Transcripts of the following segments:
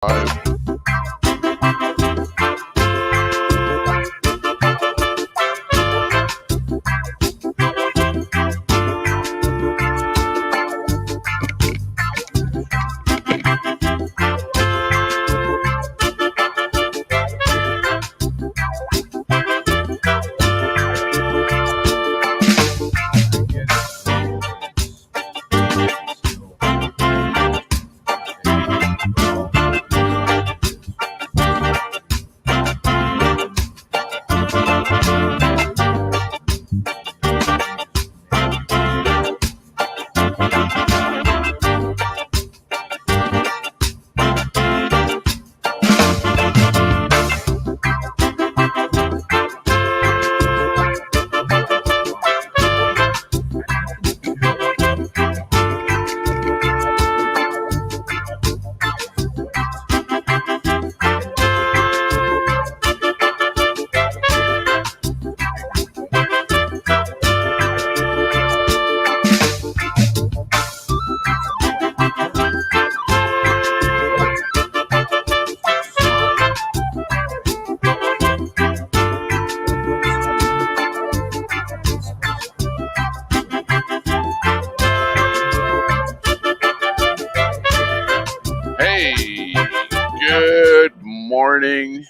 Live. Hey, good morning,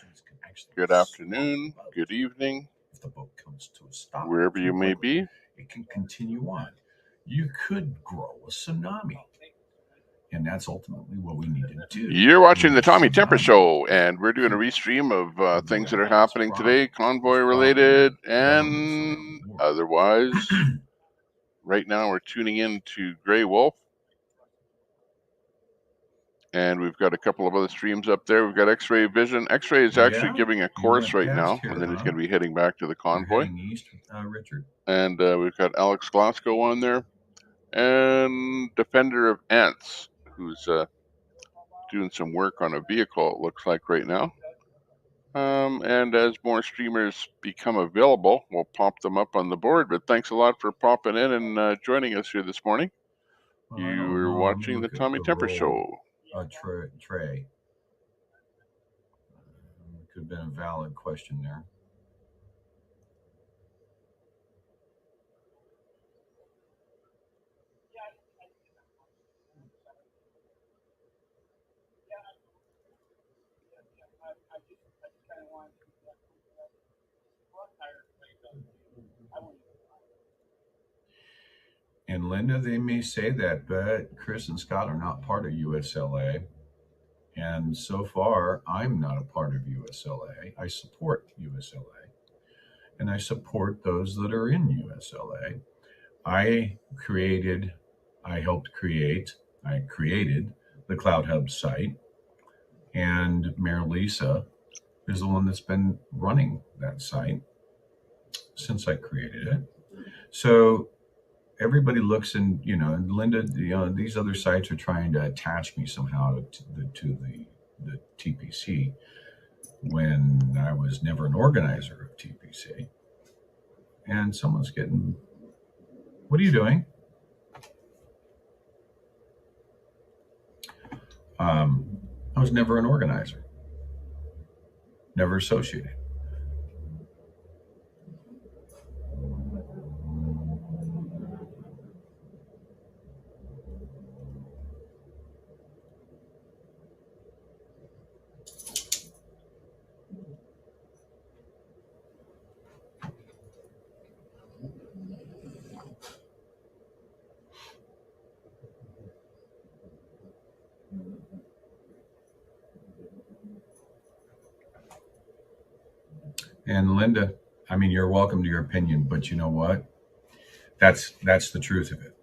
good afternoon, good evening, if the boat comes to a stop, wherever you may be. It can continue on. You could grow a tsunami. And that's ultimately what we need to do. You're watching the Tommy Temper Show, and we're doing a restream of things that are happening today, convoy related and otherwise. Right now, we're tuning in to Grey Wolf, and we've got a couple of other streams up there. We've got X-Ray Vision. X-Ray is actually giving a course right now, and then he's going to be heading back to the convoy. East, Richard. And we've got Alex Glasgow on there, and Defender of Ants, who's doing some work on a vehicle, it looks like right now. And as more streamers become available, we'll pop them up on the board. But thanks a lot for popping in and joining us here this morning. You are watching the Tommy Temper Show. Trey. Could have been a valid question there. And Linda, they may say that, but Chris and Scott are not part of USLA. And so far, I'm not a part of USLA. I support USLA. And I support those that are in USLA. I created the Cloud Hub site. And Mayor Lisa is the one that's been running that site since I created it. So everybody looks and, and Linda, these other sites are trying to attach me somehow to the TPC when I was never an organizer of TPC. And someone's getting, what are you doing? I was never an organizer, never associated. And Linda, I mean, you're welcome to your opinion, but you know what? That's the truth of it.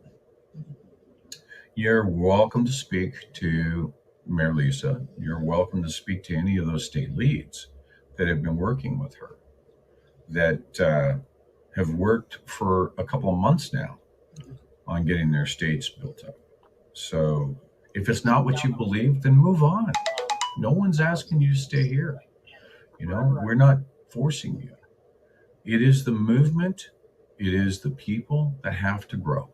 You're welcome to speak to Mayor Lisa. You're welcome to speak to any of those state leads that have been working with her, that have worked for a couple of months now on getting their states built up. So if it's not what you believe, then move on. No one's asking you to stay here. We're not forcing you. It is the movement, it is the people that have to grow.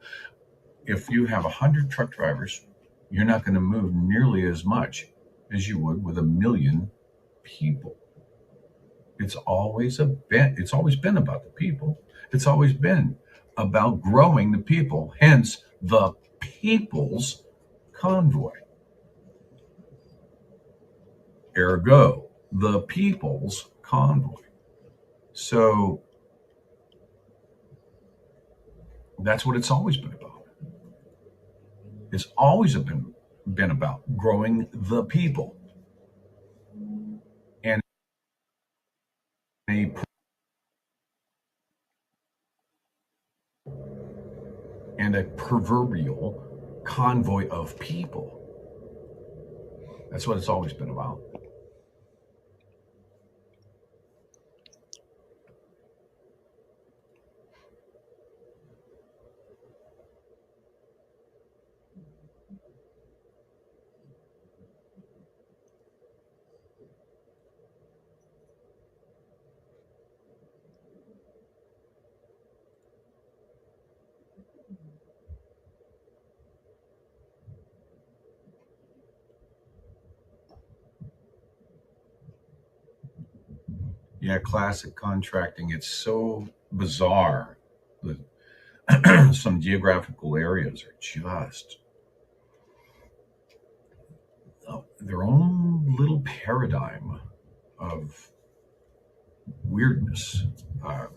If you have 100 truck drivers, you're not going to move nearly as much as you would with 1,000,000 people. It's always been about the people. It's always been about growing the people, hence the people's convoy. Ergo, the people's convoy. So that's what it's always been about. It's always been about growing the people and a proverbial convoy of people. That's what it's always been about. Yeah, classic contracting. It's so bizarre that some geographical areas are just their own little paradigm of weirdness. Uh,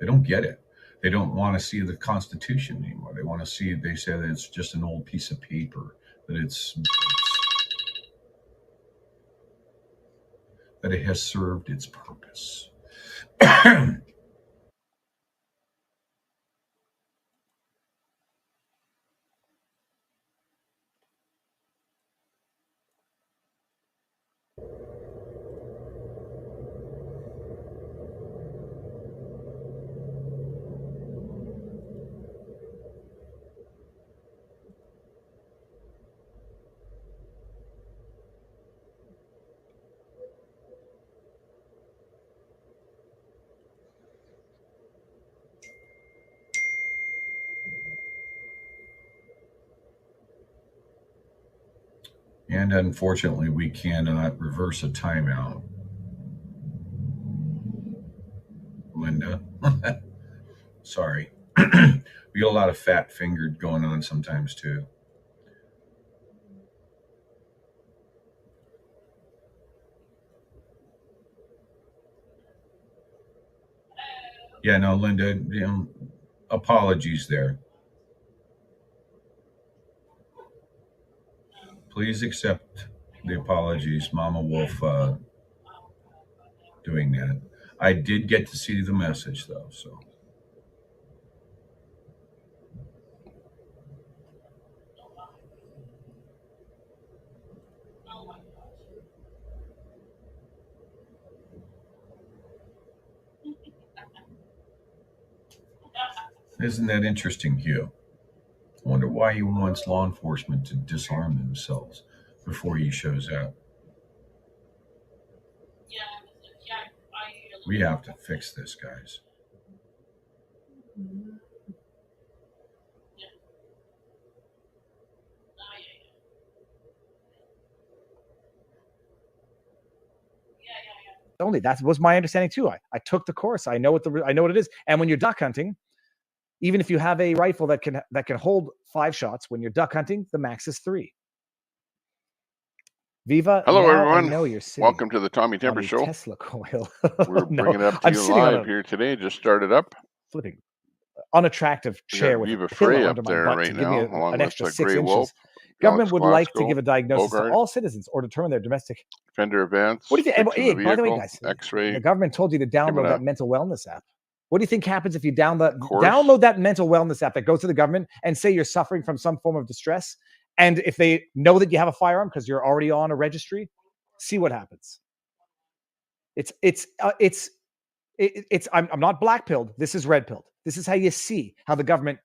they don't get it. They don't want to see the Constitution anymore. They want to see. They say that it's just an old piece of paper. That it has served its purpose. And unfortunately, we cannot reverse a timeout, Linda. Sorry. We get a lot of fat fingered going on sometimes too. Yeah, no, Linda, apologies there. Please accept the apologies, Mama Wolf, doing that. I did get to see the message though, so isn't that interesting, Hugh? I wonder why he wants law enforcement to disarm themselves before he shows up. We have to fix this, guys. Only that was my understanding too. I took the course. I know what it is. And when you're duck hunting, even if you have a rifle that can hold 5 shots, when you're duck hunting, the max is 3. Viva, Hello, now I everyone. know you're sitting Welcome to the Tommy on Temper a Show. Tesla coil. We're No, bringing it up to I'm you sitting on live a here today. Just started up. flipping unattractive We chair got with a Viva pillow Frey under up my there butt right to give me now, along an with extra 6 Grey Wolf, inches. Alex Government would like to Glasgow, give a diagnosis to Bogart, all citizens or determine their domestic. Defender of Ants, What do you think? Fixing Hey, the by the way, Vehicle, guys, X-Ray, the government told you to giving download a that mental wellness app. What do you think happens if you course. download that mental wellness app that goes to the government and say you're suffering from some form of distress? And if they know that you have a firearm because you're already on a registry, see what happens. I'm not black pilled. This is red pilled. This is how you see how the government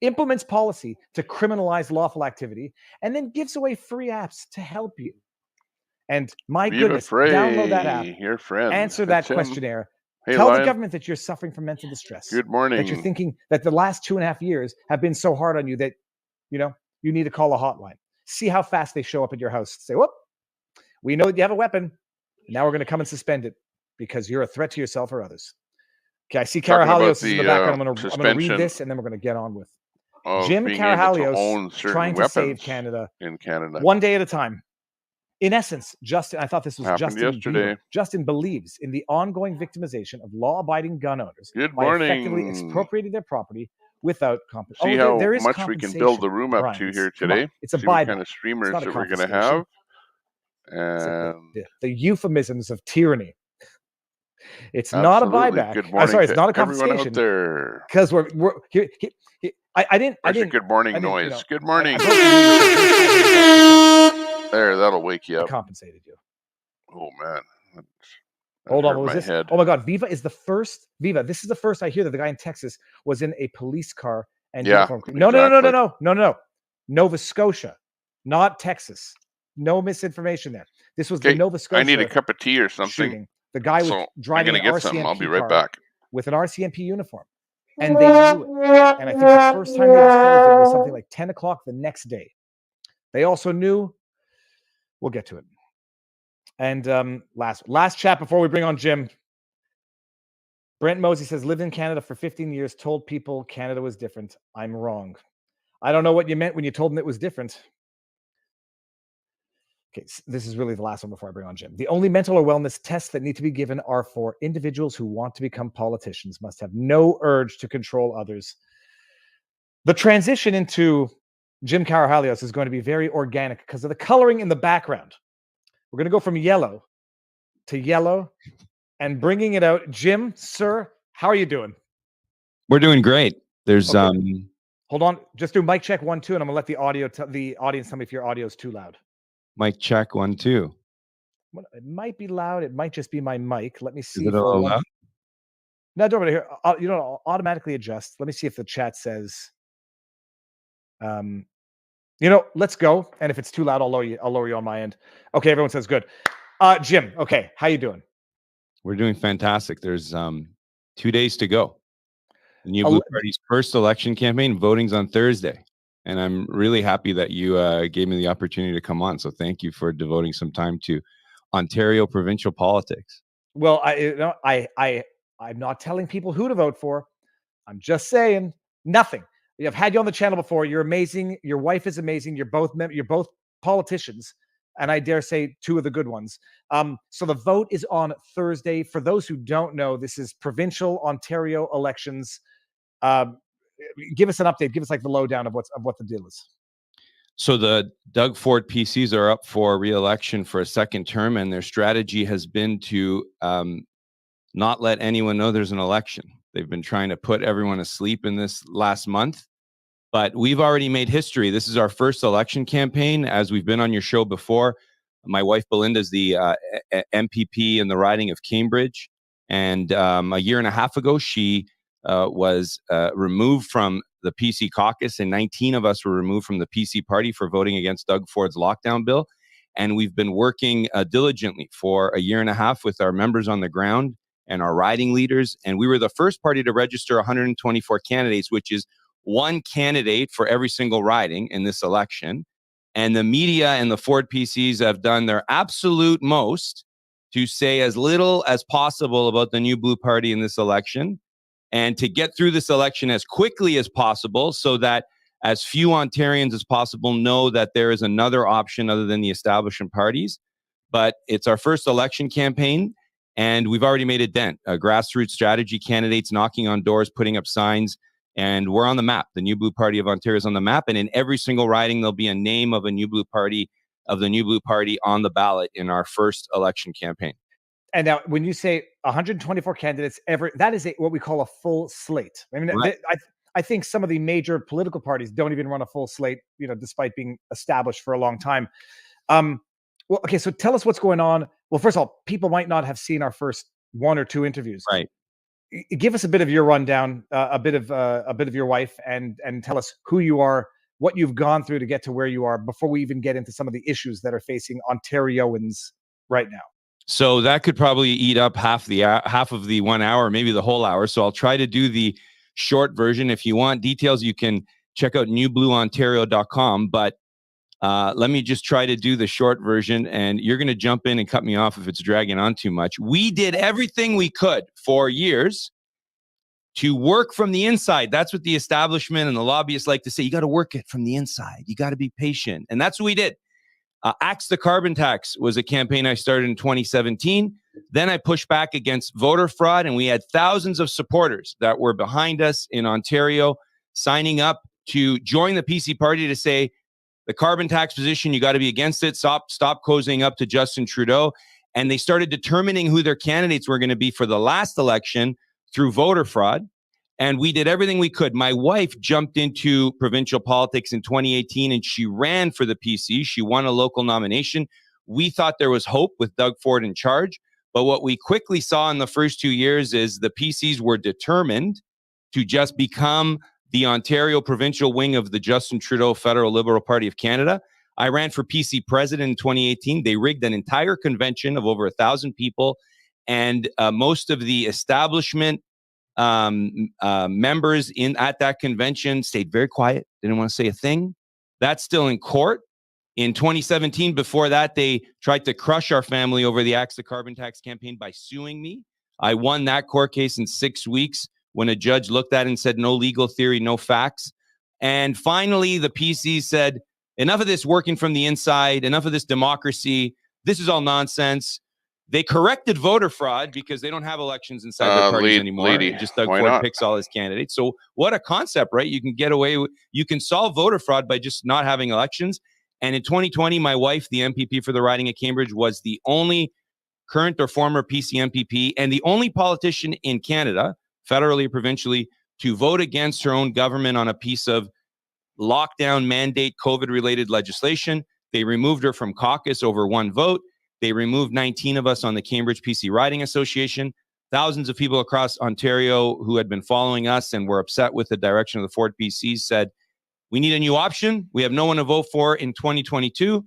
implements policy to criminalize lawful activity and then gives away free apps to help you. And my Viva goodness, Frey, download that app, your friend. answer that questionnaire. Hey, Tell Lion. the government that you're suffering from mental distress. Good morning. That you're thinking that the last 2.5 years have been so hard on you that, you need to call a hotline. See how fast they show up at your house. Say, whoop, We know that you have a weapon. Now we're going to come and suspend it because you're a threat to yourself or others. Okay, I see Talking about Karahalios is in the background. I'm going to read suspension this, and then we're going to get on with of Jim being able to Karahalios own certain trying to save weapons Canada in Canada. one day at a time. In essence, Justin, I thought this was Happened Justin yesterday. Bieber. Justin believes in the ongoing victimization of law-abiding gun owners Good by effectively morning. expropriating their property without compensation. See Oh, how there is much we can build the room up Brian, to here come on. today. It's a See what buyback. kind of streamers not a that we're going to confiscation. have. It's like And the euphemisms of tyranny. It's not a absolutely. buyback. Good morning sorry, it's to not a everyone out confiscation there. because we're here. I didn't. There's a good morning noise. You know, Good morning. I There, that'll wake you up. compensated you. Oh man. That Hold on, hurt what was my this? head. Oh my God, Viva is the first. Viva, this is the first I hear that the guy in Texas was in a police car and Yeah, uniform. exactly. No. Nova Scotia, not Texas. No misinformation there. This was the Okay, Nova Scotia. I need a cup of tea or something. Shooting. The guy was So I'm driving gonna an get some. RCMP I'll be right car back. with an RCMP uniform, and they knew it. And I think the first time they disclosed it was something like 10 o'clock the next day. They also knew. We'll get to it. And last chat before we bring on Jim. Brent Mosey says, lived in Canada for 15 years, told people Canada was different. I'm wrong. I don't know what you meant when you told them it was different. Okay, so this is really the last one before I bring on Jim. The only mental or wellness tests that need to be given are for individuals who want to become politicians, must have no urge to control others. The transition into Jim Karahalios is going to be very organic because of the coloring in the background. We're going to go from yellow to yellow and bringing it out. Jim, sir, how are you doing? We're doing great. There's hold on, just do mic check 1 2, and I'm gonna let the audience tell me if your audio is too loud. Mic check 1 2. It might be loud. It might just be my mic. Let me see. Is it all loud? No, don't worry. Here, you know, I'll automatically adjust. Let me see if the chat says. You know, let's go. And if it's too loud, I'll lower you on my end. Okay, everyone says good. Jim, okay, how you doing? We're doing fantastic. There's 2 days to go. The New Blue Party's first election campaign. Voting's on Thursday, and I'm really happy that you gave me the opportunity to come on. So thank you for devoting some time to Ontario provincial politics. Well, I'm not telling people who to vote for. I'm just saying nothing. I've had you on the channel before. You're amazing. Your wife is amazing. You're both politicians, and I dare say 2 of the good ones. So the vote is on Thursday. For those who don't know, this is provincial Ontario elections. Give us an update. Give us like the lowdown of what the deal is. So the Doug Ford PCs are up for re-election for a second term, and their strategy has been to not let anyone know there's an election. They've been trying to put everyone asleep in this last month, but we've already made history. This is our first election campaign. As we've been on your show before, my wife Belinda is the MPP in the riding of Cambridge, and a year and a half ago, she was removed from the PC caucus, and 19 of us were removed from the PC party for voting against Doug Ford's lockdown bill. And we've been working diligently for a year and a half with our members on the ground and our riding leaders. And we were the first party to register 124 candidates, which is 1 candidate for every single riding in this election. And the media and the Ford PCs have done their absolute most to say as little as possible about the New Blue Party in this election, and to get through this election as quickly as possible so that as few Ontarians as possible know that there is another option other than the establishment parties. But it's our first election campaign, and we've already made a dent. Grassroots strategy candidates knocking on doors, putting up signs, and we're on the map. The New Blue Party of Ontario is on the map, and in every single riding, there'll be a name of a New Blue Party, of the New Blue Party on the ballot in our first election campaign. And now, when you say 124 candidates, that is what we call a full slate. I mean, right. I think some of the major political parties don't even run a full slate, you know, despite being established for a long time. Well, okay, so tell us what's going on. Well, first of all, people might not have seen our first 1 or 2 interviews. Right. Give us a bit of your rundown, a bit of your wife, and tell us who you are, what you've gone through to get to where you are, before we even get into some of the issues that are facing Ontarians right now. So that could probably eat up half of the 1 hour, maybe the whole hour. So I'll try to do the short version. If you want details, you can check out newblueontario.com. But Let me just try to do the short version, and you're going to jump in and cut me off if it's dragging on too much. We did everything we could for years to work from the inside. That's what the establishment and the lobbyists like to say. You got to work it from the inside. You got to be patient. And that's what we did. Axe the Carbon Tax was a campaign I started in 2017. Then I pushed back against voter fraud, and we had thousands of supporters that were behind us in Ontario signing up to join the PC party to say, the carbon tax position, you got to be against it. Stop cozying up to Justin Trudeau. And they started determining who their candidates were going to be for the last election through voter fraud. And we did everything we could. My wife jumped into provincial politics in 2018 and she ran for the PC. She won a local nomination. We thought there was hope with Doug Ford in charge. But what we quickly saw in the first 2 years is the PCs were determined to just become the Ontario provincial wing of the Justin Trudeau Federal Liberal Party of Canada. I ran for PC president in 2018. They rigged an entire convention of over 1,000 people. And most of the establishment members at that convention stayed very quiet, didn't want to say a thing. That's still in court. In 2017, before that, they tried to crush our family over the Axe the Carbon Tax campaign by suing me. I won that court case in 6 weeks when a judge looked at it and said, no legal theory, no facts. And finally, the PC said, enough of this working from the inside, enough of this democracy. This is all nonsense. They corrected voter fraud because they don't have elections inside their parties anymore. Just Doug Ford picks all his candidates. So what a concept, right? You can get away with, you can solve voter fraud by just not having elections. And in 2020, my wife, the MPP for the riding of Cambridge, was the only current or former PC MPP and the only politician in Canada, federally or provincially, to vote against her own government on a piece of lockdown mandate COVID-related legislation. They removed her from caucus over one vote. They removed 19 of us on the Cambridge PC Riding Association. Thousands of people across Ontario who had been following us and were upset with the direction of the Ford PCs said, we need a new option. We have no one to vote for in 2022.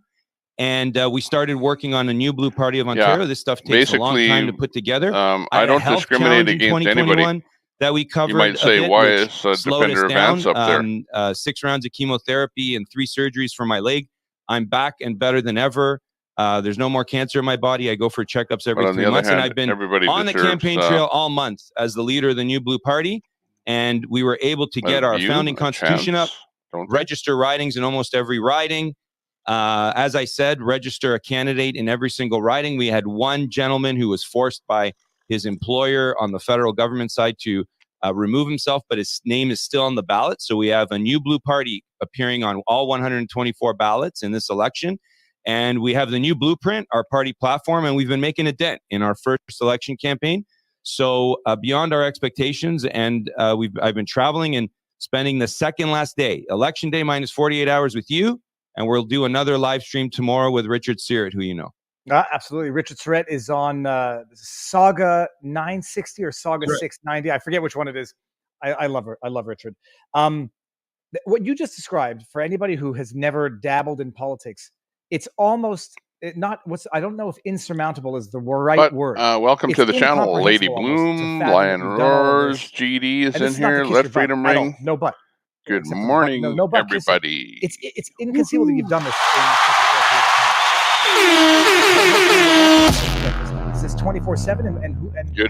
And we started working on a new Blue Party of Ontario. This stuff takes a long time to put together. I don't discriminate against anybody. That we covered. You might say, why is a defender of Vance up there? 6 rounds of chemotherapy and 3 surgeries for my leg. I'm back and better than ever. There's no more cancer in my body. I go for checkups every 3 months. And I've been on the campaign trail all month as the leader of the new Blue Party. And we were able to get our founding constitution up, register ridings in almost every riding. As I said, register a candidate in every single riding. We had one gentleman who was forced by his employer on the federal government side to remove himself, but his name is still on the ballot. So we have a new Blue Party appearing on all 124 ballots in this election. And we have the new blueprint, our party platform, and we've been making a dent in our first election campaign. So beyond our expectations, and I've been traveling and spending the second last day, election day minus 48 hours with you. And we'll do another live stream tomorrow with Richard Sirrett, who you know. Absolutely. Richard Sirrett is on Saga 960 or Saga 690. I forget which one it is. I love her. I love Richard. What you just described, for anybody who has never dabbled in politics, it's almost not what's, I don't know if insurmountable is the right word. Welcome to the channel. Lady Bloom, Lion Roars, GD is in here. Let Freedom Ring. No, but. Good morning, everybody. It's inconceivable that you've done this in such a short period of time. Is this 24/7 and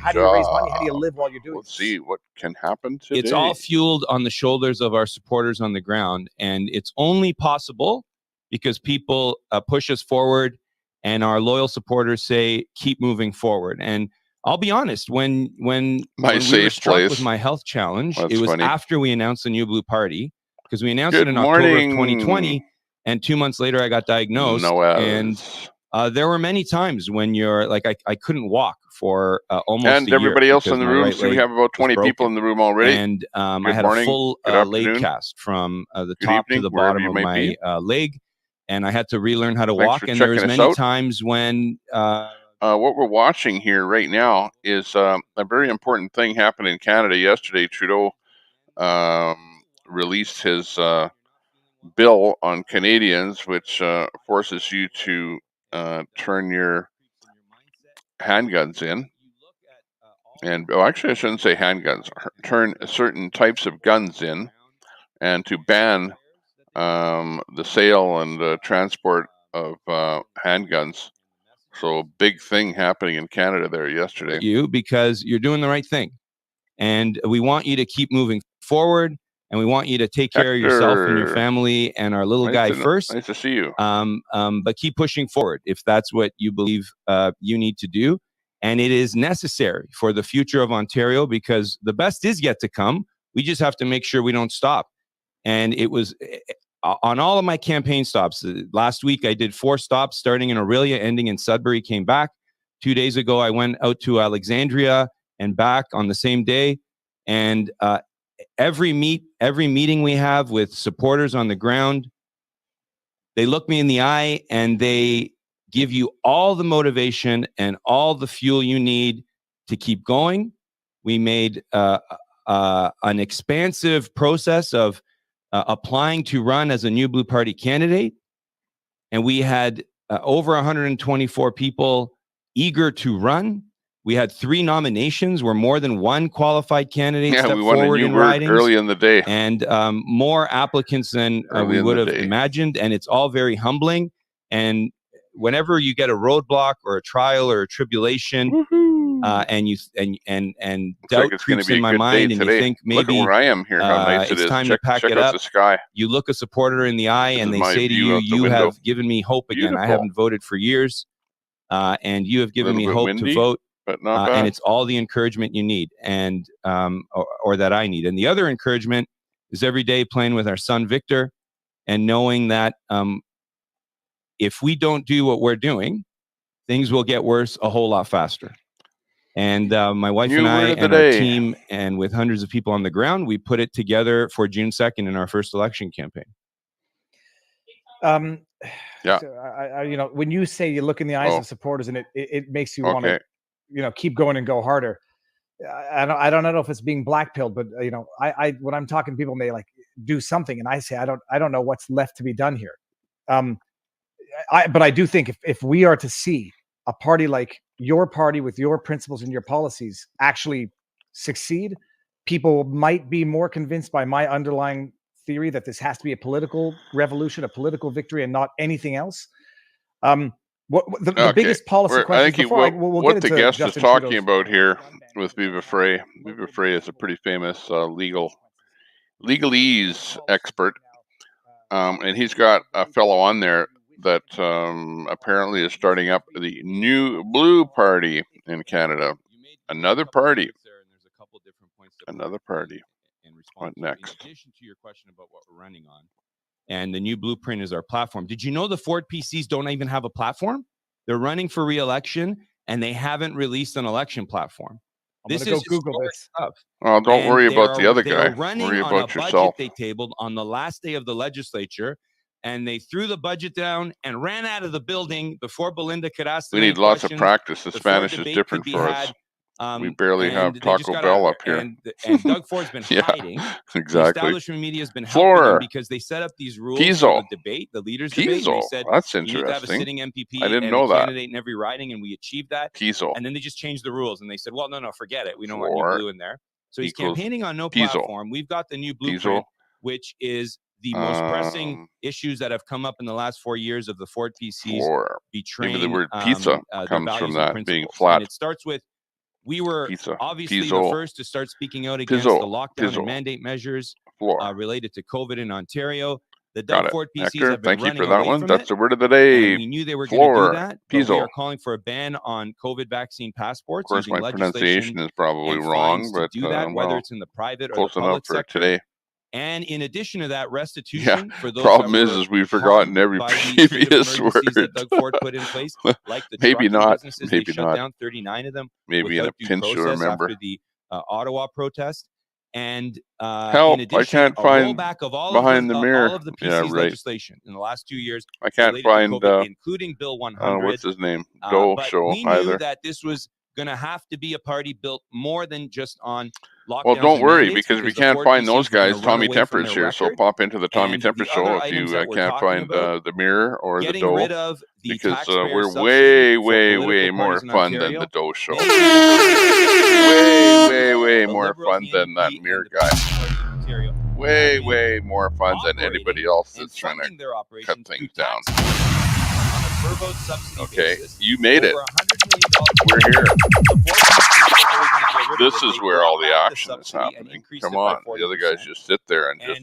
how do you raise money? How do you live while you're doing Let's see what can happen today. It's all fueled on the shoulders of our supporters on the ground, and it's only possible because people push us forward and our loyal supporters say, keep moving forward. And I'll be honest, when we were struck with my health challenge, it was after we announced the new Blue Party, because we announced it in October of 2020, and 2 months later I got diagnosed. And there were many times when you're like, I couldn't walk for almost a year. And everybody else in the room, so we have about 20 people in the room already. And I had a full leg cast from the top to the bottom of my leg, and I had to relearn how to walk. And there was many times when... what we're watching here right now is a very important thing happened in Canada yesterday. Trudeau released his bill on Canadians, which forces you to turn your handguns in. And actually, I shouldn't say handguns. Turn certain types of guns in, and to ban the sale and transport of handguns. So big thing happening in Canada there yesterday. You, because you're doing the right thing, and we want you to keep moving forward, and we want you to take care of yourself and your Hector. family and our little guy first. Nice to see you. But keep pushing forward if that's what you believe you need to do. And it is necessary for the future of Ontario, because the best is yet to come. We just have to make sure we don't stop. And it was on all of my campaign stops. Last week, I did 4 stops, starting in Orillia, ending in Sudbury, came back. 2 days ago, I went out to Alexandria and back on the same day. And every meeting we have with supporters on the ground, they look me in the eye and they give you all the motivation and all the fuel you need to keep going. We made an expansive process of applying to run as a New Blue Party candidate. And we had over 124 people eager to run. We had 3 nominations where more than one qualified candidate stepped forward in ridings early in the day, and more applicants than we would have imagined. And it's all very humbling. And whenever you get a roadblock or a trial or a tribulation, and doubt creeps in my mind, and you think maybe where I am here, how nice it's time to pack it up. The sky. You look a supporter in the eye and they say to you, you have given me hope again. I haven't voted for years, and you have given me hope to vote. But not bad. And it's all the encouragement you need, and or that I need. And the other encouragement is every day playing with our son Victor, and knowing that if we don't do what we're doing, things will get worse a whole lot faster. And my wife and I and our team, and with hundreds of people on the ground, we put it together for June 2nd in our first election campaign. Yeah. So when you say you look in the eyes of supporters, and it makes you want to, keep going and go harder. I don't know if it's being black-pilled, but I when I'm talking to people and they like do something, and I say I don't know what's left to be done here. But I do think if we are to see a party like your party with your principles and your policies actually succeed, people might be more convinced by my underlying theory that this has to be a political revolution, a political victory, and not anything else. The biggest policy questions what the guest is talking about here with Viva Frey. Viva Frey is a pretty famous legalese expert, and he's got a fellow on there that apparently is starting up the New Blue Party in Canada. Another party. Another party. What next? In addition to your question about what we're running on, and the New Blueprint is our platform. Did you know the Ford PCs don't even have a platform? They're running for re-election, and they haven't released an election platform. This is Google this stuff. Oh, don't worry about the other guy. Worry about yourself. They tabled on the last day of the legislature, and they threw the budget down and ran out of the building before Belinda could ask them. We need lots of practice. The Spanish is different for us. We barely have Taco Bell up here. And Doug Ford's been hiding. Exactly. The establishment media has been helping him because they set up these rules for the debate, the leaders' debate. They said, that's you interesting. need to have a sitting MPP I didn't and know a that. candidate in every riding, and we achieved that. And then they just changed the rules, and they said, well, no, forget it. We don't want New Blue in there. So he's campaigning on no platform. We've got the New Blueprint, which is the most pressing issues that have come up in the last 4 years of the Ford PCs betraying maybe the word pizza comes from that being flat. And it starts with, we were obviously the first to start speaking out against the lockdown and mandate measures related to COVID in Ontario. The Doug Ford PCs have been running away from That's the word of the day. We knew they were going to do that. But we are calling for a ban on COVID vaccine passports. Of course, my pronunciation is probably wrong, but do that, whether it's in the private or the public sector. Today. And in addition to that, restitution for those problem is we've forgotten every previous word that Doug Ford put in place, like the maybe not. Businesses. Maybe they shut down 39 of them. Maybe in a pinch to remember. After the Ottawa protest, and help! In addition, I can't find of all behind the mirror. All of the PC's legislation in the last 2 years. I can't find COVID, including Bill 100. What's his name? Go show we either. knew that this was going to have to be a party built more than just on lockdowns. Well, don't worry, because we can't find those guys. Tommy Temper's here, so pop into the Tommy Temper show if you can't find the mirror or the dough, because we're way more fun than the dough show. way more fun than that mirror guy. way more funds than anybody else and that's trying to funding their cut operations things through down. tax on a per vote subsidy Okay, basis. you made it. Over $100 million. We're here. The Ford PCs said they were going to get rid of This it. is They where brought all the back action is subsidy and happening. increased Come it by on, 40%. the other guys just sit there and just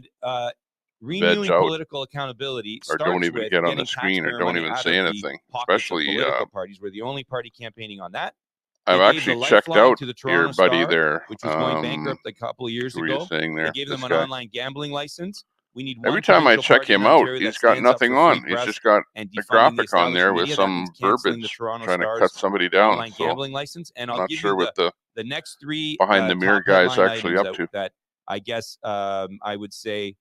renewing out. political accountability or don't starts even with get on getting the screen or taxpayer don't money even out say of the anything. pockets of Especially, political parties. We're the only party campaigning on that. I've They gave actually the checked lifeline out to the your Toronto buddy Star, there. which was going bankrupt a couple of years Who were you ago. saying there? They gave them This an guy? online gambling license. We need one Every time I provincial check party in him out, Ontario that he's got stands up nothing for free on. He's press just got and a defunding the graphic on there established with media. That means some canceling the verbiage Toronto trying to Star's cut somebody down. online So gambling license. And I'm I'll not give sure you what the next three behind the mirror top guy's headline actually items up to. that I guess I would say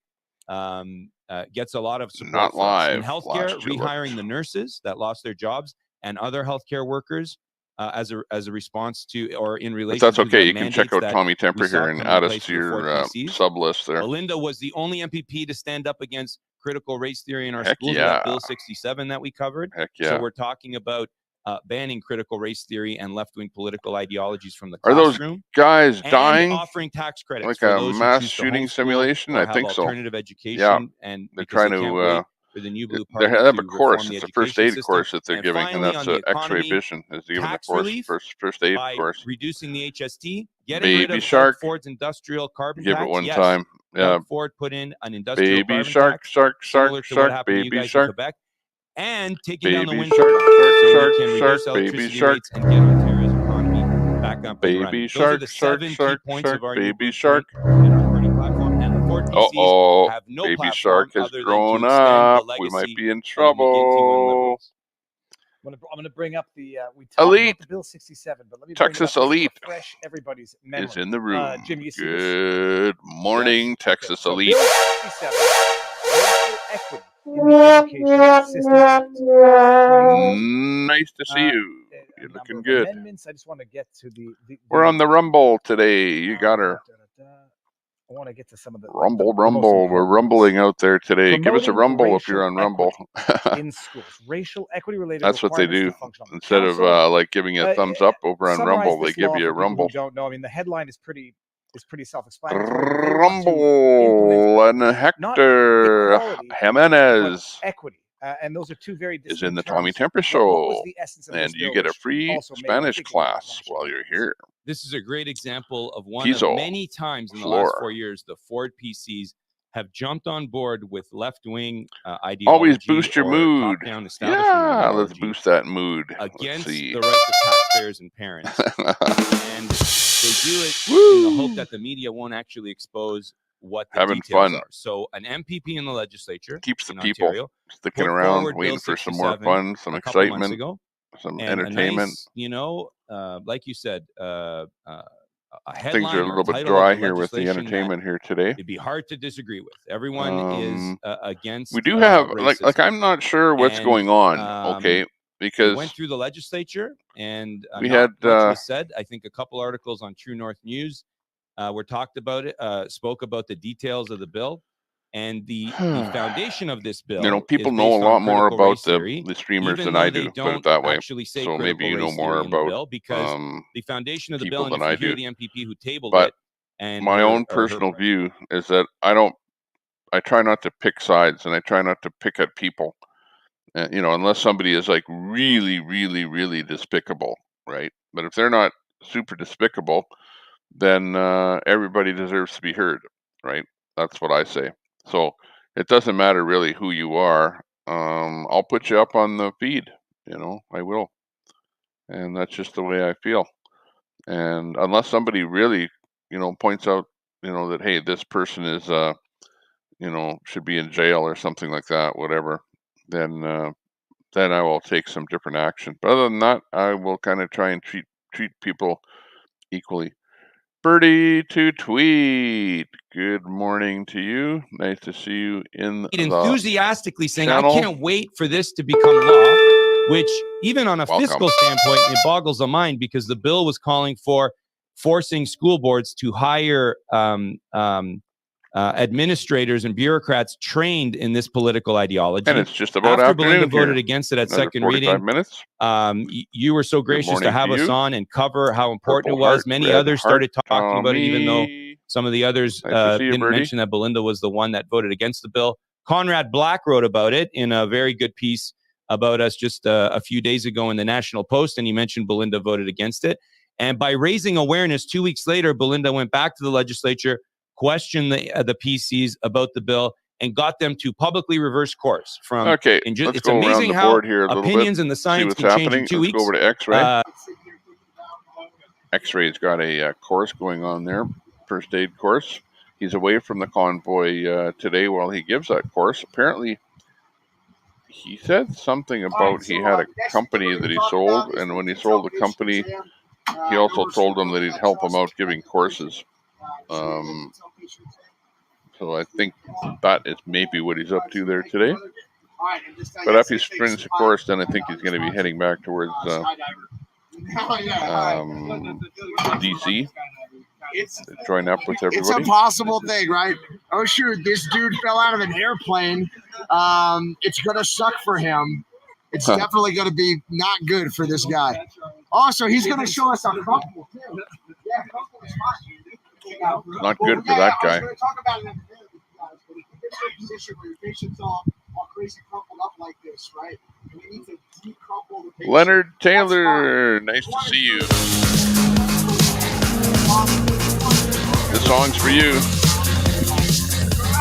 gets a lot of support Not for us. In live. healthcare, Last you rehiring looked. the nurses that lost their jobs and other healthcare workers as a response to or in relation If that's to okay, the you can check mandates out that Tommy we Temper saw here and come in add us place to for the Ford your PCs. sub list there. Belinda was the only MPP to stand up against critical race theory in our Heck schools yeah. with that Bill 67 that we covered. Heck So yeah. we're talking about banning critical race theory and left-wing political ideologies from the Are those classroom guys and dying? offering tax credits Like for a those who mass choose to shooting homeschool simulation? or I have think so. alternative education. Yeah. And They're because they trying can't to wait for the new blue they party have to a course. reform the It's a first education aid system. course that they're And giving, and finally, that's on the X-ray economy, vision is giving the tax course relief first aid by course. reducing the HST, getting rid Baby of shark. Doug Ford's industrial carbon Give tax. it one Yes, time. Yeah. Doug Ford put in an industrial Baby carbon shark, tax shark, similar shark, to what shark, happened to you baby guys in shark. Quebec, and taking down the Baby wind shark, turbines shark, so shark, we can shark, reduce baby electricity shark. rates and get Ontario's economy back up and running. Baby Those are shark, the shark, 7 key shark, points shark, of our new baby blueprint shark. in our party platform. And the Ford PCs have no Baby platform shark has other than to grown extend the up. We might legacy be in of the McGuinty Wynne trouble. Liberals. I'm going to bring up the we talked Elite. about the Bill 67, but let me Texas bring it up Elite just to refresh everybody's memory. is in the room. Jim, you see this? Good morning, Yes. Texas So Elite. Bill 67, racial equity in the Education System Act. 2019. Nice to see you. You're looking good. Amendments. I just want to get to the We're on the Rumble today. You got her. I want to get to some of the Rumble. the most We're important rumbling ones. out there today. Give us a Promoting rumble if you're racial on Rumble. in schools, racial equity related That's what they requirements do. to function on the Instead of council. like giving you a thumbs up over on Summarize Rumble, they this give law you a for people rumble. who don't know. I mean, the headline is pretty self-explanatory. They want to Rumble and implement Hector not equality, Jimenez but equity. And those are two very distinct is in the terms. Tommy Temper What Show. was the essence of And this you bill, get a which free also made Spanish big class national while you're headlines? here. This is a great example of one Piso. of many times in the last 4 years the Ford PCs have jumped on board with left-wing ideology. Always boost your or mood. top-down establishment Yeah, let's ideology boost that mood. against Let's see. the rights of taxpayers and parents. And they do it in the hope that the media won't actually expose what the Having details fun. are. So an MPP in the legislature Keeps the in people Ontario sticking put around, forward waiting Bill for some more 67 fun, some a couple months excitement, ago, some and entertainment. a nice, like you said, a headline Things are a little bit title of dry the here with the legislation entertainment here today. it'd be hard to disagree with. Everyone is against. We do have racism. like I'm not sure what's going on. Okay, because it went through the legislature, and we not had much was said. I think a couple articles on True North News were talked about it, spoke about the details of the bill. And the foundation of this bill, you know, people is know a based lot on more critical about race theory, the streamers even than I though they do. Put don't it that way. actually say So maybe critical you know race more theory in the about bill, because the foundation of the bill, and if than you I hear do. the MPP who tabled But it, and my own personal view is that I try not to pick sides, and I try not to pick at people. You know, unless somebody is like really, really, really despicable, right? But if they're not super despicable, then everybody deserves to be heard, right? That's what I say. So it doesn't matter really who you are. I'll put you up on the feed, you know, I will. And that's just the way I feel. And unless somebody really, you know, points out, you know, that, hey, this person is, you know, should be in jail or something like that, whatever, then I will take some different action. But other than that, I will kind of try and treat people equally. Birdie to tweet. Good morning to you. Nice to see you in the enthusiastically saying, channel. I can't wait for this to become law, which even on a fiscal standpoint, it boggles the mind, because the bill was calling for forcing school boards to hire administrators and bureaucrats trained in this political ideology. And it's just about after afternoon Belinda voted here. against it at Another second 45 reading. minutes. You were so gracious to have us on and cover how important it was. Many others started talking about it, even though Some of the others Nice to see you, didn't Bertie. mention that Belinda was the one that voted against the bill. Conrad Black wrote about it in a very good piece about us just a few days ago in the National Post, and he mentioned Belinda voted against it. And by raising awareness, 2 weeks later, Belinda went back to the legislature, questioned the PCs about the bill, and got them to publicly reverse course. Okay, let's it's go around amazing the how board here a little bit. opinions and the See science what's can change happening. in 2 Let's weeks. go over to X-Ray. X-Ray's got a course going on there, first aid course. He's away from the convoy today while he gives that course. Apparently, he said something about he had a company that he sold, and when he sold the company, he also told them that he'd help them out giving courses. So I think that is maybe what he's up to there today. But after he finishes the course, then I think he's going to be heading back towards DC. Join up with everybody. It's a possible thing, right? Oh shoot, this dude fell out of an airplane. It's gonna suck for him. It's definitely gonna be not good for this guy. Also, he's gonna show us a crumple too. Yeah, crumple is fine. Not good for that guy. I was gonna talk about it in a minute, guys, but if you get to a position where your patient's all crazy crumpled up like this, right? And we need to decrumple the patient. Leonard Taylor, nice to see you. This song's for you.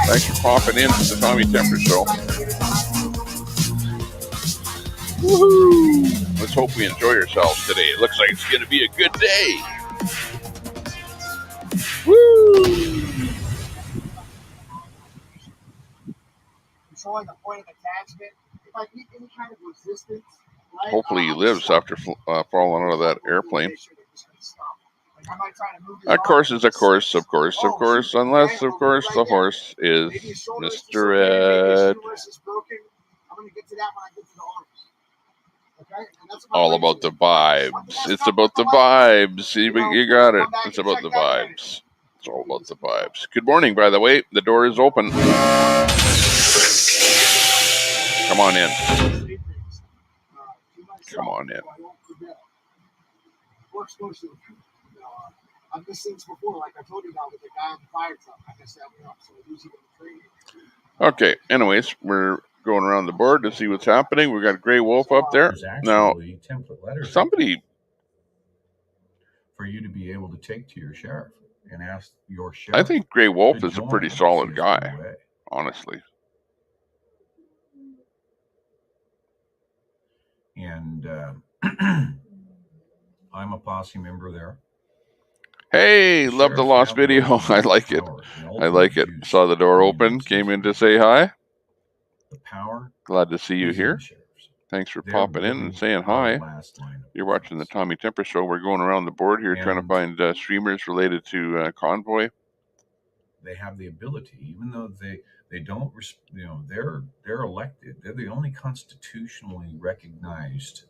Thanks for popping in to the Tommy Temper Show. Woohoo! Let's hope we enjoy ourselves today. It looks like it's going to be a good day. Woo! Controlling the point of attachment. If I need any kind of resistance, right, hopefully he lives after falling out of that airplane. A course is a course, of course, unless, of course, the horse is Mr. Ed. All about the vibes. It's about the vibes. You got it. It's about the vibes. It's all about the vibes. Good morning, by the way. The door is open. Come on in. Come on in. I've missed things before, like I told you about with the guy on the fire truck. I messed that one up, so I use it in the training. Okay, anyways, we're going around the board to see what's happening. We've got Grey Wolf up there. Now, somebody... for you to be able to take to your sheriff and ask your sheriff. I think Grey Wolf is a pretty solid guy, honestly. And I'm a posse member there. Hey, love the Lost video. I like it. I like it. Saw the door open, came in to say hi. The power. Glad to see you here. Thanks for popping in and saying hi. You're watching the Tommy Temper Show. We're going around the board here trying to find streamers related to Convoy. They have the ability, even though they don't, they're elected. They're the only constitutionally recognized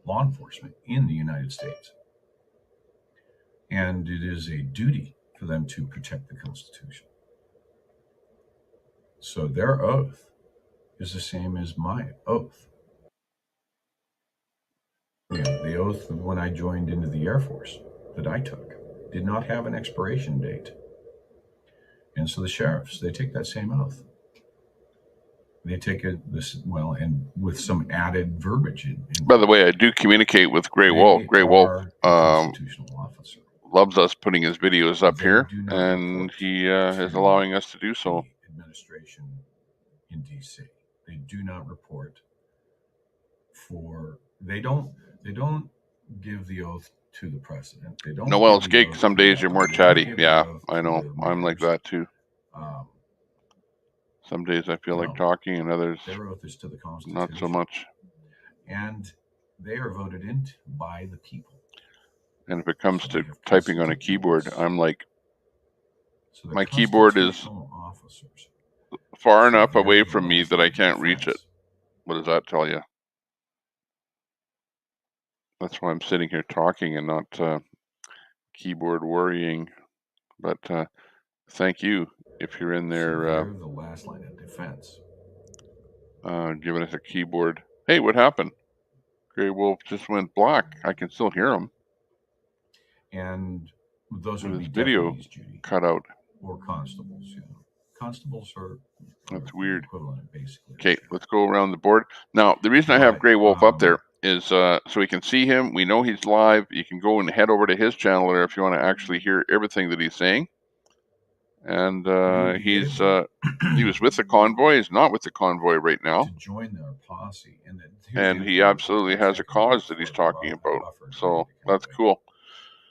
law enforcement in the United States. And it is a duty for them to protect the Constitution. So their oath is the same as my oath. The oath of when I joined into the Air Force that I took did not have an expiration date. And so the sheriffs, they take that same oath. They take it and with some added verbiage. By the way, I do communicate with Grey Wolf. Grey Wolf constitutional officer. Loves us putting his videos up here, and he is allowing us to do so. Administration in DC, they do not report for. They don't give the oath to the president. They don't. Noel's gig. Some days you're more chatty. Yeah, I know. I'm like that too. Some days I feel like talking, and others their oath is to the Constitution. Not so much. And they are voted in by the people. And if it comes to typing on a keyboard, I'm like, my keyboard is far enough away from me that I can't reach it. What does that tell you? That's why I'm sitting here talking and not keyboard worrying. But thank you if you're in there. They're the last line of defense. Giving us a keyboard. Hey, what happened? Grey Wolf just went black. I can still hear him. And those are his video cut out. or constables. You know, constables are That's the weird. equivalent, basically. Okay, let's go around the board. Now, the reason I have But, Grey Wolf up there is so we can see him. We know he's live. You can go and head over to his channel there if you want to actually hear everything that he's saying. And you'll be he's able he was with the convoy. He's not with the convoy right now, to join their posse, and here's the and other he thing, absolutely that's has a that convoy cause that he's for talking about. buffer So community that's convoy.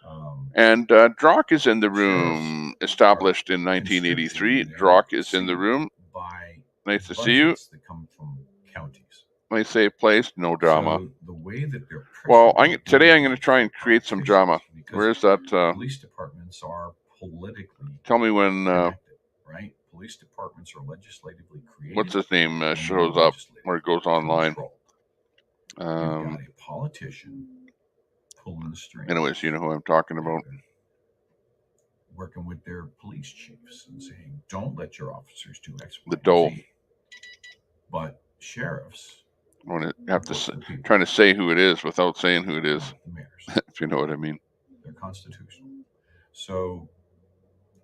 cool. And Drock is in the room, established in 1983. Drock is in the room. By Nice to see you. budgets that come from counties. Nice safe place, no drama. So the way that they're Well, pressuring today I'm going to people try and create some drama. because Where's that? police departments are politically Tell me when. connected, right? Police departments are legislatively created. What's his name and shows they're up where it goes online. controlled. You've got a politician pulling the strings. Anyways, you know who I'm talking about. Working with their police chiefs and saying, "Don't let your officers do X, Y, The and dole. Z." But sheriffs I want to have to report to the people, trying to say who it is without saying who it is, not the mayors. if you know what I mean. They're constitutional. So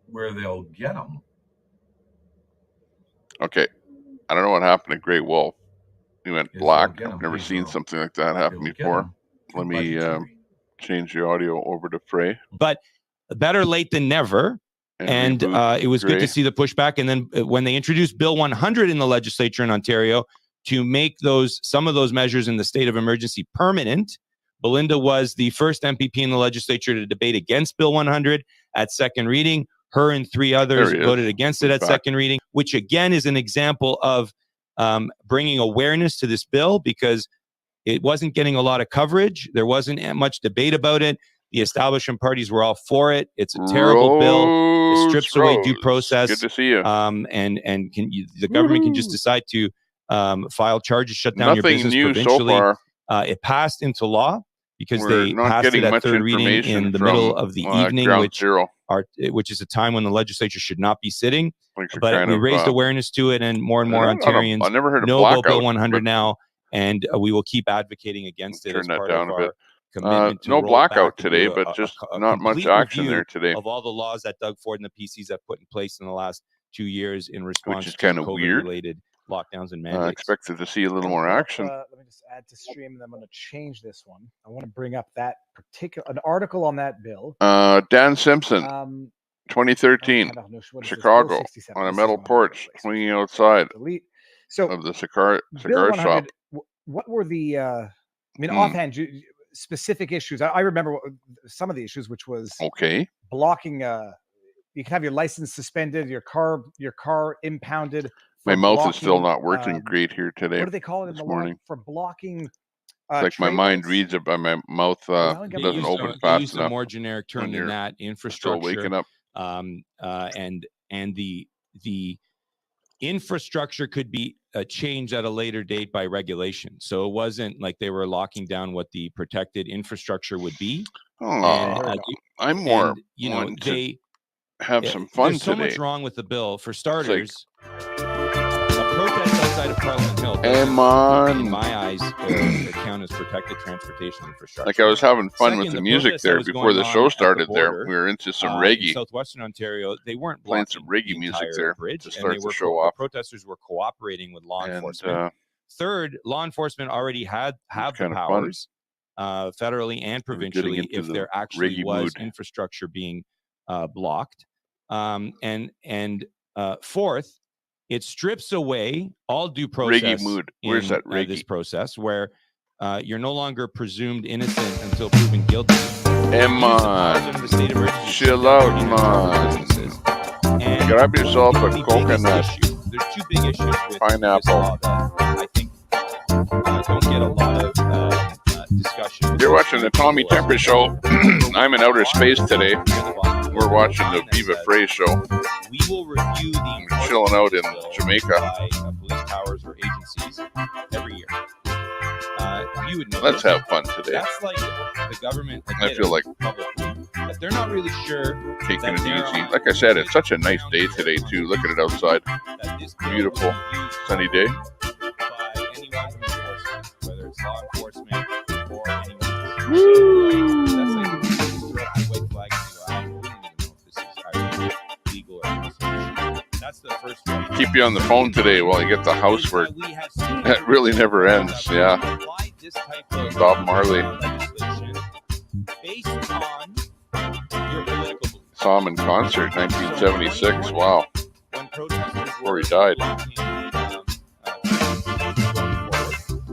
where they'll get them, Okay, I don't know what happened to Grey Wolf. He went is black. they'll get I've 'em never paid seen for something like that happen they'll get before. 'em to Let me budgetary. change the audio over to Frey. But better late than never. And reboot it was good Grey. to see the pushback. And then when they introduced Bill 100 in the legislature in Ontario to make some of those measures in the state of emergency permanent, Belinda was the first MPP in the legislature to debate against Bill 100 at second reading. Her and three others There he is. voted against it He's at back. second reading, which again is an example of bringing awareness to this bill because it wasn't getting a lot of coverage. There wasn't much debate about it. The establishment parties were all for it. It's a terrible bill. It strips away due process. Good to see you. And the government can just decide to file charges, shut down your Nothing business new so provincially. far. It passed into law because We're they not passed getting it at much third reading information in the from, middle of the evening, Ground which Zero. is a time when the legislature should not be sitting. Things are But kind we of, raised awareness to it, and more I Ontarians never heard of know about Bill blackout, 100 but now, and we will keep advocating against it turn as that part down of a bit. our commitment to No roll blackout back and today, do but just a not much complete action review there today, of all the laws that Doug Ford and the PCs have put in place in the last 2 years in response is to kinda weird. COVID-related lockdowns and I mandates. expected to see a little more action. Let me just add to stream, and I'm going to change this one. I want to bring up that an article on that bill. Dan Simpson, 2013, Chicago, on a metal porch, swinging outside of the cigar Bill shop. 100. What were the? I mean, offhand, specific issues. I remember some of the issues, which was Okay. blocking. You can have your license suspended, your car impounded. My mouth blocking, is still not working great here today. What do they call it in the morning? For blocking. It's like my mind reads it, but my mouth doesn't open fast use enough. A more generic term than that. Infrastructure. Still waking up. And the infrastructure could be changed at a later date by regulation. So it wasn't like they were locking down what the protected infrastructure would be. I'm more wanting to have some fun there's so today. much wrong with the bill. For starters, a protest outside of Parliament Hill in my eyes count as protected transportation infrastructure. Like I was having fun Second, with the music there before the show started. There, we were into some reggae. In southwestern Ontario, they weren't playing some reggae music there bridge, to start the show the off. protesters were cooperating with law enforcement. Third, law enforcement already have the powers, federally and provincially, if there actually was infrastructure being blocked. And fourth, it strips away all due process Where's that reggae? This process where you're no longer presumed innocent until proven guilty. Chill out, man. Grab yourself a coconut. There's two big issues with pineapple. This law that I think don't get a lot of discussion. You're watching the Tommy Temper Show. I'm in outer space today. We're watching the Viva Frey show. We will review the chilling out in Jamaica by police powers or agencies every year. You would know. Let's have fun today. That's like the government. I feel like publicly, but they're not really sure. Taking it easy. Like I said, it's such a nice day today too. Look at it outside. Beautiful sunny day. By anyone who enforces, whether it's law enforcement or anyone. Woo! That's like throw a white flag and go, we don't even know if this is legal or keep you on the phone today while you get the housework. That really never ends. Yeah. Bob Marley. Saw him in concert, 1976. Wow. Before he died.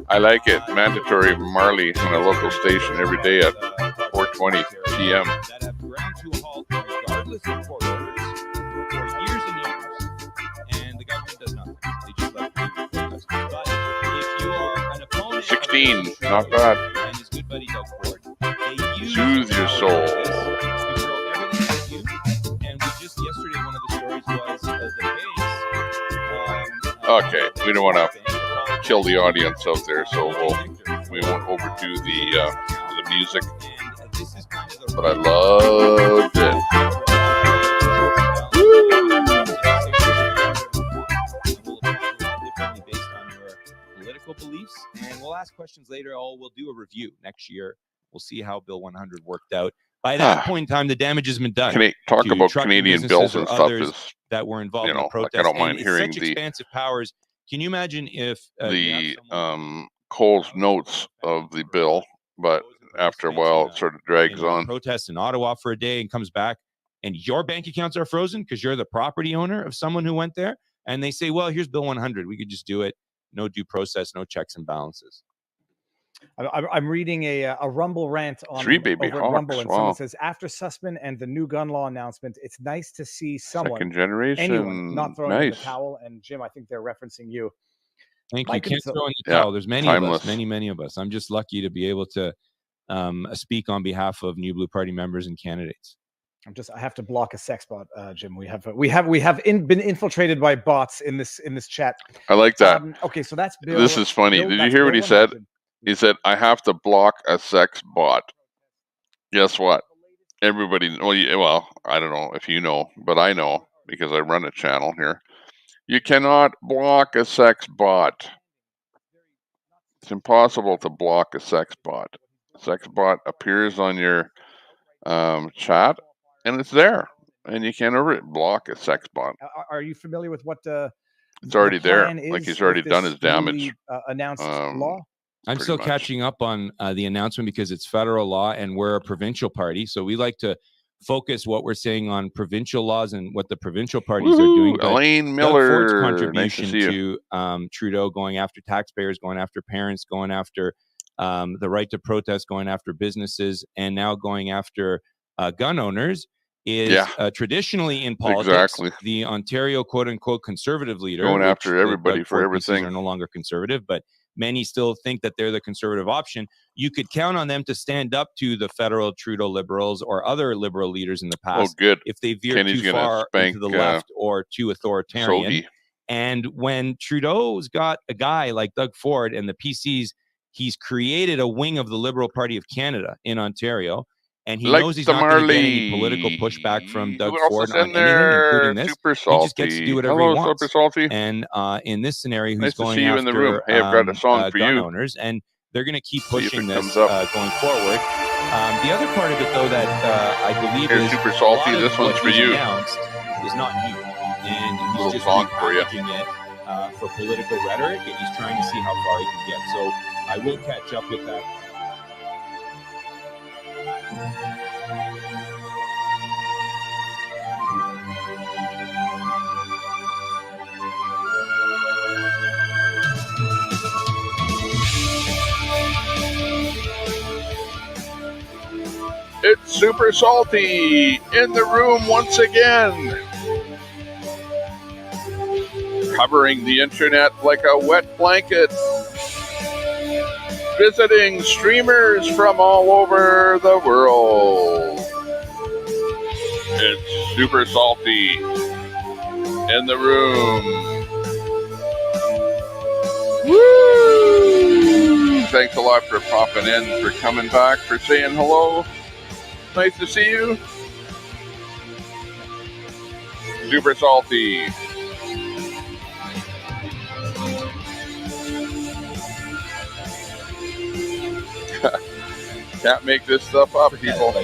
I like it. Mandatory Marley on a local station every day at 4:20 p.m. That have ground to a halt regardless of court orders for years and years, and the government does nothing. They just let people protest. But if you are an opponent, 16, not bad. And his good buddy Doug Ford, they use Soothe your soul. to throw everything at you. And we just yesterday, one of the stories was the base. Okay, we don't want to kill the audience out there, so we won't overdo the music. But I loved it. Based on your political beliefs, and we'll ask questions later. We'll do a review next year. We'll see how Bill 100 worked out. By that point in time, the damage has been done. Talk about Canadian bills and stuff is that were involved in the protest. Like I don't mind hearing such expansive powers. Can you imagine if the Cole's notes of the bill, but after a while it sort of drags on. Protests in Ottawa for a day and comes back, and your bank accounts are frozen because you're the property owner of someone who went there, and they say, well, here's Bill 100. We could just do it. No due process, no checks and balances. I'm reading a Rumble rant on Three Baby over Hawks. Rumble, and Wow. someone says, after Sussman and the new gun law announcement, it's nice to see someone, Second generation, anyone, not throwing in the nice. towel. And Jim, I think they're referencing you. Thank you. Mike, Can't so- throw in the Yeah, towel. There's many timeless. of us, many of us. I'm just lucky to be able to speak on behalf of New Blue Party members and candidates. I have to block a sex bot, Jim. We have been infiltrated by bots in this chat. I like that. Okay, so that's Bill. This is funny. Did you that's hear what Bill he said? 100. He said, I have to block a sex bot. Guess what? Everybody, well, I don't know if you know, but I know because I run a channel here. You cannot block a sex bot. It's impossible to block a sex bot. Sex bot appears on your chat, and it's there, and you can't ever block a sex bot. Are you familiar with what It's already there. plan Like is he's already with done this his damage. newly, announced law? I'm pretty still much. catching up on the announcement because it's federal law and we're a provincial party. So we like to focus what we're saying on provincial laws and what the provincial parties are doing. But Elaine Doug Ford's Miller, contribution nice to see you. to Trudeau going after taxpayers, going after parents, going after the right to protest, going after businesses, and now going after gun owners is traditionally in politics. Exactly. The Ontario quote-unquote conservative leader, Going which after the everybody Doug for Ford PCs everything. are no longer conservative, but many still think that they're the conservative option. You could count on them to stand up to the federal Trudeau Liberals or other Liberal leaders in the Oh, past good. if they veer Kenny's too gonna far spank, into the left or too authoritarian. Sohi. And when Trudeau's got a guy like Doug Ford and the PCs, he's created a wing of the Liberal Party of Canada in Ontario. And he Like knows he's the not going to get any Marley. political pushback from Doug Who else Ford is on in there? anything, including this. Super He Salty. just gets to do whatever Hello, he wants. Super Salty. And in this scenario, he's Nice to going see you after in the room. Hey, I've got a song for gun you. owners, and they're going to keep See if pushing it this comes up. going forward. The other part of it, though, that I believe Here's is Super Salty. a lot of This one's what for he's you. announced is not new, and he's Little just song for you. repackaging it for political rhetoric, and he's trying to see how far he can get. So I will catch up with that. It's Super Salty in the room once again. Covering the internet like a wet blanket. Visiting streamers from all over the world. It's Super Salty in the room. Woo! Thanks a lot for popping in, for coming back, for saying hello. Nice to see you. Super Salty. Can't make this stuff up, people.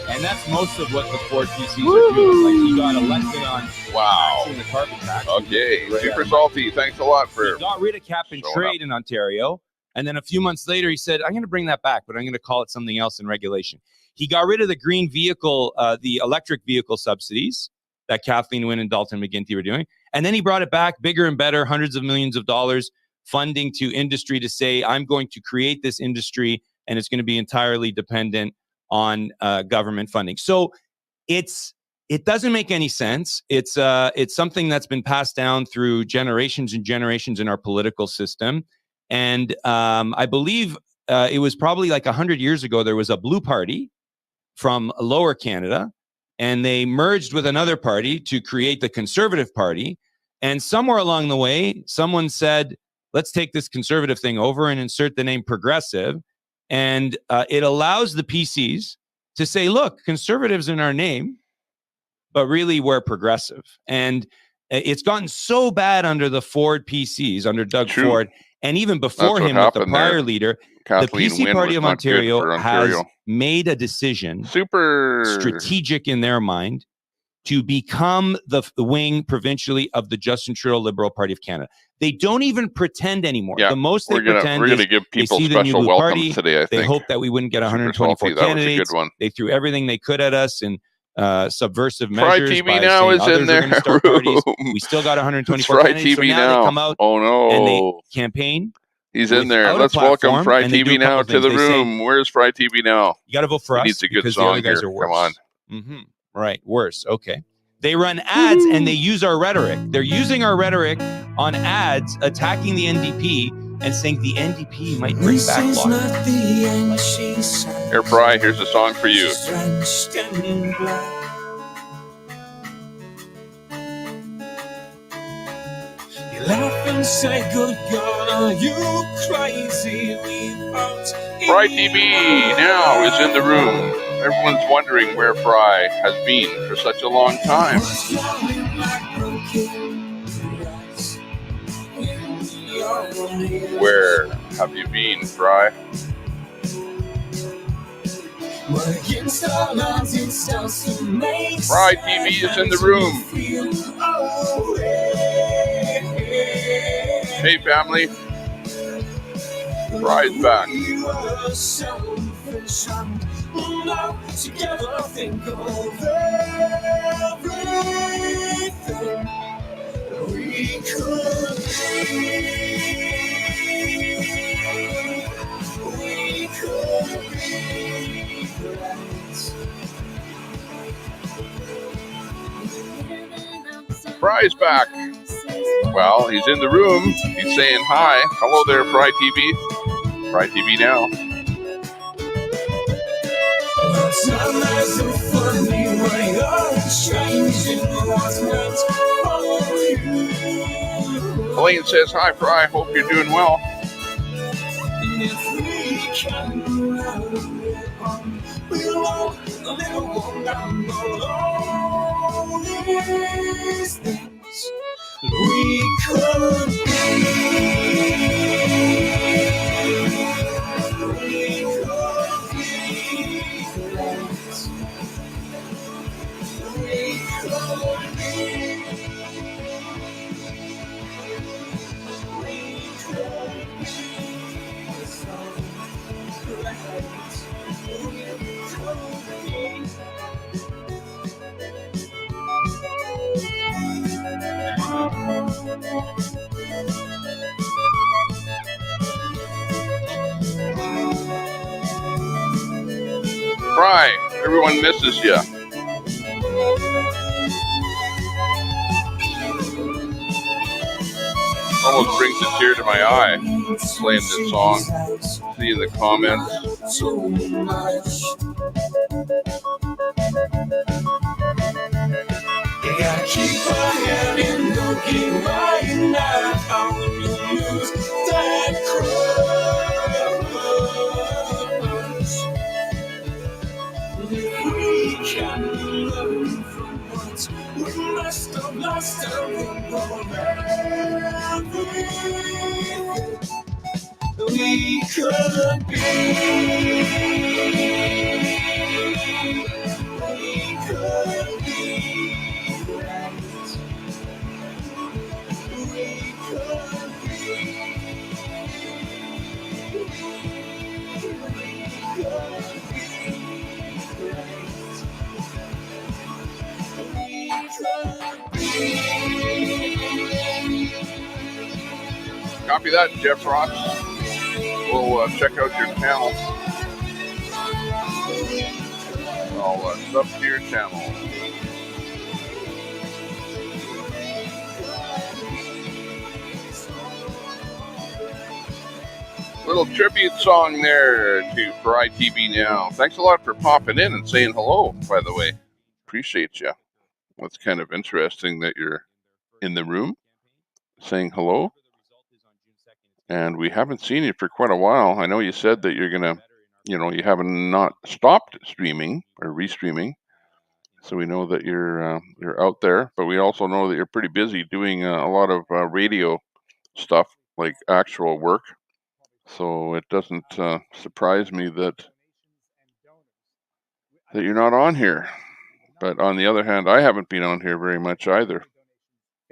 And that's most of what the Ford PCs are doing. Like, he got elected on Wow. taxing the carbon tax. Okay, Right Super out of Salty, thanks a lot for He got rid of cap and showing trade in Ontario. And then a few months later, he said, I'm going to bring that back, but I'm going to call it something else in regulation. He got rid of the green vehicle, the electric vehicle subsidies that Kathleen Wynne and Dalton McGuinty were doing. And then he brought it back bigger and better, hundreds of millions of dollars funding to industry to say, I'm going to create this industry and it's going to be entirely dependent on government funding. So it doesn't make any sense. It's something that's been passed down through generations and generations in our political system. And I believe it was probably like 100 years ago, there was a blue party from Lower Canada, and they merged with another party to create the Conservative Party. And somewhere along the way, someone said, let's take this conservative thing over and insert the name progressive. And it allows the PCs to say, look, conservatives in our name, but really we're progressive. And it's gotten so bad under the Ford PCs, under Doug Ford, and even before him with the prior leader, Kathleen the PC Wynne Party of Ontario has Ontario. made a decision, Super strategic in their mind, to become the wing provincially of the Justin Trudeau Liberal Party of Canada. They don't even pretend anymore. Yeah, the most they pretend we're is gonna give people they see the new special blue welcomes party. today, I think. They hope that we wouldn't get 124 That candidates. was a good one. They threw everything they could at us and subversive Fry measures TV by now saying is others in are there. going to start parties. We still got 124 Fry candidates. TV So now they come out oh no, and they campaign. He's in there. Let's welcome Fry TV now to the room. Where's Fry TV now? You got to vote for us. Needs a good because song the other guys here. are worse. Come on. Mm-hmm. Right, worse. Okay. They run ads and they use our rhetoric. They're using our rhetoric on ads, attacking the NDP and saying the NDP might bring back lockdown. Here, Fry, here's a song for you. You laugh and say, good God, are you crazy? Fry TV now is in the room. Everyone's wondering where Fry has been for such a long time. Where have you been, Fry? Fry TV is in the room. Hey, family. Fry's back. Together, think of everything we could be. We could be Fry's back. Well, he's in the room. He's saying hi. Hello there, Fry TV. Fry TV now. Sometimes a funny way of changing what's meant for you. Elaine says, hi, Fry. Hope you're doing well. And if we can belong a little more down all these things we could be. Fry, everyone misses you. Almost brings a tear to my eye playing this song. See in the comments. You gotta keep on having no game right now. You lose that crush. If we can learn from what we must have lost and we could be. Copy that, Jeff Ross. We'll check out your channel. I'll sub to your channel. Little tribute song there to Fry TV Now. Thanks a lot for popping in and saying hello, by the way. Appreciate you. It's kind of interesting that you're in the room saying hello. And we haven't seen you for quite a while. I know you said that you're going to, you haven't not stopped streaming or restreaming. So we know that you're out there, but we also know that you're pretty busy doing a lot of radio stuff, like actual work. So it doesn't surprise me that you're not on here. But on the other hand, I haven't been on here very much either.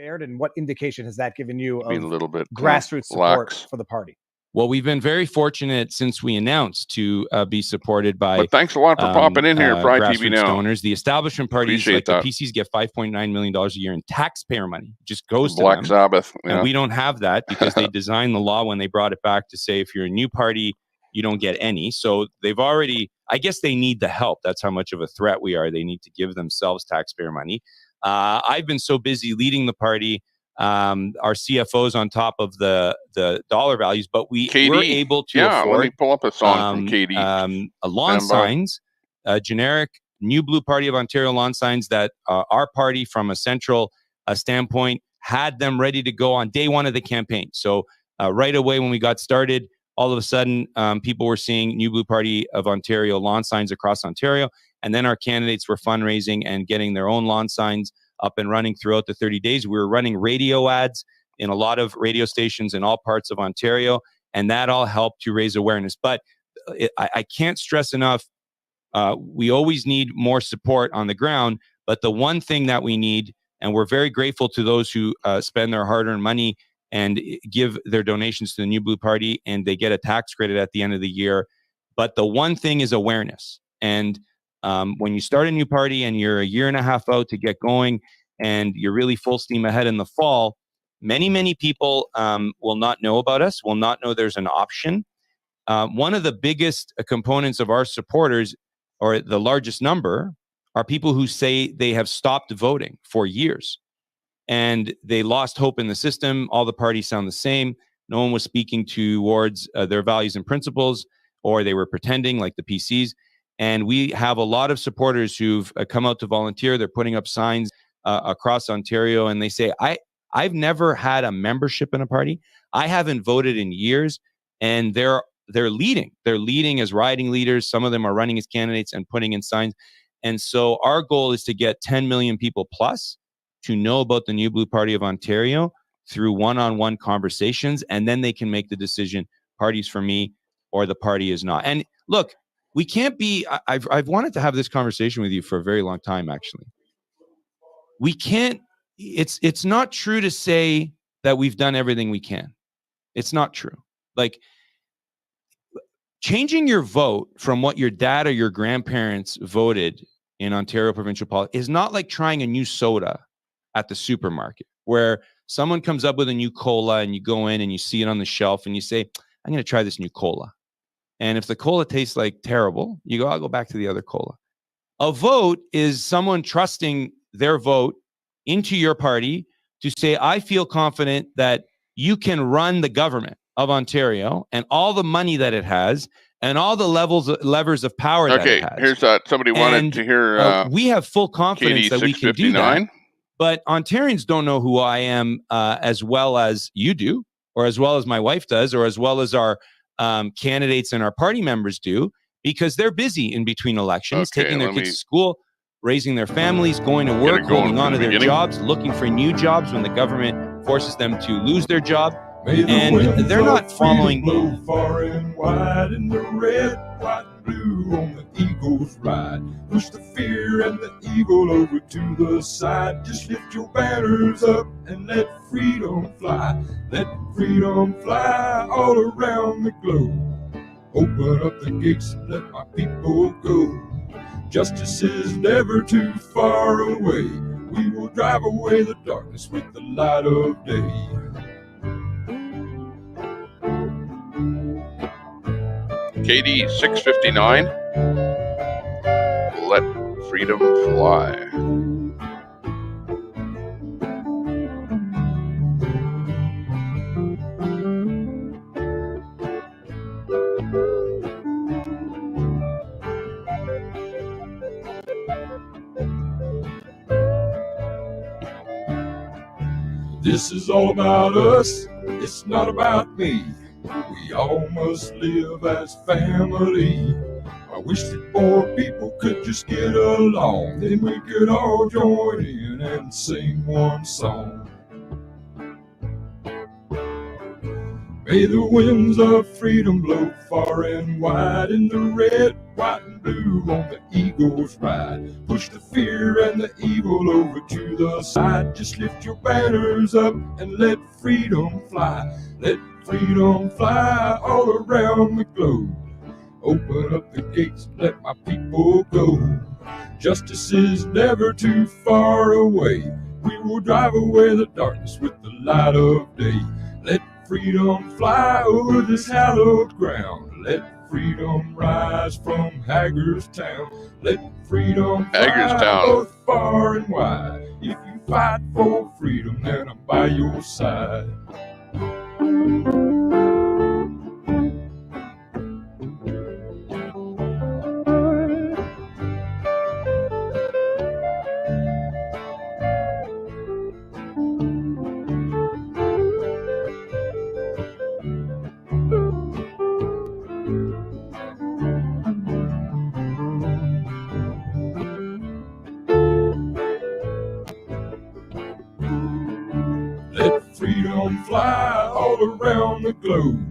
And what indication has that given you Being of a little bit grassroots support lax for the party? Well, we've been very fortunate since we announced to be supported by. But thanks a lot for popping in here, Fry TV grassroots Now. donors. The establishment parties, Appreciate like that. the PCs, get $5.9 million a year in taxpayer money. It just goes to Black them. Sabbath. Yeah. And we don't have that because they designed the law when they brought it back to say if you're a new party, you don't get any. So they've already, I guess they need the help. That's how much of a threat we are. They need to give themselves taxpayer money. I've been so busy leading the party. Our CFO's on top of the dollar values, but we were able to afford. Let me pull up a song from KD. Lawn signs, generic New Blue Party of Ontario lawn signs that our party, from a central standpoint, had them ready to go on day one of the campaign. So right away when we got started, all of a sudden people were seeing New Blue Party of Ontario lawn signs across Ontario, and then our candidates were fundraising and getting their own lawn signs up and running throughout the 30 days. We were running radio ads in a lot of radio stations in all parts of Ontario, and that all helped to raise awareness. But I can't stress enough, we always need more support on the ground, but the one thing that we need, and we're very grateful to those who spend their hard-earned money and give their donations to the New Blue Party, and they get a tax credit at the end of the year. But the one thing is awareness. And when you start a new party and you're a year and a half out to get going and you're really full steam ahead in the fall, many people will not know about us, will not know there's an option. One of the biggest components of our supporters, or the largest number, are people who say they have stopped voting for years and they lost hope in the system. All the parties sound the same. No one was speaking towards their values and principles, or they were pretending, like the PCs. And we have a lot of supporters who've come out to volunteer. They're putting up signs across Ontario, and they say, I've never had a membership in a party. I haven't voted in years. And they're leading. They're leading as riding leaders. Some of them are running as candidates and putting in signs. And so our goal is to get 10 million people plus to know about the New Blue Party of Ontario through one-on-one conversations, and then they can make the decision, party's for me or the party is not. And look, we can't be, I've wanted to have this conversation with you for a very long time, actually. We can't, it's not true to say that we've done everything we can. It's not true. Like, changing your vote from what your dad or your grandparents voted in Ontario provincial politics is not like trying a new soda at the supermarket, where someone comes up with a new cola and you go in and you see it on the shelf and you say, I'm going to try this new cola. And if the cola tastes like terrible, you go, I'll go back to the other cola. A vote is someone trusting their vote into your party to say, I feel confident that you can run the government of Ontario and all the money that it has and all the levers of power that it has. Okay, here's that. Somebody wanted to hear we have full confidence KD that we can do that. 659. But Ontarians don't know who I am as well as you do, or as well as my wife does, or as well as our candidates and our party members do, because they're busy in between elections, taking their kids to school, raising their families, going to work, holding on to their jobs, looking for new jobs when the government forces them to lose their job. And they're not following. Blow far and wide in the red, white, and blue on the eagle's ride. Push the fear and the eagle over to the side. Just lift your banners up and let freedom fly. Let freedom fly all around the globe. Open up the gates and let my people go. Justice is never too far away. We will drive away the darkness with the light of day. KD 659. Let freedom fly. This is all about us, it's not about me. We all must live as family. I wish that more people could just get along, then we could all join in and sing one song. May the winds of freedom blow far and wide, in the red, white, and blue on the eagle's ride. Push the fear and the evil over to the side. Just lift your banners up and let freedom fly. Let freedom fly all around the globe. Open up the gates and let my people go. Justice is never too far away. We will drive away the darkness with the light of day. Let freedom fly over this hallowed ground. Let freedom rise from Hagerstown. Let freedom fly Hagerstown. both far and wide. If you fight for freedom, then I'm by your side. Let freedom fly all around the globe.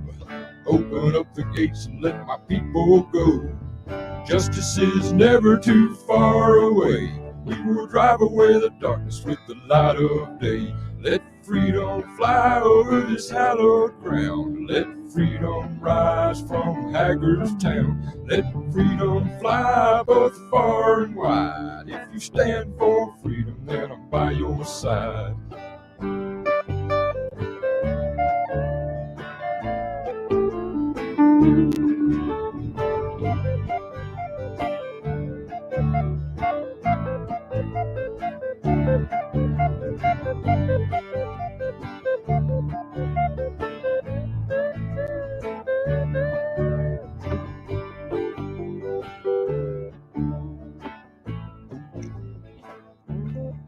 Open up the gates and let my people go. Justice is never too far away. We will drive away the darkness with the light of day. Let freedom fly over this hallowed ground. Let freedom rise from Hagerstown. Let freedom fly both far and wide. If you stand for freedom, then I'm by your side.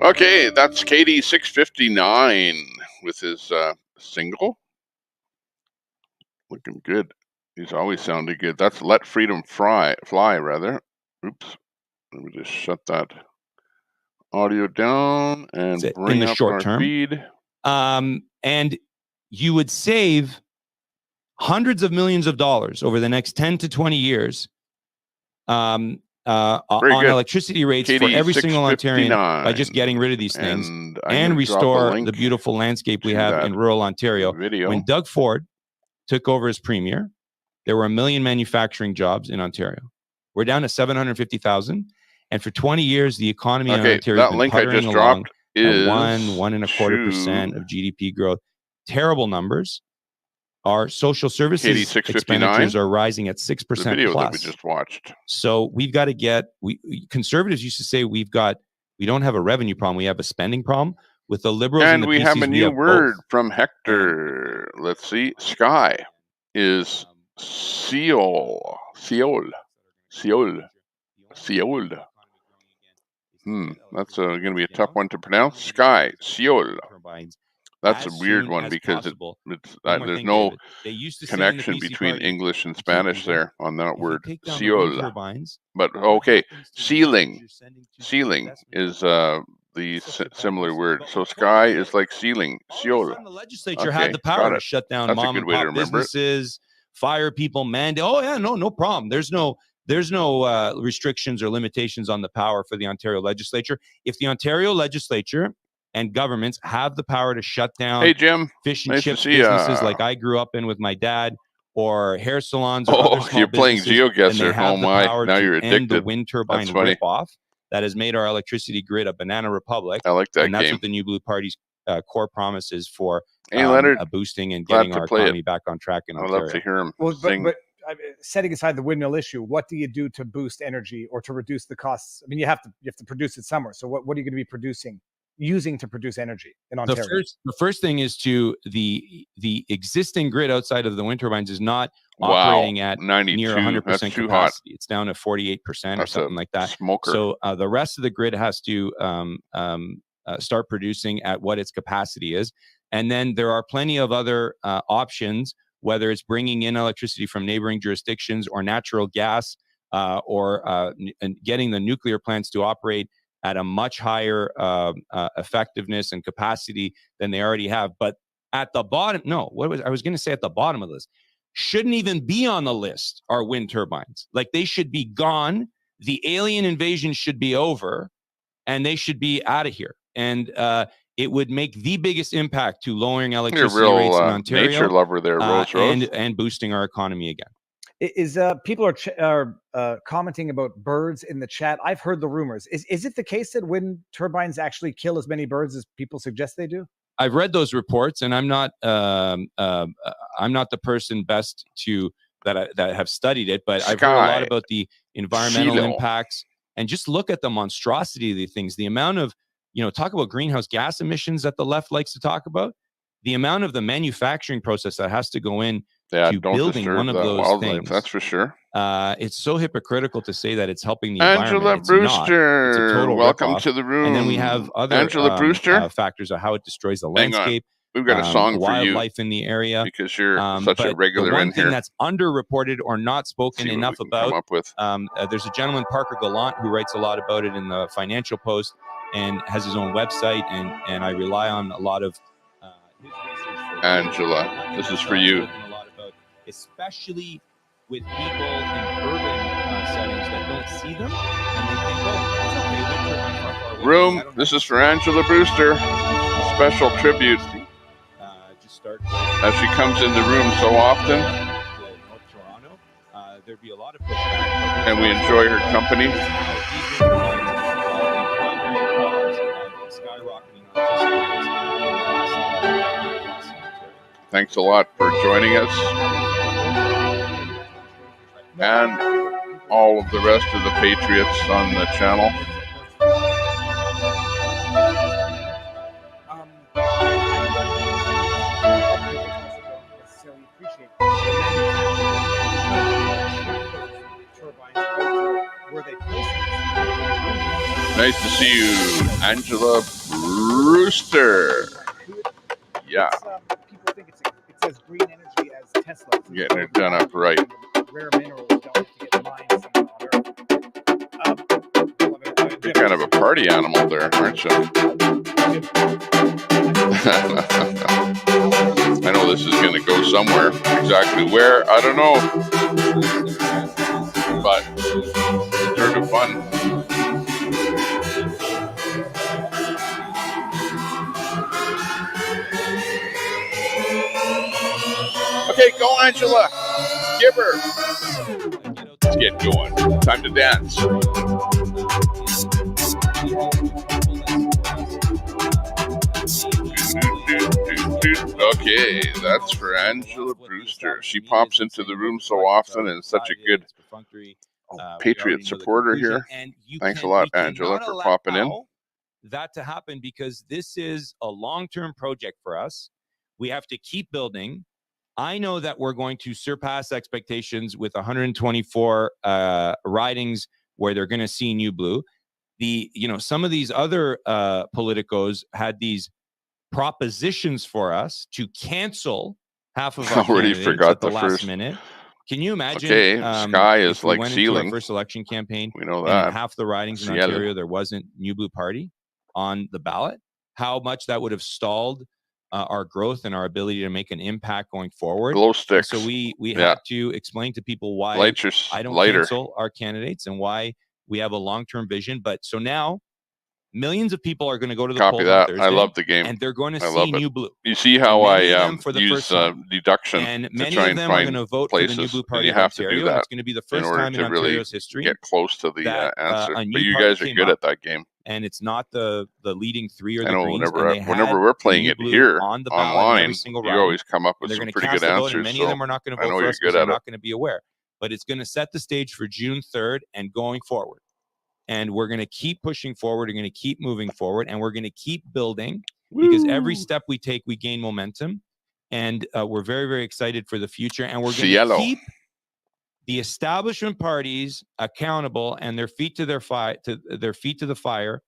Okay, that's KD 659 with his single. Looking good. He's always sounded good. That's Let Freedom Fly, rather. Oops. Let me just shut that audio down and bring in the up short our term. feed. And you would save hundreds of millions of dollars over the next 10 to 20 years on good. electricity rates for KD every single Ontarian 659. by just getting rid of these things And and restore link the beautiful landscape we to have that in rural Ontario. video. When Doug Ford took over as premier, there were 1 million manufacturing jobs in Ontario. We're down to 750,000. And for 20 years, the economy in Ontario has been link I puttering just along dropped at is 1.25% of GDP growth. Terrible numbers. Our social services expenditures are rising at 6% the video plus. that we just watched. So we've got to get, conservatives used to say we don't have a revenue problem, we have a spending problem. With the Liberals and the we PCs, have a new word both. from Hector. Let's see. Sky is Seoul. That's going to be a tough one to pronounce. Sky, Seoul. That's a weird one because there's no connection between English and Spanish there on that word. Seoul. But okay, ceiling. Ceiling is the similar word. So sky is like ceiling. Seoul. The legislature had the power to shut down mom and pop businesses, fire people, mandate. Oh yeah, no problem. There's no restrictions or limitations on the power for the Ontario legislature. If the Ontario legislature and governments have the power to shut down fish and chips businesses like I grew up in with my dad, or hair salons or other small businesses, GeoGuessr. then they have the power now you're to end the addicted. wind turbine rip-off that has made our electricity grid a banana republic. I like that and that's game. what the New Blue Party's core promise is for Leonard, boosting and getting our economy back on track in Ontario. I'd love to hear him Well, sing. but setting aside the windmill issue, what do you do to boost energy or to reduce the costs? I mean, you have to produce it somewhere. So what are you going to be using to produce energy in Ontario? The first thing is the existing grid outside of the wind turbines is not Wow, operating at 92. near 100% That's too capacity. It's down to 48% or That's something like that. Smoker. So the rest of the grid has to start producing at what its capacity is. And then there are plenty of other options, whether it's bringing in electricity from neighboring jurisdictions or natural gas or getting the nuclear plants to operate at a much higher effectiveness and capacity than they already have. But at the bottom, I was going to say at the bottom of this, shouldn't even be on the list are wind turbines. Like, they should be gone. The alien invasion should be over, and they should be out of here. And it would make the biggest impact to lowering electricity rates in Ontario. Nature lover there, Rose. And boosting our economy again. Is people are commenting about birds in the chat? I've heard the rumors. Is it the case that wind turbines actually kill as many birds as people suggest they do? I've read those reports, and I'm not the person best that have studied it, but I've heard a lot about the environmental impacts. And just look at the monstrosity of the things. The amount of, talk about greenhouse gas emissions that the left likes to talk about. The amount of the manufacturing process that has to go in to building one of those things. That's for sure. It's so hypocritical to say that it's helping the Angela environment. Brewster, it's a total welcome rip-off. to the room. And then we have other Angela Brewster factors of how it destroys the Hang landscape. On. We've got a song for you, wildlife in the area, because you're such a regular the one in thing here. That's underreported or not spoken enough about. There's a gentleman, Parker Gallant, who writes a lot about it in the Financial Post and has his own website, and I rely on a lot of his research. Angela, this is for you. Especially with people in urban settings that don't see them, and they think, oh, it's okay. Room, this is for Angela Brewster. Special tribute. As she comes in the room so often. And we enjoy her company. Thanks a lot for joining us. And all of the rest of the Patriots on the channel. Nice to see you, Angela Brewster. Yeah. People think it's as green energy as Tesla. Getting it done up right. Rare minerals don't have to get mined on Earth. You're kind of a party animal there, aren't you? I know this is going to go somewhere. Exactly where, I don't know. But it's sort of fun. Okay, go Angela. Give her. Let's get going. Time to dance. Okay, that's for Angela Brewster. She pops into the room so often and is such a good Patriot supporter here. Thanks a lot, Angela, for popping in. That to happen, because this is a long-term project for us. We have to keep building. I know that we're going to surpass expectations with 124 ridings where they're going to see New Blue. Some of these other politicos had these propositions for us to cancel half of our candidates at the last minute. Can you imagine? Okay, Sky is like ceiling. Our first election campaign, we know that. And half the ridings in Ontario, there wasn't New Blue Party on the ballot. How much that would have stalled our growth and our ability to make an impact going forward. Glow sticks. And so we had to explain to people why I don't cancel our candidates and why we have a long-term vision. But so now, millions of people are going to go to the polls on Thursday. I love the game. And they're going to see New Blue. You see how I use deduction and many to try of them and are going to vote places, for the New Blue Party you have of Ontario. to do that it's going to be the first time in Ontario's history. Get close to the answer. But you guys are good at that game. And it's not the leading three or the Greens. Whenever we're playing it here on the online, you always come up with some pretty good answers. And many of them are not going to vote for us because they're not going to be aware. but it's going to set the stage for June 3rd and going forward. And we're going to keep pushing forward. We're going to keep moving forward, and we're going to keep building because every step we take, we gain momentum. And we're very, very excited for the future. And we're going to keep the establishment parties accountable and their feet to the fire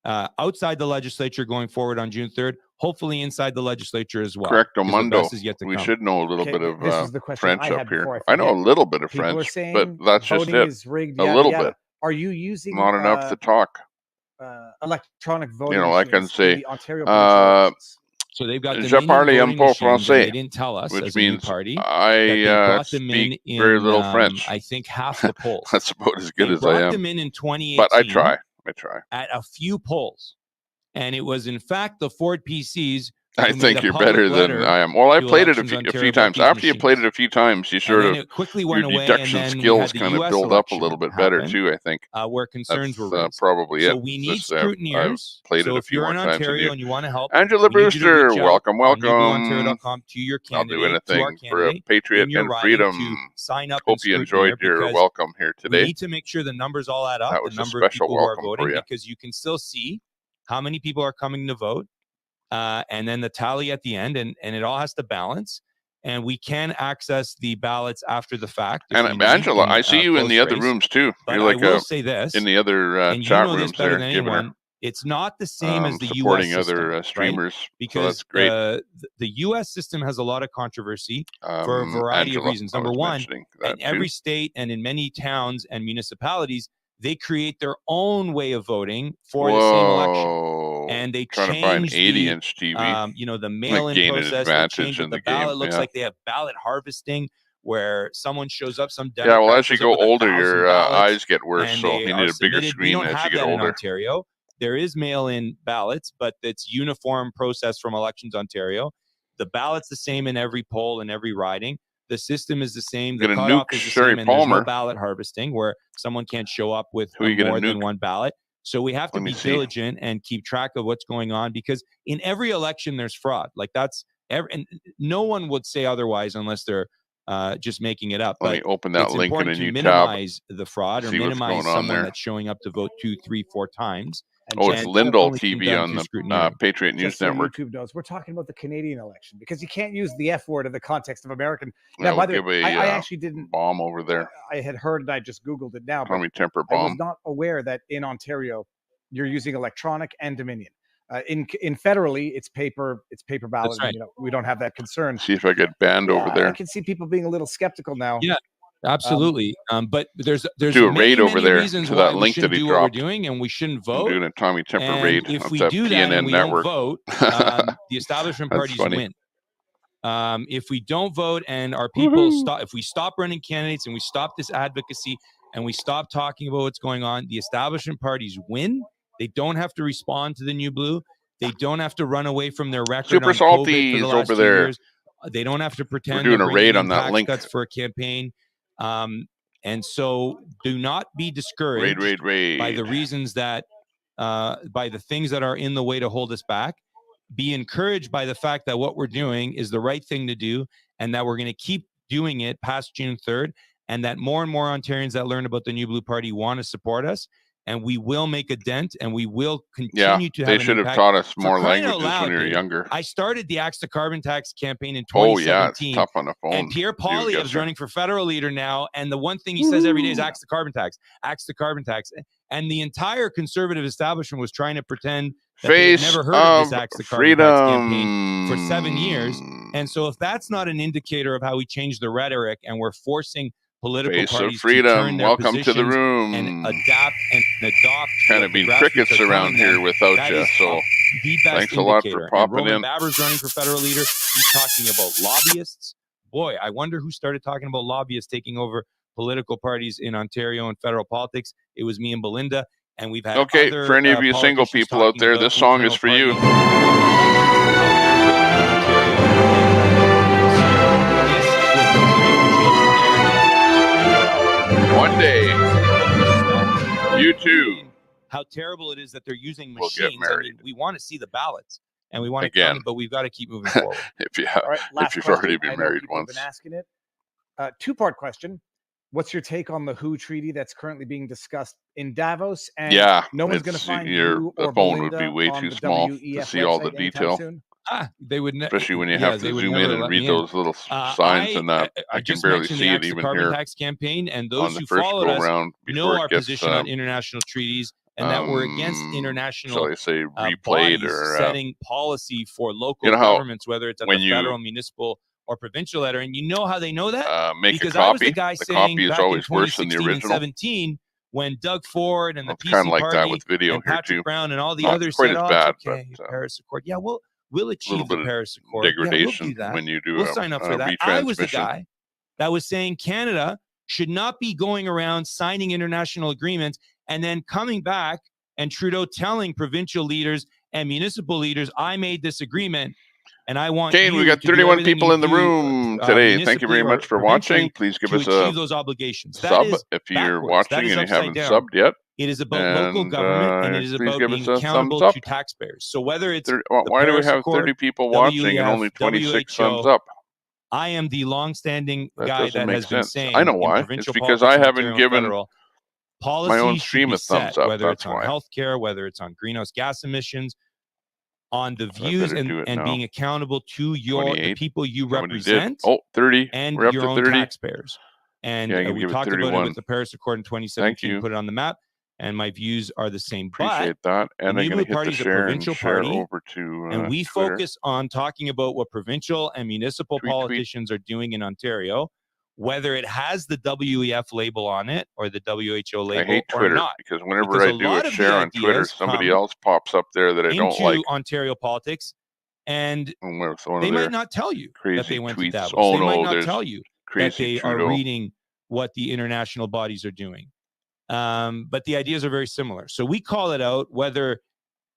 outside the legislature going forward on June 3rd, hopefully inside the legislature as well. Correct, Mundo. We should know a little bit of this is the question French I had up here. before I know a little bit of People are French, saying but that's just voting it. is rigged, A yada, little yada. bit. Are you using Not enough to talk. electronic voting I can machines say, in the Ontario provincial elections? So they've got Je Dominion parle un voting peu machines, and they français, didn't tell us which as a new means party that I they brought them speak in very little French. I think half the polls. That's about as good they as I am. brought them in 2018. But I try. At a few polls. And it was, in fact, the Ford PCs. I think you're better than I am. Well, I played it a few times. After you played it a few times, you sort of, your deduction skills kind of build up a little bit better, too, I think. Where concerns were raised. Probably so it. we need I've scrutineers. played so it a if few you're more in times Ontario and you want to help, Angela Brewster, welcome. NewBlueOntario.com to your candidate, I'll do anything for a patriot and freedom. To sign up. Hope you enjoyed your welcome here today. We need to make sure the numbers all add up. That was the number a special of people who are welcome voting, for you. because you can still see how many people are coming to vote. And then the tally at the end, and it all has to balance. And we can access the ballots after the fact. And Angela, I see you in the other rooms too. You're like, I will say this in the other and chat you know rooms this better there, than giving anyone. It's not the same as the supporting U.S. system, other streamers, right? Because so that's great. The U.S. system has a lot of controversy for a variety of reasons. Number one, in every state and in many towns and municipalities, they create their own way of voting for the same election, and they change the 80-inch TV. The mail-in process. They change what the ballot looks like. They have ballot harvesting, where someone shows up, some Democrat. Yeah, well, as you go older, your eyes get worse, so you need a bigger screen as you get older. In Ontario, there is mail-in ballots, but it's uniform process from Elections Ontario. The ballot's the same in every poll and every riding. The system is the same. The cutoff is the same, and there's no ballot harvesting where someone can't show up with more than one ballot. So we have to be diligent and keep track of what's going on, because in every election there's fraud. Like and no one would say otherwise unless they're just making it up. Let me open that link in a new tab. Minimize the fraud or minimize someone that's showing up to vote 2, 3, 4 times. It's Lindell TV on the Patriot News Network. YouTube knows we're talking about the Canadian election, because you can't use the F word in the context of American. Now, by the way, I actually didn't bomb over there. I had heard, and I just Googled it now. Tommy Temper bomb. I was not aware that in Ontario you're using electronic and Dominion. In federally, it's paper ballot. Right. We don't have that concern. See if I get banned over there. I can see people being a little skeptical now. Yeah. Absolutely, but there's do a raid over there to that link that he dropped. What we're doing, and we shouldn't vote. I'm doing a Tommy Temper raid. If we do that and we don't vote, the establishment parties win. If we don't vote and our people if we stop running candidates and we stop this advocacy and we stop talking about what's going on, the establishment parties win. They don't have to respond to the New Blue. They don't have to run away from their record. Super Salty is over there. Years. They don't have to pretend we're doing a raid on that link. Cuts for a campaign. And so do not be discouraged raid. by the reasons that, by the things that are in the way to hold us back. Be encouraged by the fact that what we're doing is the right thing to do, and that we're going to keep doing it past June 3rd, and that more and more Ontarians that learn about the New Blue Party want to support us. And we will make a dent, and we will continue to have an impact. They should have taught us more languages when we were younger. I started the Axe the Carbon Tax campaign in 2017. Oh, yeah, it's tough on the phone. And Pierre Poilievre is running for federal leader now, and the one thing he says every day is Axe the Carbon Tax, Axe the Carbon Tax. And the entire conservative establishment was trying to pretend that they had never heard of this Axe the Carbon Tax campaign for 7 years. And so if that's not an indicator of how we change the rhetoric and we're forcing political parties to turn their welcome to the room and adapt and adopt. Kind of been crickets around here without you, so thanks a lot for popping in. Baber's running for federal leader. He's talking about lobbyists. Boy, I wonder who started talking about lobbyists taking over political parties in Ontario and federal politics. It was me and Belinda, and we've had for any of you single people out there, this song is for you. One day, you too. How terrible it is that they're using we'll machines. Get married. I mean, we want to see the ballots, and we want to count it, but we've got to keep moving forward. If you've already been married once. Been asking it. Two-part question. what's your take on the WHO treaty that's currently being discussed in Davos? And Yeah, no one's going to find you the or phone would be Belinda way on too the small to WEF see all the website anytime detail, soon. They would especially when you yeah, have they to would zoom never in and let read me in. those little signs and that. I can just barely mentioned see the it Axe to even Carbon here Tax campaign, and on those the who first followed go us round know before our it gets, position on international treaties and that we're against shall international I say, replayed bodies or setting policy for local you know how governments, whether it's at when the you federal, municipal, or provincial level. And you know how they know that? make Because a I was the copy, guy the saying copy is back in always worse than the 2016 and original. 17 when Doug Ford and the It's kind of PC like that party with video and here Patrick too. Brown and all the Not others quite said, as "Oh, bad, it's okay, but Paris Accord. Yeah, we'll a little achieve the bit of Paris Accord. Yeah, we'll degradation do that. when you do We'll sign up for that." I was the retransmission. guy that was saying Canada should not be going around signing international agreements and then coming back and Trudeau telling provincial leaders and municipal leaders, "I made this agreement and I want Kane, you we got to do 31 everything people you in the do, room today. Thank you very municipally or much for provincially watching. Please give to us a achieve those obligations." That sub is if you're backwards. That watching is and you upside haven't down. subbed yet. It is about local And government, and it is please about give being us a accountable thumbs up. to taxpayers. So whether it's Why do we Paris have Accord, 30 people watching and WEF, only 26 thumbs WHO, up? I am the longstanding That guy doesn't that make has been sense. saying I know in why. It's provincial because politics, I in haven't Ontario and given federal, my own policies should stream be a thumbs set, up. whether That's it's on why. healthcare, whether it's on greenhouse gas emissions, on the So I views better do it and now. being accountable to the 28. people you Somebody did. represent Oh, 30. and We're up your to own 30. taxpayers. And Yeah, I'm gonna we give it talked about it 31. with the Paris Accord in Thank 2017, you. put it on the map, and my views are the same. But Appreciate that. the And I'm New going Blue to hit Party the is a share and provincial share party, over to and we Twitter. focus on talking about what provincial and municipal Tweet. politicians are doing in Ontario, whether it has the WEF label on it or the WHO label I hate or Twitter not. because whenever Because I a do lot a of the share on Twitter, ideas somebody come else pops up there that I don't into like. Ontario politics, and With one they of their might not tell you that crazy they went to tweets. Davos. Oh They might no, not there's tell you that crazy they are Trudeau. reading what the international bodies are doing. But the ideas are very similar. So we call it out whether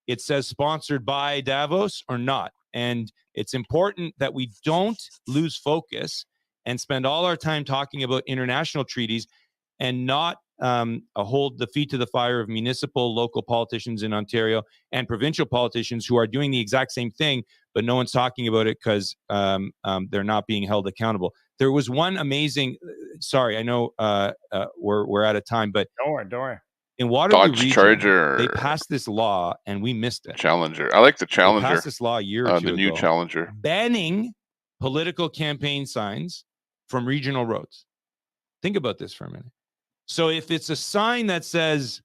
it says sponsored by Davos or not. And it's important that we don't lose focus and spend all our time talking about international treaties and not hold the feet to the fire of municipal, local politicians in Ontario and provincial politicians who are doing the exact same thing, but no one's talking about it because they're not being held accountable. There was one amazing, sorry, I know we're out of time, but Don't worry. in Waterloo Dodge region, Charger. they passed this law and we missed it. Challenger. I like the They Challenger. passed this law a year or two the new ago, Challenger. banning political campaign signs from regional roads. Think about this for a minute. So if it's a sign that says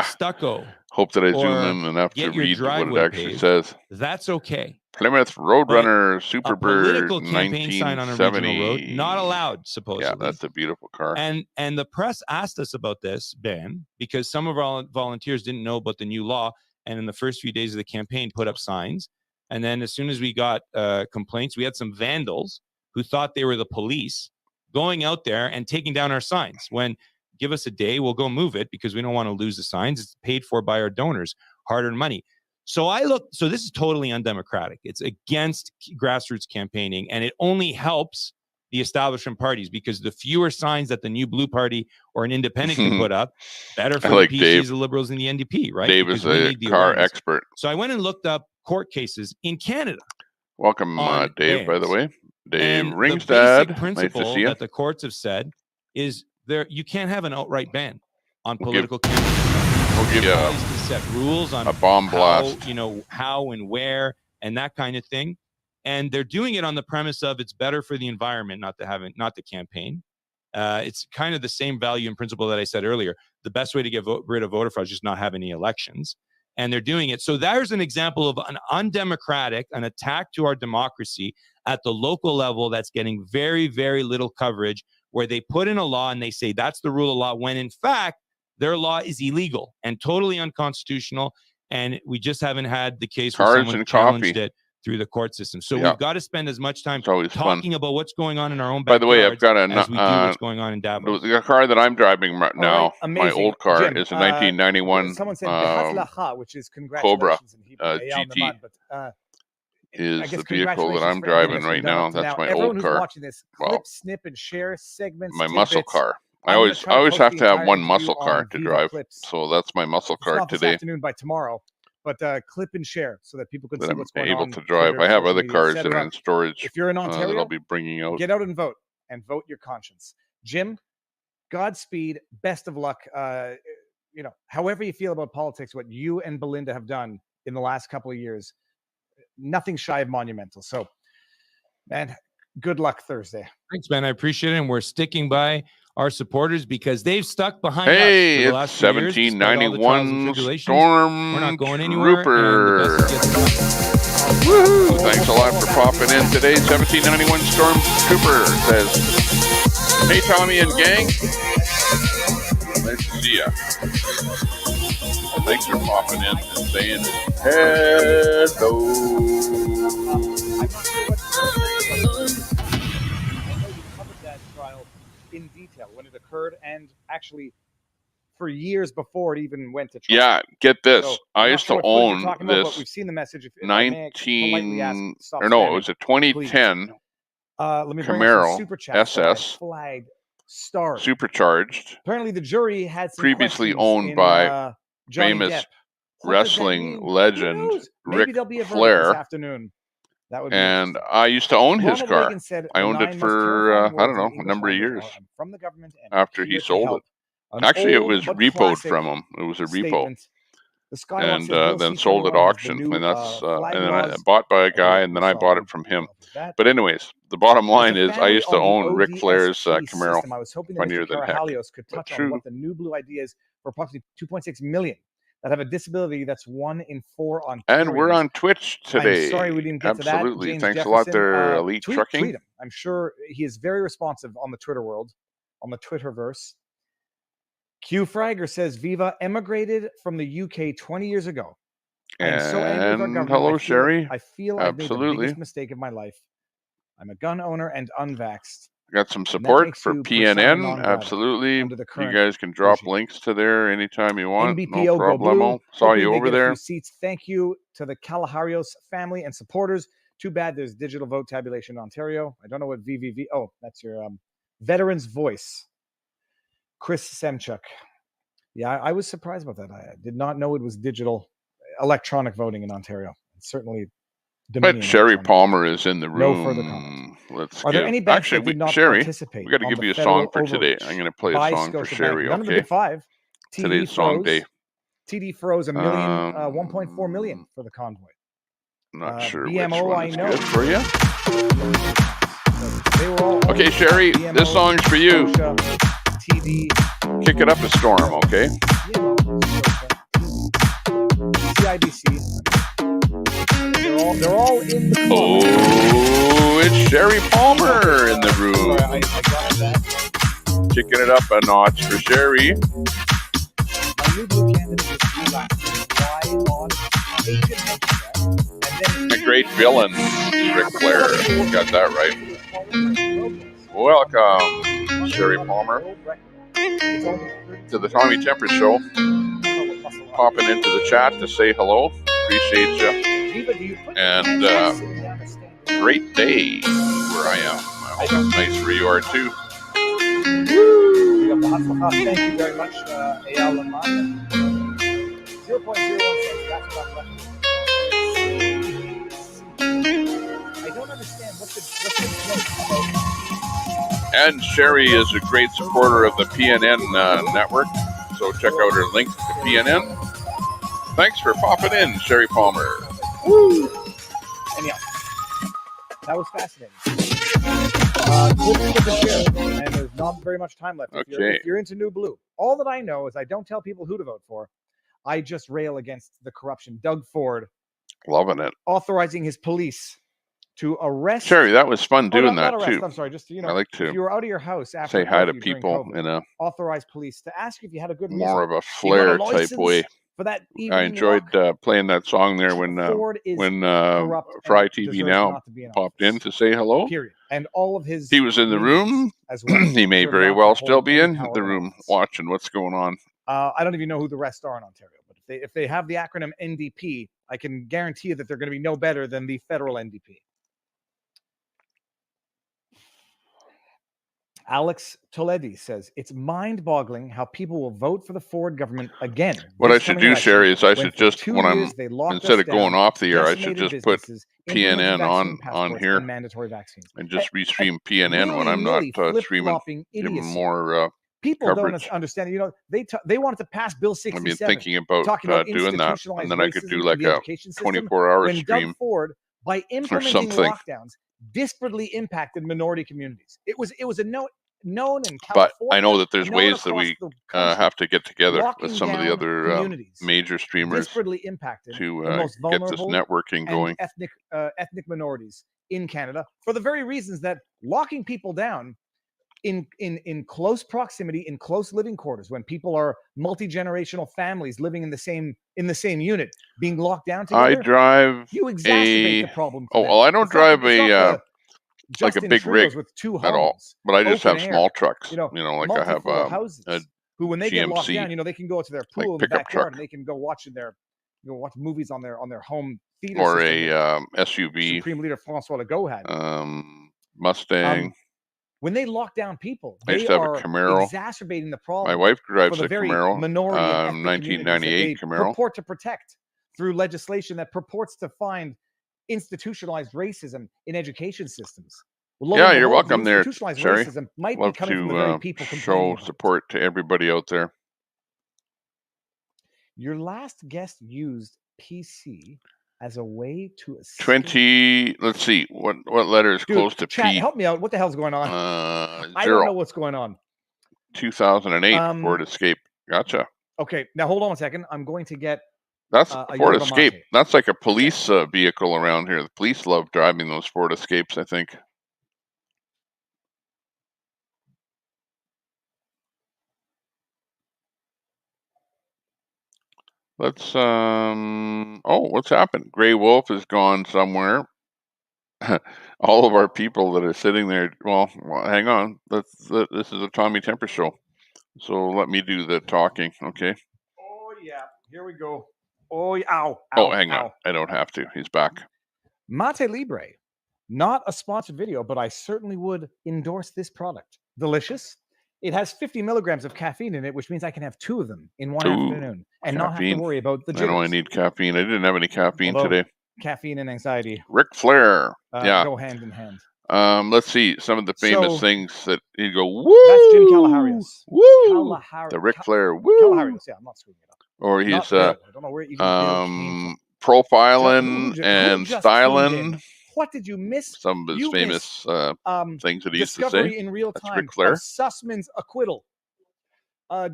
stucco, hope that I zoom or in enough to get your read what it driveway actually paved, says. that's okay. Plymouth Roadrunner Superbird political campaign sign on a regional road, 1970. not allowed, supposedly. Yeah, that's a beautiful car. And the press asked us about this, Ben, because some of our volunteers didn't know about the new law, and in the first few days of the campaign put up signs. And then as soon as we got complaints, we had some vandals who thought they were the police going out there and taking down our signs. When give us a day, we'll go move it because we don't want to lose the signs. It's paid for by our donors, hard-earned money. So this is totally undemocratic. It's against grassroots campaigning, and it only helps the establishment parties because the fewer signs that the New Blue Party or an independent can put up, better for the PCs, Dave. the Liberals, and the NDP, right? Dave because is a car expert. So I went and looked up court cases in Canada. Welcome, Dave, bans. by the way. Dave and Ringstad. The basic nice principle to see you. that the courts have said is you can't have an outright ban on political campaigns. We'll give you to set rules on a bomb blast. How and where and that kind of thing. And they're doing it on the premise of it's better for the environment not to campaign. It's kind of the same value and principle that I said earlier. The best way to get rid of voter fraud is just not have any elections. And they're doing it. So there's an example of an undemocratic, an attack to our democracy at the local level that's getting very, very little coverage, where they put in a law and they say that's the rule of law, when in fact, their law is illegal and totally unconstitutional. And we just haven't had the case where someone challenged it through the court system. So we've got to spend as much time talking about what's going on in our own backyards. By the way, I've got as we do what's going on in Davos. The car that I'm driving right now, my old car, Jim, is a 1991 someone said which is Cobra congratulations in Hebrew, GT. Is the vehicle that congratulations I'm for driving everything right that's been done now. up to That's now. my Everyone old who's car. watching this, clip, snip, and share segments. My tidbits. muscle car. I I'm always gonna try to have post to the have entire one interview muscle car on to Viva drive. Clips. So that's my muscle It's car not today. this afternoon, by tomorrow. But clip and share so that people can see what's going on. I'm able to drive. Twitter, I have social other media, cars that etc. are in storage. If you're in that Ontario, I'll be bringing out. get out and vote your conscience. Jim, Godspeed. Best of luck. You know, however you feel about politics, what you and Belinda have done in the last couple of years, nothing shy of monumental. So, man, good luck Thursday. Thanks, man. I appreciate it. And we're sticking by our supporters because they've stuck behind us Hey, for the it's last few years. Despite all the trials and 1791 tribulations, Storm we're not going anywhere. And the best is yet to come. Woohoo! Thanks a lot for popping in today. 1791 Storm Trooper says, "Hey, Tommy and gang. Nice to see ya. Thanks for popping in and saying hello." That trial in detail when it occurred, and actually for years before it even went to trial. Yeah, get this. So, I I'm not used sure to what footage you're own talking about, but this we've seen the message. If I may politely ask, 19 stop or no, it spamming, was a 2010 let me bring up Camaro some super chats that I SS flagged starred. supercharged, Apparently, the jury had some previously questions owned in, by Johnny famous Depp. What does that wrestling mean? Who legend knows? Maybe Ric there'll be a verdict this Flair, afternoon. That would be and interesting. I used to own his Ronald car. Reagan said, I "The owned it 9 most for terrifying I don't words in know, the a English number of language years are, 'I'm from the government and after I'm he here to sold it. help." An Actually, it old was but repoed classic from him. It was a repo, statement. The Skywalk and says, "We'll then see sold at 21 has the auction, new and that's flag and then I laws." bought by a Oh, guy, yeah, and we then I saw bought we it from did him. all of that. But anyways, the bottom As a line is I family used to on the own Ric Flair's ODST Camaro. system, I was hoping that Funnier Mr. than heck, Karahalios could but touch on true. what the new blue idea is for approximately 2.6 million that have a disability that's 1 in 4 Ontarians. And we're on Twitch today. I'm sorry we didn't get to that. Absolutely. James Thanks Jefferson, a lot there, Elite tweet Trucking. him. I'm sure he is very responsive on the Twitter world, on the Twitterverse. Q Fragger says, "Viva emigrated from the UK 20 years ago. I am so angry with our And government. hello, Sherry. I feel I've made the Absolutely. biggest mistake of my life. I'm a gun owner and unvaxxed. Got some And that support makes for you persona PNN. non grata Absolutely. under the You current guys can drop regime. links to there anytime you want. NBPO No Go Blue. problemo. Saw Hoping you they over get a there. few seats. Thank you to the Kalaharios family and supporters. Too bad there's digital vote tabulation in Ontario. I don't know what VVV. Oh, that's your Veterans Voice. Chris Semchuk. Yeah, I was surprised about that. I did not know it was digital electronic voting in Ontario. Certainly Dominion. But Sherry electronic Palmer voting. is in the room. No further comment. Let's Are there give. any bets Actually, that did not Sherry, participate? we got to on give the you a federal song for today. overreach I'm going to play a by song for Scotiabank? Sherry. None of the Okay. big five. Today's song day. TD froze a million, 1.4 million for the Convoy. Not sure which BMO, one I is know. good for you. They were all Okay, Sherry, BMO, this song's for you. Scotia, TD, Kick it up a storm, okay? BMO, Scotia, CIBC. They're all in the comments. Oh, it's Sherry Palmer in the room. Sorry, I got that. Kicking it up a notch for Sherry. My new blue candidate is why on Asian headset, and then A great villain, Ric Flair. Got that right. Welcome, Sherry Palmer, to the Tommy Temper Show. Popping into the chat to say hello. Appreciate you. And great day where I am. I hope it's nice where you are too. Thank you very much, Ayala and Maya. 0.01 cents. That's what I'm left. I don't understand what's the joke. And Sherry is a great supporter of the PNN network, so check out her link to PNN. Thanks for popping in, Sherry Palmer. Woo! Anyhow, that was fascinating. Clip the share, and there's not very much time left. If you're into New Blue, all that I know is I don't tell people who to vote for. I just rail against the corruption. Doug Ford, loving it, authorizing his police to arrest. Sherry, that was fun doing that too. I'm sorry, just I like to. If you were out of your house after say hi to people COVID, in a authorized police to ask you if you had a good more reason. of a flair type way. For that I enjoyed playing that song there when Fry TV Now popped in to say hello. Period. And all of his he was in the room as well. He may very well still be in the room watching what's going on. I don't even know who the rest are in Ontario, but if they have the acronym NDP, I can guarantee you that they're going to be no better than the federal NDP. Alex Toledi says, it's mind-boggling how people will vote for the Ford government again. What I should do, Sherry, is I should just, when I'm, instead of going off the air, I should just put PNN on here and just restream PNN when I'm not streaming even more People don't coverage. understand. You know, they wanted to pass Bill I 67, mean, thinking about talking about doing that, institutionalized and then I could do racism like in the a education system. 24-hour When stream Doug Ford, by or implementing something. lockdowns, disparately impacted minority communities. It was a known in But California. I know that there's known ways that across we the country. have to get together with Locking some of the down other communities major streamers disparately impacted the to most get this vulnerable networking and going. ethnic minorities in Canada for the very reasons that locking people down in close proximity, in close living quarters, when people are multi-generational families living in the same unit, being locked down I together, drive you exacerbate the problem. For oh, them. well, I don't It's not drive the like a Justin big rig Trudeau's with 2 at all, homes, but I just open have air, small trucks. you know, Like I have multi-floor houses, a who when they get locked GMC, down, you know, they can go to their like pool in the pickup backyard truck, and they can go watch watch movies on their home theater or system that a SUV, Supreme Leader Francois Legault had. Mustang. When they lock down people, I used they to have a are Camaro. exacerbating the My problem wife for drives the a very Camaro, minority and ethnic communities that 1998 they Camaro. purport to protect through legislation that purports to find institutionalized racism in education systems. Well, Yeah, and you're behold, welcome the there, institutionalized Sherry. racism might Love be coming from the very to people complaining show about support to everybody out there. it. Your last guest used PC as a way to escape. 20. Let's see what letter is Dude, close to chat, P. help me out. What the hell's going on? I don't know 0. what's going on. 2008 Ford Escape. Gotcha. Okay, now hold on a second. I'm going to get That's a Ford yerba Escape. mate. That's like a police vehicle around here. The police love driving those Ford Escapes, I think. Let's oh, what's happened? Gray Wolf has gone somewhere. All of our people that are sitting there, well hang on. This is a Tommy Temper show. So let me do the talking, okay? Oh yeah, here we go. Oh, ow, Oh, hang on. I don't have to. He's back. Mate Libre, not a sponsored video, but I certainly would endorse this product. Delicious. It has 50 milligrams of caffeine in it, which means I can have 2 of them in one afternoon and not have to worry about the jitters. I know I need caffeine. I didn't have any caffeine today. Caffeine and anxiety, Ric Flair, yeah, go hand in hand. Let's see some of the famous things that you go. Woo! That's Jim Kalaharios. Woo! The Ric Flair. Woo! Kalaharios. Yeah, I'm not screwing it up. Or he's I don't know where even Bill came from. Profiling and styling. What did you miss? Some of his famous things that he used to say. Discovery in real time. Ric Flair. Of Sussman's acquittal. Dr.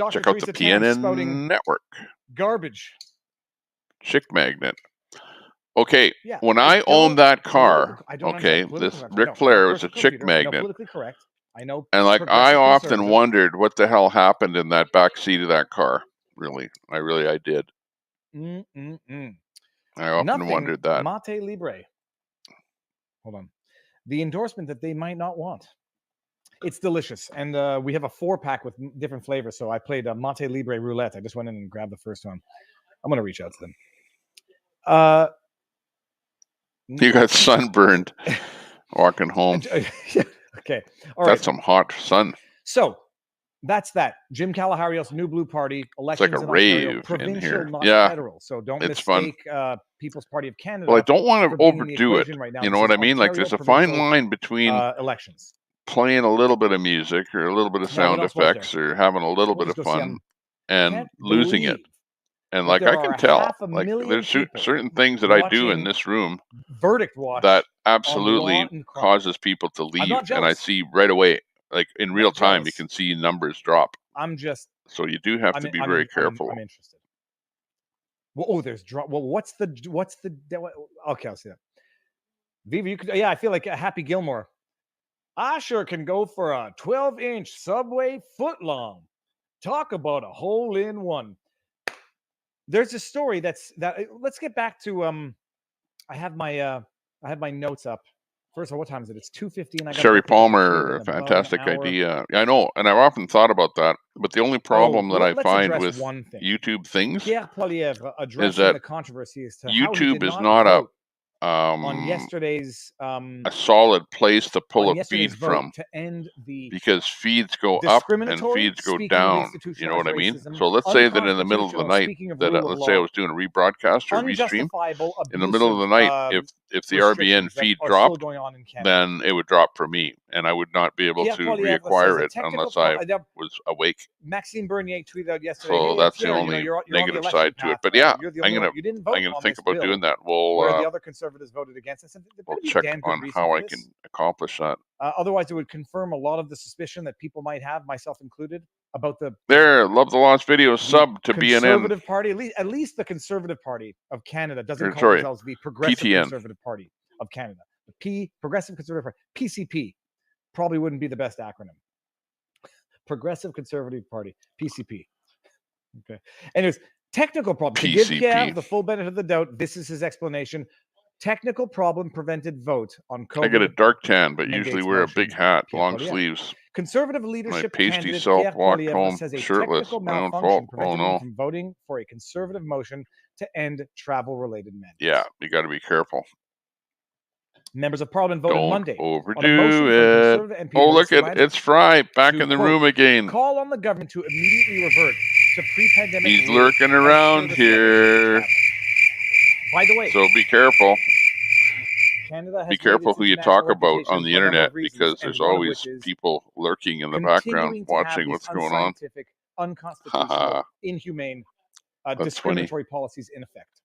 Check out the PNN Network. Garbage. Chick Magnet. Okay, Yeah, when I owned that car, okay, this Ric Flair was a Chick Magnet. Politically correct. I know. And like I often wondered what the hell happened in that back seat of that car. Really, I did. I often wondered that. Mate Libre. Hold on. The endorsement that they might not want. It's delicious, and we have a 4-pack with different flavors. So I played a Mate Libre roulette. I just went in and grabbed the first one. I'm gonna reach out to them. You got sunburned walking home. Okay, all right. That's some hot sun. So that's that. Jim Kalaharios' New Blue Party elections. It's like a in rave Ontario, provincial, in here. not Yeah, federal. So don't mistake People's Party of Canada. Well, I don't want to overdo it. Right now. You know what I mean? Like there's a fine line between elections, playing a little bit of music or a little bit of sound effects or having a little bit of fun and losing it. And like I can tell, like there's certain things that I do in this room that absolutely causes people to leave, and I see right away, like in real time, you can see numbers drop. So you do have to be very careful. I'm interested. Well, there's drop. Well, what's the? Okay, I'll see that. Viva, you could. Yeah, I feel like Happy Gilmore. I sure can go for a 12-inch Subway footlong. Talk about a hole-in-one. There's a story let's get back to I have my notes up. First of all, what time is it? It's 2:15. Sherry Palmer, fantastic idea. I know, and I've often thought about that. But the only problem that I find with YouTube things is that the controversy as to YouTube is not on yesterday's a solid place to pull a feed from, to end the because feeds go up and feeds go down. You know what I mean? So let's say that in the middle of the night, let's say I was doing a rebroadcast or restream, in the middle of the night, if the RBN feed dropped, then it would drop for me, and I would not be able Pierre to Poilievre reacquire says a it technical unless I problem. was awake. Maxime Bernier tweeted out yesterday. So Hey, that's the Pierre, only you're on the negative election side to it. path. But yeah, You're the I'm only gonna one. You didn't vote on think this about bill doing that. where the We'll other conservatives voted against it. There we'll better be a check damn good on reason how for I this. can accomplish that. Otherwise, it would confirm a lot of the suspicion that people might have, myself included, about the There, love the lost video. Sub to BNN. Conservative Party. At least the Conservative Party of Canada doesn't call sorry, themselves the Progressive PTN. Conservative Party of Canada. The Progressive Conservative Party, PCP, probably wouldn't be the best acronym. Progressive Conservative Party, PCP. Okay. Anyways, technical problem. To give PCP. Pierre the full benefit of the doubt, this is his explanation. Technical problem prevented vote on COVID. I get a dark tan, but mandates usually wear a motion. big hat, Pierre long Poilievre. sleeves. Conservative My leadership pasty candidate self Pierre walked Poilievre home says a shirtless. technical My own malfunction fault. prevented Oh him no. from voting for a conservative motion to end travel-related mandates. Yeah, you got to be careful. Members of Parliament voted Don't Monday overdo on a motion it. from Conservative MP Oh, look Melissa at Landsman it's Fry back to, in the quote, room again. call on the government to immediately revert to pre-pandemic He's rules lurking and around service levels for here. travel. By the way, So be careful. Canada has Be careful made who its you talk international about reputation on the for a number internet, of reasons, because and there's one of always which is people lurking in the background continuing to have watching these what's going on. unscientific, unconstitutional, inhumane, That's discriminatory policies in effect.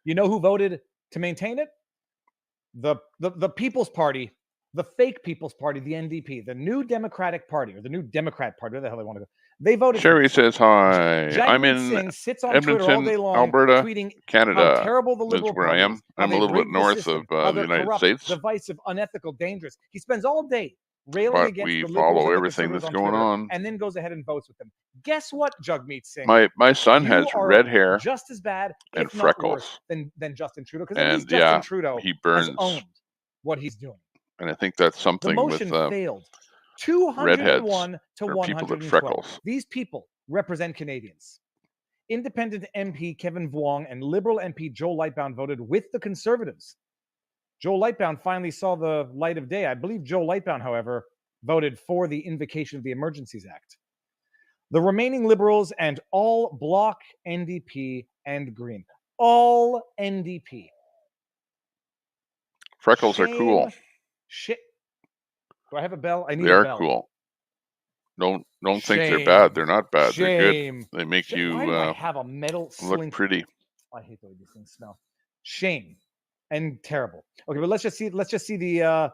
You know who voted to maintain it? The People's Party, the fake People's Party, the NDP, the New Democratic Party, or the New Democrat Party, where the hell they want to go. They voted Sherry for says hi. I'm Jagmeet in Singh sits on Twitter all Edmonton, day long, Alberta, tweeting how Canada. terrible the Is Liberal where Party I am. is, how I'm a they've little bit rigged the north system, of how the they're United corrupt, States, divisive, unethical, dangerous. He spends all day railing but against we the Liberals follow and the everything Conservatives that's on going Twitter, on. and then goes ahead and votes with them. Guess what, Jagmeet Singh? My son You has are red hair just as bad, and if not worse, freckles, than Justin Trudeau, because at least and Justin yeah, Trudeau he has burns, owned what he's doing. and I think that's The something motion with failed. redheads 201 to or people that 112. freckles. These people represent Canadians. Independent MP Kevin Vuong and Liberal MP Joe Lightbound voted with the Conservatives. Joe Lightbound finally saw the light of day. I believe Joe Lightbound, however, voted for the invocation of the Emergencies Act. The remaining Liberals and all Bloc, NDP, and Green. All NDP. Freckles are cool. Shit. Do I have a bell? I need They a are bell. cool. Don't think they're bad. They're not bad. Shame. They're good. They make you Why do I have a metal look slinky? pretty. I hate the way these things smell. Shame and terrible. Okay, but let's just see the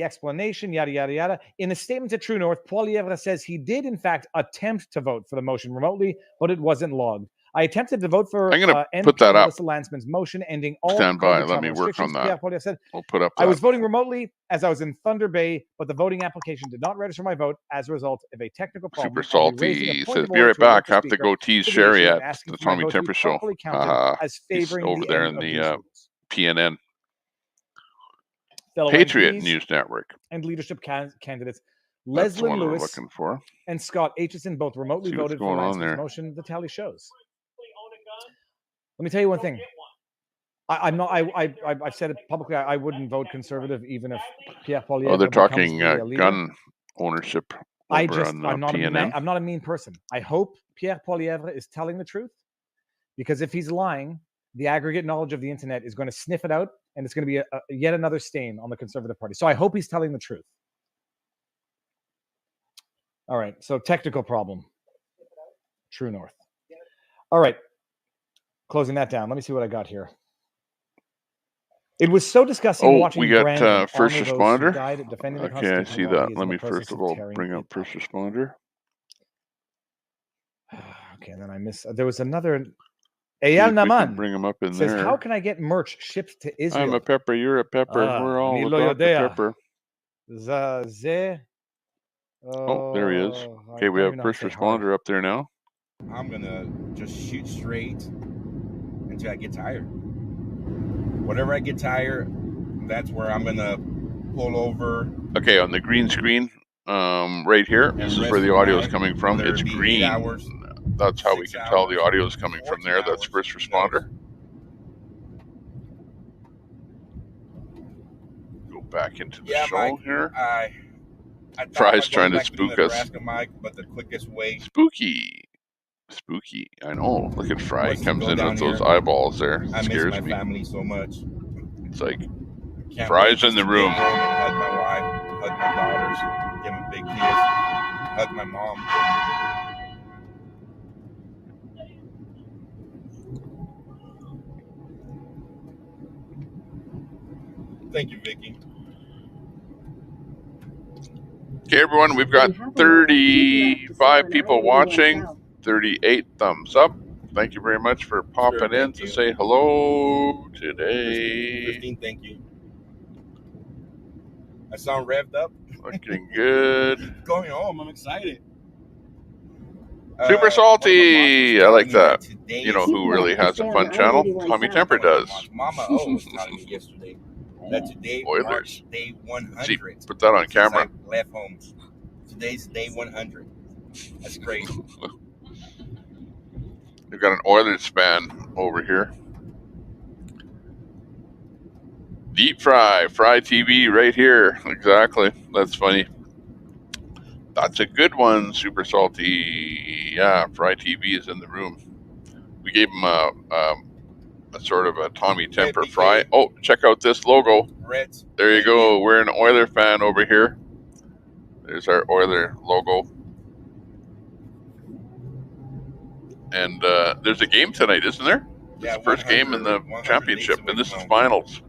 explanation. Yada yada yada. In a statement to True North, Poilievre says he did in fact attempt to vote for the motion remotely, but it wasn't logged. I attempted to vote for I'm gonna MP put that up. Melissa Landsman's motion ending all Stand by. COVID Let me travel work on restrictions. that. Pierre Poilievre said, We'll put up that. I was voting remotely as I was in Thunder Bay, but the voting application did not register my vote as a result of a technical problem. Super I'll be raising salty. a point Says, of be order right to alert back. the Have to speaker go tease to the Sherry issue at and asking the for my Tommy vote to be Temper Show. properly counted as He's favoring over the there end in of these the rules. PNN. Fellow Patriot MPs News Network. and leadership candidates That's the Leslyn one we're Lewis looking for. and Scott Aitchison both remotely See what's voted for going on Lansman's there. motion. The tally shows. Let me tell you one thing. I'm not. I've said it publicly. I wouldn't vote Conservative even if Pierre Poilievre Oh, they're becomes talking the leader. gun ownership over on I'm not PNN. I'm not a mean person. I hope Pierre Poilievre is telling the truth, because if he's lying, the aggregate knowledge of the internet is going to sniff it out, and it's going to be yet another stain on the Conservative Party. So I hope he's telling the truth. All right. So technical problem. True North. All right. Closing that down. Let me see what I got here. It was so disgusting watching we got Brandon first honor those who responder. died defending the Okay, I Constitution see while that. he is Let in the me process first of all tearing bring up it first down. responder. Okay, and then I missed. There was another. See Eyal if we can Naman bring him up in says, there. "How can I get merch shipped to Israel?" I'm a pepper. You're a pepper. We're all Nilo about the Yodea. pepper. Oh, there he is. Okay, we have first responder up there now. I'm gonna just shoot straight until I get tired. Whenever I get tired, that's where I'm gonna pull over. Okay, on the green screen, right here. This is where the audio is coming from. It's green. That's how we can tell the audio is coming from there. That's first responder. Go back into the show Mike, here. I Fry's trying to spook us. Mike, but the quickest way. Spooky. I know. Look at Fry. He comes in with those here. eyeballs there. I miss Scares my me. family so much. It's like, Can't Fry's wait in the just to room. get home and hug my wife, hug my daughters, give them a big kiss, hug my mom. Thank you, Vicky. Okay, everyone, we've got 35 people watching, 38 thumbs up. Thank you very much for popping in to say hello today. Christine, thank you. I sound revved up. Looking good. Going home, I'm excited. Super salty. I like that. Today You know who really has a fun channel? Tommy Temper does. Mama O was telling me yesterday that today Oilers. marks day 100. See, put that on camera. I left home. Today's day 100. That's great. We've got an Oilers fan over here. Deep Fry TV right here. Exactly. That's funny. That's a good one, Super Salty. Yeah, Fry TV is in the room. We gave him a sort of a Tommy Temper Red, Fry. Oh, check out this logo. Reds. There you go. We're an Oiler fan over here. There's our Oiler logo. And there's a game tonight, isn't there? It's the first game in the championship, and this is finals.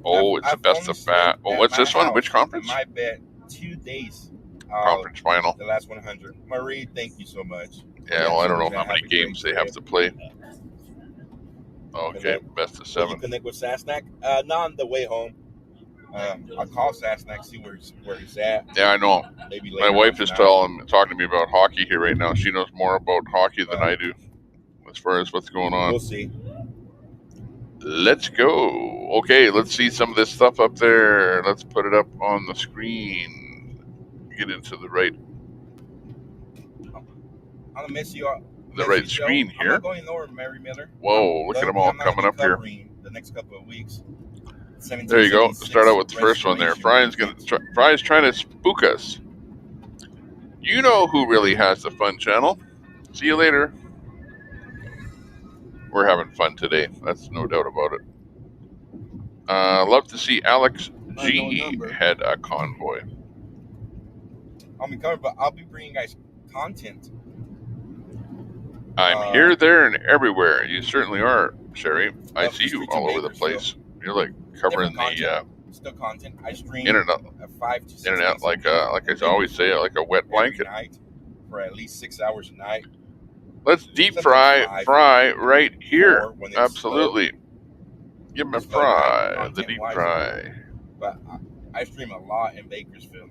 Oh, it's a best of five. Oh, what's this one? Which conference? My bet 2 days. Conference final. The last 100. Marie, thank you so much. Yeah, well, I don't know how many games they have to play. Okay, best of 7. Will you connect with Sasnak? Not on the way home. I'll call Sasnak, see where he's at. Yeah, I know. Maybe my wife is talking to me about hockey here right now. She knows more about hockey than I do as far as what's going on. We'll see. Let's go. Okay, let's see some of this stuff up there. Let's put it up on the screen. Get into the right. I'm gonna miss you. The right screen here. I'm not going nowhere, Mary Miller. Whoa, look at them all coming up here. The next couple of weeks. There you go. Start out with the first one there. Fry's trying to spook us. You know who really has the fun channel. See you later. We're having fun today. That's no doubt about it. Love to see Alex G head a convoy. I'll be covered, but I'll be bringing you guys content. I'm here, there, and everywhere. You certainly are, Sherry. I see you all over the place. You're like covering the still content. I stream internet, 5 to 6 internet like I always say, like a wet blanket. Night for at least 6 hours a night. Let's deep fry right here. Absolutely. Give me a fry, the deep fry. But I stream a lot in Bakersfield.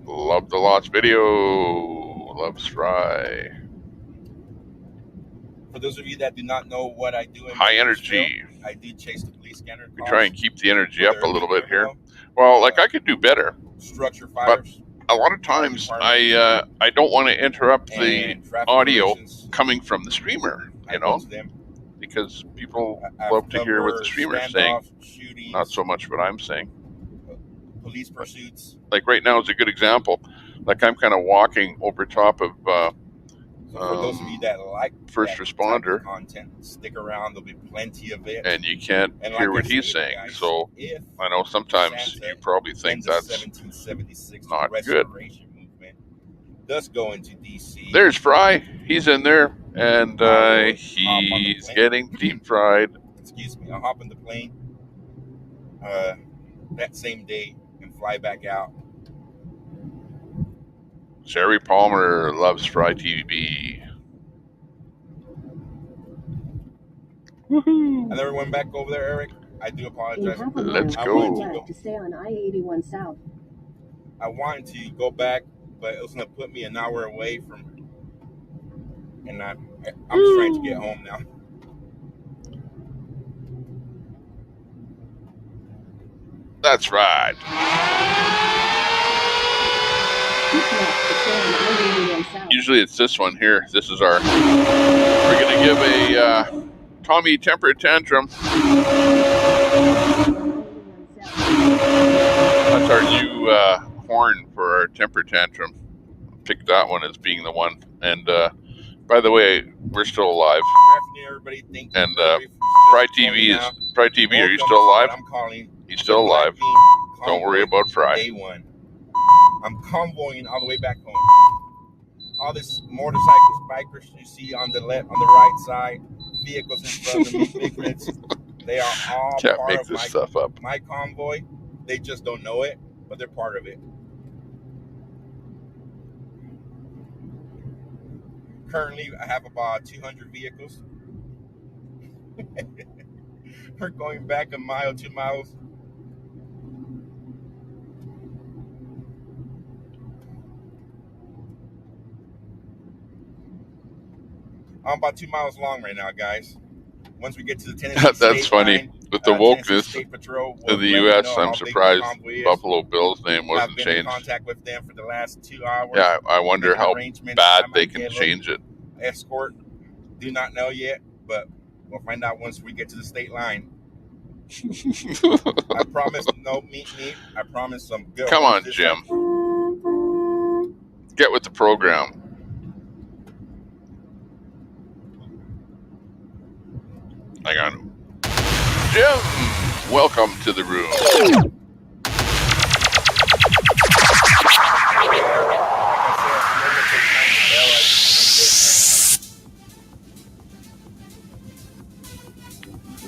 Love the Lots video. Loves Fry. For those of you that do not know what I do in high energy, I do chase the police scanner. We try and keep the energy up a little bit here. Well, like I could do better. Structure fires. But a lot of times I don't want to interrupt the audio coming from the streamer, you know, because people love to hear what the streamer's saying, not so much what I'm saying. Police pursuits. Like right now is a good example. Like I'm kind of walking over top of for those of you that like first responder content, stick around. There'll be plenty of it, and you can't hear what he's saying. Guys, so I know sometimes Santa you probably think that's 1776 not good. Movement does go into DC. There's Fry. He's in there, and he's getting deep fried. Excuse me. I'll hop in the plane that same day and fly back out. Sherry Palmer loves Fry TV. Woohoo! I never went back over there, Eric. I do apologize. Let's go. To stay on I-81 South. I wanted to go back, but it was going to put me an hour away from. And I'm just trying to get home now. That's right. Usually it's this one here. This is our. We're going to give a Tommy temper tantrum. That's our new horn for our temper tantrum. Pick that one as being the one. And by the way, we're still alive. Good afternoon, everybody. Thank you And for everybody who's Fry just joining TV is now. Fry TV. Are you Welcome still to alive? what I'm calling He's the still alive. Black Bean Don't worry Convoy about Fry. Day 1. I'm convoying all the way back home. All this motorcycles, bikers you see on the left, on the right side, vehicles in front of me, bignets, they are all Can't part make of this stuff up. my convoy. They just don't know it, but they're part of it. Currently, I have about 200 vehicles. We're going back a mile, 2 miles. I'm about 2 miles long right now, guys. Once we get to the Tennessee That's state funny. line, With the Tennessee wokeness State Patrol in will the let me U.S., know I'm how big the surprised convoy is. Buffalo Bill's name I've wasn't been in changed. contact with them for the last 2 hours. Yeah, I wonder making how arrangements. bad I might they can get a little change it. escort. Do not know yet, but we'll find out once we get to the state line. I promise no meat. I promise some good Come horse on, this Jim. time. Get with the program. Hang on. Jim, welcome to the room.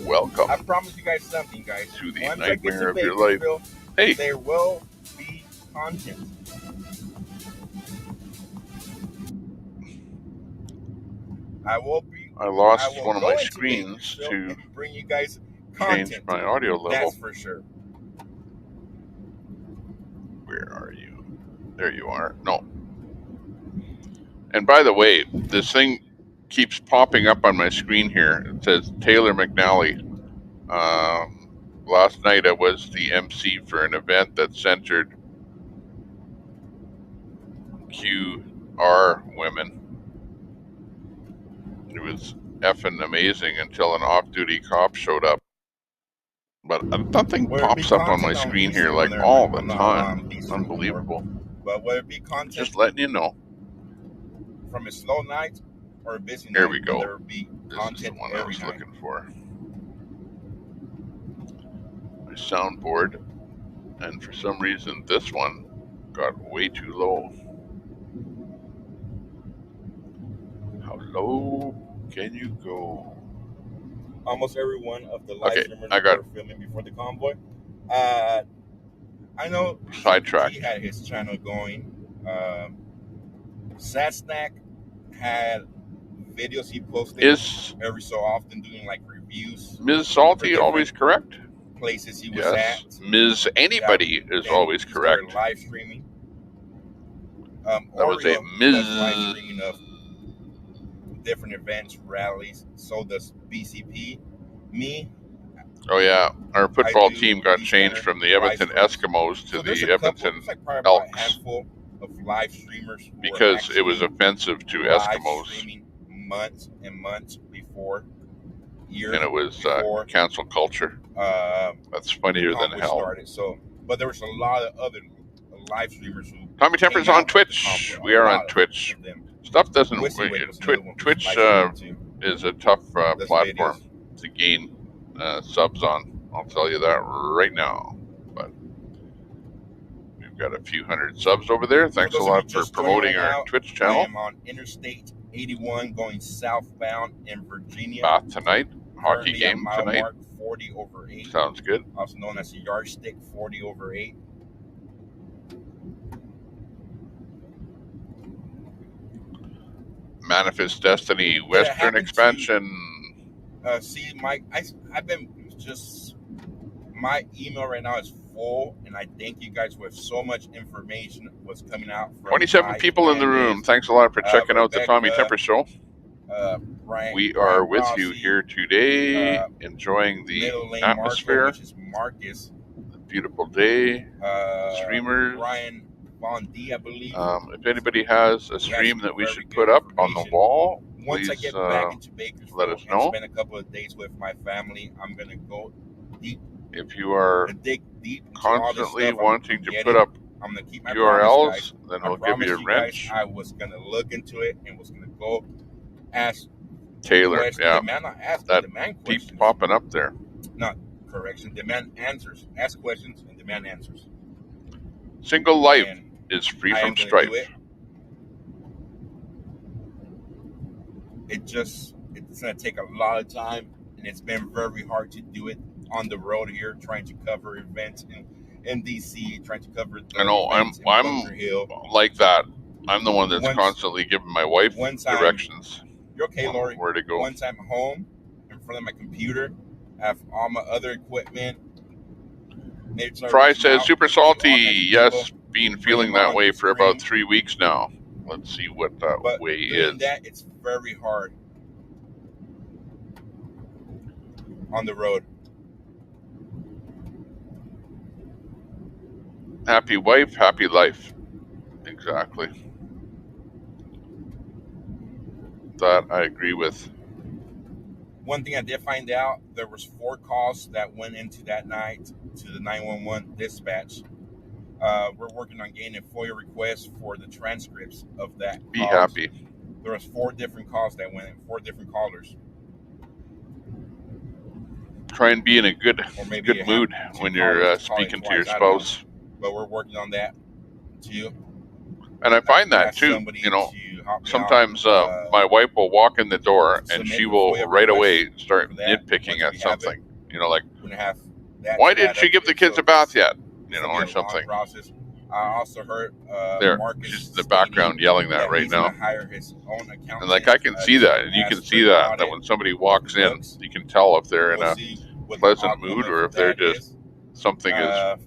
Welcome. I promise you guys something, guys. To the Once I get nightmare to of your life. Bakersfield, Hey. there will be content. I lost will one of go my into screens Bakersfield to and bring you guys change content. my audio level. That's for sure. Where are you? There you are. No. And by the way, this thing keeps popping up on my screen here. It says Taylor McNally. Last night I was the MC for an event that centered QR women. It was effing amazing until an off-duty cop showed up. But nothing pops up on my screen here like all the time. Unbelievable. But whether it be content, just letting you know. From a slow night or a busy night, here we go. There be this is the one I was looking for. My soundboard, and for some reason this one got way too low. How low can you go? Almost every one of the live streamers were filming before the convoy. I know sidetracked. He had his channel going. Sad Snack had videos he posted every so often doing like reviews. Ms. Salty always correct? Places he was at. Ms. Anybody is always correct. Live streaming. That was a Ms. Live streaming of different events, rallies. So does BCP. Me. Oh yeah, our football team got changed from the Edmonton Eskimos to the Edmonton Elks. A handful of live streamers because it was offensive to Eskimos. Months and months before. And it was cancel culture. That's funnier than hell. Started, so, but there was a lot of other live streamers who. Tommy Temper's on Twitch. We are on Twitch. Stuff doesn't. Twitch is a tough platform to gain subs on. I'll tell you that right now. But we've got a few hundred subs over there. Thanks a lot for promoting our Twitch channel. I am on Interstate 81 going southbound in Virginia. Bath tonight. Hockey game tonight. Mark 40/8. Sounds good. Also known as a yardstick 40/8. Manifest Destiny Western expansion. See, Mike, I've been just, my email right now is full, and I thank you guys with so much information what's coming out. From 27 people in the room. Thanks a lot for checking out the Tommy Temper Show. We are with you here today, enjoying the atmosphere. Which is Marcus. Beautiful day. Streamers. Ryan Von D, I believe. If anybody has a stream that we should put up on the wall, once please I get back into Bakersfield let us know. And spend a couple of days with my family, I'm gonna go deep. If you are dig deep constantly wanting to put up I'm gonna keep my URLs, promise, then we'll give you a wrench. I was gonna look into it and was gonna go as Taylor, question, yeah, demand not ask, that but demand keeps questions. popping up there. Not correction, demand answers. Ask questions and demand answers. Single life And is free I from am gonna strife. do it. It's gonna take a lot of time, and it's been very hard to do it on the road here, trying to cover events in DC, trying to cover I know events in Bunker Hill. like that. I'm the one that's Once- constantly giving my wife one time- directions You're okay, on Lori. where to go. Once I'm home, in front of my computer, I have all my other equipment. Fry says super salty. Yes, Yes, been feeling that way for about 3 weeks now. Let's see what that but way doing is. that, it's very hard on the road. Happy wife, happy life. Exactly. That I agree with. One thing I did find out, there was 4 calls that went into that night to the 911 dispatch. We're working on getting a FOIA request for the transcripts of that. Be happy. There was 4 different calls that went in, 4 different callers. Try and be in a good Or maybe good mood when you're speaking to your spouse. But we're working on that too. And I find that Ask too. somebody You know, to help me sometimes out, my wife will walk in the door and submit she the will FOIA right request away start for that nitpicking once at we have something. You know, like, We're gonna have that why set didn't she up, give the and kids so a bath it's- yet? You know, it's gonna or be a long something. process. I also heard There, Marcus she's in the stating background yelling that right he's now. gonna hire his own accountant, And like I can see to that, and you can ask see for an that audit when somebody walks of the in, books. you can tell if they're in We'll a see what the pleasant outcome mood of or if they're that just is. something is I know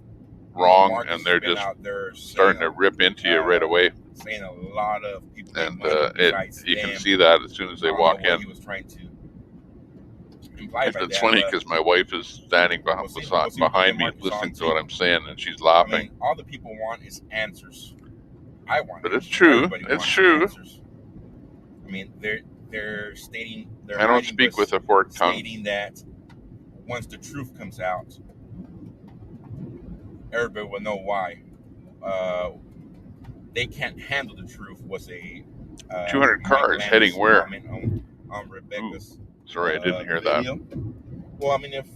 wrong Marcus and they're has been just out there starting to saying, rip into you right away. saying a lot of people make And money besides you can them. see that as soon as they I don't know walk what in. he was trying to imply And by it's that, funny but because my wife is standing we'll see what behind me Marcus listening on to what too. I'm saying, and she's I laughing. mean, all the people want is answers. I want But it's answers. true. Everybody It's wants true. answers. I mean, they're stating they're I don't hiding, speak but with a forked tongue. stating that once the truth comes out, everybody will know why. They can't handle the truth was a 200 Mike cars Landis heading where? comment on Rebecca's Sorry, I didn't hear that. video. Well, I mean, if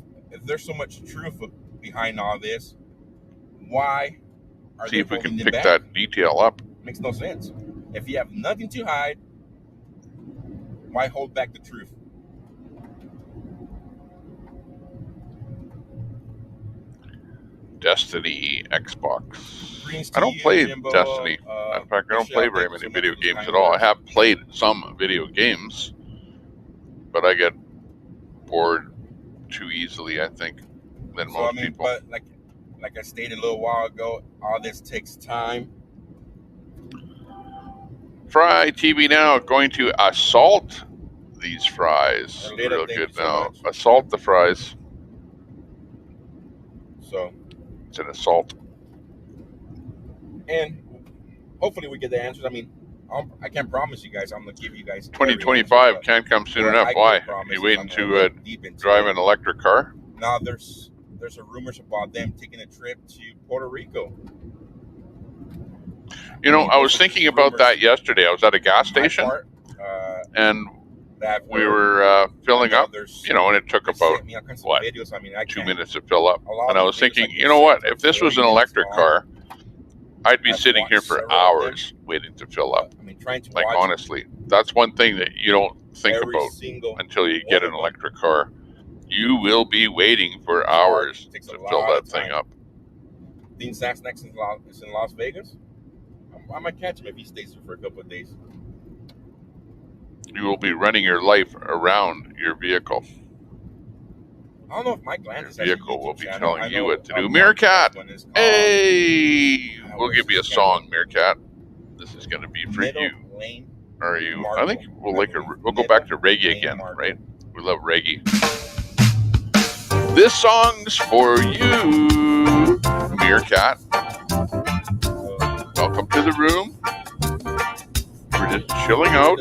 there's so much truth behind all this, why are See they if we can holding pick it back? that detail up. Makes no sense. If you have nothing to hide, why hold back the truth? Destiny Xbox. Greens I to don't you, play Jimbo. Destiny. In fact, I don't play very many video games at all. I have played some video games, but I get bored too easily, I think, than So most I mean, people. but like I stated a little while ago, all this takes time. Fry TV now going to assault these fries. Later, Real thank good you so now. much. Assault the fries. So, It's an assault. and hopefully we get the answers. I mean, I can't promise you guys. I'm gonna give you guys 2025 can't come soon enough. Why? You waiting to drive an electric car? Now there's a rumors about them taking a trip to Puerto Rico. You know, I was thinking about that yesterday. I was at a gas station, and we were filling up, you know, and it took about, what, 2 minutes to fill up. And I was thinking, you know what, if this was an electric car, I'd be sitting here for hours waiting to fill up. Like, honestly, that's one thing that you don't think about until you get an electric car. You will be waiting for hours to fill that thing up. Dean Sachs next is in Las Vegas. I might catch him if he stays here for a couple of days. You will be running your life around your vehicle. I don't know if Mike Landis Your vehicle will be channel. telling you what to do. Meerkat! Hey! We'll give you a song, Meerkat. This is going to be for you. Are you? I think we'll go back to reggae again, right? We love reggae. This song's for you, Meerkat. Welcome to the room. We're just chilling out.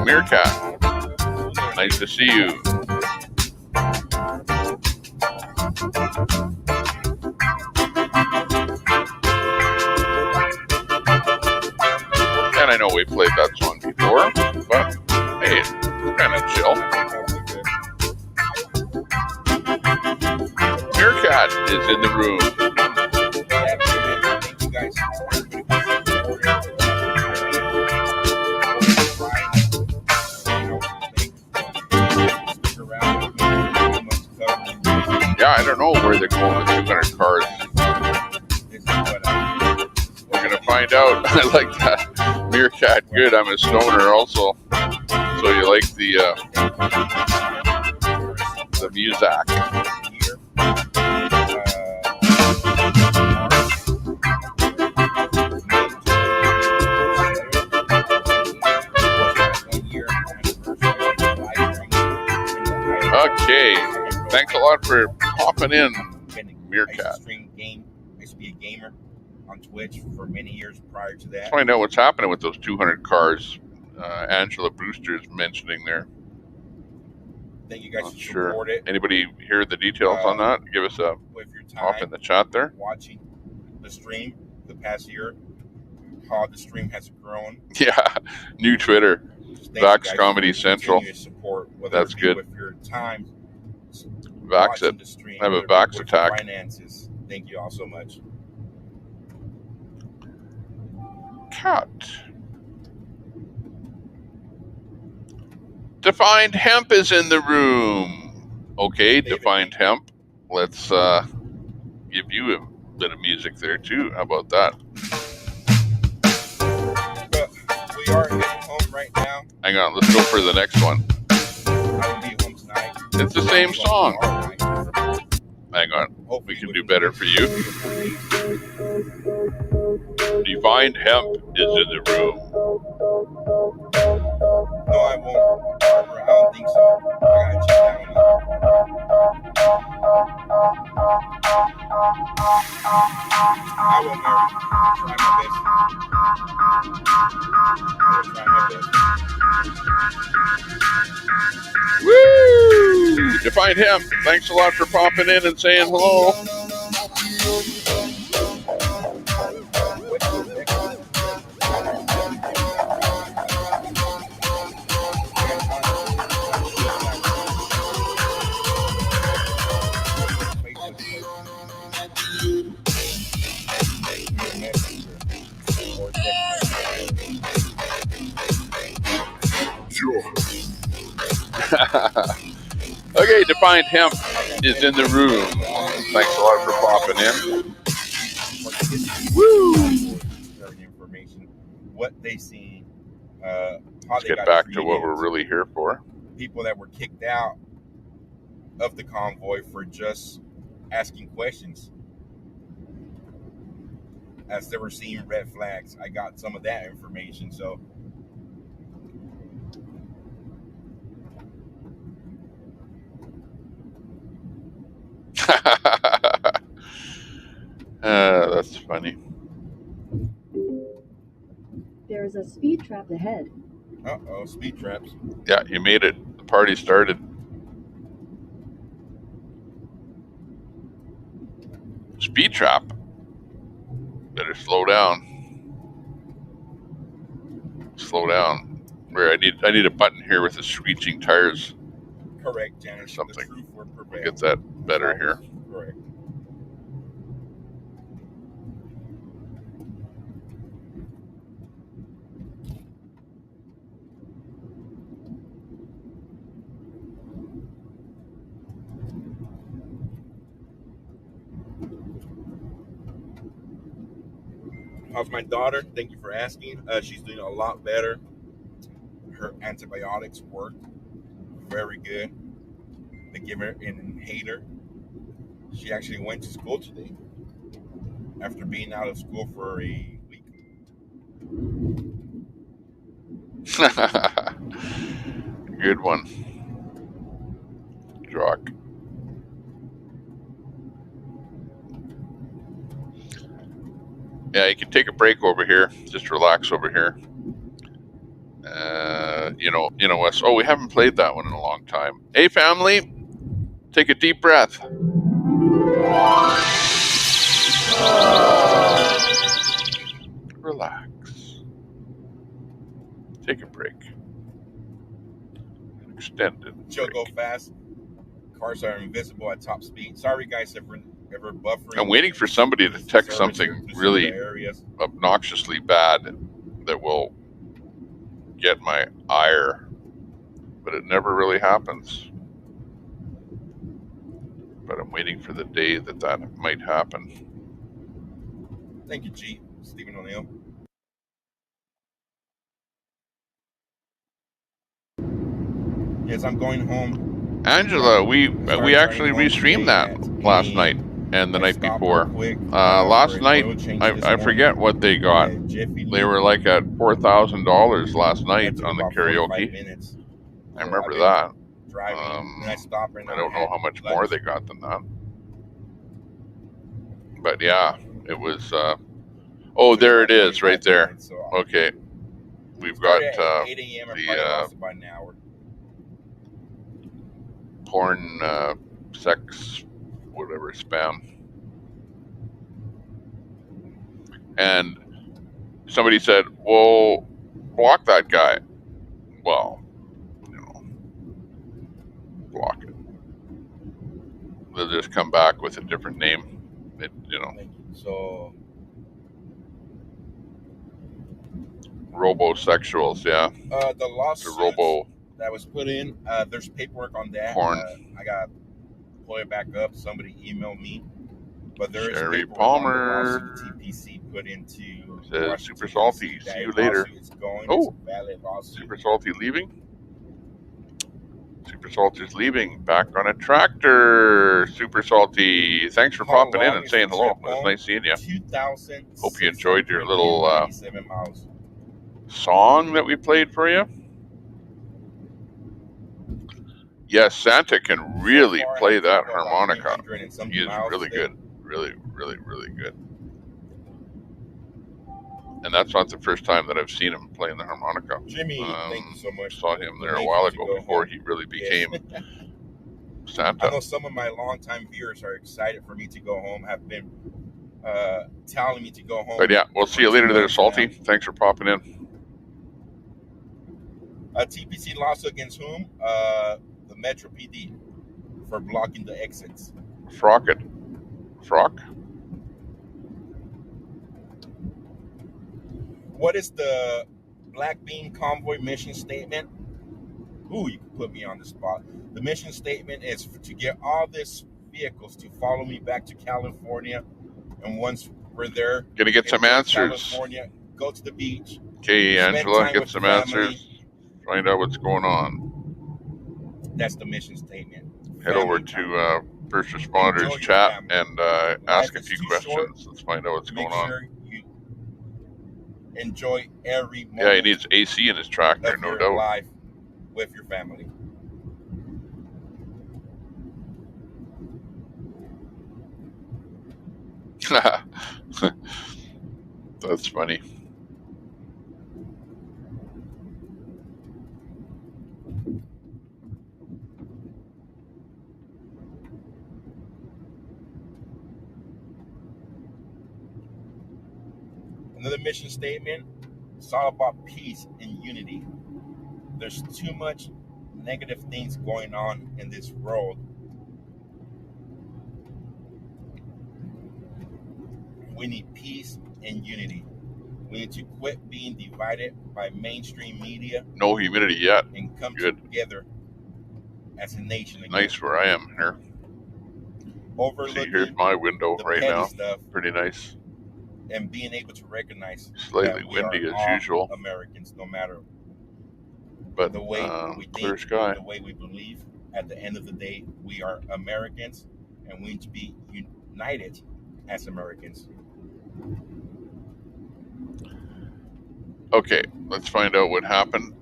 Meerkat, nice to see you. the room. Thank you guys. Yeah, I don't know where they're going with 200 cars. We're going to find out. I like that. Meerkat, good. I'm a stoner also. So you like the Muzak. Okay. Thanks a lot for popping in, Meerkat. I used to be a gamer on Twitch for many years prior to that. Let's find out what's happening with those 200 cars Angela Brewster is mentioning there. Thank you guys Not for sure. support it. Anybody hear the details on that? Give us a With your pop time in the chat there. watching the stream the past year, how the stream has grown. Yeah, new Twitter, Vax Comedy Central. Support, that's good. With your time, Vax it. The stream, I have a Vax attack. Finances. Thank you all so much. Cat. Defined Hemp is in the room. Okay, David, Defined Hemp. Let's give you a bit of music there too. How about that? But we are heading home right now. Hang on, let's go for the next one. I will be home tonight. It's the same song. Hang on, we can do better for you. Defined Hemp is in the room. No, I won't. I don't think so. I gotta check that one out. I will, Mary. Try my best. I will try my best. Woo! Defined Hemp, thanks a lot for popping in and saying hello. Okay, Defined Hemp is in the room. Thanks a lot for popping in. Woo! Information, what they seen, Let's get back to what we're really here for. People that were kicked out of the convoy for just asking questions. As they were seeing red flags, I got some of that information. So that's funny. There's a speed trap ahead. Uh-oh, speed traps. Yeah, you made it. The party started. Speed trap. Better slow down. Slow down. Where I need a button here with the screeching tires. Correct, Janice. Or something. The truth would prevail. Get that better here. Correct. How's my daughter? Thank you for asking. She's doing a lot better. Her antibiotics work very good. They give her an inhaler. She actually went to school today after being out of school for a week. Good one. Jock. Yeah, you can take a break over here. Just relax over here. Wes. Oh, we haven't played that one in a long time. Hey, family, take a deep breath. Relax. Take a break. Extended. She'll go fast. Cars are invisible at top speed. Sorry, guys, ever buffering. I'm waiting for somebody to text something through some of really the areas. obnoxiously bad that will get my ire, but it never really happens. But I'm waiting for the day that that might happen. Thank you, G. Stephen O'Neill. Yes, I'm going home. Angela, we actually driving home restreamed today that at last 8 night a.m. and the I night stopped before. real quick, Last for an night, oil change this I forget morning what they got. at Jiffy They Lube. were like at $4,000 last night That took on the about 45 karaoke. minutes. I So remember I've been that. driving, and I stopped right now. I don't know how much lunch. more they got than that. But yeah, it was. Oh, there it is, right there. Minutes, so Okay, we've got started at 8 a.m. and probably lost the about an hour. porn, sex, whatever, spam. And somebody said, well, block that guy. Well, you know, block it. They'll just come back with a different name. It, you know, So robosexuals, yeah. the The lawsuit robo that was put in, there's paperwork on that. porn. I got to pull it back up. Somebody emailed me. But there is Sherry paperwork Palmer on the lawsuit TPC put into says, Washington, Super Salty, DC. see you later. Is going. Oh, it's a valid lawsuit. Super Salty leaving? Super Salty's leaving. Back on a tractor. Super Salty, thanks for popping in and saying hello. It was nice seeing you. Hope you enjoyed your little song that we played for you. Yes, Santa can really play that harmonica. He is really good. Really, really, really good. And that's not the first time that I've seen him playing the harmonica. Jimmy, thank you so much. Saw him there a while ago before he really became Santa. I know some of my longtime viewers are excited for me to go home, have been telling me to go home. But yeah, we'll see you later there, Salty. Thanks for popping in. A TPC lawsuit against whom? The Metro PD for blocking the exits. Frock? What is the Black Bean Convoy mission statement? Ooh, you can put me on the spot. The mission statement is to get all these vehicles to follow me back to California. And once we're there, gonna get some answers. California, go to the beach. Okay, Angela, get some answers. Find out what's going on. That's the mission statement. Head over to First Responders chat and ask a few questions. Let's find out what's going on. Sure you enjoy every moment. Yeah, he needs AC in his tractor, no doubt. Life with your family. That's funny. Another mission statement, it's all about peace and unity. There's too much negative things going on in this world. We need peace and unity. We need to quit being divided by mainstream media. No humidity yet. And come Good. together as a nation again. Nice where I am here. See, here's my window right now. Stuff, pretty nice. And being able to recognize slightly windy as usual. Americans, no matter but the way we clear think, sky. The way we believe. At the end of the day, we are Americans, and we need to be united as Americans. Okay, let's find out what happened.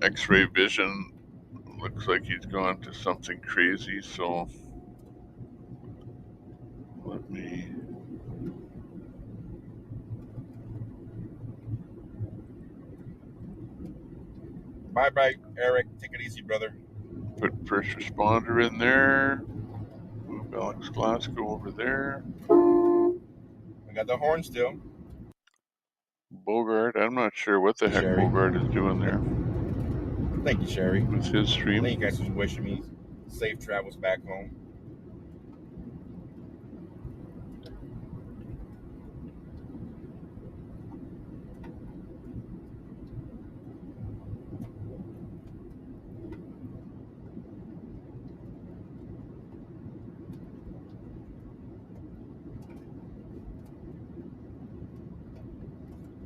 X-ray vision looks like he's gone to something crazy, so let me. Bye, Eric. Take it easy, brother. Put first responder in there. Move Alex Glasgow over there. I got the horn still. Bogart, I'm not sure what the heck Bogart is doing there. Thank you, Sherry. With his stream. Thank you guys for wishing me safe travels back home.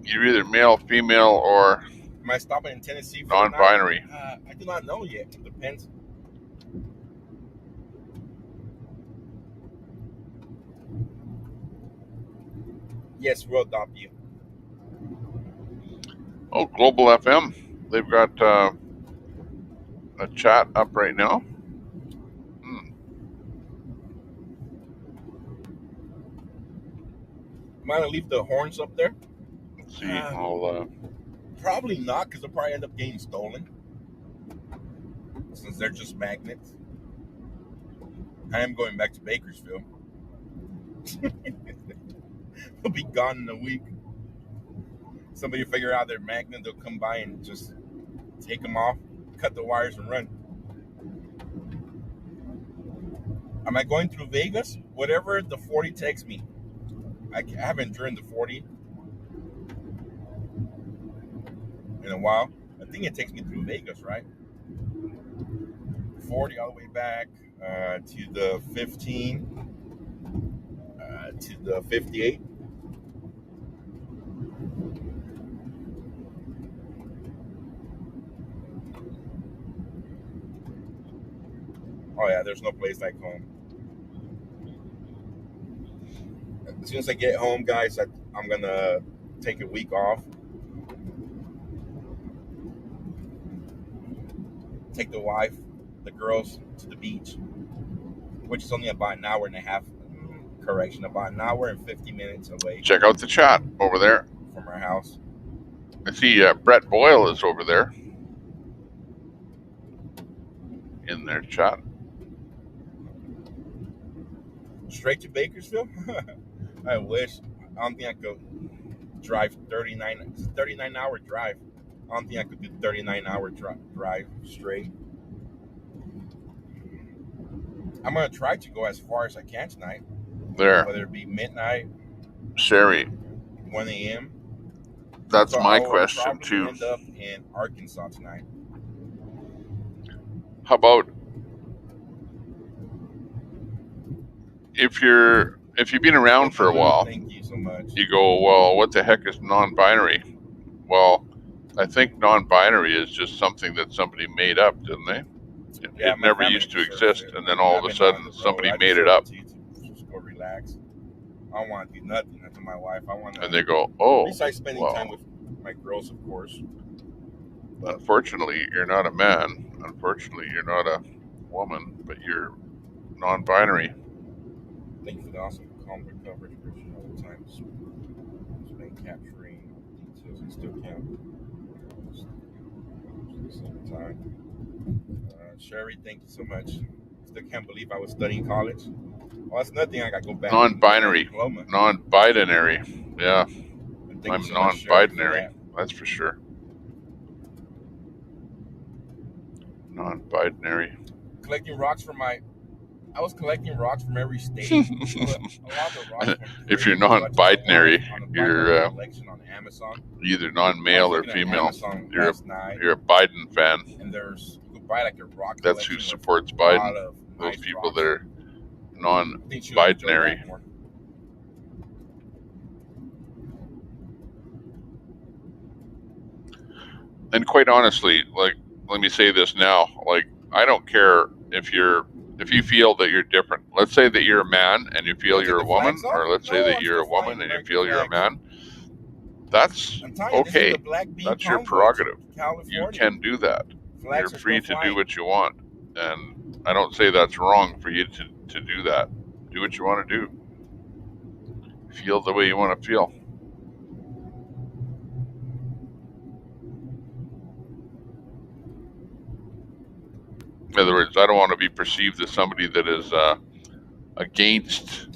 You're either male, female, or Am I stopping in Tennessee for the night? non-binary. I do not know yet. It depends. Yes, we'll adopt you. Oh, Global FM. They've got a chat up right now. Am I gonna leave the horns up there? Let's see. I'll Probably not, because they'll probably end up getting stolen. Since they're just magnets. I am going back to Bakersfield. They'll be gone in a week. Somebody will figure out their magnet, they'll come by and just take them off, cut the wires, and run. Am I going through Vegas? Whatever the 40 takes me. I haven't driven the 40 in a while. I think it takes me through Vegas, right? 40 all the way back to the 15, to the 58. Oh yeah, there's no place like home. As soon as I get home, guys, I'm gonna take a week off. Take the wife, the girls to the beach, which is only about an hour and a half. Correction, about an hour and 50 minutes away. check out the chat over there from our house. I see Brett Boyle is over there in their chat. Straight to Bakersfield? I wish. I don't think I could drive 39-hour drive. I don't think I could do 39-hour drive straight. I'm going to try to go as far as I can tonight. There. Whether it be midnight, Sherry. 1 a.m. That's so my I'll question probably too. End up in Arkansas tonight. How about if you've been around for a while, thank you so much. You go, well, what the heck is non-binary? Well, I think non-binary is just something that somebody made up, didn't they? It never used to exist, and then all of a sudden somebody made it up. Just go relax. I don't want to do nothing to my wife. I want to. And they go, oh, besides spending time with my girls, of course. But unfortunately, you're not a man. Unfortunately, you're not a woman, but you're non-binary. Thank you for the awesome Convoy coverage, Christian, all the time. It's been capturing details and still can't. Time. Sherry, thank you so much. Still can't believe I was studying college. Well, that's nothing. I got to go back. Non-binary. Non-binary. Yeah. I'm so non-binary. That's for sure. Non-binary. Collecting rocks from I was collecting rocks from every state. A lot of rocks if you're non-binary, you're on Amazon. Either non-male or female. You're a Biden fan. And there's you can buy like a rock. That's who supports Biden. Those people that are non-binary. And quite honestly, like, let me say this now, like, I don't care if you feel that you're different. Let's say that you're a man and you feel you're a woman, or let's say that you're a woman and you feel you're a man. That's okay. That's your prerogative. You can do that. You're free to do what you want. And I don't say that's wrong for you to do that. Do what you want to do. Feel the way you want to feel. In other words, I don't want to be perceived as somebody that is against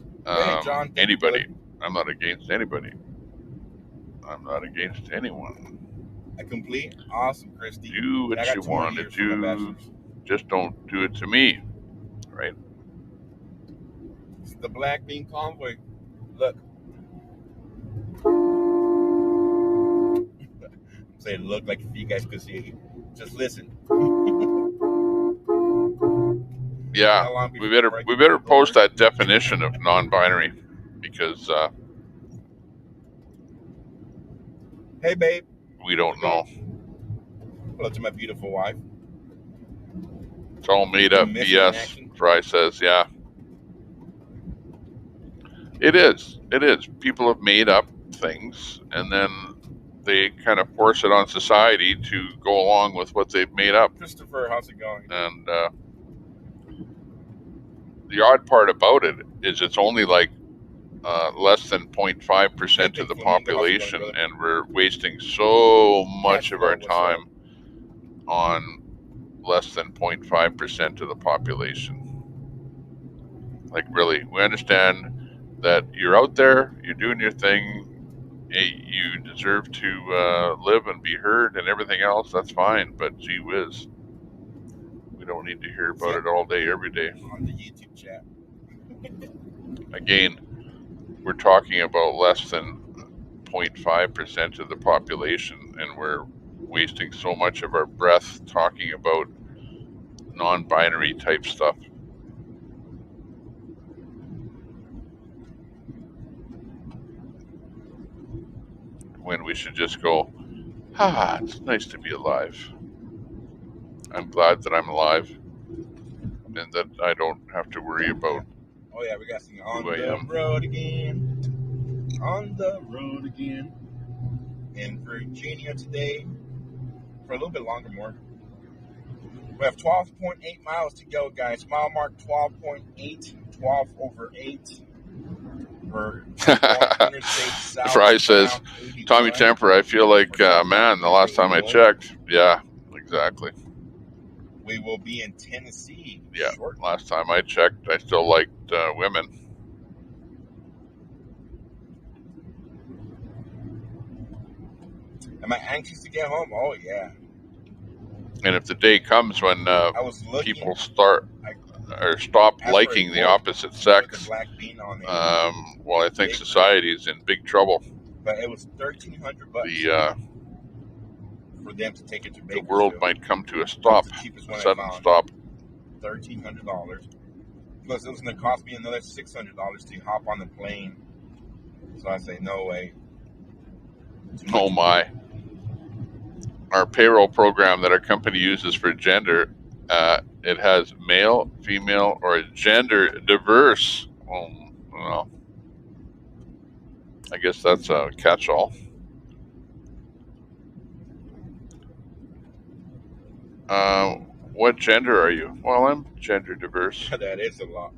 anybody. I'm not against anybody. I'm not against anyone. A complete awesome, Christy. Do what you want to do. Just don't do it to me, right? It's the Black Bean Convoy. Look. I'm saying look like if you guys could see it. Just listen. Yeah, we better post that definition of non-binary, because Hey, babe. We don't know. Hello to my beautiful wife. It's all made up Missing in BS, action. Fry says. Yeah. It is. It is. People have made up things, and then they kind of force it on society to go along with what they've made up. Christopher, how's it going? And the odd part about it is it's only like less than 0.5% of the population, and we're wasting so much of our time on less than 0.5% of the population. Like, really, we understand that you're out there, you're doing your thing, you deserve to live and be heard and everything else, that's fine, but gee whiz, we don't need to hear about it all day, every day. On the YouTube chat. Again, we're talking about less than 0.5% of the population, and we're wasting so much of our breath talking about non-binary type stuff. When we should just go, it's nice to be alive. I'm glad that I'm alive and that I don't have to worry about Oh yeah, we got some on who I the am. road again. On the road again. In Virginia today. For a little bit longer more. We have 12.8 miles to go, guys. Mile mark 12.8. 12 over 8. We're going interstate south. Fry says, Tommy Temper, I feel like, man, the last time I checked. Yeah, exactly. We will be in Tennessee. Yeah, shortly. last time I checked, I still liked women. Am I anxious to get home? Oh, yeah. And if the day comes when people start or stop liking the opposite sex, well, I think society is in big trouble. But it was $1,300 for them to take it to Bakersfield. The world might come to a stop, a sudden stop. $1,300. Plus, it was going to cost me another $600 to hop on the plane. So I say, no way. Oh my. Our payroll program that our company uses for gender, it has male, female, or gender diverse. Well, I guess that's a catch-all. What gender are you? Well, I'm gender diverse. That is a lot.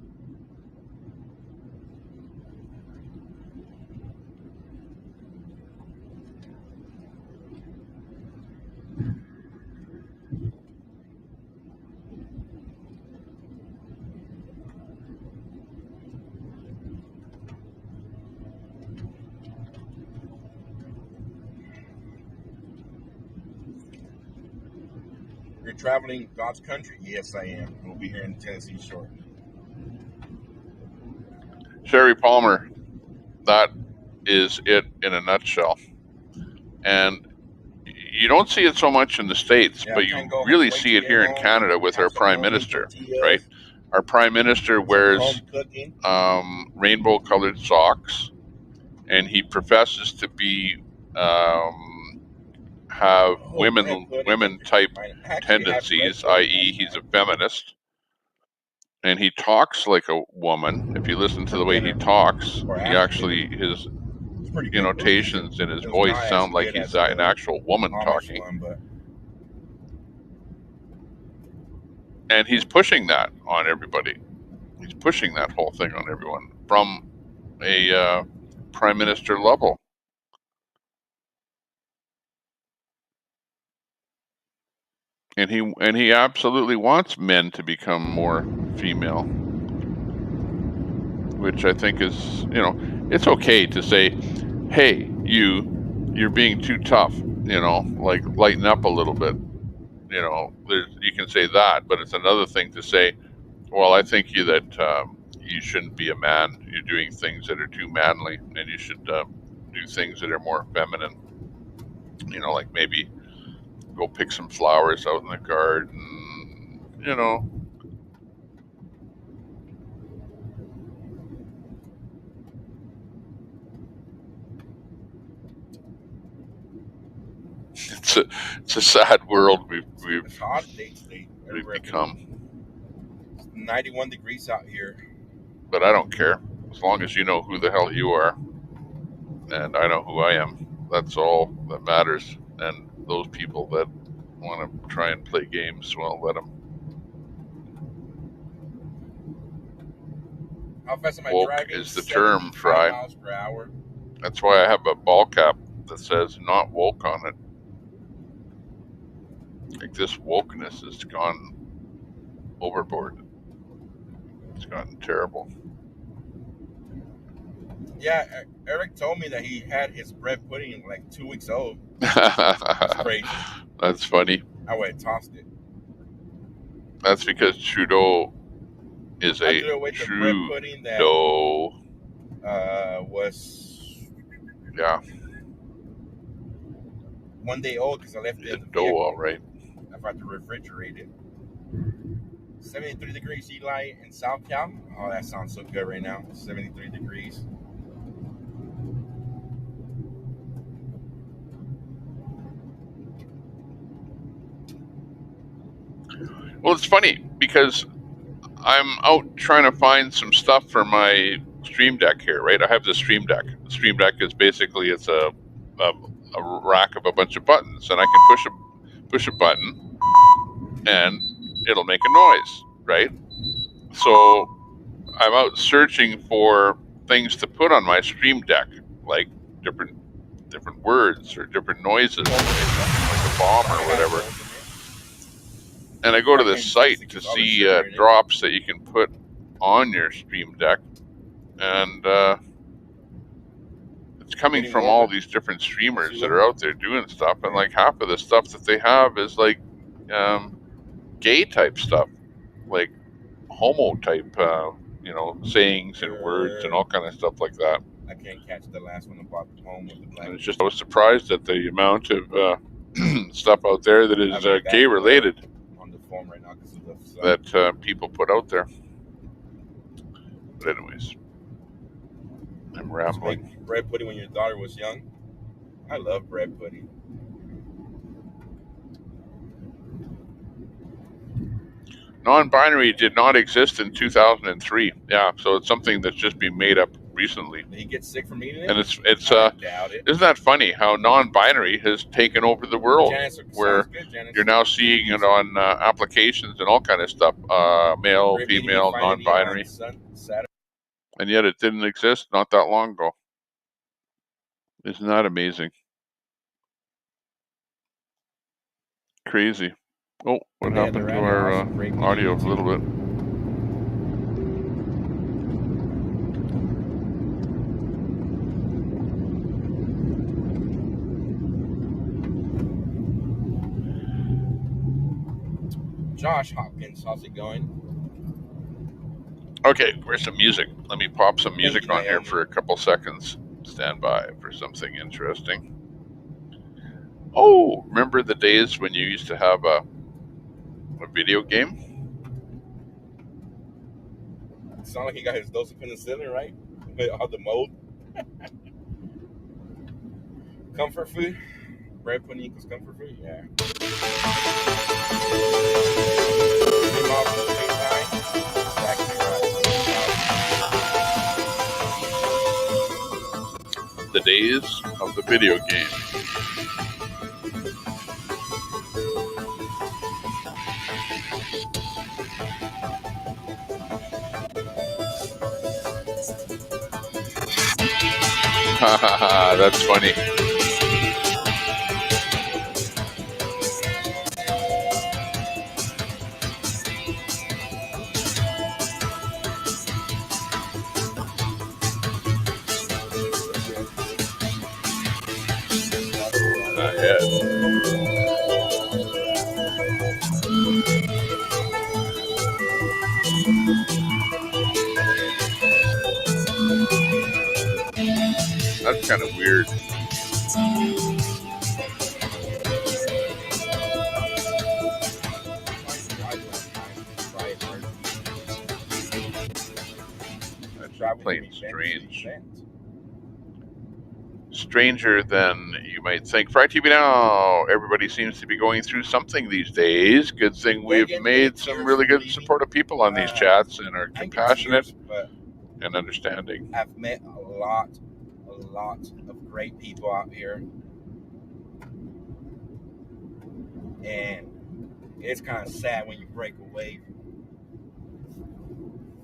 You're traveling God's country? Yes, I am. We'll be here in Tennessee shortly. Sherry Palmer, that is it in a nutshell. And you don't see it so much in the States, but you really see it here in Canada with our Prime Minister, right? Our Prime Minister wears rainbow-colored socks, and he professes to be have women type tendencies, i.e., he's a feminist, and he talks like a woman. If you listen to the way he talks, he actually his intonations in his voice sound like he's an actual woman talking. And he's pushing that on everybody. He's pushing that whole thing on everyone from a prime minister level. And he absolutely wants men to become more female, which I think is, it's okay to say, hey, you're being too tough, like lighten up a little bit. You can say that, but it's another thing to say, well, I think that you shouldn't be a man. You're doing things that are too manly, and you should do things that are more feminine. Like maybe go pick some flowers out in the garden, it's a sad world we've It's hot. They become. It's 91 degrees out here. But I don't care, as long as you know who the hell you are, and I know who I am. That's all that matters. And those people that want to try and play games, well, let them. How fast am I Woke driving? is the term, 75 Fry. miles per hour. That's why I have a ball cap that says "not woke" on it. Like, this wokeness has gone overboard. It's gotten terrible. Yeah, Eric told me that he had his bread pudding like 2 weeks old. That's crazy. That's funny. I would have tossed it. That's because Trudeau is I a threw away the bread pudding that Trudeau. was Yeah, 1 day old because I left it in the dough, vehicle. all right. I forgot to refrigerate it. 73 degrees, Eli, in South Cal. Oh, that sounds so good right now. 73 degrees. Well, it's funny because I'm out trying to find some stuff for my Stream Deck here, right? I have the Stream Deck. The Stream Deck is basically, it's a rack of a bunch of buttons, and I can push a button, and it'll make a noise, right? So I'm out searching for things to put on my Stream Deck, like different words or different noises, like a bomb or whatever. And I go to this site to see drops that you can put on your Stream Deck, and it's coming from all these different streamers that are out there doing stuff, and like half of the stuff that they have is like gay type stuff, like homo type, sayings and words and all kind of stuff like that. I can't catch the last one about home with the black. And it's just, I was surprised at the amount of stuff out there that is gay related on the phone right now because of the that people put out there. But anyways, I'm rambling. Make bread pudding when your daughter was young. I love bread pudding. Non-binary did not exist in 2003. Yeah, so it's something that's just been made up recently. Did he get sick from eating it? And it's I doubt it. Isn't that funny how non-binary has taken over the world? Janice, where good, you're now seeing it on applications and all kind of stuff, male, female, non-binary. And yet it didn't exist not that long ago. Isn't that amazing? Crazy. Oh, what happened to our audio a little bit? Josh Hopkins, how's it going? Okay, where's some music? Let me pop some music on here for a couple seconds. Stand by for something interesting. Oh, remember the days when you used to have a video game? It sounds like he got his dose of penicillin, right? All the mold. Comfort food? Bread pudding equals comfort food? Yeah. The days of the video game. That's funny. That's kind of weird. That's plain strange. stranger than you might think. Fry TV Now, everybody seems to be going through something these days. Good thing we've getting made the some tears really good breathing. supportive people on these chats and are I get compassionate tears, but and understanding. I've met a lot of great people out here, and it's kind of sad when you break away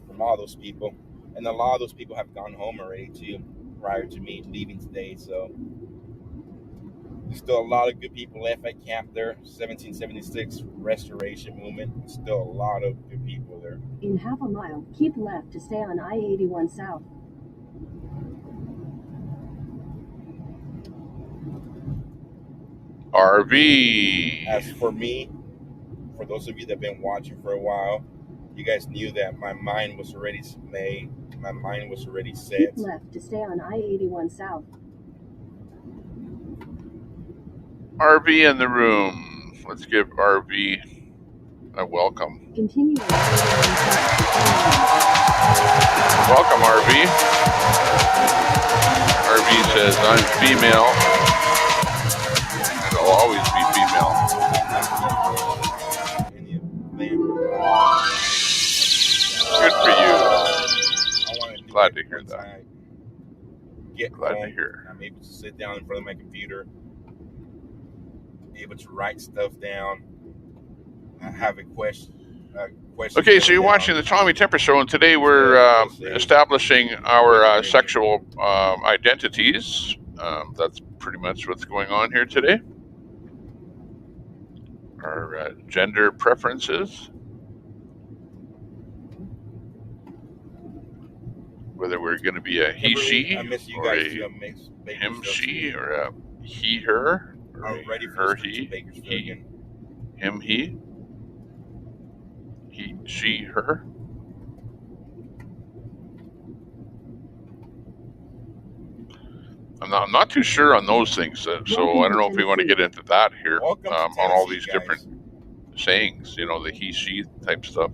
from all those people. And a lot of those people have gone home already too, prior to me leaving today. So there's still a lot of good people left at camp there. 1776 Restoration Movement. There's still a lot of good people there. In half a mile, keep left to stay on I-81 South. RV. As for me, for those of you that have been watching for a while, you guys knew that my mind was already made. My mind was already set. Keep left to stay on I-81 South. RV in the room. Let's give RV a welcome. Continue on I-81 South. Welcome, RV. RV says, I'm female, and I'll always be female. Good for you. Glad to hear that. Glad to hear. I'm able to sit down in front of my computer, able to write stuff down. I have a question. Okay, so you're watching the Tommy Temper Show, and today we're establishing our sexual identities. That's pretty much what's going on here today. Our gender preferences. Whether we're going to be a he, she, or a him, she, or a he, her, or a her, he, him, he, she, her. I'm not too sure on those things, so I don't know if we want to get into that here on all these different sayings, you know, the he, she type stuff.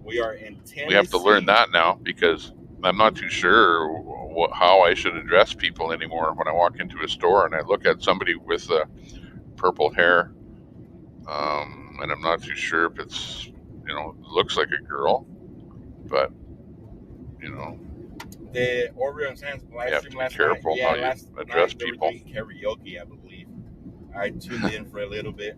We are in Tennessee. We have to learn that now because I'm not too sure how I should address people anymore when I walk into a store and I look at somebody with purple hair, and I'm not too sure if it's, you know, looks like a girl, but, you know, the Oreo Sands live stream last night. Careful how you address people. Karaoke, I believe. I tuned in for a little bit.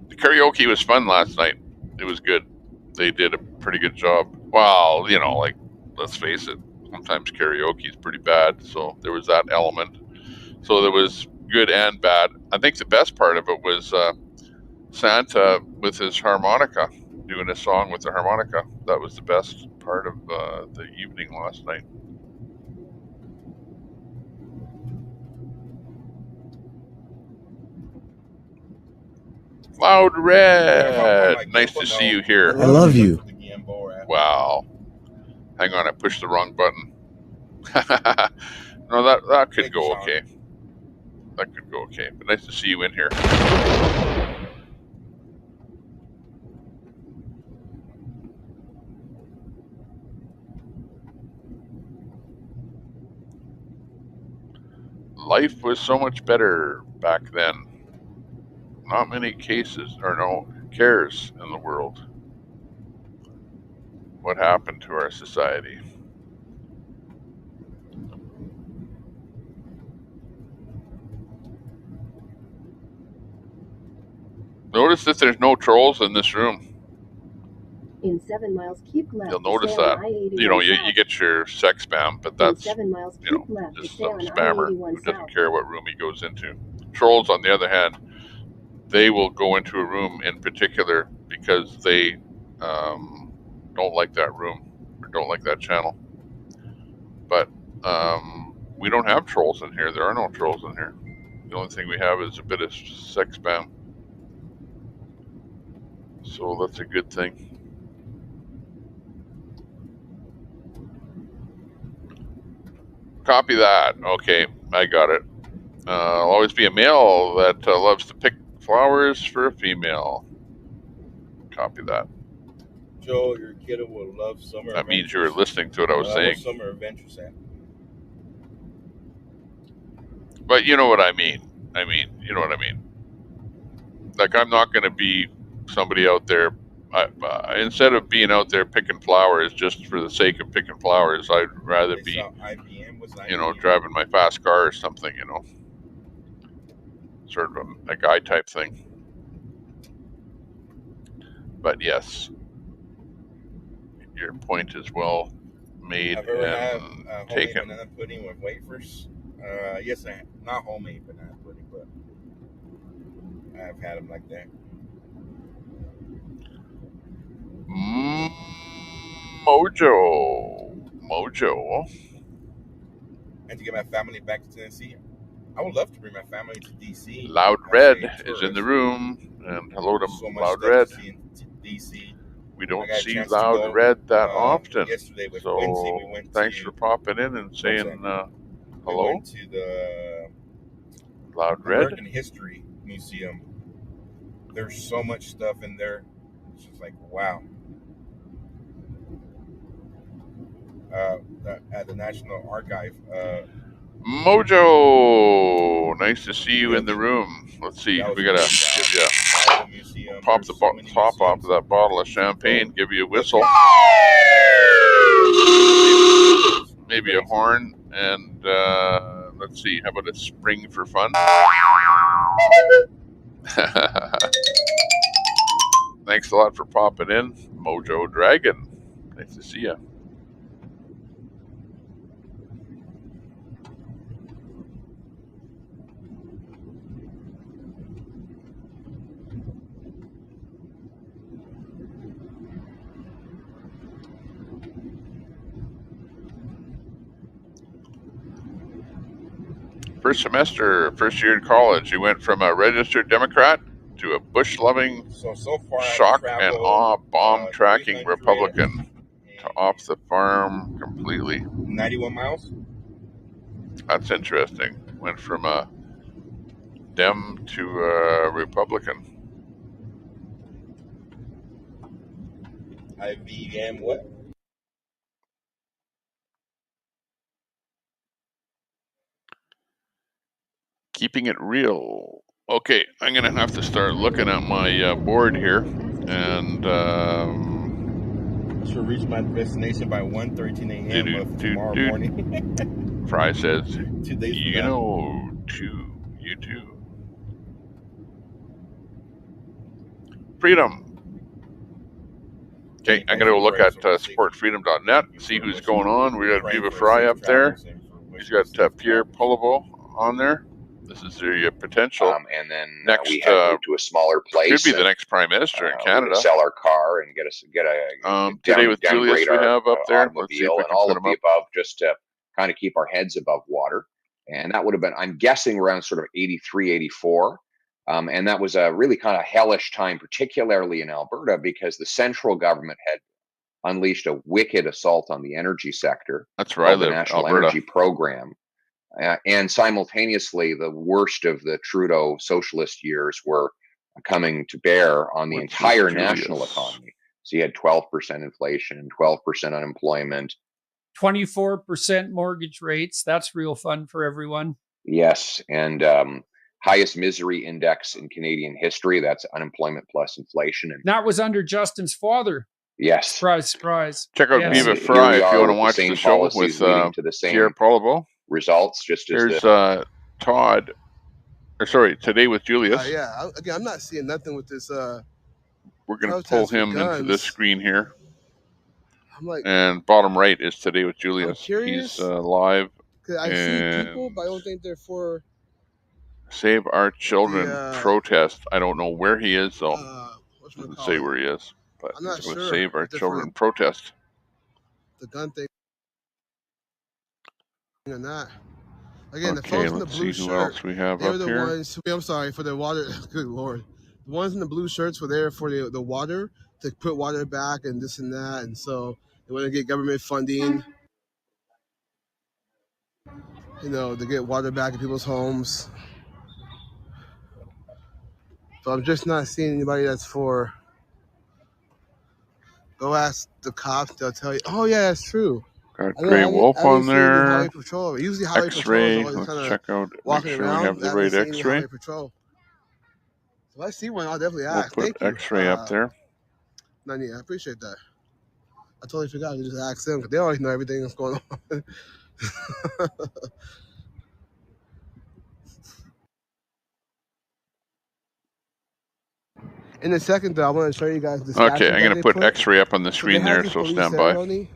The karaoke was fun last night. It was good. They did a pretty good job. Well, you know, like, let's face it, sometimes karaoke is pretty bad. So there was that element. So there was good and bad. I think the best part of it was Santa with his harmonica, doing a song with the harmonica. That was the best part of the evening last night. Loud Red, nice to see you here. I love you. Wow. Hang on, I pushed the wrong button. No, that could go okay. That could go okay. But nice to see you in here. Life was so much better back then. Not many cases or no cares in the world. What happened to our society? Notice that there's no trolls in this room. In 7 miles, keep left. You'll notice that. You know, you get your sex spam, but that's, 7 miles, you know, left just to stay some on spammer I-81 who doesn't South. care what room he goes into. Trolls, on the other hand, they will go into a room in particular because they don't like that room or don't like that channel. But we don't have trolls in here. There are no trolls in here. The only thing we have is a bit of sex spam. So that's a good thing. Copy that. Okay, I got it. I'll always be a male that loves to pick flowers for a female. Copy that. Joe, your kiddo will love summer. That means you were listening to what I was saying. Summer adventures at? But you know what I mean. You know what I mean. Like, I'm not going to be somebody out there. Instead of being out there picking flowers just for the sake of picking flowers, I'd rather They be, saw IBM was you know, IBM. driving my fast car or something, you know, sort of a guy type thing. But yes, your point is well made I've ever had and homemade taken. banana pudding with wafers. Yes, not homemade banana pudding, but I've had them like that. Mojo. And to get my family back to Tennessee, I would love to bring my family to DC. Loud as Red a is in the tourist. room, and hello to So much Loud stuff Red. to see in DC. We I don't got a see chance to Loud go Red that often, yesterday with so Quincy. We went thanks to for popping in and saying we hello. went to the Loud Red. American History Museum. There's so much stuff in there. It's just like, wow. At the National Archive. Mojo, nice to see you in the room. Let's see, we gotta give you pop the top off of that bottle of champagne, give you a whistle, maybe a horn, and let's see, how about a spring for fun? Thanks a lot for popping in, Mojo Dragon. Nice to see you. First semester, first year in college, you went from a registered Democrat to a Bush-loving, shock and awe bomb-tracking Republican to off the farm completely. 91 miles? That's interesting. Went from a Dem to a Republican. IBM what? Keeping it real. Okay, I'm going to have to start looking at my board here. And I should reach my destination by 1:13 a.m. of tomorrow morning. Fry says, 2 days from you now. know, you too. Freedom. Okay, I'm going to go look at supportfreedom.net, see who's going on. We got Viva Fry up there. He's got Pierre Poliveau on there. This is the potential. And then next, we had moved to a smaller place. Could be the next prime minister in Canada. Sell our car and get today with Julius we have up there. Let's see if we can all put of the above, just to kind of keep our heads above water. And that would have been, I'm guessing, around sort of 83, 84. And that was a really kind of hellish time, particularly in Alberta, because the central government had unleashed a wicked assault on the energy sector. That's where I live, the National Alberta. Energy Program. And simultaneously, the worst of the Trudeau socialist years were coming to bear on the entire national economy. So you had 12% inflation, 12% unemployment, 24% mortgage rates. That's real fun for everyone. Yes, and highest misery index in Canadian history. That's unemployment plus inflation. And that was under Justin's father. Yes. Surprise, surprise. Check out Viva Fry if you want to watch the show with Pierre Poliveau. Results, just as here's Todd. Or sorry, Today with Julius. Yeah, again, I'm not seeing nothing with this. We're going to pull him into this screen here. I'm like, and bottom right is Today with Julius. I'm curious. He's live. I see people, but I don't think they're for Save Our Children protest. I don't know where he is, though. Doesn't say where he is, but I'm not sure. Save Our Children protest. The gun thing or not. Again, the folks in the blue shirt, we have they were up the here. ones. I'm sorry for the water. Good Lord, the ones in the blue shirts were there for the water, to put water back and this and that, and so they want to get government funding, you know, to get water back in people's homes. So I'm just not seeing anybody that's for. Go ask the cops; they'll tell you. Oh yeah, that's true. Got Grey Wolf on there. Patrol. Usually highway X-ray. patrols always kind Let's of check out. Make walking sure we around. have the I haven't right seen any X-ray. highway patrol. If I see one, I'll definitely We'll ask. put Thank you. X-ray up there. Nani, I appreciate that. I totally forgot to just ask them because they always know everything that's going on. In a second, though, I want to show you guys the statues. Okay, I'm going to put X-ray up on the So they screen have there, this so police stand by. ceremony.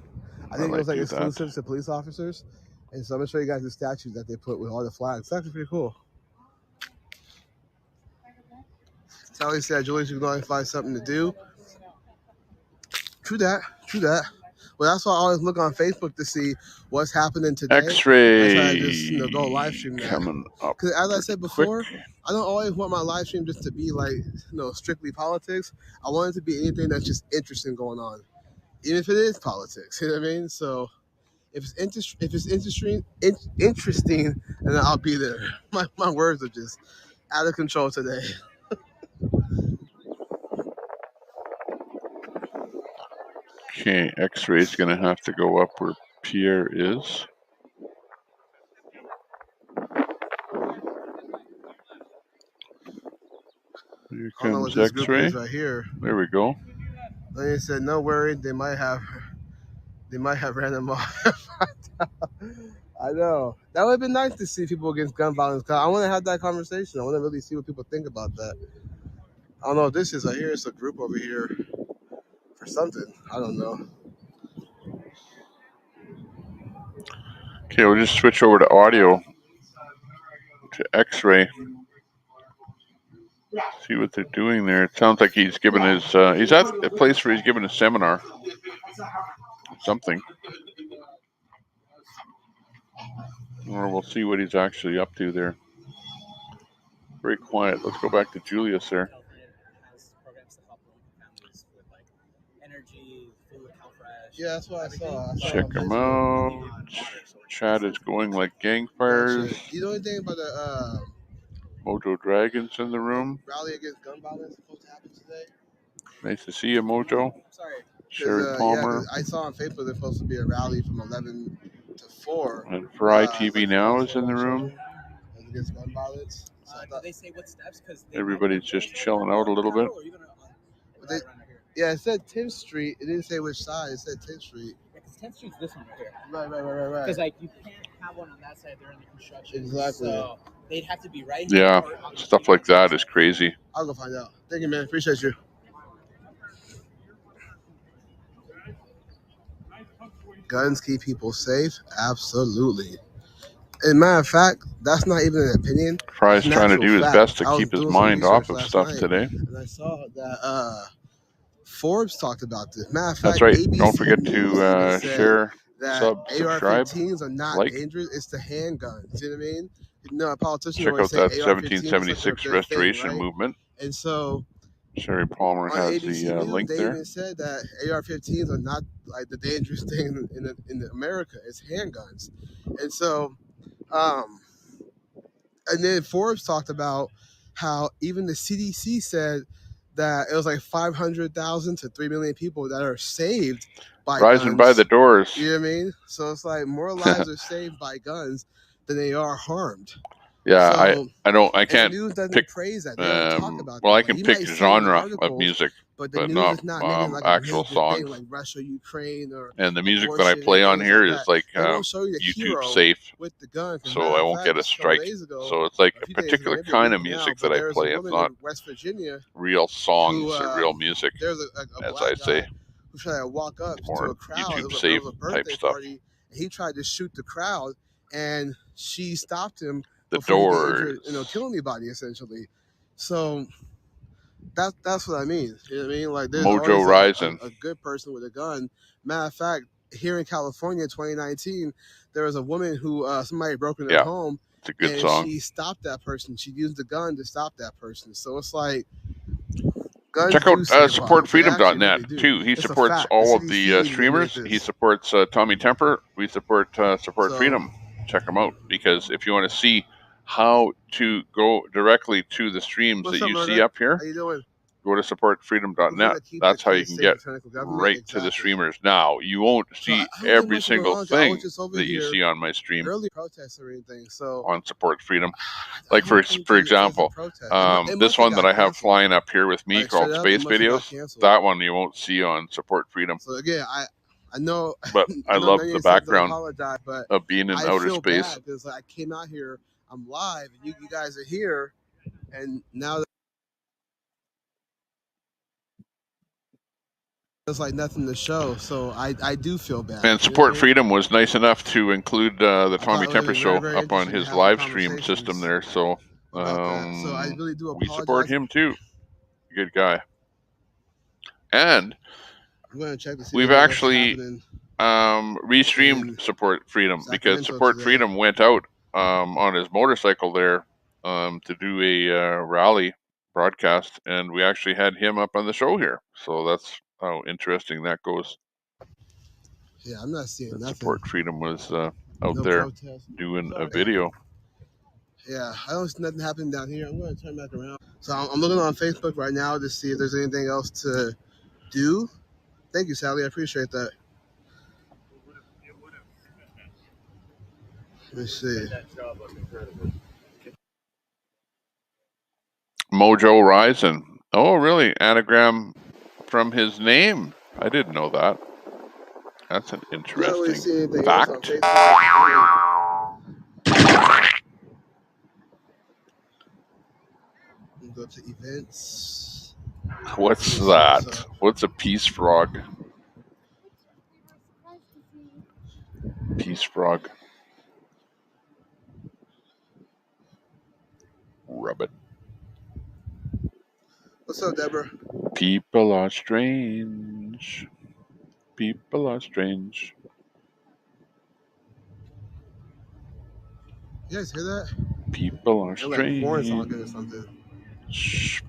I think it was like do exclusive to police officers. And so I'm going to show you guys the statues that they put with all the flags. It's actually pretty cool. Sally said, Julius, you can always find something to do. True that. True that. Well, that's why I always look on Facebook to see what's happening today. X-ray. That's why I just go live stream that. Coming up. Because as I said before, I don't always want my live stream just to be like, strictly politics. I want it to be anything that's just interesting going on, even if it is politics. You know what I mean? So if it's interesting, then I'll be there. My words are just out of control today. Okay, X-ray is going to have to go up where Pierre is. Here comes X-ray. Right here. There we go. They said, no worry, they might have ran them off. I know. That would have been nice to see people against gun violence. I want to have that conversation. I want to really see what people think about that. I don't know what this is. I hear it's a group over here for something. I don't know. Okay, we'll just switch over to audio, to X-ray. See what they're doing there. It sounds like he's giving his, he's at a place where he's giving a seminar. Something. Or we'll see what he's actually up to there. Very quiet. Let's go back to Julius there. Yeah, that's what I saw. Check him out. Chat is going like gang fires. Do you know anything about the Mojo Dragon's in the room. rally against gun violence supposed to happen today? Nice to see you, Mojo. Sorry. Sherry Palmer. I saw on Facebook there's supposed to be a rally from 11 to 4. And Fry TV Now is in the room. Against gun violence. So they say what steps? Everybody's just chilling out a little bit. Yeah, it said 10th Street. It didn't say which side. It said 10th Street. Yeah, because 10th Street's this one right here. Right. Because you can't have one on that side. They're under construction. Exactly. So they'd have to be right here. Yeah, stuff like that is crazy. I'll go find out. Thank you, man. Appreciate you. Guns keep people safe? Absolutely. As a matter of fact, that's not even an opinion. Fry's trying to do his best to keep his mind off of stuff today. And I saw that Forbes talked about this. Matter of fact, that's right. ABC Don't forget to share, subscribe, AR-15s are not dangerous. It's the handguns. You know what I mean? A politician check out that 1776 like restoration thing, right? movement. And so Sherry Palmer has the link they there. even said that AR-15s are not like the dangerous thing in America. It's handguns. And so, and then Forbes talked about how even the CDC said that it was like 500,000 to 3 million people that are saved by Rising guns. by the doors. You know what I mean? So it's like more lives are saved by guns than they are harmed. Yeah, So, I can't news doesn't pick. praise that. They don't talk about Well, that. I can You pick might see genre an of article, music, but the but news not is not making like actual a major songs. thing like Russia, Ukraine, or And the music that I abortion play and on things here like is that. like They won't show you the hero YouTube safe, with the gun. so I won't get a strike. So it's like a particular kind of music that I play. It's not West Virginia real songs or real music, there's a as black I say. guy who tried to walk up to More a crowd. YouTube It was safe a type birthday stuff. party, and he tried to shoot the crowd, and she stopped him The before he could Doors. injure, kill anybody, essentially. So that's what I mean. You know what I mean? Like there's Mojo always Rising. a good person with a gun. Matter of fact, here in California in 2019, there was a woman who somebody broke into her home. It's a good and song. she stopped that person. She used the gun to stop that person. So it's like guns Check do out save lives. They supportfreedom.net actually really do. too. He It's a supports fact. all The of the CDC streamers. made He this. supports Tommy Temper. We support So- Freedom. Check him out, because if you want to see how to go directly to the streams What's that up, you see Murder? up here, How you doing? go to supportfreedom.net. That's how you can get right to the streamers. Now, you won't see every single thing that you see on my stream on Support Freedom. Like for example, this one that I have flying up here with me called Space Videos, that one you won't see on Support Freedom. So again, I know, but I love the background of being in I outer feel space. because like, I came out here, I'm live, and you guys are here, and now there's like nothing to show. So I do feel bad. And Support Freedom was nice enough to include the Tommy Temper Show very up on his live stream system there. So, so I really do we support him too. Good guy. And I'm gonna check to see we've actually restreamed Support Freedom because Support Freedom went out on his motorcycle there to do a rally broadcast, and we actually had him up on the show here. So that's how interesting that goes. Yeah, I'm not seeing nothing. Support Freedom was out there doing a video. Yeah, I don't see nothing happening down here. I'm going to turn back around. So I'm looking on Facebook right now to see if there's anything else to do. Thank you, Sally. I appreciate that. Let me see. Mojo Rising. Oh, really? Anagram from his name. I didn't know that. That's an interesting fact. Go to events. What's that? What's a peace frog? Peace frog. Rub it. What's up, Deborah? People are strange. People are strange. You guys hear that? People are strange. Like horns honking or something. Shh.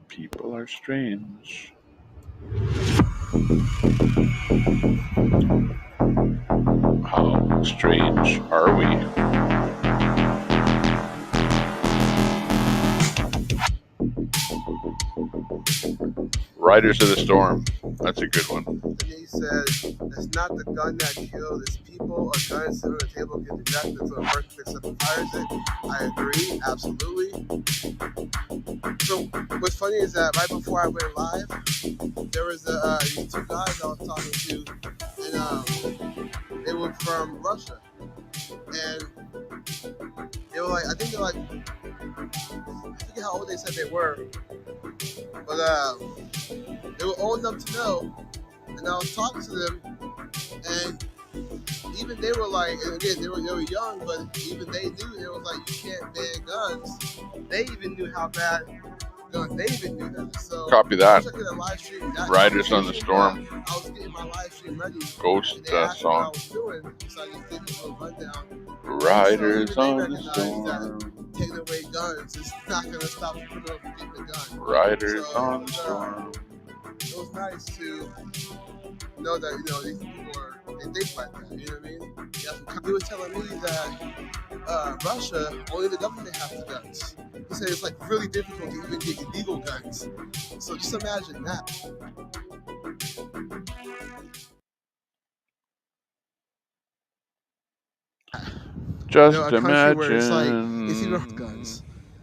People are strange. How strange are we? Riders of the Storm. That's a good one. And he said, it's not the gun that kills, it's people. A gun sitting on the table can eject it, so a person picks up and fires it. I agree, absolutely. So what's funny is that right before I went live, there was these two guys I was talking to, and they were from Russia. And they were like, I think they're like, I forget how old they said they were, but they were old enough to know. And I was talking to them, and even they were like, and again, they were young, but even they knew, they was like, you can't ban guns. They even knew how bad guns, they even knew that. So copy that. Live stream, Riders on the Storm. I was getting my live stream ready. Ghost song. What I was doing, so I just did a little rundown. Riders so on the Storm. Taking away guns, it's not going to stop the criminal from getting a gun. Riders on the Storm. It was nice to know that, these people they think like that, you know what I mean? Yeah, he was telling me that Russia, only the government has the guns. He said it's like really difficult to even get illegal guns. So just imagine that. Just imagine. Where it's like, it's even guns.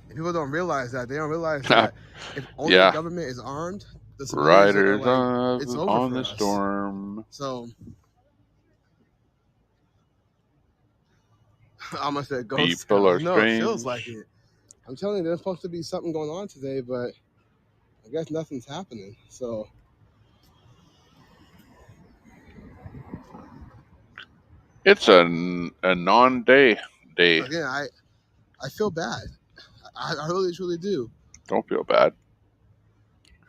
And people don't realize that. They don't realize that if only the government is armed, the Riders like, it's over on for the us. Storm. So I almost said ghost. People are no, strange. It feels like it. I'm telling you, there's supposed to be something going on today, but I guess nothing's happening. So it's a non-day day. Again, I feel bad. I really truly do. Don't feel bad.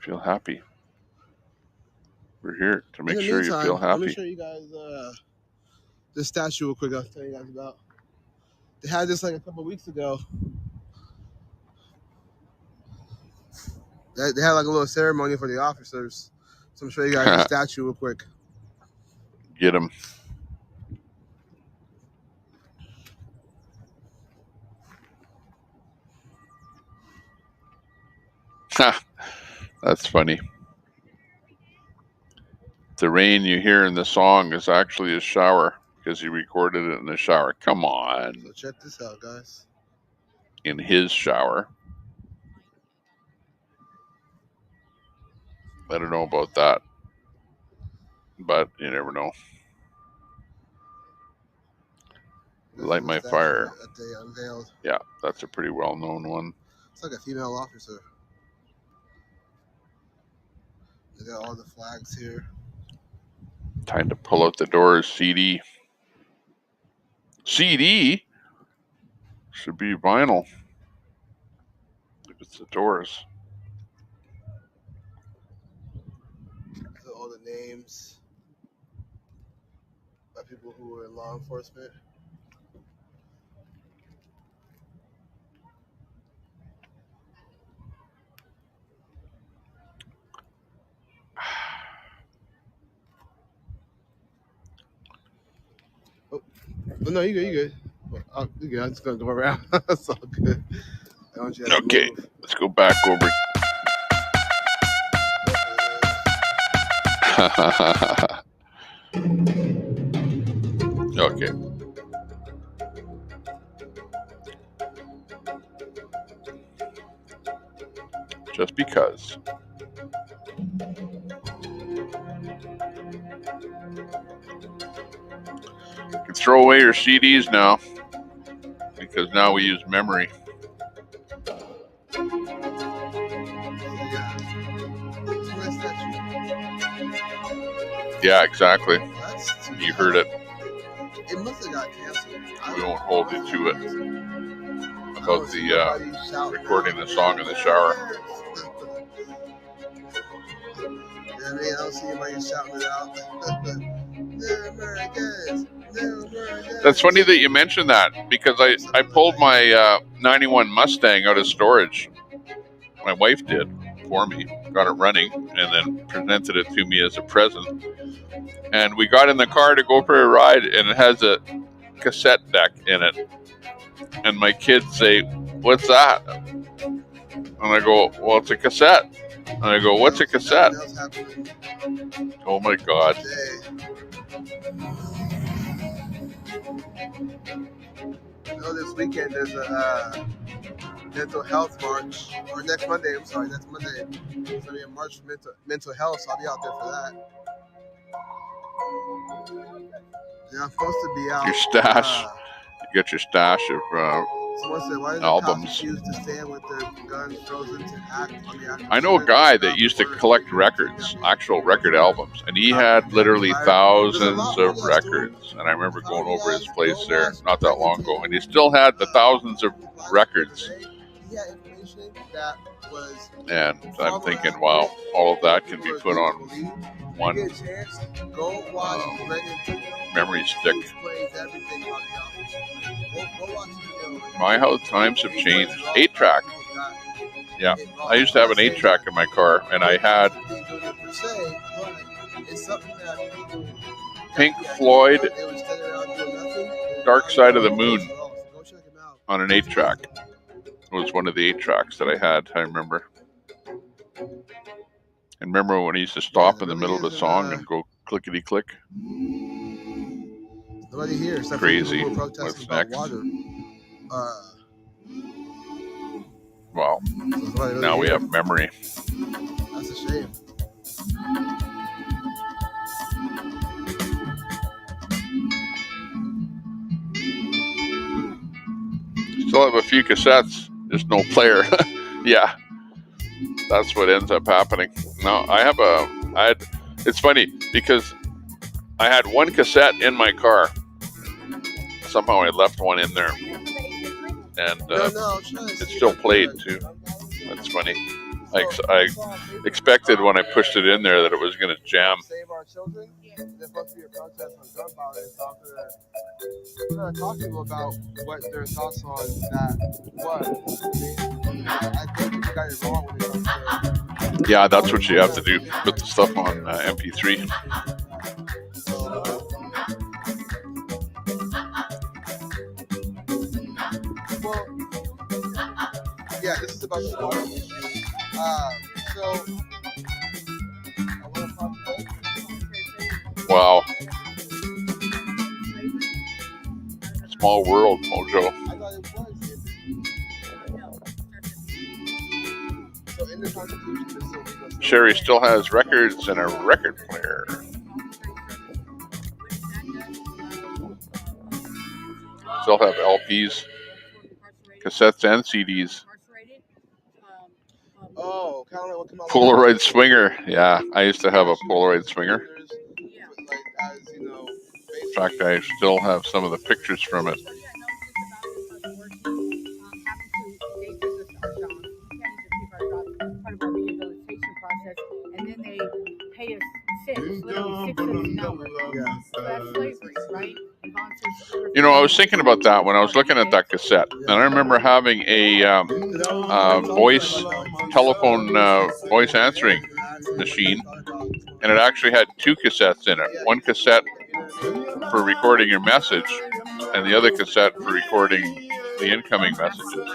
Feel happy. We're here to make sure you feel happy. Let me show you guys this statue real quick. I'll tell you guys about. They had this like a couple weeks ago. They had like a little ceremony for the officers. So I'm showing you guys the statue real quick. Get them. That's funny. The rain you hear in the song is actually a shower because he recorded it in the shower. Come on. So check this out, guys. In his shower. I don't know about that, but you never know. Light My Fire. That they unveiled. Yeah, that's a pretty well-known one. It's like a female officer. They got all the flags here. Time to pull out the Doors CD. CD? Should be vinyl. If it's the Doors. So all the names of people who were in law enforcement. Oh, no, you good, you good. Oh, you good. I'm just gonna go around. That's all good. I want you to Okay, move. let's go back over. Okay. Just because. You can throw away your CDs now because now we use memory. Yeah, exactly. You heard it. It must have got canceled. We won't hold you to it about the recording the song in the shower. I mean, I don't see anybody shouting it out. That's funny that you mentioned that because I pulled my 91 Mustang out of storage. My wife did for me, got it running, and then presented it to me as a present. And we got in the car to go for a ride, and it has a cassette deck in it. And my kids say, "What's that?" And I go, "Well, it's a cassette." And I go, "What's a cassette?" Oh my God. You know, this weekend there's a mental health march, or next Monday, next Monday. It's going to be a march for mental health, so I'll be out there for that. Yeah, I'm supposed to be out. Your stash. You got your stash of Someone said, why albums. Cops choose to stand with their guns frozen to act on the actual I know a guy that used to collect records, actual record albums, and he had literally thousands of records. And I remember going over his place there not that long ago, and he still had the thousands of records. And I'm thinking, wow, all of that can be put on one memory stick. My how times have changed. 8-track. Yeah, I used to have an 8-track in my car, and I had Pink Floyd, Dark Side of the Moon on an 8-track. It was one of the 8-tracks that I had, I remember. And remember when he used to stop in the middle of a song and go clickety-click? Nobody here. Crazy. What's next? Well, now we have memory. That's a shame. Still have a few cassettes, just no player. Yeah, that's what ends up happening. No, it's funny because I had one cassette in my car. Somehow I left one in there. And it still played too. That's funny. I expected when I pushed it in there that it was going to jam. Save our children. There's supposed to be a protest on gun violence. We're going to talk to people about what their thoughts on that was. I think you got it wrong when it comes to. Yeah, that's what you have to do. Put the stuff on MP3. Yeah, this is about the water issue. So Wow. Small world, Mojo. I thought it was. So in the Constitution, there's still legal. Sherry still has records and a record player. Still have LPs, cassettes, and CDs. Oh, kind of like what come out. Polaroid Swinger. Yeah, I used to have a Polaroid Swinger. Like, as you know, In fact, I still have some of the pictures from it. Part of our rehabilitation process, and then they pay us literally 6 cents an hour. So that's slavery, right? You know, I was thinking about that when I was looking at that cassette, and I remember having a voice telephone voice answering machine, and it actually had 2 cassettes in it. One cassette for recording your message, and the other cassette for recording the incoming messages.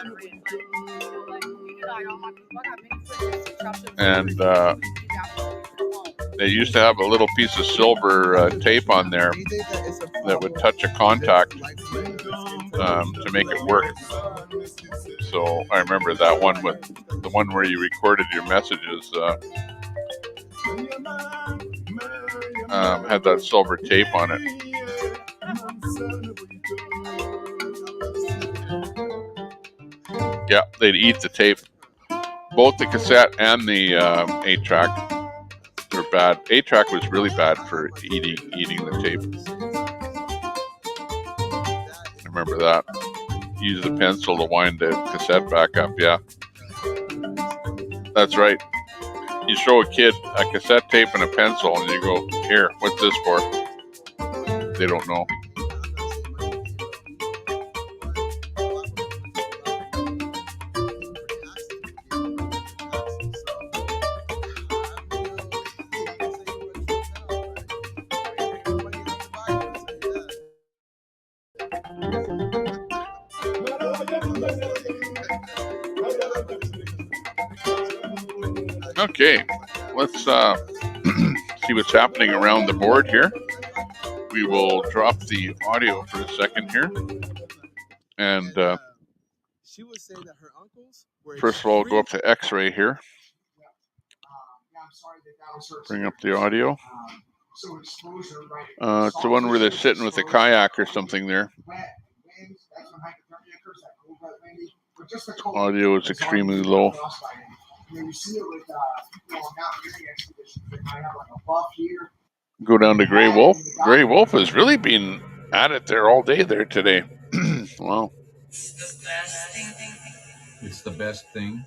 And they used to have a little piece of silver tape on there that would touch a contact to make it work. So I remember that one, with the one where you recorded your messages, had that silver tape on it. Yeah, they'd eat the tape. Both the cassette and the 8-track were bad. 8-track was really bad for eating the tape. I remember that. Use the pencil to wind the cassette back up. Yeah, that's right. You show a kid a cassette tape and a pencil, and you go, "Here, what's this for?" They don't know. Okay, let's see what's happening around the board here. We will drop the audio for a second here. And first of all, go up to X-ray here. Bring up the audio. It's the one where they're sitting with a kayak or something there. Audio is extremely low. Go down to Grey Wolf. Grey Wolf has really been at it there all day there today. Wow. It's the best thing.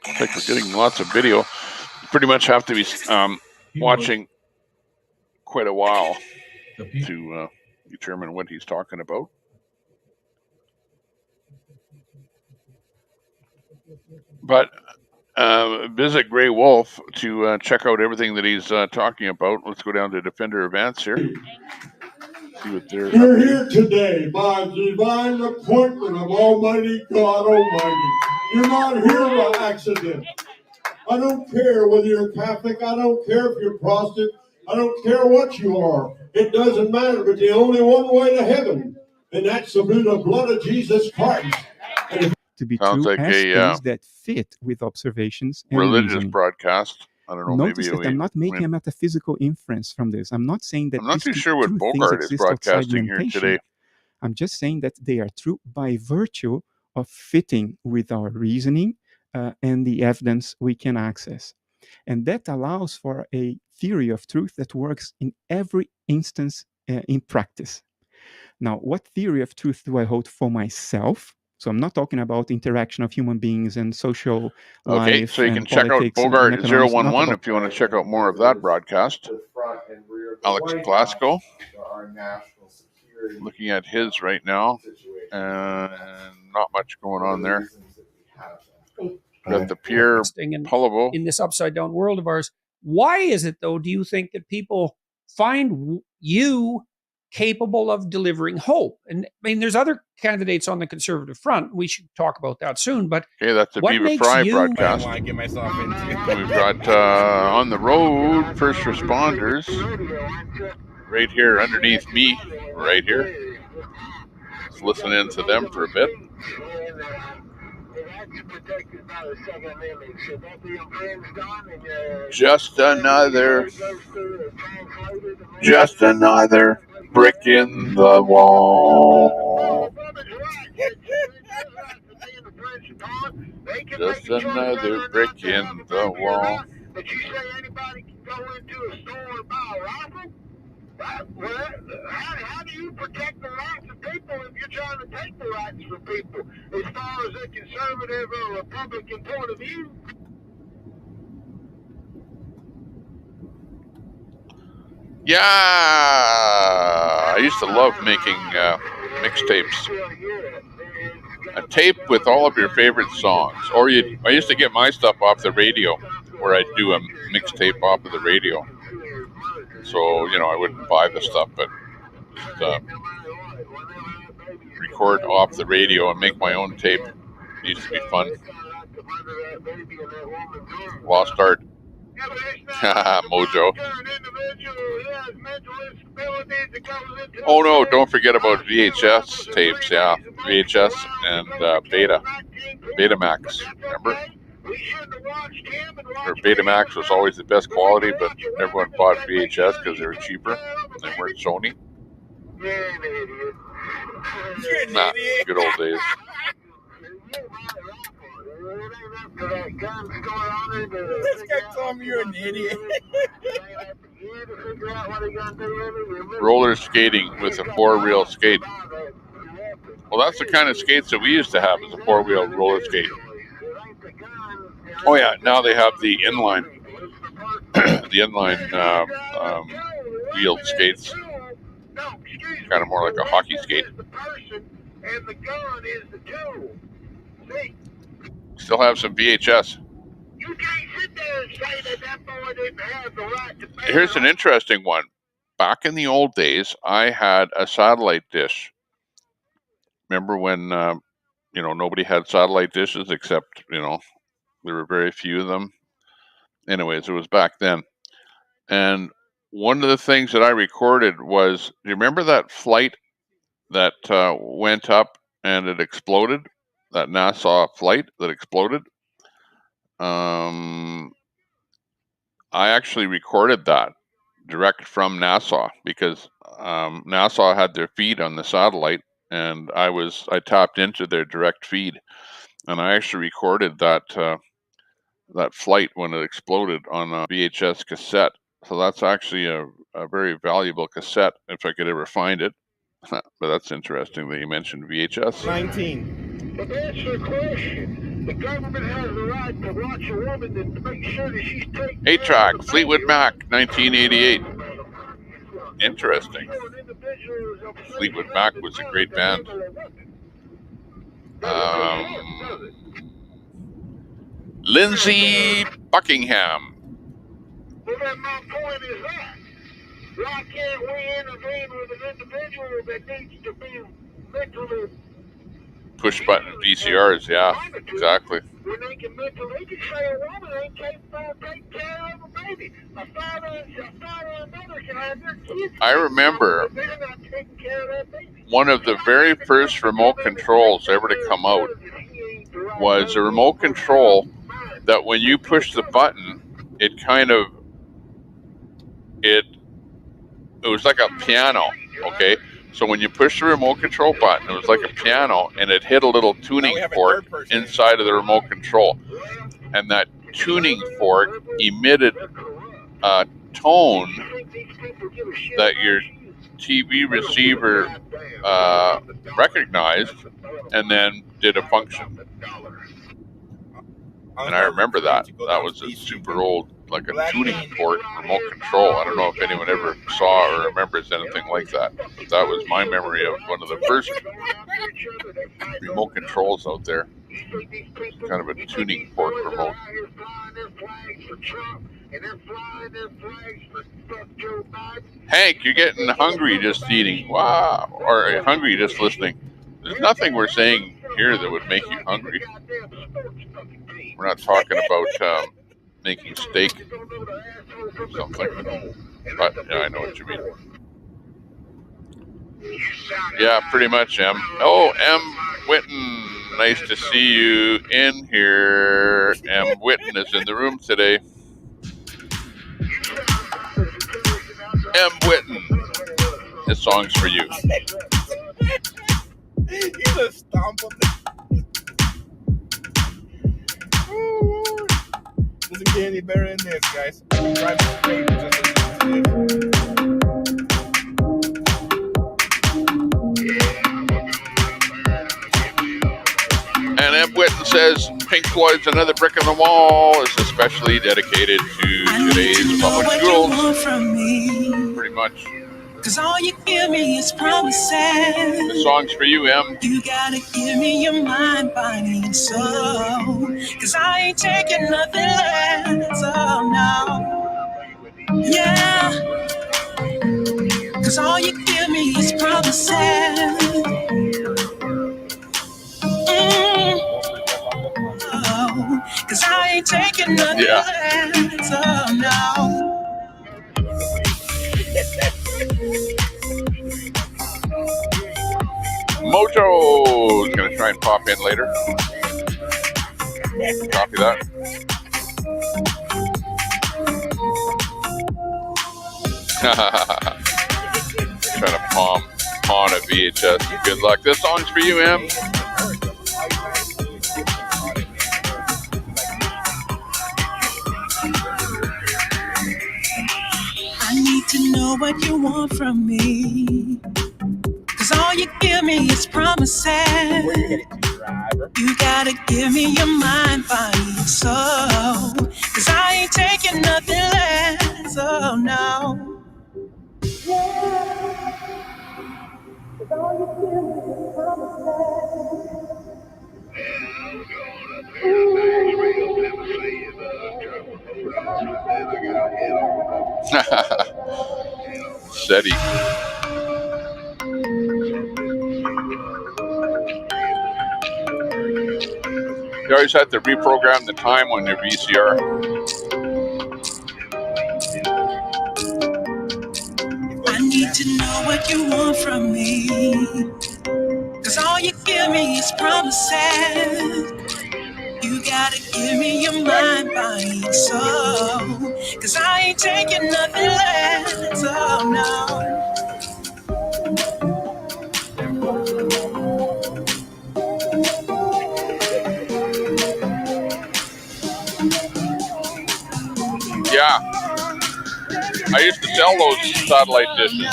Looks like we're getting lots of video. You pretty much have to be watching quite a while to determine what he's talking about. But visit Grey Wolf to check out everything that he's talking about. Let's go down to Defender Events here. See what they're You're here today by divine appointment of Almighty God Almighty. You're not here by accident. I don't care whether you're Catholic. I don't care if you're Protestant. I don't care what you are. It doesn't matter. But there's only one way to heaven, and that's through the blood of Jesus Christ. To be Sounds true like as a things that fit with observations and religious reasoning. broadcast. I don't know. Notice Maybe that I'm not making a metaphysical inference from this. I'm not saying that I'm not these too sure what two things Bogart is exist outside broadcasting here limitation. today. I'm just saying that they are true by virtue of fitting with our reasoning and the evidence we can access. And that allows for a theory of truth that works in every instance in practice. Now, what theory of truth do I hold for myself? So I'm not talking about interaction of human beings and social Okay, life so you and can check out politics and Bogart economics. 011 if you want to check out more of that broadcast. Alex Glasgow, looking at his right now, and not much going on there. Got the Pierre Pullivo. In this upside down world of ours, Why is it, though, do you think that people find you capable of delivering hope? And I mean, there's other candidates on the Conservative front. We should talk about that soon. But Okay, that's the what Beaver makes Fry you? broadcast. I want to get myself into. We've got on the road first responders right here underneath me, right here. Let's listen in to them for a bit. Just another brick in the wall. Just another brick in the wall. But you say anybody can go into a store and buy a rifle? Well, how do you protect the rights of people if you're trying to take the rights from people as far as a conservative or Republican point of view? Yeah, I used to love making mixtapes. A tape with all of your favorite songs. Or I used to get my stuff off the radio, where I'd do a mixtape off of the radio. So, you know, I wouldn't buy the stuff, but just record off the radio and make my own tape. It used to be fun. Lost art. Mojo. Oh no, don't forget about VHS tapes, yeah. VHS and Betamax, remember? Or Betamax was always the best quality, but everyone bought VHS because they were cheaper and they weren't Sony. Nah, good old days. This guy told me you're an idiot. Roller skating with a four-wheel skate. Well, that's the kind of skates that we used to have, as a four-wheel roller skate. Oh yeah, now they have the inline, wheeled skates. Kind of more like a hockey skate. Still have some VHS. Here's an interesting one. Back in the old days, I had a satellite dish. Remember when, nobody had satellite dishes except, there were very few of them. Anyways, it was back then. And one of the things that I recorded was, do you remember that flight that went up and it exploded? That NASA flight that exploded? I actually recorded that direct from NASA because NASA had their feed on the satellite, and I tapped into their direct feed, and I actually recorded that flight when it exploded on a VHS cassette. So that's actually a very valuable cassette if I could ever find it. But that's interesting that you mentioned VHS. 19. But that's the question. The government has the right to watch a woman and make sure that she's taken. 8-track, Fleetwood Mac, 1988. Interesting. Fleetwood Mac was a great band. Lindsey Buckingham. Well, then my point is that. Why can't we intervene with an individual that needs to be mentally... Push button VCRs, yeah, exactly. When they can mentally say a woman ain't capable of taking care of a baby. A father and mother can have their kids. I remember one of the very first remote controls ever to come out was a remote control that when you push the button, it was like a piano, okay? So when you push the remote control button, it was like a piano, and it hit a little tuning fork inside of the remote control. And that tuning fork emitted a tone that your TV receiver recognized and then did a function. And I remember that. That was a super old, like a tuning fork remote control. I don't know if anyone ever saw or remembers anything like that. But that was my memory of one of the first remote controls out there. Kind of a tuning fork remote. Hank, you're getting hungry just eating. Wow. Or hungry just listening. There's nothing we're saying here that would make you hungry. We're not talking about making steak or something. But yeah, I know what you mean. Yeah, pretty much, M. Oh, M. Whitten. Nice to see you in here. M. Whitten is in the room today. M. Whitten. This song's for you. You just stomp on it. Doesn't get any better than this, guys. I'm driving straight just listening to this. And M. Whitten says Pink Floyd's Another Brick in the Wall is especially dedicated to today's public schools. Pretty much. Cause all you give me is promises. The song's for you, M. You gotta give me your mind, body, and soul. Cause I ain't taking nothing less, oh no. Yeah. Cause all you give me is promises. Oh, cause I ain't taking nothing less, oh no. Mojo's gonna try and pop in later. Copy that. Trying to pawn a VHS. Good luck. This song's for you, M. I need to know what you want from me. Cause all you give me is promises. You gotta give me your mind, body, and soul. Cause I ain't taking nothing less, oh no. SETI. You always have to reprogram the time on your VCR. I need to know what you want from me. Cause all you give me is promises. You gotta give me your mind, body, and soul. Cause I ain't taking nothing less, oh no. Yeah. I used to sell those satellite dishes.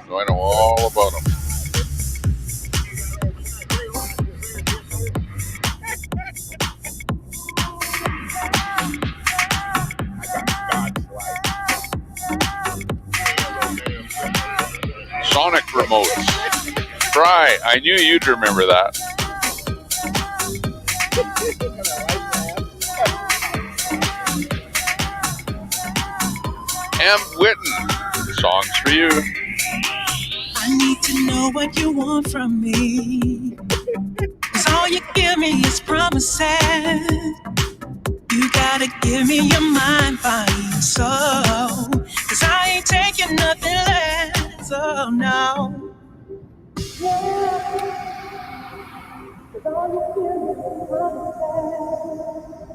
So I know all about them. Sonic remotes. Try. I knew you'd remember that. M. Whitten. Songs for you. I need to know what you want from me. Cause all you give me is promises. You gotta give me your mind, body, and soul. Cause I ain't taking nothing less, oh no.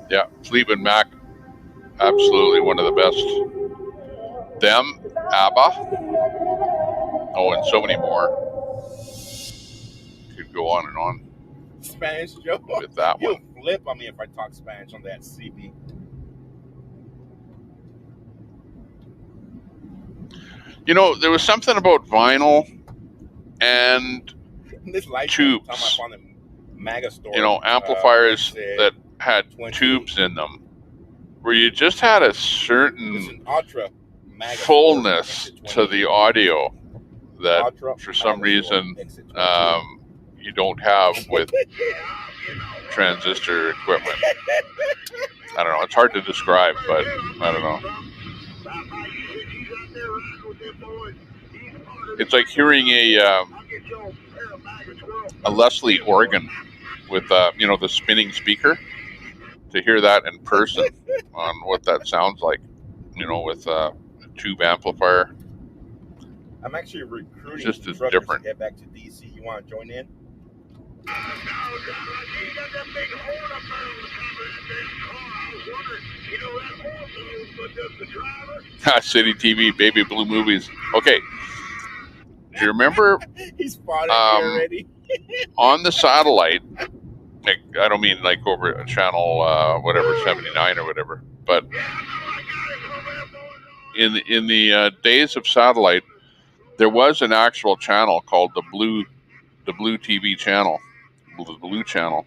Yeah, Fleetwood Mac. Absolutely one of the best. Them, ABBA. Oh, and so many more. Could go on and on. Spanish, Joe. With that one. You'll flip on me if I talk Spanish on that CD. You know, there was something about vinyl and This light tubes. time I found in Maga store. You know, amplifiers that had tubes in them, where you just had a certain fullness to the audio that, for some reason, you don't have with transistor equipment. I don't know. It's hard to describe, but I don't know. It's like hearing a Leslie organ with the spinning speaker. To hear that in person on what that sounds like, with a tube amplifier. I'm actually recruiting just as truckers different. to get back to DC. You want to join in? City TV, baby blue movies. Okay. Do you remember He spotted me already. on the satellite, like, I don't mean like over a channel, whatever, 79 or whatever, but in the days of satellite, there was an actual channel called the Blue TV channel, the Blue channel,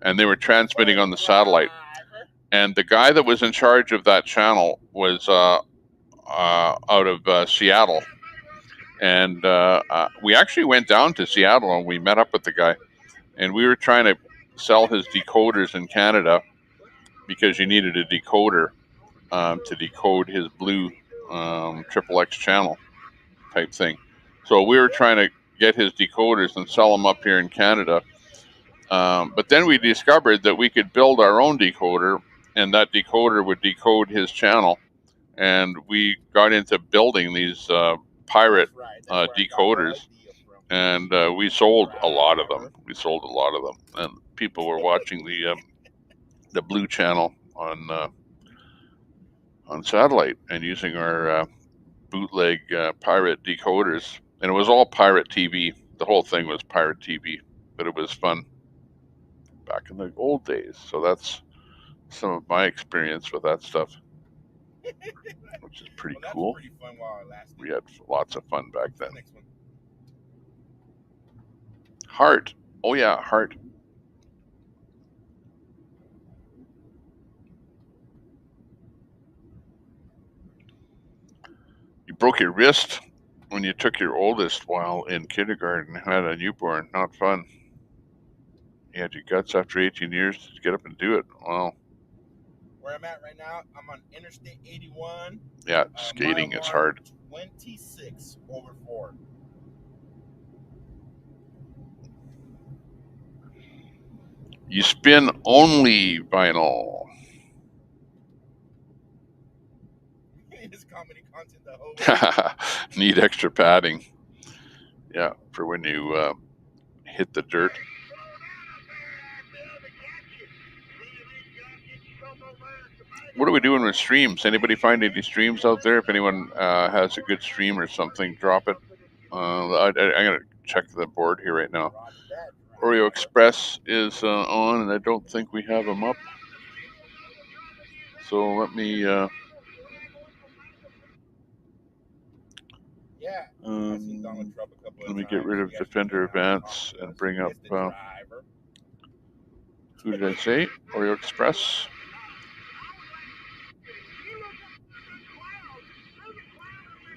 and they were transmitting on the satellite. And the guy that was in charge of that channel was out of Seattle. And we actually went down to Seattle and we met up with the guy. And we were trying to sell his decoders in Canada because you needed a decoder to decode his Blue XXX channel type thing. So we were trying to get his decoders and sell them up here in Canada. But then we discovered that we could build our own decoder, and that decoder would decode his channel. And we got into building these pirate decoders, and we sold a lot of them. And people were watching the Blue channel on satellite and using our bootleg pirate decoders. And it was all pirate TV. The whole thing was pirate TV, but it was fun back in the old days. So that's some of my experience with that stuff, which is pretty cool. Pretty fun while it lasted. We had lots of fun back then. Heart. Oh yeah, Heart. You broke your wrist when you took your oldest while in kindergarten and had a newborn. Not fun. You had your guts after 18 years to get up and do it. Wow. Where I'm at right now, I'm on Interstate 81. Yeah, skating is hard. 26/4. You spin only vinyl. His comedy content the whole way. Need extra padding. Yeah, for when you hit the dirt. What are we doing with streams? Anybody find any streams out there? If anyone has a good stream or something, drop it. I'm going to check the board here right now. Oreo Express is on, and I don't think we have them up. So let me Yeah. let me get rid of Defender Advance and bring up, who did I say? Oreo Express.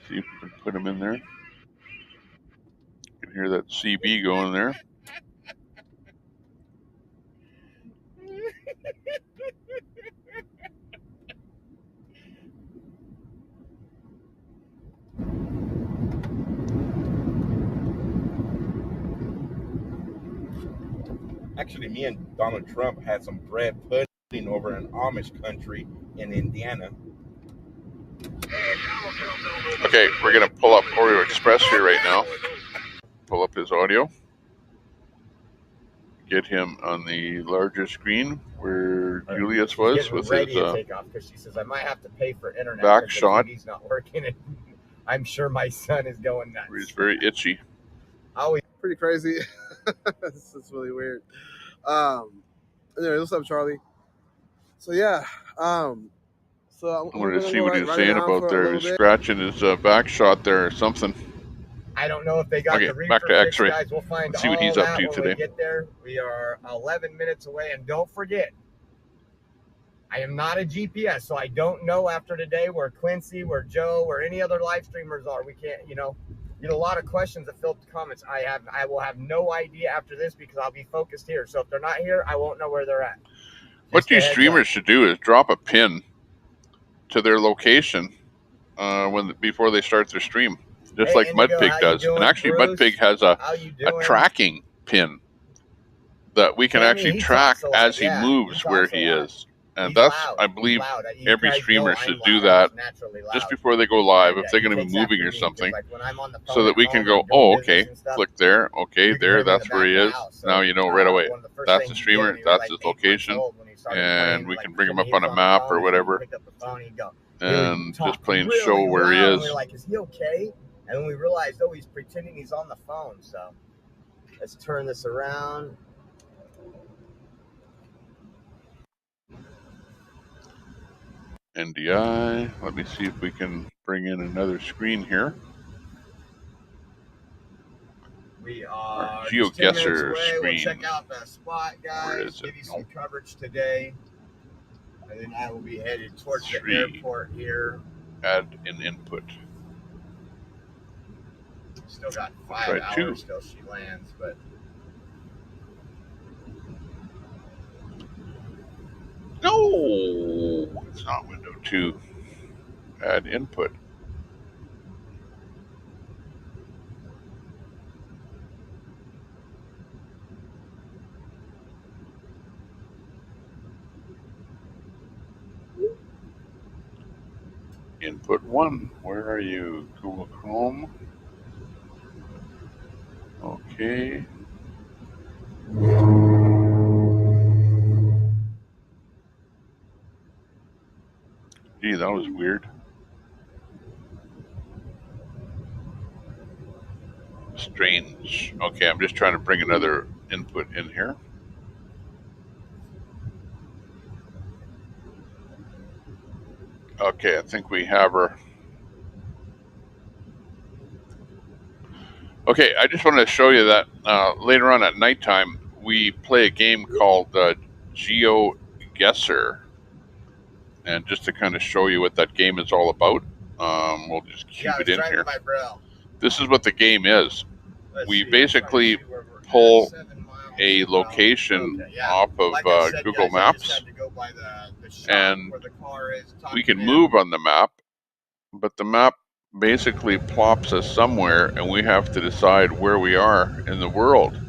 See if we can put them in there. You can hear that CB going there. Actually, me and Donald Trump had some bread pudding over in Amish country in Indiana. Okay, we're going to pull up Oreo Express here right now. Pull up his audio. Get him on the larger screen where Julius was with his take off because she says I might have to pay for internet. back shot. He's not working, and I'm sure my son is going nuts. He's very itchy. Always pretty crazy. This is really weird. Anyway, what's up, Charlie? So yeah, so I wanted to see what he was saying about there. He was scratching his back shot there or something. I don't know if they got the reefer back to fixed, X-ray. guys. We'll find Let's see what all he's up that to when today. we get there. We are 11 minutes away, and don't forget, I am not a GPS, so I don't know after today where Quincy, where Joe, where any other live streamers are. We can't, get a lot of questions that fill up the comments. I will have no idea after this because I'll be focused here. So if they're not here, I won't know where they're at. What these streamers should do is drop a pin to their location before they start their stream, just like Mudpig does. And actually, Mudpig has a tracking pin that we can actually track as he moves where he is. And that's, I believe, every streamer should do that just before they go live if they're going to be moving or something, so that we can go, oh, okay, click there, okay, there, that's where he is. Now you know right away. That's the streamer, that's his location, and we can bring him up on a map or whatever, and just plain show where he is. We're like, is he okay? And then we realized, oh, he's pretending he's on the phone. So let's turn this around. NDI. Let me see if we can bring in another screen here. We are GeoGuessr screen. We'll check out the spot, guys. Give you some coverage today. And then I will be headed towards the airport here. Add an input. Still got 5 hours till she lands, but no, it's not window 2. Add input. Input 1. Where are you? Google Chrome. Okay. Gee, that was weird. Strange. Okay, I'm just trying to bring another input in here. Okay, I think we have her. Okay, I just wanted to show you that later on at nighttime, we play a game called GeoGuessr. And just to kind of show you what that game is all about, we'll just cube it in here. This is what the game is. We basically pull a location off of Google Maps, and we can move on the map, but the map basically plops us somewhere, and we have to decide where we are in the world.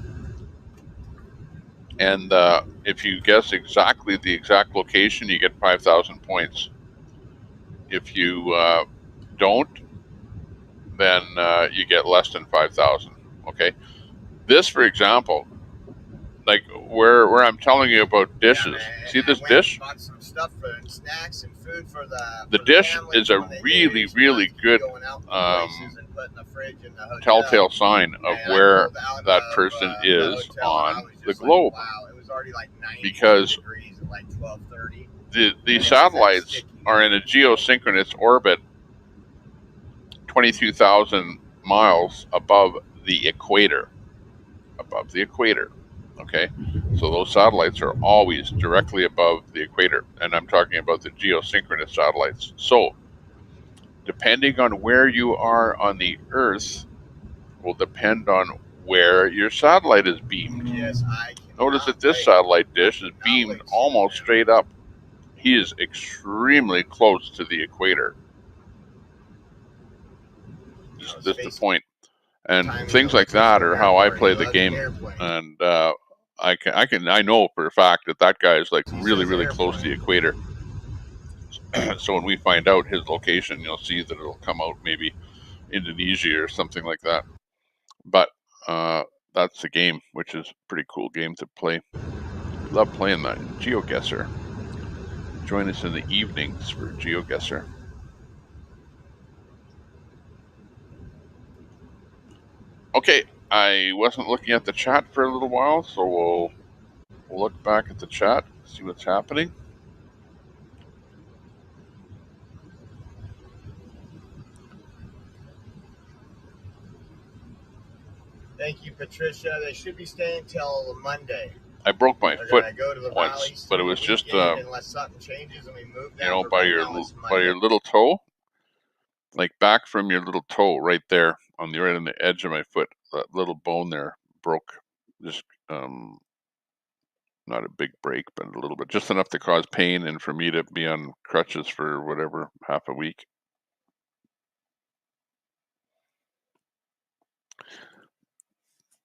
And if you guess exactly the exact location, you get 5,000 points. If you don't, then you get less than 5,000. Okay. This, for example, like where I'm telling you about dishes. See this dish? Bought some stuff for snacks and food for the dish is a really, really good telltale sign of where that person is on the globe. Because the satellites are in a geosynchronous orbit 22,000 miles above the equator. Above the equator. Okay, so those satellites are always directly above the equator, and I'm talking about the geosynchronous satellites. So, depending on where you are on the Earth, will depend on where your satellite is beamed. Yes, notice that this satellite dish is beamed almost straight up. He is extremely close to the equator. Just the point. And things like that are how I play the game, and I know for a fact that guy is like really, really close to the equator. So when we find out his location, you'll see that it'll come out maybe Indonesia or something like that. But that's the game, which is a pretty cool game to play. Love playing that. GeoGuessr. Join us in the evenings for GeoGuessr. Okay, I wasn't looking at the chat for a little while, so we'll look back at the chat, see what's happening. Thank you, Patricia. They should be staying till Monday. I broke my foot once, but it was just unless something changes and we move down, you know, by your little toe, like back from your little toe right there on the right on the edge of my foot. That little bone there broke. Just not a big break, but a little bit, just enough to cause pain and for me to be on crutches for whatever, half a week.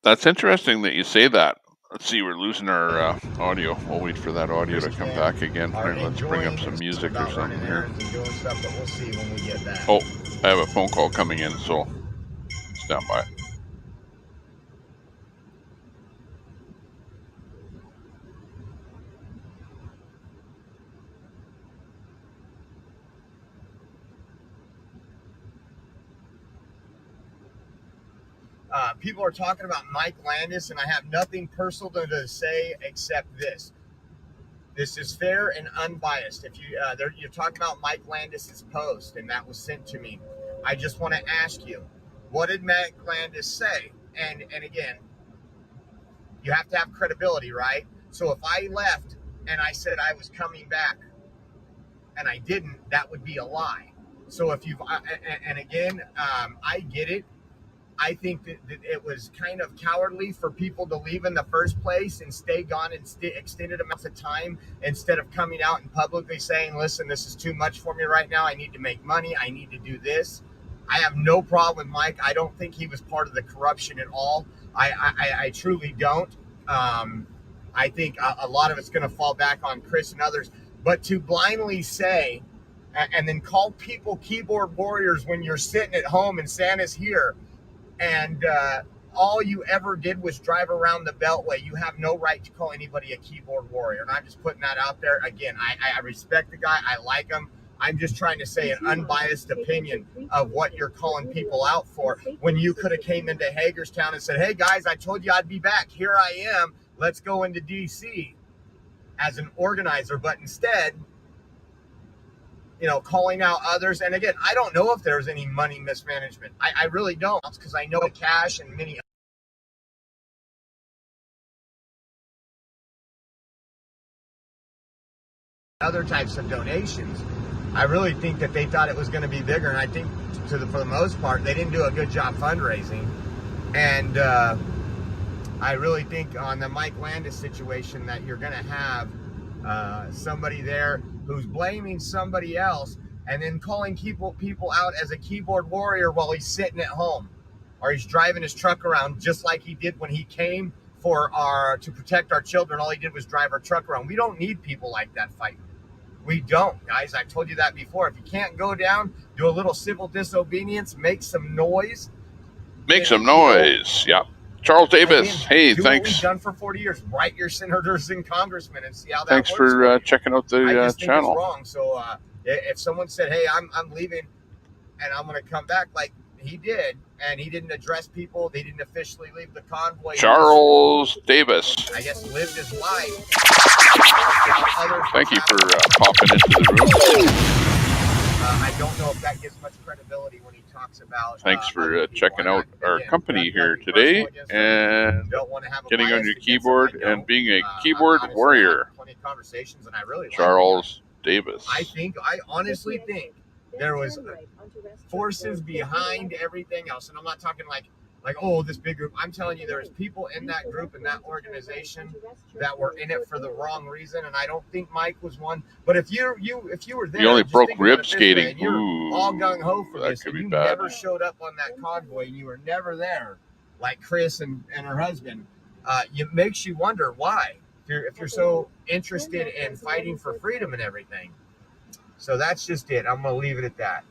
That's interesting that you say that. Let's see, we're losing our audio. We'll wait for that audio to come back again. Right, let's bring up some music or something here. Stuff, but we'll see when we get back. Oh, I have a phone call coming in, so stand by. People are talking about Mike Landis, and I have nothing personal to say except this. This is fair and unbiased. If you're talking about Mike Landis's post, and that was sent to me, I just want to ask you, what did Mike Landis say? And again, you have to have credibility, right? So if I left and I said I was coming back, and I didn't, that would be a lie. So if you've, and again, I get it. I think that it was kind of cowardly for people to leave in the first place and stay gone and extended amounts of time instead of coming out and publicly saying, listen, this is too much for me right now. I need to make money. I need to do this. I have no problem with Mike. I don't think he was part of the corruption at all. I truly don't. I think a lot of it's going to fall back on Chris and others. But to blindly say and then call people keyboard warriors when you're sitting at home and Santa's here, and all you ever did was drive around the Beltway, you have no right to call anybody a keyboard warrior. And I'm just putting that out there. Again, I respect the guy. I like him. I'm just trying to say an unbiased opinion of what you're calling people out for when you could have came into Hagerstown and said, hey, guys, I told you I'd be back. Here I am. Let's go into D.C. as an organizer. But instead, calling out others. And again, I don't know if there's any money mismanagement. I really don't, because I know cash and many other types of donations. I really think that they thought it was going to be bigger. And I think for the most part, they didn't do a good job fundraising. And I really think on the Mike Landis situation that you're going to have somebody there who's blaming somebody else and then calling people out as a keyboard warrior while he's sitting at home or he's driving his truck around, just like he did when he came to protect our children. All he did was drive our truck around. We don't need people like that fighting. We don't, guys. I told you that before. If you can't go down, do a little civil disobedience, make some noise. Make some noise. Yeah. Charles Davis, again, hey, do thanks. What we've done for 40 years. Write your senators and congressmen and see how that thanks works. Thanks for checking out the I just think channel. It's wrong. So if someone said, hey, I'm leaving and I'm going to come back, like he did, and he didn't address people, they didn't officially leave the convoy. Charles Davis. I guess lived his life. Thank you for popping into the room. I don't know if that gives much credibility when he talks about. Thanks for checking out our company here today and getting on your keyboard and being a keyboard warrior. Plenty of conversations, and I really Charles Davis. I honestly think there was forces behind everything else, and I'm not talking like this big group. I'm telling you, there was people in that group and that organization that were in it for the wrong reason, and I don't think Mike was one. But if you were there, you only broke rib skating. And you're all gung ho for that this, could and be you bad. never showed up on that convoy, and you were never there, like Chris and her husband. It makes you wonder why, if you're so interested in fighting for freedom and everything. So that's just it. I'm gonna leave it at that.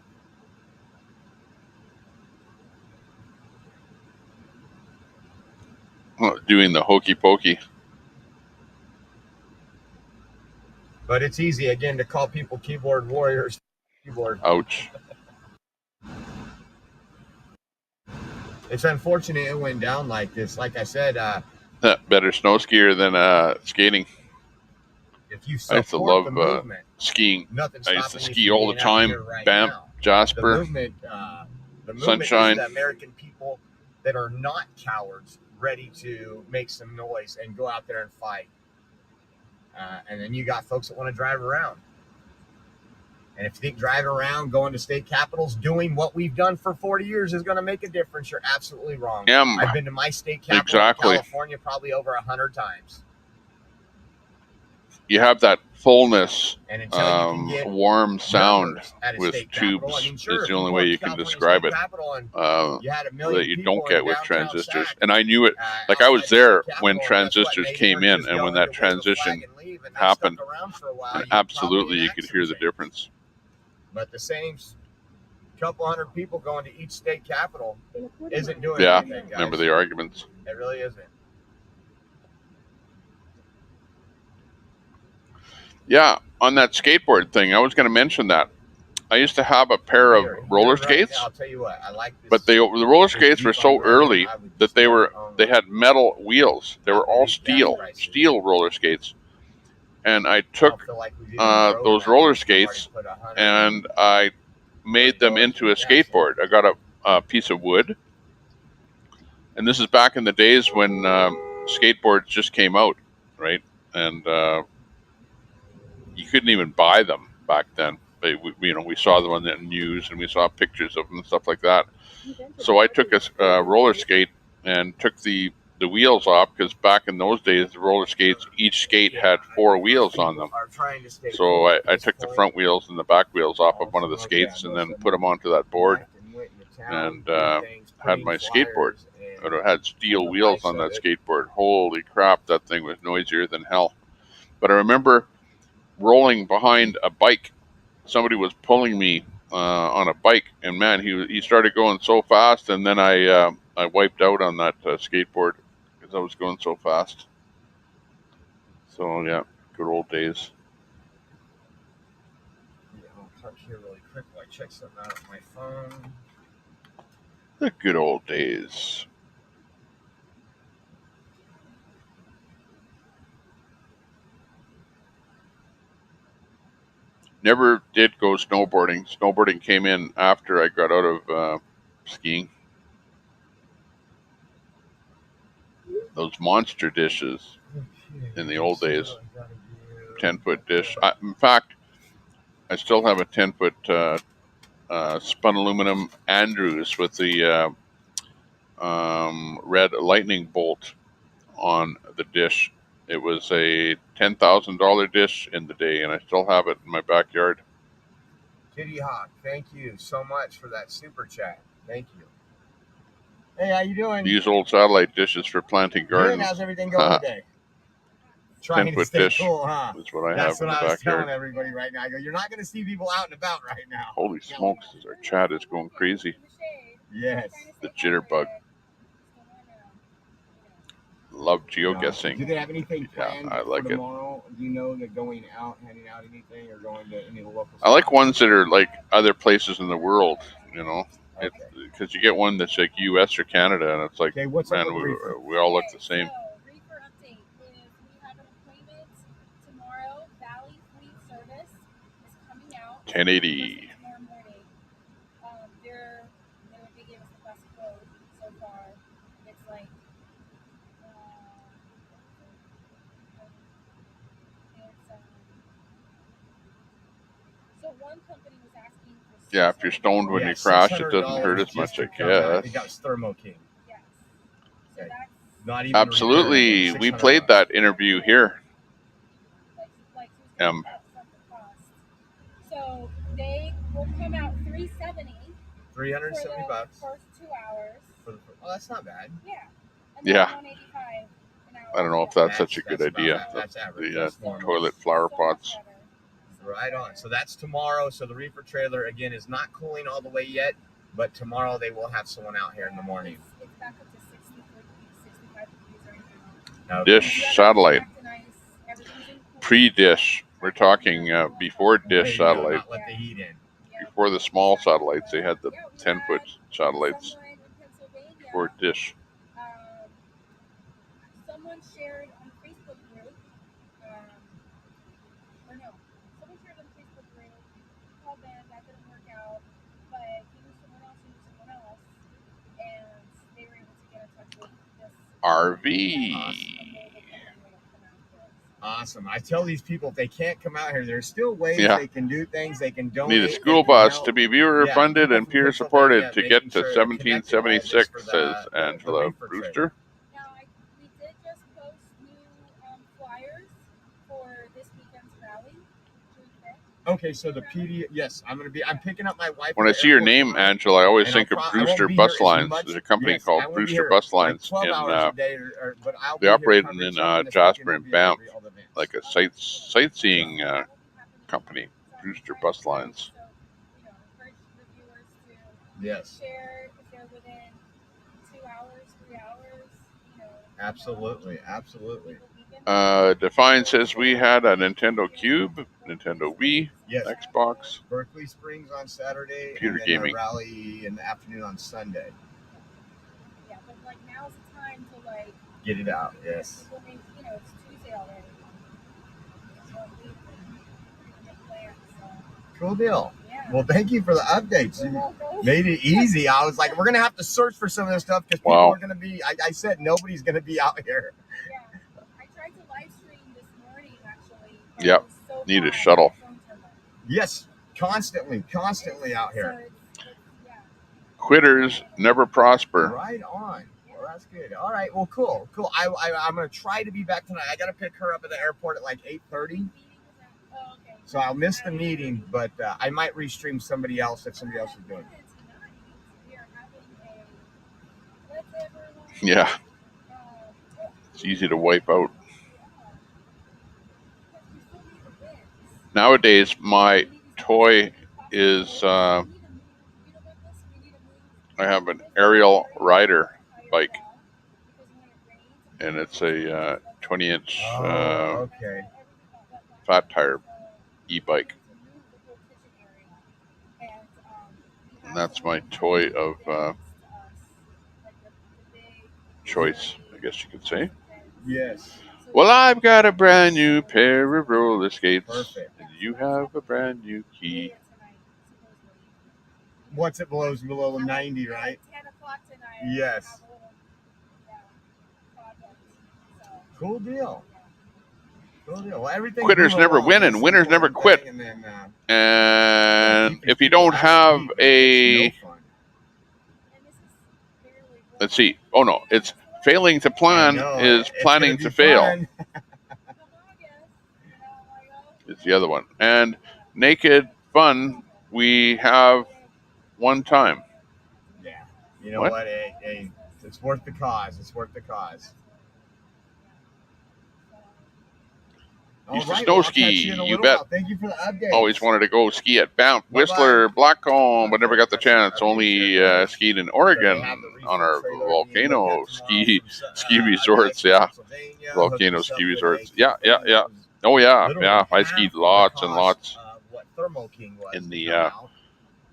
Doing the hokey pokey. But it's easy, again, to call people keyboard warriors. Keyboard. Ouch. It's unfortunate it went down like this. Like I said, better snow skier than skating. If you I used to love the movement, skiing. I used to ski all the time. Right Banff, now. Jasper, the movement Sunshine. Is the American people that are not cowards, ready to make some noise and go out there and fight. And then you got folks that want to drive around. And if you think driving around, going to state capitals, doing what we've done for 40 years is going to make a difference, you're absolutely wrong. I've been to my state capital in California probably over 100 times. You have that fullness, And until you can get warm sound at a with state tubes capital, I mean, sure, is if the you only go way up you to can California describe State it. Capitol and you had 1 million That you people don't get in with downtown transistors. Sac, And I knew it, like I was outside the there state when capitol, and guess what? transistors Natives came weren't in, just and when yelling that to wave a flag transition and leave, and they happened, stuck around for a while, and you'd probably absolutely you enact could some hear the change. difference. But the same couple hundred people going to each state capital isn't doing Yeah, anything, guys. remember the arguments. It really isn't. Yeah, on that skateboard thing, I was going to mention that. I used to have a pair of roller skates, I'll tell you what, I like this. but the roller skates were so early that they had metal wheels. They were all steel roller skates. And I took those roller skates and I made them into a skateboard. I got a piece of wood, and this is back in the days when skateboards just came out, right? And you couldn't even buy them back then. We saw them on the news, and we saw pictures of them and stuff like that. So I took a roller skate and took the wheels off, because back in those days, the roller skates, each skate had 4 wheels on them. So I took the front wheels and the back wheels off of one of the skates and then put them onto that board, and had my skateboard. It had steel wheels on that skateboard. Holy crap, that thing was noisier than hell. But I remember rolling behind a bike. Somebody was pulling me on a bike, and man, he started going so fast, and then I wiped out on that skateboard because I was going so fast. So yeah, good old days. Yeah, I'll touch here really quick while I check something out on my phone. The good old days. Never did go snowboarding. Snowboarding came in after I got out of skiing. Those monster dishes in the old days. 10-foot dish. In fact, I still have a 10-foot spun aluminum Andrews with the red lightning bolt on the dish. It was a $10,000 dish in the day, and I still have it in my backyard. Kitty Hawk, thank you so much for that super chat. Thank you. Hey, how you doing? Use old satellite dishes for planting gardens. Good. How's everything going today? Trying to 10-foot stay dish cool, huh? is what I That's have in what the I was backyard. telling everybody right now. I go, you're not going to see people out and about right now. Holy smokes, our chat is going crazy. Yes. The jitterbug. Love geoguessing. Do they have anything planned I like for tomorrow? Do you know they're going out, handing out anything, or going to any of the local I like ones that are like other places in the world, you know, because you get one that's like U.S. or Canada, and it's like, man, we all look the same. Reefer update is we have an appointment tomorrow. Valley Fleet Service is coming out 1080. tomorrow morning. They gave us the best quote so far. It's like so one company was asking for Yeah, if you're stoned when you crash, it doesn't hurt as much, I guess. It got Thermo King. Yes. So that's not even absolutely. We played that interview here. So they will come out $370. $370 first 2 hours. Oh, that's not bad. Yeah. Yeah. $185 an hour. I don't know if that's such a good idea. That's average. The toilet flower pots. Right on. So that's tomorrow. So the reefer trailer again is not cooling all the way yet, but tomorrow they will have someone out here in the morning. It's back up to 65 degrees right now. Dish satellite. Pre-dish. We're talking before dish satellite. Let the heat in. Before the small satellites, they had the 10-foot satellites. Before dish. Someone shared on the Facebook group, someone shared on the Facebook group, called them, that didn't work out, but he knew someone else, and they were able to get in touch with this RV. Awesome. I tell these people if they can't come out here, there's still ways Yeah. they can do things. They can donate. Need a they school can bus help. to be viewer Yeah, funded people and from peer Pennsylvania supported to making get to sure they're connected all this 1776, for says the Angela reefer trade. Brewster. Now, we did just post new flyers for this weekend's rally, June 5th. Okay, so the PD, yes, I'm picking up my wife. When at I the see your airport name, tomorrow, Angela, I always and think of I won't Brewster be Bus here as Lines. much. There's a company Yes, I called won't be Brewster here Bus like Lines 12 in hours a day, but I'll be they here operate covering in something this Jasper weekend. and Will be Banff, all the events. like a sightseeing company, Brewster Bus Lines. So, you know, encourage the viewers to Yes. share if they're within 2 hours, 3 hours, you know. Absolutely, absolutely. Define says we had a Nintendo Cube, Nintendo Wii, Yes. Xbox, Berkeley Springs on Saturday, computer and then gaming. a rally in the afternoon on Sunday. Yeah, but like now's the time to like Get it out, yes. people make, you know, it's Tuesday already. So we make plans, so. Cool deal. Yeah. Well, thank you for the updates. You're You welcome. made it easy. I was like, we're going to have to search for some of this stuff because people Wow. are going to be, I said, nobody's going to be out here. Yeah. I tried to live stream this morning actually. but Yep. it was so Need a hot, shuttle. my phone turned off. Yes, constantly out So here. yeah. Quitters never prosper. Right on. Well, that's good. All right. Well, cool. I'm going to try to be back tonight. I got to pick her up at the airport at like 8:30. Oh, okay. So I'll miss the meeting, but I might restream somebody else if somebody else is doing it. We are having a let's everyone Yeah. It's easy to wipe out. Nowadays, my toy is I have an aerial rider bike, and it's a 20-inch Okay. fat tire e-bike, and that's my toy of choice, I guess you could say. Yes. Well, I've got a brand new pair of roller skates, Perfect. and you have a brand new key. Once it blows below 90, right? 10 o'clock tonight. Yes. Cool deal. Cool deal. Well, everything. Quitters never win and winners never quit. And if you don't have a, let's see. Oh no, it's failing to plan is planning to fail. It's the other one. And naked fun we have one time. Yeah. You know what? Hey, it's worth the cause. It's worth the cause. Used to All right, snow well, I'll ski, catch you in a you little bet. while. Thank you for the update. Always wanted to go ski at Banff, Whistler, Blackcomb, but never got the chance. Only skied in Oregon on our volcano ski resorts. Yeah, volcano ski resorts. Yeah. Oh yeah. I skied lots and lots in the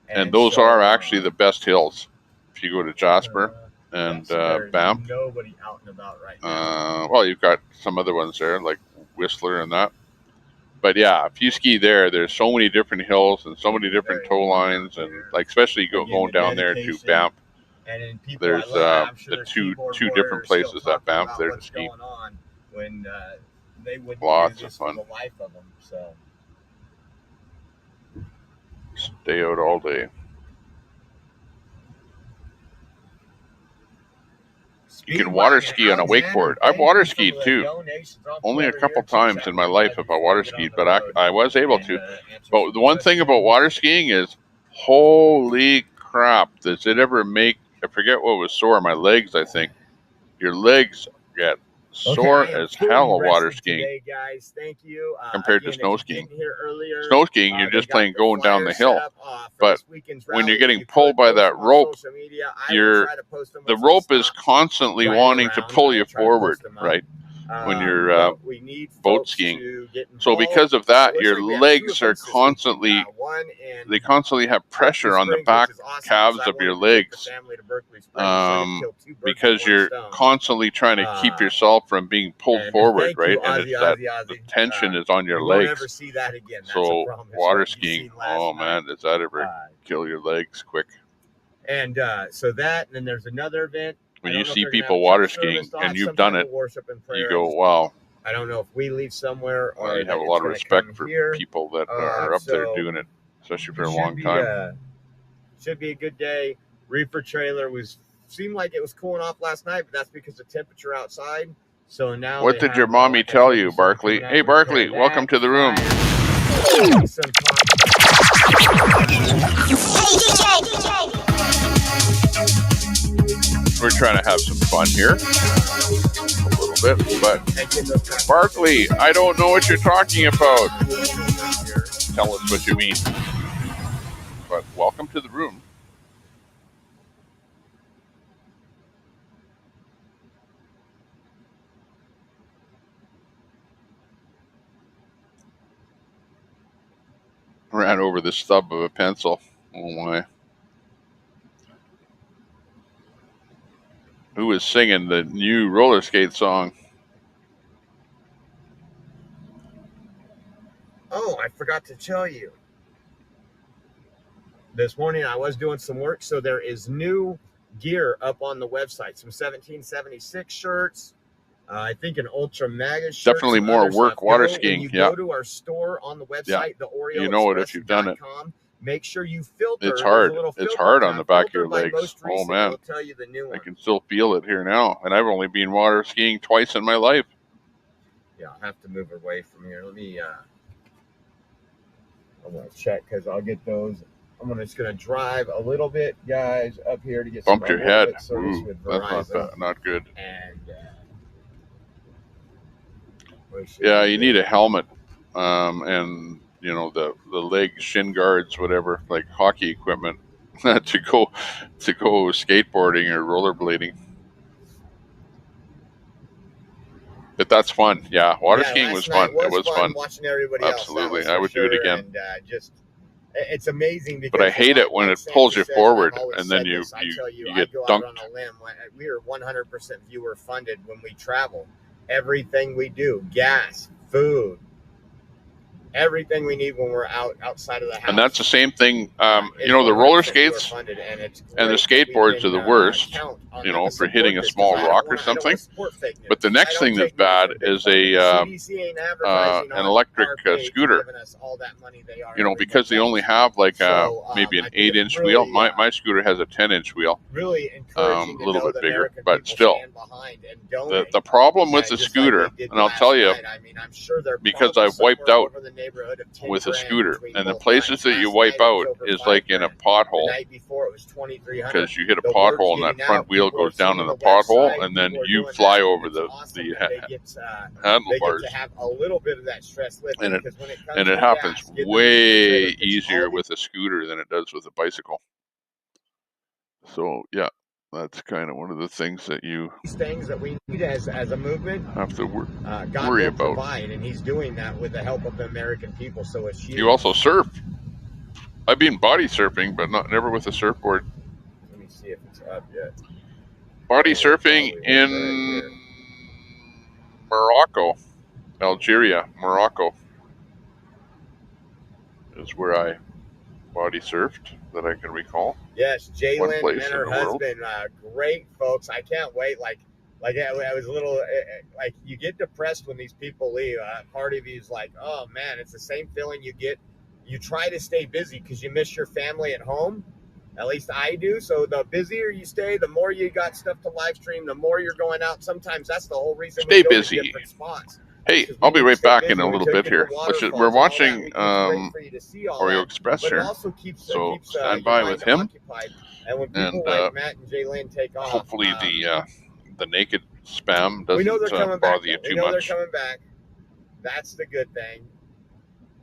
and those are actually the best hills. If you go to Jasper and Banff. Nobody out and about right now. Well, you've got some other ones there like Whistler and that. But yeah, if you ski there, there's so many different hills and so many different tow lines, and like especially going down there to Banff. There's the two different places at Banff there to ski. When they would Lots do of this fun. for the life of them. So Stay out all day. You can water ski on a wakeboard. I've water skied too. Only a couple times in my life have I water skied, but I was able to. But the one thing about water skiing is, holy crap, does it ever make, I forget what was sore, my legs, I think. Your legs get sore as hell of water skiing today, guys. Thank you. compared to Again, snow if you skiing. didn't hear earlier, Snow skiing, you're just they got playing the going down the flyers hill. set up, for But this weekend's when you're rally. getting If you pulled could by post that them on rope, social media, I will try to post them the once rope we is stop constantly riding wanting to around. pull I you will try to forward, post them up. right? When you're But we need boat folks skiing. to get So involved. because of that, Looks your like we have two legs are events this weekend. constantly, One in they constantly have pressure on the Springs, back which is awesome, calves because I of your wanted to take the legs, family to Berkeley Springs, so I could kill two birds with because one you're stone. constantly trying to keep yourself from being pulled And forward, thank right? you, And Ozzy, it's that Ozzy, the Ozzy. tension is on your You won't legs. ever see that again. That's So a promise. water What you've skiing, seen last oh night. man, does that ever kill your legs quick? And so that, and then there's another event. When I you don't know if see they're gonna people have water church service. skiing They'll and have you've some done type it, of worship and prayer. you I go, just wow, I don't know if we leave somewhere or I that have a it's lot of gonna respect come for here. people that are up there So doing it, especially for it a long time. should be a good day. Reefer trailer seemed like it was cooling off last night, but that's because of temperature outside. So now What did your mommy tell you, Barkley? Hey, Barkley, welcome to the room. We're trying to have some fun here a little bit, but Barkley, I don't know what you're talking about. Tell us what you mean. But welcome to the room. Ran over the stub of a pencil. Oh my. Who was singing the new roller skate song? Oh, I forgot to tell you. This morning I was doing some work, so there is new gear up on the website. Some 1776 shirts. I think an Ultra Maga shirt. Definitely more work water skiing. When you Yeah. go to our store on the website, the You know it if you've done it. Make sure you filter. It's hard. It's hard on the back of your by legs. most Oh recent, man. it'll tell you the new I one. can still feel it here now. And I've only been water skiing twice in my life. Yeah, I'll have to move away from here. Let me I'm gonna check because I'll get those. Just gonna drive a little bit, guys, up here to get Bumped some your head. service Ooh, with that's Verizon. not good. And Yeah, you need a helmet, and you know the leg shin guards, whatever, like hockey equipment, to go skateboarding or rollerblading. But that's fun. Yeah, water skiing was fun. It was fun. Watching everybody Absolutely, else. I would do it again. And it's amazing because. But I hate it when it pulls you forward, and then you get dunked. On a limb. We are 100% viewer funded when we travel. Everything we do, gas, food, everything we need when we're outside of the house. And that's the same thing. You know, the roller skates and the skateboards are the worst. You know, for hitting a small rock or something. But the next thing that's bad is an electric scooter. You know, because they only have like maybe an 8-inch wheel. My scooter has a 10-inch wheel. A little bit bigger, but still. The problem with the scooter, and I'll tell you, because I've wiped out with a scooter, and the places that you wipe out is like in a pothole, because you hit a pothole and that front wheel goes down in the pothole, and then you fly over the handlebars, and it happens way easier with a scooter than it does with a bicycle. So yeah, that's kind of one of the things that you we need as a movement have to God worry will about. Provide, and he's doing that with the help of the American people. So it's huge. You also surf. I've been body surfing, but never with a surfboard. Let me see if it's up yet. Body surfing in Morocco, Morocco is where I body surfed that I can recall. Yes, Jalen and her husband, great folks. I can't wait. Like I was a little like you get depressed when these people leave. Part of you is like, oh man, it's the same feeling you get. You try to stay busy because you miss your family at home. At least I do. So the busier you stay, the more you got stuff to live stream, the more you're going out. Sometimes that's the whole reason Stay we go busy. To different spots. Hey, I'll be right back in a little bit here. We're watching Oreo Express here, so stand by with him, and hopefully the naked spam doesn't bother you too much. They're coming back. That's the good thing.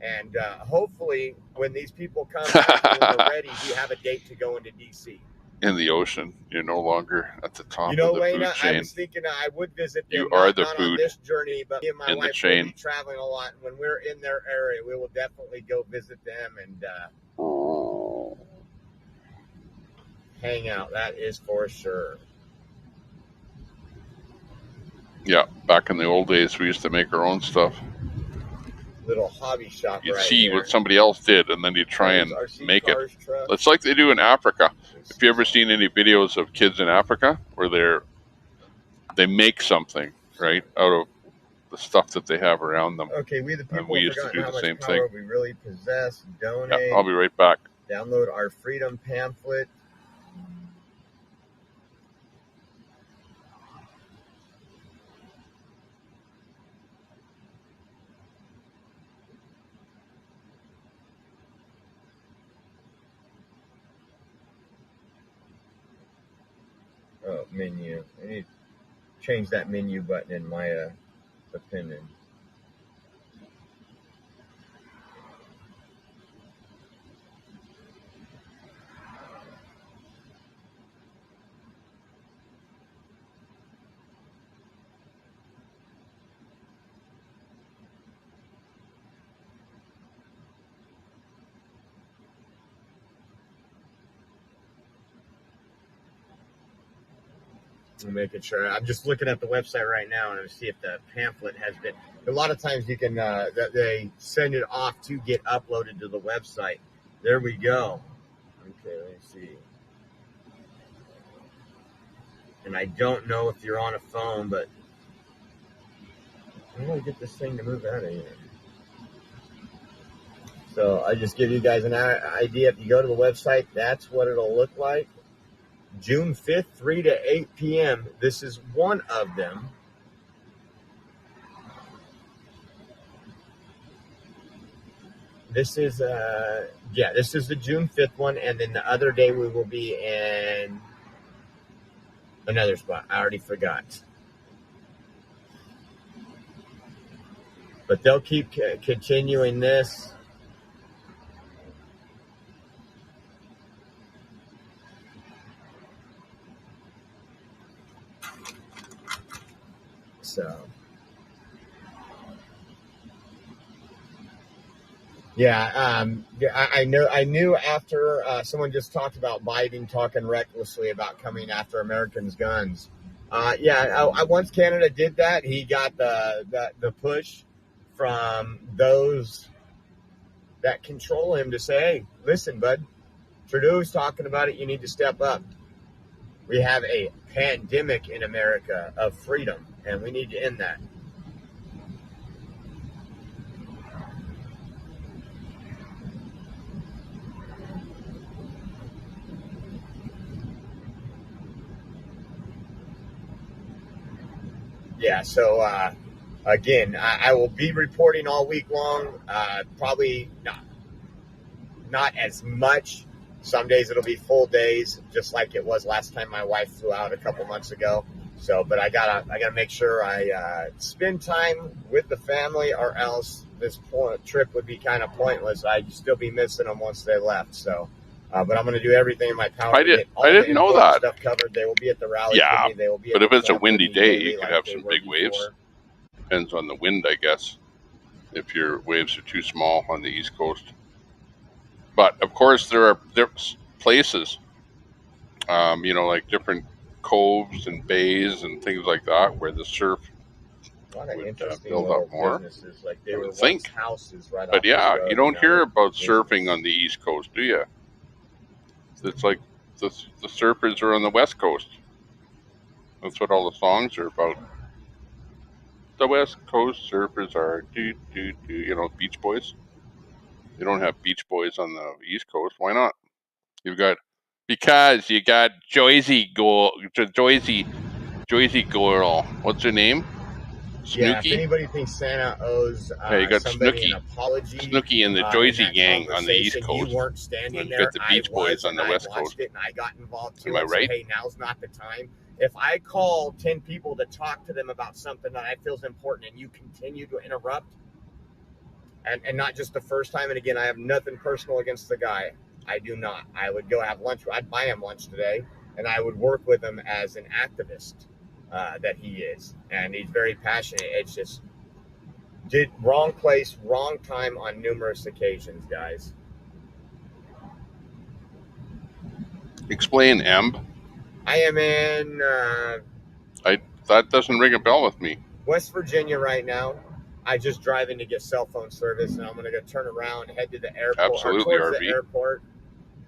And hopefully, when these people come back, when they're ready, you have a date to go into DC. In the ocean, you're no longer at the top of the Lena, food chain. I was thinking I would visit them. You are the not food on this journey, but me and my in wife the chain. will be traveling a lot. And when we're in their area, we will definitely go visit them and hang out. That is for sure. Yeah, back in the old days, we used to make our own stuff. Little hobby shop. You'd right see here. What somebody else did, and then you try and make it. It's like they do in Africa. If you ever seen any videos of kids in Africa where they make something right out of the stuff that they have around them. Okay, we the people And we have used to forgotten do how the much same power thing. we really possess. Yeah, Donate. I'll be right back. Download our freedom pamphlet. Oh, menu. I need to change that menu button in my opinion. I'm making sure. I'm just looking at the website right now and see if the pamphlet has been. A lot of times you can that they send it off to get uploaded to the website. There we go. Okay, let me see. And I don't know if you're on a phone, but how do I get this thing to move out of here? So I just give you guys an idea. If you go to the website, that's what it'll look like. June 5th, 3 to 8 p.m. This is one of them. This is this is the June 5th one, and then the other day we will be in another spot. I already forgot. But they'll keep continuing this. So yeah, I knew after someone just talked about Biden talking recklessly about coming after Americans' guns. Once Canada did that, he got the push from those that control him to say, hey, listen, bud, Trudeau's talking about it. You need to step up. We have a pandemic in America of freedom, and we need to end that. Yeah, so again, I will be reporting all week long. Probably not as much. Some days it'll be full days, just like it was last time my wife flew out a couple months ago. So, but I gotta make sure I spend time with the family, or else this trip would be kind of pointless. I'd still be missing them once they left. So, but I'm going to do everything in my power to get all the important stuff covered. They will be at the rally. Yeah, they will be but at if it's a windy day, daily, you could have some big waves. Depends on the wind, I guess, if your waves are too small on the East Coast. But, of course, there are places, like different coves and bays and things like that where the surf would build up more. Like they I were would think. houses right But off yeah, this road, you don't hear about business. surfing on the East Coast, do you? It's like the surfers are on the West Coast. That's what all the songs are about. The West Coast surfers are Beach Boys. You don't have Beach Boys on the East Coast. Why not? Because you got Joyzy girl. What's her name? Snooki? Yeah, if anybody thinks Santa owes you got somebody Snooki. an apology, Snooki and the Joyzy gang on the East Coast. You weren't standing and there. You got the Beach Boys on the West Coast. And I got involved too. Am I right? Said, hey, now's not the time. If I call 10 people to talk to them about something that I feel is important, and you continue to interrupt, and not just the first time, and again, I have nothing personal against the guy. I do not. I would go have lunch. I'd buy him lunch today, and I would work with him as an activist that he is, and he's very passionate. It's just did wrong place, wrong time on numerous occasions, guys. Explain, Emb. I am in that doesn't ring a bell with me. West Virginia right now. I just driving to get cell phone service, and I'm going to go turn around and head to the airport. Absolutely, or towards RV. the airport.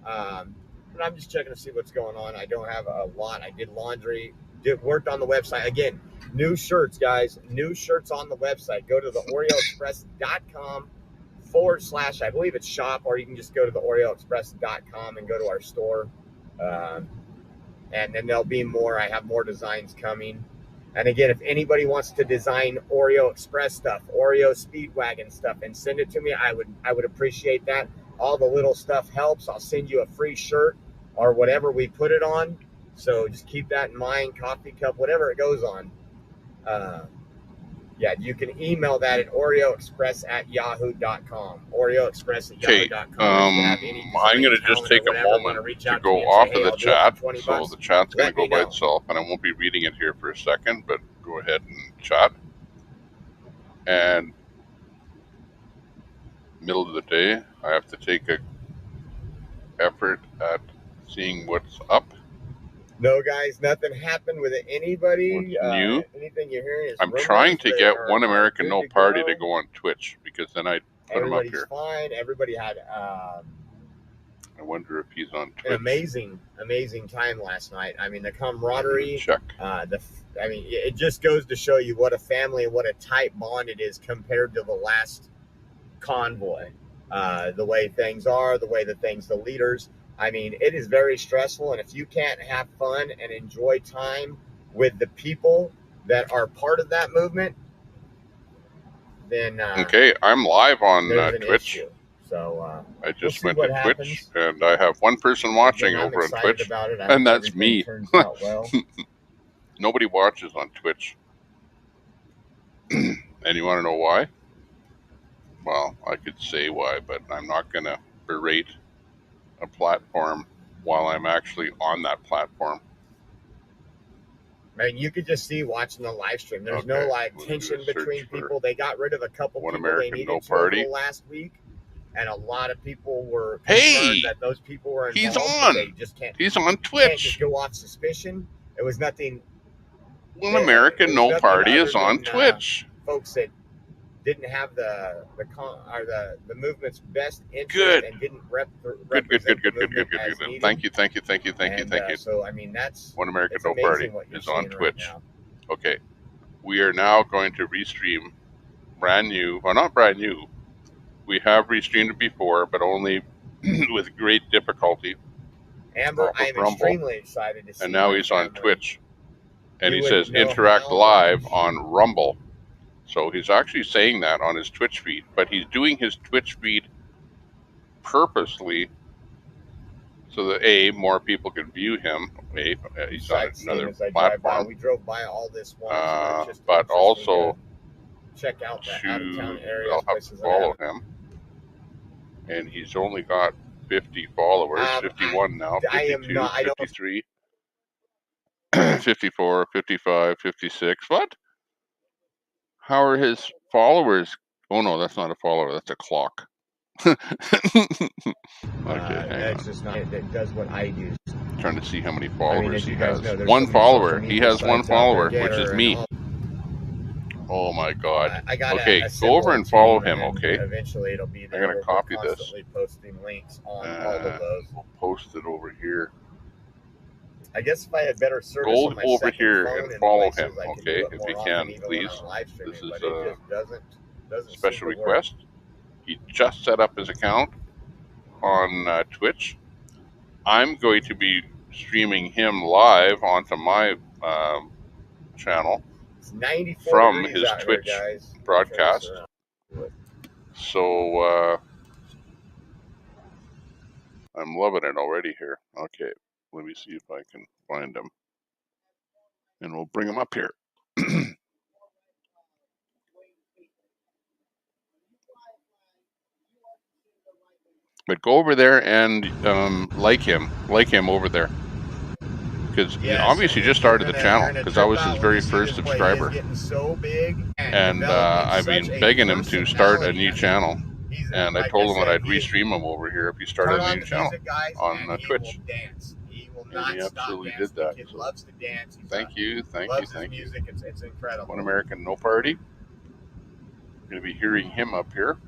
But I'm just checking to see what's going on. I don't have a lot. I did laundry worked on the website. Again, new shirts, guys. New shirts on the website. Go to the OreoExpress.com / I believe it's shop, or you can just go to the OreoExpress.com and go to our store. And then there'll be more. I have more designs coming. And again, if anybody wants to design Oreo Express stuff, Oreo Speedwagon stuff, and send it to me, I would appreciate that. All the little stuff helps. I'll send you a free shirt or whatever we put it on. So just keep that in mind. Coffee cup, whatever it goes on. Yeah, you can email that at OreoExpress@yahoo.com. OreoExpress@yahoo.com. I'm going to just take a moment to go off of the chat. So the chat's going to go by itself, and I won't be reading it here for a second, but go ahead and chat. And middle of the day, I have to take a effort at seeing what's up. No, guys, nothing happened with anybody. New. Anything you're hearing is I'm trying to get One American No Party to go on Twitch, because then I'd put him up here. Fine. Everybody had I wonder if he's on Twitch. an amazing time last night. I mean, the camaraderie. Check. It just goes to show you what a family and what a tight bond it is compared to the last convoy. The way things are, the way the leaders. I mean, it is very stressful, and if you can't have fun and enjoy time with the people that are part of that movement, then okay, I'm live on Twitch. Issue. So I just went to Twitch, and I have one person watching over on Twitch, and that's me. Well. Nobody watches on Twitch. And you want to know why? Well, I could say why, but I'm not going to berate a platform while I'm actually on that platform. I mean, you could just see watching the live stream. There's no tension between people. They got rid of a couple people they needed to over the last week, and a lot of people were concerned that those people were involved. He's on. They just can't. He's on Twitch. Can't just go off suspicion. It was nothing. One American No Party is on Twitch. Folks that didn't have the movement's best interest and didn't represent Good. Thank you. So I mean, that's One American No Party is on Twitch. Okay, we are now going to restream brand new. Well, not brand new. We have restreamed it before, but only with great difficulty. Amber, I am extremely excited to see. And now he's on Twitch, and he says interact live on Rumble. So he's actually saying that on his Twitch feed, but he's doing his Twitch feed purposely so that more people can view him. He's on another platform. We drove by all this once, but also check out the out-of-town areas. I'll have to follow him. And he's only got 50 followers, 51 now, 52, 53, 54, 55, 56. What? How are his followers? Oh no, that's not a follower. That's a clock. That's just not. It does what I do. Trying to see how many followers he has. One follower. He has one follower, which is me. Oh my God. Okay, go over and follow him. Okay. Eventually, it'll be there. I'm gonna copy this. Posting links on all of those. We'll post it over here. I guess if I had better service go on my over here and follow him, places, okay, if you can, please. This is a special request. He just set up his account on Twitch. I'm going to be streaming him live onto my channel from his Twitch broadcast. So I'm loving it already here. Okay. Let me see if I can find him. And we'll bring him up here. But go over there and like him over there. Because he obviously just started the channel, because I was his very first subscriber. And I've been begging him to start a new channel. And I told him that I'd restream him over here if he started a new channel on Twitch. And he absolutely did that. He loves to dance. Thank you. Music. It's incredible. One American No Party. We're going to be hearing him up here.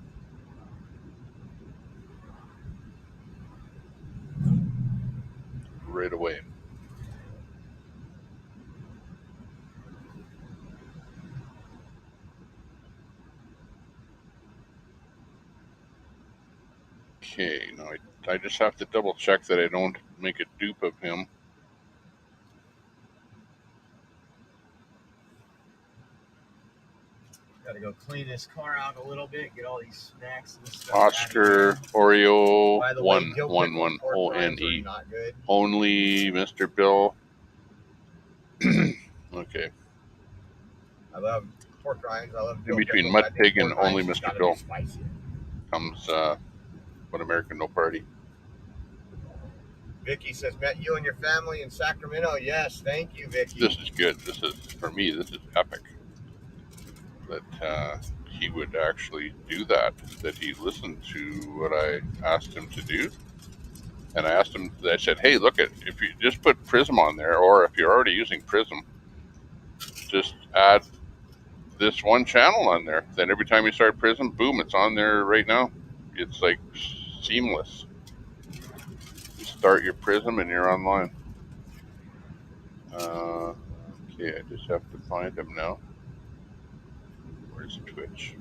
Right away. Okay, now I just have to double check that I don't make a dupe of him. Got to go clean this car out a little bit, get all these snacks and stuff Oscar Oreo By the way, 111 pork rinds are ONE. not good. Only Mr. Bill. Okay. I love pork rinds. I love In dill between pickles. Mud I think Pig and pork Only rinds just Mr. gotta Bill be spicy. comes One American No Party. Vicky says, met you and your family in Sacramento. Yes, thank you, Vicky. This is good. This is, for me, this is epic. That he would actually do that. That he listened to what I asked him to do. And I asked him, I said, hey, look, if you just put Prism on there, or if you're already using Prism, just add this one channel on there. Then every time you start Prism, boom, it's on there right now. It's like seamless. You start your Prism and you're online. Okay, I just have to find him now. Where's Twitch?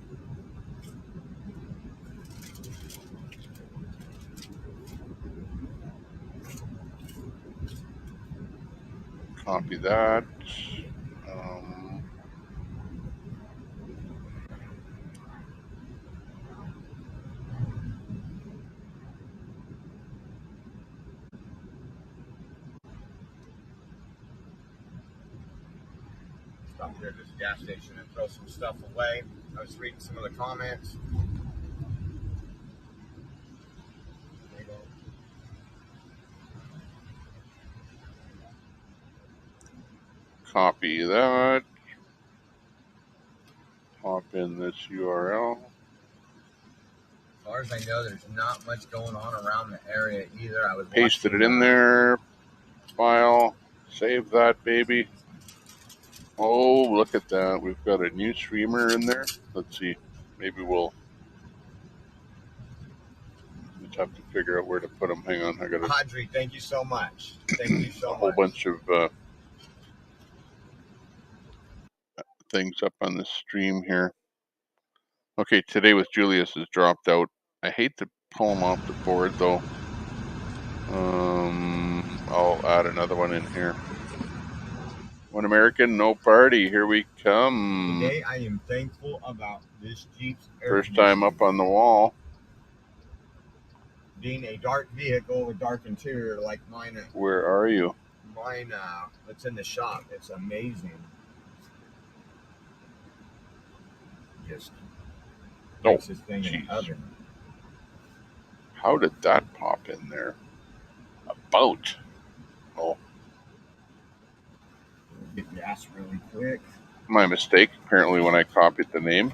Copy that. Stop here at this gas station and throw some stuff away. I was reading some of the comments. Copy that. Pop in this URL. As far as I know, there's not much going on around the area either. I was Pasted watching, it in there. File. Save that, baby. Oh, look at that. We've got a new streamer in there. Let's see. Maybe we'll just have to figure out where to put them. Hang on. I got Audrey, thank you so much. Thank you so a whole much. bunch of things up on the stream here. Okay, Today with Julius has dropped out. I hate to pull him off the board, though. I'll add another one in here. One American, no party. Here we come. Today, I am thankful about this Jeep's air First time up on the wall. being a dark vehicle with dark interior like mine. Where are you? Mine, it's in the shop. It's amazing. Just makes this thing in the oven. How did that pop in there? A boat. Oh. Get gas really quick. My mistake, apparently, when I copied the name.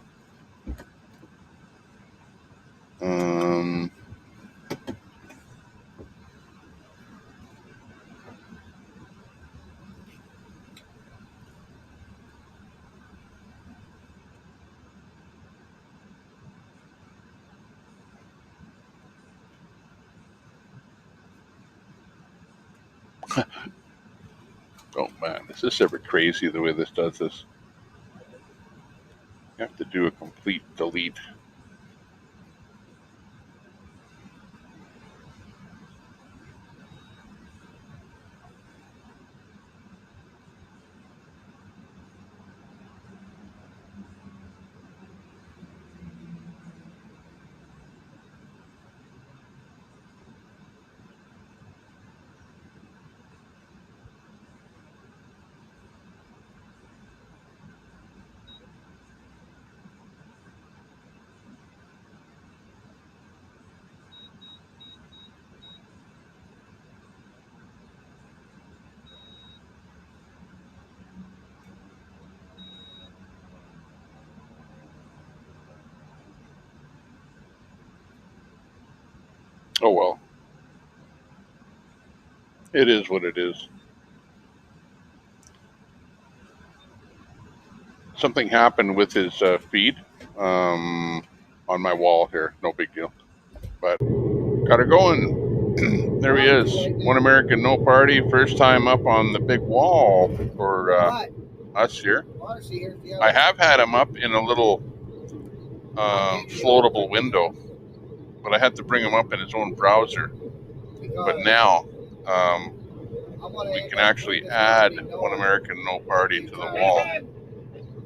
Oh man, is this ever crazy the way this does this? You have to do a complete delete. Oh well. It is what it is. Something happened with his feed on my wall here. No big deal. But got her going. There he is. One American, no party. First time up on the big wall for us here. I have had him up in a little floatable window, but I had to bring him up in his own browser. But now we can actually add One American No Party to the wall,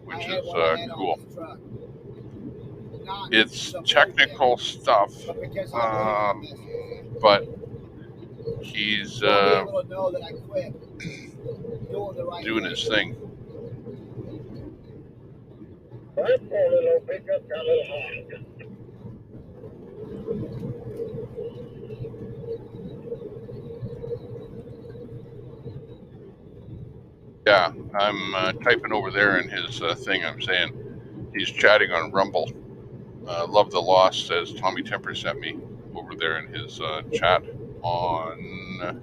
which is cool. It's technical stuff, but he's doing his thing. Yeah, I'm typing over there in his thing. I'm saying he's chatting on Rumble. Love the loss, says Tommy Temper sent me over there in his chat on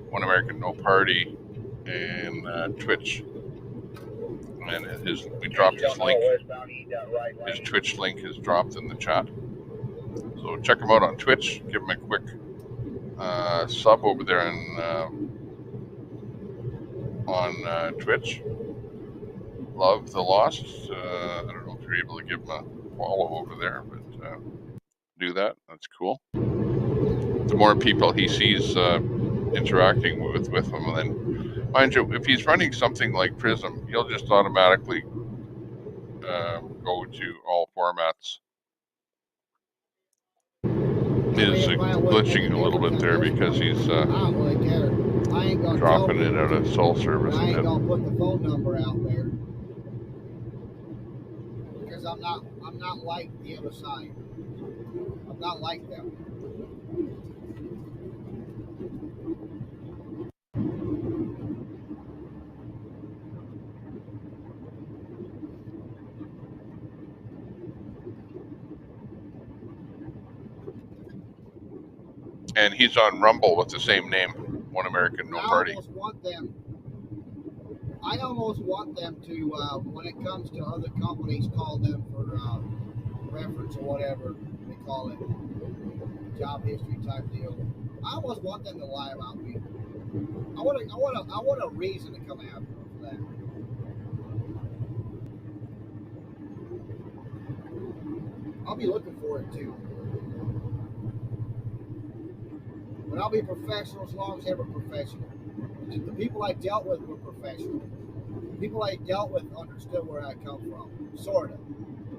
One American No Party and Twitch. And we dropped his link. His Twitch link is dropped in the chat. So check him out on Twitch. Give him a quick sub over there on Twitch. Love the Lost. I don't know if you're able to give him a follow over there, but do that. That's cool. The more people he sees interacting with him, and then, mind you, if he's running something like Prism, he'll just automatically go to all formats. Is glitching a little bit there because he's dropping it out of cell service. I ain't gonna put the phone number out there because I'm not like the other side. I'm not like them. And he's on Rumble with the same name, One American No Party. I almost want them to, when it comes to other companies, call them for reference or whatever they call it, job history type deal. I almost want them to lie about me. I want a reason to come after them for that. I'll be looking for it too. But I'll be professional as long as they were professional. The people I dealt with were professional. The people I dealt with understood where I come from, sort of.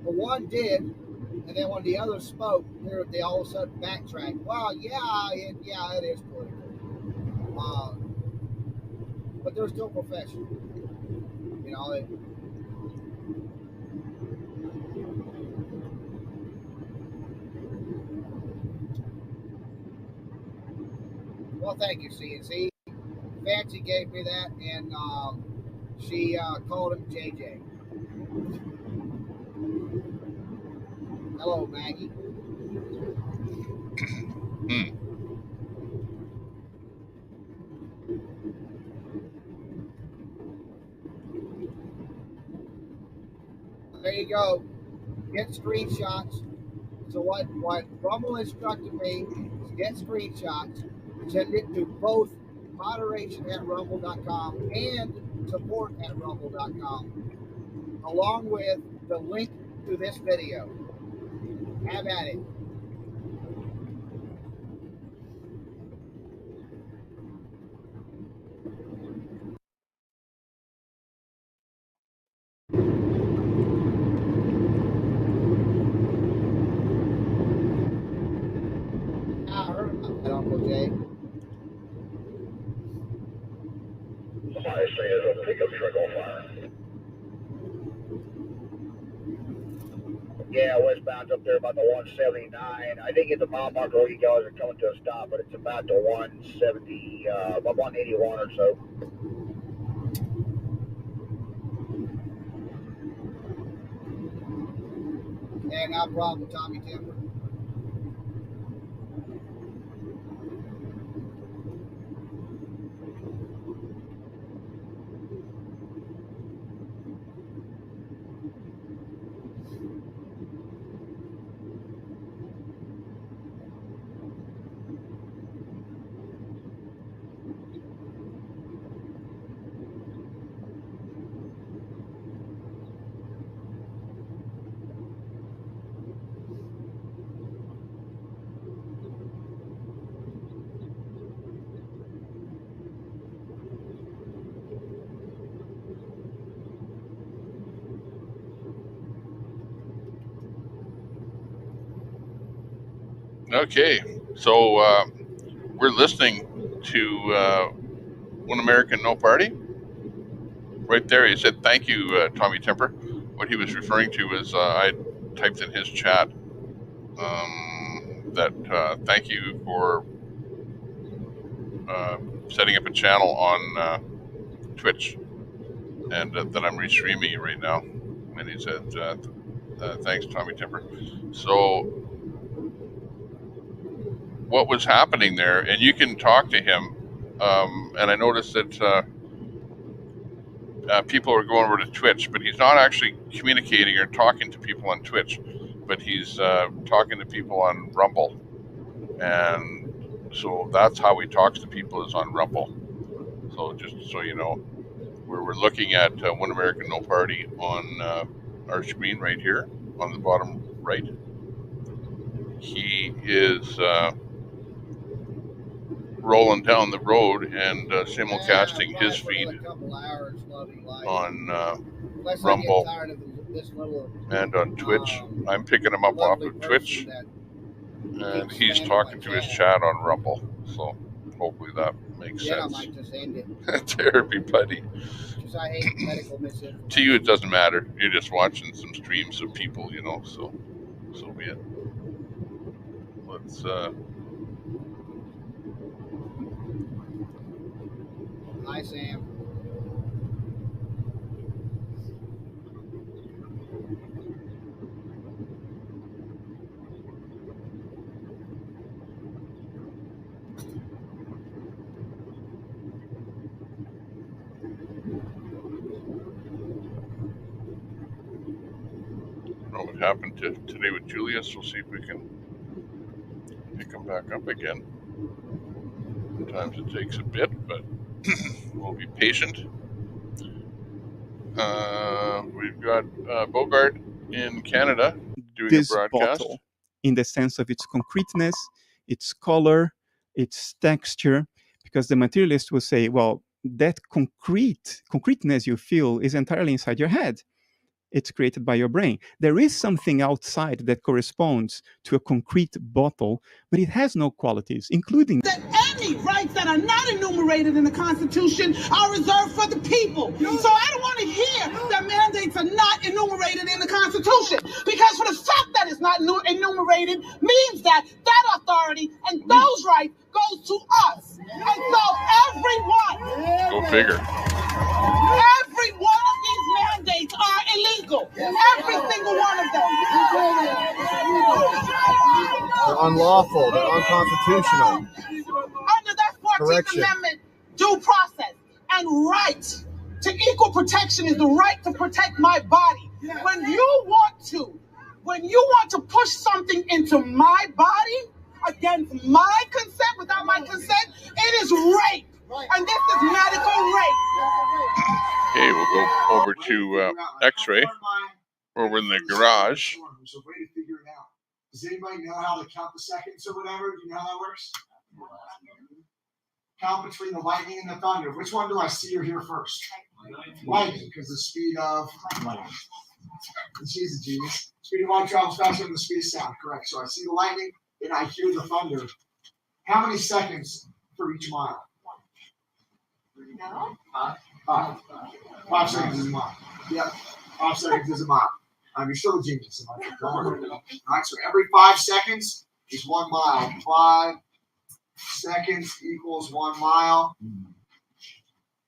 But one did, and then when the others spoke, they all of a sudden backtracked. Well, yeah, it is political. But they're still professional. You know, well, thank you, CNC. Fancy gave me that, and she called him JJ. Hello, Maggie. There you go. Get screenshots. So what Rumble instructed me is get screenshots, send it to both moderation@rumble.com and support@rumble.com, along with the link to this video. Have at it. I heard about that, Uncle Jay. Somebody say there's a pickup truck on fire. Yeah, westbound up there about the 179. I didn't get the mile marker where you guys are coming to a stop, but it's about the 170, about 181 or so. Yeah, no problem, Tommy Timber. Okay, so we're listening to One American No Party. Right there, he said, "Thank you, Tommy Temper." What he was referring to is I typed in his chat that thank you for setting up a channel on Twitch, and that I'm restreaming it right now. And he said, "Thanks, Tommy Temper." So what was happening there, and you can talk to him. And I noticed that people are going over to Twitch, but he's not actually communicating or talking to people on Twitch, but he's talking to people on Rumble. And so that's how he talks to people, is on Rumble. So just so you know, we're looking at One American No Party on our screen right here on the bottom right. He is rolling down the road and simulcasting his feed on Rumble and on Twitch. I'm picking him up off of Twitch, and he's talking to his chat on Rumble. So hopefully that makes sense to everybody. To you, it doesn't matter. You're just watching some streams of people, you know. So be it. Let's. Hi, Sam. I don't know what happened today with Julius. We'll see if we can pick him back up again. Sometimes it takes a bit, but we'll be patient. We've got Bogart in Canada doing this a broadcast. bottle in the sense of its concreteness, its color, its texture, because the materialist will say, well, that concreteness you feel is entirely inside your head. It's created by your brain. There is something outside that corresponds to a concrete bottle, but it has no qualities, including that any rights that are not enumerated in the Constitution are reserved for the people. So I don't want to hear that mandates are not enumerated in the Constitution, because for the fact that it's not enumerated means that authority and those rights goes to us. And so everyone, go figure. Every one of these mandates are illegal. Every single one of them. They're unlawful. They're unconstitutional. Under that 14th Amendment, due process and right to equal protection is the right to protect my body. When you want to push something into my body against my consent, without my consent, it is rape. And this is medical rape. Okay, we'll go over to X-Ray over in the garage. There's a way to figure it out. Does anybody know how to count the seconds or whatever? Do you know how that works? Count between the lightning and the thunder. Which one do I see or hear first? Lightning, because the speed of light. And she's a genius. Speed of light travels faster than the speed of sound. Correct. So I see the lightning and I hear the thunder. How many seconds for each mile? No. 5 seconds is a mile. Yep. 5 seconds is a mile. You're still a genius. All right, so every 5 seconds is 1 mile. 5 seconds equals 1 mile.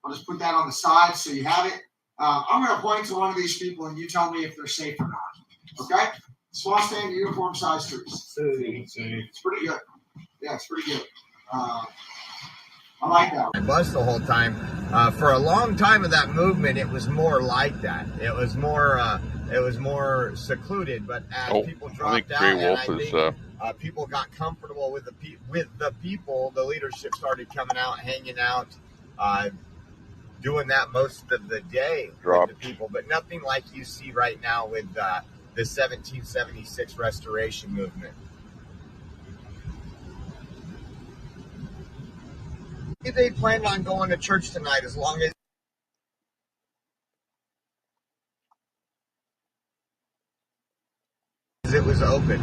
I'll just put that on the side so you have it. I'm going to point to one of these people and you tell me if they're safe or not. Okay? Swastika uniform size trees. It's pretty good. Yeah, it's pretty good. I like that. I buzzed the whole time. For a long time of that movement, it was more like that. It was more secluded. But as people dropped out, and I think people got comfortable with the people, the leadership started coming out, hanging out, doing that most of the day with the people. But nothing like you see right now with the 1776 Restoration Movement. They planned on going to church tonight as long as it was open.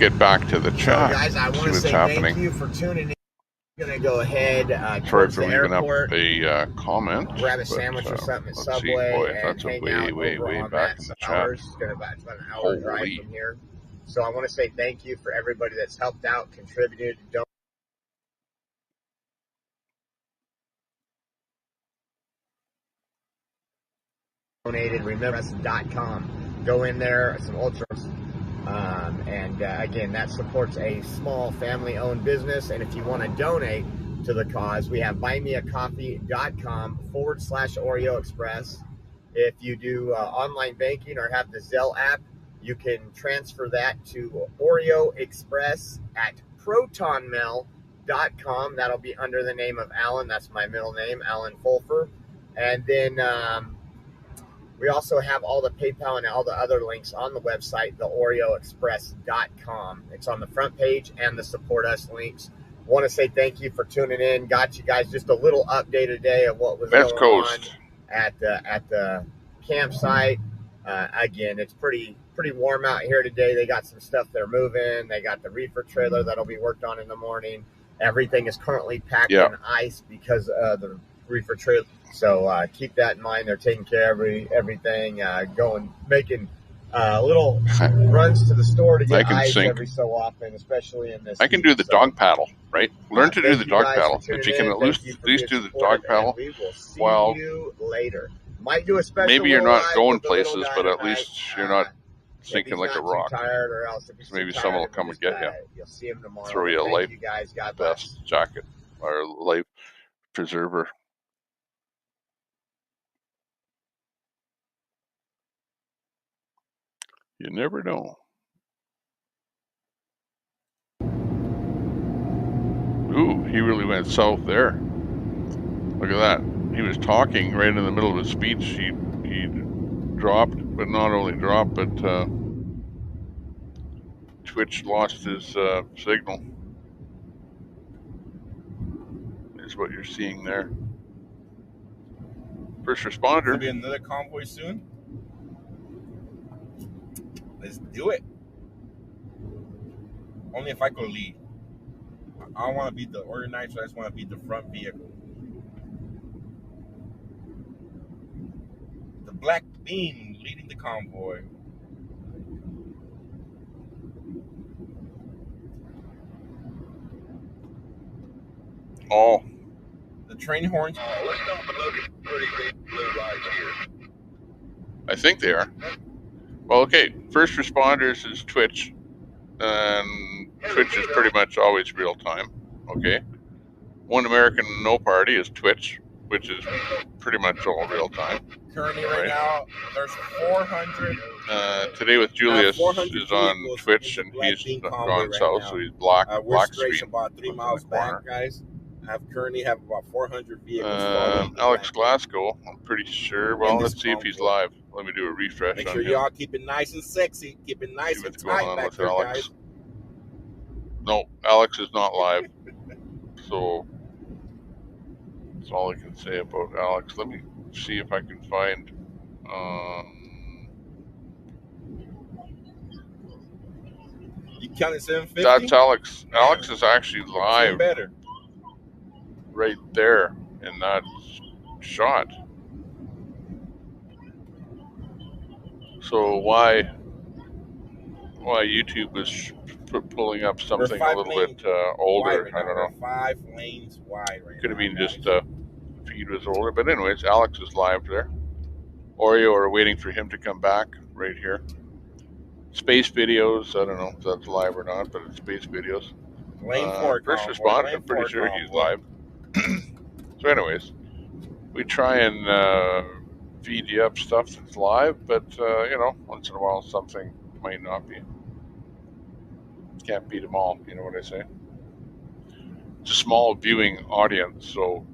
get back to the So, chat. guys, I See want to what's say happening. thank you for tuning in. I'm going to go ahead Sorry towards for the leaving airport, up a comment. grab a but, sandwich or something at let's see. Subway, Boy, and that's a hang way, out way, over way on back Matt's in the chat. Hours. It's about an hour drive Holy. from here. So I want to say thank you for everybody that's helped out, contributed, donated. Remember.com. Go in there. Some ultras. And again, that supports a small family-owned business. And if you want to donate to the cause, we have buymeacoffee.com/Oreo Express. If you do online banking or have the Zelle app, you can transfer that to Oreo Express at protonmail.com. That'll be under the name of Alan. That's my middle name, Alan Fulfer. And then we also have all the PayPal and all the other links on the website, theoreoexpress.com. It's on the front page and the support us links. Want to say thank you for tuning in. Got you guys just a little update today of what was West going Coast. on at the campsite. Again, it's pretty warm out here today. They got some stuff they're moving. They got the reefer trailer that'll be worked on in the morning. Everything is currently packed in ice because of the reefer trailer. So keep that in mind. They're taking care of everything, making little runs to the store to get ice every so often, especially in this. I can do the dog paddle, right? Learn to do the dog paddle. If you can at least do the dog paddle, well, you later. Might do a special. Maybe you're little not ride going with the little places, guy but at tonight. least you're not sinking like a Not too rock. tired, or else if he's So maybe too someone will tired, come and just, get you. You'll see him tomorrow. Throw you a Thank life you guys. God vest, jacket, or life preserver. You never know. Ooh, he really went south there. Look at that. He was talking right in the middle of his speech. He dropped, but not only dropped, but Twitch lost his signal. Is what you're seeing there. First responder. There'll be another convoy soon. Let's do it. Only if I could lead. I don't want to be the organizer. I just want to be the front vehicle. The black beam leading the convoy. Oh. The train horns. Let's stop and look at pretty big blue lights here. I think they are. Well, okay. First responders is Twitch. And Twitch is pretty much always real time. Okay. One American No Party is Twitch, which is pretty much all real time. Currently, right now, there's 400. Today with Julius is on Twitch, and he's gone south, so he's black screen. About 3 miles back, guys. I currently have about 400 vehicles following. Alex Glasgow, I'm pretty sure. Well, let's see if he's live. Let me do a refresh. Make sure y'all keep it nice and sexy. Keep it nice and tight back there, guys. No, Alex is not live. So that's all I can say about Alex. Let me see if I can find. You counted 750? That's Alex. Alex is actually live. Better. Right there in that shot. So why YouTube is pulling up something a little bit older? Right I don't know. We're 5 lanes wide right Could have been just feed was older, but anyways, Alex is live there. Oreo are waiting for him to come back right here. Space videos, I don't know if that's live or not, but it's space videos. Lane 4 first responder, I'm pretty sure he's live. So anyways, we try and feed you up stuff that's live, but you know, once in a while something might not be. Can't beat them all, you know what I say? It's a small viewing audience, so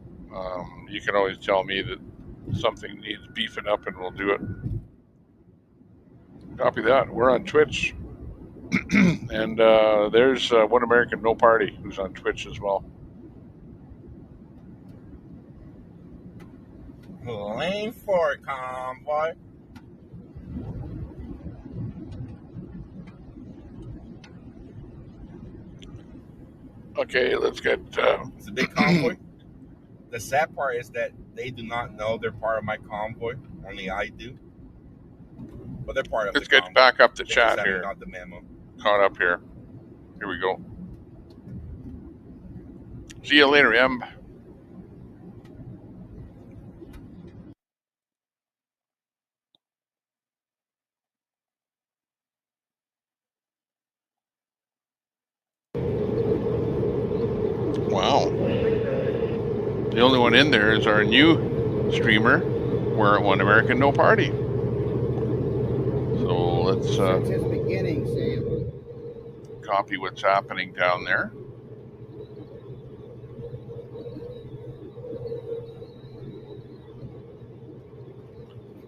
you can always tell me that something needs beefing up and we'll do it. Copy that. We're on Twitch. And there's One American No Party who's on Twitch as well. Lane 4 convoy. Okay, let's get. It's a big convoy. The sad part is that they do not know they're part of my convoy. Only I do. But they're part of Let's the get convoy. back up the They chat just haven't here. got the memo. Caught up here. Here we go. See you later, Em. Wow. The only one in there is our new streamer. We're at One American No Party. So let's Since its beginning, Sam. copy what's happening down there.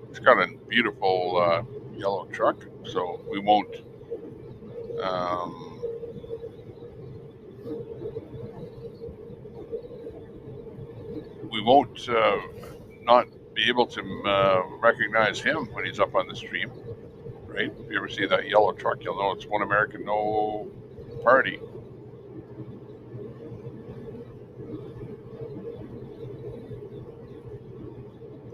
It's got a beautiful yellow truck, so we won't not be able to recognize him when he's up on the stream, right? If you ever see that yellow truck, you'll know it's One American No Party.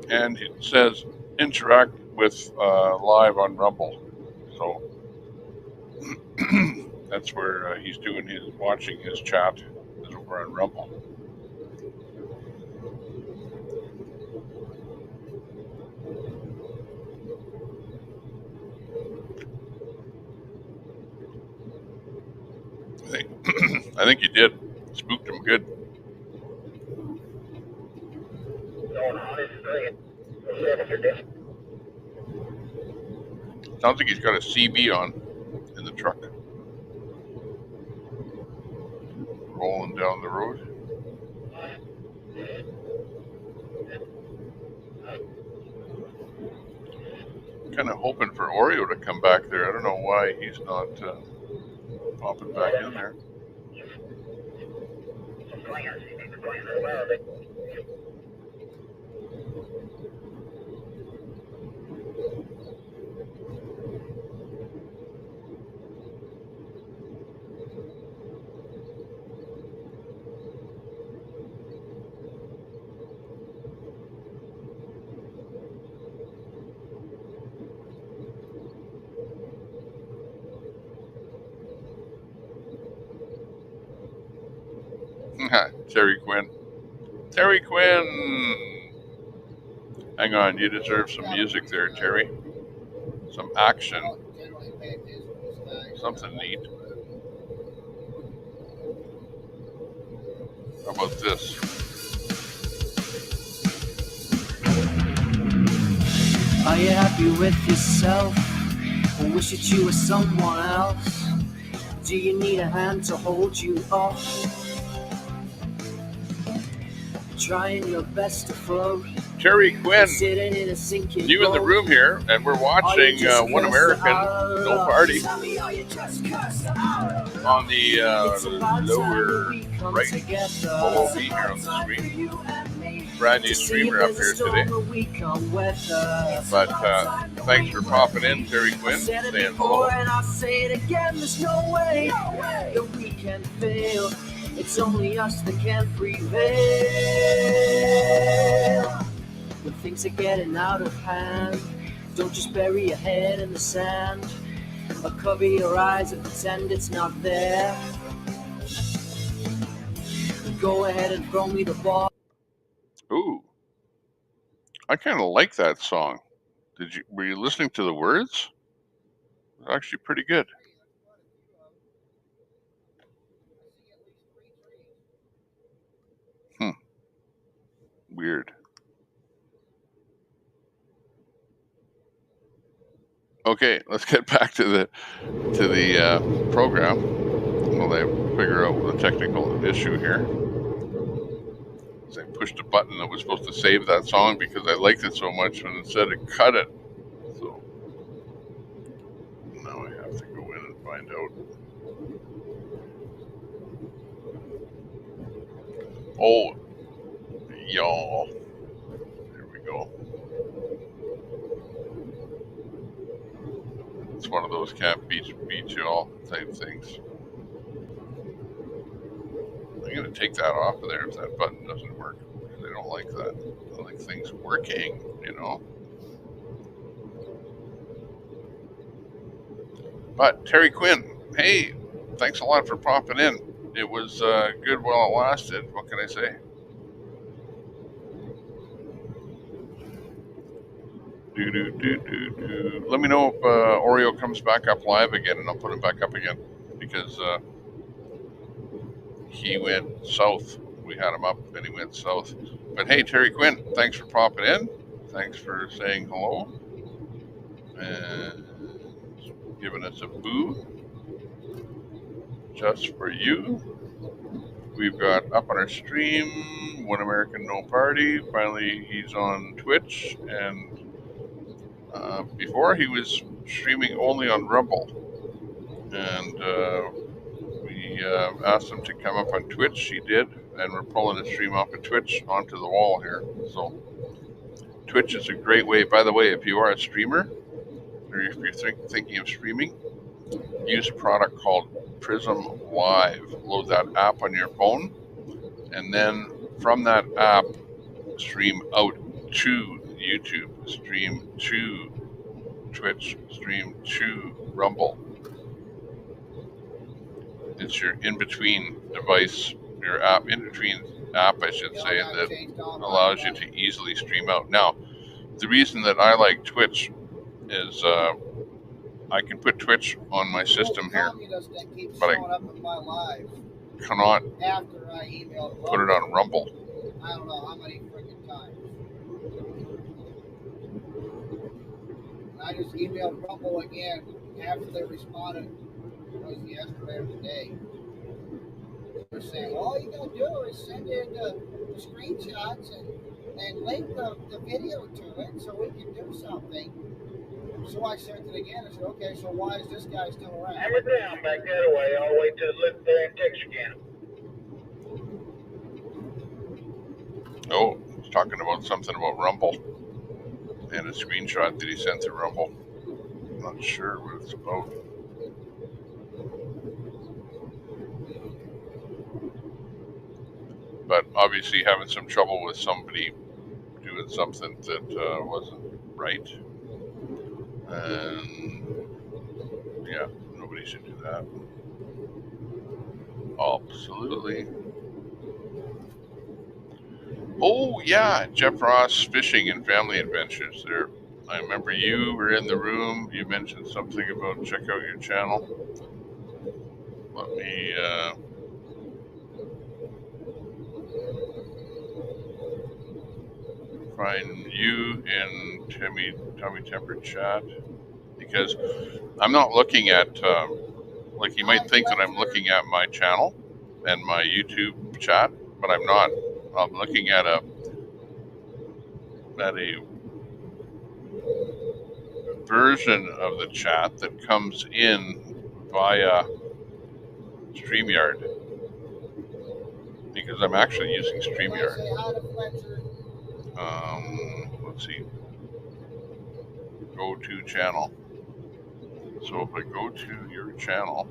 And it says interact with live on Rumble. So that's where he's doing his watching his chat is over on Rumble. I think you did. Spooked him good. Sounds like he's got a CB on in the truck. Rolling down the road. Kind of hoping for Oreo to come back there. I don't know why he's not popping back in there. Terry Quinn. Terry Quinn! Hang on, you deserve some music there, Terry. Some action. Something neat. How about this? Are you happy with yourself? Or wish that you were someone else? Do you need a hand to hold you up? Trying your best to float. Terry Quinn, you in the room here, and we're watching One American No Party on the lower right below me here on the screen. Brand new streamer up here today. But thanks for popping in, Terry Quinn, saying hello. And I'll say it again, there's no way that we can fail. It's only us that can prevail. When things are getting out of hand, don't just bury your head in the sand, or cover your eyes and pretend it's not there. Go ahead and throw me the ball. Ooh, I kind of like that song. Were you listening to the words? It's actually pretty good. Weird. Okay, let's get back to the program while I figure out the technical issue here. I pushed a button that was supposed to save that song because I liked it so much, and instead it cut it. So now I have to go in and find out. Oh, y'all. There we go. It's one of those can't beat y'all type things. I'm going to take that off of there if that button doesn't work. They don't like that. They like things working, you know. But Terry Quinn, hey, thanks a lot for popping in. It was good while it lasted. What can I say? Let me know if Oreo comes back up live again, and I'll put him back up again because he went south. We had him up, and he went south. But hey, Terry Quinn, thanks for popping in. Thanks for saying hello and giving us a boo just for you. We've got up on our stream, One American No Party. Finally, he's on Twitch, and before he was streaming only on Rumble. And we asked him to come up on Twitch. He did, and we're pulling the stream off of Twitch onto the wall here. So Twitch is a great way. By the way, if you are a streamer, or if you're thinking of streaming, use a product called Prism Live. Load that app on your phone, and then from that app, stream out to YouTube, stream to Twitch, stream to Rumble. It's your in-between device, your app, in-between app, I should say, that allows you to easily stream out. Now, the reason that I like Twitch is I can put Twitch on my system here, but I cannot put it on Rumble. I don't know how many freaking times. I just emailed Rumble again after they responded. It was yesterday or today. They're saying, well, all you gotta do is send in the screenshots and link the video to it so we can do something. So I sent it again and said, okay, so why is this guy still around? Hammer down back that way. I'll wait till it looks there and text again. Oh, he's talking about something about Rumble and a screenshot that he sent to Rumble. I'm not sure what it's about. But obviously having some trouble with somebody doing something that wasn't right. And yeah, nobody should do that. Absolutely. Oh yeah, Jeff Ross Fishing and Family Adventures there. I remember you were in the room. You mentioned something about check out your channel. Let me find you in Tommy Tempered chat, because I'm not looking at like you might think that I'm looking at my channel and my YouTube chat, but I'm not. I'm looking at a version of the chat that comes in via StreamYard, because I'm actually using StreamYard. Let's see. Go to channel. So if I go to your channel,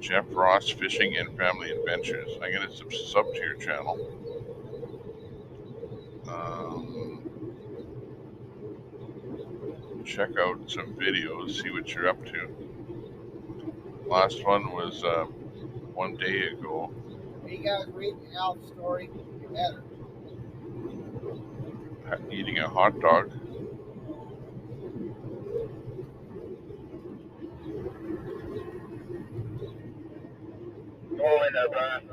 Jeff Ross Fishing and Family Adventures, I'm going to sub to your channel. Check out some videos, see what you're up to. Last one was 1 day ago. When you guys read Al's story, you're better. Eating a hot dog. Go in there, Brian.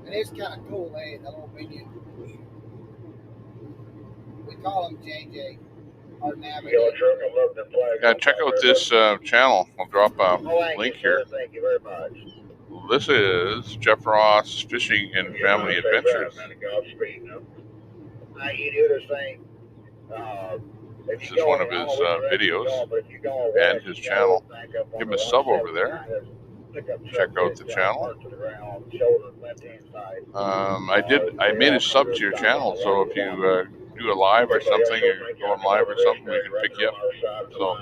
It is kind of cool, eh? The little minion. We call him JJ, our navigator. Yeah, check out this channel. I'll drop a link here. Thank you very much. This is Jeff Ross Fishing and Family Adventures. I eat other thing. This is one of his videos and his channel. Give him a sub over there. Check out the channel. I made a sub to your channel, so if you do a live or something, or going live or something, we can pick you up. So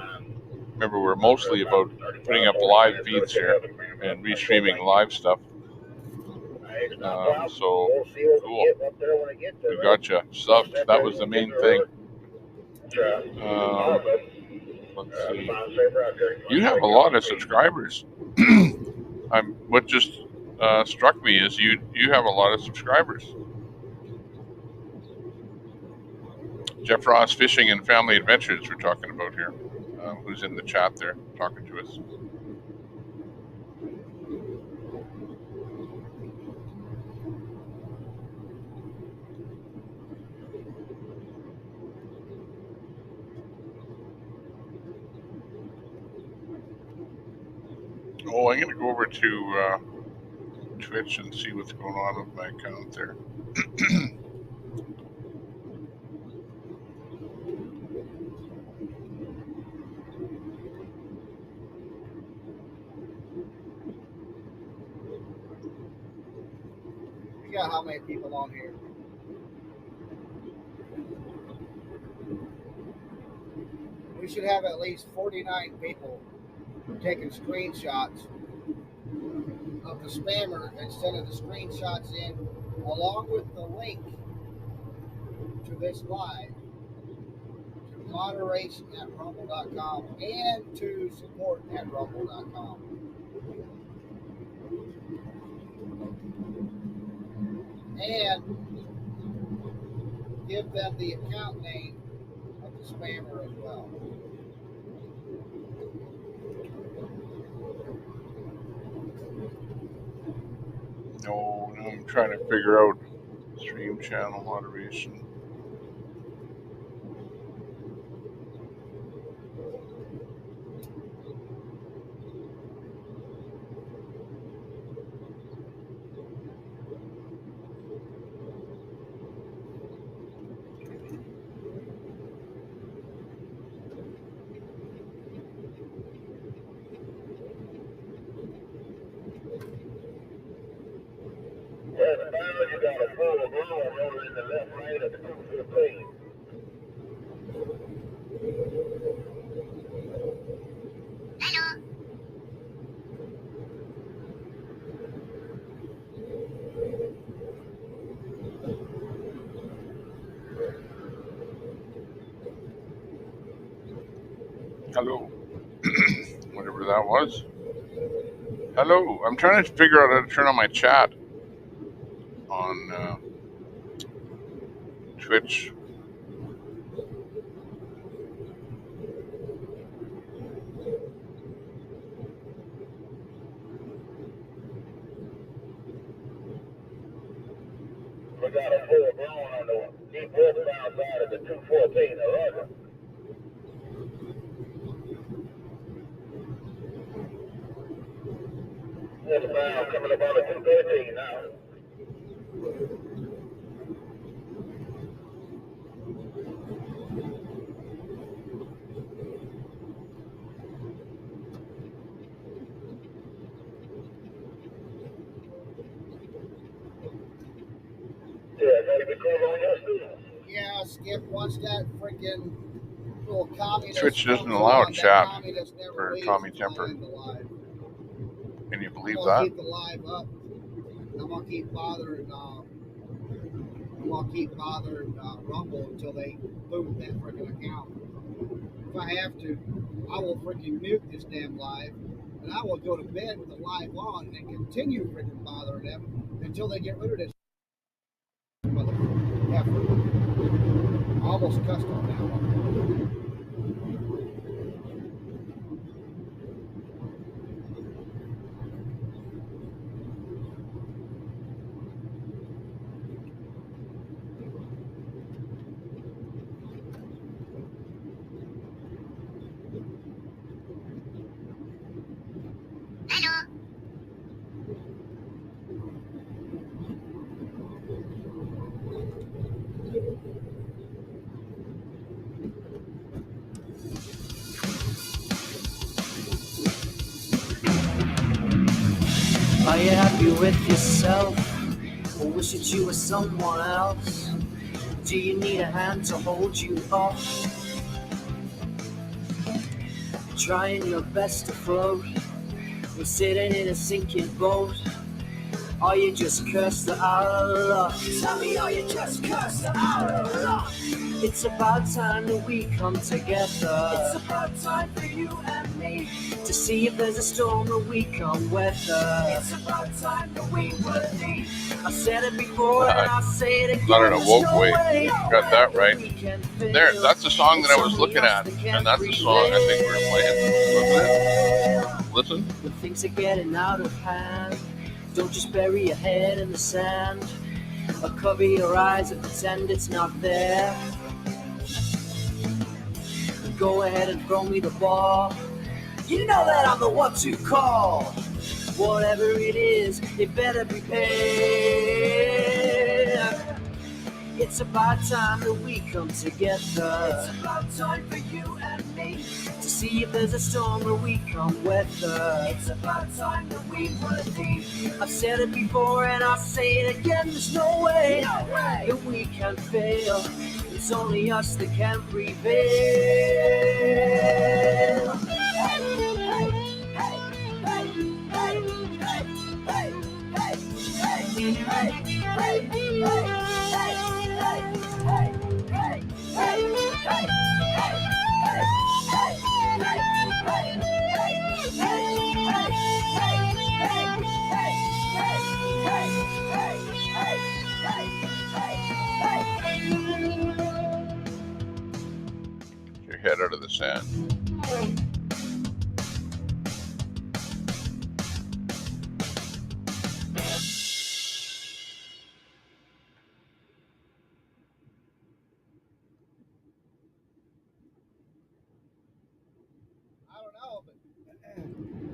remember, we're mostly about putting up live feeds here and restreaming live stuff. So cool. We got you subbed. That was the main thing. Let's see. You have a lot of subscribers. What just struck me is you have a lot of subscribers. Jeff Ross Fishing and Family Adventures we're talking about here. Who's in the chat there talking to us. Oh, I'm going to go over to Twitch and see what's going on with my account there. You got how many people on here? We should have at least 49 people taking screenshots of the spammer and sending the screenshots in along with the link to this live to moderation@rumble.com and to support@rumble.com. And give them the account name of the spammer as well. No, I'm trying to figure out stream channel moderation. You got a full of room over in the left lane of the 215. Hello. Whatever that was. Hello. I'm trying to figure out how to turn on my chat on Twitch. We got a full blown on the deep westbound side of the 214, Roger. Westbound coming up on the 213 now. Yeah, Skip, once that freaking little communist Twitch doesn't comes allow along, chat that communist never for leaves Tommy until Temper. I end the live. Can you believe I'm gonna that? keep the live up. I'm gonna keep bothering Rumble until they boot that freaking account. If I have to, I will freaking mute this damn live, and I will go to bed with the live on and continue freaking bothering them until they get rid of this motherfucker. I almost cussed on that one. you with yourself, or wish that you were someone else? Do you need a hand to hold you up? Trying your best to float, you're sitting in a sinking boat. Are you just cursed out of luck? Tell me, are you just cursed out of luck? It's about time that we come together. It's about time for you and me to see if there's a storm that we can weather. It's about time that we were the. I said it before and I'll say it again. Not in a woke way. Got that right. There, that's the song that I was looking at, and that's the song I think we were playing. Listen. When things are getting out of hand, don't just bury your head in the sand, or cover your eyes and pretend it's not there. Go ahead and throw me the ball. You know that I'm the one to call. Whatever it is, it better be paid. It's about time that we come together. It's about time for you and me to see if there's a storm that we can weather. It's about time that we were the. I've said it before and I'll say it again. There's no way that we can fail. It's only us that can prevail. Your head out of the sand.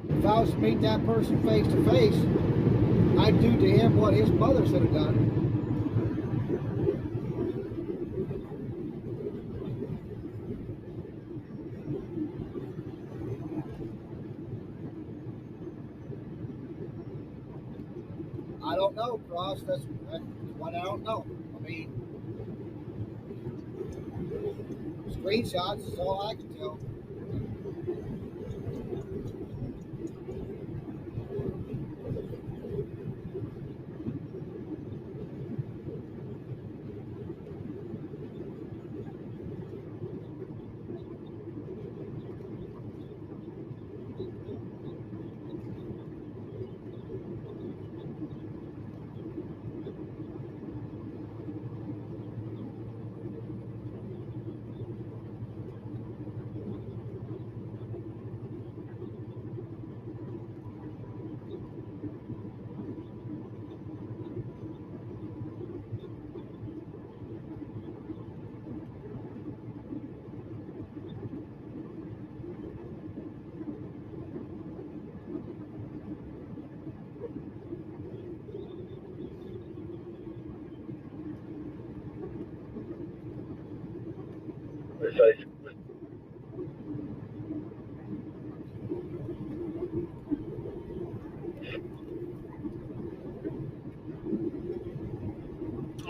If I was to meet that person face to face, I'd do to him what his mother should have done. I don't know, Cross. That's what I don't know. I mean, screenshots is all I can tell.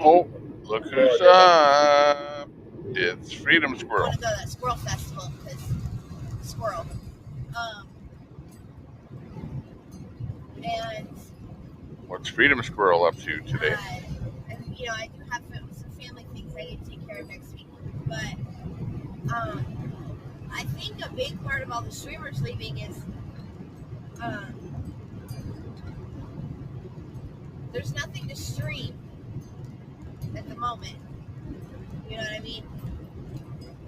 Oh, look who's up. It's Freedom Squirrel. I want to go to that squirrel festival because squirrel. And What's Freedom Squirrel up to today? and you know, I do have some family things I need to take care of next week. But I think a big part of all the streamers leaving is there's nothing to stream at the moment. You know what I mean?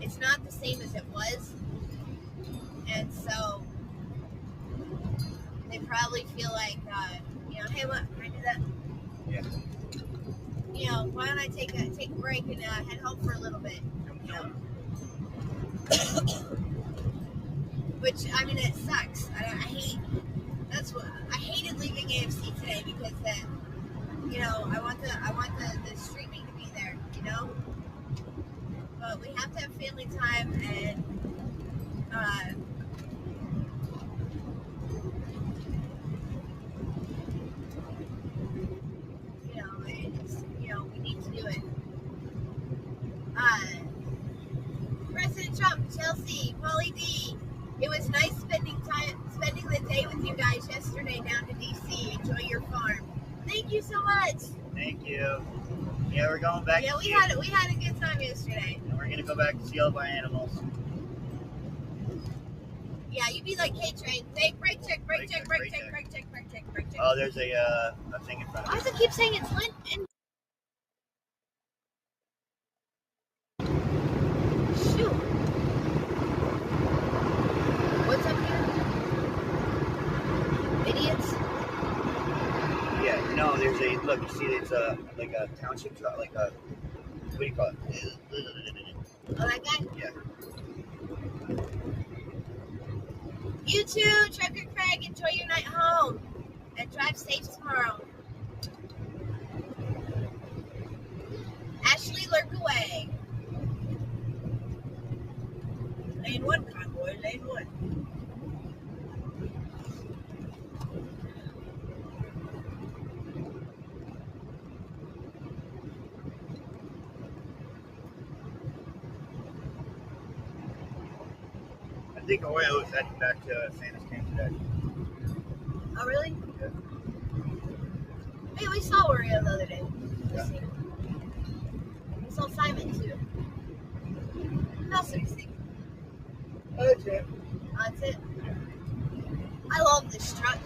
It's not the same as it was. And so they probably feel like, you know, hey, look, can I do that? Yeah. You know, why don't I take a break and head home for a little bit? You know? Which, I mean, it sucks. I hated leaving AFC today because you know, I want the streaming to be there, you know? But we have to have family time and It was nice spending the day with you guys yesterday down to DC. Enjoy your farm. Thank you so much. Thank you. Yeah, we're going back. Yeah, we had a good time yesterday. And we're gonna go back to see all of our animals. Yeah, you'd be like K-Train. Take brake check. Oh, there's a thing in front of Why us. does it keep saying it's Lynn? Shoot. What's up here? Idiots. Yeah, no, there's a look. You see, it's like a township, like a what do you call it? Oh, that guy? Yeah. You too, Trucker Craig. Enjoy your night home and drive safe tomorrow. Ashley, lurk away. Lane 1, Convoy. Lane 1. I think Oil is heading back to Santa's Camp today. Oh, really? Yeah. Hey, we saw Oreo the other day. Yeah. We saw Simon too. What else did we see? That's it. That's it. I love this truck.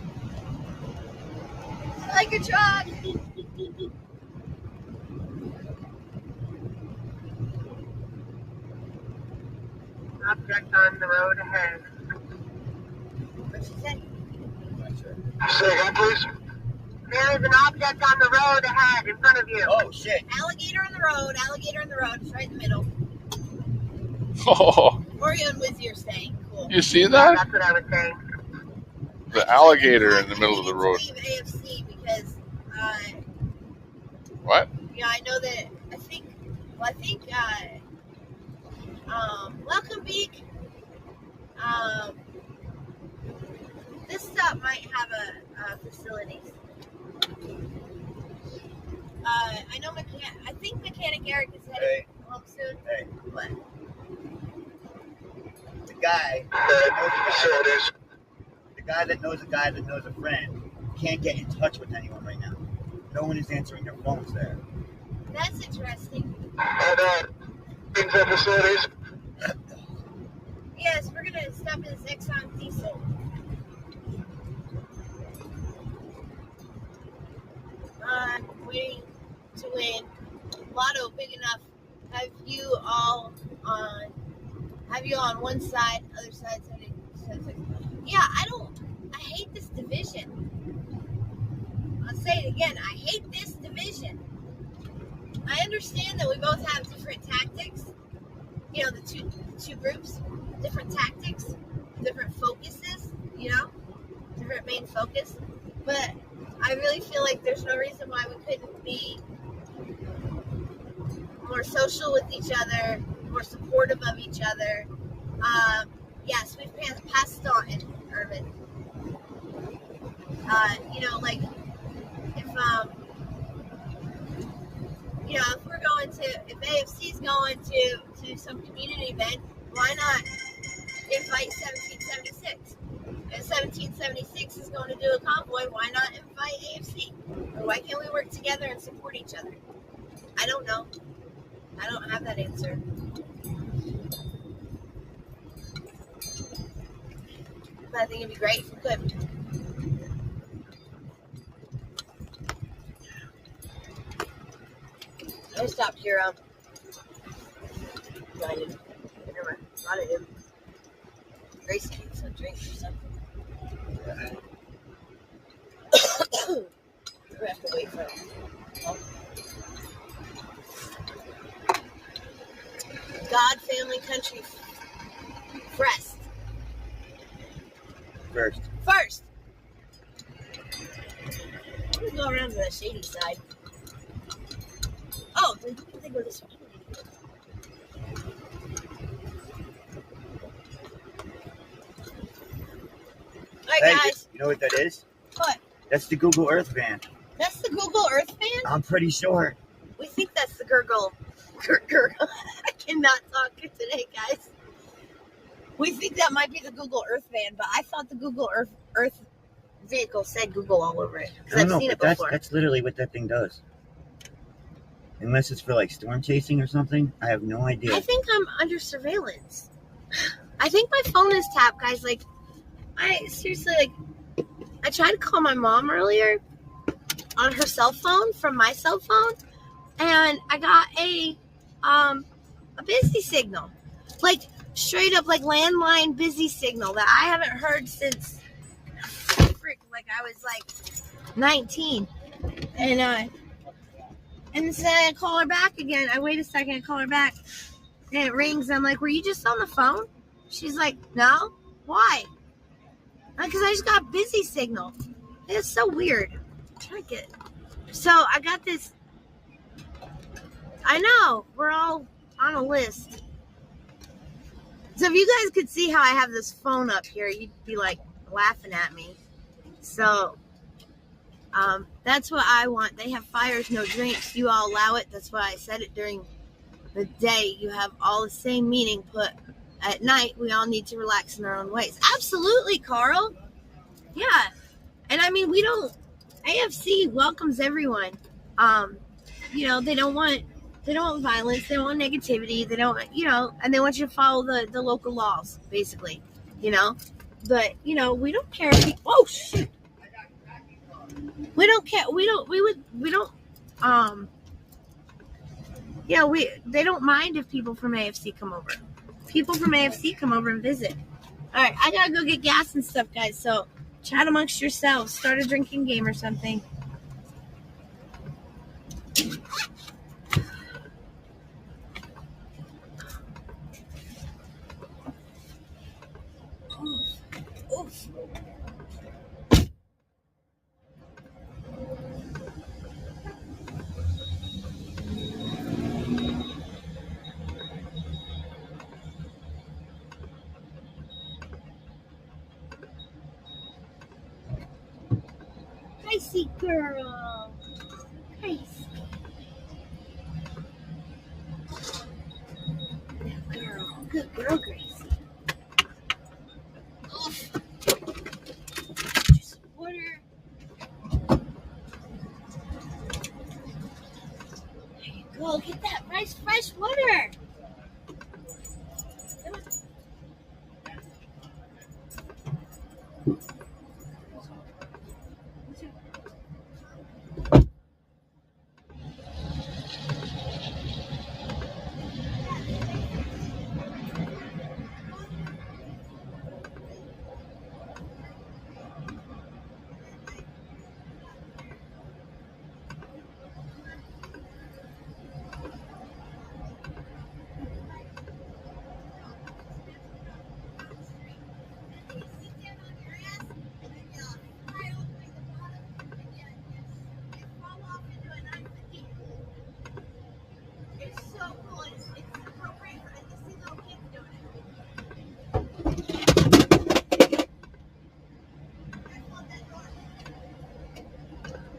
I like a truck. Object on the road ahead. What'd she say? Say again, please. There is an object on the road ahead in front of you. Oh, shit. Alligator on the road. Alligator on the road. It's right in the middle. Oh, Oreo and Wizzy are saying. Cool. you see Yeah, that? that's what I was saying. The alligator in the middle of the road. Leave AFC because, What? yeah, I know that. Welcome, Beak. This stop might have a facilities. I know I think Mechanic Eric is heading home soon. Hey. What? The guy that knows a guy that knows a friend can't get in touch with anyone right now. No one is answering their phones there. That's interesting. Things at facilities. Yes, we're gonna stop at this Exxon diesel. Waiting to win. Lotto big enough. Have you on one side, other side. Yeah, I hate this division. I'll say it again. I hate this division. I understand that we both have different tactics. You know, the two groups, different tactics, different focuses, different main focus. But I really feel like there's no reason why we couldn't be more social with each other, more supportive of each other. Yes, we've passed on in Urban. If AFC's going to some community event, why not invite 1776? If 1776 is going to do a convoy, why not invite AFC? Or why can't we work together and support each other? I don't know. I don't have that answer. But I think it'd be great if we could. I stopped here. Never thought of him. Gracie needs some drink or something. We have to wait for him. God, family, country, first. I'm gonna go around to the shady side. Oh, then they go this way. Alright, guys. You know what that is? What? That's the Google Earth van. That's the Google Earth van? I'm pretty sure. We think that's the gurgle. I cannot talk today, guys. We think that might be the Google Earth van, but I thought the Google Earth vehicle said Google all over it. Because I've seen it before. That's literally what that thing does. Unless it's for like storm chasing or something, I have no idea. I think I'm under surveillance. I think my phone is tapped, guys. Like, I seriously, like, I tried to call my mom earlier on her cell phone from my cell phone, and I got a busy signal, like straight up like landline busy signal that I haven't heard since like I was like 19, and then I call her back again. I wait a second, I call her back, and it rings. I'm like, "Were you just on the phone?" She's like, "No, why?" Because I just got busy signal. It's so weird. Trinket. So I got this. I know we're all on a list. So if you guys could see how I have this phone up here, you'd be like laughing at me. So that's what I want. They have fires, no drinks. You all allow it. That's why I said it during the day. You have all the same meaning, but at night we all need to relax in our own ways. Absolutely, Carl. Yeah. And I mean, AFC welcomes everyone. You know, they don't want violence, they don't want negativity, they don't, and they want you to follow the local laws, basically, But, we don't care if oh shoot. We don't care. They don't mind if people from AFC come over. People from AFC come over and visit. All right, I gotta go get gas and stuff, guys. So chat amongst yourselves. Start a drinking game or something. Oof. Gracie girl. Gracie. Good girl, Gracie. Oof. Just water. There you go. Get that nice fresh water. Come on.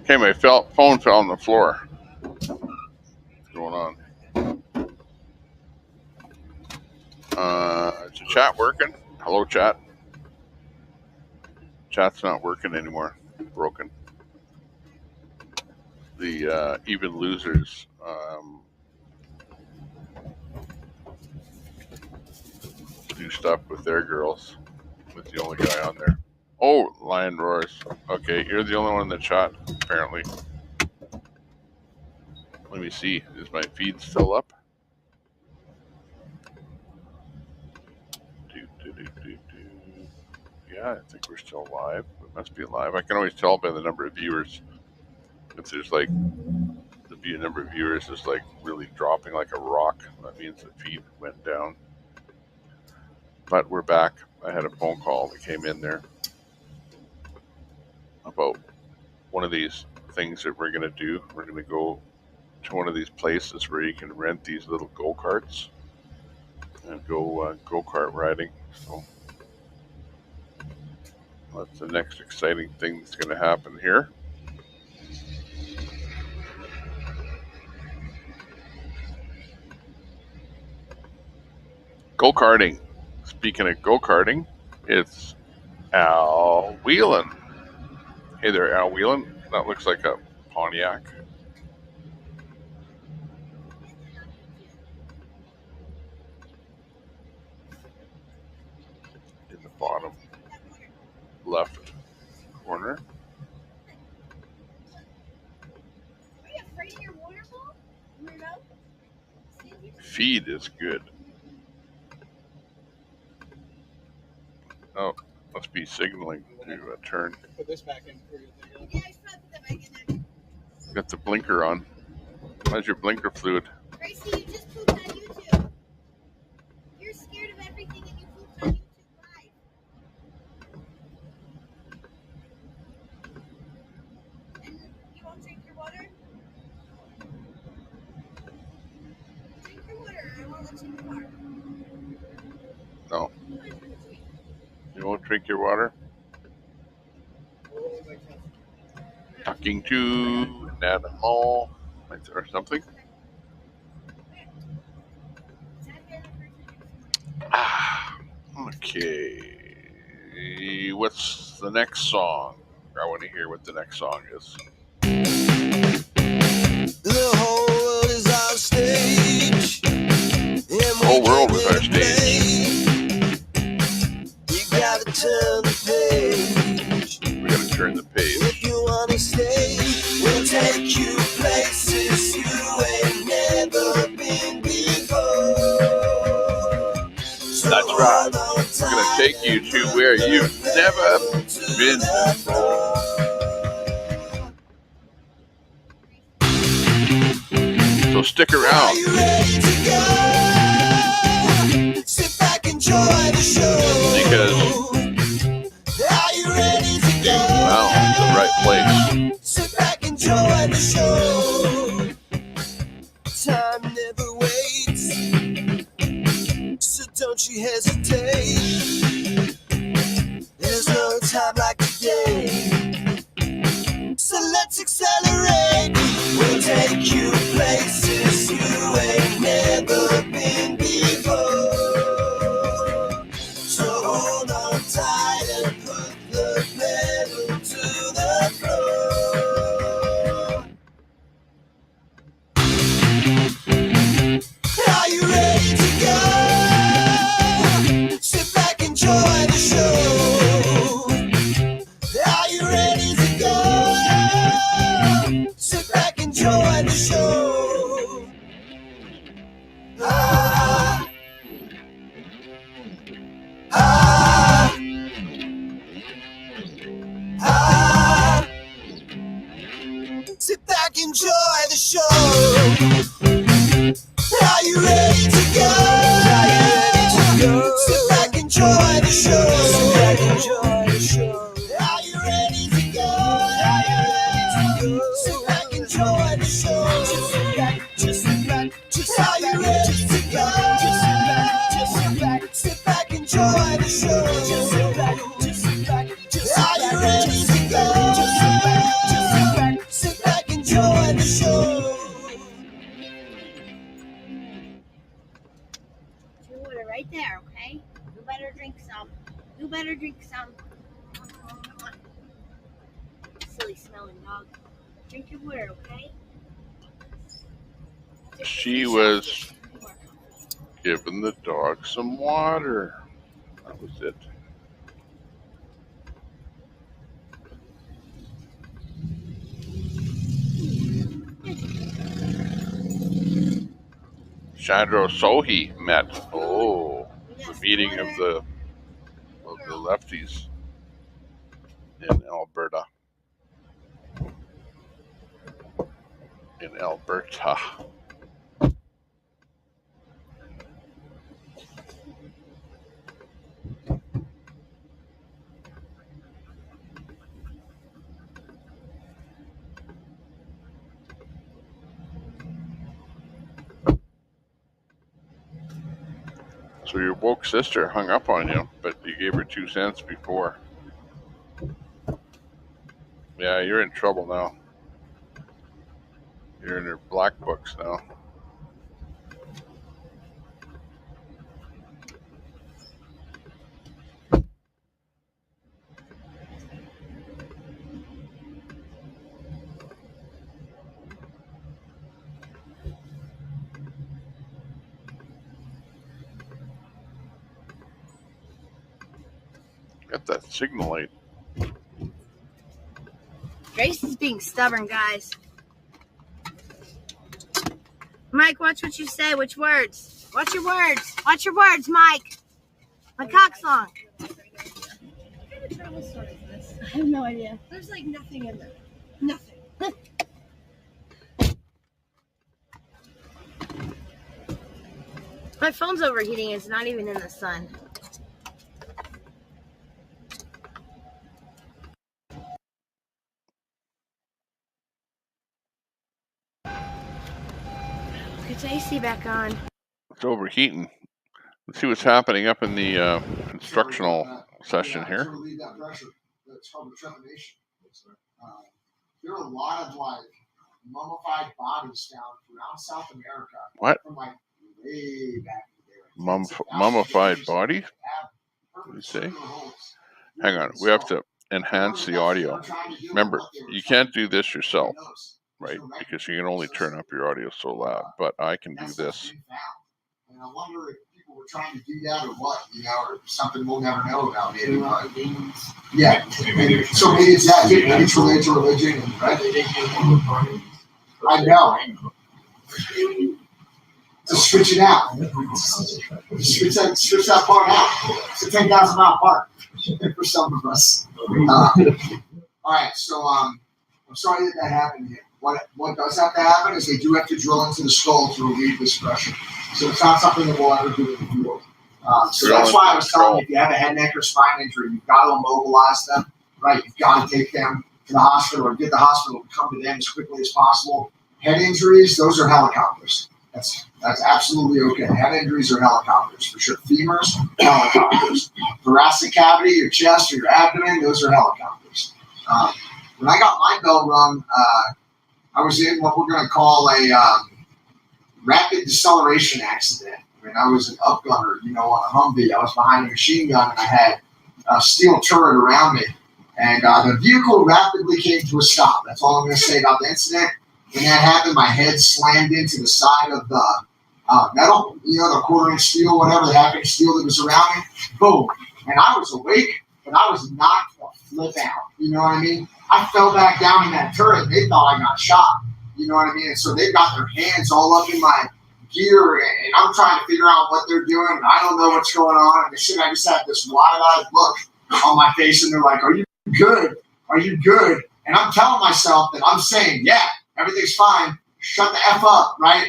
Okay, my phone fell on the floor. What's going on? Is the chat working? Hello, chat. Chat's not working anymore. Broken. The even losers. Do stuff with their girls. With the only guy on there. Oh, Lion Roars. Okay, you're the only one in the chat, apparently. Let me see. Is my feed still up? Yeah, I think we're still live. It must be live. I can always tell by the number of viewers. If there's like the number of viewers is like really dropping like a rock, that means the feed went down. But we're back. I had a phone call that came in there about one of these things that we're going to do. We're going to go to one of these places where you can rent these little go-karts and go go-kart riding. So that's the next exciting thing that's going to happen here. Go-karting. speaking of go-karting, it's Al Whelan. Hey there, Al Whelan. That looks like a Pontiac. In the bottom left corner. Feed is good. Oh, must be signaling to turn. Put this back in. Got the blinker on. How's your blinker fluid? Gracie, you just pooped on YouTube. You're scared of everything and you pooped on YouTube live. And you won't drink your water? Drink your water. I won't let you in the car. No. You won't drink your water? Talking to an animal or something. Okay. What's the next song? I want to hear what the next song is. The whole world is our stage. The whole world is our stage. You gotta turn the page. We gotta turn the page. If you wanna stay, we'll take you places you ain't never been before. That's right. We're gonna take you to where you've never been before. So stick around. Sit back, enjoy the show. Because Are you ready to go? well, the right place. Sit back, enjoy the show. Time never waits, so don't you hesitate. There's no time like today, so let's accelerate. We'll take you places you ain't never been before. So hold on tight and put the pedal to the floor. Are you ready to go? Sit back, enjoy the show. Are you ready to go? Sit back, enjoy the show. Ah, ah, ah. Sit back, enjoy the show. Are you ready to go? Are you ready to go? Sit back, enjoy the show. Sit back, enjoy the show. Are you ready to go? Are you ready to go? Sit back, enjoy the show. Just sit back, just sit back, just are you ready to go? Just sit back, just sit back, sit back, enjoy the show. Just sit back, just sit back, just are you ready to go? Just sit back, just sit back, enjoy the show. Your water right there, okay? You better drink some. You better drink some. Silly smelling dog. Drink your water, okay? She was giving the dog some water. That was it. Chandro Sohi met. Oh, the meeting of the lefties in Alberta. In Alberta. So your woke sister hung up on you, but you gave her 2 cents before. Yeah, you're in trouble now. You're in her black books now. Got that signal light. Grace is being stubborn, guys. Mike, watch what you say. Which words? Watch your words. Watch your words, Mike. My cock's long. What kind of travel store is this? I have no idea. There's like nothing in there. Nothing. My phone's overheating. It's not even in the sun. Get the AC back on. It's overheating. Let's see what's happening up in the instructional session here. There are a lot of like mummified bodies found throughout South America. What? From like way back in the day. Mummified body? What do you say? Hang on. We have to enhance the audio. Remember, you can't do this yourself, right? Because you can only turn up your audio so loud. But I can do this. And I wonder if people were trying to do that or what, or something we'll never know about maybe. But, yeah. So maybe it's that. Maybe it's related to religion. Right? I know. Just switch it out. Switch that part out. It's a 10,000 mile part for some of us. All right. So I'm sorry that happened here. What does have to happen is they do have to drill into the skull to relieve this pressure. So it's not something that we'll ever do in the field. So that's why I was telling you, if you have a head, neck, or spine injury, you've got to immobilize them, right? You've got to take them to the hospital or get the hospital to come to them as quickly as possible. Head injuries, those are helicopters. That's absolutely okay. Head injuries are helicopters for sure. Femurs, helicopters. Thoracic cavity, your chest or your abdomen, those are helicopters. When I got my bell rung, I was in what we're going to call a rapid deceleration accident. I mean, I was an upgunner, on a Humvee. I was behind a machine gun, and I had a steel turret around me. And the vehicle rapidly came to a stop. That's all I'm going to say about the incident. When that happened, my head slammed into the side of the metal, the quarter-inch steel, whatever, the half-inch steel that was around me. Boom. And I was awake, but I was knocked the flip out. You know what I mean? I fell back down in that turret. They thought I got shot. You know what I mean? And so they've got their hands all up in my gear, and I'm trying to figure out what they're doing. And I don't know what's going on. And I just had this wide-eyed look on my face, and they're like, "Are you good? Are you good?" And I'm telling myself that I'm saying, "Yeah, everything's fine. Shut the F up, right?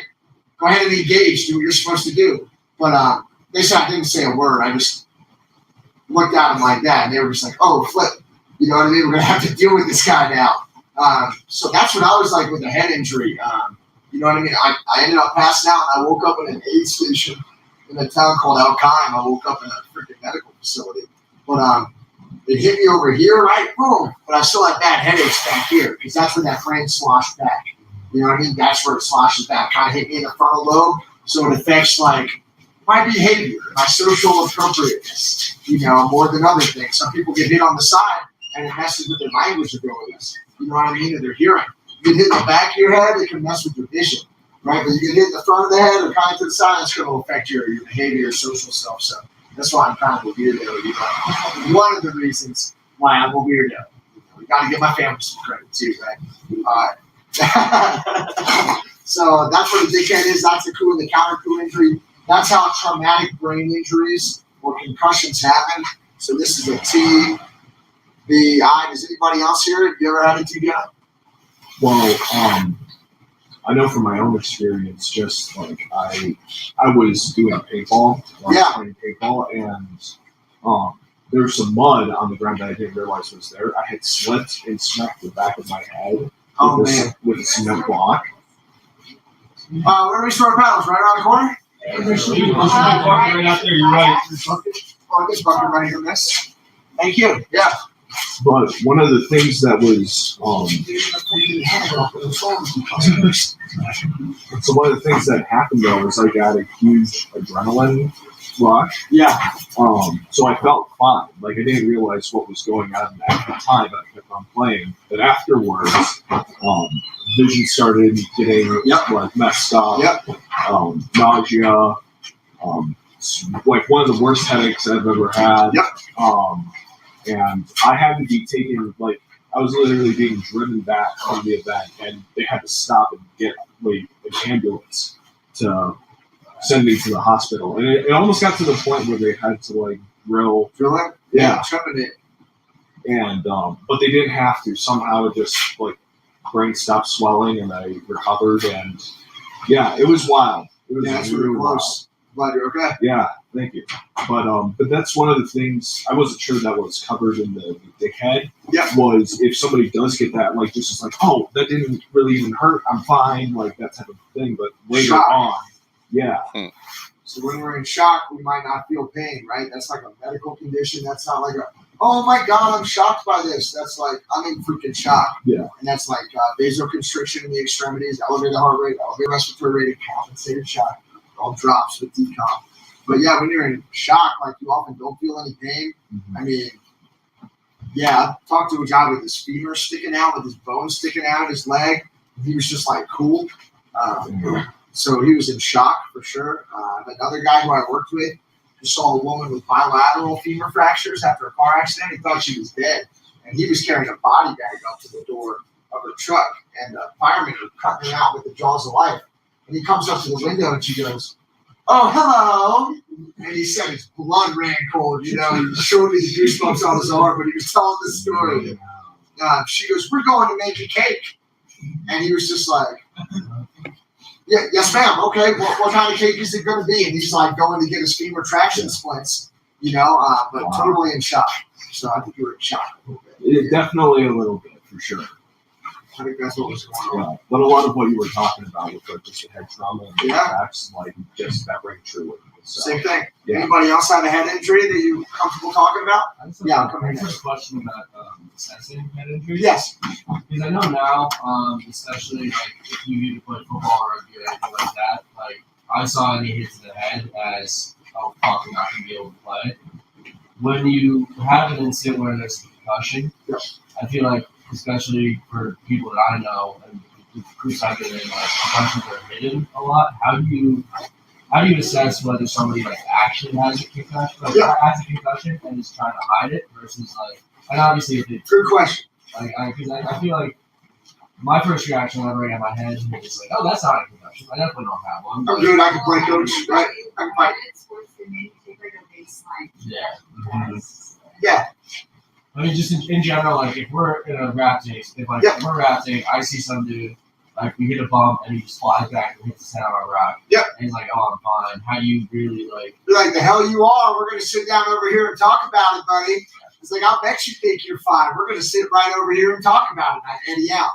Go ahead and engage. Do what you're supposed to do." But they said I didn't say a word. I just looked at them like that, and they were just like, "Oh, flip." You know what I mean? We're going to have to deal with this guy now. So that's what I was like with a head injury. You know what I mean? I ended up passing out, and I woke up in an aid station in a town called El Qaim. I woke up in a freaking medical facility. But it hit me over here, right? Boom. But I still had bad headaches back here because that's where that frame sloshed back. You know what I mean? That's where it sloshes back. Kind of hit me in the frontal lobe. So it affects, like, my behavior, my social appropriateness, more than other things. Some people get hit on the side, and it messes with their language abilities. You know what I mean? Or their hearing. You get hit in the back of your head, it can mess with your vision, right? But you get hit in the front of the head or kind of to the side, it's going to affect your behavior, your social stuff. So that's why I'm kind of a weirdo. One of the reasons why I'm a weirdo. We got to give my family some credit too, right? So that's what a dickhead is. That's the coup and the counter coup injury. That's how traumatic brain injuries or concussions happen. So this is a T. The eye. Does anybody else here? Have you ever had a TBI? Well, I know from my own experience, just like I was doing paintball, playing paintball, and there was some mud on the ground that I didn't realize was there. I had slipped and smacked the back of my head with a cement block. Where do we store paddles? Right around the corner? Right out there, you're right. Oh, this bucket right here, miss. Thank you. Yeah. But one of the things that was, so one of the things that happened though is I got a huge adrenaline rush. Yeah. So I felt fine. Like I didn't realize what was going on at the time, but I kept on playing. But afterwards, vision started getting like messed up. Nausea. Like one of the worst headaches I've ever had. and I had to be taken, like, I was literally being driven back from the event, and they had to stop and get like an ambulance to send me to the hospital. And it almost got to the point where they had to like drill it. Yeah, tripping it. And but they didn't have to. Somehow it just like brain stopped swelling, and I recovered. And yeah, it was wild. It was really close. Glad you're okay. Yeah, thank you. But that's one of the things I wasn't sure that was covered in the dickhead. Yeah, was if somebody does get that, like just like, oh, that didn't really even hurt. I'm fine, like that type of thing. But later on, yeah. So when we're in shock, we might not feel pain, right? That's like a medical condition. That's not like a, oh my God, I'm shocked by this. That's like, I'm in freaking shock. Yeah. And that's like vasoconstriction in the extremities, elevated heart rate, elevated respiratory rate, compensated shock. It all drops with decomp. But yeah, when you're in shock, like you often don't feel any pain. Mm-hmm. I mean, yeah, I talked to a guy with his femur sticking out, with his bone sticking out of his leg. He was just like, cool. So he was in shock for sure. Another guy who I worked with just saw a woman with bilateral femur fractures after a car accident. He thought she was dead. And he was carrying a body bag up to the door of her truck. And the firemen were cutting her out with the jaws of life. And he comes up to the window and she goes, oh, hello. And he said his blood ran cold. You know, he showed me the goosebumps on his arm, but he was telling the story. She goes, we're going to make a cake. And he was just like, yeah, yes, ma'am. Okay, what kind of cake is it going to be? And he's like going to get his femur traction splints, you know, but totally in shock. So I think you were in shock a little bit. Definitely a little bit, for sure. I think that's what was going on. But a lot of what you were talking about with like just the head trauma and the attacks, like just that rang true with me. So, same thing. Yeah. Anybody else have a head injury that you're comfortable talking about? Yeah, come I have a question about assessing head injuries. Yes. Because I know now, especially like if you need to play football or rugby or anything like that, like I saw any hits to the head as, oh, fuck, I'm not going to be able to play. When you have an incident where there's concussion, I feel like, especially for people that I know and the groups I've been in, like concussions are hidden a lot. How do you assess whether somebody like actually has a concussion, has a concussion and is trying to hide it versus like, and obviously if it's good question. Like, because I feel like my first reaction whenever I get my head is like, oh, that's not a concussion. I definitely don't have one. I'm good. I can play coach. Right? I can fight. Yeah. Mm-hmm. Yeah. I mean, just in general, like if we're in a rafting, if we're rafting, I see some dude, like we hit a bump and he just flies back and hits his head on a rock. Yep. And he's like, oh, I'm fine. How do you really like? You're like, the hell you are. We're going to sit down over here and talk about it, buddy. It's like, I'll bet you think you're fine. We're going to sit right over here and talk about it. And I eddy out,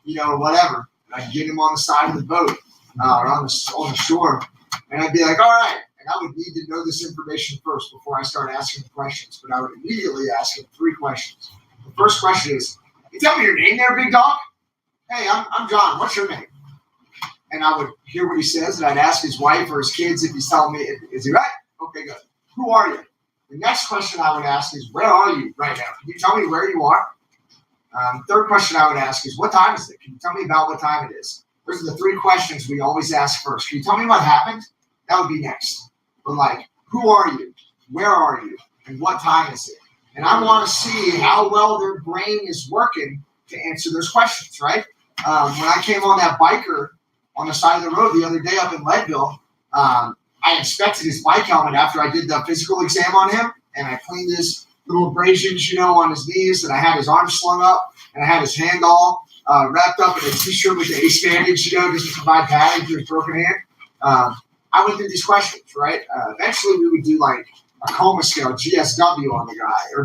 you know, whatever. And I get him on the side of the boat or on the shore. And I'd be like, all right. And I would need to know this information first before I start asking the questions. But I would immediately ask him 3 questions. The first question is, you tell me your name there, big dog? Hey, I'm John. What's your name? And I would hear what he says, and I'd ask his wife or his kids if he's telling me, is he right? Okay, good. Who are you? The next question I would ask is, where are you right now? Can you tell me where you are? Third question I would ask is, what time is it? Can you tell me about what time it is? Those are the 3 questions we always ask first. Can you tell me what happened? That would be next. But like, who are you? Where are you? And what time is it? And I want to see how well their brain is working to answer those questions, right? When I came on that biker on the side of the road the other day up in Leadville, I inspected his bike helmet after I did the physical exam on him, and I cleaned his little abrasions, you know, on his knees, and I had his arms slung up, and I had his hand all wrapped up in a t-shirt with the ace bandage, you know, just to provide padding to his broken hand. I went through these questions, right? Eventually, we would do like a coma scale, GSW on the guy, or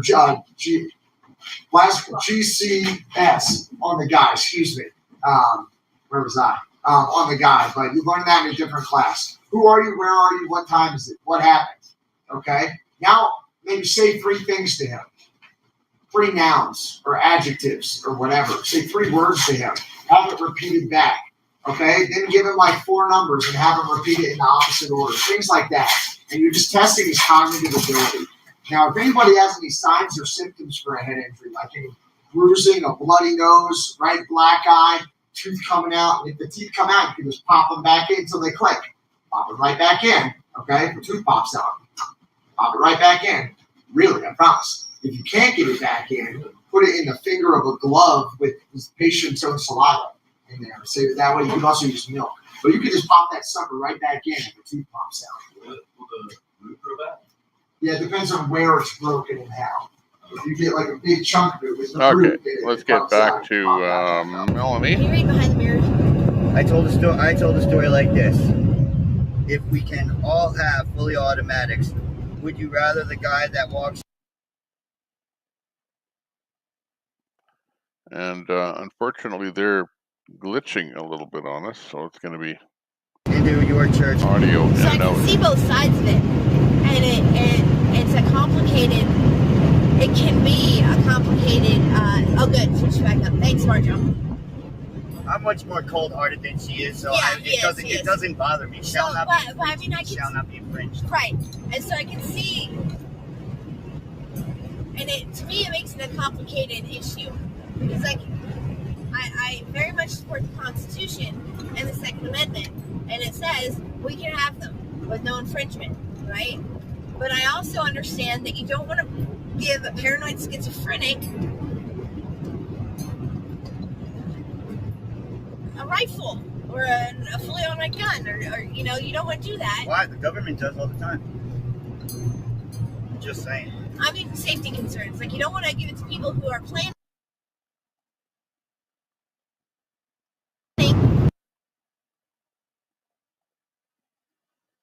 GCS on the guy, excuse me. Where was I? On the guy, but you learn that in a different class. Who are you? Where are you? What time is it? What happened? Okay? Now, maybe say 3 things to him. 3 nouns or adjectives or whatever. Say 3 words to him. Have it repeated back. Okay? Then give him like 4 numbers and have him repeat it in the opposite order. Things like that. And you're just testing his cognitive ability. Now, if anybody has any signs or symptoms for a head injury, like any bruising, a bloody nose, right, black eye, tooth coming out, and if the teeth come out, you can just pop them back in until they click. Pop it right back in. Okay? The tooth pops out. Pop it right back in. Really, I promise. If you can't get it back in, put it in the finger of a glove with the patient's own saliva in there. Save it that way. You can also use milk. But you can just pop that sucker right back in if the tooth pops out. Will the root grow back? Yeah, it depends on where it's broken and how. If you get like a big chunk of it with the root, let's get back to Melanie. Can you read behind the mirror? I told a story like this. If we can all have fully automatics, would you rather the guy that walks? And unfortunately, they're glitching a little bit on us, so it's going to be into your church audio in So I and out. can see both sides of it, and it's a complicated. It can be a complicated. Oh, good. Switch back up. Thanks, Marjo. I'm much more cold-hearted than she is, so Yeah, it doesn't bother me. Shall not be infringed. I mean, I can, shall not be infringed. Right, and so I can see, and to me it makes it a complicated issue because I very much support the Constitution and the Second Amendment, and it says we can have them with no infringement, right? But I also understand that you don't want to give a paranoid schizophrenic a rifle or a fully automatic gun, or you don't want to do that. Why? The government does all the time. Just saying. I mean, safety concerns. Like, you don't want to give it to people who are planning.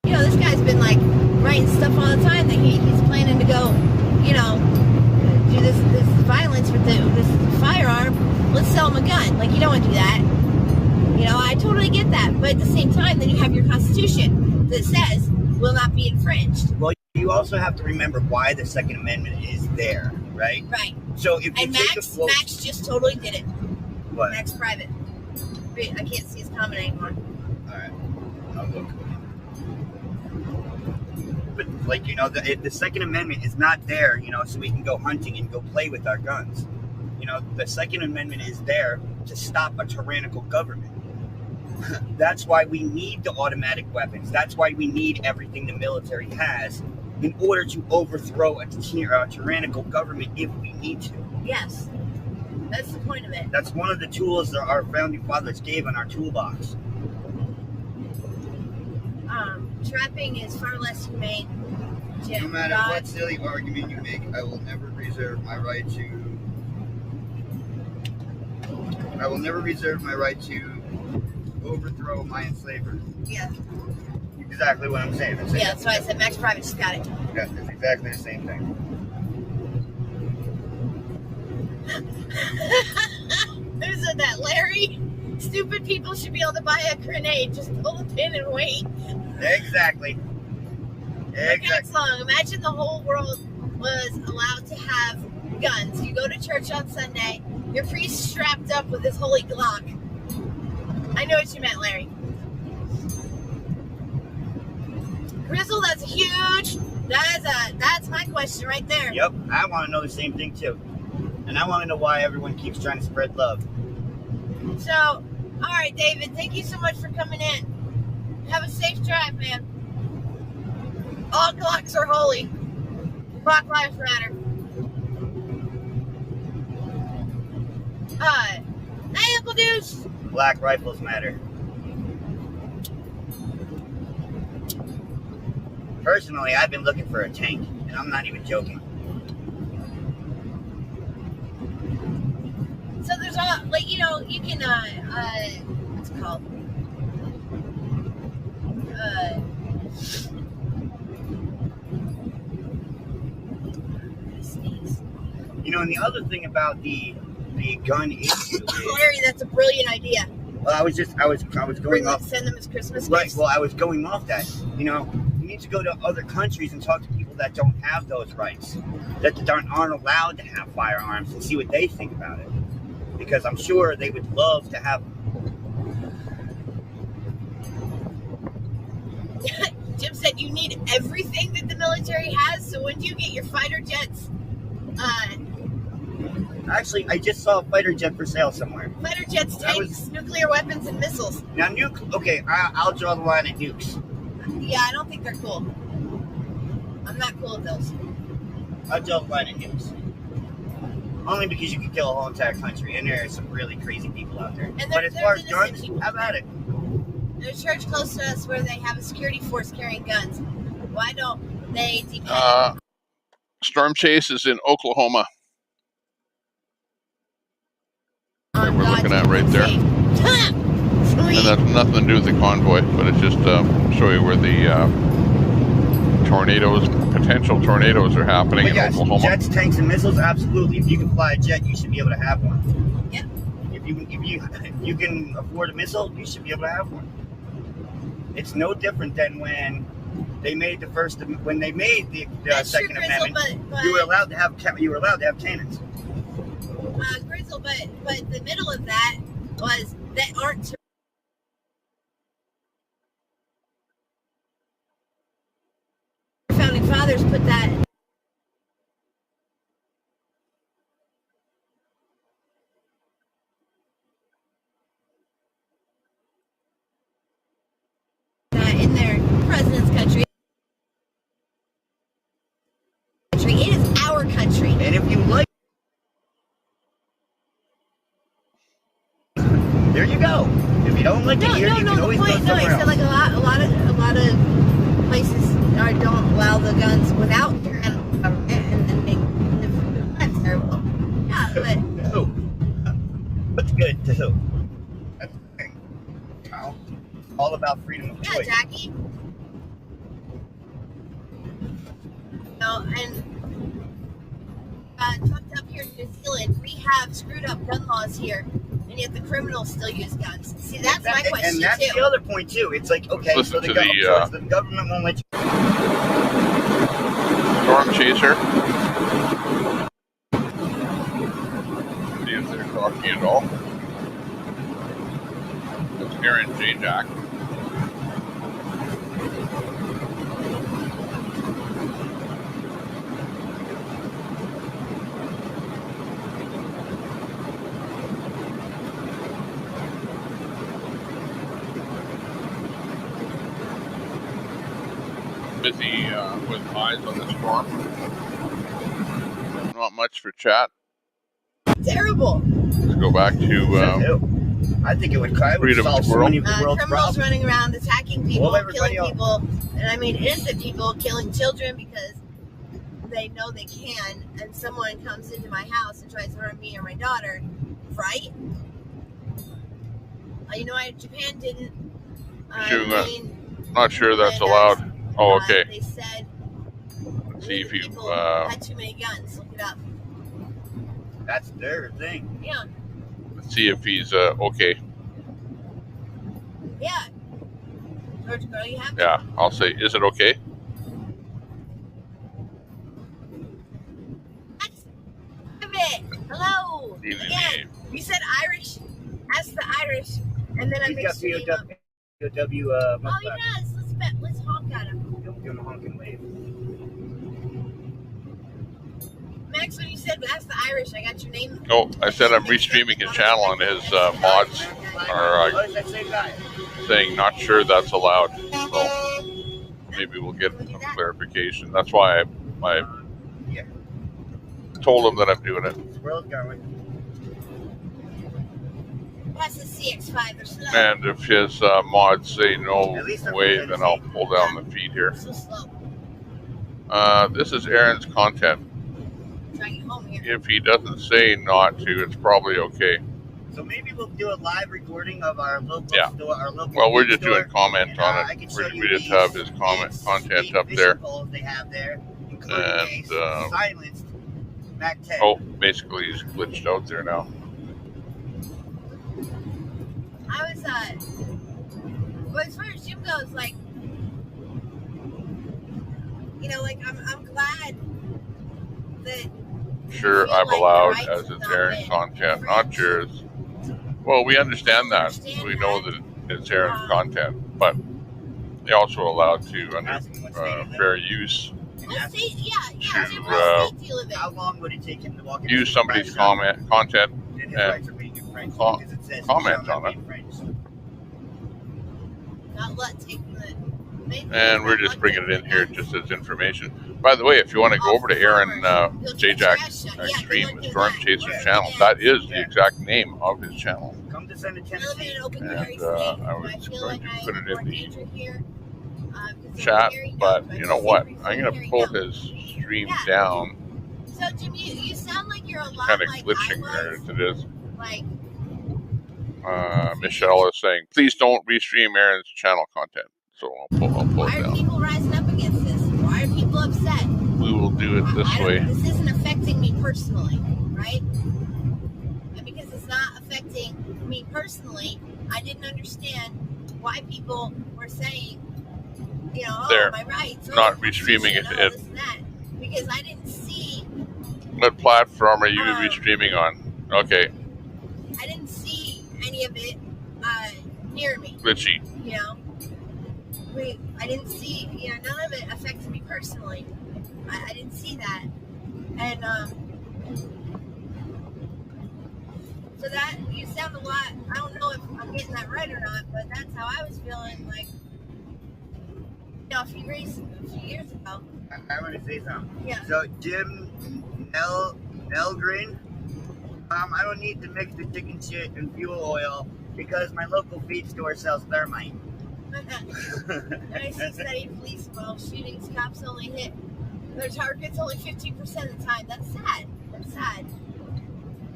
This guy's been like writing stuff all the time that he's planning to go, do this violence with this firearm. Let's sell him a gun. Like, you don't want to do that. I totally get that. But at the same time, then you have your Constitution that says will not be infringed. Well, you also have to remember why the Second Amendment is there, right? Right. So if you and Max just totally did it. What? Max Private. Wait, I can't see his comment anymore. All right. I'll look. But the Second Amendment is not there, so we can go hunting and go play with our guns. The Second Amendment is there to stop a tyrannical government. That's why we need the automatic weapons. That's why we need everything the military has in order to overthrow a tyrannical government if we need to. Yes. That's the point of it. That's one of the tools that our founding fathers gave in our toolbox. Trapping is far less humane. No matter what silly argument you make, I will never reserve my right to overthrow my enslaver. Yeah. Exactly what I'm saying. Yeah, that's why I said Max Private just got it. Yeah, it's exactly the same thing. Who said that? Larry? Stupid people should be able to buy a grenade. Just pull the pin and wait. Exactly. Next long. Imagine the whole world was allowed to have guns. You go to church on Sunday, your priest strapped up with his holy Glock. I know what you meant, Larry. Grizzle, that's huge. That's my question right there. Yep, I want to know the same thing too. And I want to know why everyone keeps trying to spread love. So, all right, David, thank you so much for coming in. Have a safe drive, man. All Glocks are holy. Black Lives Matter. Hey, Uncle Deuce. Black rifles matter. Personally, I've been looking for a tank, and I'm not even joking. So there's all, you can, what's it called? And the other thing about the gun issue is, Larry, that's a brilliant idea. Well, I was going off. Send them as Christmas Right. gifts. Well, I was going off that. You need to go to other countries and talk to people that don't have those rights, that aren't allowed to have firearms, and see what they think about it. Because I'm sure they would love to have them. Jim said you need everything that the military has. So when do you get your fighter jets? Actually, I just saw a fighter jet for sale somewhere. Fighter jets, tanks, nuclear weapons, and missiles. Now, okay, I'll draw the line at nukes. Yeah, I don't think they're cool. I'm not cool with those. I'll draw the line at nukes. Only because you can kill a whole entire country, and there are some really crazy people out there. And But as far as guns, how about it? There's a church close to us where they have a security force carrying guns. Why don't they depend? Storm Chase is in Oklahoma. That we're looking at right there. And that's nothing to do with the convoy, but it's just show you where the potential tornadoes are happening in Oklahoma. Jets, tanks, and missiles, absolutely. If you can fly a jet, you should be able to have one. Yep. If you can afford a missile, you should be able to have one. It's no different than when they made the Second Amendment. But you were allowed to have cannons. Grizzle, but the middle of that was that aren't. Founding fathers put that. In their president's country. It is our country. And if you like, there you go. If you don't like it here, you can always go somewhere else. I said like a lot of places don't allow the guns without and that's terrible. Yeah, but no. What's good too? That's the thing. All about freedom of choice. Yeah, Jackie. And tucked up here in New Zealand, we have screwed up gun laws here, and yet the criminals still use guns. See, that's my question and that's too. the other point too. It's like, okay, so the government won't let you. Storm Chaser. See if they're talking at all. That's Aaron J. Jack. Busy with eyes on the storm. Not much for chat. Terrible. Let's go back to I think it would solve so many of the world's criminals running around attacking people, killing people, and I mean innocent people, killing children because they know they can, and someone comes into my house and tries to harm me or my daughter, right? Japan didn't. Not sure that's allowed. Oh, okay. They said. Let's see if you had too many guns. Look it up. That's their thing. Yeah. Let's see if he's okay. Yeah. George, girl, you have. Yeah, I'll say, is it okay? Hello. Again, you said Irish. Ask the Irish, and then I mixed your name up. Oh, he does. Let's honk at him. Give him a honking wave. Max, when you said ask the Irish, I got your name. Oh, I said I'm restreaming his channel, and his mods are saying not sure that's allowed. So maybe we'll get some clarification. That's why I told him that I'm doing it. Squirrel's going. That's the CX5. They're slow. And if his mods say no way, then I'll pull down the feed here. So slow. This is Aaron's content. If he doesn't say not to, it's probably okay. So maybe we'll do a live recording of our local store. Our local well, we're just store, doing comment on it. We just have his content up there. They have there, and silenced Mac 10. Oh, basically he's glitched out there now. I was well, as far as Jim goes, like, I'm glad that. Sure, I'm allowed as it's Aaron's content, not yours. Well, we understand that. We know that it's Aaron's content, but they also allowed to, under fair use, how long would it take him to walk into use somebody's content and comment on it. Not let take the And we're just bringing it in here just as information. By the way, if you want to go over to Aaron Zajak's stream, Storm Chaser channel, that is the exact name of his channel. Come to Center Tennessee. And I was going to put it in the chat, but you know what? I'm going to pull his stream down. So Jim, you sound like you're a lot Kind of like glitching I there was. as it is. Like, Michelle is saying, please don't restream Aaron's channel content. So I'll pull why it are down. people rising up against this? Why are people upset? We will do it this way. This isn't affecting me personally, right? And because it's not affecting me personally, I didn't understand why people were saying, you know, oh, They're my rights, not restreaming it. this and that. Because I didn't see. What platform are you restreaming on? Okay. I didn't see any of it near me. Glitchy. You know, I didn't see. You know, none of it affected me personally. I didn't see that, and so that you sound a lot. I don't know if I'm getting that right or not, but that's how I was feeling. Like, you know, a few years ago. I want to say something. Yeah. So Jim Elgrin, I don't need to mix the chicken shit and fuel oil because my local feed store sells thermite. 96 that 8 police involved shootings. Cops only hit their targets only 15% of the time. That's sad. That's sad.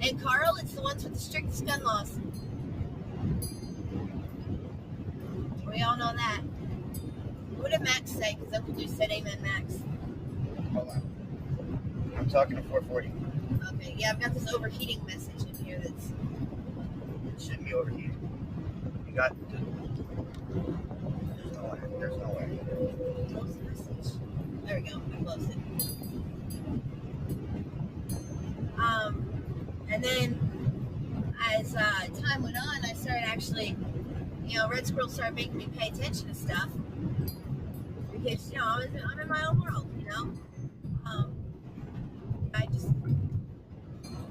And Carl, it's the ones with the strictest gun laws. We all know that. What did Max say? Because Uncle Lou said amen, Max. Hold on. I'm talking to 440. Okay, yeah, I've got this overheating message in here that's... It shouldn't be overheating. You got... There's no way. Close the message. There we go. I closed it. And then as time went on, I started actually, you know, Red Squirrel started making me pay attention to stuff because, you know, I'm in my own world, you know. I just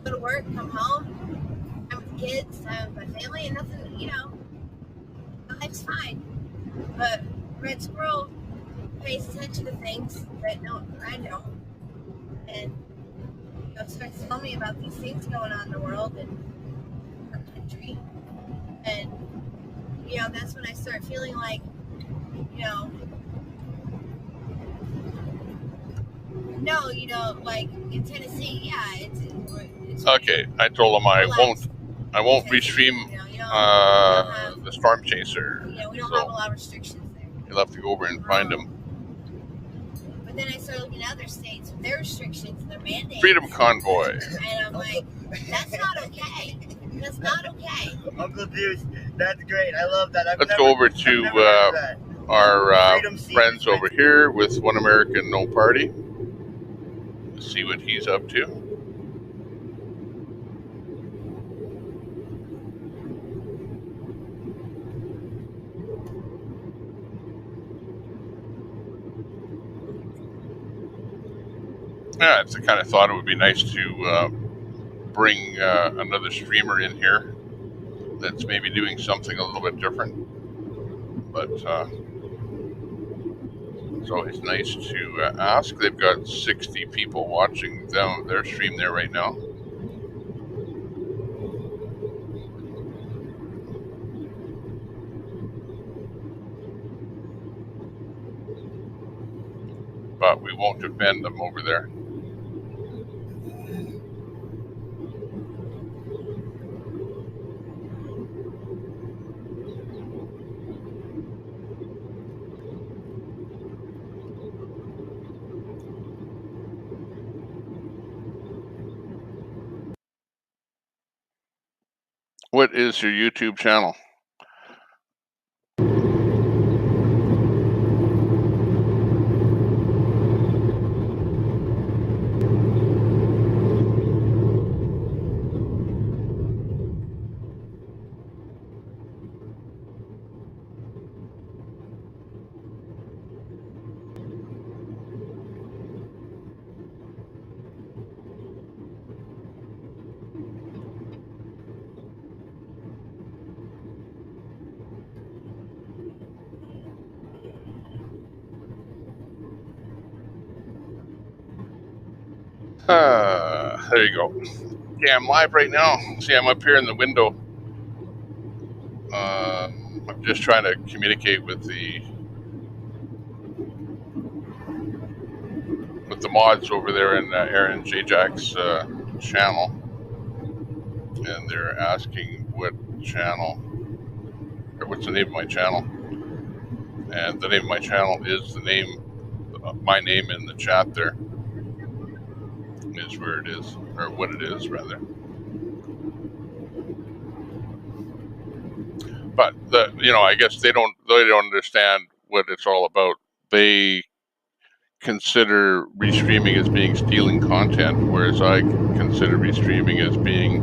go to work, come home, time with the kids, time with my family, and nothing, you know, life's fine. But Red Squirrel pays attention to things that I don't, and you know, starts telling me about these things going on in the world and our country, and you know, that's when I start feeling like, you know, no, you know, like in Tennessee, yeah, it's okay. I told him I won't restream the Storm Chaser. You know, we don't have a lot of restrictions there. You'll have to go over and find him. But then I started looking at other states with their restrictions and their mandates. Freedom Convoy. And I'm like, that's not okay. That's not okay. Uncle Deuce, that's great. I love that. Let's go over to our friends over here with One American No Party. See what he's up to. Yeah, I kind of thought it would be nice to bring another streamer in here that's maybe doing something a little bit different. But it's always nice to ask. They've got 60 people watching their stream there right now. But we won't offend them over there. What is your YouTube channel? There you go. Okay, I'm live right now. See, I'm up here in the window. I'm just trying to communicate with the mods over there in Aaron J. Jack's channel, and they're asking what channel, or what's the name of my channel. And the name of my channel is the name, my name in the chat there is where it is, or what it is rather. But I guess they don't understand what it's all about. They consider restreaming as being stealing content, whereas I consider restreaming as being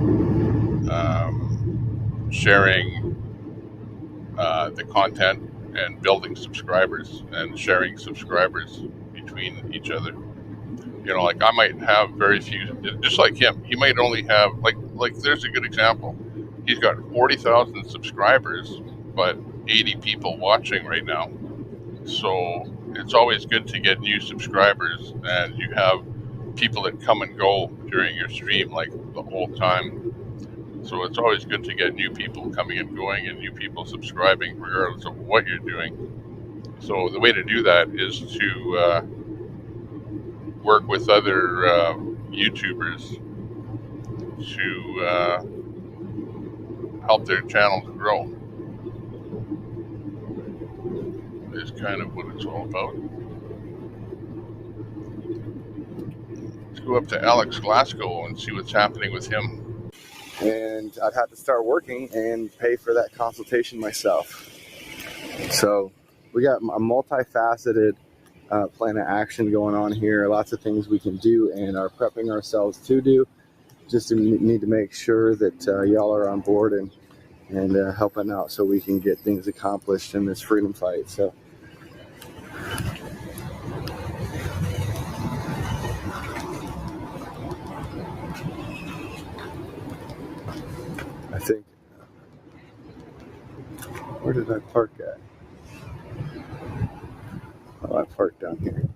sharing the content and building subscribers and sharing subscribers between each other. Like I might have very few, just like him. He might only have like there's a good example. He's got 40,000 subscribers, but 80 people watching right now. So it's always good to get new subscribers, and you have people that come and go during your stream like the whole time. So it's always good to get new people coming and going and new people subscribing regardless of what you're doing. So the way to do that is to work with other YouTubers to help their channels grow. Is kind of what it's all about. Let's go up to Alex Glasgow and see what's happening with him. And I'd have to start working and pay for that consultation myself. So we got a multifaceted plan of action going on here. Lots of things we can do and are prepping ourselves to do. Just need to make sure that y'all are on board and helping out so we can get things accomplished in this freedom fight. So I think, where did I park at? Oh, I parked down here.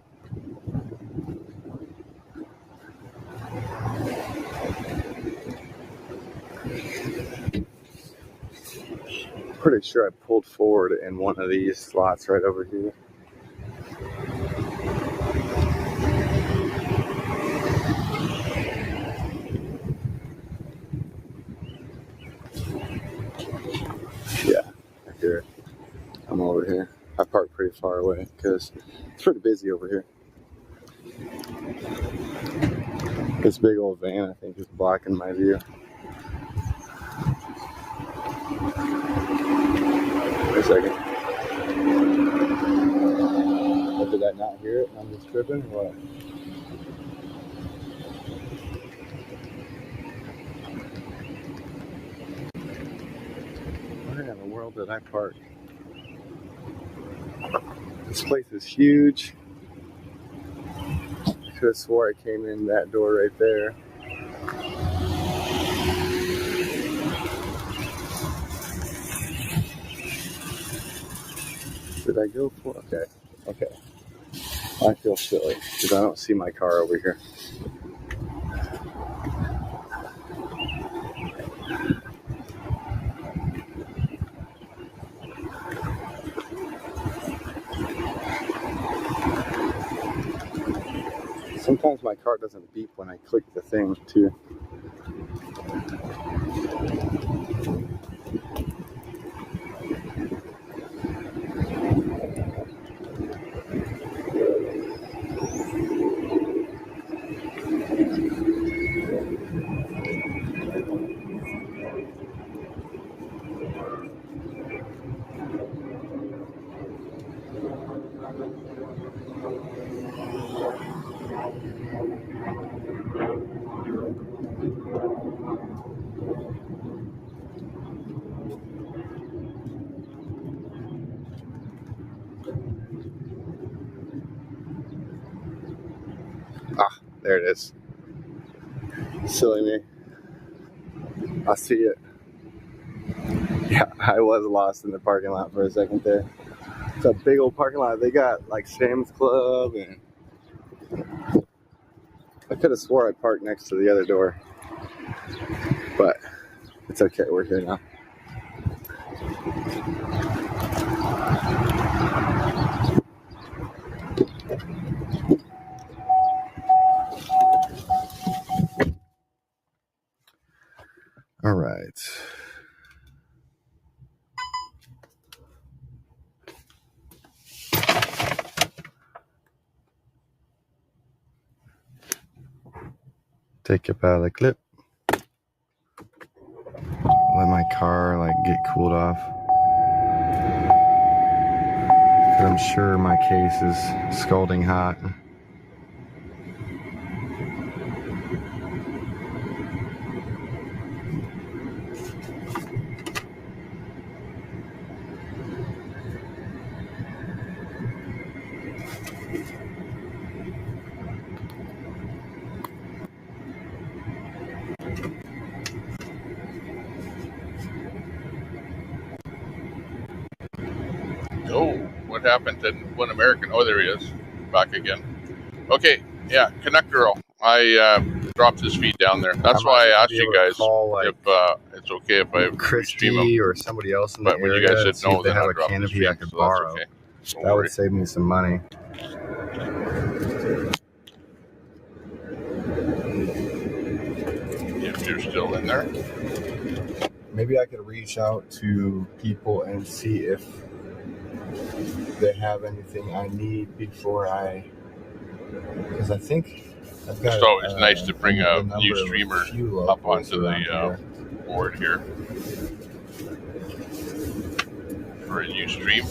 Pretty sure I pulled forward in one of these slots right over here. Yeah, I hear it. I'm over here. I parked pretty far away because it's pretty busy over here. This big old van, I think, is blocking my view. Wait a second. What, did I not hear it? I'm just tripping or what? Where in the world did I park? This place is huge. I could have swore I came in that door right there. Did I go for? Okay. I feel silly because I don't see my car over here. Sometimes my car doesn't beep when I click the thing too. Ah, there it is. Silly me. I see it. Yeah, I was lost in the parking lot for a second there. It's a big old parking lot. They got like Sam's Club and a could have swore I parked next to the other door, but it's okay. We're here now. All right. Take it out of the clip. Let my car get cooled off. I'm sure my case is scalding hot. Oh, what happened to One American? Oh, there he is. Back again. Okay, yeah, Canuck Girl. I dropped his feed down there. That's why I asked you guys if it's okay if I Christy restream them. or somebody else in the But when area, you guys said see if no, they then have I a dropped the canopy stream, I could so borrow. that's okay. Don't That worry. would save me some money. If you're still in there. Maybe I could reach out to people and see if they have anything I need before because I think I've got. It's always nice to bring a number new of streamer few up locals onto around the here. board here for a new stream,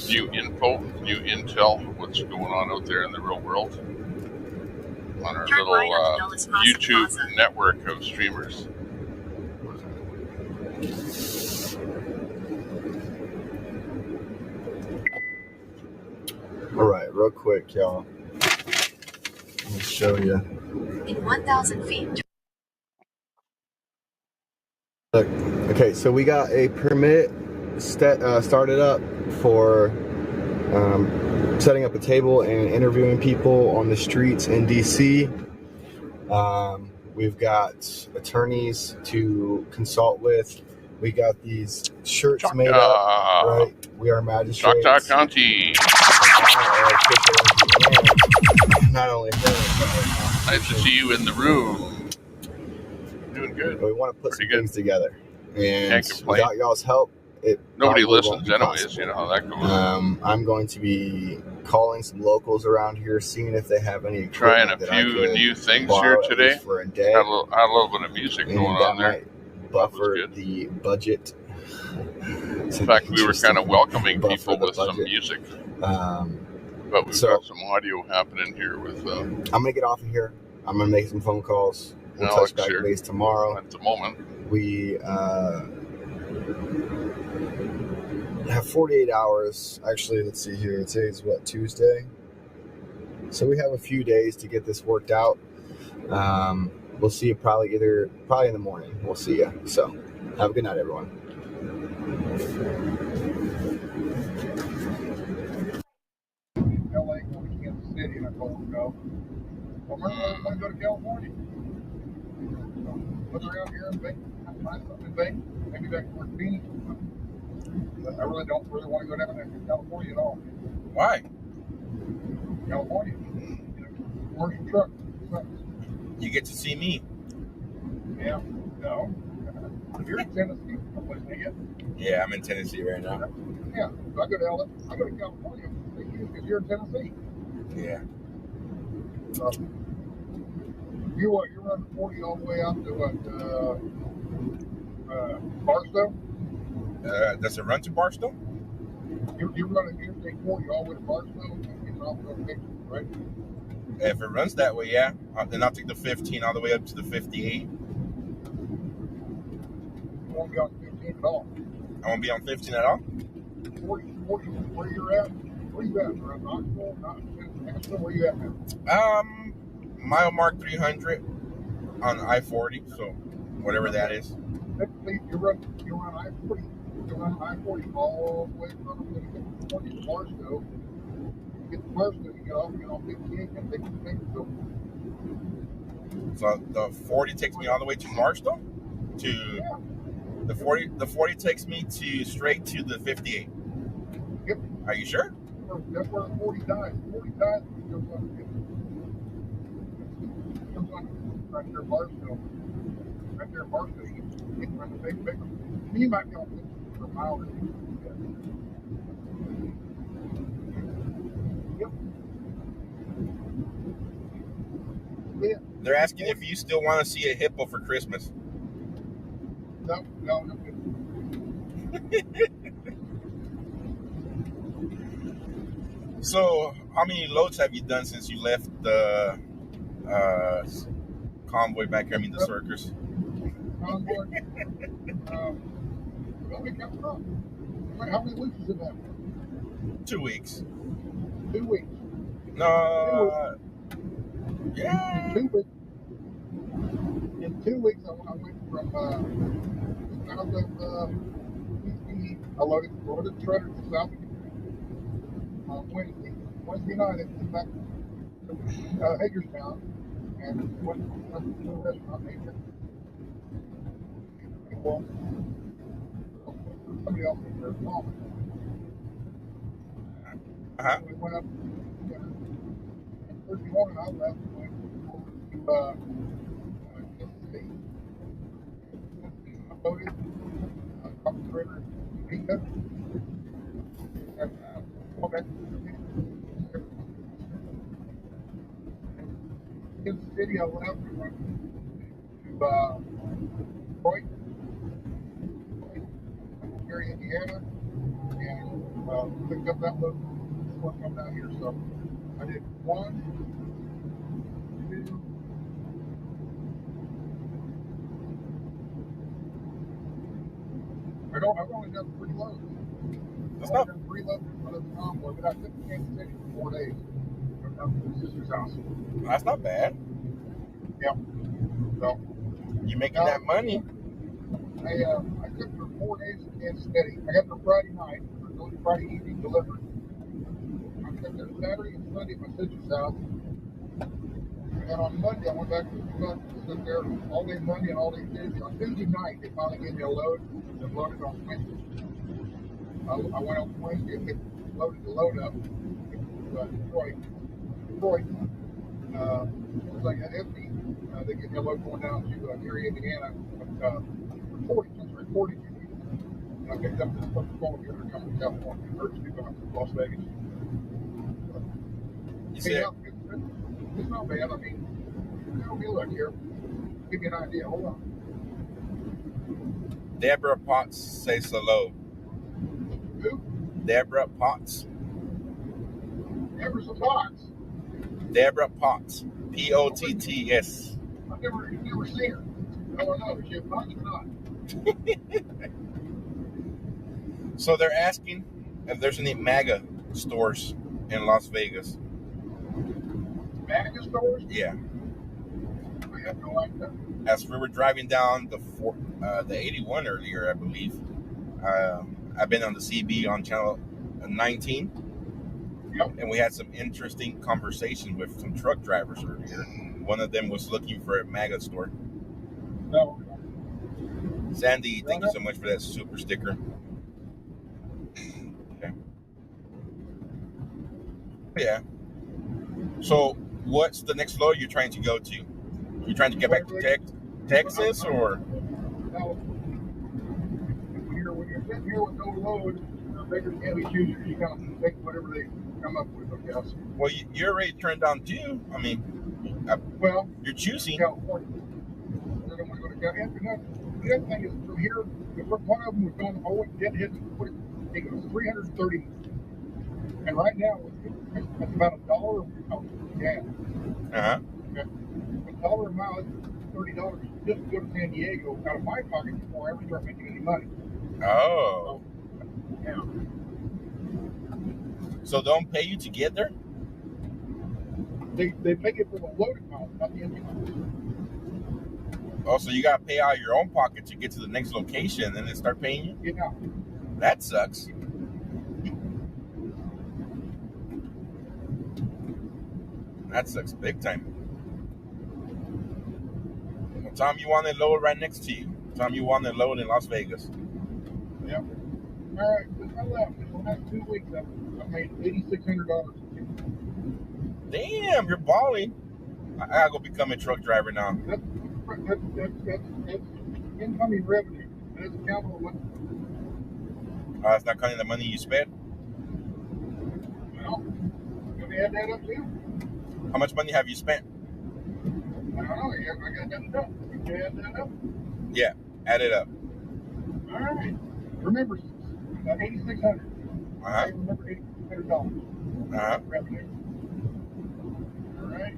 new info, new intel, what's going on out there in the real world on our little YouTube network of streamers. All right, real quick, y'all. Let me show you. In 1,000 feet. Look, okay, so we got a permit started up for setting up a table and interviewing people on the streets in DC. We've got attorneys to consult with. We got these shirts made up, right? We are magistrates. Choctaw County. Not only her, nice to see you in the room. Doing good. We want to put some things together, and Can't complain. without y'all's help, nobody probably won't listens be anyways. possible. You know how that goes. I'm going to be calling some locals around here, seeing if they have any Trying a equipment that I few could new things borrow here at today. least for a day. Had a little bit of music And going that on there. might buffer the budget. In fact, we were kind of welcoming people with some music. But we've got some audio happening here with. I'm gonna get off of here. I'm gonna make some phone calls. We'll Alex touch back here. base tomorrow. At the moment, we have 48 hours. Actually, let's see here. Today's what, Tuesday? So we have a few days to get this worked out. We'll see you probably in the morning. We'll see you. So have a good night, everyone. LA going to Kansas City, and I told him no. Well, we're going to go to California. So look around here and think, find something and think, maybe back towards Phoenix. But I really don't want to go down there to California at all. Why? California. Commercial truck. You get to see me. Yeah. No. You're in Tennessee. I'm listening to you. Yeah, I'm in Tennessee right now. Yeah. So I go to LA. I go to California because you're in Tennessee. Yeah. You're running 40 all the way out to Barstow? Does it run to Barstow? You're running Interstate 40 all the way to Barstow and getting off the Texas, right? If it runs that way, yeah. Then I'll take the 15 all the way up to the 58. You won't be on 15 at all. I won't be on 15 at all? 40, where you're at? Where you at? Around Knoxville? Nashville? Where you at now? Mile mark 300 on I-40, so whatever that is. Technically, you're on I-40. You're on I-40 all the way from Barstow. You get to Barstow, you get off 58 and take the thing. So So the 40 takes me all the way to Marshall. To the 40 takes me to straight to the 58. Yep. Are you sure? That's where the 40 dies. 40 dies goes on. Comes on right there, Barstow. Right there, Barstow. You can run the big. You might be able to for a mile or two. Yep. Yeah. They're asking if you still want to see a hippo for Christmas. No. So, how many loads have you done since you left the convoy back here? I mean, the circus. Convoy. Well, we got up. How many weeks is it now? 2 weeks. 2 weeks. No. Yeah. In 2 weeks, I went from south of I loaded the trailer to south of Wednesday night. I came back to Hagerstown and went to the restaurant. Well, somebody else was there. We went up Thursday morning. I left and went over to Kansas City. I loaded the trailer in Topeka. And went back to Kansas City. I left and went to Detroit, Gary, Indiana, and picked up that load. This one come down here. So I did 1, 2. I've only done 3 loads. I've only done 3 loads for the convoy, but I took to Kansas City for 4 days. I went to my sister's house. That's not bad. Yep. So you're making that money. I took for 4 days in Kansas City. I got there Friday night, or Friday evening delivered. I took there Saturday and Sunday at my sister's house. And then on Monday, I went back to the truck and stood there all day Monday and all day Tuesday. On Tuesday night, they finally gave me a load and loaded on Wednesday. I went on Wednesday and loaded the load up to Detroit. As soon as I got empty, they gave me a load going down to Gary, Indiana, reporting. And I picked up this phone here to come to California, or to Las Vegas. It's not bad. I mean, look here. Give you an idea. Hold on. Deborah Potts says hello. Who? Deborah Potts. Deborah Potts. Deborah Potts. Potts. I've never seen her. I don't know. Is she a Potts or not? So they're asking if there's any MAGA stores in Las Vegas. MAGA stores? Yeah. I have no idea. As we were driving down the 81 earlier, I believe, I've been on the CB on channel 19. Yep. And we had some interesting conversations with some truck drivers earlier. One of them was looking for a MAGA store. No. Sandy, thank you so much for that super sticker. Okay. Yeah. So, what's the next load you're trying to go to? You trying to get back to Texas, or? No. When you're sitting here with no load, bigger heavy choosers, you kind of take whatever they come up with, I guess. Well, you're already turned down too. I mean, you're choosing. California. I don't want to go to California. The other thing is, from here, one of them was going, I think it was 330. And right now, it's about $1 a mile. Yeah. Uh-huh. Okay. $1 a mile is $30 just to go to San Diego out of my pocket before I ever start making any money. Oh. So, yeah. So don't pay you to get there? They pay you for the loaded miles, not the empty miles. Oh, so you got to pay out of your own pocket to get to the next location and then they start paying you? Yeah. That sucks. That sucks big time. Tell him you want to load right next to you. Tell him you want to load in Las Vegas. Yep. All right, since I left, in the last 2 weeks, I've made $8,600. Damn, you're balling. I gotta go become a truck driver now. That's incoming revenue. That's accountable money. It's not counting the money you spent. Well, let me add that up too. How much money have you spent? I don't know. I got that up. Can you add that up? Yeah, add it up. All right. Remember, 8,600. Uh-huh. Remember $8,600. Uh-huh. Revenue. All right.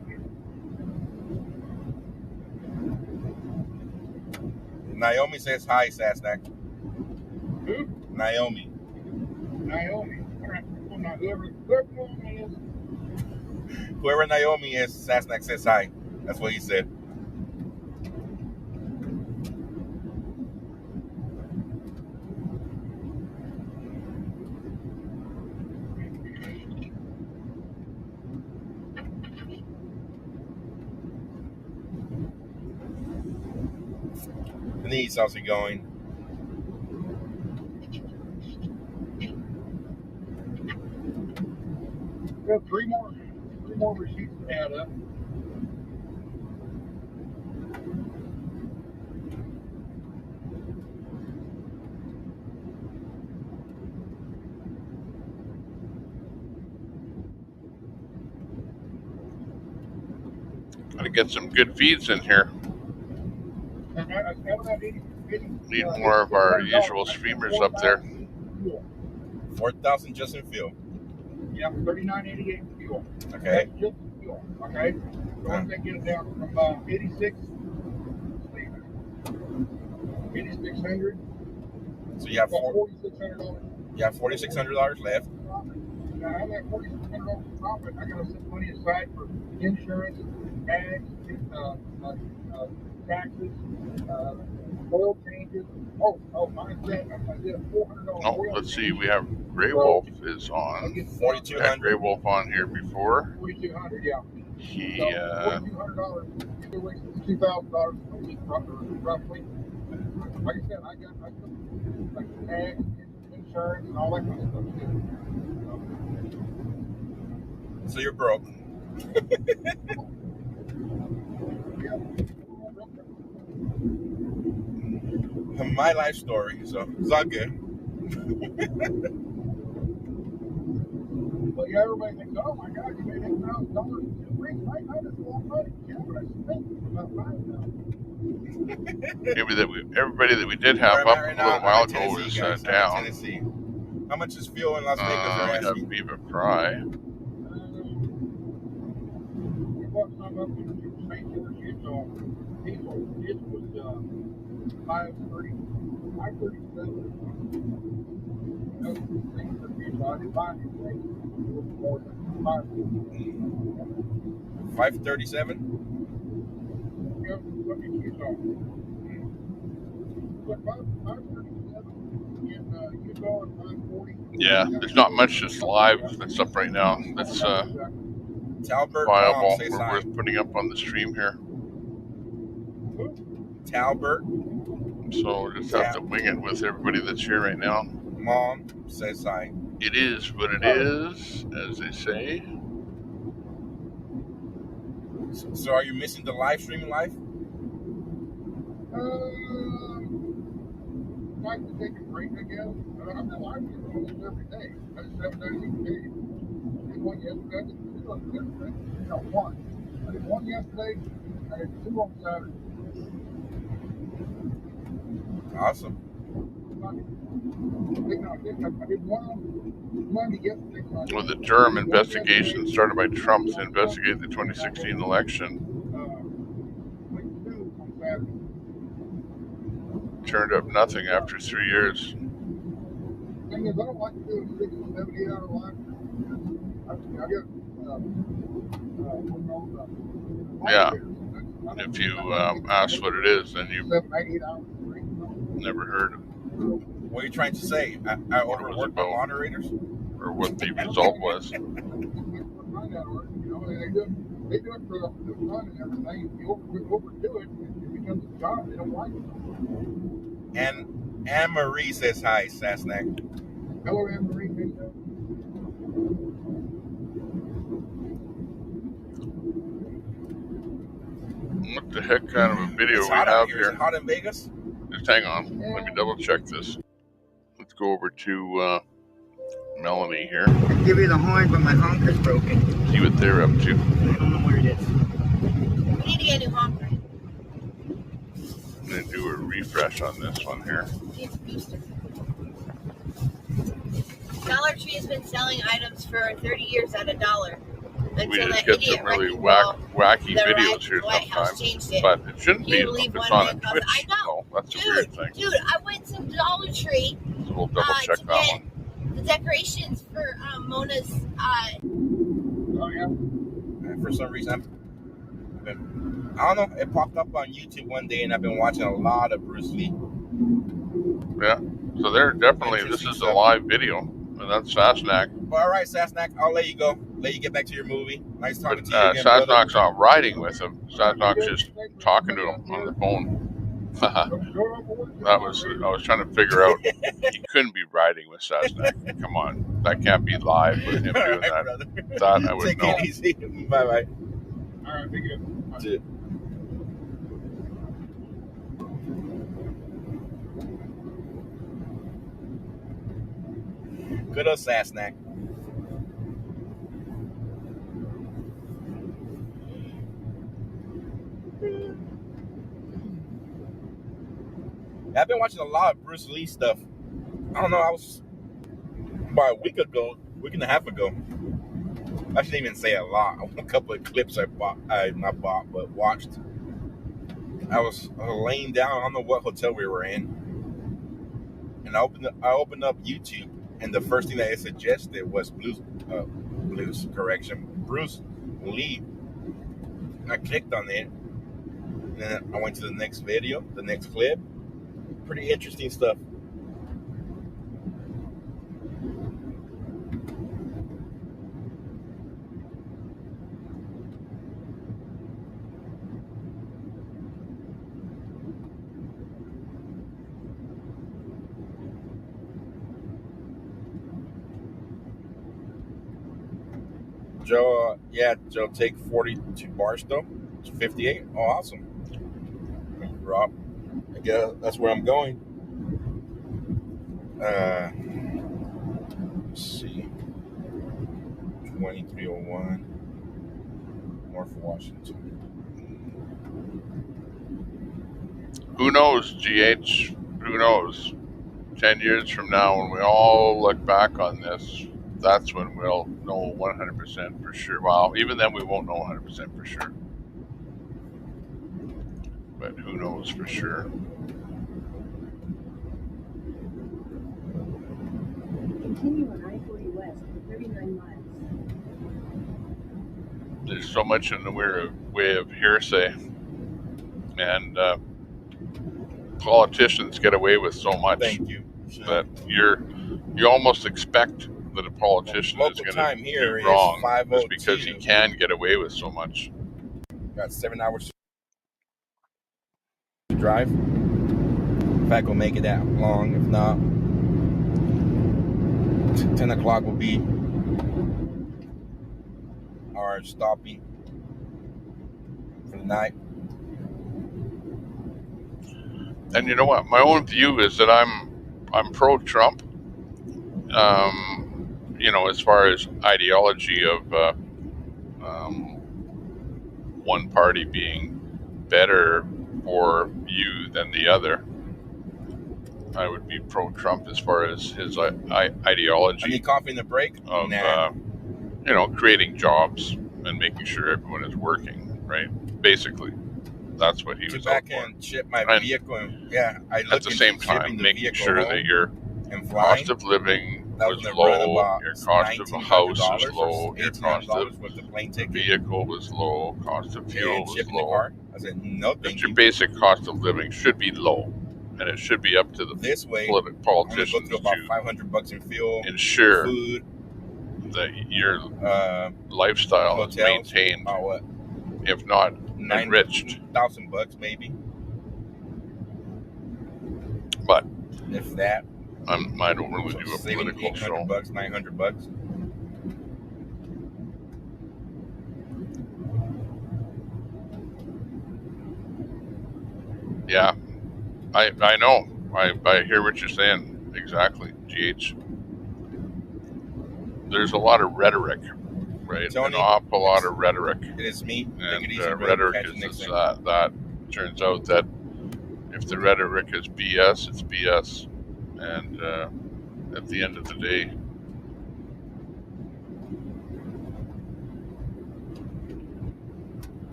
Naomi says hi, Sasnak. Who? Naomi. Naomi. All right. Well, now, whoever Naomi is. Whoever Naomi is, Sasnak says hi. That's what he said. Denise, how's it going? We have three more receipts to add up. Gotta get some good feeds in here. Need more of our usual streamers up there. 4,000 just in fuel. Yeah, $39.88 fuel. Okay. That's just fuel. Okay. Once they get it down from 8,600. So you have $4,600. You have $4,600 left. Now, I have that $4,600 profit. I gotta set money aside for insurance, tags, taxes, oil changes. I did a $400. Oh, let's see. We have Grey Wolf is on. 4,200. Had Grey Wolf on here before. 4,200, yeah. He $4,200. $2,000 a week, roughly. Like I said, I got like tags, insurance, and all that kind of stuff too. So you're broke. My life story, so it's all good. Well, yeah, everybody thinks, oh my God, you made $8,000 in 2 weeks. That's a lot of money. Yeah, but I spent about $5,000. everybody that we did have up a little while ago is down. Tennessee. How much is fuel in Las Vegas? We have Viva Fry. We bought some up in St. George, Utah. Diesel, it was 537. No, St. George, Utah. I didn't buy anything. It was more than 537. Yep, look at Utah. Look, 537 in Utah and 540. Yeah, there's not much just live that's up right now. That's Talbert viable. We're worth putting up on the stream here. Talbert. So we'll just have to wing it with everybody that's here right now. Mom says hi. It is what it is, as they say. So are you missing the live streaming life? Like to take a break, I guess. I'm not live streaming almost every day. I just haven't done any today. I did one yesterday. I did two of them yesterday. No, one. I did one yesterday. I did two on Saturday. Awesome. I did one on Monday yesterday. Well, the Durham investigation started by Trump to investigate the 2016 election turned up nothing after 3 years. Thing is, I don't like to do 60, 70 hour live. Yeah. If you ask what it is, then you 7, 8 hours. never heard What are you trying to say? I overwork my moderators? or what the result was. find that art. You know, and they do it for the fun and everything. If you overdo it, it becomes a job. They don't like it. And Anne Marie says hi, Sasnak. Hello, Anne Marie. What the heck kind of a video It's we hot out have here. here? Is it hot in Vegas? Just hang on. Let me double check this. Let's go over to Melanie here. I'll give you the horn, but my honker's broken. See what they're up to. I don't know where it is. We need to get a new honker. I'm going to do a refresh on this one here. Dollar Tree has been selling items for 30 years at $1. We just get some really wacky videos here sometimes, but it shouldn't be if it's on a Twitch. No, that's a weird thing. Dude, I went to Dollar Tree So we'll double check to that get one. the decorations for Mona's. And for some reason, I don't know. It popped up on YouTube one day, and I've been watching a lot of Bruce Lee. Yeah, so they're definitely, this is a live video, and that's Sasnak. Well, all right, Sasnak, I'll let you go. Let you get back to your movie. Nice talking to you again, Sasnak's not riding with him. Sasnak's just talking to him on the phone. I was trying to figure out, he couldn't be riding with Sasnak. Come on, that can't be live with him doing that. Brother. That I would Take know. it easy. Bye-bye. All right, be good. That's it. Good old Sasnak. I've been watching a lot of Bruce Lee stuff. I don't know, I was about a week and a half ago. I shouldn't even say a lot. A couple of clips I watched. I was laying down. I don't know what hotel we were in, and I opened up YouTube, and the first thing that it suggested was Bruce Lee. And I clicked on it, and then I went to the next video, the next clip. Pretty interesting stuff. Joe, Joe, take 42 Barstow. It's 58. Oh, awesome. Rob, I guess that's where I'm going. Let's see. 2301. North Washington. Who knows, GH? Who knows? 10 years from now, when we all look back on this, that's when we'll know 100% for sure. Well, even then we won't know 100% for sure. But who knows for sure. Continue on I-40 West for 39 miles. There's so much in the way of hearsay. And politicians get away with so much. Thank you. That you almost expect that a politician is going to do wrong just because he can get away with so much. Got 7 hours to drive. If I can make it that long, if not, 10 o'clock will be our stopping for the night. And you know what? My own view is that I'm pro-Trump. You know, as far as ideology of one party being better for you than the other, I would be pro-Trump as far as his ideology. Any coffee in the break? Of you know, creating jobs and making sure everyone is working, right? Basically, that's what he was out for. And ship my vehicle, and I at the same time making sure that your cost of living was low, your cost of a house was low, your cost of vehicle was low, cost of fuel was low. I said, no, but your basic cost of living should be low, and it should be up to the politicians to about $500 in fuel, ensure food, your lifestyle is hotels, maintained, what? if not enriched. $9,000 maybe, But if that. I don't really do a Saving political show. $800, $900. Yeah, I know. I hear what you're saying. Exactly, GH. There's a lot of rhetoric, right? Tony, an awful lot of rhetoric. It is me. And Take it easy, rhetoric Catch you next is time. that turns out that if the rhetoric is BS, it's BS. And at the end of the day,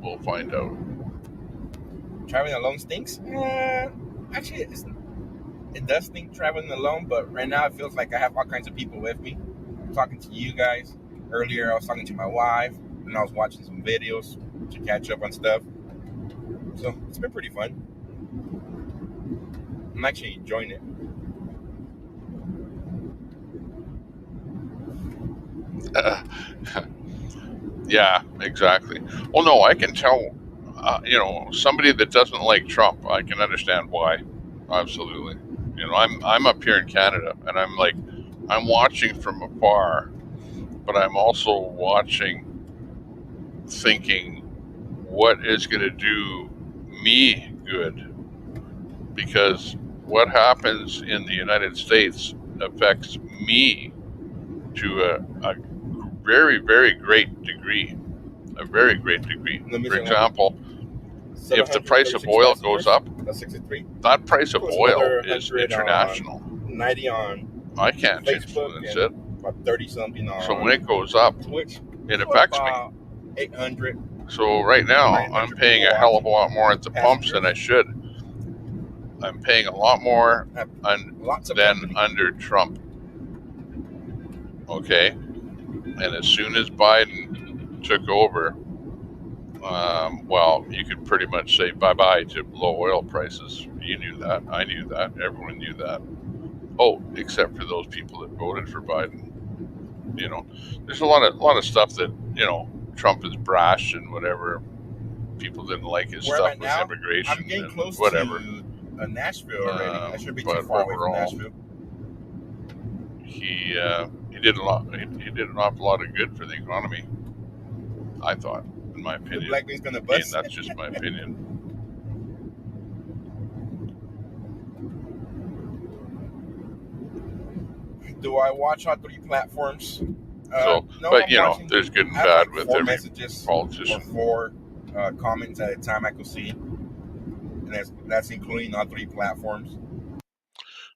we'll find out. Traveling alone stinks? Actually, it does stink traveling alone, but right now it feels like I have all kinds of people with me. I'm talking to you guys. Earlier, I was talking to my wife, and I was watching some videos to catch up on stuff. So it's been pretty fun. I'm actually enjoying it. Yeah, exactly. Well, no, I can tell, somebody that doesn't like Trump, I can understand why. Absolutely. I'm up here in Canada, and I'm watching from afar, but I'm also watching, thinking, what is going to do me good? Because what happens in the United States affects me to a very, very great degree. A very great degree. For example, if the price of oil goes up, that price of oil is international. 90 on I can't Facebook influence and it. about 30 something on So when it goes up, Twitch, it affects me. 800. So right now, I'm paying a hell of a lot more at the pumps than I should. I'm paying a lot more than under Trump. Okay? And as soon as Biden took over, well, you could pretty much say bye-bye to low oil prices. You knew that. I knew that. Everyone knew that. Oh, except for those people that voted for Biden. There's a lot of stuff that, Trump is brash and whatever. People didn't like his stuff with immigration. I'm getting close whatever. to Nashville already. I should be too far away from Nashville. He did a lot. He did an awful lot of good for the economy, I thought, in my opinion. The black man's gonna bust. That's just my opinion. Do I watch on 3 platforms? No, but there's good and bad with every politician. Or 4 comments at a time I could see, and that's including all 3 platforms.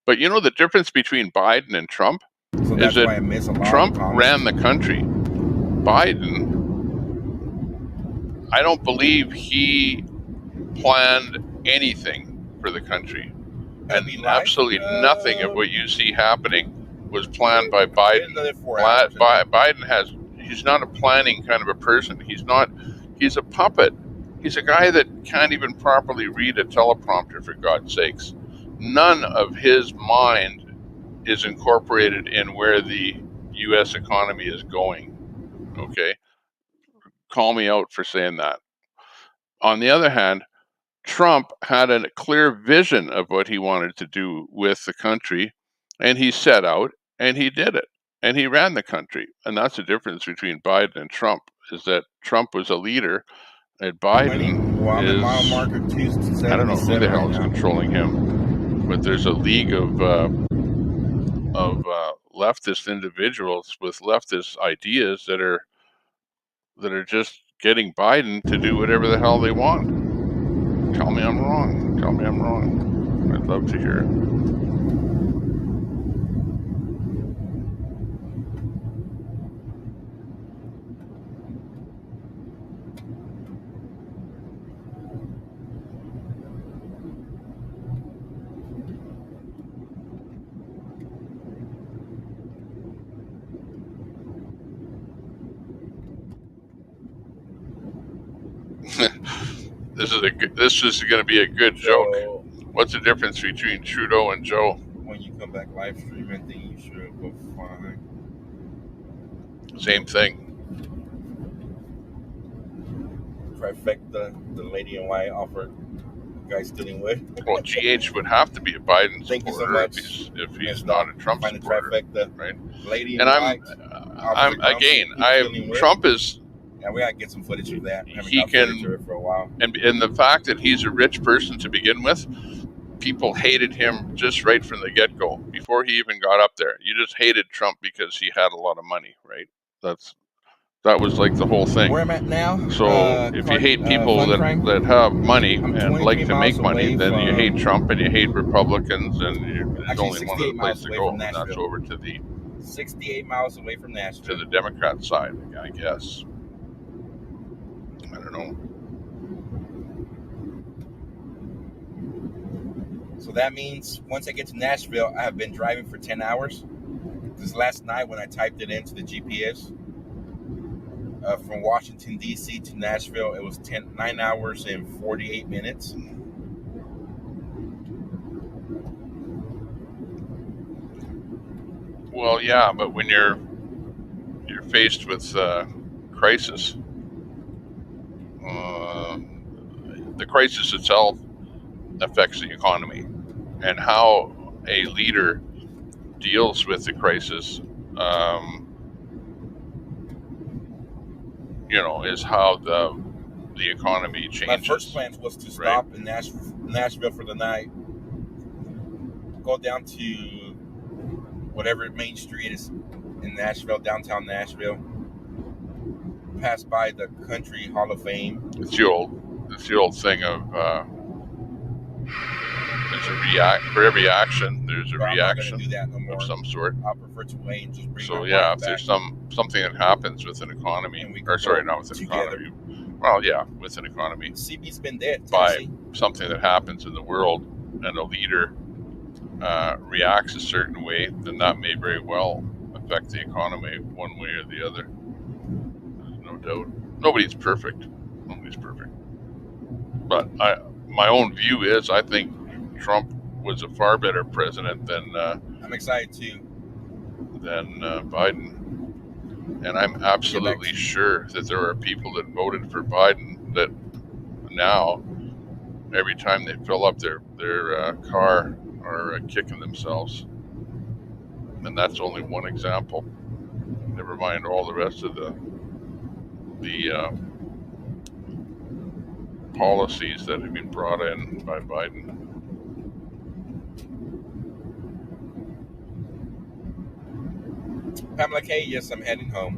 But the difference between Biden and Trump is that Trump ran the country. Biden, I don't believe he planned anything for the country. And absolutely nothing of what you see happening was planned by Biden. He's not a planning kind of a person. He's a puppet. He's a guy that can't even properly read a teleprompter, for God's sakes. None of his mind is incorporated in where the U.S. economy is going. Okay? Call me out for saying that. On the other hand, Trump had a clear vision of what he wanted to do with the country, and he set out and he did it, and he ran the country. And that's the difference between Biden and Trump, is that Trump was a leader, and Biden is, I don't know who the hell is controlling him, but there's a league of leftist individuals with leftist ideas that are just getting Biden to do whatever the hell they want. Tell me I'm wrong. Tell me I'm wrong. I'd love to hear it. This is going to be a good joke. What's the difference between Trudeau and Joe? When you come back live stream, I think you should go find. Same thing. Trifecta, the lady in white offered guy stealing wood. Well, GH would have to be a Biden Thank you so supporter much. if he's not a Trump Find the supporter, trifecta. right? Lady And in white. I'm again, Trump is. Yeah, we gotta get some footage of that. He can, for a while. And the fact that he's a rich person to begin with, people hated him just right from the get-go. Before he even got up there, you just hated Trump because he had a lot of money, right? That was like the whole thing. Where I'm at now. So if you hate people that have money and like to make money, then you hate Trump and you hate Republicans, and there's only one other place to go, and that's over to the 68 miles away from Nashville. To the Democrat side, I guess. I don't know. So that means once I get to Nashville, I have been driving for 10 hours. Because last night when I typed it into the GPS, from Washington, D.C. to Nashville, it was 9 hours and 48 minutes. Well, yeah, but when you're faced with crisis, the crisis itself affects the economy, and how a leader deals with the crisis, is how the economy changes. My first plan was to stop in Nashville for the night, go down to whatever Main Street is in Nashville, downtown Nashville, pass by the Country Hall of Fame. It's the old thing of for every action there's a reaction of some sort. I prefer to wait and just bring so yeah, if there's something that happens with an economy, not with an economy. Well, yeah, with an economy. CB's been dead by something that happens in the world, and a leader reacts a certain way, then that may very well affect the economy one way or the other. There's no doubt. Nobody's perfect. But my own view is, I think Trump was a far better president than I'm excited too. Than Biden, and I'm absolutely sure that there are people that voted for Biden that now, every time they fill up their car, are kicking themselves, and that's only one example. Never mind all the rest of the policies that have been brought in by Biden. Pamela K, yes, I'm heading home.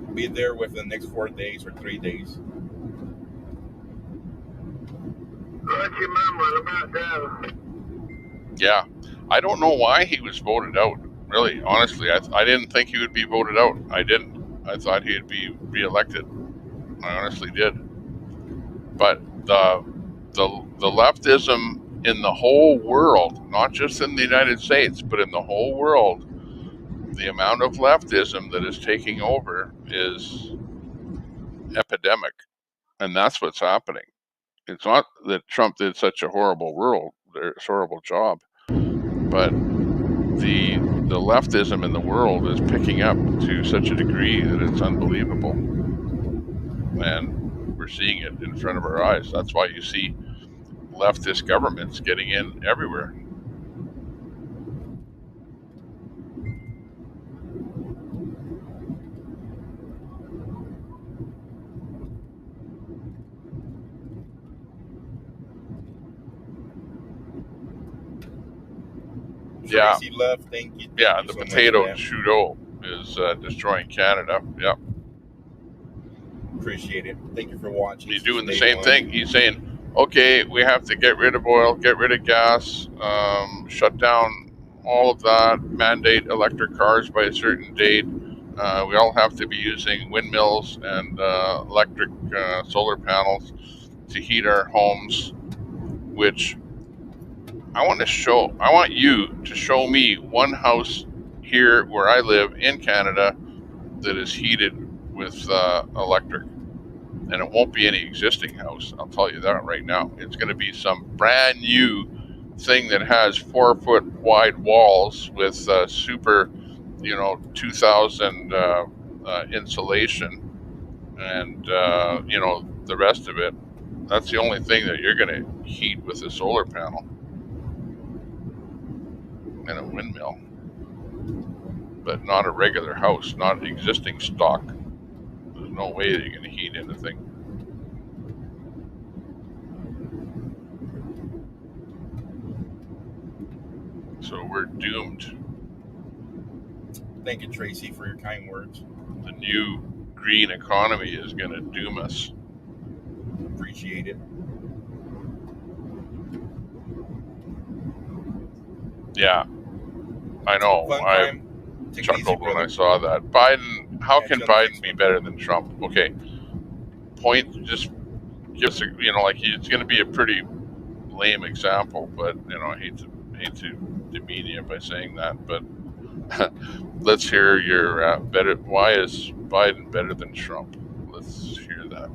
I'll be there within the next 4 days or 3 days. Yeah, I don't know why he was voted out. Really, honestly, I didn't think he would be voted out. I didn't. I thought he'd be reelected. I honestly did. But the leftism in the whole world, not just in the United States, but in the whole world, the amount of leftism that is taking over is epidemic, and that's what's happening. It's not that Trump did such a horrible job, but the leftism in the world is picking up to such a degree that it's unbelievable, and we're seeing it in front of our eyes. That's why you see leftist governments getting in everywhere. Yeah. Love, thank you. Yeah, the potato Trudeau is destroying Canada. Yeah. Appreciate it. Thank you for watching. He's doing the same thing. He's saying, okay, we have to get rid of oil, get rid of gas, shut down all of that, mandate electric cars by a certain date. We all have to be using windmills and electric solar panels to heat our homes, which I want you to show me one house here where I live in Canada that is heated with electric. And it won't be any existing house. I'll tell you that right now. It's going to be some brand new thing that has 4-foot wide walls with super 2,000 insulation and the rest of it. That's the only thing that you're going to heat with a solar panel and a windmill, but not a regular house, not existing stock. There's no way that you're going to heat anything. So we're doomed. Thank you, Tracy, for your kind words. The new green economy is going to doom us. Appreciate it. Yeah, I know. I chuckled when I saw that. Biden, how can Biden be better than Trump? Okay, point, just give us it's going to be a pretty lame example, but I hate to demean you by saying that, but let's hear your better. Why is Biden better than Trump? Let's hear that.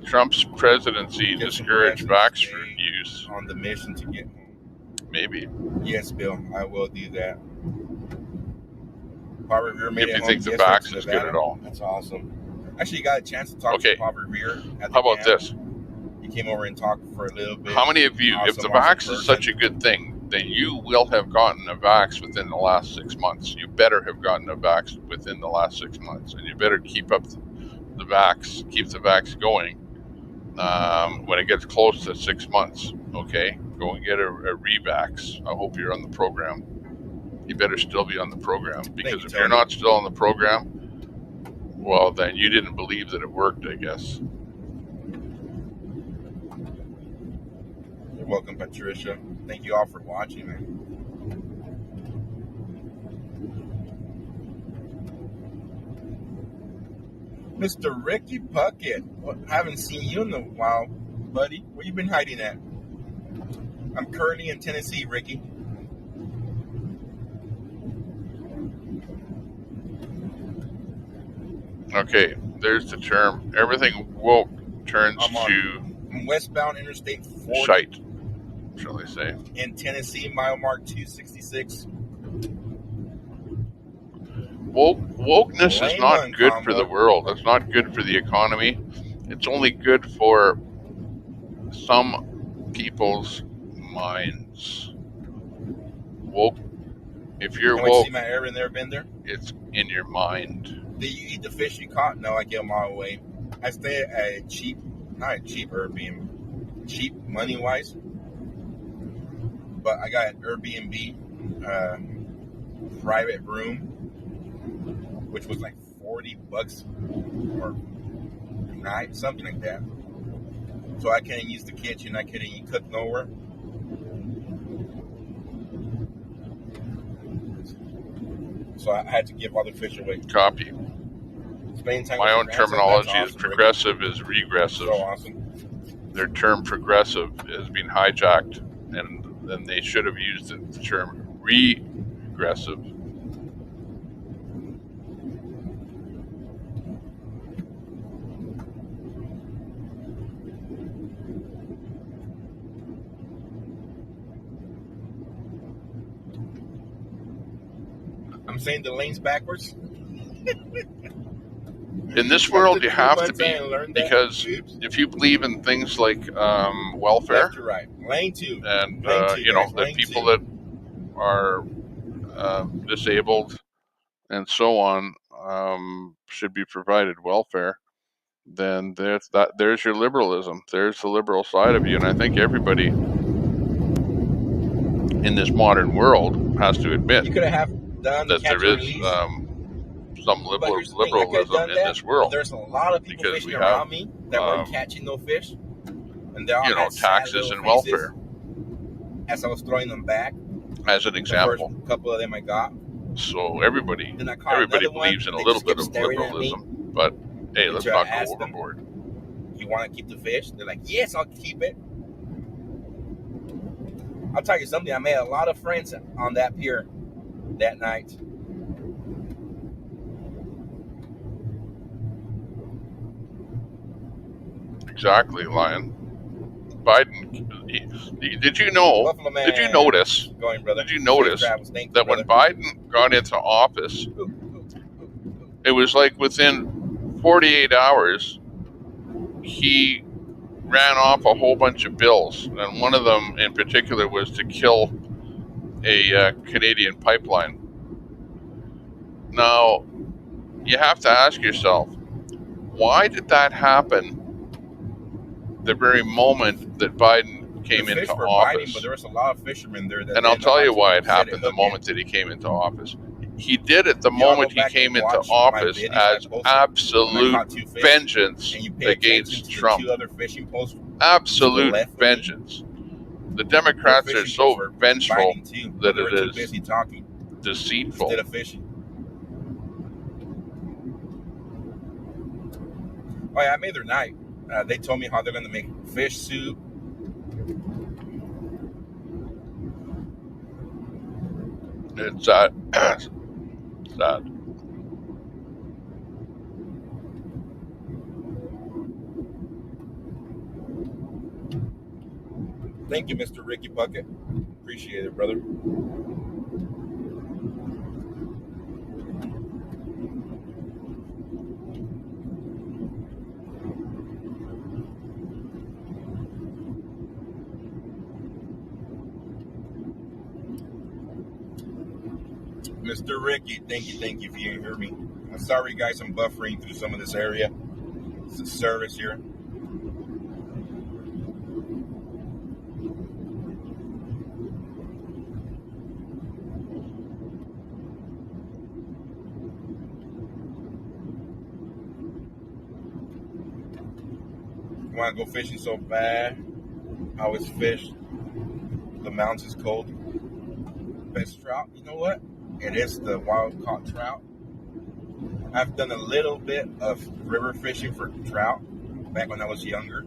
Trump's presidency discouraged vaccine use. On the mission to get home. Maybe. Yes, Bill, I will do that. Paul Revere made if it you home think the yesterday vax to is Nevada. good at all. That's awesome. Actually, you got a chance to talk to Paul Revere at the How about camp. this? He came over and talked for a little bit. How many of you, if the vax is such a good thing, then you will have gotten a vax within the last 6 months. You better have gotten a vax within the last 6 months, and you better keep up the vax going when it gets close to 6 months. Okay, go and get a revax. I hope you're on the program. You better still be on the program, because if you're not still on the program, well, then you didn't believe that it worked, I guess. You're welcome, Patricia. Thank you all for watching, man. Mr. Ricky Puckett. I haven't seen you in a while, buddy. Where you been hiding at? I'm currently in Tennessee, Ricky. Okay, there's the term. Everything woke turns to westbound Interstate 40. Shite, shall I say. In Tennessee, mile mark 266. Wokeness is not good for the world. It's not good for the economy. It's only good for some people's minds. Woke. If you're woke, see my Aaron there, been there? It's in your mind. Do you eat the fish you caught? No, I get them all away. I stay at a cheap, not a cheap Airbnb, cheap money wise, but I got an Airbnb private room, which was like $40 or a night, something like that. So I couldn't use the kitchen. I couldn't cook nowhere. So I had to give all the fish away. Copy. My own terminology is progressive is regressive. So awesome. Their term progressive is being hijacked, and then they should have used the term regressive. I'm saying the lane's backwards. In this world, you have to be, because if you believe in things like welfare, left to right, lane two, and guys, the people that are disabled and so on should be provided welfare, then there's your liberalism. There's the liberal side of you, and I think everybody in this modern world has to admit that there is some liberalism in this world. There's a lot of people fishing around me that weren't catching no fish, and they're all taxes and welfare. As I was throwing them back, as an example, the first couple of them I got. So everybody believes in a little bit of liberalism, but hey, let's not go overboard. You want to keep the fish? They're like, yes, I'll keep it. I'll tell you something. I made a lot of friends on that pier that night. Exactly, Lion. Biden. Did you know? Buffalo Man. Did you notice? Going, brother. Did you notice Safe travels. Thank you, that brother. when Biden got into office, it was like within 48 hours, he ran off a whole bunch of bills, and one of them in particular was to kill a Canadian pipeline. Now, you have to ask yourself, why did that happen the very moment that Biden came The fish into were office? biting, but there was a lot of fishermen there. That And I'll didn't know tell how you to why it set happened the hook moment in. that he came into office. He did it the If y'all moment go he back came and into watch my office videos I as posted when I absolute caught 2 fish, vengeance and you pay attention against to Trump. the 2 other fishing posts to the Absolute left of me, vengeance. The their Democrats are fishing so posts were vengeful biting too, that but they were it too is busy talking deceitful. instead of fishing. Oh yeah, I made their night. They told me how they're going to make fish soup. It's sad. Sad. Thank you, Mr. Ricky Bucket. Appreciate it, brother. Mr. Ricky, thank you if you didn't hear me. I'm sorry, guys, I'm buffering through some of this area. It's a service here. I want to go fishing so bad. I always fish. The mountains is cold. Best trout, you know what? It is the wild caught trout. I've done a little bit of river fishing for trout back when I was younger.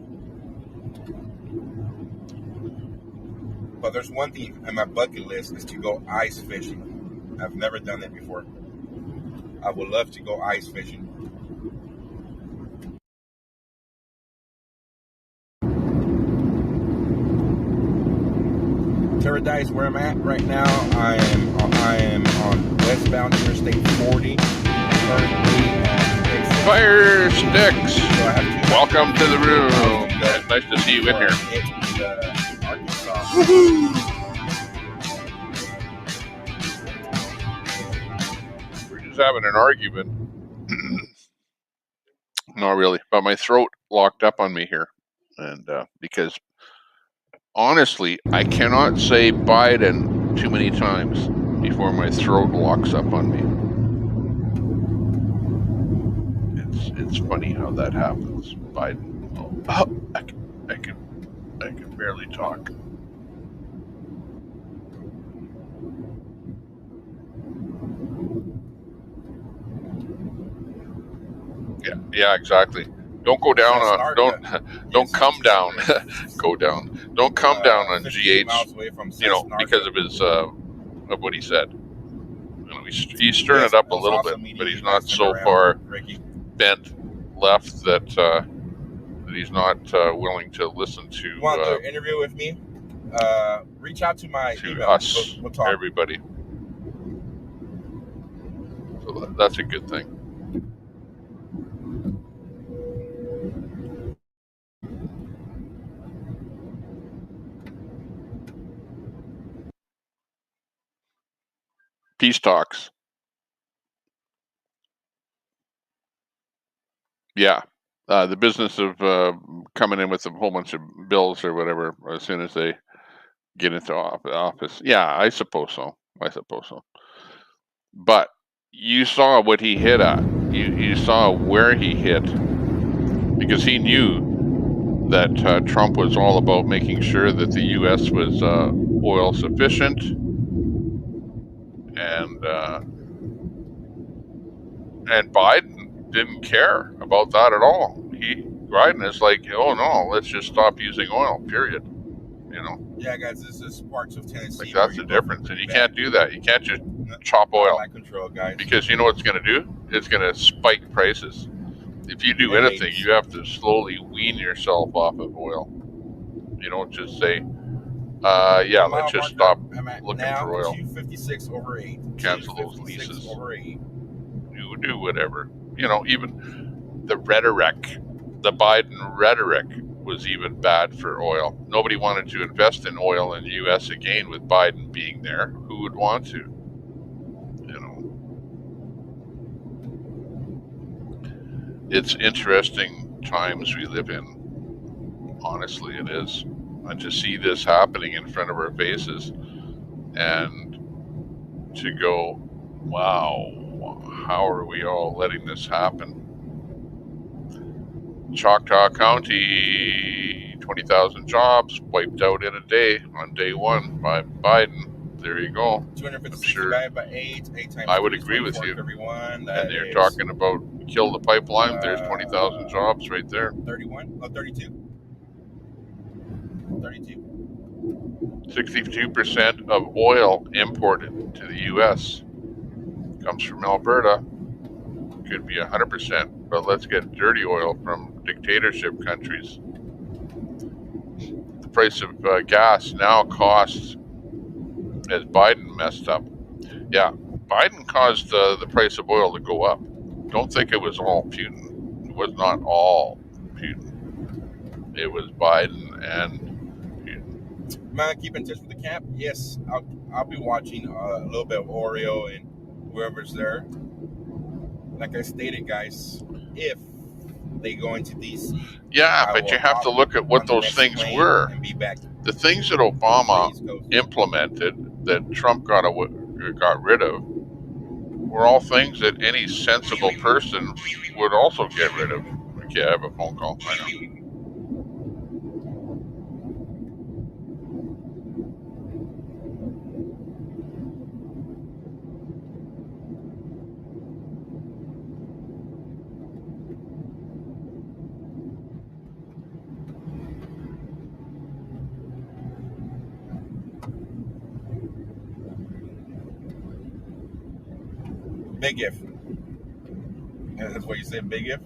But there's one thing on my bucket list is to go ice fishing. I've never done that before. I would love to go ice fishing. Paradise, where I'm at right now, I am on westbound Interstate 40. Currently at Fire Sticks! Welcome to the room. Nice to see you in here. We're just having an argument. Not really, but my throat locked up on me here. And because honestly, I cannot say Biden too many times before my throat locks up on me. It's funny how that happens. Biden. Oh, I can barely talk. Yeah, exactly. Don't go down on don't come down. Go down. Don't come down on GH. You know, because of his of what he said. You know, he's stirring it up a little bit, but he's not so far bent left that he's not willing to listen to. You want to interview with me? Reach out to my email. Us, we'll talk. Everybody. So that's a good thing. Peace talks. Yeah. The business of coming in with a whole bunch of bills or whatever as soon as they get into office. Yeah, I suppose so. But you saw what he hit at. You saw where he hit, because he knew that Trump was all about making sure that the U.S. was oil sufficient, and Biden didn't care about that at all. Biden is like, oh no, let's just stop using oil. Period. You know, Yeah, guys, this is parts of Tennessee. Like, that's the difference, and you can't do that. You can't just chop oil, Out of control, guys. because you know what it's going to do? It's going to spike prices. If you do anything, you have to slowly wean yourself off of oil. You don't just say, yeah, let's just stop looking for oil. 256 over 8. Cancel those leases. Over 8. You do whatever. You know, even the rhetoric, the Biden rhetoric was even bad for oil. Nobody wanted to invest in oil in the U.S. again with Biden being there. Who would want to? You know, it's interesting times we live in. Honestly, it is. And to see this happening in front of our faces and to go, wow, how are we all letting this happen? Choctaw County, 20,000 jobs wiped out in a day on day one by Biden. There you go. 250 divided by 8 times I would agree with you. Everyone, and you're talking about kill the pipeline. There's 20,000 jobs right there. 31? Oh, 32. 32. 62% of oil imported to the U.S. comes from Alberta. Could be 100%, but let's get dirty oil from dictatorship countries. The price of gas now costs, as Biden messed up. Yeah, Biden caused the price of oil to go up. Don't think it was all Putin. It was not all Putin. It was Biden and Putin. Man, keep in touch with the camp. Yes, I'll be watching a little bit of Oreo and whoever's there. Like I stated, guys, if they go into DC. Yeah, but you have to look at what those things were. The things that Obama implemented that Trump got rid of were all things that any sensible person would also get rid of. Okay, I have a phone call. I know. Big if. That's what you said, big if.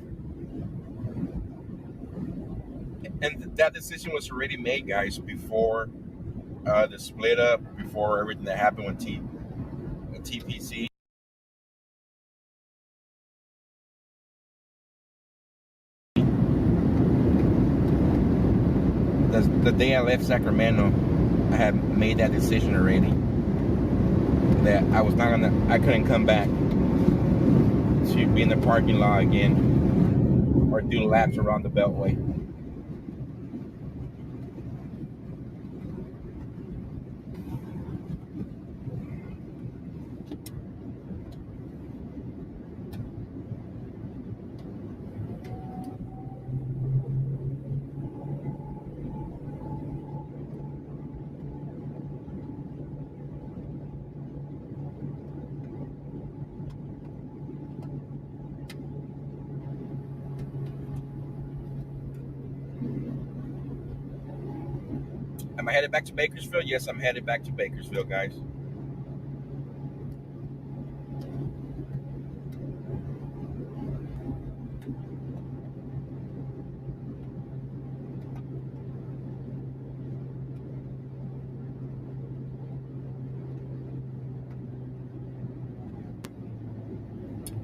And that decision was already made, guys, before the split up, before everything that happened with TPC. The day I left Sacramento, I had made that decision already. That I couldn't come back to be in the parking lot again or do laps around the Beltway. Am I headed back to Bakersfield? Yes, I'm headed back to Bakersfield, guys.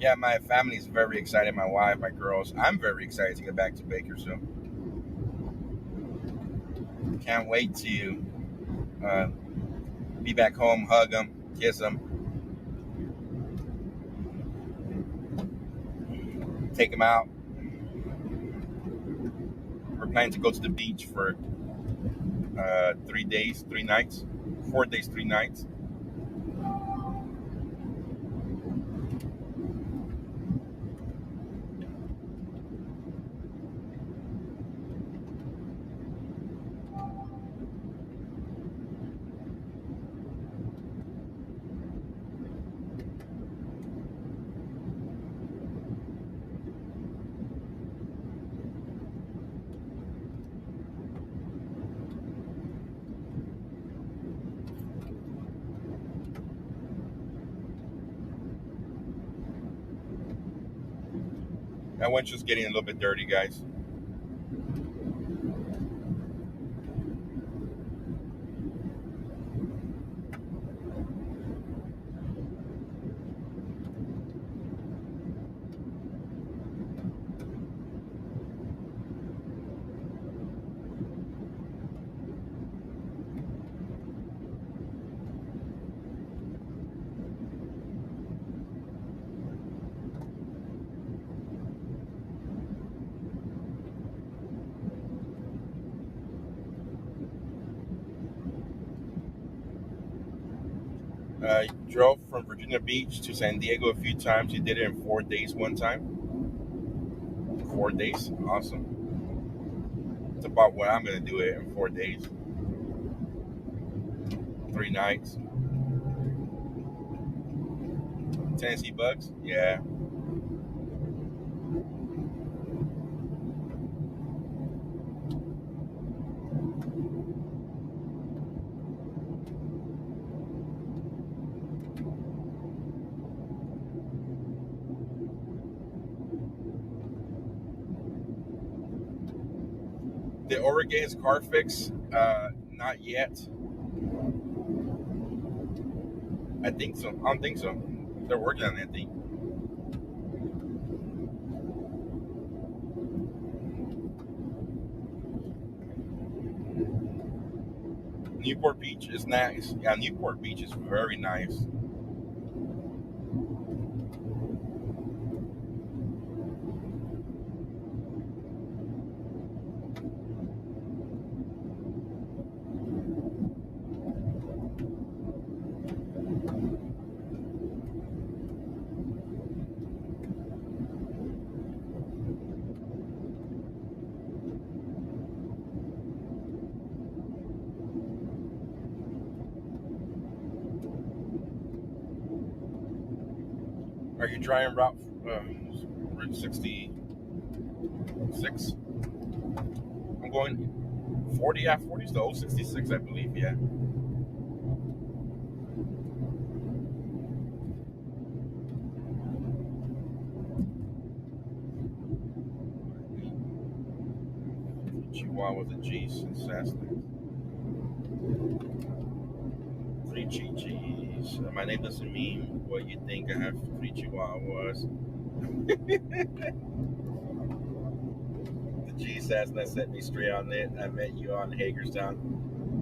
Yeah, my family is very excited. My wife, my girls. I'm very excited to get back to Bakersfield. Can't wait to be back home, hug them, kiss them, take them out. We're planning to go to the beach for 3 days, 3 nights, 4 days, 3 nights. That one's just getting a little bit dirty, guys. Drove from Virginia Beach to San Diego a few times. You did it in 4 days one time. 4 days? Awesome. It's about what I'm going to do it in 4 days. 3 nights. Tennessee bugs? Yeah. Did Ora get his car fixed? Not yet. I think so. I don't think so. They're working on that thing. Newport Beach is nice. Yeah, Newport Beach is very nice. Are you trying Route 66? I'm going 40. Yeah, 40 is the old 66, I believe. Yeah. Chihuahua with a G since Cessna. 3 Chi-Chis. My name doesn't mean what you think. I have 3 Chihuahuas. The G Cessna set me straight on it. I met you on Hagerstown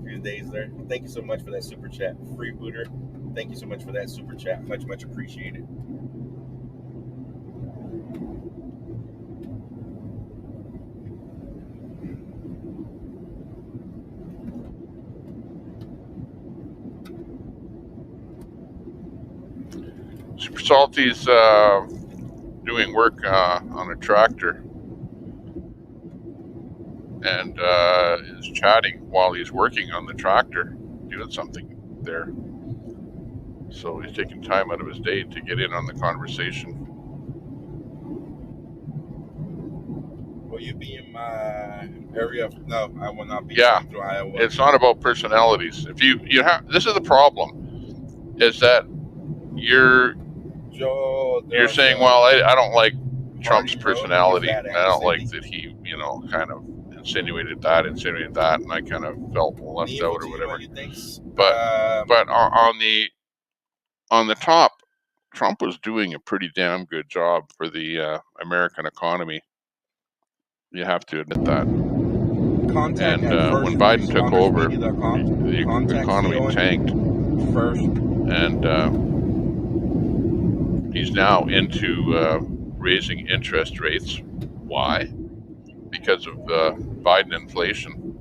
a few days there. Thank you so much for that super chat. Freebooter. Thank you so much for that super chat. Much, much appreciated. Super Salty's doing work on a tractor and is chatting while he's working on the tractor, doing something there. So he's taking time out of his day to get in on the conversation. Will you be in my area? No, I will not be. Yeah, through Iowa. it's not about personalities. If you have, this is the problem, is that you're saying, well, I don't like Trump's personality, and I don't like that he, kind of insinuated that, and I kind of felt left out or whatever. But on the top, Trump was doing a pretty damn good job for the American economy. You have to admit that. And when Biden took over, the economy tanked. And he's now into raising interest rates. Why? Because of Biden inflation.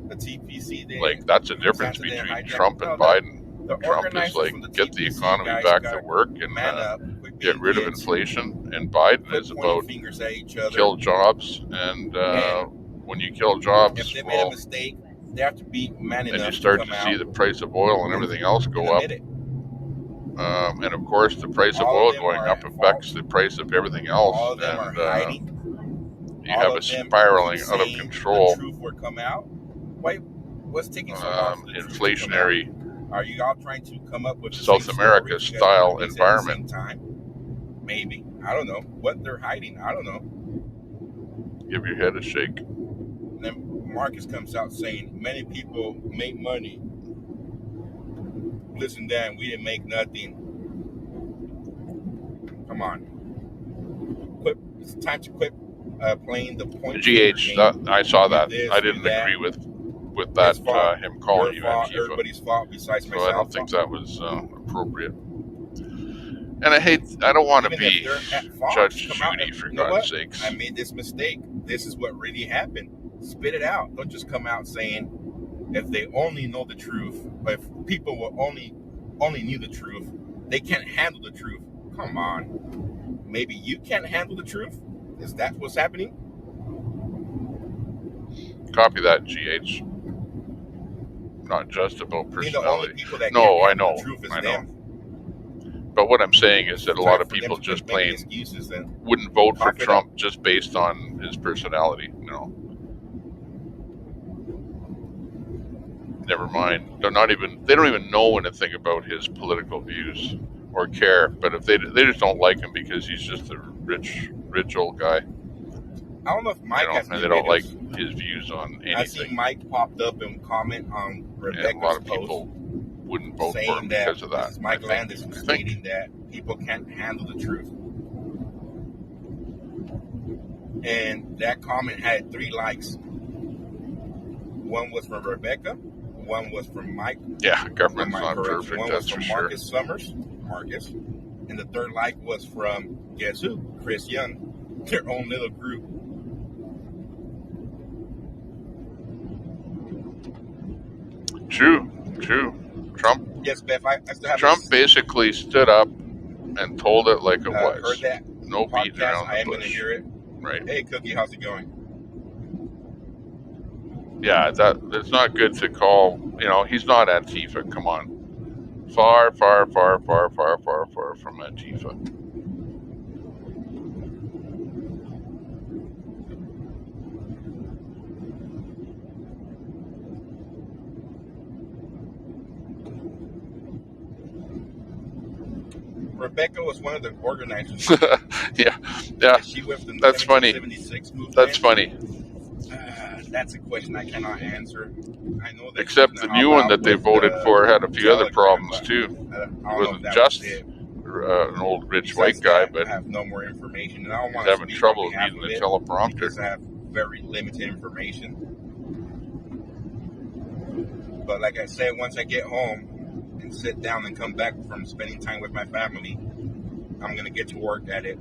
The TPC day. Like, that's a difference between Trump and Biden. Trump is like, get the economy back to work and get rid of inflation. And Biden is about kill jobs. And when you kill jobs, if they made a mistake, they have to be man enough. And you start to see the price of oil and everything else go up. And of course, the price of oil going up affects the price of everything else. And you have a spiraling out of control inflationary are you all trying to come up with South America style environment. Maybe. I don't know what they're hiding. I don't know. Give your head a shake. And then Marcus comes out saying, many people make money. Listen, Dan, we didn't make nothing. Come on. Quit. It's time to quit playing the point. GH, I saw that. This, I didn't that. agree with that. Him calling you fault, Antifa. everybody's fault besides So myself. I don't think that was appropriate. And I don't want to be Judge Judy, for God's sakes. I made this mistake. This is what really happened. Spit it out. Don't just come out saying, if they only know the truth, if people will only knew the truth, they can't handle the truth. Come on. Maybe you can't handle the truth? Is that what's happening? Copy that, GH. Not just about personality. The only people that no, can't I know. The truth is I know. them. But what I'm saying is that a lot of people just plain wouldn't vote for Trump just based on his personality. No. Never mind. They don't even know anything about his political views or care. But if they just don't like him because he's just a rich old guy. I don't know if Mike has. And they don't like his views on anything. I see Mike popped up and comment on Rebecca's and a lot of people wouldn't vote for him because of that. Mike Landis stating that people can't handle the truth. And that comment had 3 likes. One was from Rebecca. One was from Mike. Yeah, government's not perfect. One that's was from for Marcus sure. Summers. Marcus. And the 3rd like was from, guess who? Chris Young. Their own little group. True. Trump. Yes, Beth. I still have Trump basically stood up and told it like it was. Heard that? No beating around I am the going to bush. hear it. Right. Hey, Cookie, how's it going? Yeah, it's not good to call. He's not Antifa. Come on. Far from Antifa. Rebecca was one of the organizers. yeah. She went from the That's funny. 1776 movement. That's funny. That's a question I cannot answer. I know that. Except the new one that they voted for had a few other problems too. It wasn't just an old rich white guy, but I have no more information, and I don't want he's to having trouble reading the teleprompter because I have very limited information. But like I said, once I get home and sit down and come back from spending time with my family, I'm gonna get to work at it.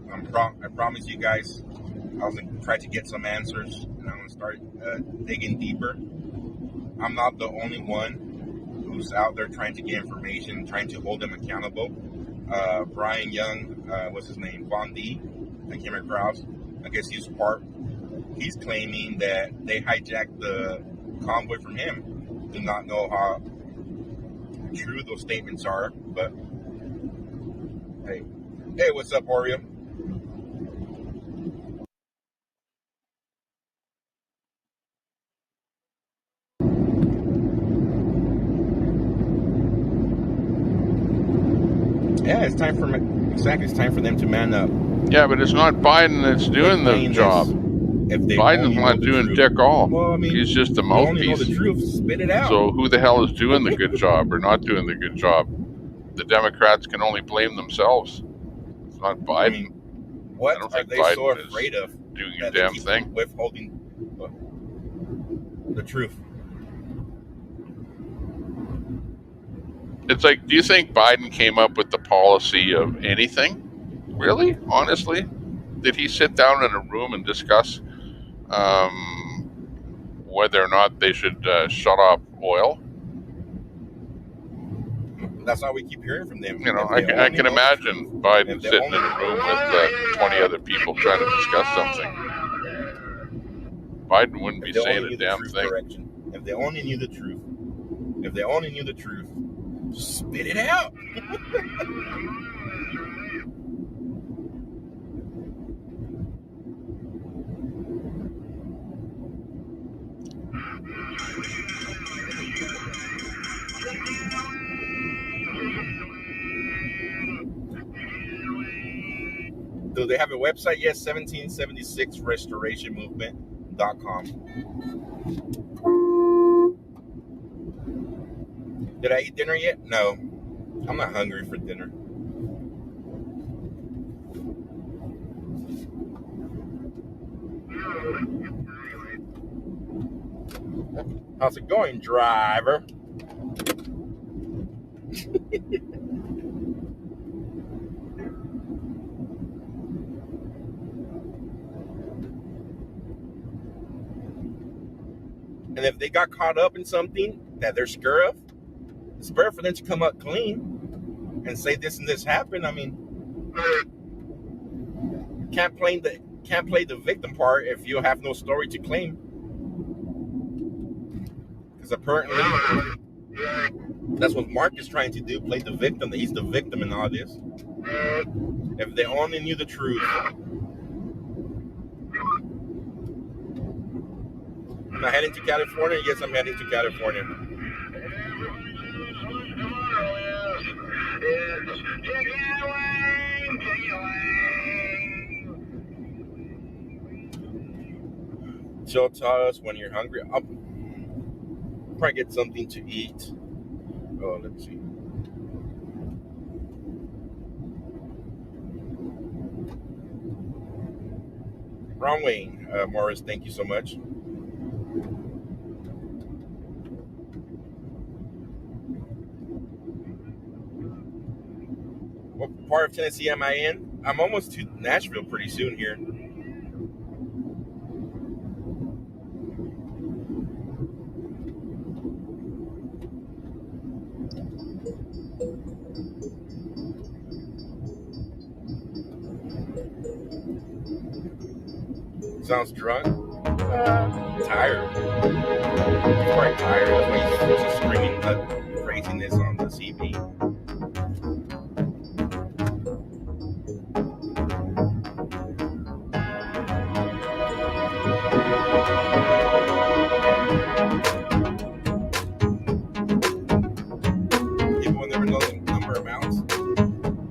I promise you guys, I was gonna try to get some answers, and I'm gonna start digging deeper. I'm not the only one who's out there trying to get information, trying to hold them accountable. Brian Young, what's his name? Von D, I came across. I guess he's claiming that they hijacked the convoy from him. Do not know how true those statements are, but hey, what's up, Oreo? Yeah, it's time for them to man up. Yeah, but it's not Biden that's doing the job. Biden's not doing dick all. Well, I mean, he's just a mouthpiece. You only know the truth, spit it out. So who the hell is doing the good job or not doing the good job? The Democrats can only blame themselves. It's not Biden. I mean, what are they Biden so afraid of? Doing a damn thing. Withholding the truth. It's like, do you think Biden came up with the policy of anything? Really? Honestly? Did he sit down in a room and discuss whether or not they should shut off oil? That's all we keep hearing from them. I can imagine Biden sitting in a room with 20 other people trying to discuss something. Biden wouldn't be saying a damn thing. If they only knew the truth, spit it out. Do they have a website? Yes, 1776restorationmovement.com. Did I eat dinner yet? No. I'm not hungry for dinner. How's it going, driver? And if they got caught up in something that they're scared of, it's better for them to come up clean and say this and this happened. I mean, can't play the victim part if you have no story to claim. Because apparently that's what Mark is trying to do, play the victim, that he's the victim in all this. If they only knew the truth. Am I heading to California? Yes, I'm heading to California. Jill taught us when you're hungry. I'll probably get something to eat. Oh, let's see. Wrong way, Morris. Thank you so much. What part of Tennessee am I in? I'm almost to Nashville pretty soon here. Sounds drunk. Tired. He's quite tired. That's why he's just screaming craziness on the CB. People never know the number amounts.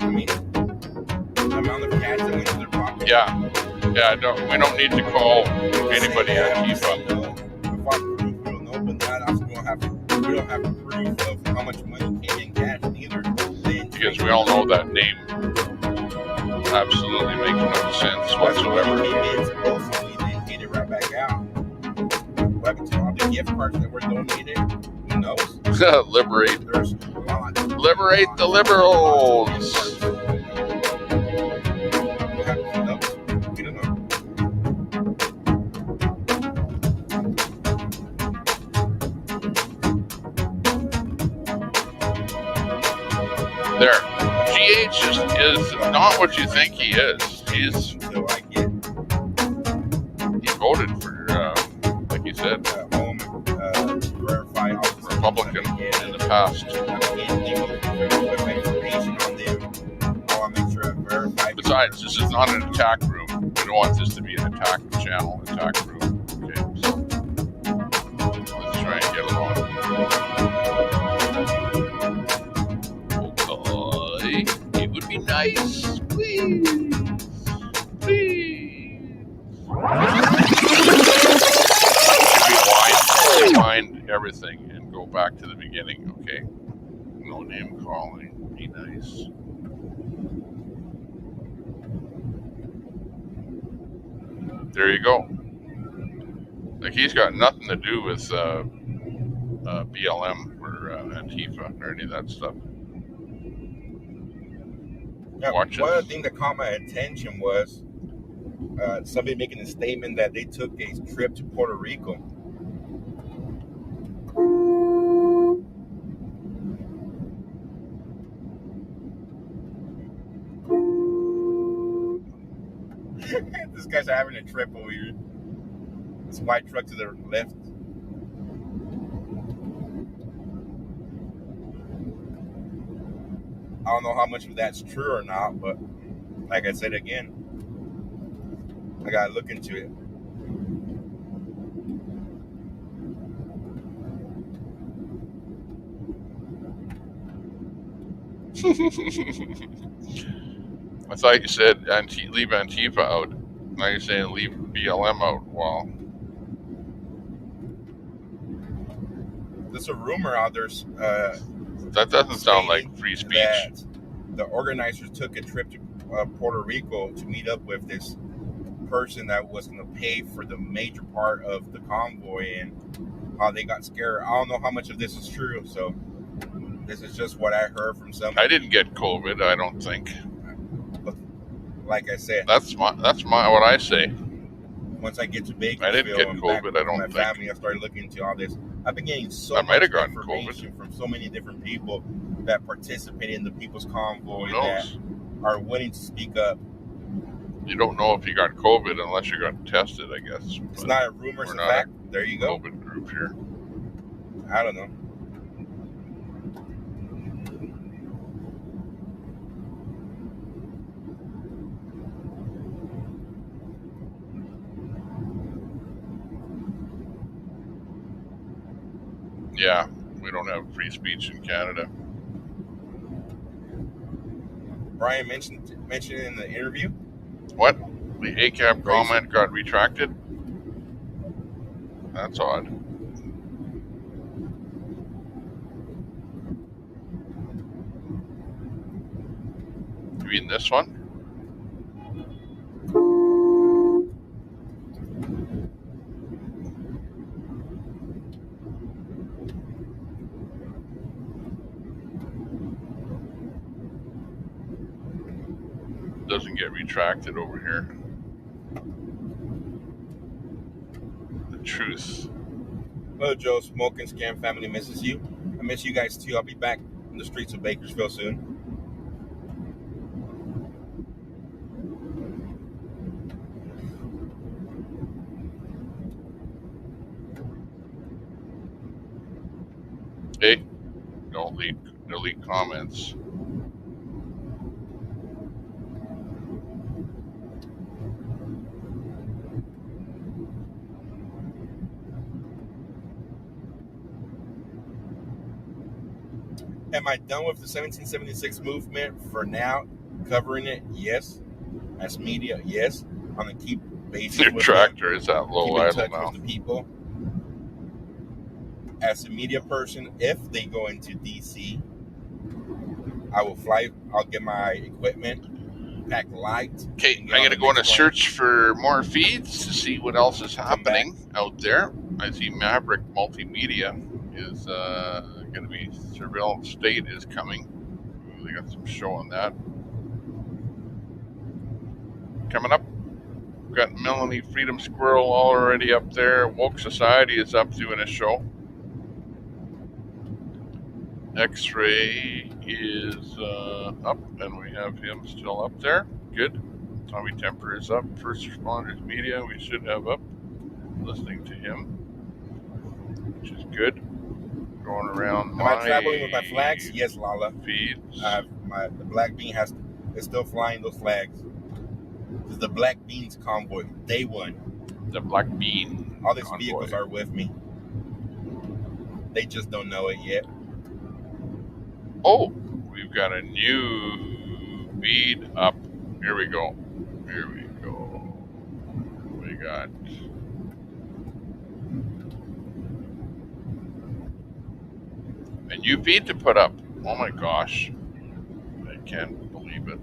I mean, the amount of cash that went in their pocket. Yeah, we don't need to call anybody Antifa. We don't have proof of how much money came in cash either. Because we all know that name absolutely makes no sense whatsoever. Supposedly they get it right back out. What happened to all the gift cards that were donated? Who knows? Liberate the liberals. What happened to those? We don't know. There. GH is not what you think he is. He voted for, like you said, Republican in the past. Besides, this is not an attack room. We don't want this to be an attack channel, attack room. Okay, so let's try and get along. It would be nice, please. Rewind everything and go back to the beginning, okay? No name calling. Be nice. There you go. Like, he's got nothing to do with BLM or Antifa or any of that stuff. Yeah, one other thing that caught my attention was somebody making a statement that they took a trip to Puerto Rico. This guy's having a trip over here. This white truck to the left. I don't know how much of that's true or not, but like I said again, I gotta look into it. I thought you said leave Antifa out. Now you're saying leave BLM out. Well, there's a rumor out there. That doesn't sound like free speech. That the organizers took a trip to Puerto Rico to meet up with this person that was going to pay for the major part of the convoy, and how they got scared. I don't know how much of this is true, so this is just what I heard from some. I didn't get COVID, I don't think. But like I said, that's my what I say. Once I get to Bakersfield, I didn't get COVID. I don't my think. family, I started looking into all this. I've been getting so much information from so many different people that participate in the People's Convoy that are willing to speak up. You don't know if you got COVID unless you got tested, I guess. It's not a rumor, it's a fact. There you go. COVID group here. I don't know. Yeah, we don't have free speech in Canada. Brian mentioned in the interview. What? The ACAB comment got retracted? That's odd. You mean this one? Doesn't get retracted over here. The truth. Hello, Joe. Smoke and Scam family misses you. I miss you guys too. I'll be back in the streets of Bakersfield soon. Hey, don't delete comments. Am I done with the 1776 movement for now? Covering it? Yes. As media? Yes. On a keep basis. Your tractor is at low idle now. Keep in touch with the people. As a media person, if they go into DC, I will fly. I'll get my equipment, pack light. Okay, I'm going to go on a search for more feeds to see what else is happening out there. I see Maverick Multimedia is going to be Surveillance State is coming. Ooh, they got some show on that. Coming up, we've got Melanie Freedom Squirrel already up there. Woke Society is up doing a show. X-Ray is up, and we have him still up there. Good. Tommy Temper is up. First Responders Media, we should have up. Listening to him, which is good. Going around. Am I traveling with my flags? Yes, Lala. Feeds. The Black Bean is still flying those flags. This is the Black Beans convoy, day one. The Black Bean. All these vehicles are with me. They just don't know it yet. Oh, we've got a new feed up. Here we go. Here we go. We got a new feed to put up. Oh my gosh. I can't believe it.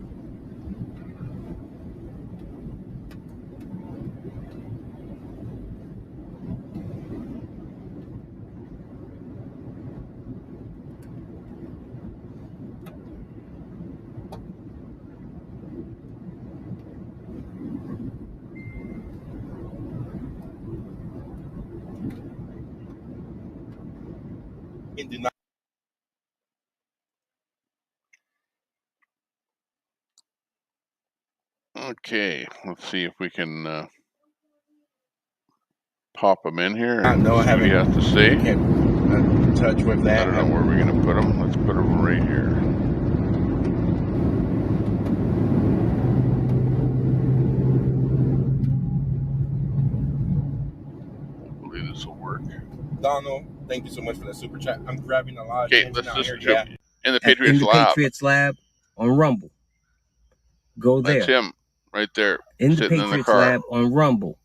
Okay, let's see if we can pop him in here and see what he has to say. Can't touch with that. I don't know where we're going to put him. Let's put him right here. Hopefully this will work. Donald, thank you so much for that super chat. I'm grabbing a lot of attention out here. In the Patriots Lab. On Rumble. Go there. That's him right there, In the sitting in the Patriots car. Lab on Rumble.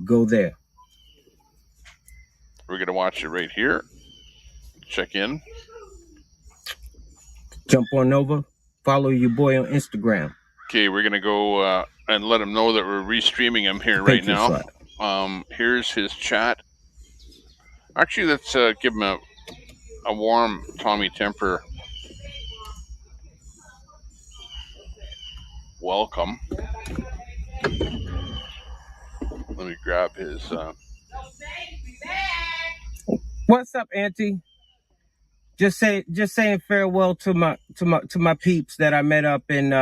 Go there. We're going to watch it right here. Check in. Jump on over. Follow your boy on Instagram. Okay, we're going to go and let him know that we're restreaming him here right now. Here's his chat. Actually, let's give him a warm Tommy Temper welcome. Let me grab his. What's up, Auntie? Just saying farewell to my peeps that I met up in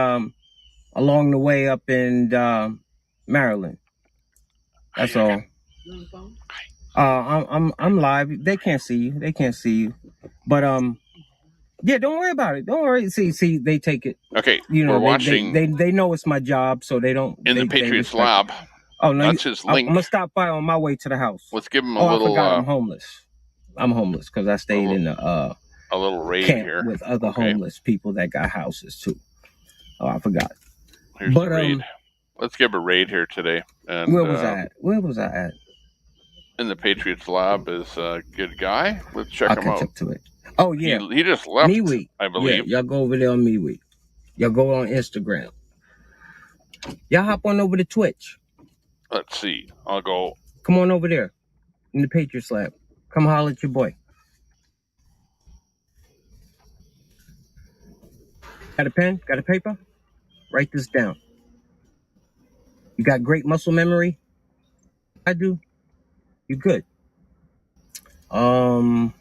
along the way up in Maryland. That's all. I'm live. They can't see you. But yeah, don't worry about it. Don't worry. See, they take it. Okay, you know, we're watching. They know it's my job, so they don't. In the Patriots Lab. Oh no, that's his link. I'm gonna stop by on my way to the house. Let's give him a little. I forgot I'm homeless. I'm homeless because I stayed in a little raid camp here with other homeless people that got houses too. Oh, I forgot. Here's the raid. Let's give a raid here today. And where was I at? Where was I at? In the Patriots Lab is a good guy. Let's check him out. I'll catch up to it. Oh yeah, he just left. MeWe, I believe. Yeah, y'all go over there on MeWe. Y'all go on Instagram. Y'all hop on over to Twitch. Let's see. I'll go. Come on over there in the Patriots Lab. Come holler at your boy. Got a pen? Got a paper? Write this down. You got great muscle memory? I do. You good. I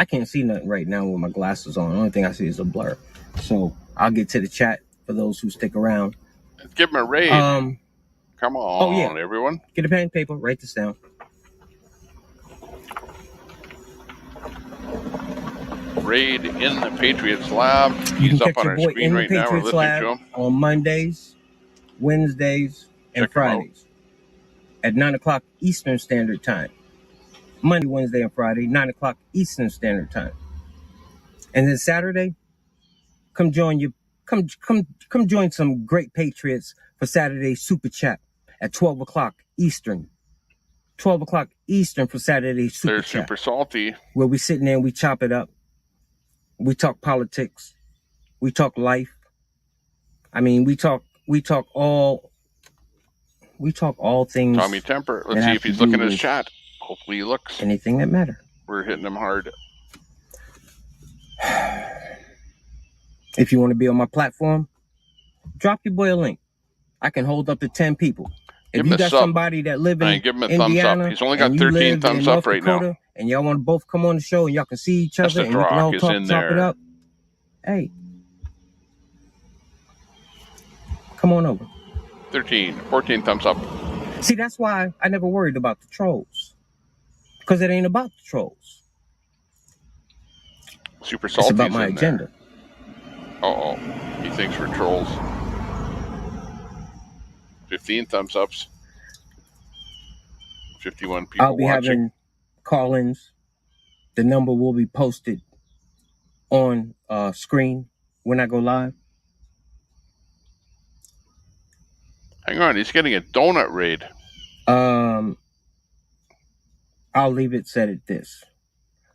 can't see nothing right now with my glasses on. The only thing I see is a blur. So I'll get to the chat for those who stick around. Let's give him a raid. Come on, everyone. Get a pen and paper. Write this down. Raid in the Patriots Lab. He's up on our screen right now. We're listening to him. On Mondays, Wednesdays, and Fridays at 9 o'clock Eastern Standard Time. Monday, Wednesday, and Friday, 9 o'clock Eastern Standard Time. And then Saturday, come join some great Patriots for Saturday Super Chat at 12 o'clock Eastern. 12 o'clock Eastern for Saturday Super Chat. They're super salty. Where we sitting there and we chop it up. We talk politics. We talk life. I mean, we talk all things. Tommy Temper. Let's see if he's looking at his chat. Hopefully he looks. Anything that matters. We're hitting him hard. If you want to be on my platform, drop your boy a link. I can hold up to 10 people. If you got somebody that live in give him a Indiana, thumbs up. He's only got 13 thumbs up right now. And y'all want to both come on the show and y'all can see each other and you can all talk, chop it up. Hey, come on over. 14 thumbs up. See, that's why I never worried about the trolls. Because it ain't about the trolls. Super salty. It's about my agenda. Uh-oh. He thinks we're trolls. 15 thumbs ups. 51 people I'll be having call-ins. The number will be posted on screen when I go live. Hang on, he's getting a donut raid. I'll leave it said at this.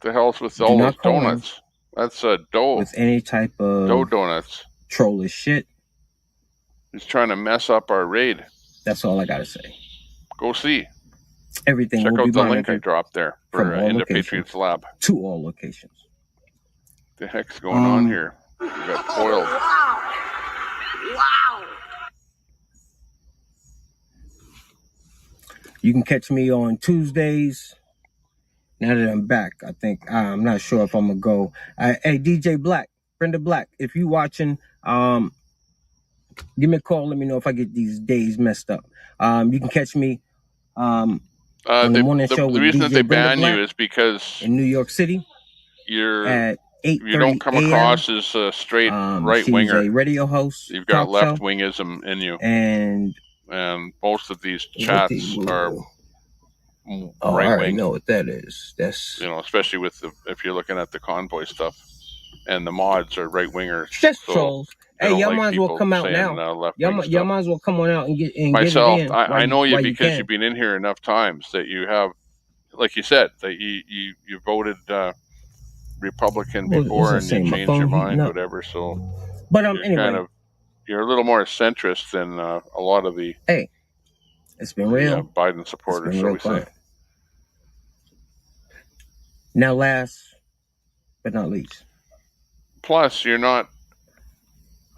The hell's with all those donuts? That's a dough. With any type of dough donuts. Trollish shit. He's trying to mess up our raid. That's all I gotta say. Go see. Everything Check will out be the link I monitored dropped there for in the Patriots Lab. To all locations. The heck's going on here? We got foiled. Wow. You can catch me on Tuesdays. Now that I'm back, I think I'm not sure if I'm gonna go. Hey, DJ Black, Brenda Black, if you watching, give me a call. Let me know if I get these days messed up. You can catch me on the morning show with the reason DJ that they Brenda ban Black you is because in New York City. You don't come across as a straight right winger. She's a radio host. You've got left wingism in you, and most of these chats are I right already wing. know what that is. That's especially with if you're looking at the Convoy stuff, and the mods are right wingers. Just trolls. I Hey, don't y'all like might as well people come out saying now. left Y'all, wing y'all stuff. might as well come on out and get it Myself, in. I know you while because can. you've been in here enough times that you have, like you said, that you voted Republican What was before I and you saying? My changed your phone heating mind, up. whatever. So But you're anyway, you're a little more centrist than a lot of the hey, it's been real. Biden It's supporters, been shall real we say? fun. Now, last but not least, Plus, you're not.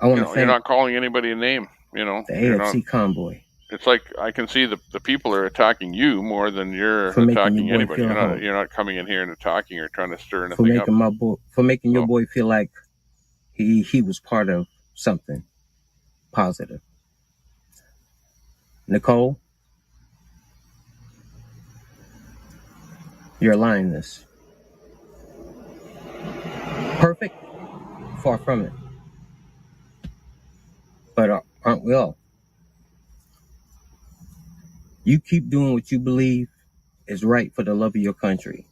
I want to You're thank not calling anybody a name. the You're not. AFC Convoy It's like I can see the people are attacking you more than you're for making attacking your boy anybody. feel at home. You're not coming in here and attacking or trying to stir For anything up. making your boy feel like he was part of something positive. Nicole, you're a lioness. Perfect? Far from it. But aren't we all? You keep doing what you believe is right for the love of your country.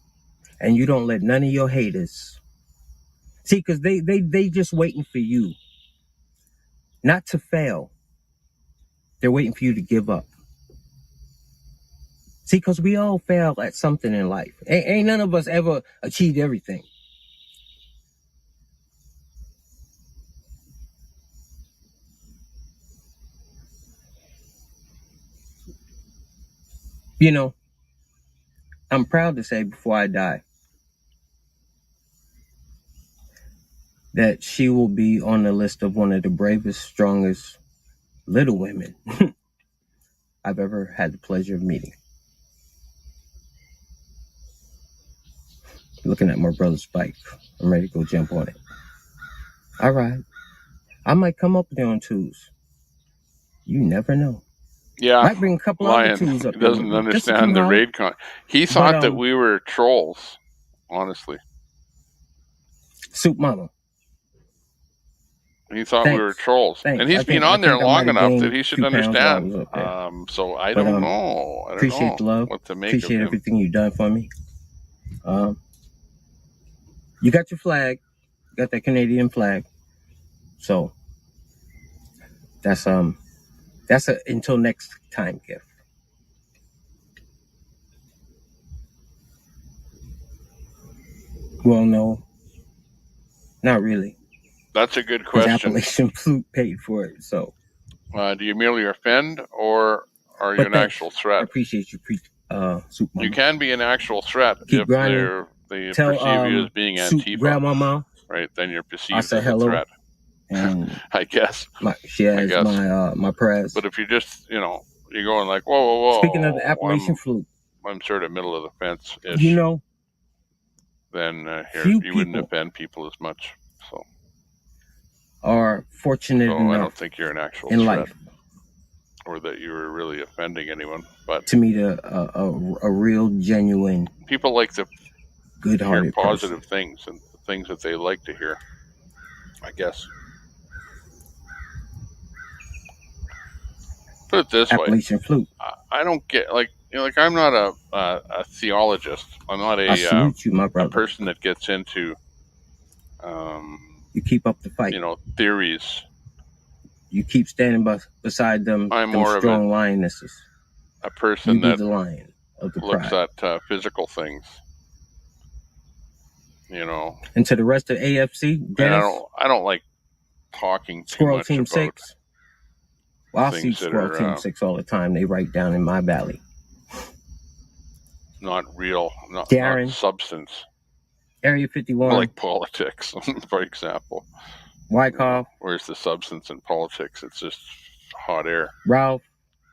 And you don't let none of your haters see, because they just waiting for you not to fail. They're waiting for you to give up. See, because we all fail at something in life. Ain't none of us ever achieved everything. You know, I'm proud to say before I die that she will be on the list of one of the bravest, strongest little women I've ever had the pleasure of meeting. Looking at my brother's bike. I'm ready to go jump on it. All right. I might come up there on twos. You never know. Yeah, might bring a couple Lion other twos up doesn't there. understand the raid con. He thought that we were trolls. Honestly, Soup Mama. He thought we were trolls. And he's been on there long enough that he should understand. So I don't know. I don't appreciate know the love. what to make Appreciate of him. everything you've done for me. You got your flag. You got that Canadian flag. So that's a until next time gift. Well, no, not really. That's a good question. Appalachian Flute paid for it. So do you merely offend, or are you an actual threat? I appreciate you, Soup Mama. You can be an actual threat if they perceive you as being Antifa. Grandmama, right? Then you're perceived as hello, a threat. And I guess. She has my prayers. But if you just, you're going like, whoa. Speaking of the Appalachian Flute, I'm sort of middle of the fence-ish. Then you wouldn't offend people as much. So are fortunate enough. I don't think you're an actual threat, life, or that you were really offending anyone. But to meet a real, genuine, people like to good-hearted hear positive things and the things that they like to hear, I guess. Put it this Appalachian way. Flute. I don't get I'm not a theologist. I'm not I salute you, my brother. A person that gets into you keep up the fight. Theories. You keep standing beside them. I'm them more strong of lionesses. A person that the lion of the looks pride. at physical things. And to the rest of AFC, Dennis, and I don't like talking Squirrel too much Team about 6. Well, I see Squirrel Team 6 all the time. They write down in my valley. Not real, not substance. Area 51. Like politics, for example. Wyckoff. Where's the substance in politics? It's just hot air. Ralph,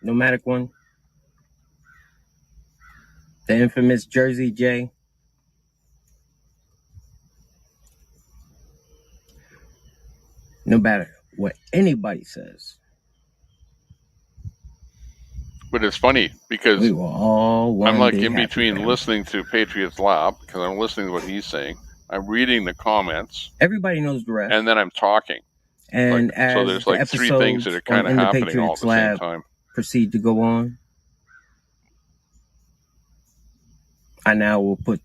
Nomadic One. The infamous Jersey J. No matter what anybody says. But it's funny because we were all I'm like in between listening to Patriot's Lab because I'm listening to what he's saying. I'm reading the comments. Everybody knows the rest. And then I'm talking. And so there's like three things that are kind of happening all at the same time. Proceed to go on. I now will put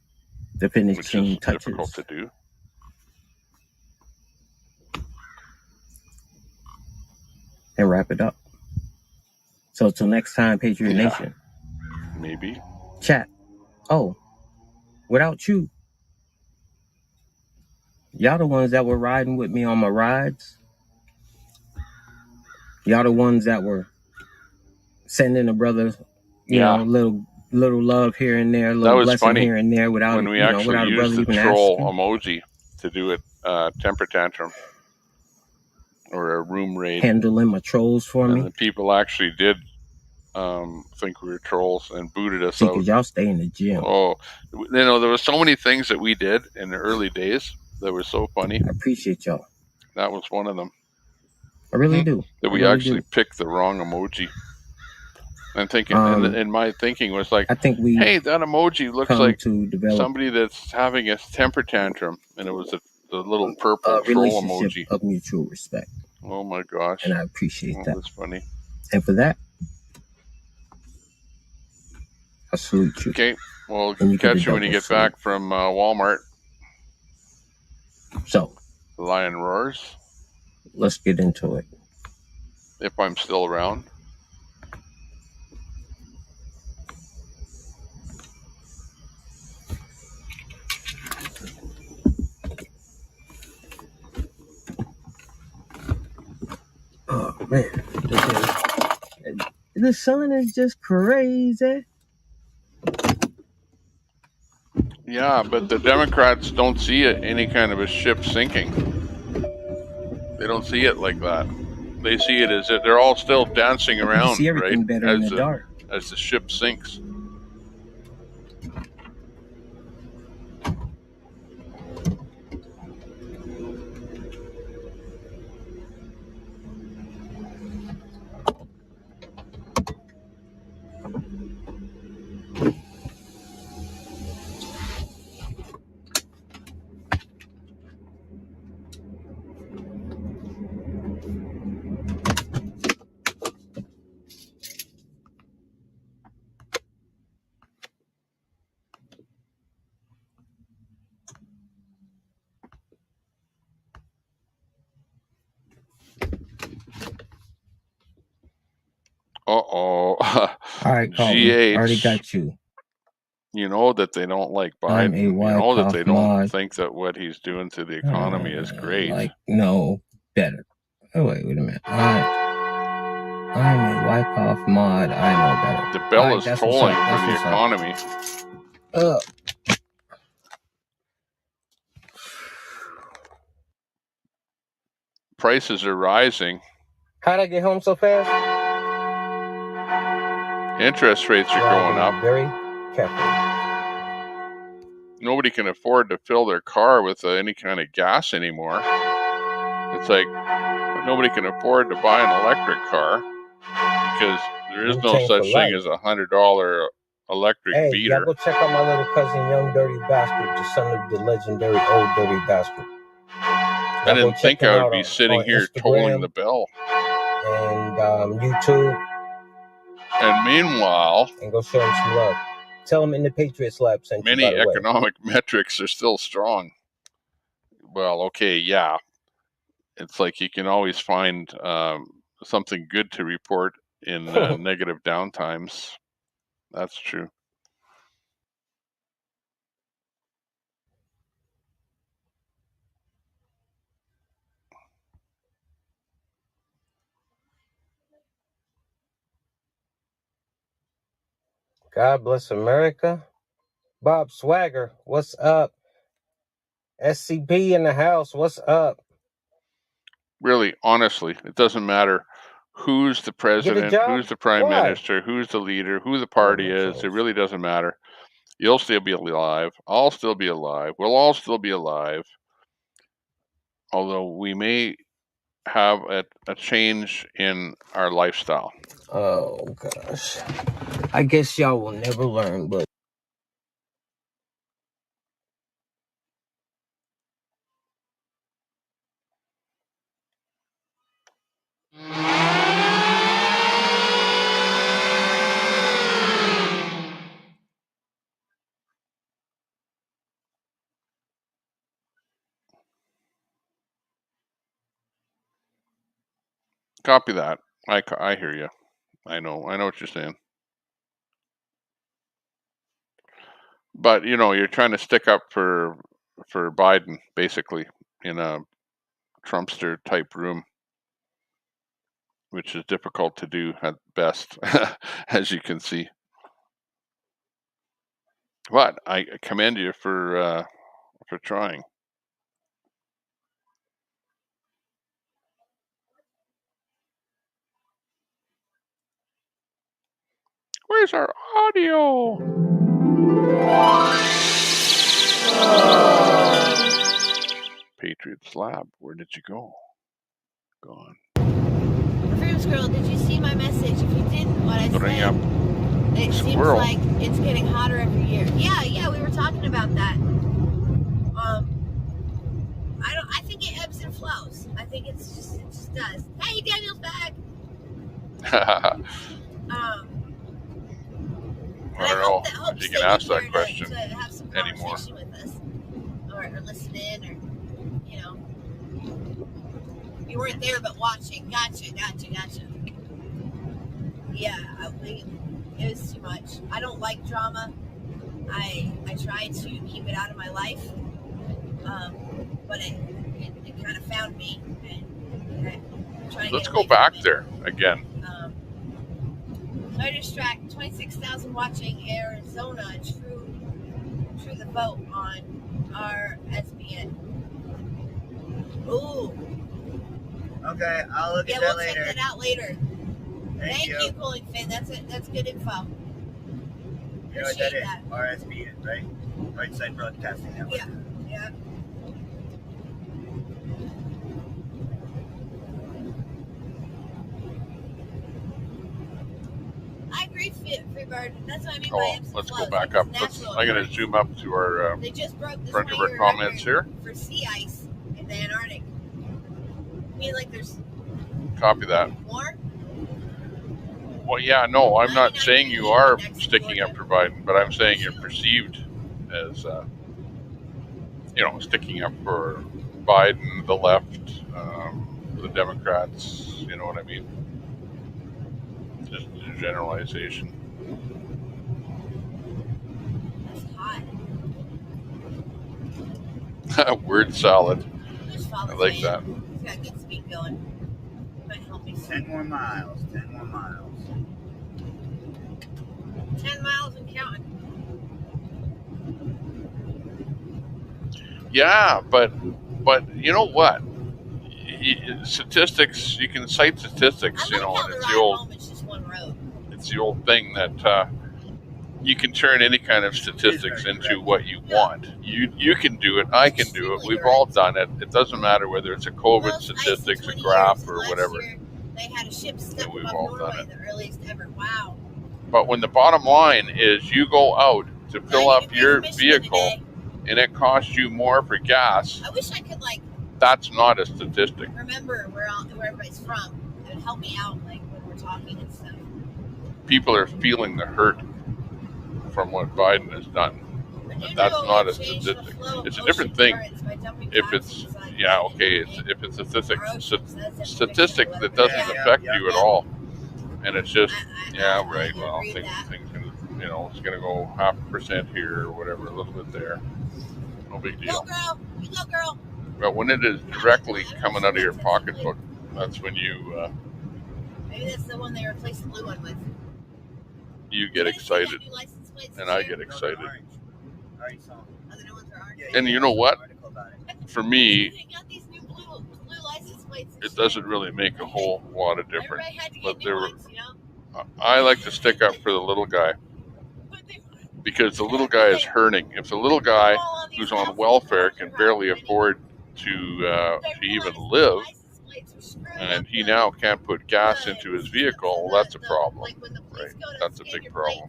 the finishing touches. Which is difficult to do. and wrap it up. So till next time, Patriot Yeah. Nation. Maybe. Chat. Oh, without you, y'all the ones that were riding with me on my rides. Y'all the ones that were sending a brother, you know, little love here and there, a That little was blessing funny here and there without, when we you know, actually without a brother used the even troll asking. emoji to do it temper tantrum or a room raid. Handling my trolls for me. And the people actually did think we were trolls and booted us See, out. because y'all stay in the gym. Oh, you know, there were so many things that we did in the early days that were so funny. I appreciate y'all. That was one of them. I really do. That we actually picked the wrong emoji. And thinking, and my thinking was like, I think we hey, that emoji looks come like to develop somebody that's having a temper tantrum, and it was the little purple a troll relationship emoji of mutual respect. Oh my gosh! And I appreciate that. That's funny. And for that, I salute you. Okay, well, and catch you when you get back from Walmart. So, the lion roars. Let's get into it. If I'm still around. Oh man, the sun is just crazy. Yeah, but the Democrats don't see it any kind of a ship sinking. They don't see it like that. They see it as that they're all still dancing around, you see everything right? better in the dark. As the ship sinks. All right, Colton. GH. Already got you. You know that they don't like I'm Biden. a You know that they don't mod. think that what he's doing to the economy is great. Like, no, better. Oh, wait a minute. I'm a Wyckoff mod. I know better. The bell is tolling for the economy. Prices are rising. How'd I get home so fast? Interest rates are going up. Very careful. Nobody can afford to fill their car with any kind of gas anymore. It's like nobody can afford to buy an electric car because there is no such thing as $100 electric beater. Yeah, go check out my little cousin, Young Dirty Bastard, the son of the legendary Old Dirty Bastard. I didn't think I would be sitting here tolling the bell. And YouTube. And meanwhile, and go show him some love. Tell him in the Patriots Lab sent many you, by the way. economic metrics are still strong. Well, okay, yeah. It's like you can always find something good to report in negative downtimes. That's true. God bless America. Bob Swagger, what's up? SCP in the house, what's up? Really, honestly, it doesn't matter who's the president, who's the prime minister, who's the leader, who the party is. It really doesn't matter. You'll still be alive. I'll still be alive. We'll all still be alive. Although we may have a change in our lifestyle. Oh, gosh. I guess y'all will never learn, but Copy that. I hear you. I know what you're saying. But you're trying to stick up for Biden, basically, in a Trumpster type room, which is difficult to do at best, as you can see. But I commend you for trying. Where's our audio? Patriots Lab, where did you go? Gone. Fruits Girl, did you see my message? If you didn't, what I said, it seems like it's getting hotter every year. Yeah, we were talking about that. I think it ebbs and flows. I think it just does. Hey, Daniel's back. I don't know if you can ask that question to have some conversation with us, or listen in, or you weren't there but watching. Gotcha. Yeah, it was too much. I don't like drama. I try to keep it out of my life, but it kind of found me. And let's go back there again. Letters track 26,000 watching Arizona. True the vote on our SBN. Ooh. Okay, I'll look at that later. Yeah, we'll check that out later. Thank you, Cooling Fan. That's good info. You know what that is? RSBN, right? Right Side Broadcasting Network. Yeah. I agree, Freebird. That's what I mean by ebbs and let's flows. go back up. I'm going to zoom up to our front of our comments here. For sea ice in the Antarctic. I mean, like there's. Copy that. More? Well, yeah, no, I'm not saying you are sticking up for Biden, but I'm saying you're perceived as, sticking up for Biden, the left, the Democrats. You know what I mean? Just a generalization. Word salad. I like that. He's got good speed going. Might help me. 10 more miles. 10 miles and counting. Yeah, but you know what? Statistics, you can cite statistics, and it's the old thing that you can turn any kind of statistics into what you want. You can do it, I can do it, we've all done it. It doesn't matter whether it's a COVID statistics, a graph, or whatever. They had a ship stuck we've above all Norway, done it. the earliest ever. Wow. But when the bottom line is you go out to fill up your vehicle and it costs you more for gas, I wish I could that's not a statistic. Remember where everybody's from. It would help me out when we're talking and stuff. People are feeling the hurt from what Biden has done. And that's not a statistic. It's a different thing if it's if it's a statistic that doesn't affect you at all, and it's just right. Well, things can, it's going to go 0.5% here or whatever, a little bit there. No big deal. You go, girl. But when it is directly coming out of your pocketbook, that's when you. Maybe that's the one they replaced the blue one with. You get excited, and I get excited. And you know what? For me, it doesn't really make a whole lot of difference. But I like to stick up for the little guy, because the little guy is hurting. If the little guy who's on welfare can barely afford to even live, and he now can't put gas into his vehicle, well, that's a problem, right? That's a big problem.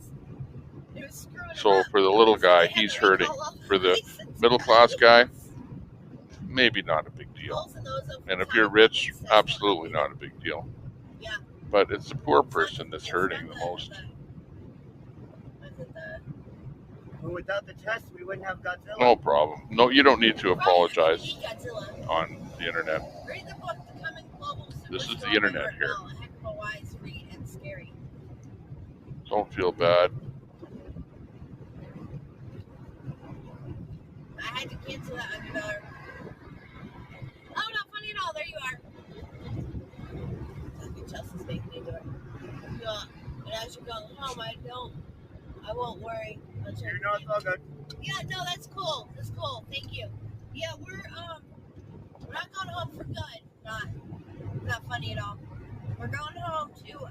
So for the little guy, he's hurting. For the middle class guy, maybe not a big deal. And if you're rich, absolutely not a big deal. But it's the poor person that's hurting the most. But without the test, we wouldn't have Godzilla. No problem. No, you don't need to apologize on the internet. This is the internet here. Don't feel bad. I had to cancel that $100. Oh, not funny at all. There you are. Chelsea's making me do it. No, and as you're going home, I won't worry. You know it's all good. Yeah, no, that's cool. That's cool. Thank you. Yeah, we're not going home for good. Not funny at all. We're going home to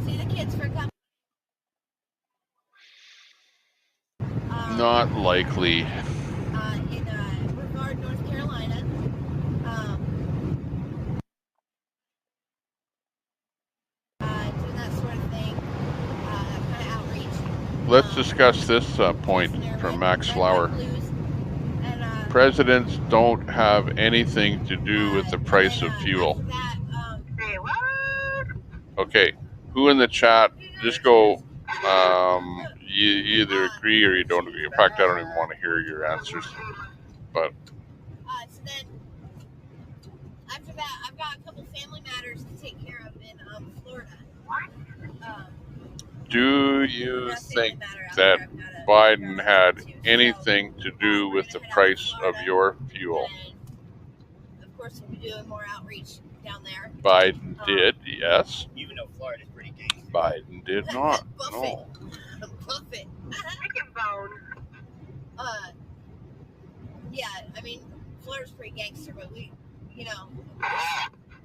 see the kids for a couple. Not likely. In Brevard, North Carolina. Doing that sort of thing. Kind of outreach. Let's discuss this point from Max Flower. Presidents don't have anything to do with the price of fuel. Okay, who in the chat, just go, you either agree or you don't agree. In fact, I don't even want to hear your answers. But So then, after that, I've got a couple family matters to take care of in Florida. do you think that Biden had anything to do with the price of your fuel? Of course, we'll be doing more outreach down there. Biden did, yes. Even though Florida's pretty gay. Biden did not. No. Buffett. Chicken bone. Yeah, I mean, Florida's pretty gangster, but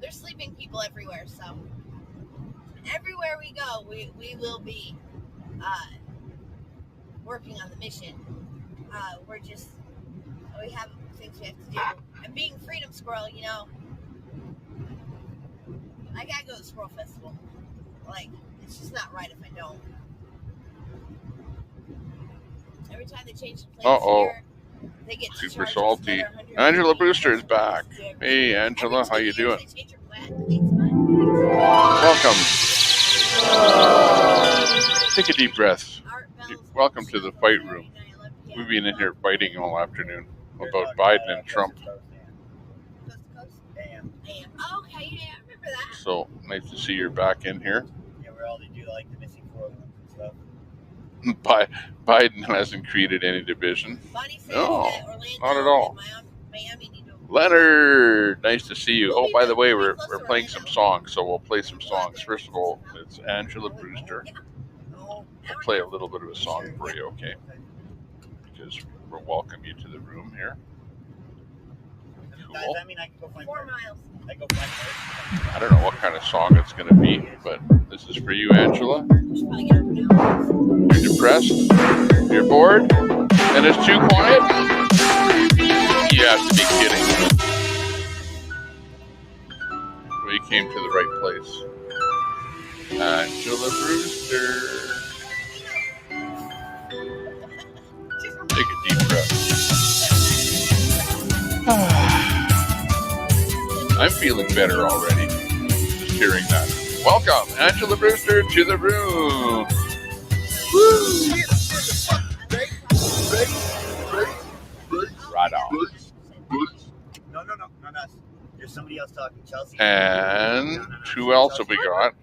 there's sleeping people everywhere, so everywhere we go, we will be working on the mission. We have things we have to do. And being Freedom Squirrel, I gotta go to the Squirrel Festival. Like, it's just not right if I don't. Every time they change the plates here, they get super salty. Angela Brewster is back. Hey, Angela, how you doing? Welcome. Take a deep breath. Welcome to the fight room. We've been in here fighting all afternoon about Biden and Trump. Okay, yeah, I remember that. So nice to see you're back in here. Yeah, we're all they do like the missing 401 and stuff. Biden hasn't created any division. No, not at all. Leonard, nice to see you. Oh, by the way, we're playing some songs, so we'll play some songs. First of all, it's Angela Brewster. We'll play a little bit of a song for you, okay? Because we'll welcome you to the room here. Cool. Does that mean I can go find 4 miles? I go find I don't know what kind of song it's going to be, but this is for you, Angela. You're depressed? You're bored? And it's too quiet? You have to be kidding. Well, you came to the right place. Angela Brewster. Take a deep breath. I'm feeling better already. Just hearing that. Welcome, Angela Brewster, to the room. Woo! Right on. No, there's somebody else talking, Chelsea. And who else have we got?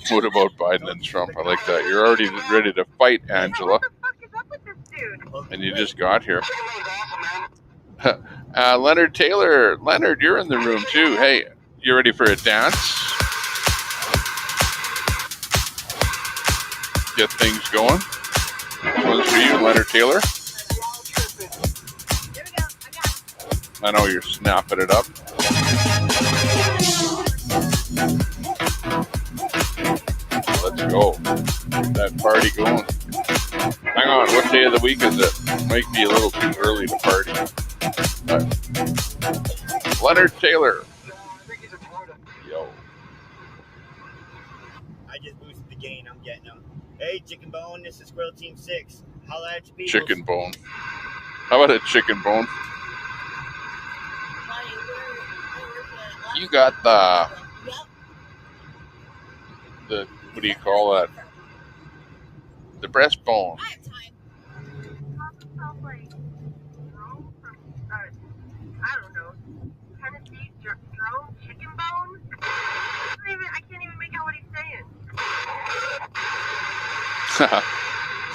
What about Biden and Trump? I like that. You're already ready to fight, Angela. And you just got here. Leonard Taylor. Leonard, you're in the room too. Hey, you ready for a dance? Get things going. This one's for you, Leonard Taylor. I know you're snapping it up. Let's go. Get that party going. Hang on, what day of the week is it? Might be a little too early to party. But Leonard Taylor. Yo. I just boosted the gain. I'm getting them. Hey, Chicken Bone, this is Squirrel Team 6. Holla at your people. Chicken bone. How about a chicken bone? You got the what do you call that? The breastbone. I don't know, Tennessee Jerome chicken bone? I can't even make out what he's saying.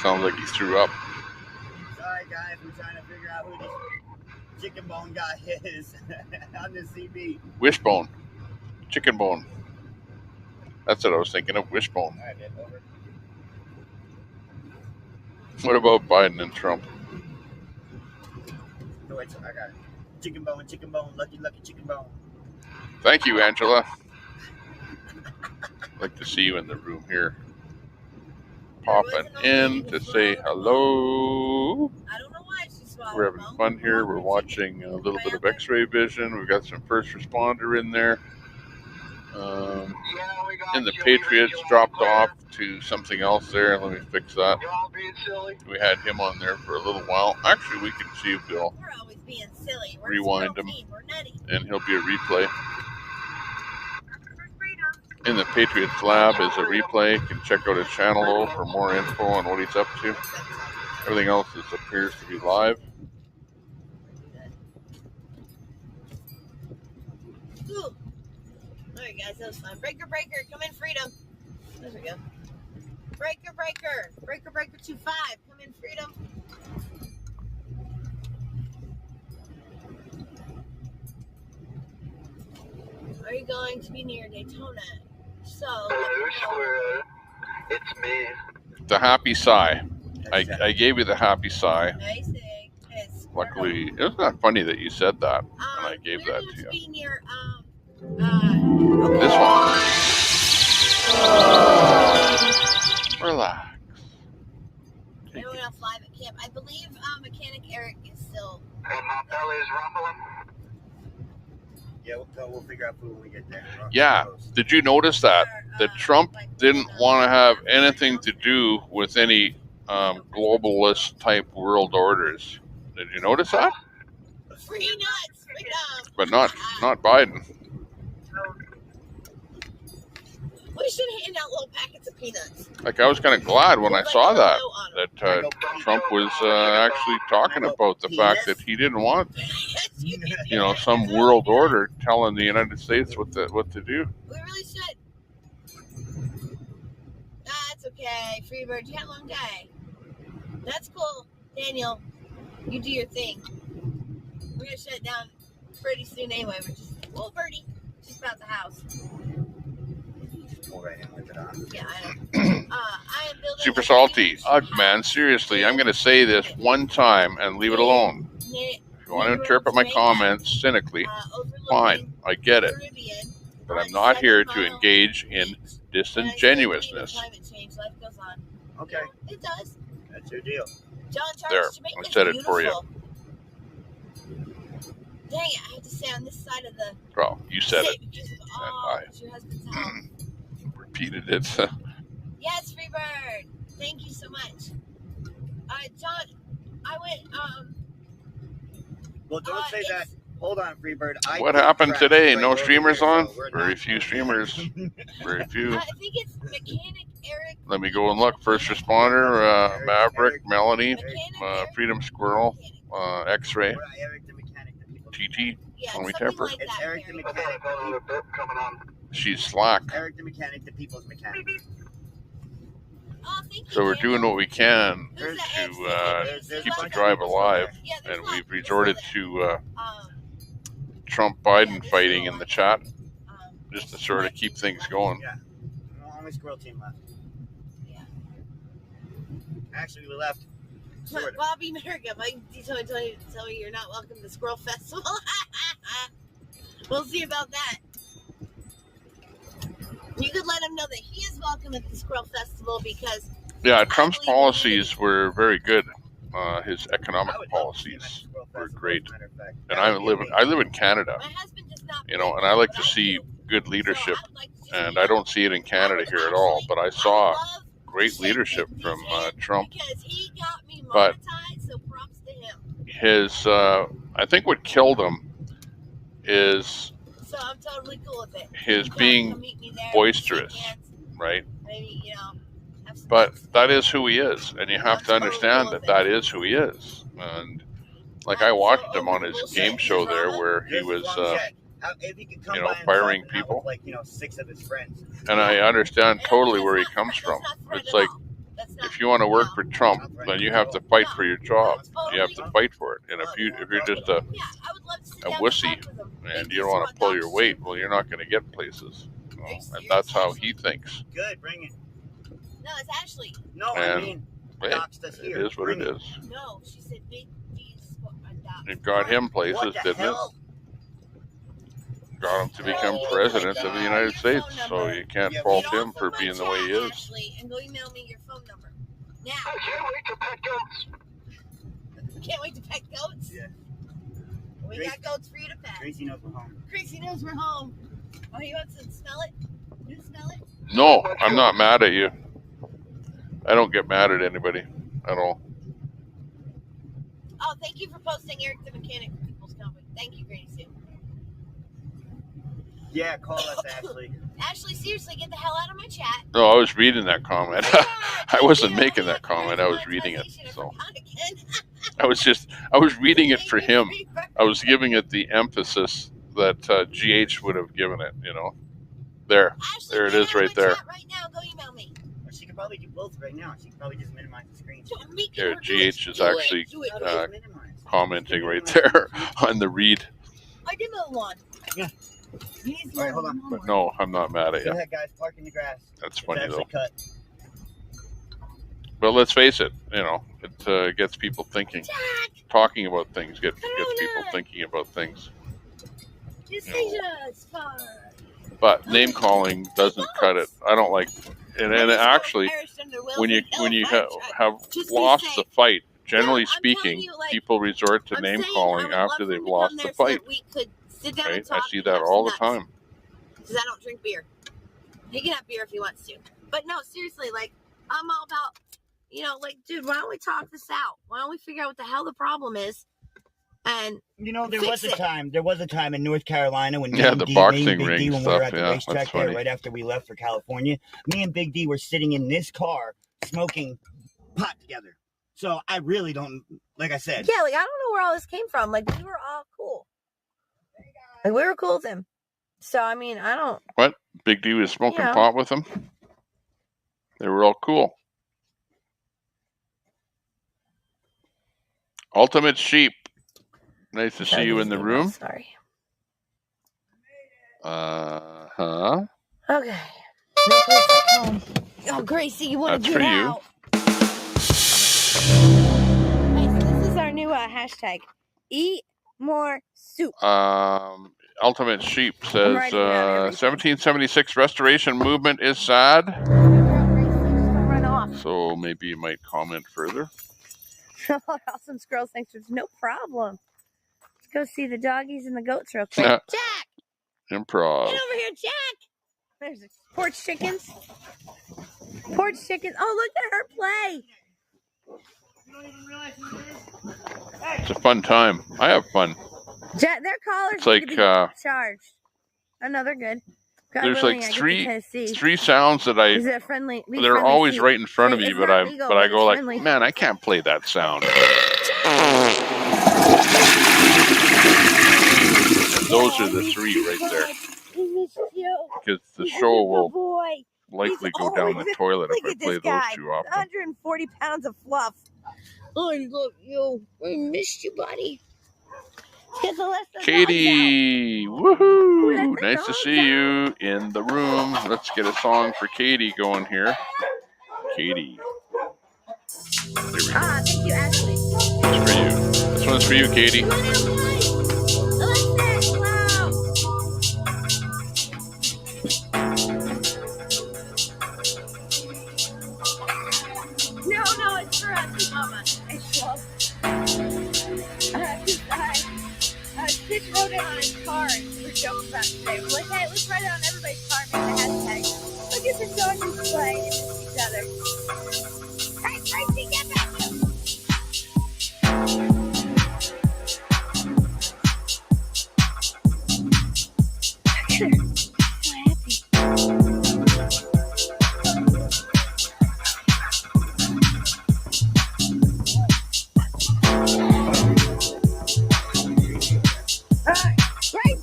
Sounds like he threw up. Sorry, guys, we're trying to figure out who this chicken bone guy is on the CB. Wishbone. Chicken bone. That's what I was thinking of, wishbone. All right, man, over. What about Biden and Trump? No, wait, I got it. Chicken bone, lucky chicken bone. Thank you, Angela. I'd like to see you in the room here. Popping in to say hello. I don't know why she swallowed. We're having fun here. We're watching a little bit of X-ray vision. We've got some first responder in there. And the Patriots dropped off to something else there. Let me fix that. We had him on there for a little while. Actually, we can see if we'll rewind him, and he'll be a replay. In the Patriots lab is a replay. You can check out his channel though for more info on what he's up to. Everything else appears to be live. Ooh. All right, guys, that was fun. Breaker, come in, freedom. There we go. Breaker 2-5, come in, freedom. Are you going to be near Daytona? So, it's me. The happy sigh. I gave you the happy sigh. Luckily, it was not funny that you said that, and I gave that to you. Be near, This one. Relax. Everyone else live at camp. I believe Mechanic Eric is still. And my belly is rumbling. Yeah, we'll figure out food when we get there. Yeah. Did you notice that Trump didn't want to have anything to do with any globalist type world orders? Did you notice that? Free nuts, freedom. But not Biden. We should hand out little packets of peanuts. Like, I was kind of glad when I saw that Trump was actually talking about the fact that he didn't want, some world order telling the United States what to do. We really should. That's okay, Freebird. You had a long day. That's cool, Daniel. You do your thing. We're gonna shut it down pretty soon anyway. Birdie, just about the house. Yeah, I know. I am building. Super salty. Ugh, man, seriously, I'm gonna say this one time and leave it alone. If you want to interpret my comments cynically, fine, I get it. But I'm not here to engage in disingenuousness. Okay. It does. That's your deal. John There, I said it for you. Dang it, I had to stay on this side of the... Well, you said it. Because of, I your husband's house. Repeated it. Yes, Freebird. Thank you so much. John, I went, Well, don't say that. Hold on, Freebird. What happened today? No streamers on? Very few streamers. Very few. I think it's Mechanic Eric. Let me go and look. First responder, Maverick, Melanie, Freedom Squirrel, X-Ray, TT, Only Temper. It's Eric the Mechanic. She's Slack. Eric the Mechanic, the people's mechanic. So we're doing what we can to keep the drive alive, and we've resorted to Trump-Biden fighting in the chat, just to sort of keep things going. Yeah, only squirrel team left. Yeah. Actually, we left. Sort of. Bobby America, Mike, tell me you're not welcome to Squirrel Festival. We'll see about that. You could let him know that he is welcome at the Squirrel Festival because... Yeah, Trump's policies were very good. His economic policies were great. And I live in Canada, and I like to see good leadership, and I don't see it in Canada here at all, but I saw great leadership from Trump. But his, I think what killed him is his being boisterous, right? But that is who he is, and you have to understand that is who he is. And Like I watched him on his game show there, where he was, firing people. Like 6 of his friends. And I understand totally where he comes from. It's like, if you want to work for Trump, then you have to fight for your job. You have to fight for it. And if you're just a wussy and you don't want to pull your weight, well, you're not going to get places. And that's how he thinks. Good, bring it. No, it's Ashley. No, and, I mean, hey, it is what it is. No, she said Big D's It got him places, didn't it? Got him to become president of the United States, so you can't fault him for being the way he is. Ashley, and go email me your phone number. Now. Can't wait to pet goats. Yeah. We got goats for you to pet. Gracie knows we're home. Gracie knows we're home. Oh, you want to smell it? You smell it? No, I'm not mad at you. I don't get mad at anybody at all. Oh, thank you for posting Eric the Mechanic for People's Company. Thank you, Gracie. Yeah, call us, Ashley. Ashley, seriously, get the hell out of my chat. No, I was reading that comment. I wasn't making that comment. I was reading it. So I was reading it for him. I was giving it the emphasis that GH would have given it. There it is, right there. Right now, go email me. Or she could probably do both right now. She could probably just minimize the screen. Here, GH is actually commenting right there on the read. I did mow the lawn. Yeah. All right, hold on. But no, I'm not mad at Go you. ahead, guys. Park in the grass. That's funny, it's though. Cut. But let's face it, it gets people thinking. Talking about things gets people thinking about things. But name calling doesn't cut it. I don't like, and actually, when you have lost the fight, generally speaking, people resort to name calling after they've lost the fight. Right? I see that all the time. Because I don't drink beer. He can have beer if he wants to. But no, seriously, I'm all about, dude, why don't we talk this out? Why don't we figure out what the hell the problem is? And there was a time in North Carolina when the boxing ring when stuff. we were at the Yeah, racetrack that's there funny. right after we left for California. Me and Big D were sitting in this car smoking pot together. So I really don't, like I said. Yeah, I don't know where all this came from. We were all cool. We were cool with him. So, I mean, I don't... What? Big D was smoking pot with him? They were all cool. Ultimate Sheep. Nice to see you in the room. Sorry. Uh-huh. Okay. No place like home. Oh, Gracie, you want to get out? Hey, so this is our new hashtag. Eat more soup. Ultimate Sheep says 1776 restoration movement is sad. Run off. So maybe you might comment further. Awesome squirrel sanctuary. No problem. Let's go see the doggies and the goats real quick. Jack! Improv. Get over here, Jack! There's porch chickens. Porch chickens. Oh, look at her play. It's a fun time. I have fun. Their collars it's like charged. Oh no, they're good. God there's willing, three sounds that Is it friendly? they're always right in front of me, but I go like, friendly. man, I can't play that sound. And those are the three right there. Because the show will likely go down the toilet if I play those too often. 140 pounds of fluff. Oh, I love you. I missed you, buddy. Katie, woohoo! Nice to see you in the room. Let's get a song for Katie going here. Katie. There we go. Thank you, Ashley. It's for you. This one's for you, Katie. No, it's for us, Mama. Stitch wrote it on his car and we were joking about it today. We're like, hey, let's write it on everybody's car and make the hashtag. Look at the doggies play and miss each other. Hey, Tracy, get back here!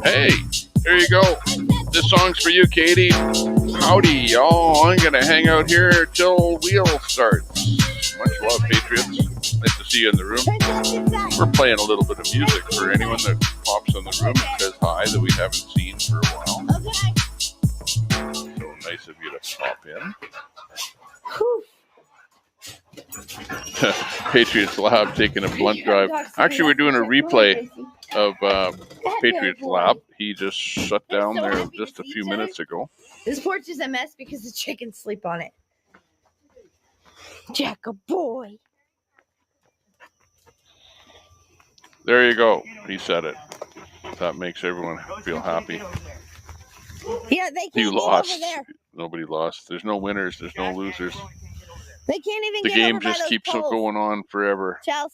Hey, there you go. This song's for you, Katie. Howdy, y'all. I'm going to hang out here till wheel starts. Much love, Patriots. Nice to see you in the room. We're playing a little bit of music for anyone that pops in the room and says hi that we haven't seen for a while. So nice of you to pop in. Patriots Lab taking a blunt drive. Actually, we're doing a replay of Patriots Lab. He just shut down there just a few minutes ago. This porch is a mess because the chickens sleep on it. Jack a boy. There you go. He said it. That makes everyone feel happy. Yeah, they can't You get lost. over there. Nobody lost. There's no winners. There's no losers. They can't even The get game over by just those keeps poles. going on forever. Chels,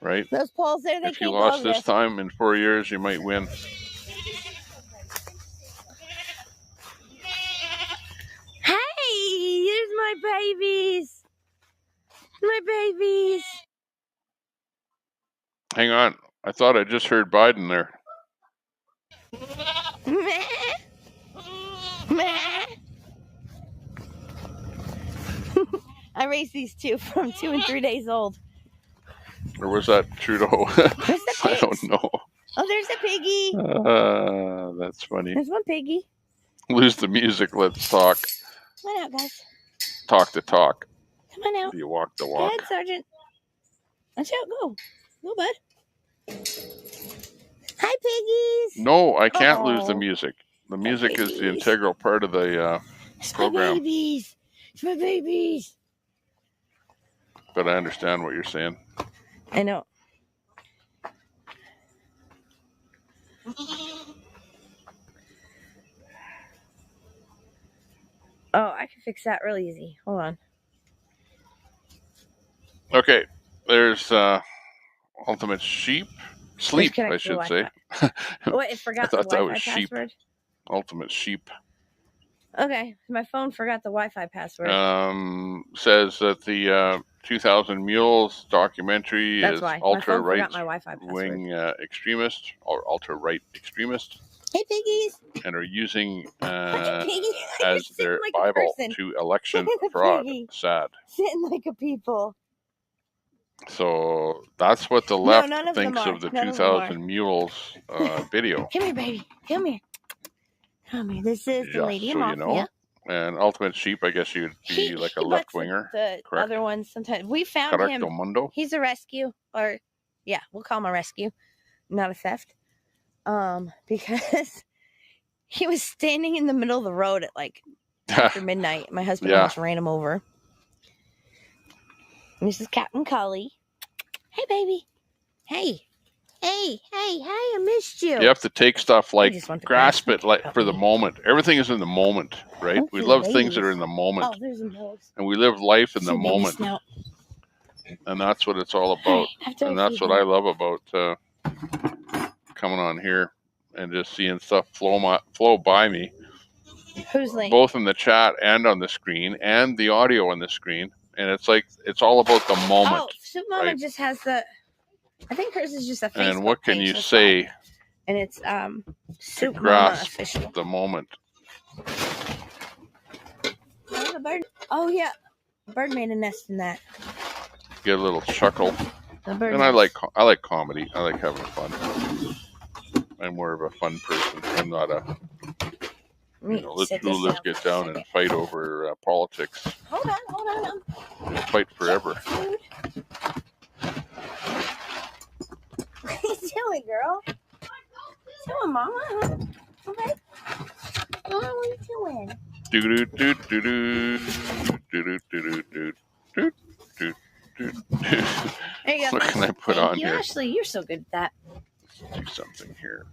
Right? those poles there, they If you can't go lost over this there. time, in 4 years, you might win. Hey, here's my babies. My babies. Hang on. I thought I just heard Biden there. Meh. Meh. I raised these two from 2 and 3 days old. Or was that Trudeau? I don't know. Oh, there's a piggy. That's funny. There's one piggy. Lose the music. Let's talk. Come on out, guys. Talk the talk. Come on out. Do you walk the Go walk? ahead, Sergeant. Watch out. Go. Go, bud. Hi, piggies. No, I can't lose the music. The music is the integral part of the program. My babies. It's my babies. But I understand what you're saying. I know. Oh, I can fix that real easy. Hold on. Okay, there's Ultimate Sleep, I should say. Oh, it forgot the I thought that was Wi-Fi sheep. password. Ultimate Sheep. Okay, my phone forgot the Wi-Fi password. Says that the 2000 Mules documentary That's is why. My phone forgot my ultra-right Wi-Fi wing extremist or ultra-right extremist. Hey, piggies. And are using Piggy. as their like a Bible person. to election Look at the fraud. piggy. Sad. Sitting like a people. So that's what the left none of them thinks are. of the None of them are. 2000 Mules video. Come here, baby. Come here. Come here. This is the Lady of So Mafia. you know. And Ultimate Sheep, I guess you'd be like a left winger. The other ones sometimes. We found Correcto him. mundo. He's a rescue, or yeah, we'll call him a rescue, not a theft. Because he was standing in the middle of the road at like after midnight. My husband almost ran him over. And this is Captain Cully. Hey, baby. Hey. Hey, I missed you. You have to take stuff like grasp it like for the moment. Everything is in the moment, right? We love things that are in the moment. Oh, there's a nose. And we live life in the moment. And that's what it's all about. And that's what I love about coming on here and just seeing stuff flow by me. Who's late? Both in the chat and on the screen and the audio on the screen. And it's like, it's all about the moment. Oh, Soup Mama just has the, I think hers is just a Facebook And what can page, you that's say why. And it's Soup Mama grasp official. the moment? Oh, the bird. Oh yeah, the bird made a nest in that. Get a little chuckle. The bird And nest. I like comedy. I like having fun. I'm more of a fun person. I'm not a let's get down and fight over politics. Hold on. We'll fight forever. What are you doing, girl? Doing, Mama? Huh? Okay. Mama, what are you doing? Do do do do do do do do do do do. There you go. What can I put on here? Ashley, you're so good at that. Do something here.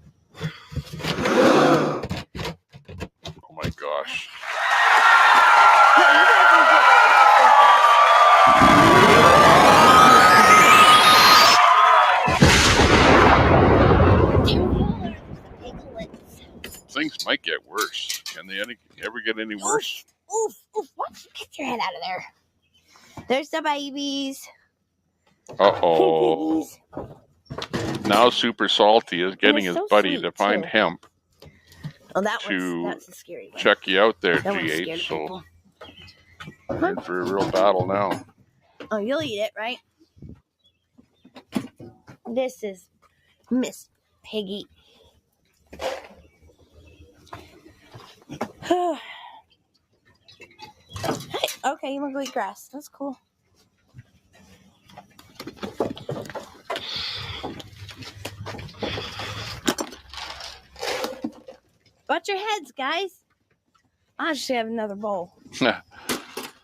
Oh my gosh. Things might get worse. Can they ever get any worse? Oof. Why don't you get your head out of there? There's the babies. Uh-oh. Now Super Salty is getting his so buddy sweet, to find too. hemp Oh, that's to a scary one. check you out there, That one's scared GH. of So people. we're in for a real battle now. Oh, you'll eat it, right? This is Miss Piggy. Hey, okay, you want to go eat grass. That's cool. Watch your heads, guys. I should have another bowl.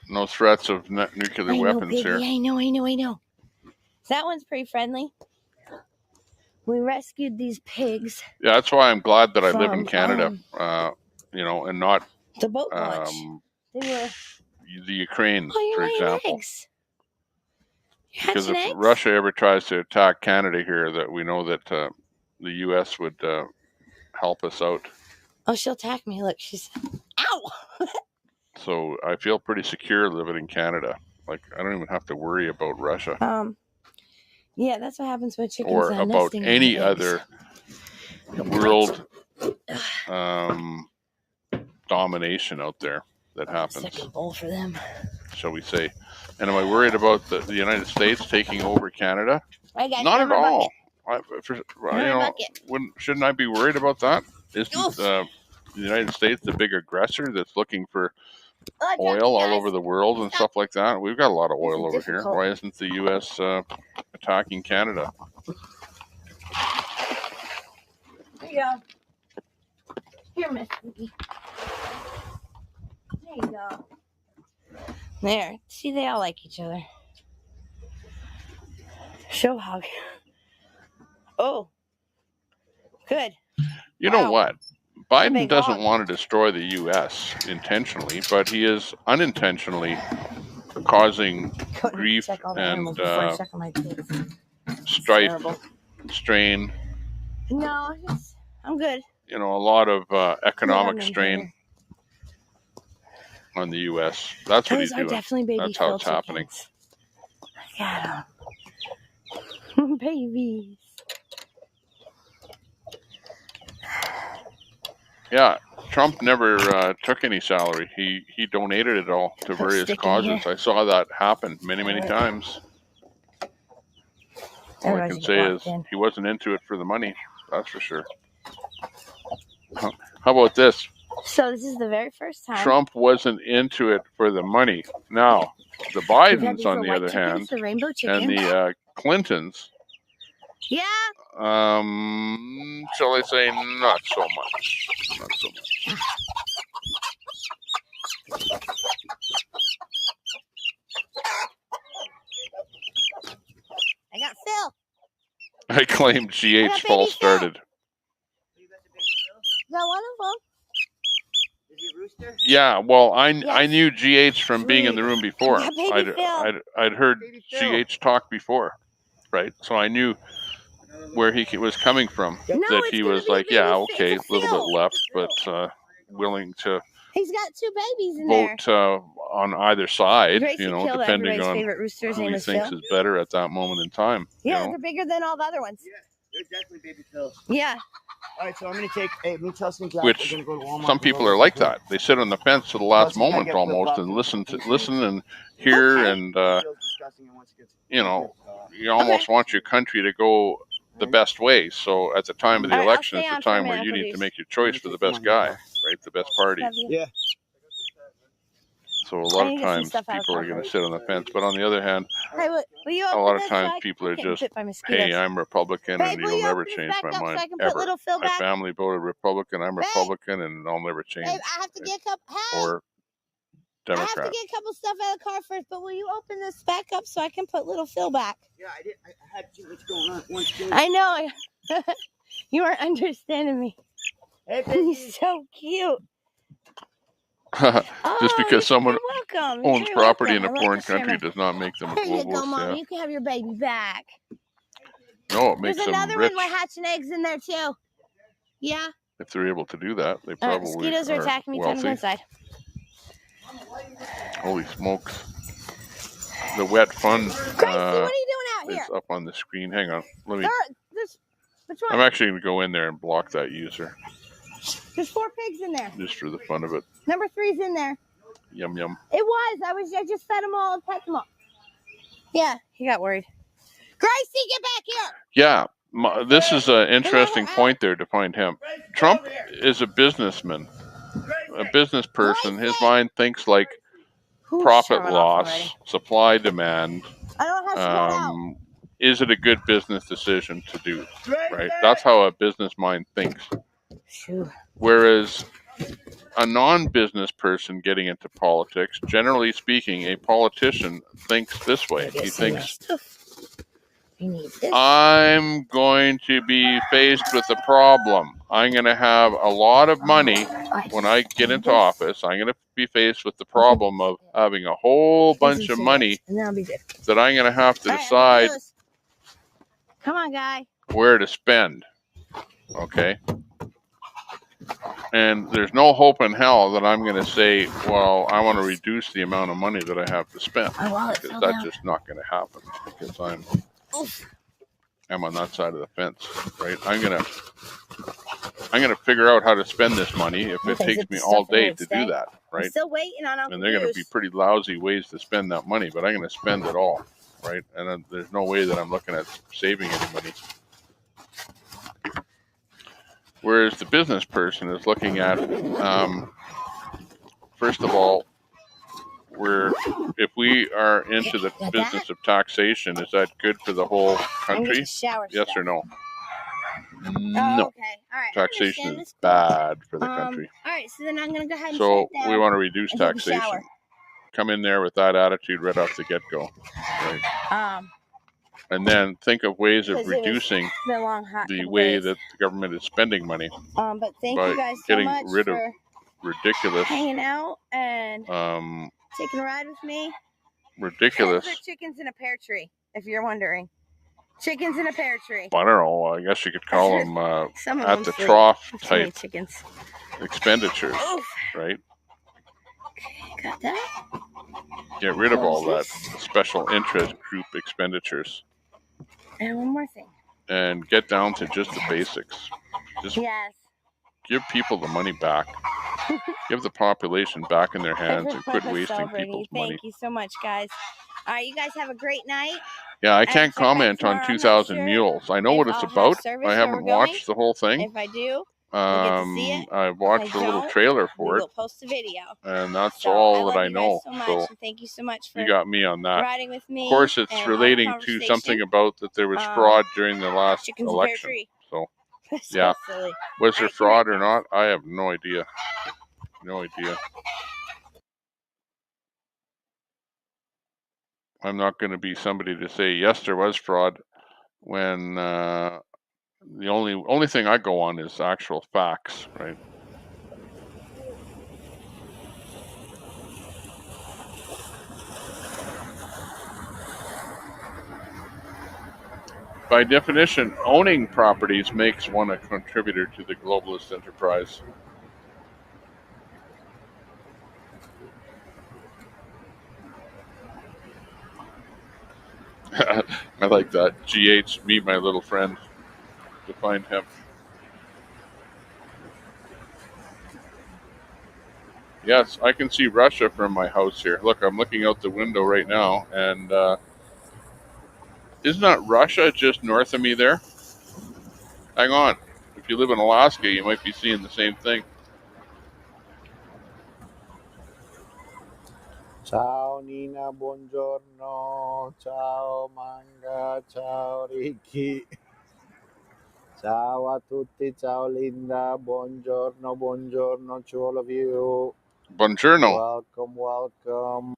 No threats of nuclear weapons Piggy, here. I know. That one's pretty friendly. We rescued these pigs. Yeah, that's why I'm glad that I live in from, Canada, you know, and not the boat launch. They were. the Ukraine, Oh, you're for laying example. Eggs. Because if hatching eggs? Russia ever tries to attack Canada here, that we know that the U.S. would help us out. Oh, she'll attack me. Look, she's. Ow! So I feel pretty secure living in Canada. Like I don't even have to worry about Russia Yeah, that's what happens when chickens or about nesting in any the eggs. other world domination out there that happens. Second bowl for them. Shall we say? And am I worried about the United States taking over Canada? Right, guys, Not at all. bucket. Shouldn't I be worried about that? Isn't the United States the big aggressor that's looking for oil all over the world and stuff like that? We've got a lot of oil over here. Why isn't the U.S. Attacking Canada? There you go. Here, Miss Piggy. There you go. There. See, they all like each other. Show hog. Oh. Good. You know what? Biden doesn't want to destroy the U.S. intentionally, but he is unintentionally causing grief and strife, strain. No, I'm good. You know, a lot of economic strain on the U.S. That's what he's doing. That's how it's happening. I got 'em. Babies. Yeah, Trump never took any salary. He donated it all to various causes. I saw that happen many times. All I can say is he wasn't into it for the money. That's for sure. How about this? So this is the very first time Trump wasn't into it for the money. Now, the Bidens, on the other hand, and the Clintons, yeah. Shall I say, not so much. Not so much. I got Phil. I claim GH false started. Is that one of them? Is he a rooster? Yeah, well, I knew GH from being in the room before. I'd heard GH talk before, right? So I knew where he was coming from. That he was like, yeah, okay, a little bit left, but willing to. He's got two babies in vote on either side, you know, depending on who he thinks is better at that moment in time. Yeah, you know? they're bigger than all the other ones. Yeah, they're definitely baby pills. Yeah. All right, so I'm gonna take. Hey, let me tell some guys. Which some people are like that. They sit on the fence to the last moment almost and listen and hear and you know, you almost want your country to go the best way. So at the time of the election, it's the time where you need to make your choice for the best guy, right? The best party. Yeah. So a lot of times people are going to sit on the fence, but on the other hand, a lot of times people are just, hey, I'm Republican and you'll never change my mind ever. My family voted Republican, I'm Republican, and I'll never change. I have to get a couple. Or Democrat. I have to get a couple stuff out of the car first, but will you open this back up so I can put little Phil back? Yeah, I did. I had too much going on. I know. You aren't understanding me. Hey, he's so cute. Just because someone owns property in a I foreign country does not make them a Here you go, globalist. Mom. Yeah. You can have your baby back. No, it makes There's them another rich. one with hatching eggs in there too. Yeah. If they're able to do that, they probably mosquitoes are attacking me. Time to go inside. Holy smokes! The wet fun Gracie, what are you doing out here? is up on the screen. Hang on, let me. There's Which I'm one? actually going to go in there and block that user. There's 4 pigs in there. Just for the fun of it. Number 3's in there. Yum, yum. It was. I just fed them all and pet them all. Yeah, he got worried. Gracie, get back here. Yeah, this is an interesting point there to find him. Trump is a businessman, a business person. His mind thinks like profit loss, supply demand. I don't have to go out. Is it a good business decision to do? Right? That's how a business mind thinks. Whereas a non-business person getting into politics, generally speaking, a politician thinks this way. He thinks, I'm going to be faced with a problem. I'm going to have a lot of money when I get into office. I'm going to be faced with the problem of having a whole bunch of money that I'm going to have to decide Come on, guy. where to spend. Okay? And there's no hope in hell that I'm going to say, well, I want to reduce the amount of money that I have to spend. Because that's just not going to happen. Because I'm on that side of the fence, right? I'm gonna figure out how to spend this money if it takes me all day to do that, right? I'm still waiting on Uncle And they're gonna be pretty lousy ways to spend that money, but I'm gonna spend it all, right? And then there's no way that I'm looking at saving any money. Whereas the business person is looking at, first of all, if we are into the business of taxation, is that good for the whole country? Yes or no? No. Okay. All right. Taxation is bad for the country. All right. So then I'm going to go ahead and So sit down. we want to reduce taxation. Come in there with that attitude right off the get-go. Right? And then think of ways of reducing the way that the government is spending money. But thank you guys so much rid of for ridiculous hanging out and taking a ride with me. Ridiculous. Those are chickens in a pear tree, if you're wondering. Chickens in a pear tree. I don't know. I guess you could call them at the trough type expenditures, right? Okay, got that. Get rid of all that special interest group expenditures. And one more thing. And get down to just the basics. Just give people the money back. Give the population back in their hands and quit wasting people's money. Thank you so much, guys. All right, you guys have a great night. Yeah, I can't comment on 2,000 Mules. I know what it's about. I haven't watched the whole thing. If I do, we'll get to see it. I watched a little trailer for it. We'll post a video. And that's all that I know. So thank you so much for you got me on that. riding with me. Of course, it's relating to something about that there was fraud during the last election. So, yeah. Was there fraud or not? I have no idea. No idea. I'm not going to be somebody to say, yes, there was fraud, when the only thing I go on is actual facts, right? By definition, owning properties makes one a contributor to the globalist enterprise. I like that. GH, meet my little friend, to find him. Yes, I can see Russia from my house here. Look, I'm looking out the window right now, and isn't that Russia just north of me there? Hang on. If you live in Alaska, you might be seeing the same thing. Ciao Nina, buongiorno. Ciao Manga, ciao Ricky. Ciao a tutti, ciao Linda, buongiorno, buongiorno to all of you. Buongiorno. Welcome.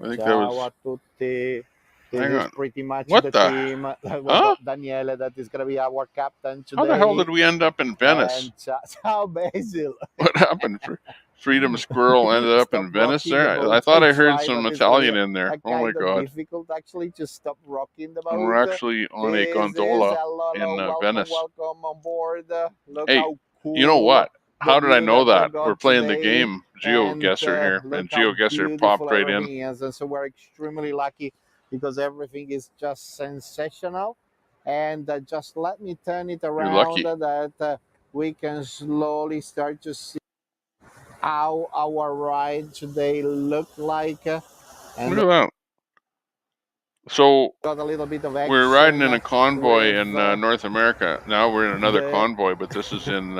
I think ciao that was... a tutti. This Hang is on. pretty much What the the... team. That was huh? Daniele that is going to be our captain today. How the hell did we end up in Venice? And ciao Basil. What happened? Freedom Squirrel ended up in Venice there? I thought I heard some Italian in there. Oh my God. It's difficult actually to stop rocking the boat. And we're actually on a gondola in Venice. Welcome on board. Look hey, how cool. You know what? How did I know that? We're playing today. the game GeoGuessr here, and GeoGuessr popped right in. And so we're extremely lucky because everything is just sensational. And just let me turn it You're around lucky. that we can slowly start to see how our ride today looked like. Look at that. So got a little bit of we're riding in action a convoy with in North America. Now we're in another the convoy, but this is in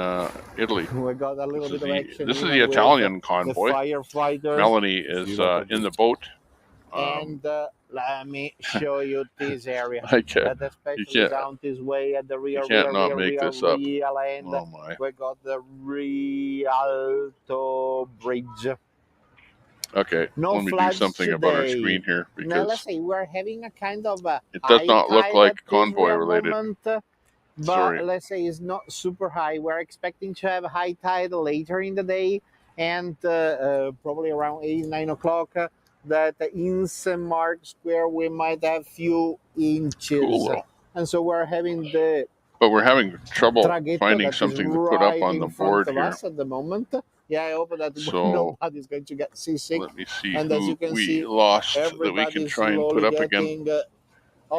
Italy. we got a little This bit is of the action this is the even with Italian the convoy. firefighters. Melanie is in the boat. And let me show you this area. I can't. That You especially can't. down this way at the You rear can't not make this up. end. Oh my. We got the Rialto Bridge. Okay, No let me do floods something about our today. screen here Now let's because say we're having a kind of a it does high not look tide like at this convoy real related. moment, but Sorry. let's say it's not super high. We're expecting to have high tide later in the day, and probably around 8-9 o'clock. That in St. Mark's Square we might have few inches, Cool. and so we're having the. But we're having trouble traghetto finding that is something to put up right on the in front board of here. us at the moment. Yeah, I hope that So nobody's going to get seasick. let me see And as you who can we see, lost that we can everybody's try and put slowly up again. getting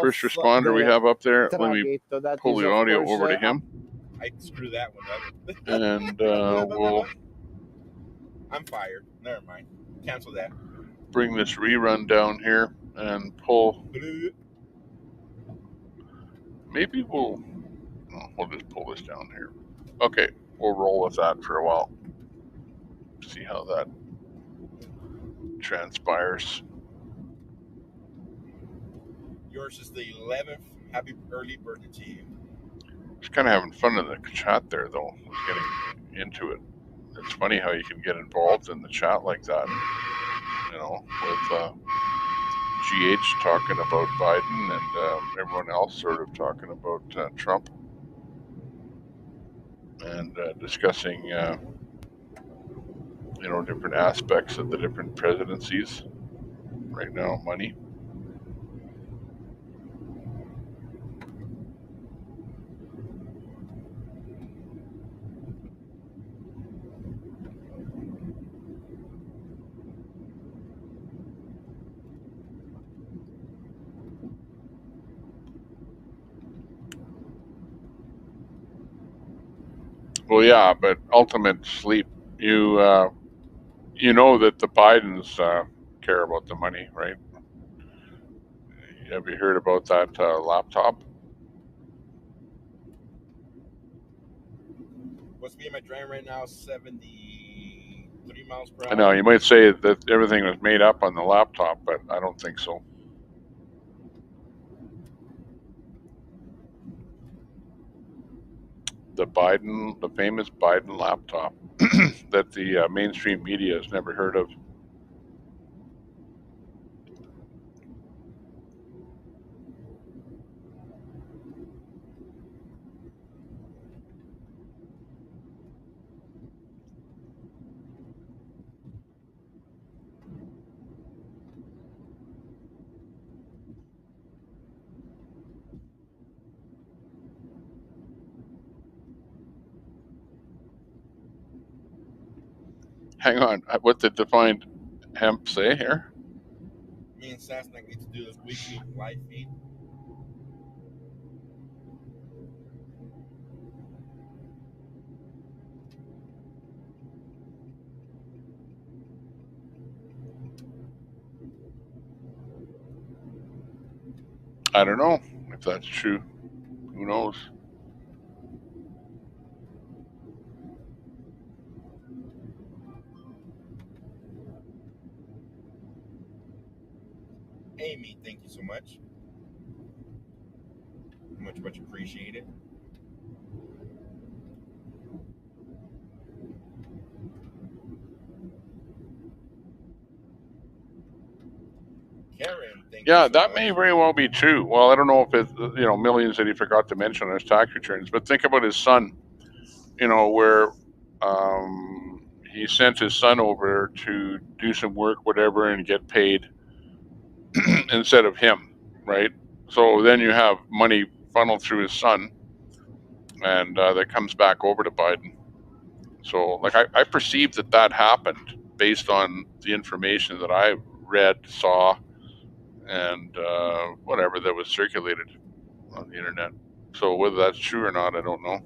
First off responder we the have up there. Let me traghetto. That pull is, the of audio course, over to him. I screw that one up. And we'll I'm fired. Never mind. Cancel that. bring this rerun down here and pull. Maybe we'll just pull this down here. Okay, we'll roll with that for a while. See how that transpires. Yours is the 11th. Happy early birthday to you. Just kind of having fun in the chat there, though. Getting into it. It's funny how you can get involved in the chat like that. You know, with GH talking about Biden and everyone else sort of talking about Trump and discussing, you know, different aspects of the different presidencies right now. Money. Well, yeah, but ultimate sleep. You you know that the Bidens care about the money, right? Have you heard about that laptop? What's being my driving right now? 73 miles per hour. I know you might say that everything was made up on the laptop, but I don't think so. The famous Biden laptop that the mainstream media has never heard of. Hang on, what did defined hemp say here? Me and Sasnak need to do this weekly live feed. I don't know if that's true. Who knows? Amy, thank you so much. Much appreciated. Karen, thank you so That much. may very well be true. Well, I don't know if it's, you know, millions that he forgot to mention on his tax returns, but think about his son, you know, where he sent his son over to do some work, whatever, and get paid instead of him, right? So then you have money funneled through his son, and that comes back over to Biden. So, like, I perceive that happened based on the information that I read, saw, and whatever that was circulated. on the internet. So whether that's true or not, I don't know.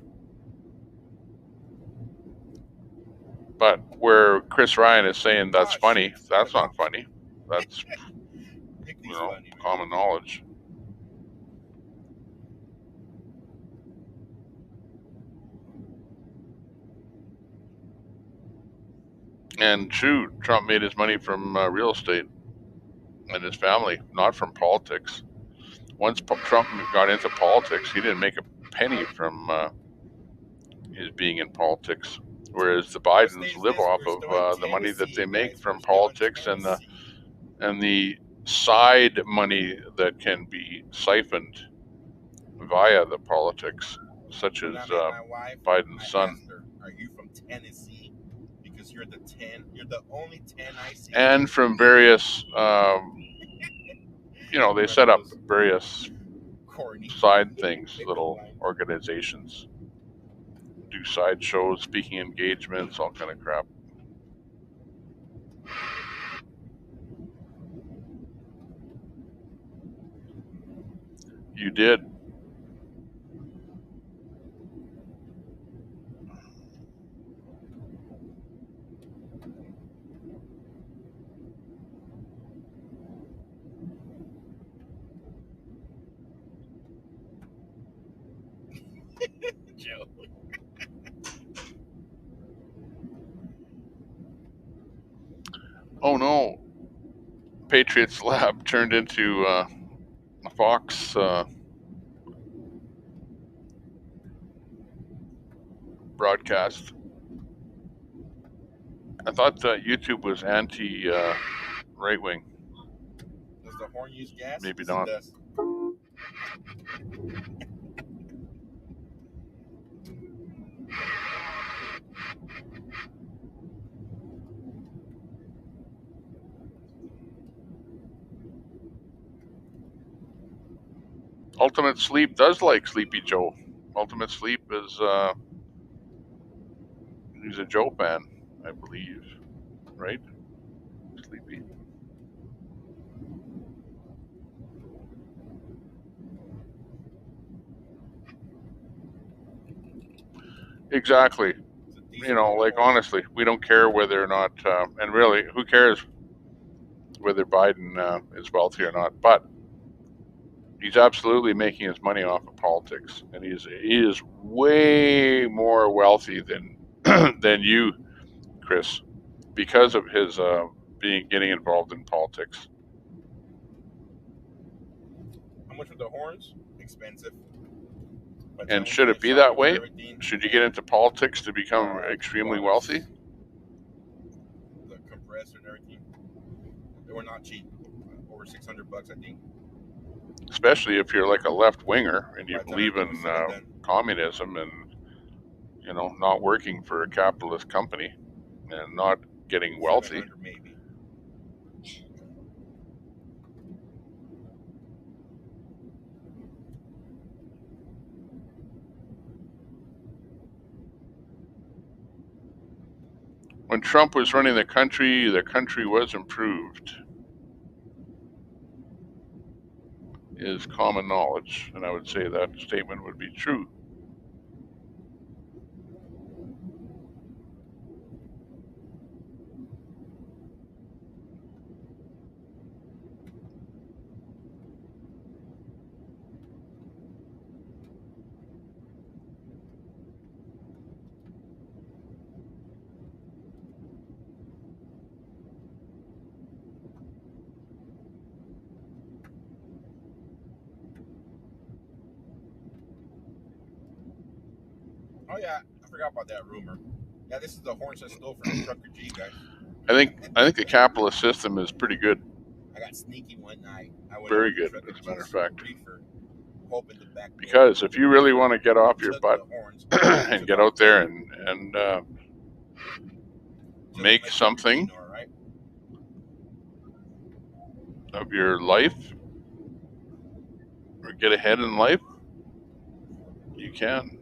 But where Chris Ryan is saying that's funny, that's not funny. That's common knowledge. And true, Trump made his money from real estate and his family, not from politics. Once Trump got into politics, he didn't make a penny from his being in politics. Whereas the Bidens live off of the money that they make from politics and the side money that can be siphoned via the politics, such as Biden's son. Are you from Tennessee? Because you're the only 10 I see. And from various, they set up various side things, little organizations, do side shows, speaking engagements, all kind of crap. You did. Joe. Oh no. Patriots Lab turned into a Fox broadcast. I thought YouTube was anti right wing. Does the horn use gas? Maybe not. It does. Ultimate Sleep does like Sleepy Joe. Ultimate Sleep is he's a Joe fan, I believe, right? Sleepy. Exactly. Like honestly, we don't care whether or not, and really, who cares whether Biden is wealthy or not? But he's absolutely making his money off of politics, and he is way more wealthy than than you, Chris, because of his getting involved in politics. How much were the horns? Expensive. And should it be that way? Should you get into politics to become extremely wealthy? The compressor and everything. They were not cheap. Over $600, I think. Especially if you're like a left winger and you believe in communism and not working for a capitalist company and not getting wealthy. Maybe. When Trump was running the country was improved, is common knowledge, and I would say that statement would be true. Oh yeah, I forgot about that rumor. Yeah, this is the horns I stole from Trucker G guys. I think the capitalist system is pretty good. I got sneaky one night. Very good, as a matter of fact. Because if you really want to get off your butt and get out there and make something of your life or get ahead in life, you can.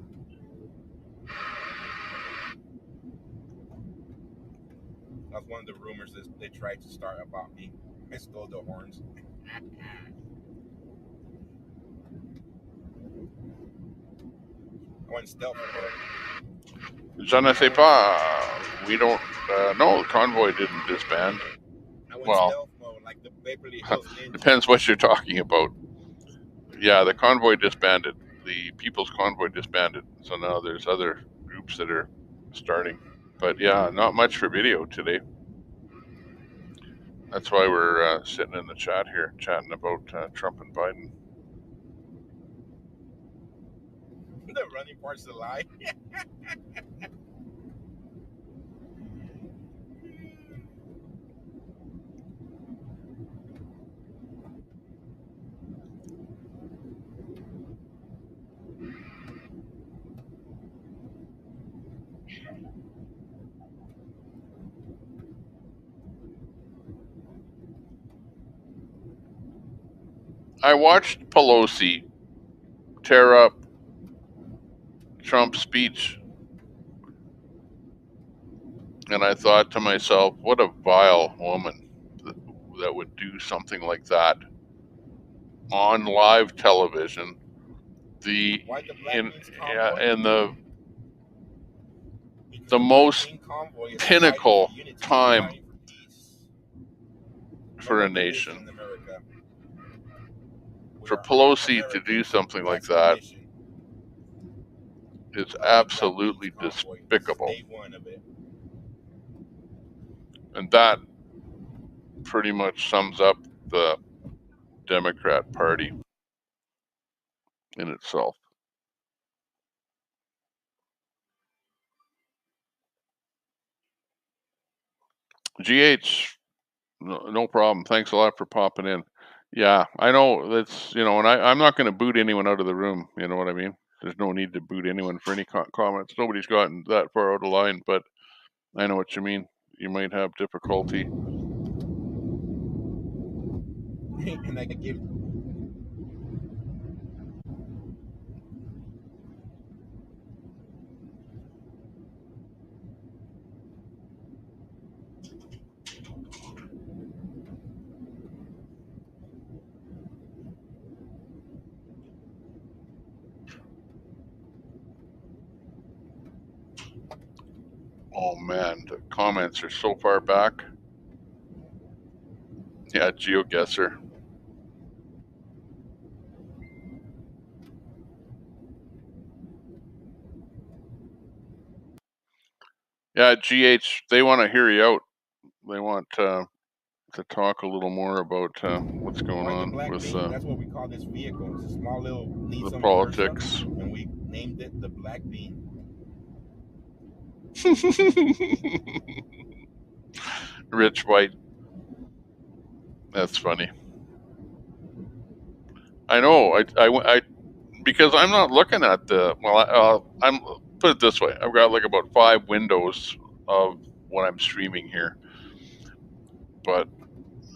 That's one of the rumors that they tried to start about me. I stole the horns. went stealth. Je ne sais pas. We don't no, Convoy didn't disband. I went Well, stealth mode, like the Beverly Hills Ninja. depends what you're talking about. Yeah, the Convoy disbanded. The People's Convoy disbanded. So now there's other groups that are starting. But yeah, not much for video today. That's why we're sitting in the chat here, chatting about Trump and Biden. The running part's a lie. I watched Pelosi tear up Trump's speech, and I thought to myself, what a vile woman that would do something like that on live television. And the most pinnacle time for a nation. For Pelosi to do something like that is absolutely despicable. And that pretty much sums up the Democrat Party in itself. GH, no problem. Thanks a lot for popping in. Yeah, I know that's, and I'm not going to boot anyone out of the room. You know what I mean? There's no need to boot anyone for any comments. Nobody's gotten that far out of line, but I know what you mean. You might have difficulty. And I give. Oh man, the comments are so far back. Yeah, GeoGuessr. Yeah, GH, they want to hear you out. They want to talk a little more about what's going on with that's what we call this vehicle. It's a small little the politics. Versa, and we named it the Black Bean. Rich White. That's funny. I know. I because I'm not looking at the. Well, I'm put it this way. I've got like about 5 windows of what I'm streaming here, but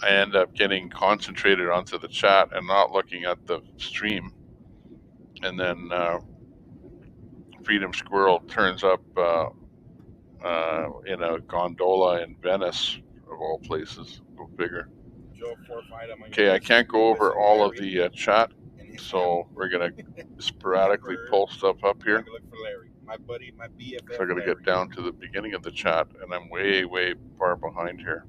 I end up getting concentrated onto the chat and not looking at the stream. And then Freedom Squirrel turns up in a gondola in Venice, of all places. Go figure. Okay, I can't go over all of the chat, so we're gonna sporadically pull stuff up here. So I gotta get down to the beginning of the chat, and I'm way, way far behind here.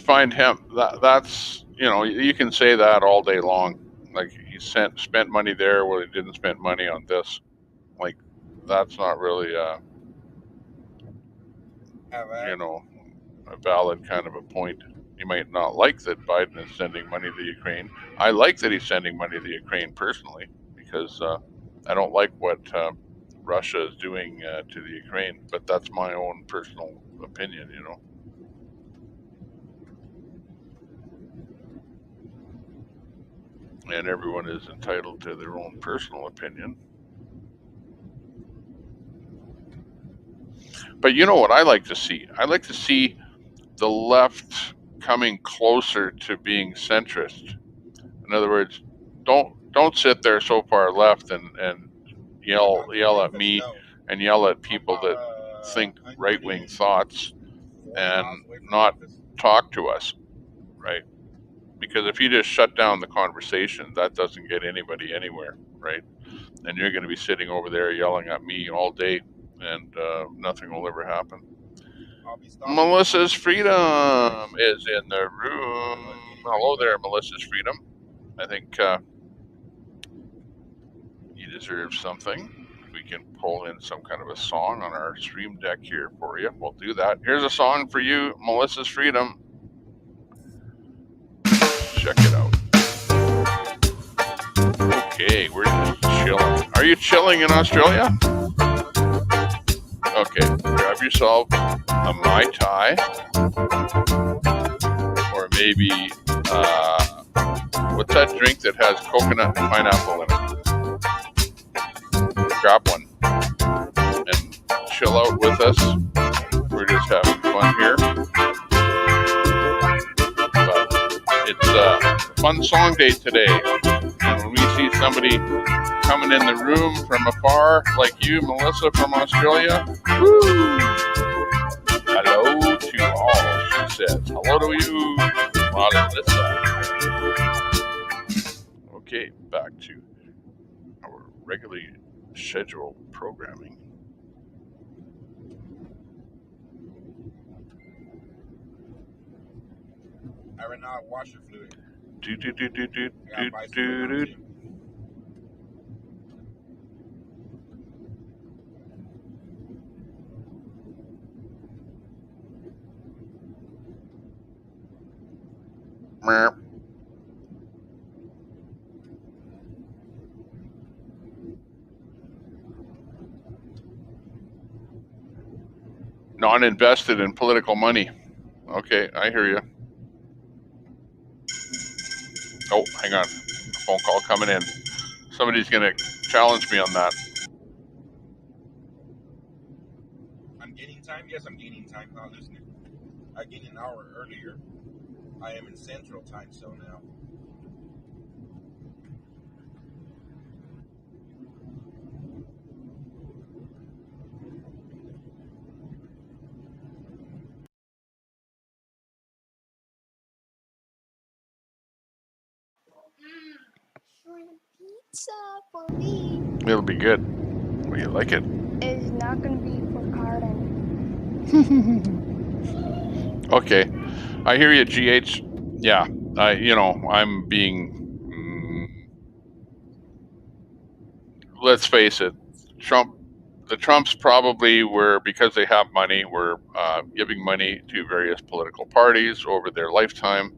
Find him. That's you can say that all day long. Like he spent money there, well he didn't spend money on this. Like that's not really a valid kind of a point. You might not like that Biden is sending money to Ukraine. I like that he's sending money to Ukraine personally because I don't like what Russia is doing to the Ukraine, but that's my own personal opinion, And everyone is entitled to their own personal opinion. But you know what I like to see? I like to see the left coming closer to being centrist. In other words, don't sit there so far left and yell at me and yell at people that think right-wing thoughts and not talk to us, right? Because if you just shut down the conversation, that doesn't get anybody anywhere, right? And you're going to be sitting over there yelling at me all day, and nothing will ever happen. Melissa's Freedom is in the room. Hello there, Melissa's Freedom. I think you deserve something. We can pull in some kind of a song on our stream deck here for you. We'll do that. Here's a song for you, Melissa's Freedom. Check it out. Okay, we're just chilling. Are you chilling in Australia? Okay, grab yourself a Mai Tai, or maybe, what's that drink that has coconut and pineapple in it? Grab one and chill out with us. We're just having fun here. But it's a fun song day today. And when we see somebody coming in the room from afar, like you, Melissa from Australia, woo! Hello to all, she says. Hello to you, Melissa. Okay, back to our regularly scheduled programming. I ran out of washer fluid. Do. Non-invested in political money. Okay, I hear you. Oh, hang on. A phone call coming in. Somebody's going to challenge me on that. I'm gaining time? Yes, I'm gaining time. Not listening. I gained an hour earlier. I am in Central Time Zone now. Pizza for me. It'll be good. Will you like it? It's not gonna be for Carden. Okay, I hear you, GH. Yeah, I'm being. Let's face it, the Trumps probably were, because they have money, were giving money to various political parties over their lifetime,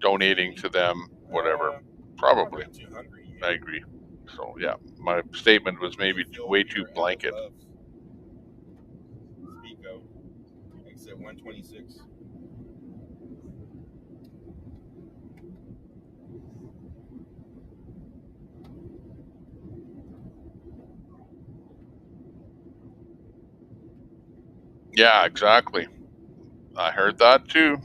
donating to them, whatever. Probably. I agree. So yeah, my statement was maybe way too blanket. Speako. Exit 126. Yeah, exactly. I heard that too.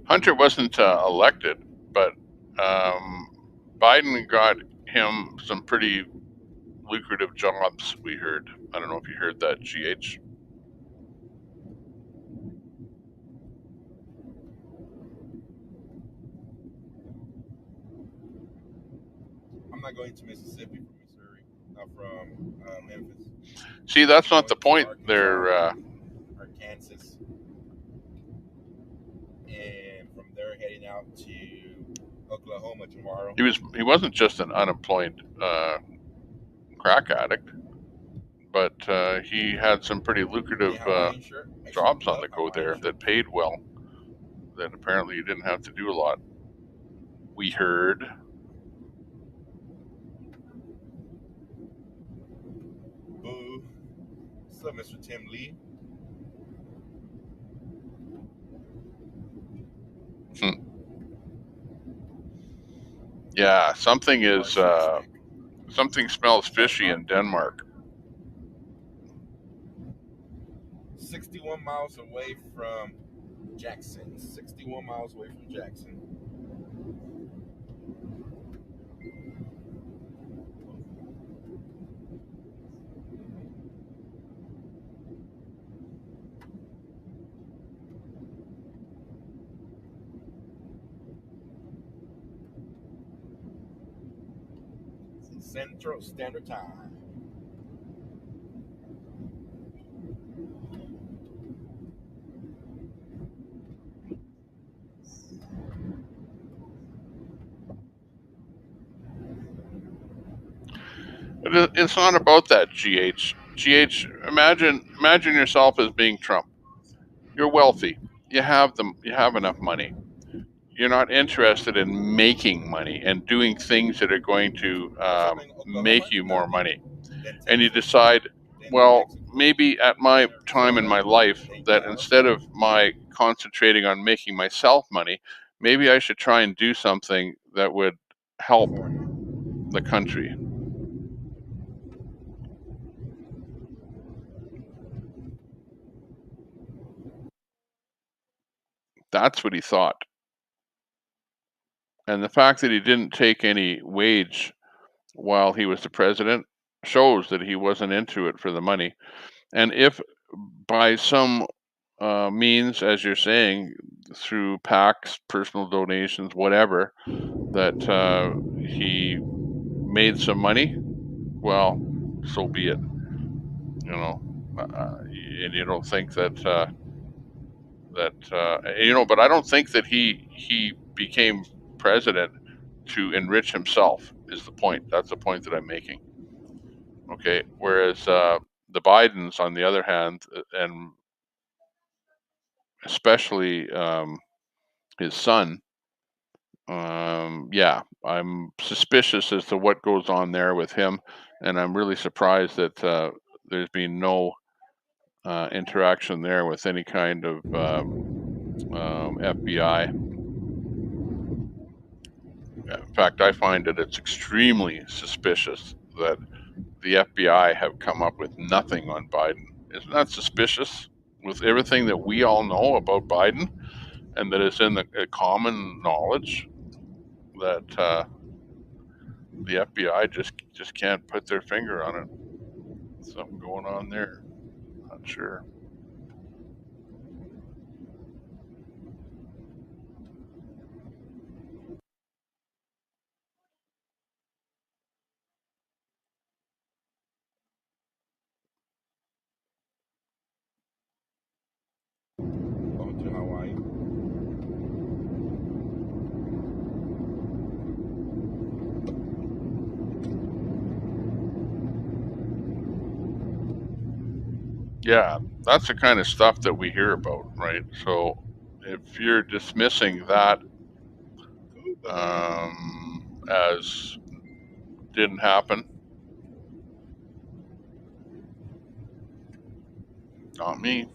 Hunter wasn't elected, but Biden got him some pretty lucrative jobs, we heard. I don't know if you heard that, GH. I'm not going to Mississippi from Missouri, not from Memphis. See, that's not the point. They're or Kansas, and from there heading out to Oklahoma tomorrow. He wasn't just an unemployed crack addict, but he had some pretty lucrative jobs on the go there that paid well. That apparently you didn't have to do a lot. We heard. Boo. What's up, Mr. Tim Lee? Yeah, something smells fishy in Denmark. 61 miles away from Jackson. 61 miles away from Jackson. Central Standard Time. It's not about that, GH. GH, imagine yourself as being Trump. You're wealthy. You have enough money. You're not interested in making money and doing things that are going to make you more money. And you decide, well, maybe at my time in my life, that instead of my concentrating on making myself money, maybe I should try and do something that would help the country. That's what he thought. And the fact that he didn't take any wage while he was the president shows that he wasn't into it for the money. And if by some means, as you're saying, through PACs, personal donations, whatever, that he made some money, well, so be it. You know, and you don't think that but I don't think that he became president to enrich himself. Is the point? That's the point that I'm making. Okay. Whereas the Bidens, on the other hand, and especially his son, yeah, I'm suspicious as to what goes on there with him, and I'm really surprised that there's been no interaction there with any kind of FBI. In fact, I find that it's extremely suspicious that the FBI have come up with nothing on Biden. Isn't that suspicious? With everything that we all know about Biden, and that is in the common knowledge, that the FBI just can't put their finger on it. Something going on there. Not sure. Going to Hawaii. Yeah, that's the kind of stuff that we hear about, right? So if you're dismissing that as didn't happen, not me.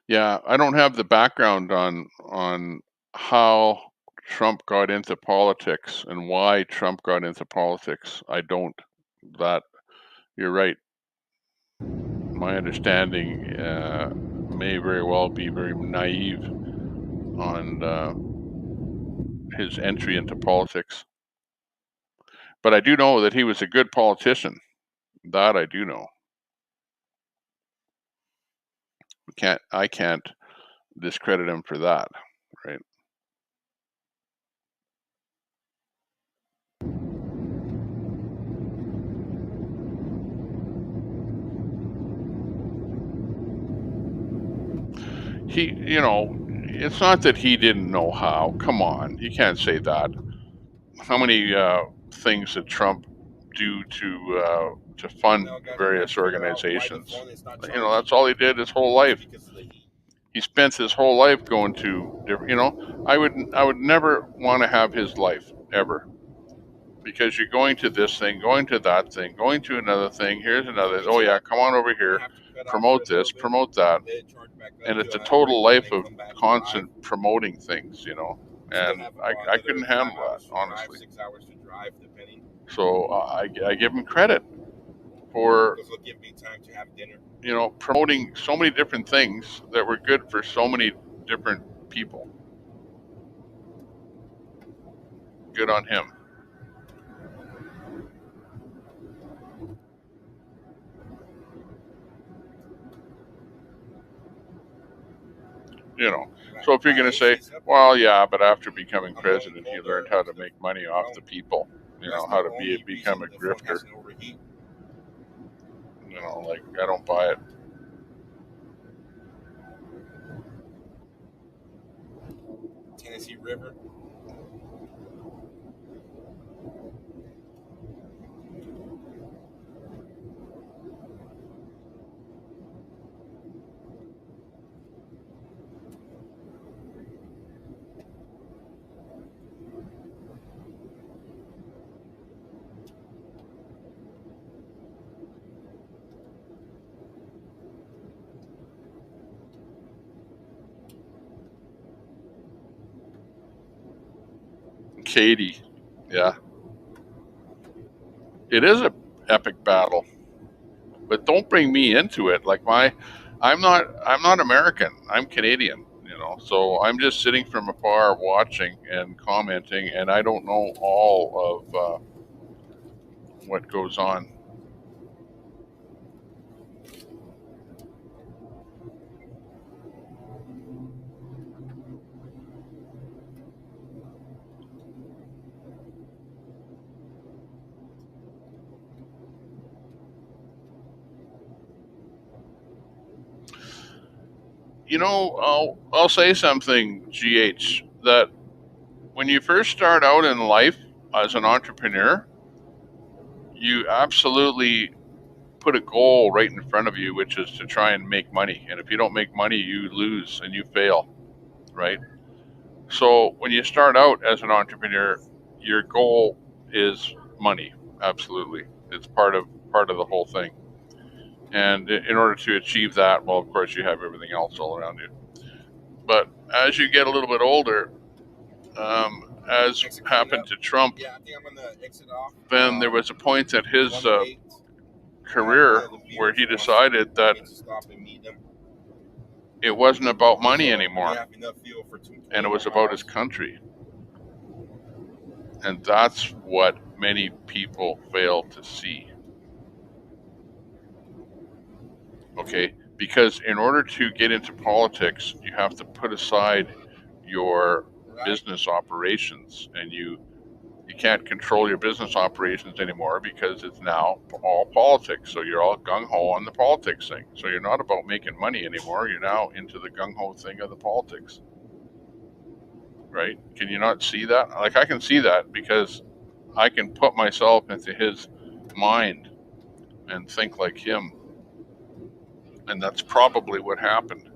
Yeah, I don't have the background on how Trump got into politics and why Trump got into politics. I don't. That you're right. My understanding may very well be very naive on his entry into politics. But I do know that he was a good politician. That I do know. I can't discredit him for that, right? It's not that he didn't know how. Come on, you can't say that. How many things did Trump do to fund various organizations. You know, that's all he did his whole life. He spent his whole life going to different. You know, I would never want to have his life ever, because you're going to this thing, going to that thing, going to another thing. Here's another. Oh yeah, come on over here, promote this, promote that, and it's a total life of constant promoting things. You know, and I couldn't handle that, honestly. So I give him credit for, you know, promoting so many different things that were good for so many different people. Good on him. You know, so if you're going to say, well, yeah, but after becoming president, he learned how to make money off the people, you know, how to become a grifter. You know, like, I don't buy it. Tennessee River. Katie, yeah. It is a epic battle, but don't bring me into it. Like, I'm not American. I'm Canadian, you know. So I'm just sitting from afar watching and commenting, and I don't know all of what goes on. You know, I'll say something, GH, that when you first start out in life as an entrepreneur, you absolutely put a goal right in front of you, which is to try and make money. And if you don't make money, you lose and you fail, right? So when you start out as an entrepreneur, your goal is money. Absolutely, it's part of the whole thing. And in order to achieve that, well, of course, you have everything else all around you. But as you get a little bit older, as happened to Trump, then there was a point at his career where he decided that it wasn't about money anymore, and it was about his country. And that's what many people fail to see. Okay, because in order to get into politics, you have to put aside your business operations, and you can't control your business operations anymore because it's now all politics. So you're all gung-ho on the politics thing. So you're not about making money anymore. You're now into the gung-ho thing of the politics. Right? Can you not see that? Like, I can see that because I can put myself into his mind and think like him. And that's probably what happened.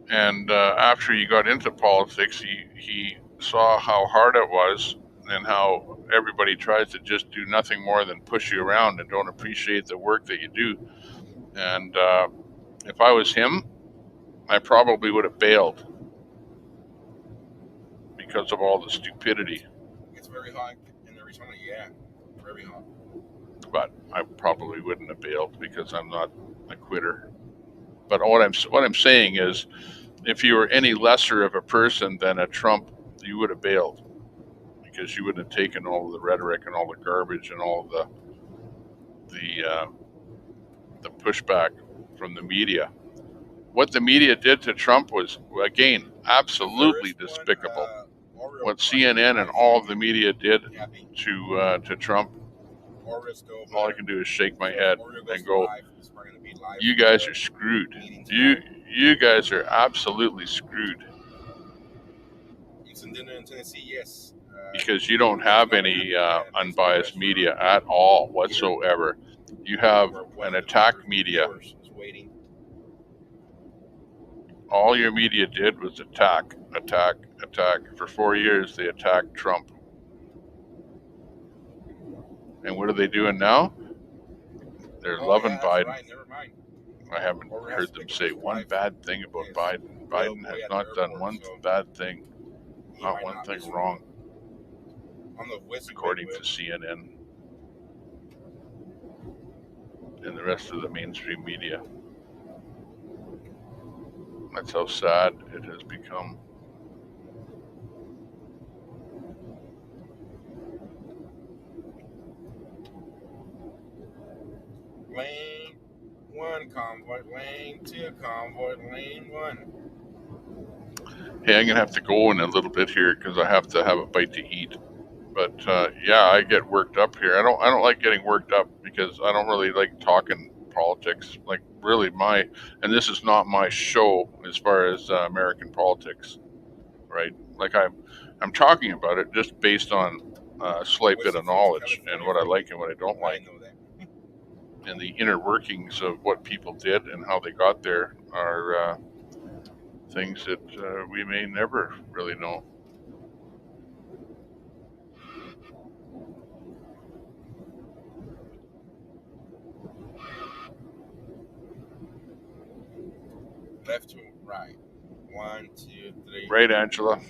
And after he got into politics, he saw how hard it was and how everybody tries to just do nothing more than push you around and don't appreciate the work that you do. And if I was him, I probably would have bailed because of all the stupidity. It's very hot in Arizona, yeah, very hot. But I probably wouldn't have bailed because I'm not a quitter. But what I'm saying is, if you were any lesser of a person than a Trump, you would have bailed, because you wouldn't have taken all of the rhetoric and all the garbage and all the pushback from the media. What the media did to Trump was, again, absolutely despicable. What CNN and all of the media did to Trump, all I can do is shake my head and go, "You guys are screwed. You guys are absolutely screwed." Eating dinner in Tennessee, yes. because you don't have any unbiased media at all whatsoever. You have an attack media. All your media did was attack. For 4 years, they attacked Trump. And what are they doing now? They're loving Biden. Right, never mind. I haven't heard them say one bad thing about Biden. Biden has not done one bad thing, not one thing wrong, according to CNN and the rest of the mainstream media. That's how sad it has become. Lane 1 convoy, lane 2 convoy, lane 1. Hey, I'm gonna have to go in a little bit here because I have to have a bite to eat. But yeah, I get worked up here. I don't like getting worked up because I don't really like talking politics. Like really, and this is not my show as far as American politics, right? Like I'm talking about it just based on a slight bit of knowledge and what I like and what I don't like. And the inner workings of what people did and how they got there are things that we may never really know. Left to right. 1, 2, 3. Right, Angela?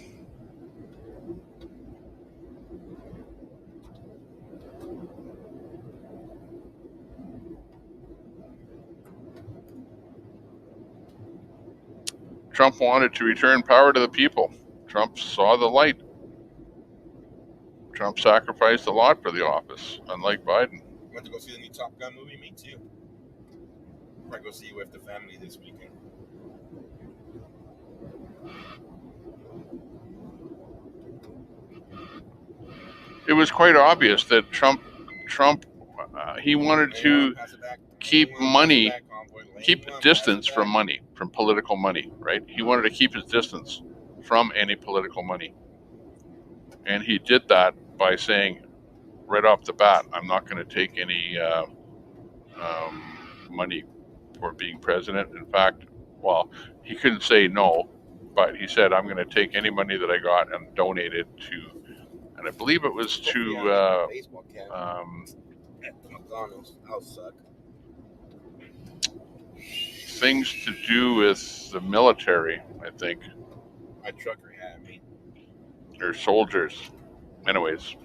Trump wanted to return power to the people. Trump saw the light. Trump sacrificed a lot for the office, unlike Biden. Went to go see the new Top Gun movie. Me too. Probably go see you with the family this weekend. It was quite obvious that Trump, he wanted to keep money, keep distance from money, from political money, right? He wanted to keep his distance from any political money. And he did that by saying right off the bat, I'm not going to take any money for being president. In fact, well, he couldn't say no, but he said, I'm going to take any money that I got and donate it to, and I believe it was to things to do with the military, I think. My trucker had me. Or soldiers. Anyways,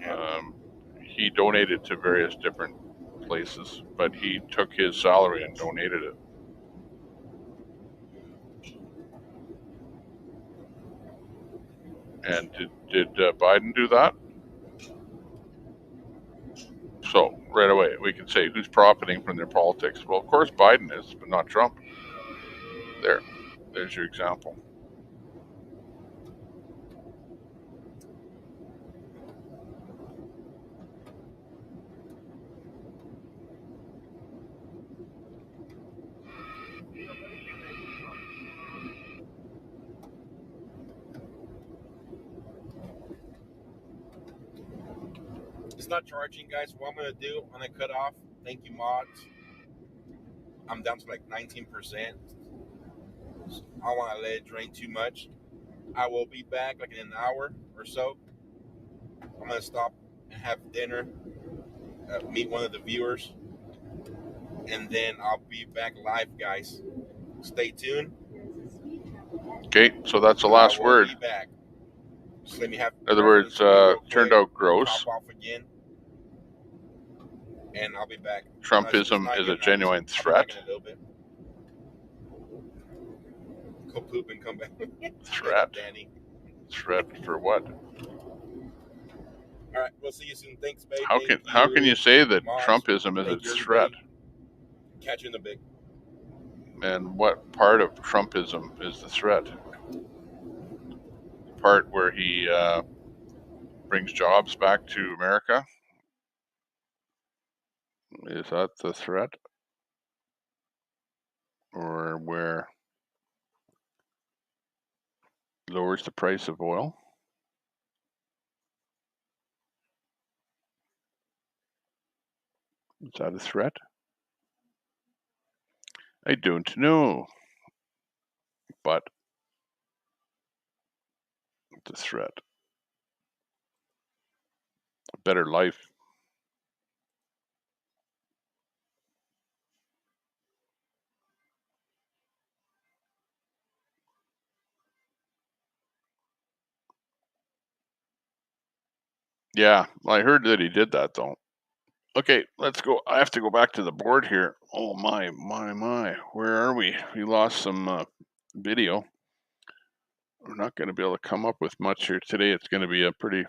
he donated to various different places, but he took his salary and donated it. And did Biden do that? So right away we can say who's profiting from their politics. Well, of course Biden is, but not Trump. There's your example. It's not charging, guys. What I'm gonna do when I cut off, thank you, mods. I'm down to like 19%. I don't want to let it drain too much. I will be back like in an hour or so. I'm gonna stop and have dinner, meet one of the viewers, and then I'll be back live, guys. Stay tuned. Okay, so that's the last word. Be back. Just let me have. In other words, turned out gross. Top off again, and I'll be back. Trumpism is a genuine threat. Go poop and come back. Threat. Danny. Threat for what? All right, we'll see you soon. Thanks, babe. How can you say that Trumpism is a threat? Catch you in the big. And what part of Trumpism is the threat? The part where he brings jobs back to America? Is that the threat? Or where lowers the price of oil? Is that a threat? I don't know. But it's a threat. A better life. Yeah, I heard that he did that though. Okay, let's go. I have to go back to the board here. Oh my. Where are we? We lost some video. We're not going to be able to come up with much here today. It's going to be a pretty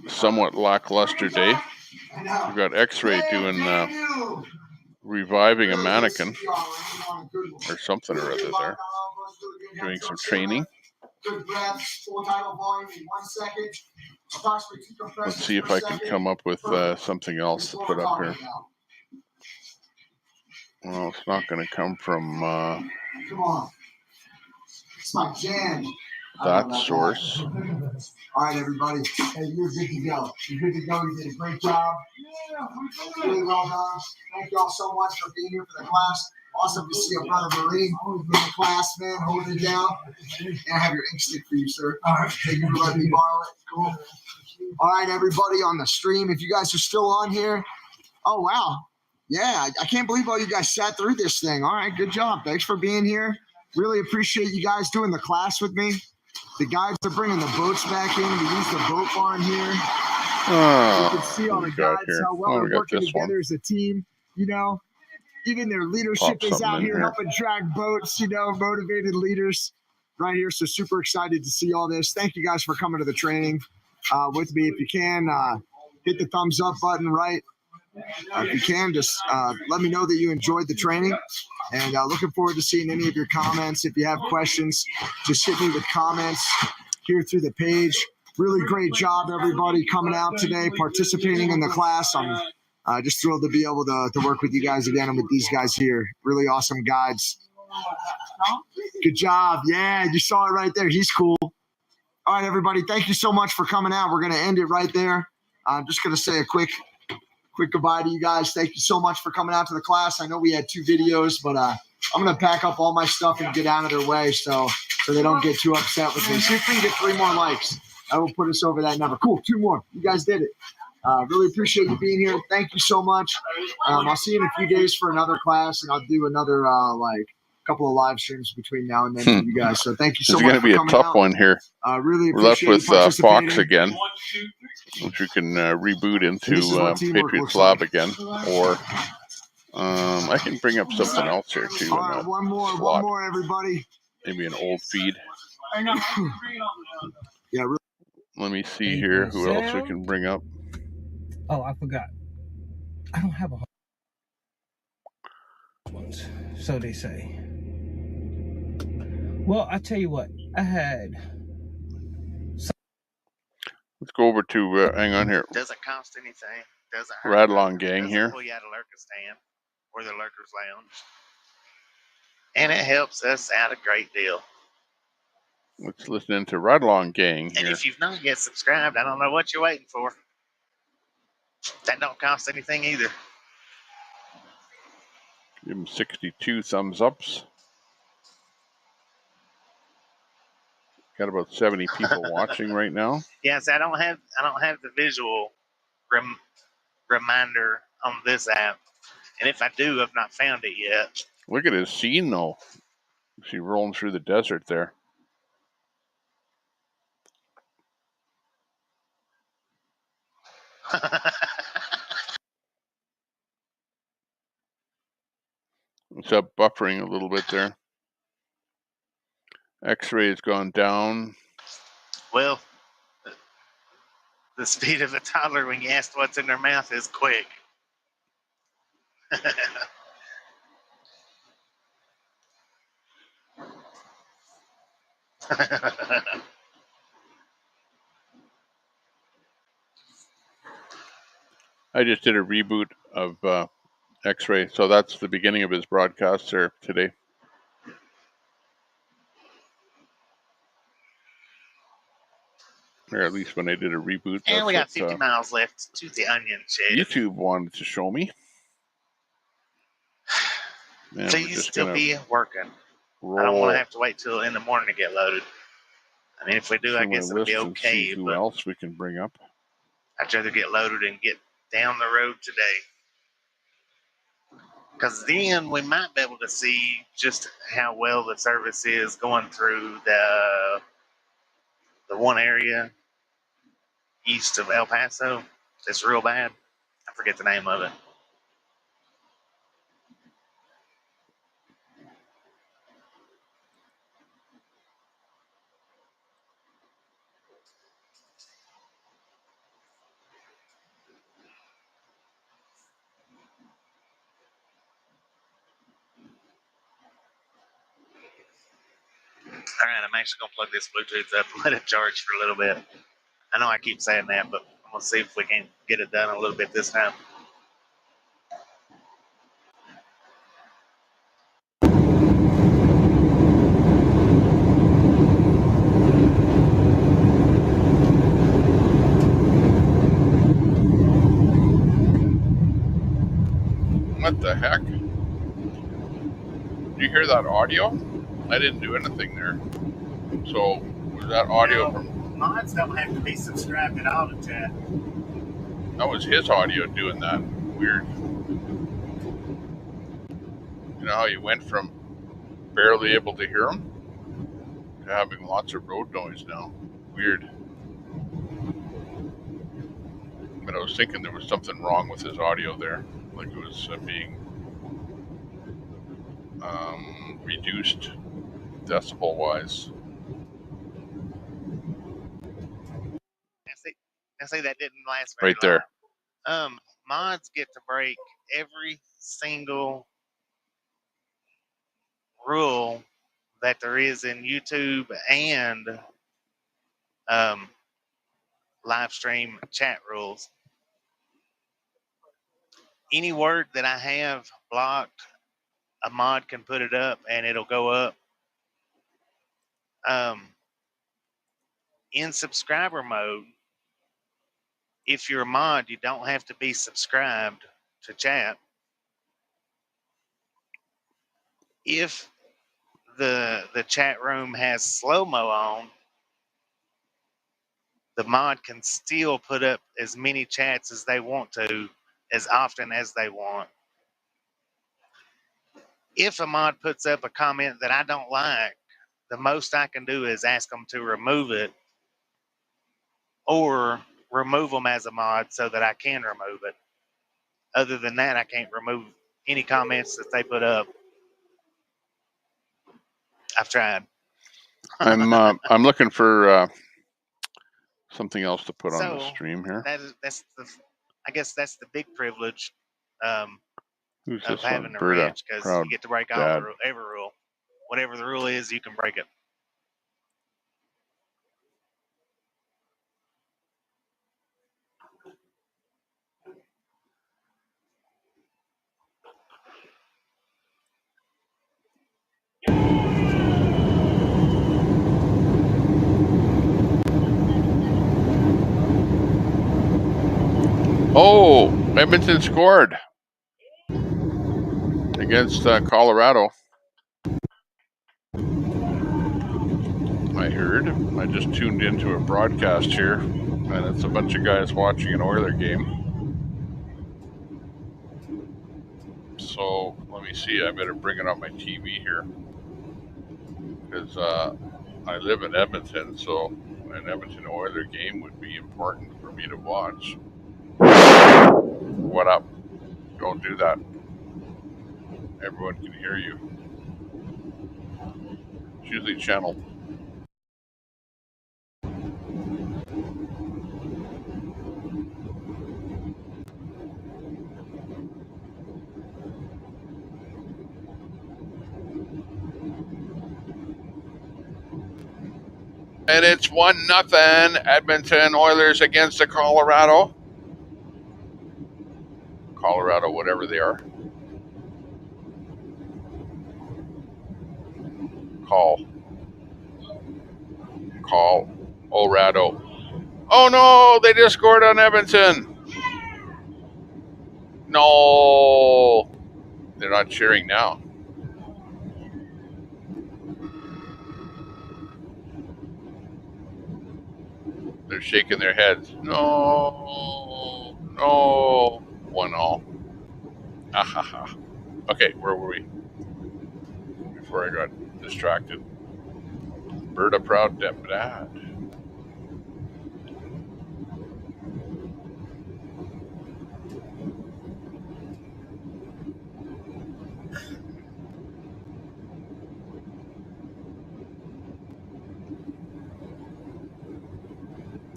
somewhat lackluster day. We've got X-Ray doing reviving a mannequin or something or other there, doing some training. Let's see if I can come up with something else to put up here. Well, it's not going to come from Come on. It's my jam. that source. All right, everybody. Hey, you're good to go. You're good to go. You did a great job. Really well done. Thank you all so much for being here for the class. Awesome to see a brother Marine in the class, man, holding it down. And I have your ink stick for you, sir. All right. Thank you for letting me borrow it. Cool. All right, everybody on the stream, if you guys are still on here. Oh, wow. Yeah, I can't believe all you guys sat through this thing. All right, good job. Thanks for being here. Really appreciate you guys doing the class with me. The guys are bringing the boats back in. We use the boat barn here. You can see all the guys, how well they're working together as a team. You know, even their leadership is out here helping drag boats, you know, motivated leaders right here. So super excited to see all this. Thank you guys for coming to the training with me. If you can, hit the thumbs up button, right? If you can, just let me know that you enjoyed the training. And looking forward to seeing any of your comments. If you have questions, just hit me with comments here through the page. Really great job, everybody, coming out today, participating in the class. I'm just thrilled to be able to work with you guys again and with these guys here. Really awesome guides. Good job. Yeah, you saw it right there. He's cool. All right, everybody, thank you so much for coming out. We're going to end it right there. I'm just going to say a quick goodbye to you guys. Thank you so much for coming out to the class. I know we had 2 videos, but I'm going to pack up all my stuff and get out of their way so they don't get too upset with me. See if we can get 3 more likes. I will put us over that number. Cool, 2 more. You guys did it. Really appreciate you being here. Thank you so much. I'll see you in a few days for another class, and I'll do another couple of live streams between now and then for you guys. So thank you so much for coming out. It's going to be a tough one here. Really We're left appreciate with Fox again, which we can reboot into Patriots Lab again, or I can bring up something else here too. All right, one more, everybody. Maybe an old feed. Yeah. Really. Let me see here who else we can bring up. Oh, I forgot. I don't have a ones, so they say. Well, I tell you what, I had. Let's go over to hang on here. Doesn't cost anything. Doesn't hurt. Ride-along gang here. Pull you out of Lurker Stand or the Lurkers Lounge, and it helps us out a great deal. Let's listen into Ride-along gang here. And if you've not yet subscribed, I don't know what you're waiting for. That don't cost anything either. Give him 62 thumbs ups. Got about 70 people watching right now. Yes, I don't have the visual reminder on this app, and if I do, I've not found it yet. Look at his scene though. See rolling through the desert there. It's up buffering a little bit there. X-ray has gone down. Well, the speed of a toddler when you ask what's in their mouth is quick. I just did a reboot of X-ray, so that's the beginning of his broadcast there today. or at least when they did a reboot. And we got That's 50 what miles left to the onion shed. YouTube wanted to show me. And Please still be working. I don't want to have to wait till in the morning to get loaded. I mean, if we do, I guess it'll be okay. Who but else we can bring up? I'd rather get loaded and get down the road today. Because then we might be able to see just how well the service is going through the one area east of El Paso. It's real bad. I forget the name of it. All right, I'm actually going to plug this Bluetooth up and let it charge for a little bit. I know I keep saying that, but I'm going to see if we can get it done a little bit this time. What the heck? Did you hear that audio? I didn't do anything there. So, was that audio from... Mods don't have to be subscribed at all to chat. That was his audio doing that. Weird. You know how you went from barely able to hear him to having lots of road noise now? Weird. But I was thinking there was something wrong with his audio there. Like it was being reduced decibel-wise. I say that didn't last very Right there. long. Mods get to break every single rule that there is in YouTube and live stream chat rules. Any word that I have blocked, a mod can put it up and it'll go up. In subscriber mode, if you're a mod, you don't have to be subscribed to chat. If the chat room has slow-mo on, the mod can still put up as many chats as they want to, as often as they want. If a mod puts up a comment that I don't like, the most I can do is ask them to remove it or remove them as a mod so that I can remove it. Other than that, I can't remove any comments that they put up. I've tried. I'm looking for something else to put on the stream here. I guess that's the big privilege of this having one? a Berta, ranch, because you get to break all Dad. every rule. Whatever the rule is, you can break it. Oh, Edmonton scored against Colorado. I heard. I just tuned into a broadcast here, and it's a bunch of guys watching an Oiler game. So let me see. I better bring it on my TV here, because I live in Edmonton, so an Edmonton Oiler game would be important for me to watch. What up? Don't do that. Everyone can hear you. It's usually channel. And it's 1-0 Edmonton Oilers against the Colorado, whatever they are. Colorado. Oh no, they just scored on Edmonton. No, they're not cheering now. They're shaking their heads. No, no. 1-0. Ahaha. Okay, where were we? Before I got distracted. Berta Proud Dad.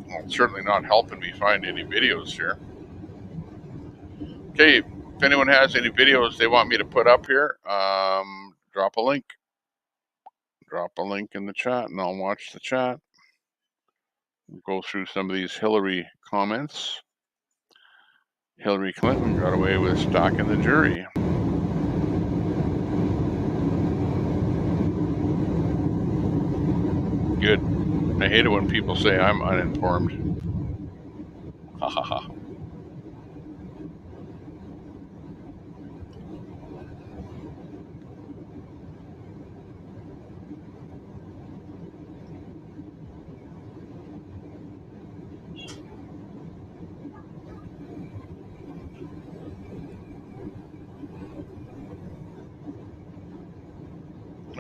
Well, it's certainly not helping me find any videos here. Okay, if anyone has any videos they want me to put up here, drop a link. Drop a link in the chat and I'll watch the chat. We'll go through some of these Hillary comments. Hillary Clinton got away with stalking the jury. Good. I hate it when people say I'm uninformed. Ha ha ha.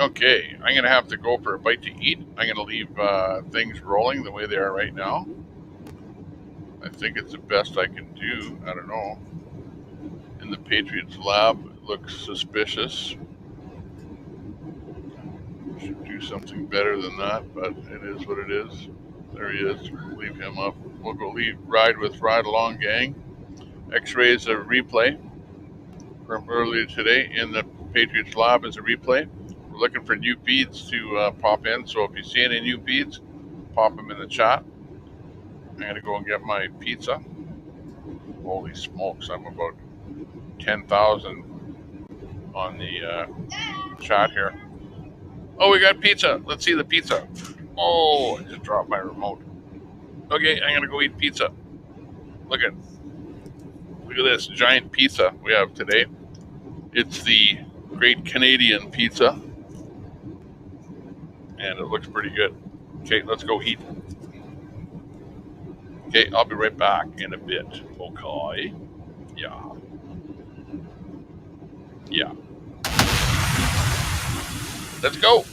Okay, I'm going to have to go for a bite to eat. I'm going to leave things rolling the way they are right now. I think it's the best I can do. I don't know. In the Patriots lab, it looks suspicious. Should do something better than that, but it is what it is. There he is. Leave him up. We'll go ride with Ride Along Gang. X-rays a replay from earlier today in the Patriots lab as a replay. We're looking for new feeds to pop in, so if you see any new feeds, pop them in the chat. I'm gonna go and get my pizza. Holy smokes, I'm about 10,000 on the chat here. Oh, we got pizza. Let's see the pizza. Oh, I just dropped my remote. Okay, I'm gonna go eat pizza. Look at this giant pizza we have today. It's the Great Canadian Pizza, and it looks pretty good. Okay, let's go eat. Okay, I'll be right back in a bit. Okay. Yeah. Yeah. Let's go.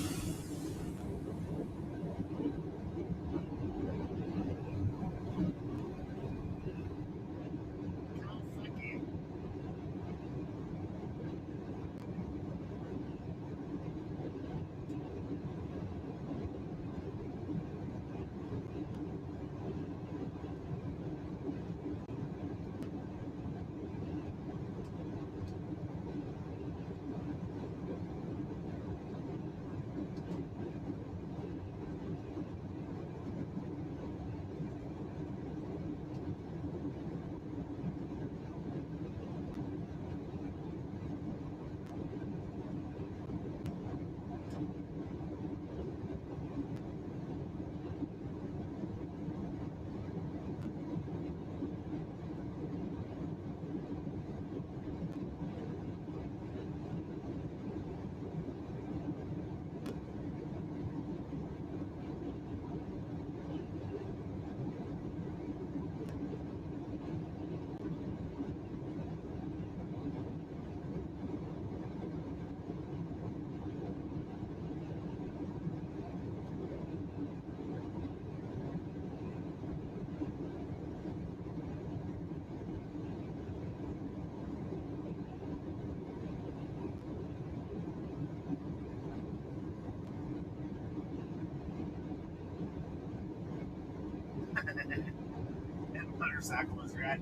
That motorcycle was right,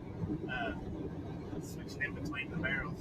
switching in between the barrels.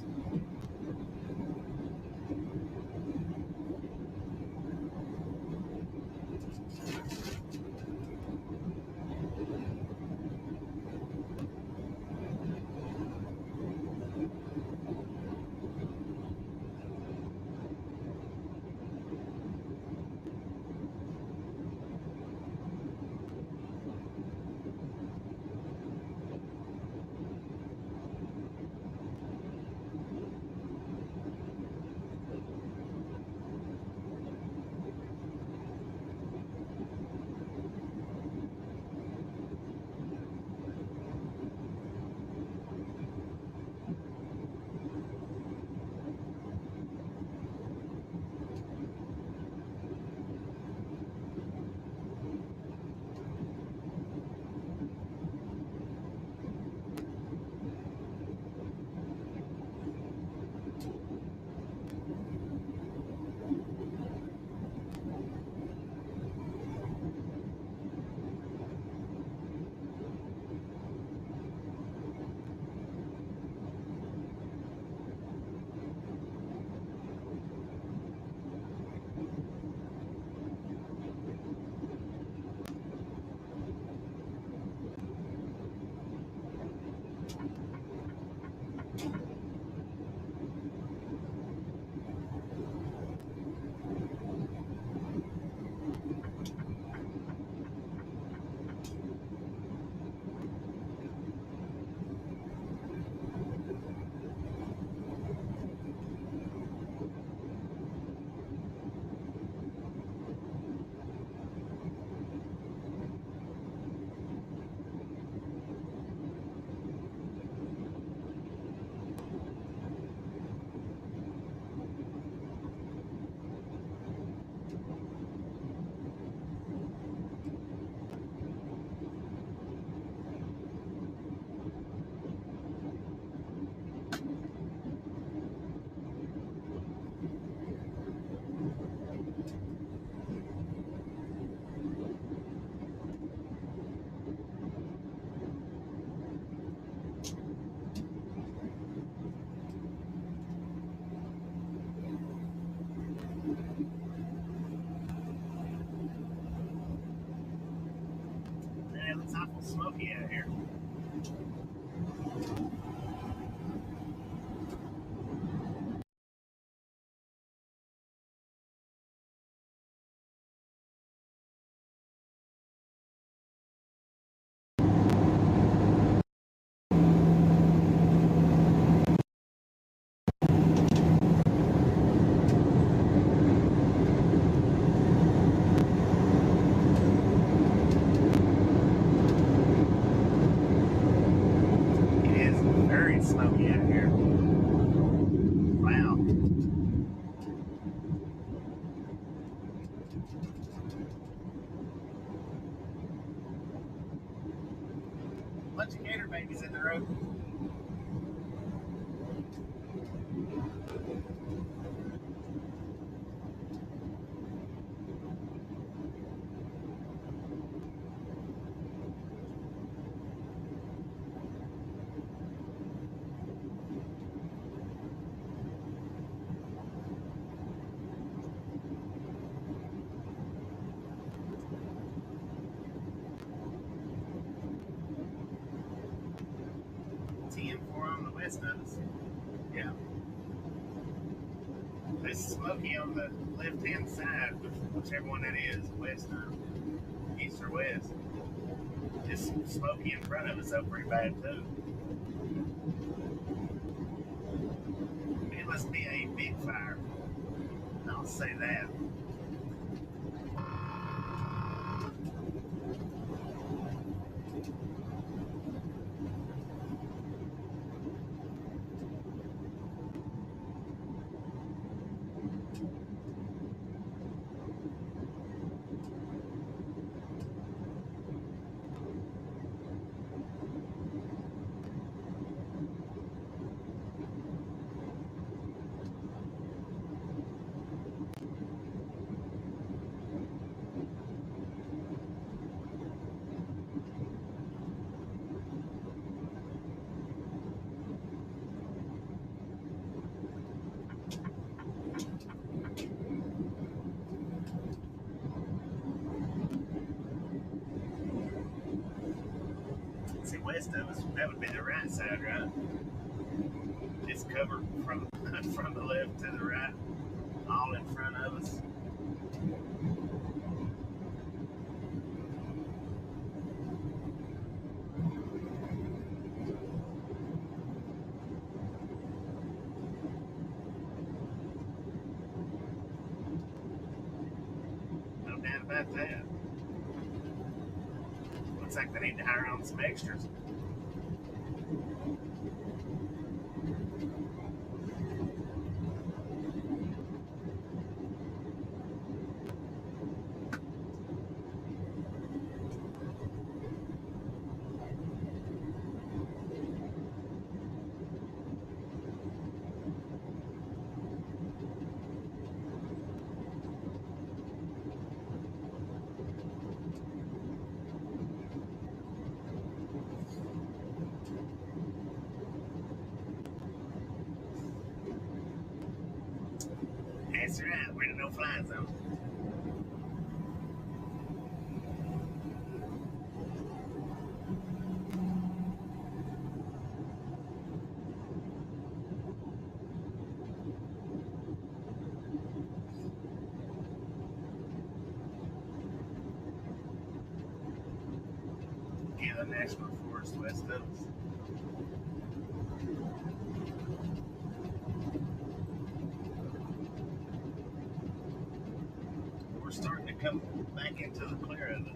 Smoky out here. It is very smoky out here. Wow. Bunch of gator babies in the road. TM4 on the west of us. Yeah. It's smoky on the left-hand side, whichever one that is, west or east or west. It's smoky in front of us, though, pretty bad, too. It must be a big fire. I'll say that. See, west of us, that would be the right side, right? It's covered from from the left to the right, all in front of us. No doubt about that. Looks like they need to hire on some extras. That's right, we're in a no-fly zone. Yeah, the National Forest west of us. We're starting to come back into the clear of it.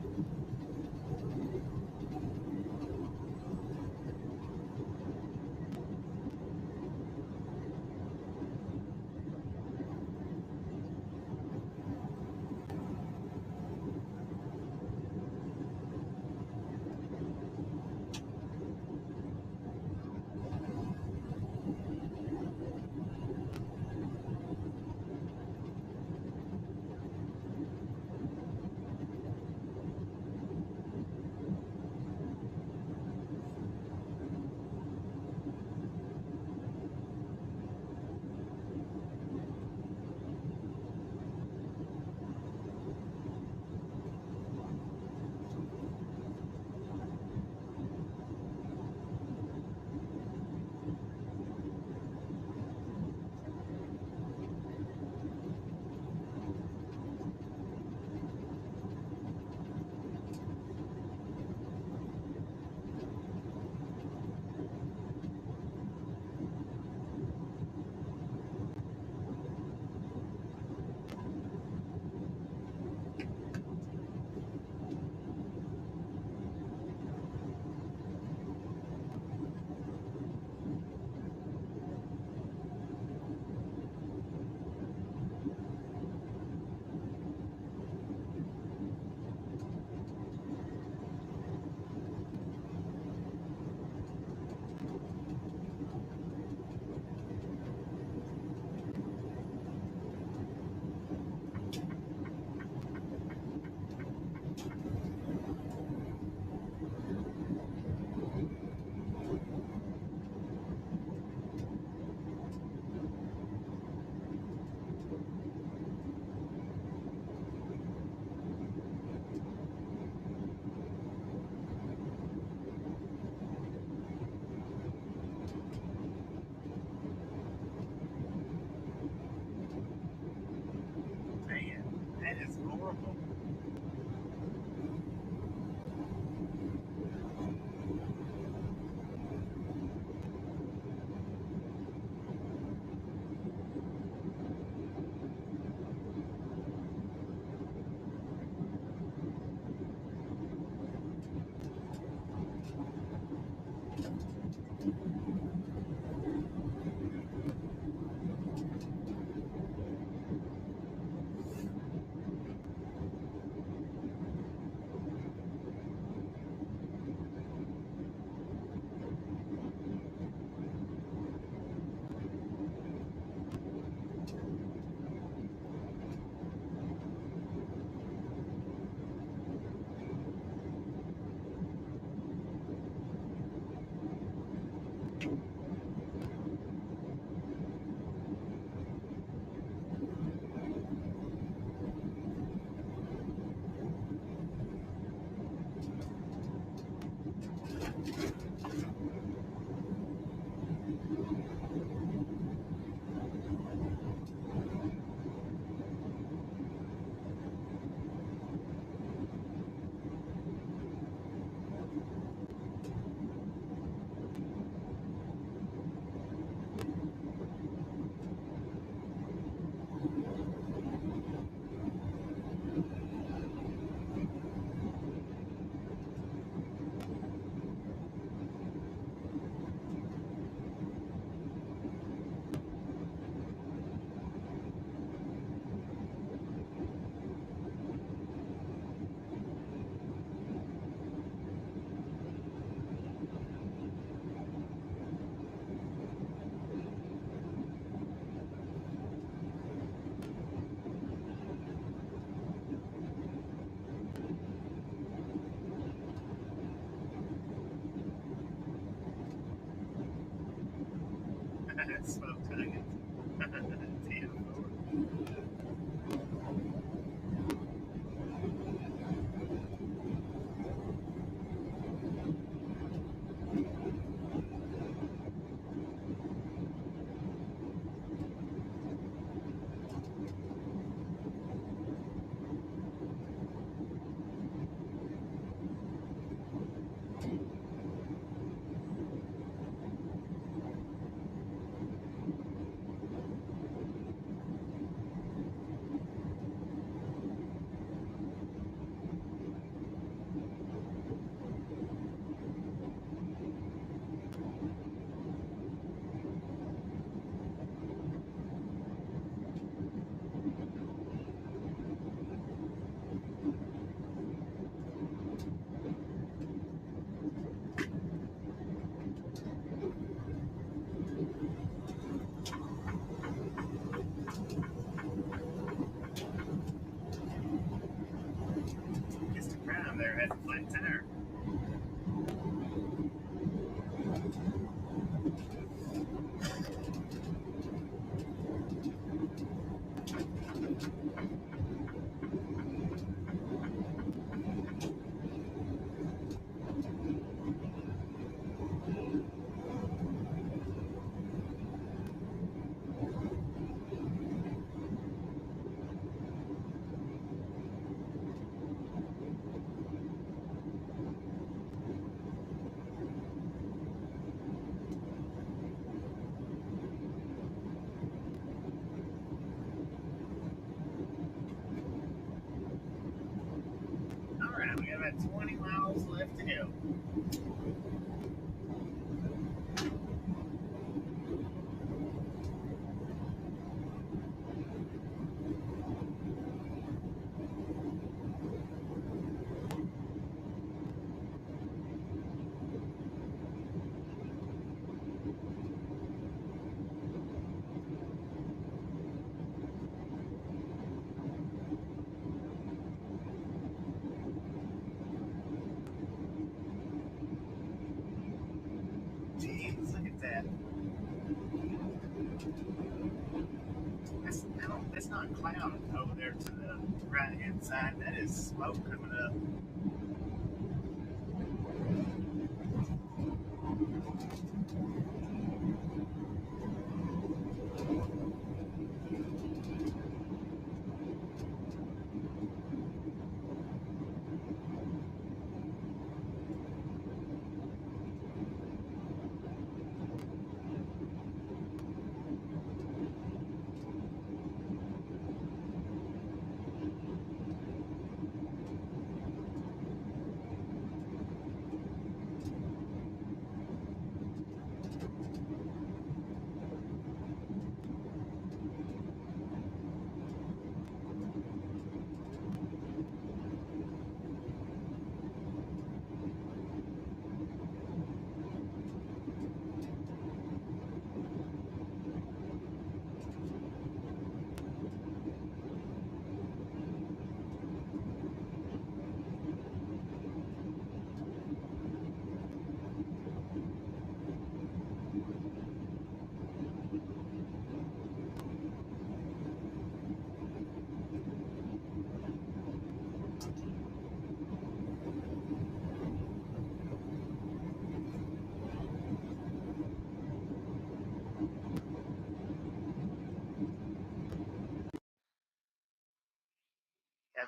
Smoke nuggets. Damn. Just a crown there has a flat tire. Alright, we got about 20 miles left to go. Jeez, look at that. That's not cloud over there to the right hand side. That is smoke coming up.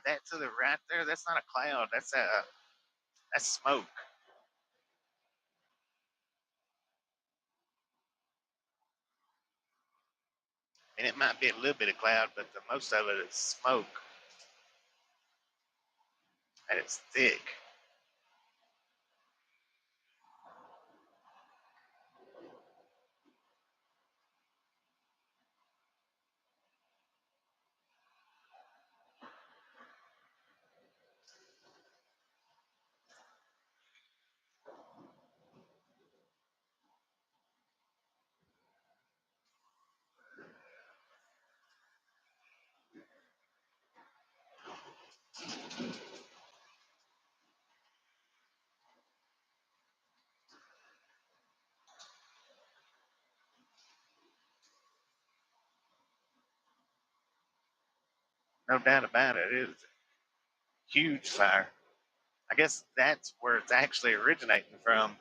that to the right there, that's not a cloud. That's smoke. And it might be a little bit of cloud, but the most of it is smoke. And it's thick. No doubt about it. It is a huge fire. I guess that's where it's actually originating from.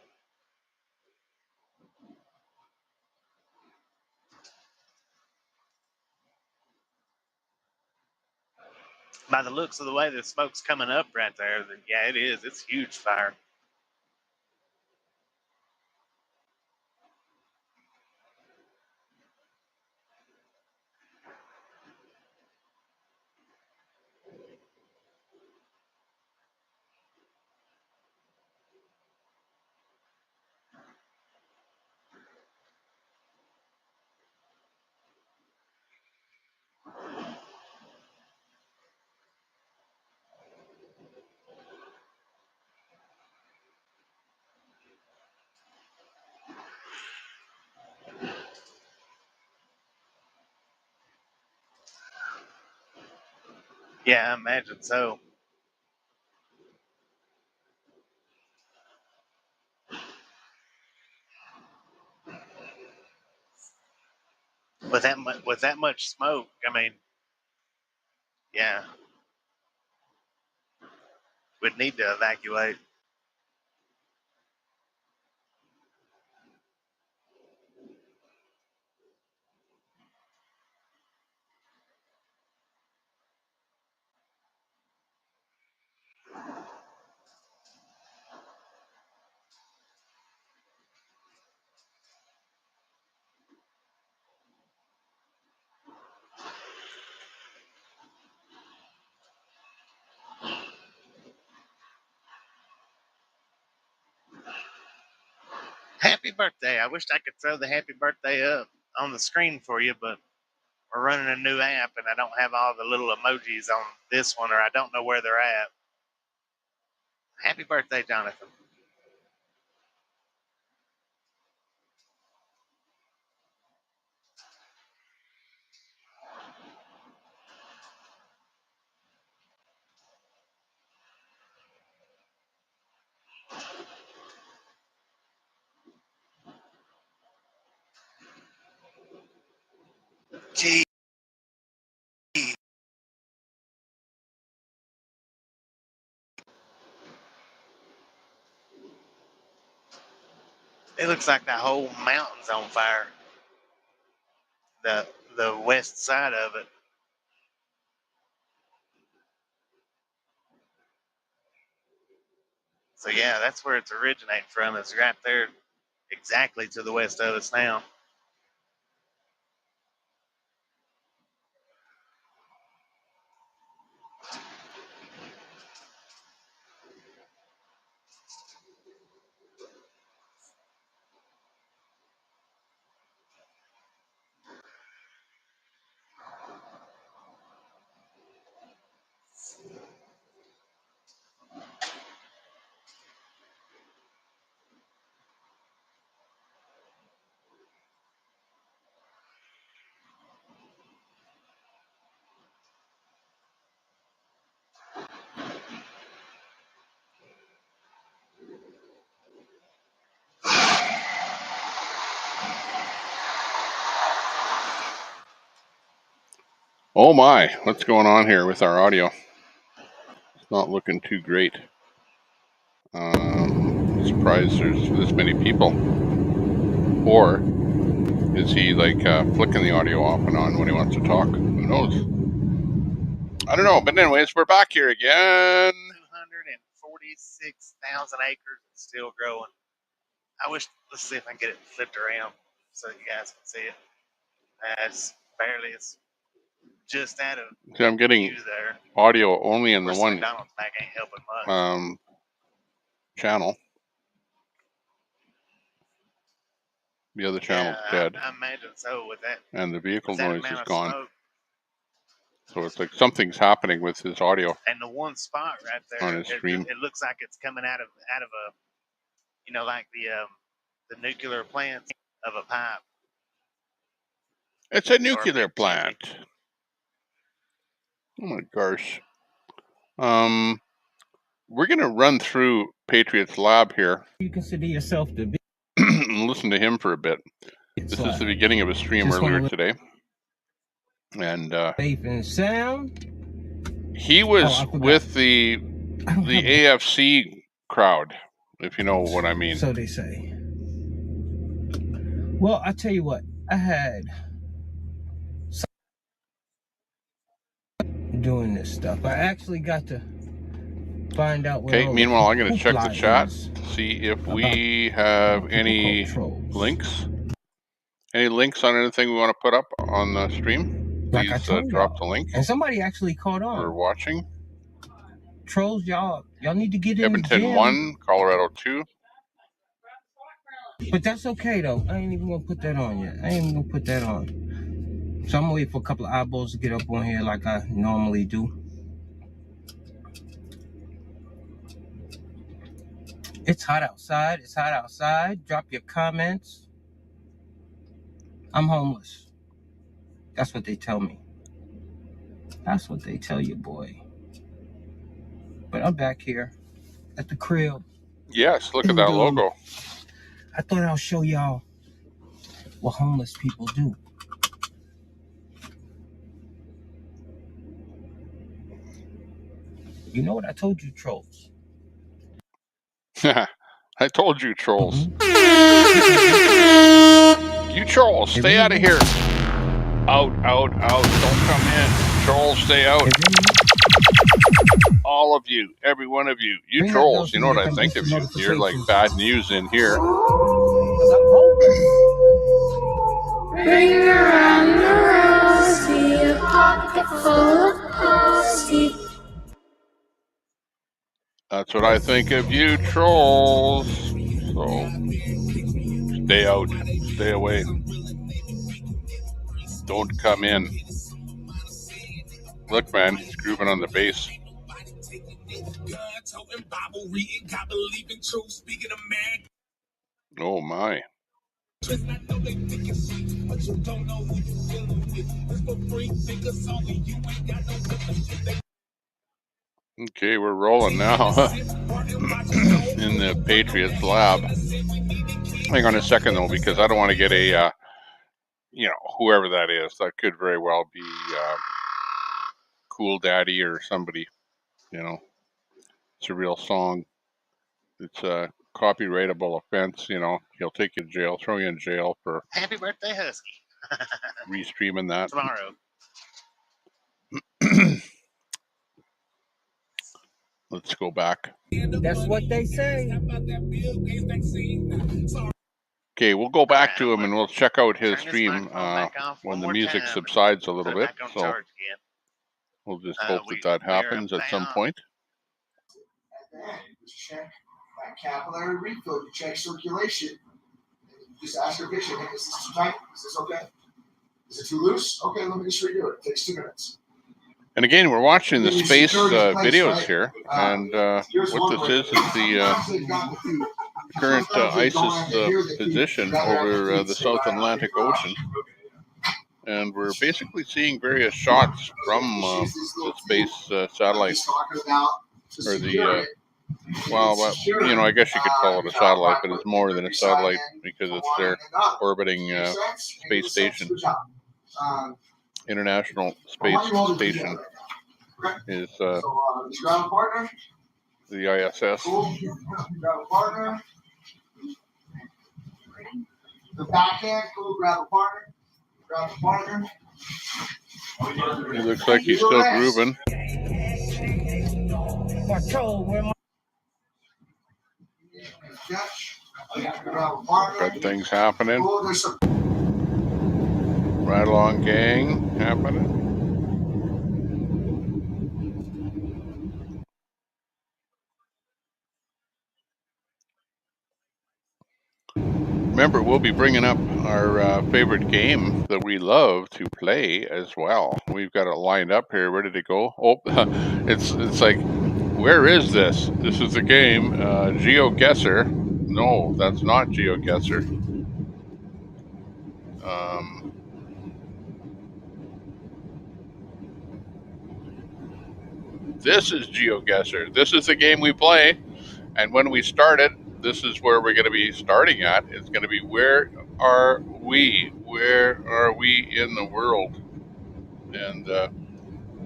By the looks of the way the smoke's coming up right there, then yeah, it is. It's a huge fire. Yeah, I imagine so. With that much smoke, I mean, yeah, we'd need to evacuate. Happy birthday. I wish I could throw the happy birthday up on the screen for you, but we're running a new app and I don't have all the little emojis on this one, or I don't know where they're at. Happy birthday, Jonathan. Gee. It looks like the whole mountain's on fire. The west side of it. So yeah, that's where it's originating from. Is right there, exactly to the west of us now. Oh my, what's going on here with our audio? It's not looking too great. Surprised there's this many people. Or is he like flicking the audio off and on when he wants to talk? Who knows? I don't know, but anyways, we're back here again. 246,000 acres. It's still growing. Let's see if I can get it flipped around so you guys can see it. It's just out of See, I'm getting audio only in the one McDonald's back ain't helping much. Channel. The other channel's dead. I imagine so with that. And the vehicle noise is gone. Smoke. So it's like something's happening with his audio. And the one spot right there, on his stream. It looks like it's coming out of a, like the nuclear plant of a pipe. It's a nuclear plant. Oh my gosh. We're gonna run through Patriot's lab here. You consider yourself to be and listen to him for a bit. This is the beginning of a stream earlier today. And safe and sound. He was with the AFC crowd, if you know what I mean. So they say. Well, I tell you what, I had doing this stuff. I actually got to find out what. Okay, meanwhile, I'm going to check the chat, see if we have any links. Any links on anything we want to put up on the stream? Please drop the link. And somebody actually caught on. We're watching. Trolls, y'all need to get in the Edmonton gym. 1, Colorado 2. But that's okay, though. I ain't even going to put that on yet. I ain't even going to put that on. So I'm going to wait for a couple of eyeballs to get up on here like I normally do. It's hot outside. It's hot outside. Drop your comments. I'm homeless. That's what they tell me. That's what they tell you, boy. But I'm back here at the crib. Yes, look at that logo. I thought I'll show y'all what homeless people do. You know what I told you, trolls? I told you, trolls. You trolls, stay out of here. Out. Don't come in. Trolls, stay out. All of you, every one of you. You trolls, you know what I think of you. You're like bad news in here. Bring around the rosy, a pocket full of pussy. That's what I think of you, trolls. So, stay out. Stay away. Don't come in. Look, man, he's grooving on the bass. Oh, my. Okay, we're rolling now in the Patriots lab. Hang on a second, though, because I don't want to get a, whoever that is. That could very well be Cool Daddy or somebody, It's a real song. It's a copyrightable offense, He'll take you to jail, throw you in jail for Happy birthday, Husky. restreaming that. Tomorrow. Let's go back. That's what they say. Okay, we'll go back to him and we'll check out his stream when the music subsides a little bit. So we'll just hope that happens at some point. Check that capillary refill to check circulation. Just ask your patient, hey, is this too tight? Is this okay? Is it too loose? Okay, let me just redo it. It takes 2 minutes. And again, we're watching the space videos here, and what this is the current ISIS position over the South Atlantic Ocean. And we're basically seeing various shots from the space satellite, or the, I guess you could call it a satellite, but it's more than a satellite because it's their orbiting space station. International Space Station is the ISS. The backhand, cool, grab a partner. Grab a partner. He looks like he's still grooving. Patrol, where my Good things happening. Right along gang happening. Remember, we'll be bringing up our favorite game that we love to play as well. We've got it lined up here, ready to go. Oh, it's like, where is this? This is the game, GeoGuessr. No, that's not GeoGuessr. This is GeoGuessr. This is the game we play, and when we start it, this is where we're going to be starting at. It's going to be, where are we? Where are we in the world? And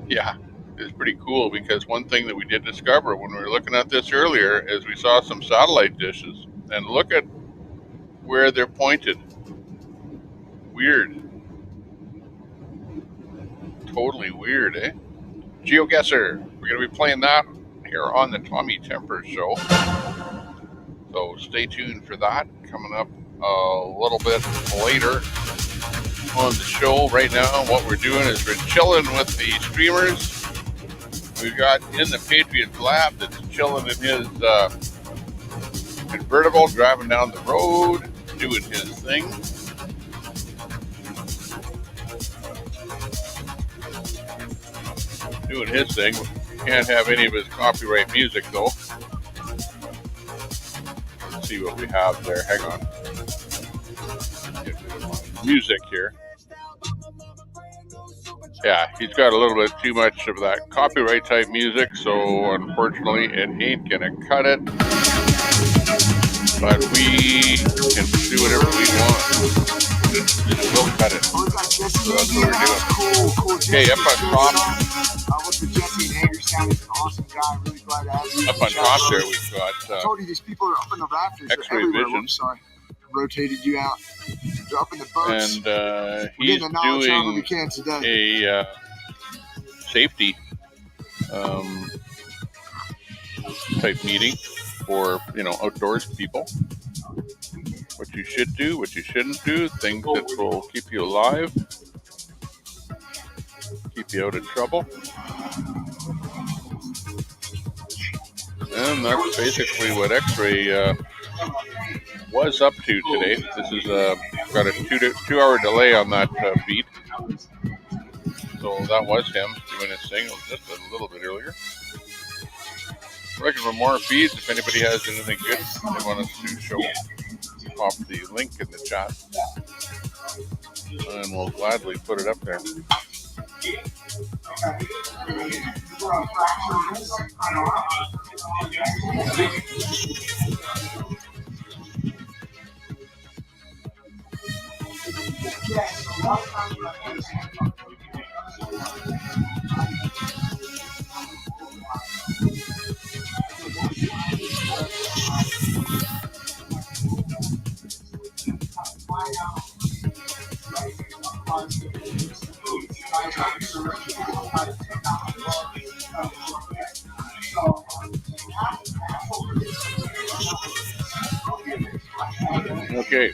yeah, it's pretty cool, because one thing that we did discover when we were looking at this earlier is we saw some satellite dishes, and look at where they're pointed. Weird. Totally weird, eh? GeoGuessr. We're going to be playing that here on the Tommy Temper Show. So stay tuned for that. Coming up a little bit later on the show. Right now, what we're doing is we're chilling with the streamers. We've got in the Patriots Lab that's chilling in his convertible, driving down the road, doing his thing. Doing his thing. Can't have any of his copyright music though. Let's see what we have there. Hang on. Get rid of my music here. Yeah, he's got a little bit too much of that copyright type music, so unfortunately it ain't gonna cut it. But we can do whatever we want. It will cut it. So that's what we're doing. Okay, up on top. Up on top there, we've got I told you these people are up in the rafters. X-ray vision. Whoops, sorry, rotated you out. They're up in the boats. And he's doing a safety type meeting for, outdoors people. What you should do, what you shouldn't do, things that will keep you alive, keep you out of trouble. And that's basically what X-ray was up to today. This is got a 2-hour delay on that beat. So that was him doing his thing just a little bit earlier. We're looking for more feeds. If anybody has anything good they want us to show, pop the link in the chat, and we'll gladly put it up there. Okay.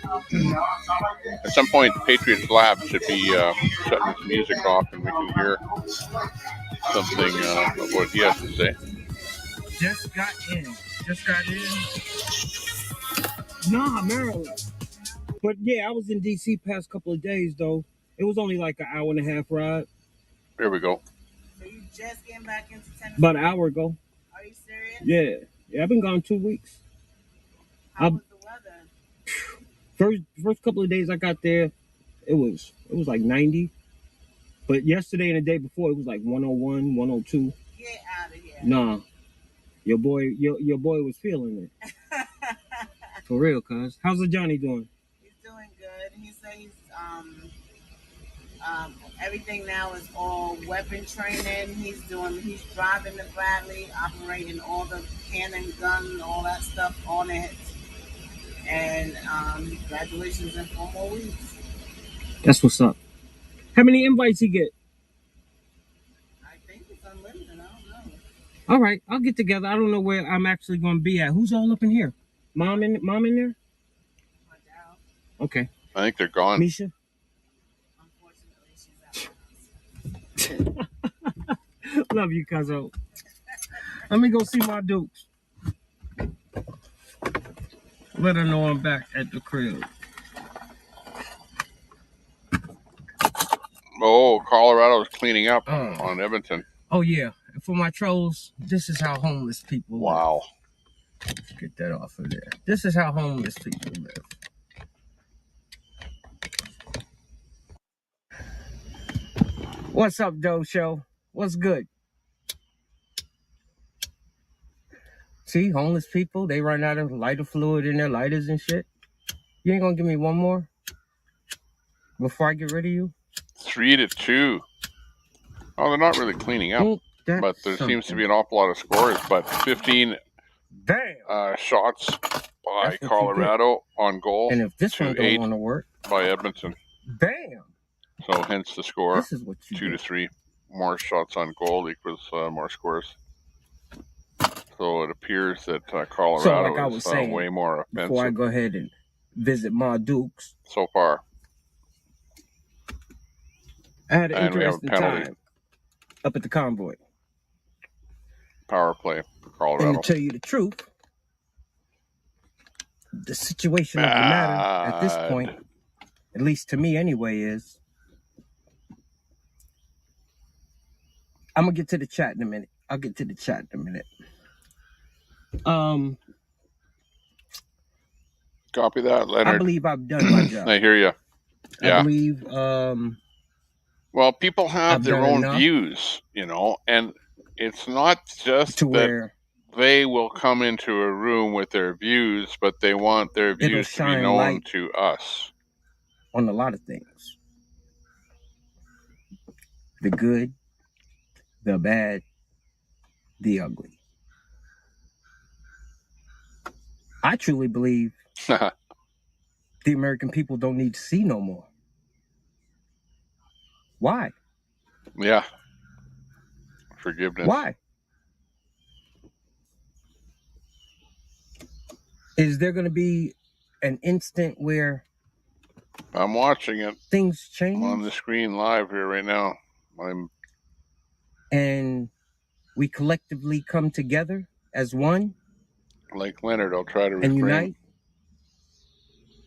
At some point, Patriots Lab should be shutting his music off, and we can hear something of what he has to say. Just got in. Nah, Maryland. But yeah, I was in DC past couple of days though. It was only like an hour and a half ride. There we go. So you just came back into Tennessee? About an hour ago. Are you serious? Yeah, I've been gone 2 weeks. How was the weather? First couple of days I got there, it was like 90. But yesterday and the day before, it was like 101, 102. Get out of here. Nah, your boy was feeling it. For real, cuz. How's the Johnny doing? He's doing good. He said he's everything now is all weapon training. He's driving the Bradley, operating all the cannon, gun, all that stuff on it. And graduation's in 4 more weeks. That's what's up. How many invites he get? I think it's unlimited. I don't know. All right, I'll get together. I don't know where I'm actually going to be at. Who's all up in here? Mom in there? Okay. I think they're gone. Misha? Love you, cuzzo. Let me go see my dukes. Let her know I'm back at the crib. Oh, Colorado's cleaning up on Edmonton. Oh, yeah. And for my trolls, this is how homeless people live. Wow. Get that off of there. This is how homeless people live. What's up, Doe Show? What's good? See, homeless people, they run out of lighter fluid in their lighters and shit. You ain't gonna give me one more before I get rid of you? 3-2. Oh, they're not really cleaning up, but there seems to be an awful lot of scores. But 15 shots by Colorado on goal, and if this one don't want to work, by Edmonton. Damn. So hence the score. This is what you 2-3. More shots on goal equals more scores. So it appears that Colorado is way more offensive. Before I go ahead and visit my Dukes. So far. I had an interesting time up at the Convoy. Power play for Colorado. And to tell you the truth, the situation of the matter at this point, at least to me anyway, is I'm gonna get to the chat in a minute. I'll get to the chat in a minute. Copy that, Leonard. I believe I've done my job. I hear you. Yeah. I believe. Well, people have their own views, you know, and it's not just that they will come into a room with their views, but they want their views to be known to us. On a lot of things. The good, the bad, the ugly. I truly believe the American people don't need to see no more. Why? Yeah. Forgiveness. Why? Is there going to be an instant where I'm watching it. Things change on the screen live here right now. And we collectively come together as one. Like Leonard, I'll try to refrain. And unite.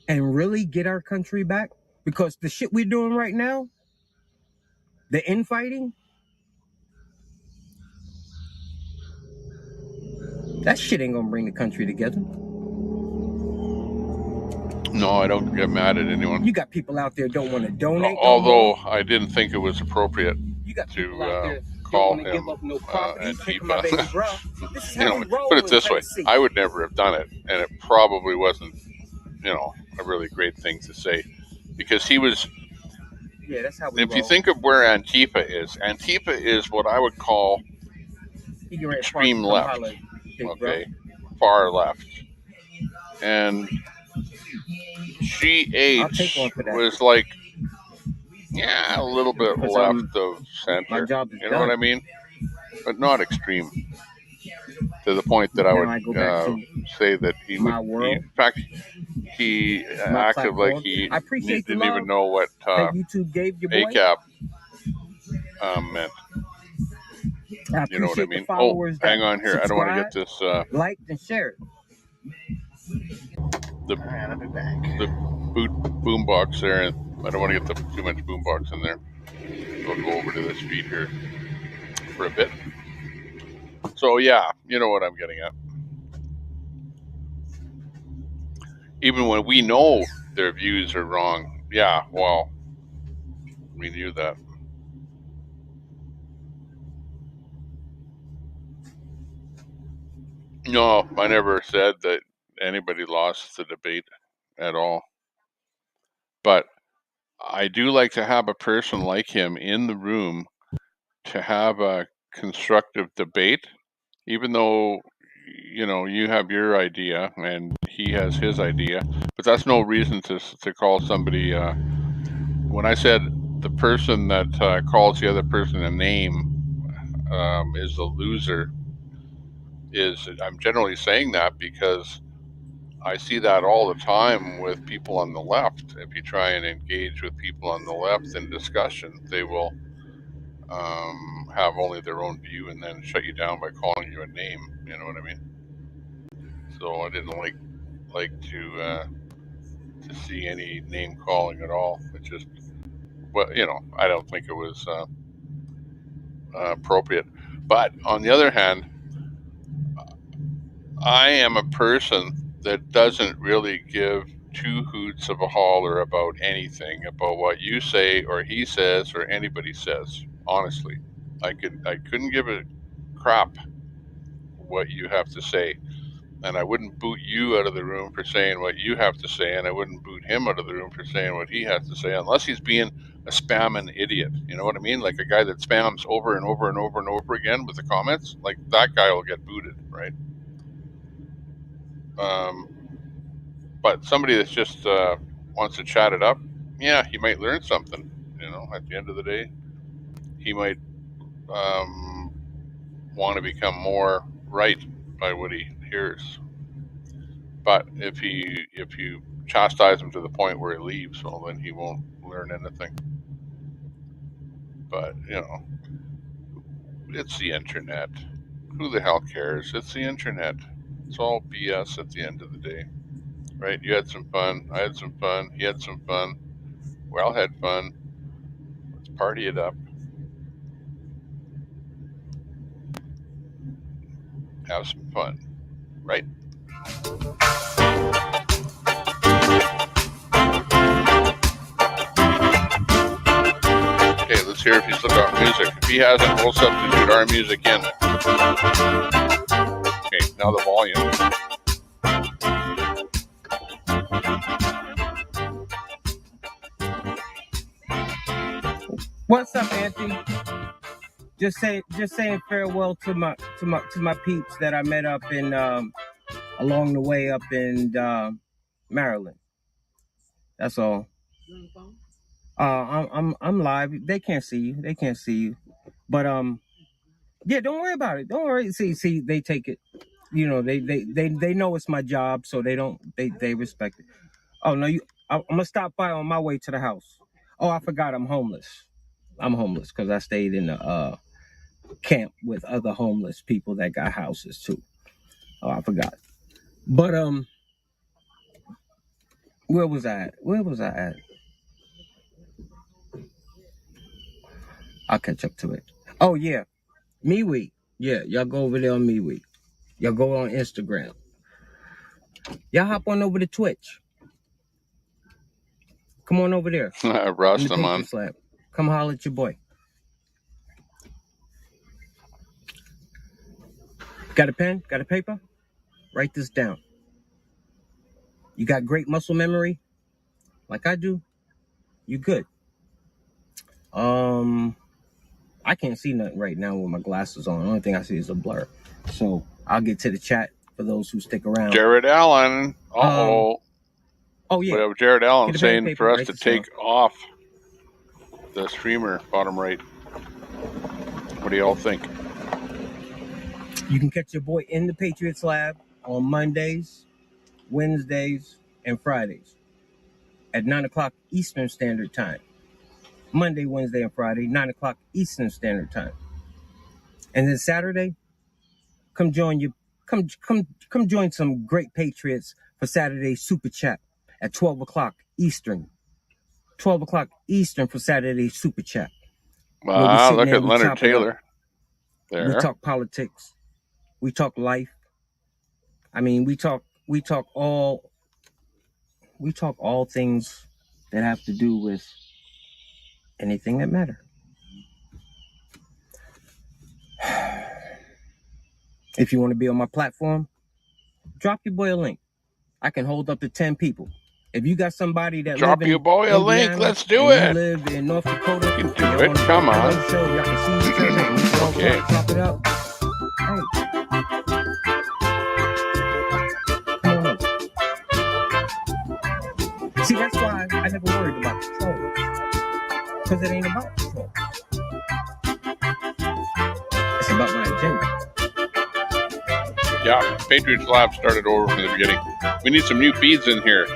And really get our country back. Because the shit we're doing right now, the infighting, that shit ain't gonna bring the country together. No, I don't get mad at anyone. You got people out there don't want to donate. Although I didn't think it was appropriate to call him Antifa. You know, put it this way, I would never have done it, and it probably wasn't, you know, a really great thing to say, because he was. Yeah, that's how we If you think of where Antifa is what I would call extreme left, okay, far left, and GH was like, yeah, a little bit left of center, you know what I mean? But not extreme, to the point that I would say that he would, in fact, he acted like he didn't even know what ACAB meant. You know what I mean? Oh, hang on here. I don't want to get this. Like and share it. The boombox there. I don't want to get too much boombox in there. We'll go over to this feed here for a bit. So yeah, you know what I'm getting at. Even when we know their views are wrong, yeah, well, we knew that. No, I never said that anybody lost the debate at all. But I do like to have a person like him in the room to have a constructive debate, even though, you know, you have your idea and he has his idea, but that's no reason to call somebody, when I said the person that calls the other person a name is a loser, is I'm generally saying that because I see that all the time with people on the left. If you try and engage with people on the left in discussion, they will have only their own view and then shut you down by calling you a name. You know what I mean? So I didn't like to see any name calling at all. It just, well, you know, I don't think it was appropriate. But on the other hand, I am a person that doesn't really give two hoots of a holler about anything, about what you say or he says or anybody says. Honestly, I couldn't give a crap what you have to say, and I wouldn't boot you out of the room for saying what you have to say, and I wouldn't boot him out of the room for saying what he has to say, unless he's being a spamming idiot. You know what I mean? Like a guy that spams over and over and over and over again with the comments. Like that guy will get booted, right? But somebody that's just wants to chat it up, yeah, he might learn something. You know, at the end of the day, he might want to become more right by what he hears. But if you chastise him to the point where he leaves, well, then he won't learn anything. But you know, it's the internet. Who the hell cares? It's the internet. It's all BS at the end of the day, right? You had some fun. I had some fun. He had some fun. We all had fun. Let's party it up. Have some fun, right? Okay, let's hear if he's looking up music. If he hasn't, we'll substitute our music in. Okay, now the volume. What's up, Anthony? Just saying farewell to my peeps that I met up in along the way up in Maryland. That's all. I'm live. They can't see you. They can't see you. But yeah, don't worry about it. Don't worry. See, they take it. You know, they know it's my job, so they respect it. Oh no, I'm gonna stop by on my way to the house. Oh, I forgot I'm homeless. I'm homeless because I stayed in the camp with other homeless people that got houses too. Oh, I forgot. But where was I at? I'll catch up to it. Oh yeah, MeWe. Yeah, y'all go over there on MeWe. Y'all go on Instagram. Y'all hop on over to Twitch. Come on over there. Rust, I'm on. Slab. Come holler at your boy. Got a pen? Got a paper? Write this down. You got great muscle memory? Like I do? You good. I can't see nothing right now with my glasses on. The only thing I see is a blur. So I'll get to the chat for those who stick around. Jared Allen. Oh yeah. We have Jared Allen saying for us to take off the streamer, bottom right. What do y'all think? You can catch your boy in the Patriots Lab on Mondays, Wednesdays, and Fridays at 9 o'clock Eastern Standard Time. Monday, Wednesday, and Friday, 9 o'clock Eastern Standard Time. And then Saturday, come join some great Patriots for Saturday Super Chat at 12 o'clock Eastern. 12 o'clock Eastern for Saturday Super Chat. Wow, look at Leonard Taylor. There. We talk politics. We talk life. I mean, we talk all things that have to do with anything that matter. If you want to be on my platform, drop your boy a link. I can hold up to 10 people. If you got somebody that drop your boy a link, let's do it. You live in North Dakota, you can do it. Come on. Show, y'all can see each other. Okay. Chop it up. Hey. Come on up. See, that's why I never worried about the trolls. Because it ain't about the trolls. It's about my agenda. Yeah, Patriots Lab started over from the beginning. We need some new feeds in here.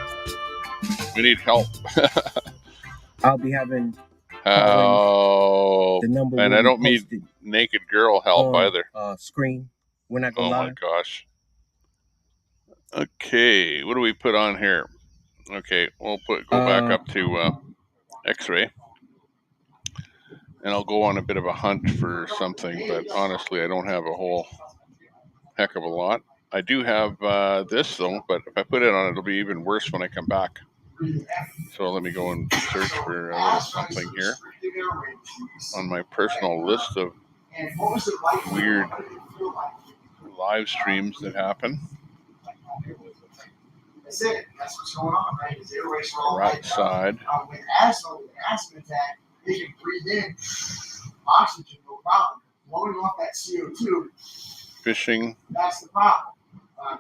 We need help. I'll be having help. the number And will I be don't need posted naked girl help on, either. Screen when I go Oh live. my gosh. Okay, what do we put on here? Okay, we'll go back up to X-ray. And I'll go on a bit of a hunt for something, but honestly, I don't have a whole heck of a lot. I do have this though, but if I put it on, it'll be even worse when I come back. So let me go and search for a little something here on my personal list of weird live streams that happen. That's it. That's what's going on, right? Is airways are all Right side. With asthma attack, they can breathe in oxygen, no problem. Blowing off that CO2. Fishing. That's the problem.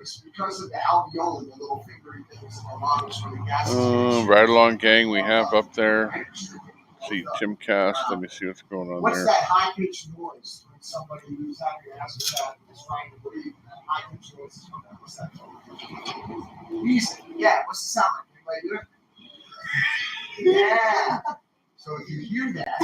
It's because of the alveoli, the little fingery things in the lungs where the gas Right along, gang. We have up there. Let's see, Timcast. Let me see what's going on what's there. that high pitched noise when somebody who's having an asthma attack is trying to breathe? That high pitched noise is from that. What's that called? Wheezing. Yeah. What's the sound like? Anybody do it? Yeah. So if you hear that,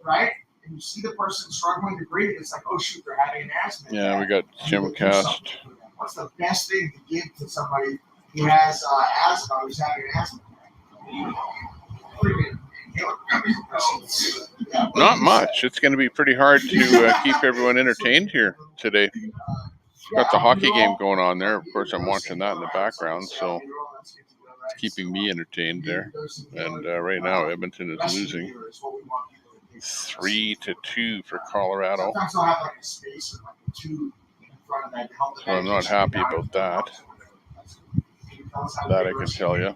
right, and you see the person struggling to breathe, it's like, oh shoot, they're having an asthma attack. Yeah, we got Timcast. What's the best thing to give to somebody who has asthma, who's having an asthma attack? Not much. It's going to be pretty hard to keep everyone entertained here today. Got the hockey game going on there. Of course, I'm watching that in the background, so it's keeping me entertained there. And right now, Edmonton is losing 3-2 for Colorado. So I'm not happy about that. That I can tell you.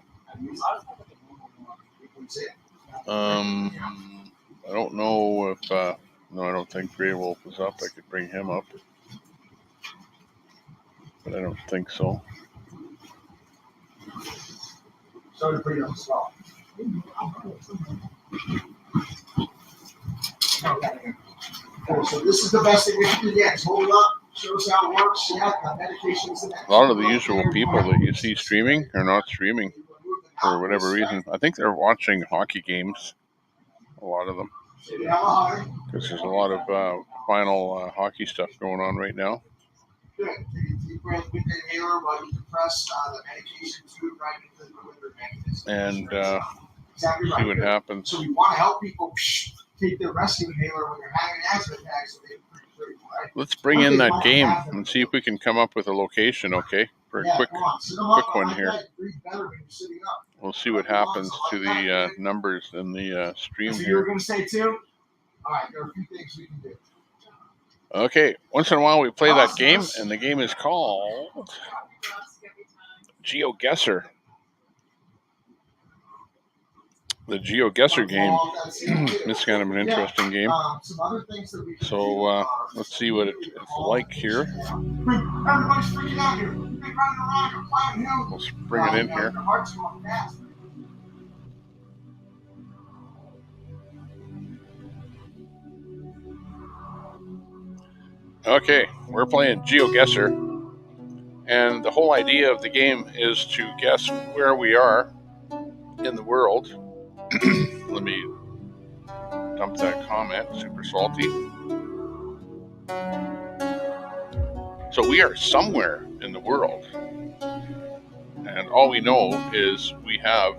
I don't know if no, I don't think Grey Wolf is up. I could bring him up, but I don't think so. So to put it on the spot. Okay, so this is the best thing we can do. Yes, hold it up. Show us how it works. Yeah, medications and that. A lot of the usual people that you see streaming are not streaming for whatever reason. I think they're watching hockey games. A lot of them, because there's a lot of final hockey stuff going on right now. Good. Take a deep breath with the inhaler while you compress the medication tube right into the delivery mechanism. And exactly right. See what happens. So we want to help people take their rescue inhaler when they're having an asthma attack, so they can breathe, right? Let's bring in that game and see if we can come up with a location, okay? For a quick one here. We'll see what happens to the numbers in the stream here. here. You were going to say too? All right, there are a few things we can do. Okay, once in a while we play that game, and the game is called GeoGuessr. The GeoGuessr game is kind of an interesting game. So let's see what it's like here. Let's bring it in here. Okay, we're playing GeoGuessr, and the whole idea of the game is to guess where we are in the world. Let me dump that comment, super salty. So we are somewhere in the world, and all we know is we have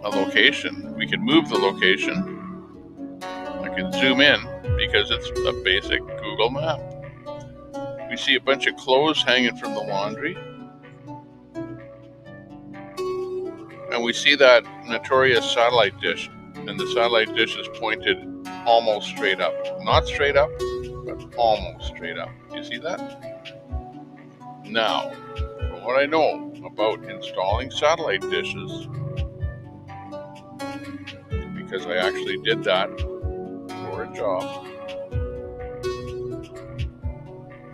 a location. We can move the location. I can zoom in because it's a basic Google map. We see a bunch of clothes hanging from the laundry. And we see that notorious satellite dish, and the satellite dish is pointed almost straight up. Not straight up, but almost straight up. You see that? Now, from what I know about installing satellite dishes, because I actually did that for a job,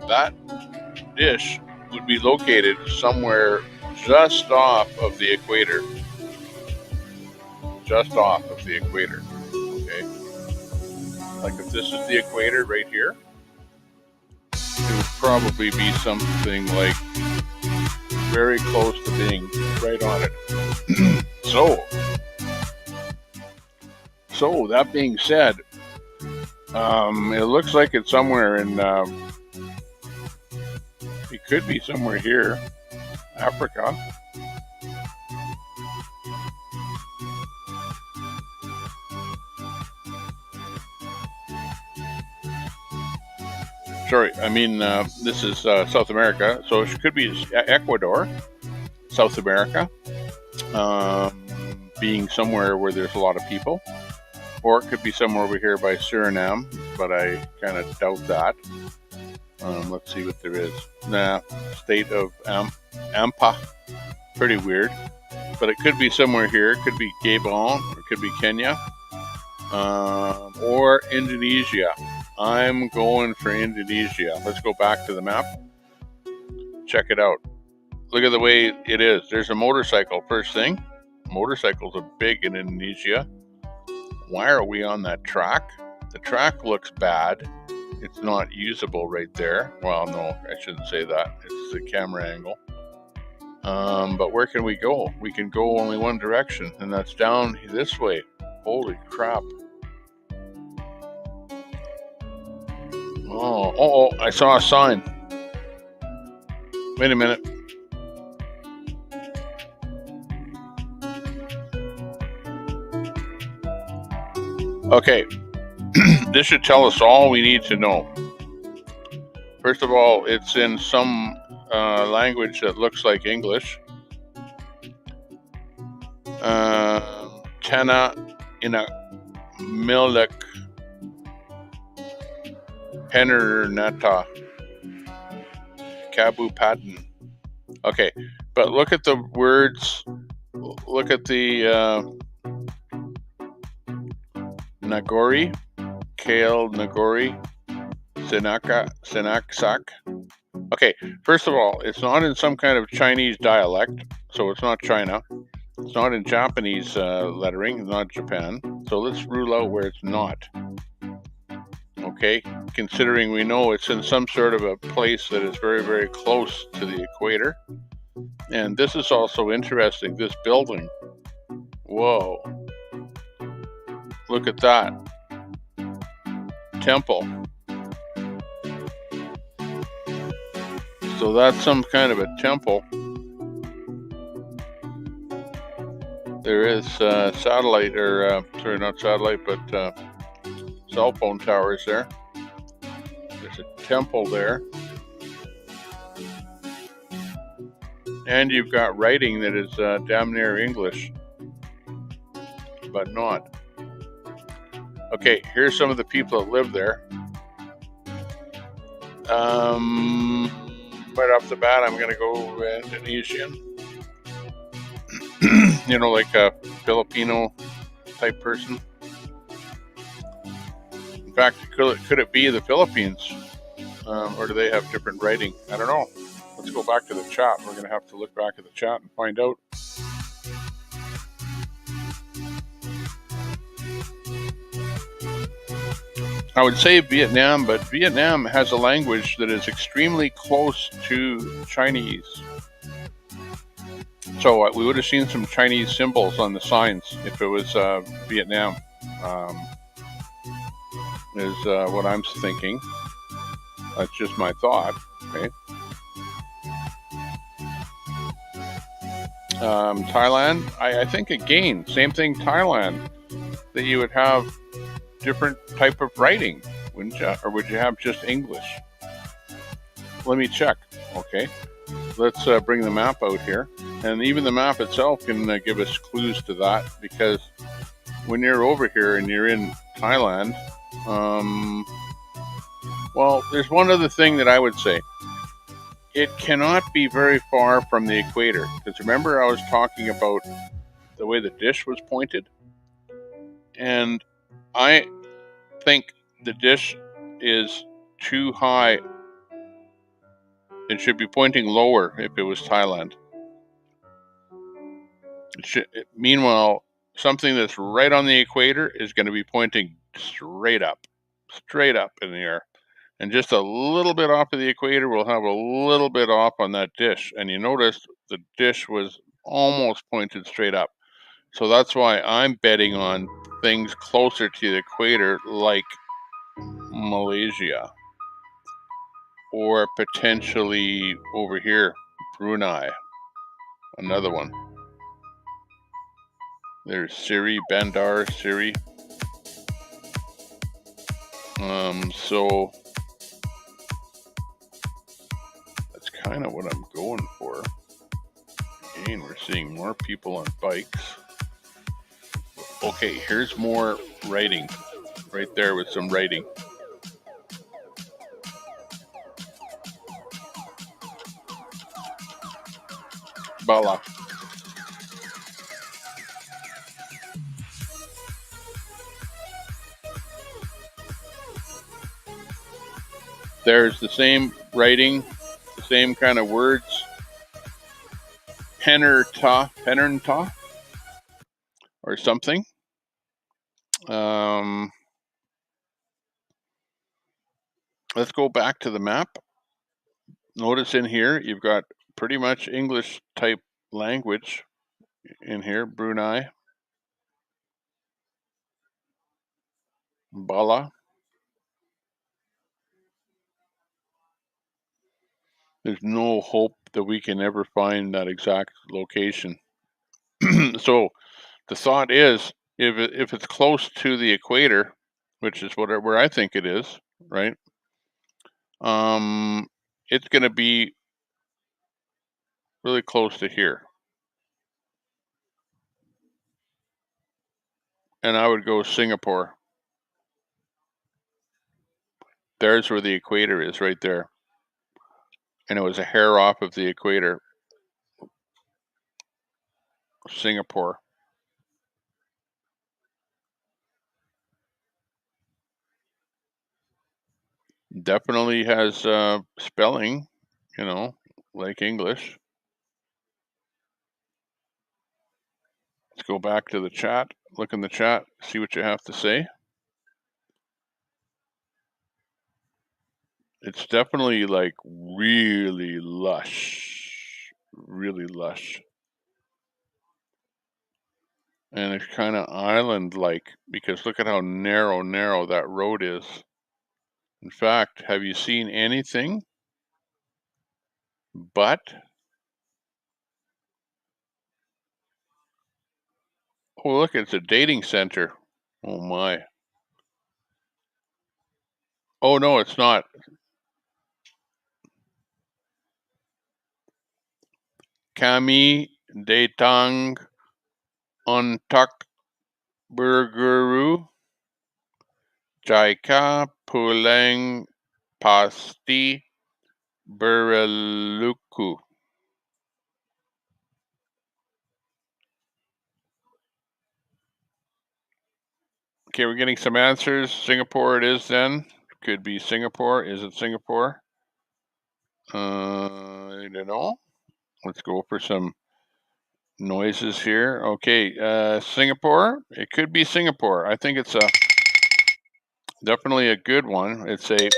that dish would be located somewhere just off of the equator. Just off of the equator, okay? Like if this is the equator right here, probably be something like very close to being right on it. So that being said, it looks like it's somewhere in, it could be somewhere here, Africa. Sorry, I mean, this is South America, so it could be Ecuador, South America, being somewhere where there's a lot of people. Or it could be somewhere over here by Suriname, but I kind of doubt that. Let's see what there is. Nah, state of Ampa, pretty weird. But it could be somewhere here. It could be Gabon, or it could be Kenya, or Indonesia. I'm going for Indonesia. Let's go back to the map. Check it out. Look at the way it is. There's a motorcycle, first thing. Motorcycles are big in Indonesia. Why are we on that track? The track looks bad. It's not usable right there. Well, no, I shouldn't say that. It's the camera angle. But where can we go? We can go only one direction, and that's down this way. Holy crap. Oh, I saw a sign. Wait a minute. Okay, this should tell us all we need to know. First of all, it's in some language that looks like English. Tana ina milk Penernata Kabupaten. Okay, but look at the words. Look at the Nagori, Kale Nagori, Sinaksak. Okay, first of all, it's not in some kind of Chinese dialect, so it's not China. It's not in Japanese lettering, not Japan. So let's rule out where it's not. Okay, considering we know it's in some sort of a place that is very, very close to the equator. And this is also interesting, this building. Whoa. Look at that. Temple. So that's some kind of a temple. There is satellite, or sorry, not satellite, but cell phone towers there. There's a temple there. And you've got writing that is damn near English, but not. Okay, here's some of the people that live there. Right off the bat, I'm going to go Indonesian. You know, like a Filipino type person. In fact, could it be the Philippines? Or do they have different writing? I don't know. Let's go back to the chat. We're going to have to look back at the chat and find out. I would say Vietnam, but Vietnam has a language that is extremely close to Chinese. So we would have seen some Chinese symbols on the signs if it was Vietnam, is what I'm thinking. That's just my thought, okay? Thailand, I think again, same thing, Thailand, that you would have different type of writing, wouldn't you? Or would you have just English? Let me check, okay? Let's bring the map out here. And even the map itself can give us clues to that, because when you're over here and you're in Thailand, well, there's one other thing that I would say. It cannot be very far from the equator, because remember I was talking about the way the dish was pointed? And I think the dish is too high. It should be pointing lower if it was Thailand. Meanwhile, something that's right on the equator is going to be pointing straight up in the air. And just a little bit off of the equator, we'll have a little bit off on that dish. And you notice the dish was almost pointed straight up. So that's why I'm betting on things closer to the equator, like Malaysia, or potentially over here, Brunei, another one. There's Siri, Bandar, Siri. So that's kind of what I'm going for. Again, we're seeing more people on bikes. Okay, here's more writing right there with some writing. Bala. There's the same writing, the same kind of words. Pennerta, or something. Let's go back to the map. Notice in here, you've got pretty much English type language in here. Brunei, Bala. There's no hope that we can ever find that exact location. So the thought is, if it's close to the equator, which is where I think it is, right? It's going to be really close to here. And I would go Singapore. There's where the equator is, right there. And it was a hair off of the equator. Singapore. Definitely has spelling, like English. Let's go back to the chat. Look in the chat, see what you have to say. It's definitely like really lush. Really lush. And it's kind of island-like, because look at how narrow that road is. In fact, have you seen anything but... Oh, look, it's a dating center. Oh, my. Oh, no, it's not. Kami Datang Untuk Berguru Jika Pulang Pasti Berluku. Okay, we're getting some answers. Singapore it is then. Could be Singapore. Is it Singapore? I don't know. Let's go for some noises here. Okay, Singapore. It could be Singapore. I think it's definitely a good one. It's a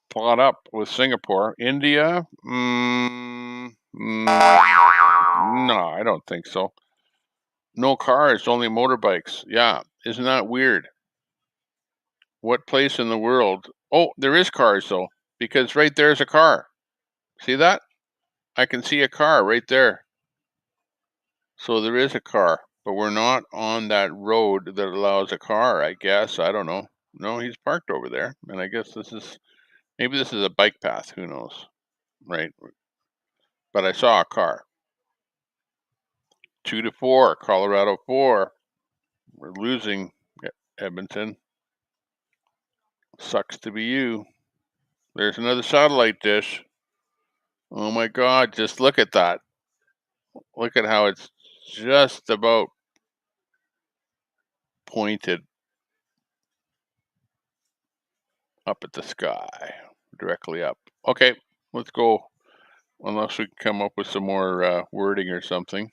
plot up with Singapore. India? No, I don't think so. No cars, only motorbikes. Yeah, isn't that weird? What place in the world? Oh, there is cars though, because right there's a car. See that? I can see a car right there. So there is a car, but we're not on that road that allows a car, I guess. I don't know. No, he's parked over there. And I guess maybe this is a bike path. Who knows? Right? But I saw a car. 2-4, Colorado 4. We're losing Edmonton. Sucks to be you. There's another satellite dish. Oh my God, just look at that. Look at how it's just about pointed up at the sky, directly up. Okay, let's go. Unless we can come up with some more wording or something.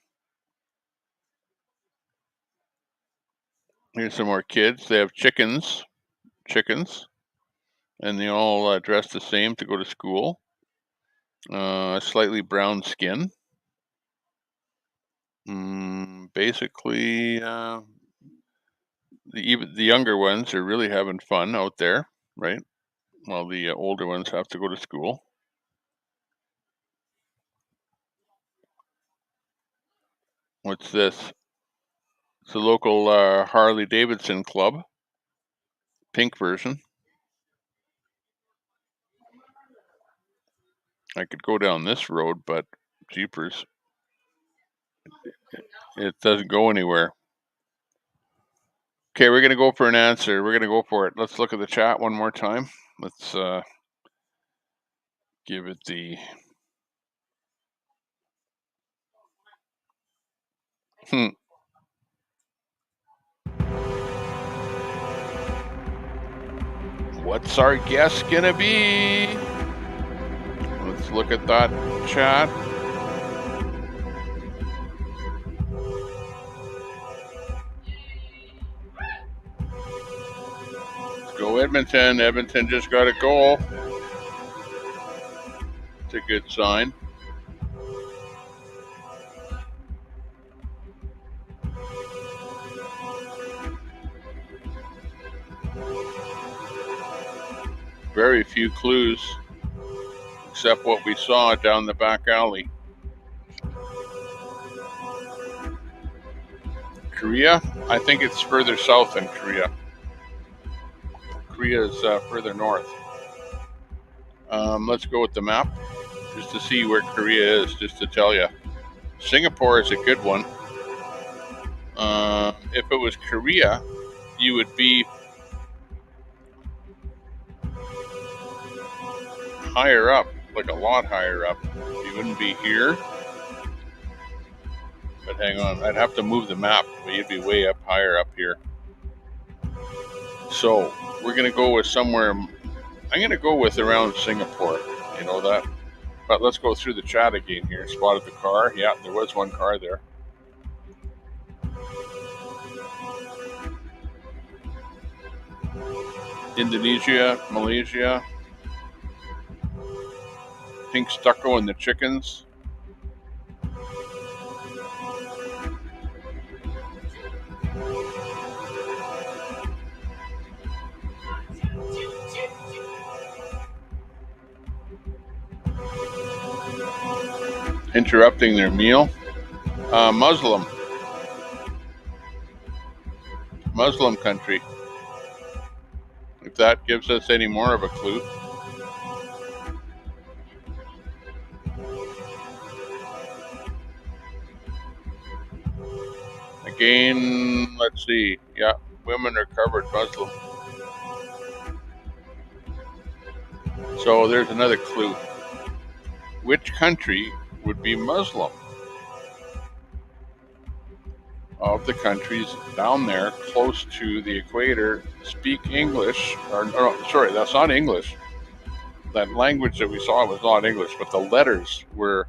Here's some more kids. They have chickens. Chickens. and they all dress the same to go to school. Slightly brown skin. Basically, the younger ones are really having fun out there, right? While the older ones have to go to school. What's this? It's a local Harley Davidson club, pink version. I could go down this road, but jeepers, it doesn't go anywhere. Okay, we're going to go for an answer. We're going to go for it. Let's look at the chat one more time. Let's give it the... What's our guess going to be? Let's look at that chat. Let's go Edmonton. Edmonton just got a goal. It's a good sign. Very few clues, except what we saw down the back alley. Korea? I think it's further south than Korea. Korea is further north. Let's go with the map, just to see where Korea is, just to tell you. Singapore is a good one. If it was Korea, you would be higher up, like a lot higher up. You wouldn't be here. But hang on, I'd have to move the map, but you'd be way up higher up here. So we're gonna go with somewhere. I'm gonna go with around Singapore. You know that. But let's go through the chat again here. Spotted the car. Yeah, there was one car there. Indonesia, Malaysia. Pink stucco and the chickens. Interrupting their meal. Muslim country. If that gives us any more of a clue. Again, let's see. Yeah, women are covered Muslim. So there's another clue. Which country would be Muslim? Of the countries down there close to the equator speak English, sorry, that's not English. That language that we saw was not English, but the letters were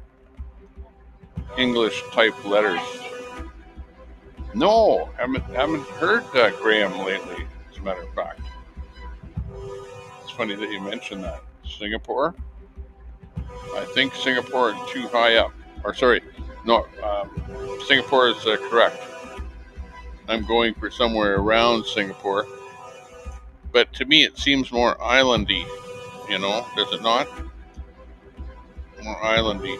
English type letters. No, haven't heard Graham lately, as a matter of fact. It's funny that you mentioned that. Singapore? I think Singapore is too high up. Or sorry, no, Singapore is correct. I'm going for somewhere around Singapore. But to me, it seems more islandy, does it not? More islandy.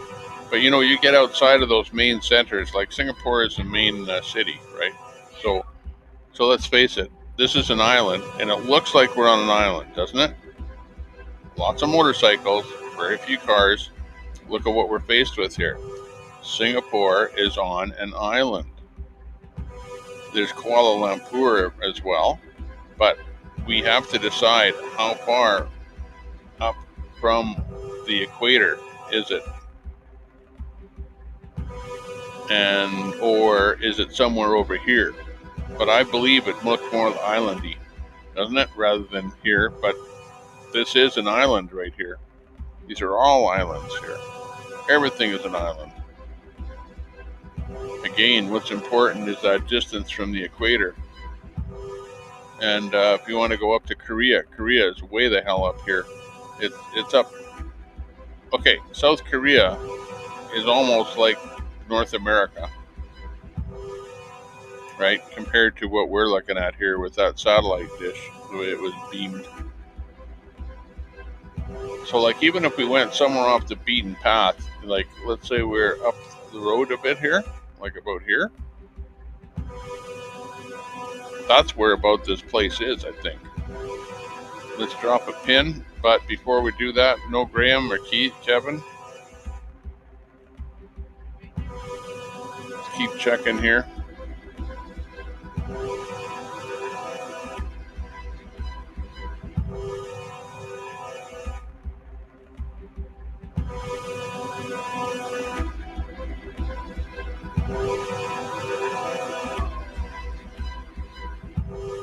But you get outside of those main centers, like Singapore is the main city, right? So let's face it, this is an island, and it looks like we're on an island, doesn't it? Lots of motorcycles, very few cars. Look at what we're faced with here. Singapore is on an island. There's Kuala Lumpur as well, but we have to decide how far up from the equator is it, or is it somewhere over here? But I believe it looks more islandy, doesn't it, rather than here? But this is an island right here. These are all islands here. Everything is an island. Again, what's important is that distance from the equator. And if you want to go up to Korea, Korea is way the hell up here. It's up. Okay, South Korea is almost like North America, right? Compared to what we're looking at here with that satellite dish, the way it was beamed. So like even if we went somewhere off the beaten path, like let's say we're up the road a bit here, like about here, that's where about this place is, I think. Let's drop a pin, but before we do that, no Graham or Keith, Kevin. Let's keep checking here.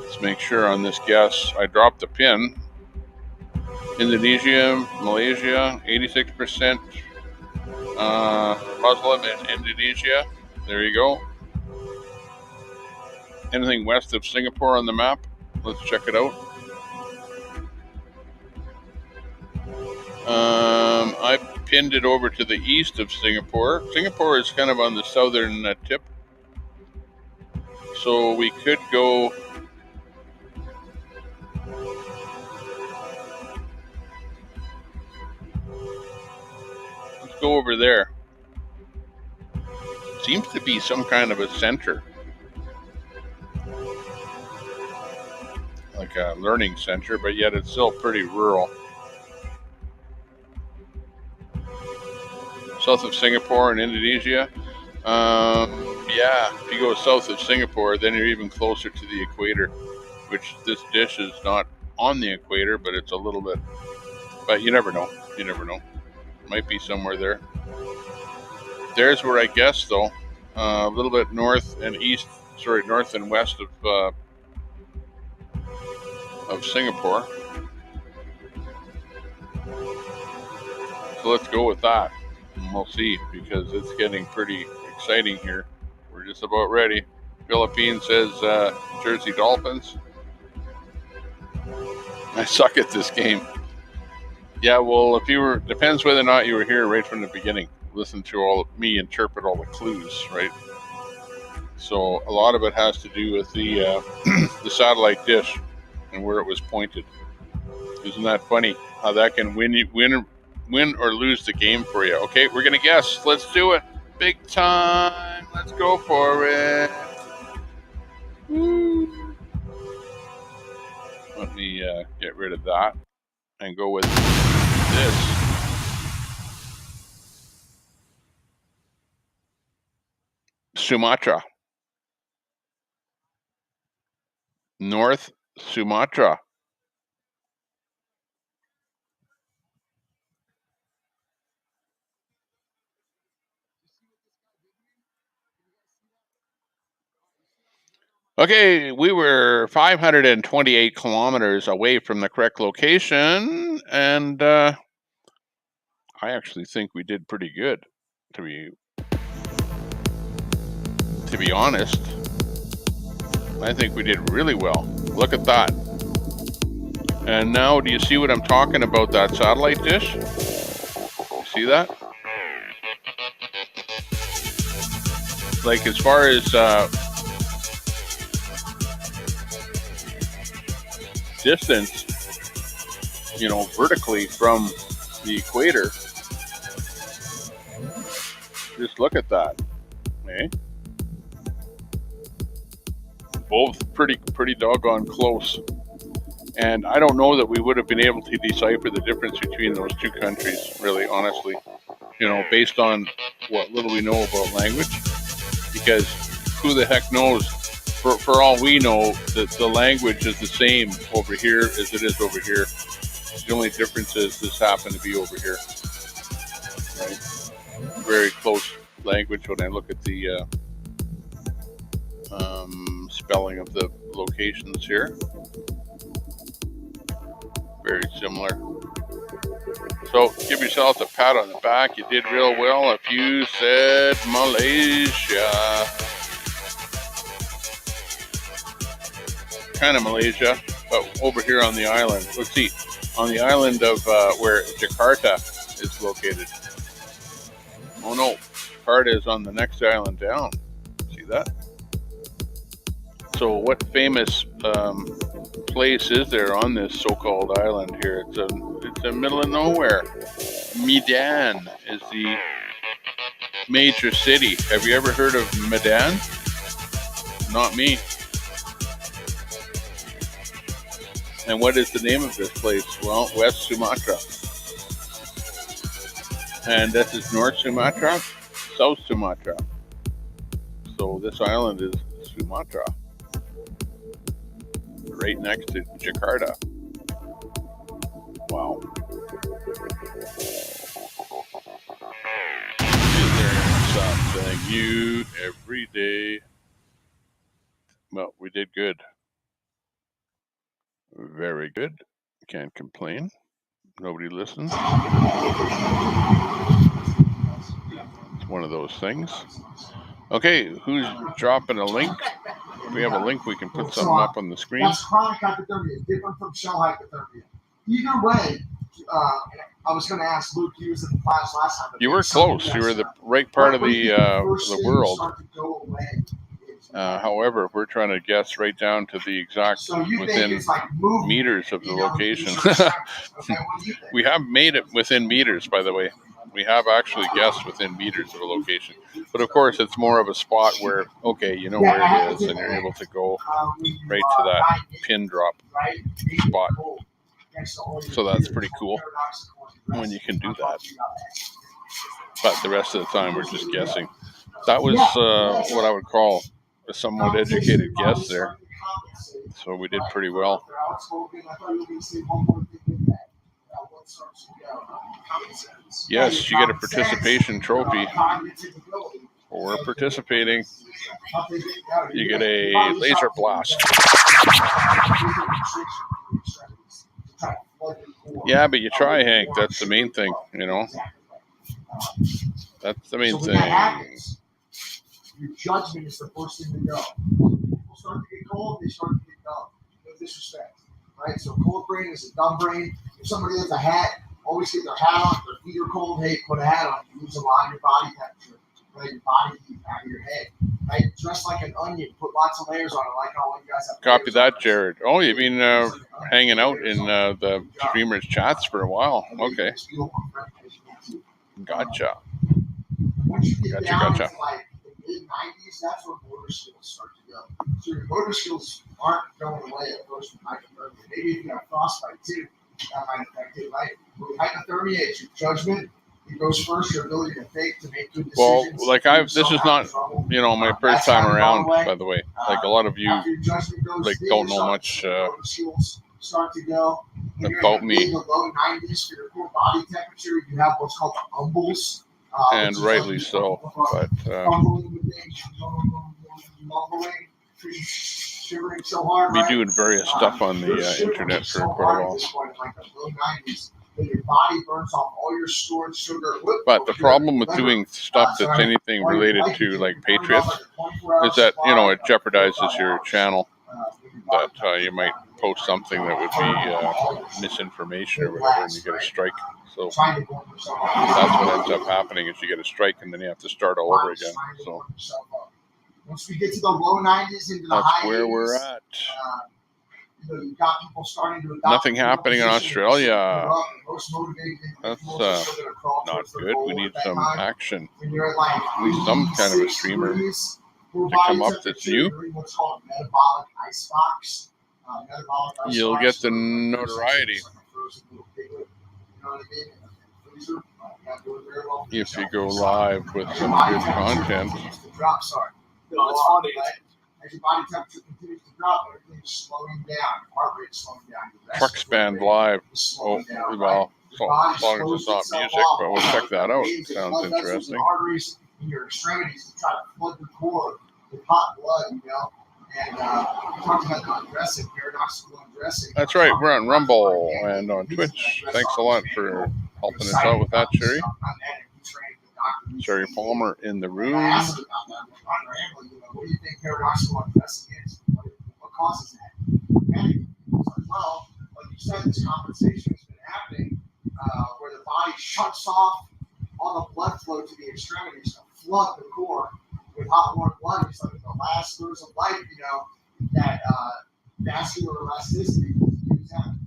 Let's make sure on this guess. I dropped the pin. Indonesia, Malaysia, 86% Muslim in Indonesia. There you go. Anything west of Singapore on the map? Let's check it out. I pinned it over to the east of Singapore. Singapore is kind of on the southern tip. So we could go... Let's go over there. Seems to be some kind of a center. Like a learning center, but yet it's still pretty rural. South of Singapore and Indonesia. Yeah, if you go south of Singapore, then you're even closer to the equator, which this dish is not on the equator, but it's a little bit. But you never know. You never know. Might be somewhere there. There's where I guess, though, a little bit north and east, sorry, north and west of Singapore. So let's go with that. And we'll see, because it's getting pretty exciting here. We're just about ready. Philippines says Jersey Dolphins. I suck at this game. Yeah, well, if you were, depends whether or not you were here right from the beginning. Listen to all of me interpret all the clues, right? So a lot of it has to do with the the satellite dish and where it was pointed. Isn't that funny? How that can win or lose the game for you. Okay, we're gonna guess. Let's do it. Big time. Let's go for it. Woo. Let me get rid of that and go with this. Sumatra. North Sumatra. Okay, we were 528 kilometers away from the correct location, and I actually think we did pretty good, to be honest. I think we did really well. Look at that. And now, do you see what I'm talking about, that satellite dish? You see that? Like, as far as distance, you know, vertically from the equator, just look at that, eh? Both pretty doggone close. And I don't know that we would have been able to decipher the difference between those two countries, really, honestly. You know, based on what little we know about language. Because who the heck knows? For all we know, the language is the same over here as it is over here. The only difference is this happened to be over here. Right? Very close language when I look at the spelling of the locations here. Very similar. So give yourself a pat on the back. You did real well if you said Malaysia. kind of Malaysia, but over here on the island. Let's see, on the island of where Jakarta is located. Oh no, Jakarta is on the next island down. See that? So what famous place is there on this so-called island here? It's in the middle of nowhere. Medan is the major city. Have you ever heard of Medan? Not me. And what is the name of this place? Well, West Sumatra. And this is North Sumatra, South Sumatra. So this island is Sumatra, right next to Jakarta. Wow. Something new every day. Well, we did good. Very good. Can't complain. Nobody listens. It's one of those things. Okay, who's dropping a link? If we have a link, we can put something up on the screen. That's chronic hypothermia, different from shell hypothermia. Either way, I was going to ask Luke. He was in the class last time. You were close. You were the right part of the world. However, we're trying to guess right down to the exact within meters of the location. We have made it within meters, by the way. We have actually guessed within meters of a location. But of course, it's more of a spot where, okay, you know where it is, and you're able to go right to that pin drop spot. So that's pretty cool when you can do that. But the rest of the time, we're just guessing. That was what I would call a somewhat educated guess there. So we did pretty well. Yes, you get a participation trophy for participating. You get a laser blast. Yeah, but you try, Hank. That's the main thing, you know. That's the main thing. Your judgment is the first thing to go. People start to get cold, they start to get dumb. No disrespect, right? So cold brain is a dumb brain. If somebody has a hat, always get their hat on. If their feet are cold, hey, put a hat on. You lose a lot of your body temperature, right? Your body heat out of your head, right? Dress like an onion. Put lots of layers on it, like all you guys have. Copy that, Jared. Oh, you've been hanging out in the streamers' chats for a while. Okay. Gotcha. Gotcha. Mid-90s, that's where motor skills start to go. So your motor skills aren't going away at first from hypothermia. Maybe if you have frostbite too, that might affect it, right? With hypothermia, it's your judgment. It goes first, your ability to think, to make good decisions. Well, like this is not, you know, my first time around, by the way. Like a lot of you, like don't know much start to go. About me. Low 90s for your core body temperature, you have what's called the umbles. And rightly so, but be doing various stuff on the internet for quite a while. But the problem with doing stuff that's anything related to like Patriots is that, you know, it jeopardizes your channel. That you might post something that would be misinformation or whatever, and you get a strike. So that's what ends up happening is you get a strike and then you have to start all over again. So once we get to the low 90s into the high 80s, that's where we're at. You've got people starting to nothing happening in Australia. That's not good. We need some action. We need some kind of a streamer to come up that's new. You'll get the notoriety if you go live with some good content. No, it's funny. As your body temperature continues to drop, everything's slowing down. Heart rate's slowing down. Truck Band Live. Oh, well, as long as it's not music, but we'll check that out. Sounds interesting. Arteries in your extremities to try to flood the core with hot blood, you know. And talking about the undressing, paradoxical undressing. That's right. We're on Rumble and on Twitch. Thanks a lot for helping us out with that, Sherry. Sherry Palmer in the room. What do you think paradoxical undressing is? What causes that? Well, like you said, this compensation has been happening where the body shuts off all the blood flow to the extremities to flood the core with hot warm blood. It's like the last throes of life, that vascular elasticity. You can't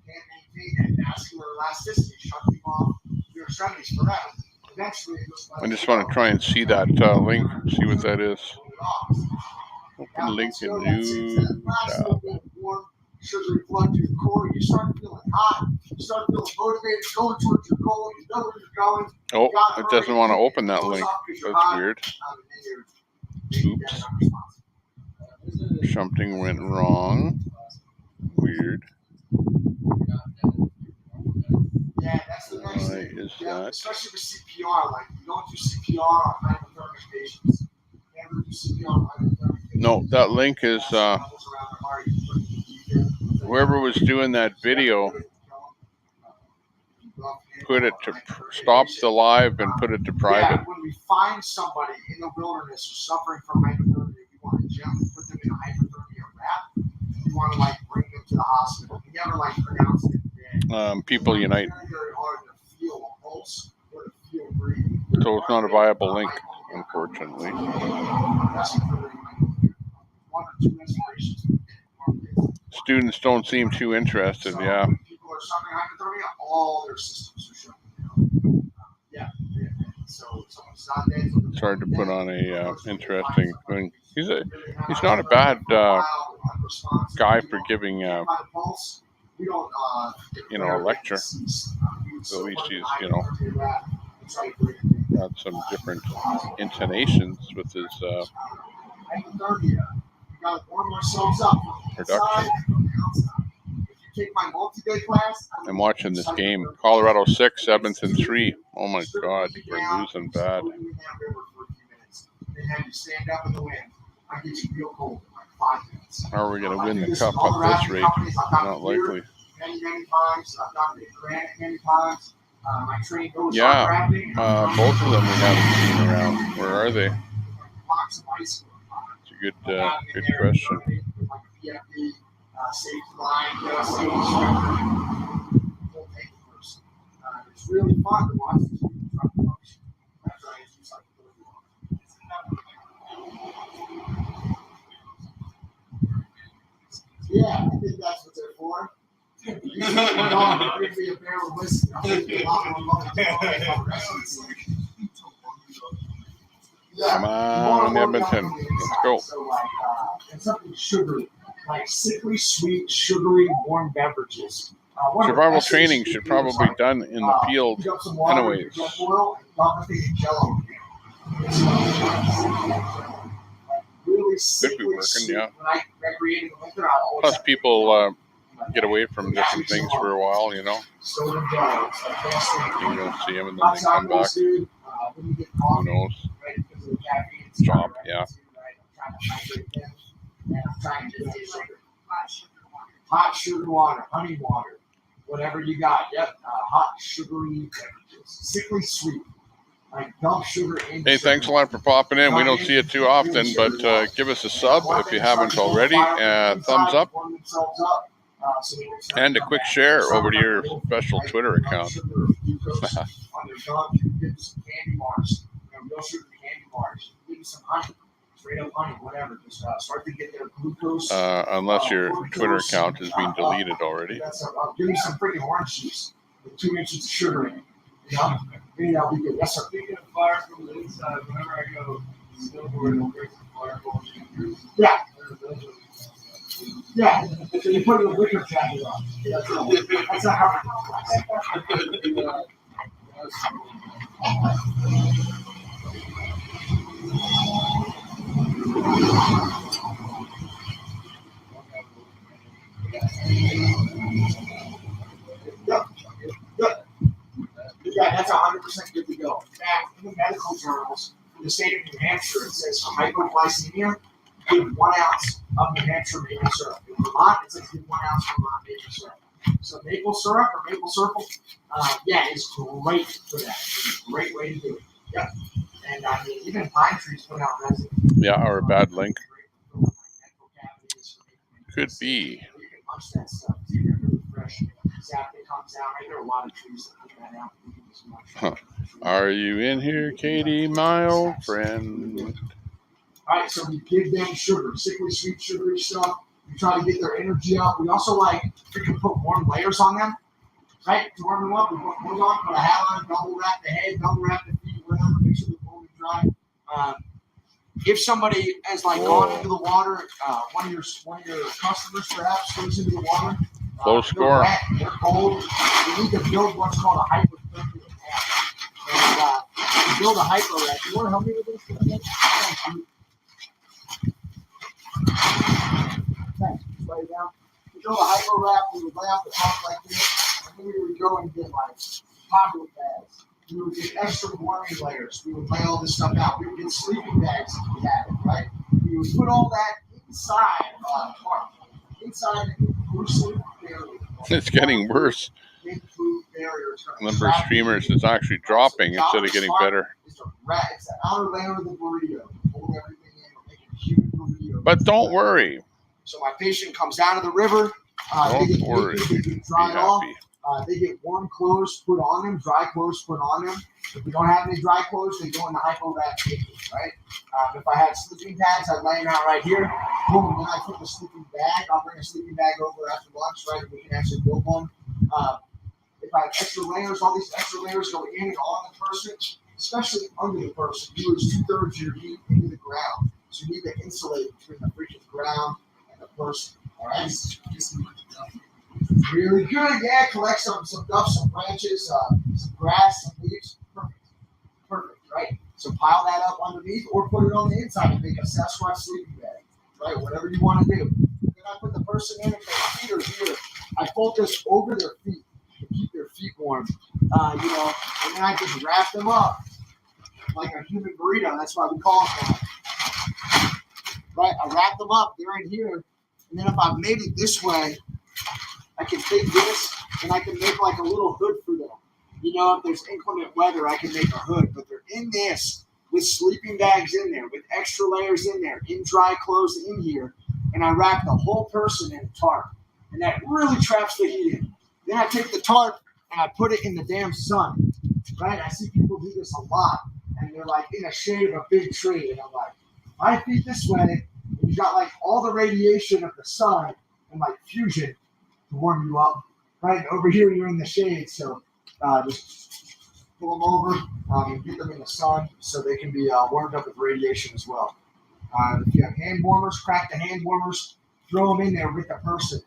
maintain that vascular elasticity, shutting off your extremities forever. Eventually, it goes I just want to try and see that link, see what that is. Open link in new tab. Sugary blood to your core, you start feeling hot, you start feeling motivated, going towards your goal, you know where you're going. Oh, it doesn't want to open that link. That's weird. Oops. Something went wrong. Weird. Yeah, that's the next Why thing. is Yeah, that? especially with CPR, like you don't do CPR on hypothermic patients. You never do CPR on hypothermic patients. No, that link is whoever was doing that video put it to stop the live and put it to private. Yeah, when we find somebody in the wilderness who's suffering from hypothermia, we want to gently put them in a hypothermia wrap. We want to bring them to the hospital. We never pronounce it. People Unite. It's very hard to feel a pulse or to feel breathing. So it's not a viable link, unfortunately. Students don't seem too interested, yeah. People are suffering hypothermia, all their systems are shutting down. Yeah. So someone's not dead. It's hard to put on a interesting thing. He's not a bad guy for giving a lecture. At least he's got some different intonations with his production. I'm watching this game. Colorado 6, Edmonton 3. Oh my God, we're losing bad. How are we going to win the cup at this rate? Not likely. Many times. I've done it granite many times. My train goes yeah, both of them we haven't seen around. Where are they? It's a good question. It's really fun to watch these people try to function. Yeah, I think that's what they're for. Come on, Edmonton. Let's go. And something sugary, like sickly sweet, sugary, warm beverages. Survival training should probably be done in the field anyways. Could be working, yeah. Plus people get away from different things for a while, You don't see them and then they come back. Who knows? Job, yeah. Hot sugar water, honey water, whatever you got. Yep, hot sugary beverages, sickly sweet. Dump sugar in. Hey, thanks a lot for popping in. We don't see it too often, but give us a sub if you haven't already. Thumbs up. And a quick share over to your special Twitter account. Unless your Twitter account has been deleted already. Give me some freaking orange juice with 2 inches of sugar in it. Maybe that'll be good. Yes, sir. Speaking of fire from the inside, whenever I go snowboarding, I'll bring some fire from. Yeah. Yeah. So you put your liquor jacket on. That's not how it goes. Yeah, that's 100% good to go. In fact, in the medical journals, in the state of New Hampshire, it says for hypoglycemia, give 1 ounce of New Hampshire maple syrup. In Vermont, it says give 1 ounce of Vermont maple syrup. So maple syrup or maple syrup, is great for that. It's a great way to do it. Yep. And even pine trees put out resin. Yeah, or a bad link. Could be. Punch that stuff. It's really fresh sap that comes out. Right there are a lot of trees that put that out. Huh. Are you in here, Katie, my old friend? All right, so we give them sugar, sickly sweet sugary stuff. We try to get their energy up. We also we can put warm layers on them, right? To warm them up, we put clothes on, put a hat on, double wrap the head, double wrap the feet, whatever, make sure they're fully dry. If somebody has gone into the water, one of your customers perhaps goes into the water. Low score. They're cold. You need to build what's called a hypothermia tank. And to build a hypo rack, you want to help me with this? Thanks. Just lay it down. To build a hypo rack, we would lay out the top like this, and then we would go and get pocket pads. We would get extra warming layers. We would lay all this stuff out. We would get sleeping bags if we had it, right? We would put all that inside inside the sleep barrier. It's getting worse. The number of streamers is actually dropping instead of getting better. It's the outer layer of the burrito. Hold everything in. Make a huge burrito. But don't worry. So my patient comes out of the river. Don't worry. They get dried off. They get warm clothes put on them, dry clothes put on them. If we don't have any dry clothes, they go in the hypo rack, right? If I had sleeping bags, I'd lay them out right here. Boom, then I put the sleeping bag. I'll bring a sleeping bag over after lunch, right? We can actually build one. If I have extra layers, all these extra layers go in and on the person, especially under the person. You lose 2/3 of your heat into the ground. So you need to insulate between the freaking ground and the person. All right? Really good. Yeah, collect some duff, some branches, some grass, some leaves. Perfect, right? So pile that up underneath or put it on the inside and make a Sasquatch sleeping bag, right? Whatever you want to do. Then I put the person in if their feet are here. I fold this over their feet to keep their feet warm, and then I just wrap them up like a human burrito. That's why we call it that. Right? I wrap them up. They're in here. And then if I've made it this way, I can take this and I can make a little hood for them. If there's inclement weather, I can make a hood. But they're in this with sleeping bags in there, with extra layers in there, in dry clothes in here. And I wrap the whole person in a tarp. And that really traps the heat in. Then I take the tarp and I put it in the damn sun. Right? I see people do this a lot. And they're in the shade of a big tree. And I'm like, 5 feet this way. And you got all the radiation of the sun and fusion to warm you up. Right? Over here, you're in the shade. So just pull them over and get them in the sun so they can be warmed up with radiation as well. If you have hand warmers, crack the hand warmers, throw them in there with the person.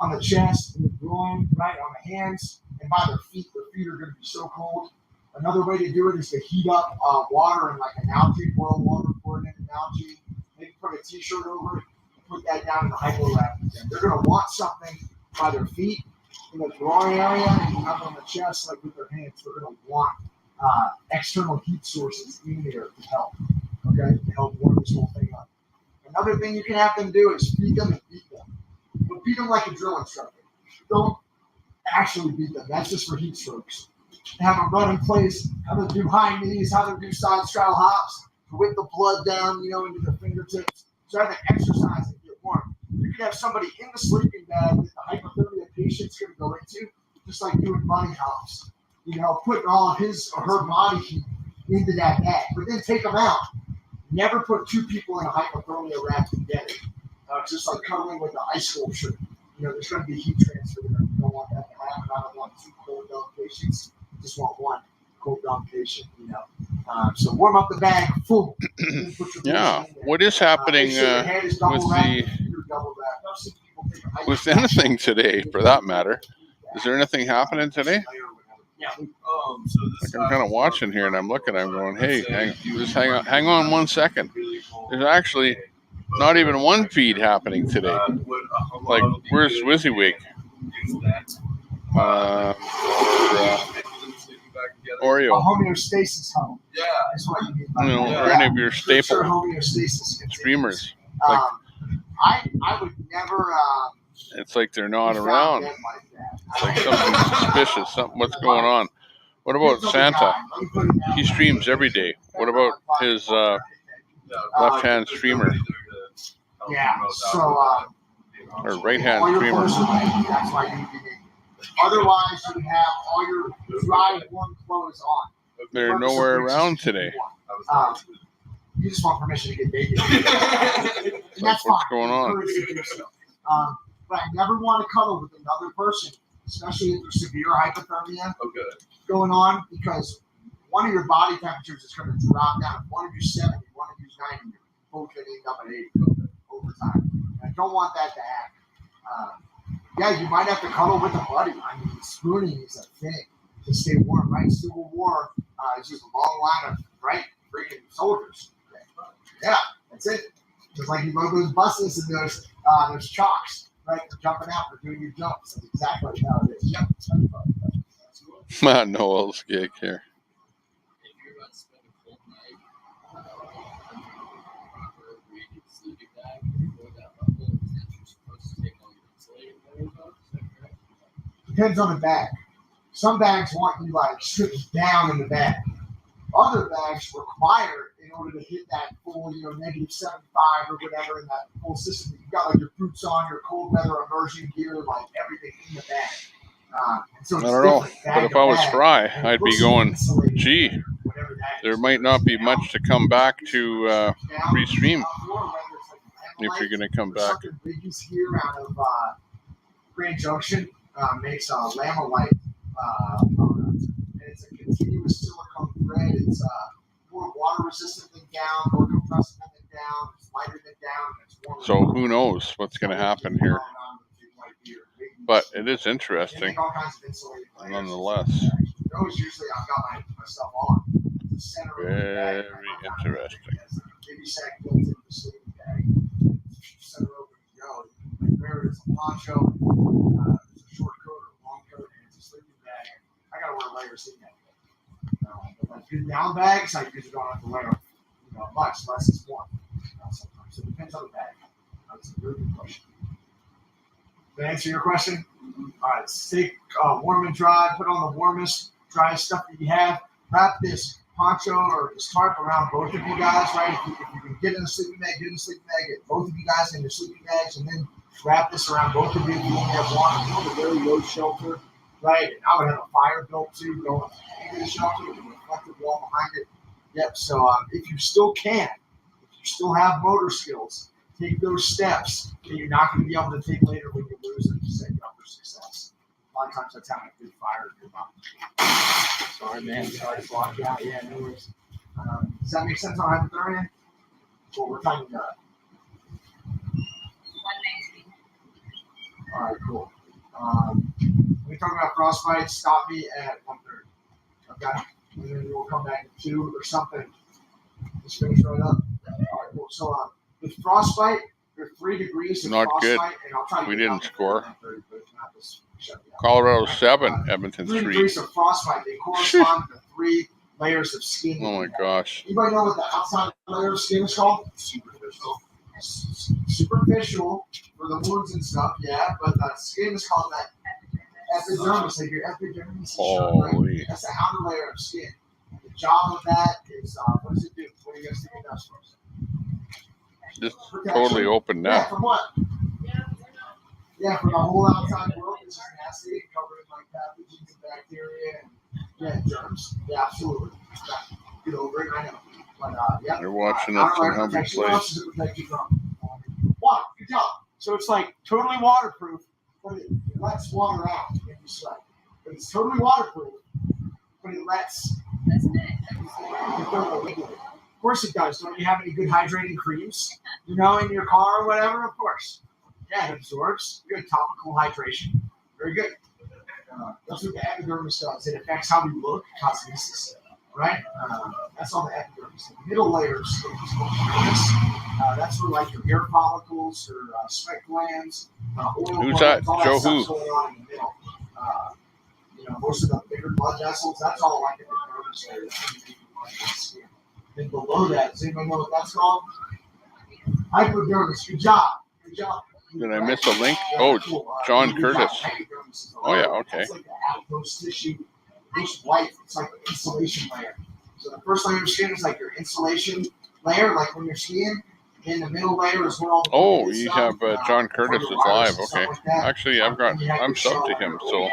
On the chest, in the groin, right, on the hands, and by their feet. Their feet are going to be so cold. Another way to do it is to heat up water in an algae, boil water, pour it in an algae, maybe put a t-shirt over it, and put that down in the hypo rack. They're going to want something by their feet, in the groin area, and up on the chest, with their hands. They're going to want external heat sources in there to help, okay, to help warm this whole thing up. Another thing you can have them do is feed them and beat them. But beat them like a drill instructor. Don't actually beat them. That's just for heat strokes. Have them run in place, have them do high knees, have them do side straddle hops, to whip the blood down, into their fingertips. So have them exercise and get warm. You can have somebody in the sleeping bag that the hypothermia patient's going to go into, just like doing bunny hops. Putting all of his or her body heat into that bag. But then take them out. Never put 2 people in a hypothermia rack together. It's just like cuddling with an ice sculpture. There's going to be heat transfer there. You don't want that to happen. I don't want 2 cold down patients. I just want 1 cold down patient. So warm up the bag full. Yeah. What is happening with anything today, for that matter? Is there anything happening today? I'm kind of watching here, and I'm looking. I'm going, hey, hang on 1 second. There's actually not even one feed happening today. Where's WYSIWYG? Oreo. A homeostasis home. Yeah. That's what you mean by or any of your staple homeostasis streamers. I would never. It's like they're not around. It's like something suspicious. What's going on? What about Santa? He streams every day. What about his left-hand streamer? Yeah. So Or right-hand all your streamer. clothes are naked. That's why you need to be naked. Otherwise, you have all your dry, warm clothes on. They're nowhere around today. You just want permission to get naked. And that's What's fine. going You're on? encouraged to do so. But I never want to cuddle with another person, especially if there's severe hypothermia going on, because one of your body temperatures is going to drop down. If one of you's 70, one of you's 90, you're both going to end up at 80 over time. And I don't want that to happen. Yeah, you might have to cuddle with a buddy. I mean, spooning is a thing to stay warm, right? Civil War is just a long line of, right, freaking soldiers. Yeah, that's it. Just like you go to those buses and there's chalks, right? They're jumping out, they're doing your jumps. That's exactly how it is. Yep. Noel's gig here. Depends on the bag. Some bags want you like stripped down in the bag. Other bags require, in order to hit that full, negative 75 or whatever in that full system, you've got like your boots on, your cold weather immersion gear, like everything in the bag. So I don't know, but if I was Fry, I'd be going, gee, there might not be much to come back to restream if you're going to come back. Biggies here out of Grand Junction makes a Lamolite product. And it's a continuous silicone thread. It's more water resistant than down, more compressible than down, it's lighter than down, and it's warmer. So who knows what's going to happen here. But it is interesting, nonetheless. Usually I've got my stuff on. Very interesting. Baby sack built into the sleeping bag. Center open and go. Where it's a poncho, it's a short coat or a long coat, and it's a sleeping bag. I gotta wear layers in that. But like good down bags, I usually don't have to wear much, less is one. Sometimes. So it depends on the bag. That's a very good question. Did I answer your question? All right, stay warm and dry. Put on the warmest, driest stuff that you have. Wrap this poncho or this tarp around both of you guys, right? If you can get in the sleeping bag, get in the sleeping bag. Get both of you guys in your sleeping bags, and then wrap this around both of you. If you only have one, build a very low shelter, right? And I would have a fire built too, going into the shelter with a reflective wall behind it. Yep. So if you still can, if you still have motor skills, take those steps that you're not going to be able to take later when you lose them to set you up for success. A lot of times that's having a good fire in your mouth. Sorry, man. Sorry to block you out. Yeah, no worries. Does that make sense on hypothermia? Well, we're talking about. 190. All right, cool. We talk about frostbite. Stop me at 1:30. Okay, and then we'll come back at 2 or something. Just finish right up. All right, cool. So with frostbite, there's 3 degrees of Not frostbite, good. and I'll try to We get didn't out score. at 1:30, but if not, just shut me up. Colorado 7, Edmonton 3 3. degrees of frostbite. They correspond to 3 layers of skin. Oh my gosh. Anybody know what the outside layer of skin is called? Superficial. Superficial for the wounds and stuff, yeah, but the skin is called that epidermis. Like your epidermis is short, right? That's the outer layer of skin. The job of that is, what does it do? What do you guys think it does for us? Just totally open Yeah, now. from what? Yeah, from the whole outside world, it's just nasty, covered in like pathogens and bacteria and germs. Yeah, absolutely. Get over it, I know. But yeah. They're watching us from Humber Place. Water, good job. So it's like totally waterproof, but it lets water out if you sweat. But it's totally waterproof, but it lets. Doesn't it? Of course it does. Don't you have any good hydrating creams? In your car or whatever? Of course. Yeah, it absorbs. Good topical hydration. Very good. That's what the epidermis does. It affects how we look, cosmesis, right? That's all the epidermis. The middle layers is called dermis. That's where like your hair follicles, your sweat glands, oil Who's glands, that? all Joe that stuff's who? going on in the middle. Most of the bigger blood vessels, that's all like in the dermis layer. That's underneath the blood and skin. Then below that, does anybody know what that's called? Hypodermis. Good job. Good job. Did I miss a link? Oh, John Curtis. Oh, yeah, okay. It's like the adipose tissue. Looks white. It's like the insulation layer. So the first layer of skin is like your insulation layer, like when you're skiing. in the middle layer is where all the Oh, you have John Curtis is live. Okay. Actually, I'm subbed to him, so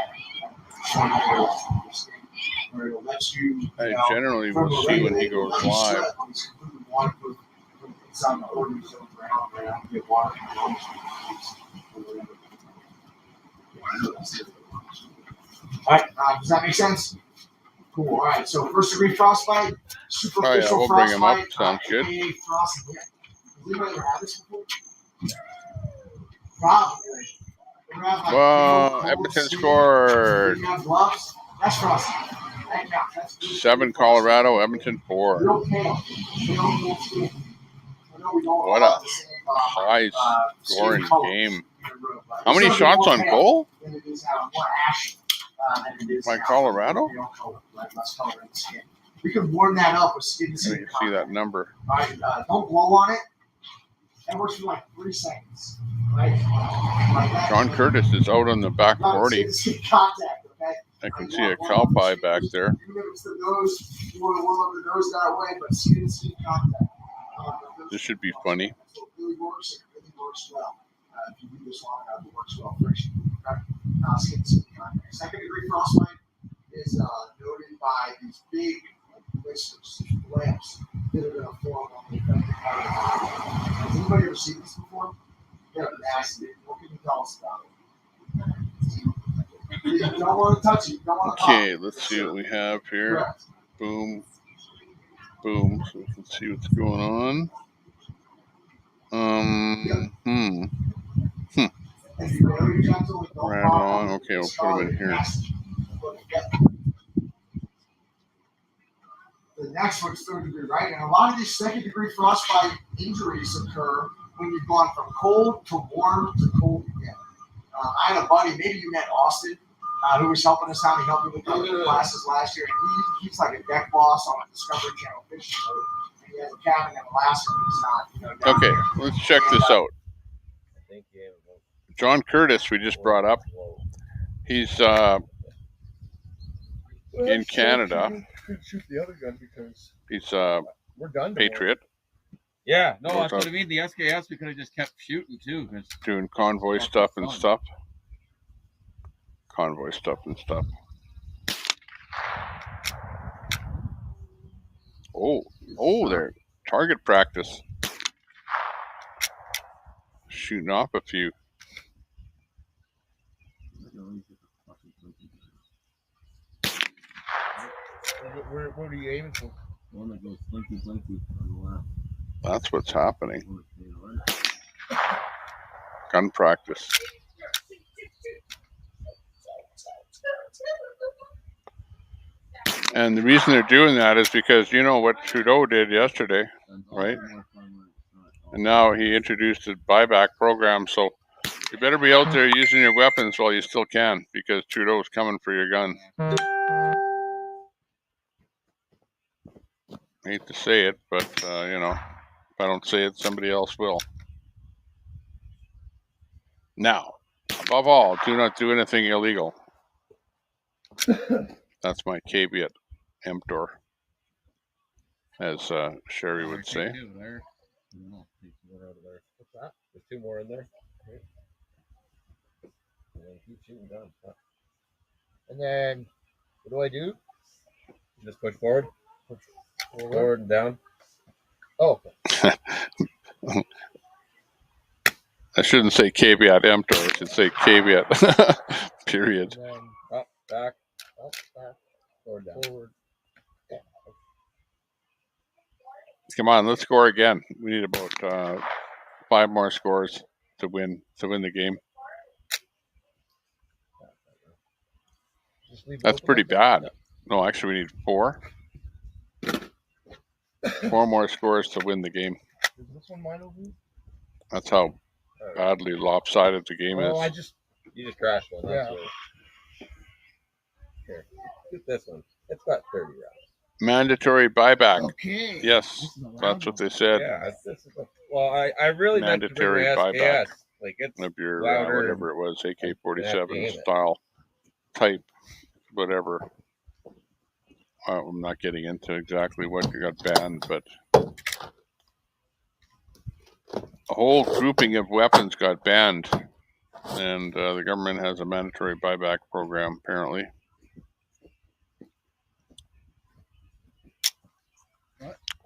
I generally will see when he goes live. All right, does that make sense? Cool. All right. So first degree frostbite, superficial Oh yeah, we'll bring him up. frostbite, Sounds good. AKA frostbite. Has anybody ever had this before? Probably. Well, Edmonton scored. That's frostbite. 7 Colorado, Edmonton 4. What a high scoring game. How many shots on goal by Colorado? We could warm that up with skin. You see that number. Don't blow on it. That works for like 3 seconds. Right? John Curtis is out on the back 40. Contact, okay? I can see a cow pie back there. Even if it's the nose, you want to warm up the nose that way, but skin contact. This should be funny. It really works. It really works well. If you do this long enough, it works well for you. Skin contact. Second degree frostbite is noted by these big blisters, lamps that are going to form on the affected part of the body. Has anybody ever seen this before? They're nasty. What can you tell us about it? You don't want to touch it. You don't want to Okay, let's see what we have here. Boom. Boom. So we can see what's going on. Ran long. Okay, we'll put them in here. The next one's third degree, right? And a lot of these second degree frostbite injuries occur when you've gone from cold to warm to cold again. I had a buddy, maybe you met Austin, who was helping us out. He helped me with the classes last year. And he's like a deck boss on a Discovery Channel fishing boat. And he has a cabin in Alaska, but he's not. Okay, let's check this out. John Curtis, we just brought up. He's in Canada. Shoot the other gun because he's we're done. Patriot. Yeah, no, that's what I mean. The SKS, we could have just kept shooting too. Doing convoy stuff and stuff. Convoy stuff and stuff. Oh, there. Target practice. Shooting off a few. What are you aiming for? One that goes slinky on the left. That's what's happening. Gun practice. And the reason they're doing that is because you know what Trudeau did yesterday, right? And now he introduced a buyback program, so you better be out there using your weapons while you still can, because Trudeau's coming for your gun. I hate to say it, but you know, if I don't say it, somebody else will. Now, above all, do not do anything illegal. That's my caveat emptor, as Sherry would say. What's that? There's 2 more in there. Okay. And then keep shooting guns. And then, what do I do? Just push forward. Push forward and down. Oh. I shouldn't say caveat emptor. I should say caveat. Period. And then up, back, forward, down. Forward. Come on, let's score again. We need about 5 more scores to win the game. That's pretty bad. No, actually, we need 4. 4 more scores to win the game. Is this one mine over here? That's how badly lopsided the game is. You just crashed one. That's Here, get this one. It's got 30 rounds. Mandatory buyback. Okay. Yes, that's what they said. Yeah, I really mandatory buyback. Like it's of your whatever it was, AK-47 style type, whatever. I'm not getting into exactly what got banned, but A whole grouping of weapons got banned, and the government has a mandatory buyback program, apparently.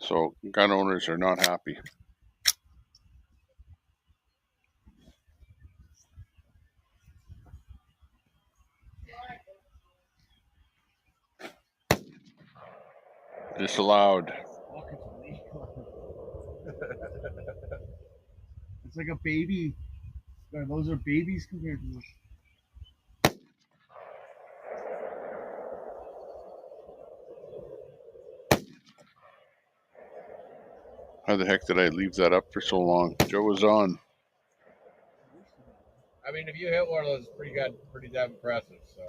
So gun owners are not happy. Disallowed. It's like a baby. Those are babies compared to this. How the heck did I leave that up for so long? Joe was on. I mean, if you hit one of those, pretty good, pretty damn impressive. So.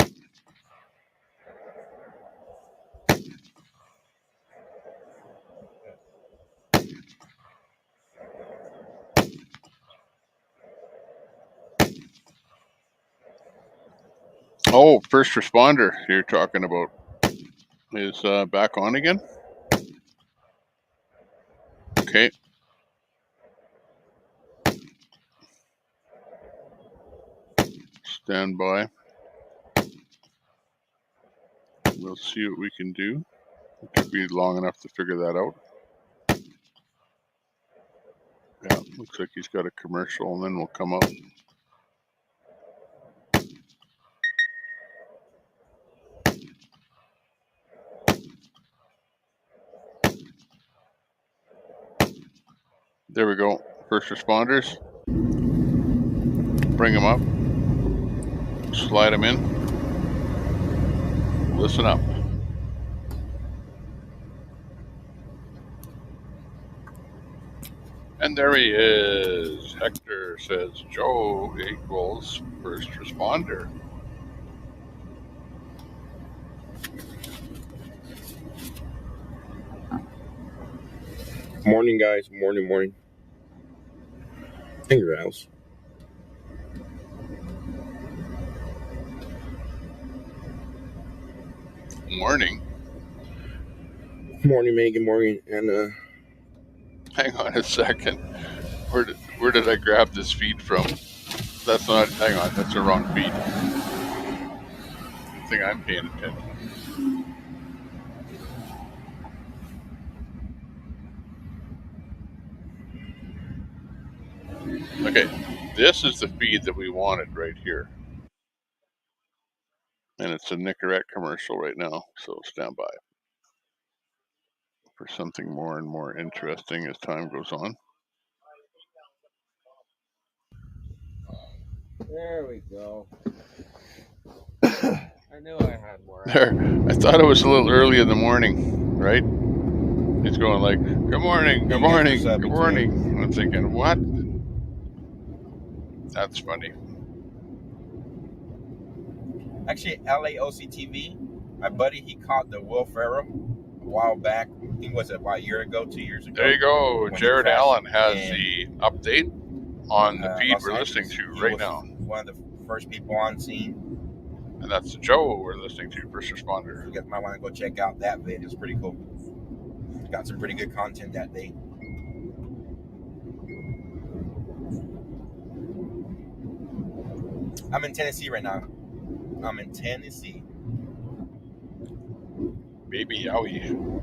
Oh, first responder you're talking about is back on again? Okay. Stand by. We'll see what we can do. It could be long enough to figure that out. Yeah, looks like he's got a commercial, and then we'll come up. There we go. First responders. Bring them up. Slide them in. Listen up. And there he is. Hector says Joe equals first responder. Morning, guys. Morning. Finger house. Morning. Morning, Megan. Morning, and hang on a second. Where did I grab this feed from? That's not. Hang on. That's the wrong feed. I think I'm paying attention. Okay, this is the feed that we wanted right here. And it's a Nicorette commercial right now, so stand by for something more and more interesting as time goes on. There we go. I knew I had more. There, I thought it was a little early in the morning, right? He's going like, good morning, good morning, good morning. And I'm thinking, what? That's funny. actually, LAOC TV, my buddy, he caught the Will Ferrell a while back. I think was it about a year ago, 2 years ago. There you go. Jared Allen has the update on the feed we're listening to right now. One of the first people on scene. And that's Joe we're listening to, first responder. You guys might want to go check out that vid. It's pretty cool. Got some pretty good content that day. I'm in Tennessee right now. I'm in Tennessee. Baby yowie.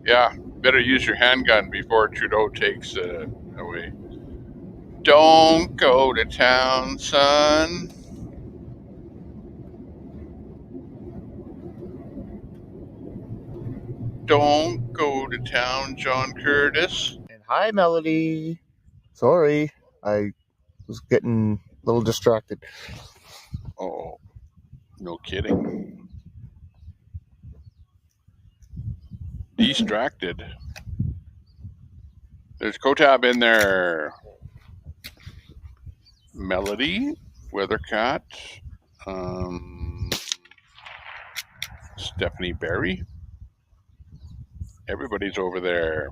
Yeah, better use your handgun before Trudeau takes away. Don't go to town, son. Don't go to town, John Curtis. And hi, Melody. Sorry, I was getting a little distracted. Oh, no kidding. Distracted. There's Kotab in there. Melody, Weathercat, Stephanie Berry. Everybody's over there.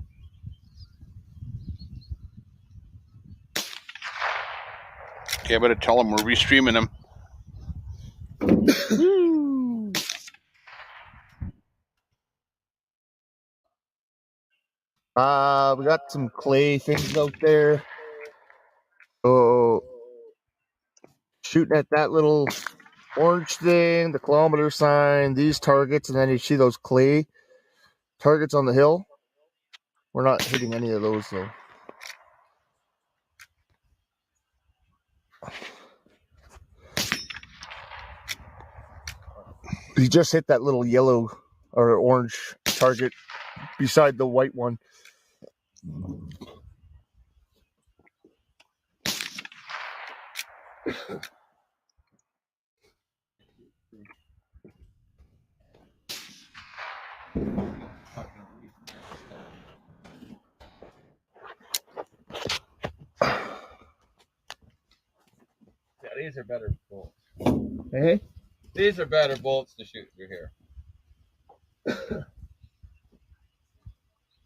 Okay, I better tell them we're restreaming them. We got some clay things out there. So shooting at that little orange thing, the kilometer sign, these targets, and then you see those clay targets on the hill. We're not hitting any of those though. You just hit that little yellow or orange target beside the white one. Yeah, these are better bullets. Hey? These are better bullets to shoot through here.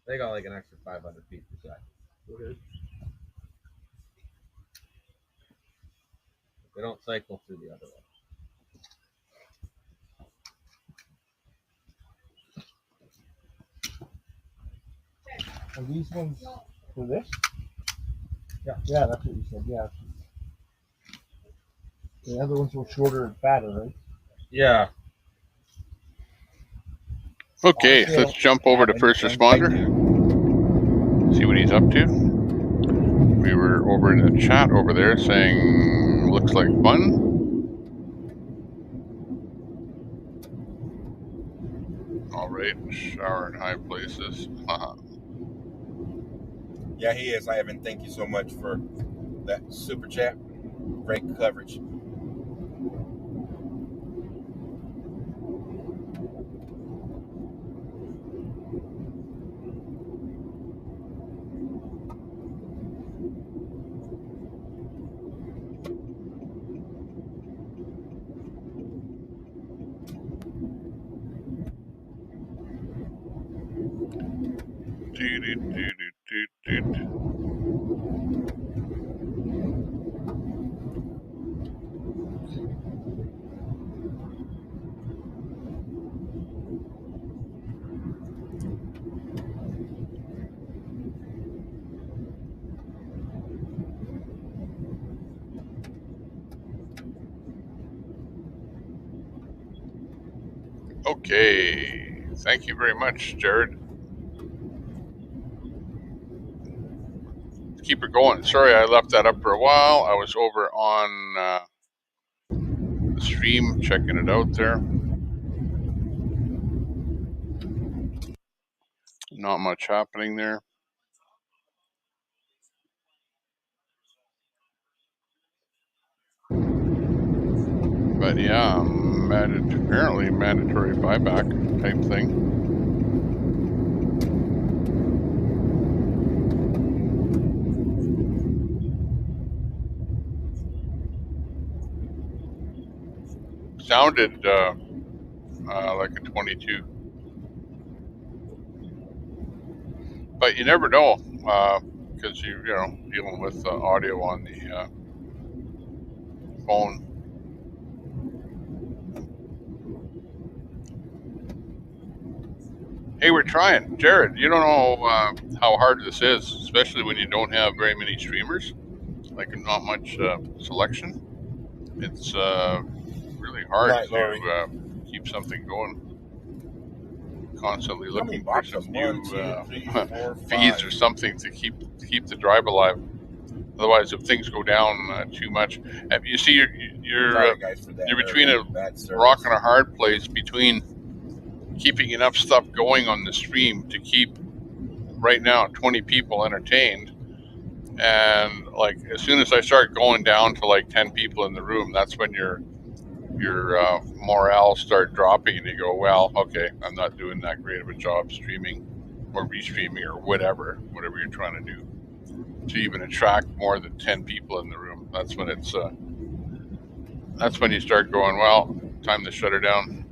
They got like an extra 500 feet per second. Okay. They don't cycle through the other one. Are these ones for this? Yeah, that's what you said. Yeah. The other ones were shorter and fatter, right? Yeah. Okay, let's jump over to first responder. See what he's up to. We were over in the chat over there saying looks like fun. All right, shower in high places. Yeah, he is, Ivan. Thank you so much for that super chat. Great coverage. Okay, thank you very much, Jared. Keep it going. Sorry, I left that up for a while. I was over on the stream checking it out there. Not much happening there. But yeah, apparently mandatory buyback type thing. Sounded like a 22. But you never know, because you know, dealing with audio on the phone. Hey, we're trying. Jared, you don't know how hard this is, especially when you don't have very many streamers, like not much selection. It's really hard to keep something going. Constantly looking for some new feeds or something to keep the drive alive. Otherwise, if things go down too much, you see, you're between a rock and a hard place between keeping enough stuff going on the stream to keep right now 20 people entertained, and like as soon as I start going down to like 10 people in the room, that's when your morale start dropping, and you go, well, okay, I'm not doing that great of a job streaming or restreaming or whatever you're trying to do to even attract more than 10 people in the room. That's when it's that's when you start going, well, time to shut her down.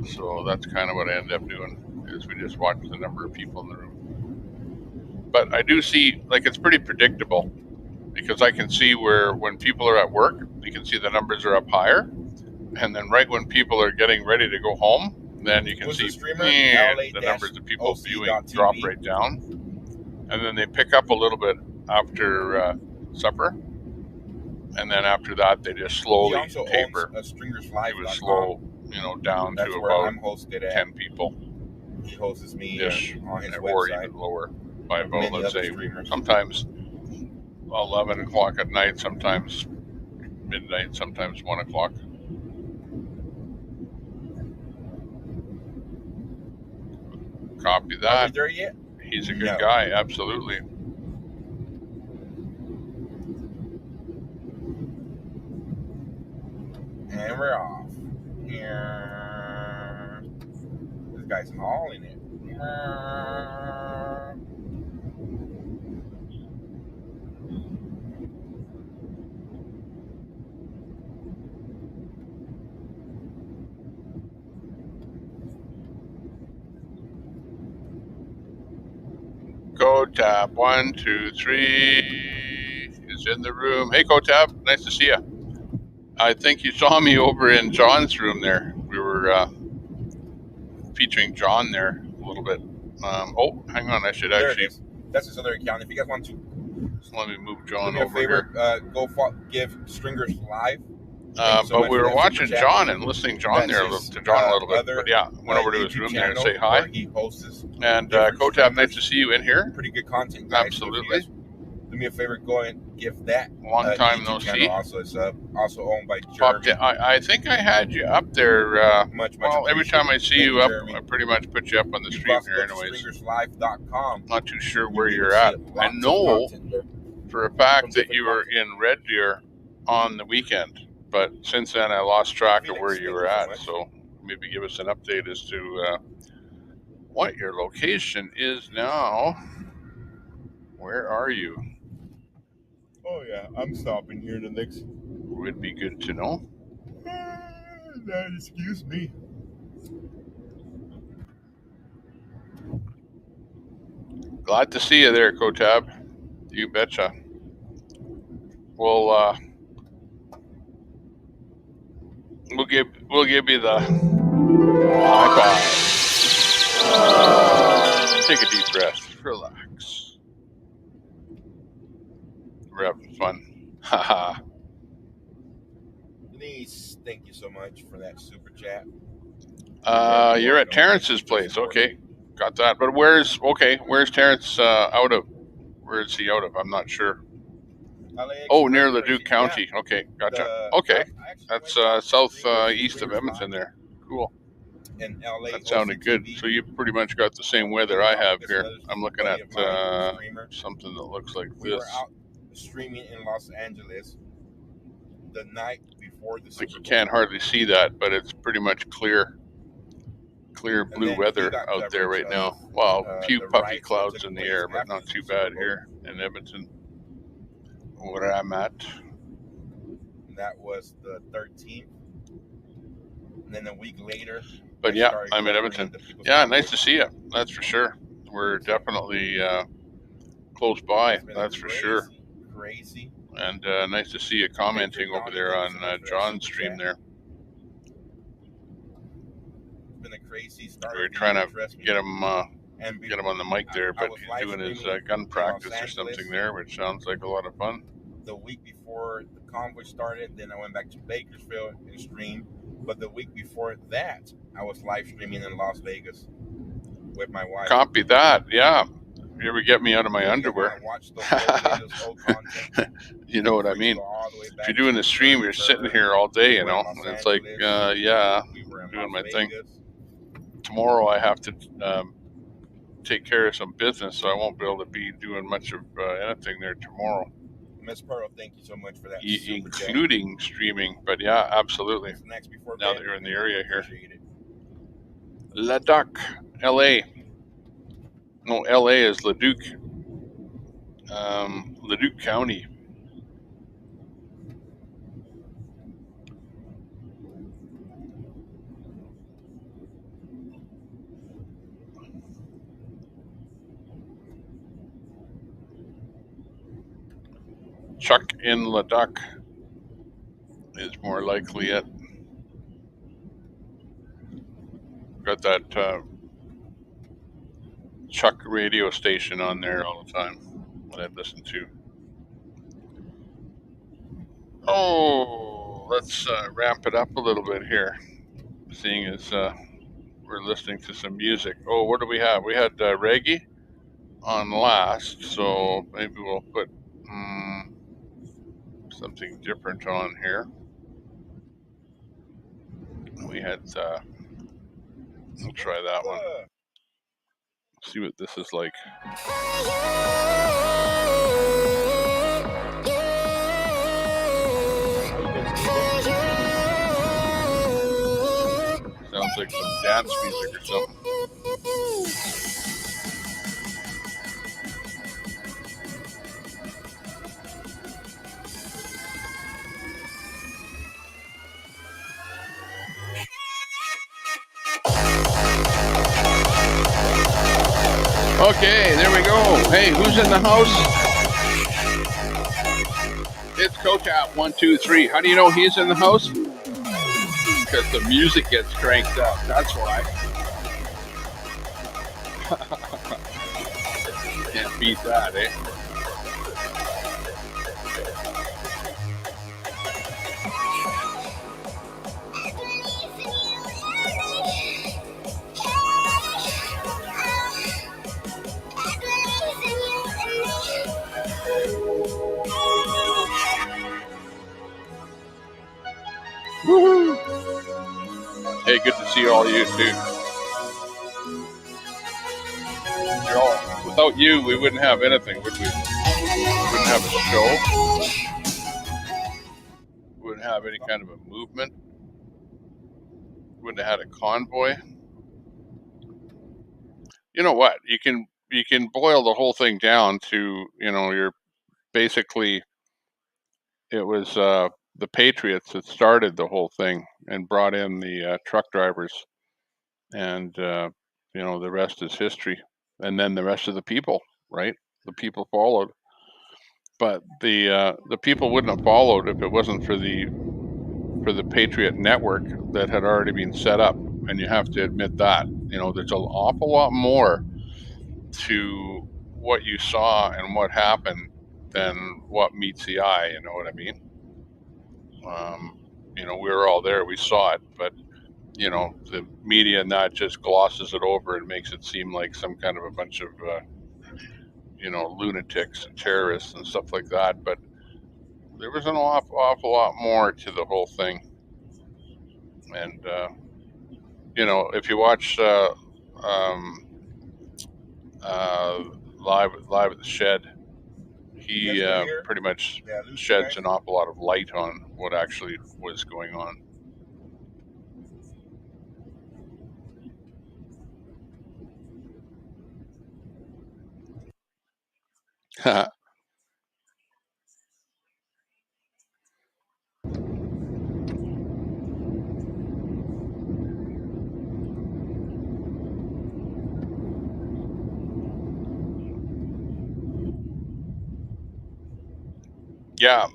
So that's kind of what I end up doing, is we just watch the number of people in the room. But I do see, like, it's pretty predictable, because I can see where when people are at work, you can see the numbers are up higher, and then right when people are getting ready to go home, then you can Was see the streamer the numbers of people viewing drop right down, and then they pick up a little bit after supper, and then after that they just slowly He also taper. owns StringersLive.com. It was slow, down That's to where about I'm hosted at. 10 people He hosts me ish, on his or website. even lower by With about, many let's other say, streamers. sometimes 11 o'clock at night, sometimes midnight, sometimes 1 o'clock. Copy Are we that. there yet? He's a good No. guy, absolutely. And we're off. This guy's hauling it. Kotab, 1, 2, 3 is in the room. Hey, Kotab, nice to see you. I think you saw me over in John's room there. We were featuring John there a little bit. Oh, hang on, I should There actually. it is. That's his other account. If you guys want to, let me move do John me a over favor. here. Go give Stringers Live. But we were watching John and listening to John a little bit. But yeah, went over to his room there and say hi. He hosts and Kotab, nice to see you in here. Pretty good content, guys. Absolutely. So do me a favor, go and give that long time YouTube no channel see. Also, it's also owned by Jeremy. I think I had you up there. Well, every time I see you up, I pretty much put you up on the stream here, anyways. StringersLive.com. Not too sure where you're at. I know for a fact that you were in Red Deer on the weekend, but since then I lost track of where you were at. So maybe give us an update as to what your location is now. Where are you? Oh yeah, I'm stopping here the next. Would be good to know. Excuse me. Glad to see you there, Kotab. You betcha. We'll give you the high five. Take a deep breath. Relax. We're having fun. Haha. Denise, thank you so much for that super chat. You're at Terrence's place. Okay, got that. But where's Terrence out of? Where is he out of? I'm not sure. Oh, near Leduc County. Yeah. Okay, gotcha. Okay, that's southeast of Edmonton there. Cool. In LA, that sounded good. So you pretty much got the same weather I have here. I'm looking at something that looks like we this. Were out streaming in Los Angeles the night before the Super Bowl. You can't hardly see that, but it's pretty much clear blue weather out there right now. Well, a few puffy clouds in the air, but not too bad here in Edmonton, where I'm at. And that was the 13th. And then a week later. But yeah, I'm in Edmonton. Yeah, nice to see you. That's for sure. We're definitely close by. That's for sure. Crazy. And nice to see you commenting over there on John's stream there. It's been a crazy start. We're trying to get him on the mic there, but he's doing his gun practice or something there, which sounds like a lot of fun. The week before the Convoy started, then I went back to Bakersfield and streamed. But the week before that, I was live streaming in Las Vegas with my wife. Copy that, yeah. If you ever get me out of my underwear, you know what I mean. If you're doing a stream, you're sitting here all day, and it's like, yeah, doing my thing. Tomorrow I have to take care of some business, so I won't be able to be doing much of anything there tomorrow. Miss Pearl, thank you so much for that. Including streaming, but yeah, absolutely. Now that you're in the area here. Leduc, LA. No, LA is Leduc. Leduc County. Chuck in Leduc is more likely it. got that Chuck radio station on there all the time that I listen to. Oh, let's ramp it up a little bit here, seeing as we're listening to some music. Oh, what do we have? We had reggae on last, so maybe we'll put something different on here. We had, we'll try that one. See what this is like. Sounds like some dance music or something. Okay, there we go. Hey, who's in the house? It's Kotap 123. How do you know he's in the house? Because the music gets cranked up. That's why. Can't beat that, eh? Woohoo! Hey, good to see all you too. You're all, without you, we wouldn't have anything, would we? We wouldn't have a show. We wouldn't have any kind of a movement. We wouldn't have had a convoy. You know what? You can boil the whole thing down to, you're basically, it was the Patriots that started the whole thing and brought in the truck drivers, and the rest is history. And then the rest of the people, right? The people followed, but the people wouldn't have followed if it wasn't for the Patriot network that had already been set up. And you have to admit that, there's an awful lot more to what you saw and what happened than what meets the eye. You know what I mean? We were all there. We saw it, but the media not just glosses it over and makes it seem like some kind of a bunch of lunatics and terrorists and stuff like that. But there was an awful lot more to the whole thing. And if you watch live at the shed, he pretty much sheds an awful lot of light on what actually was going on. Yeah,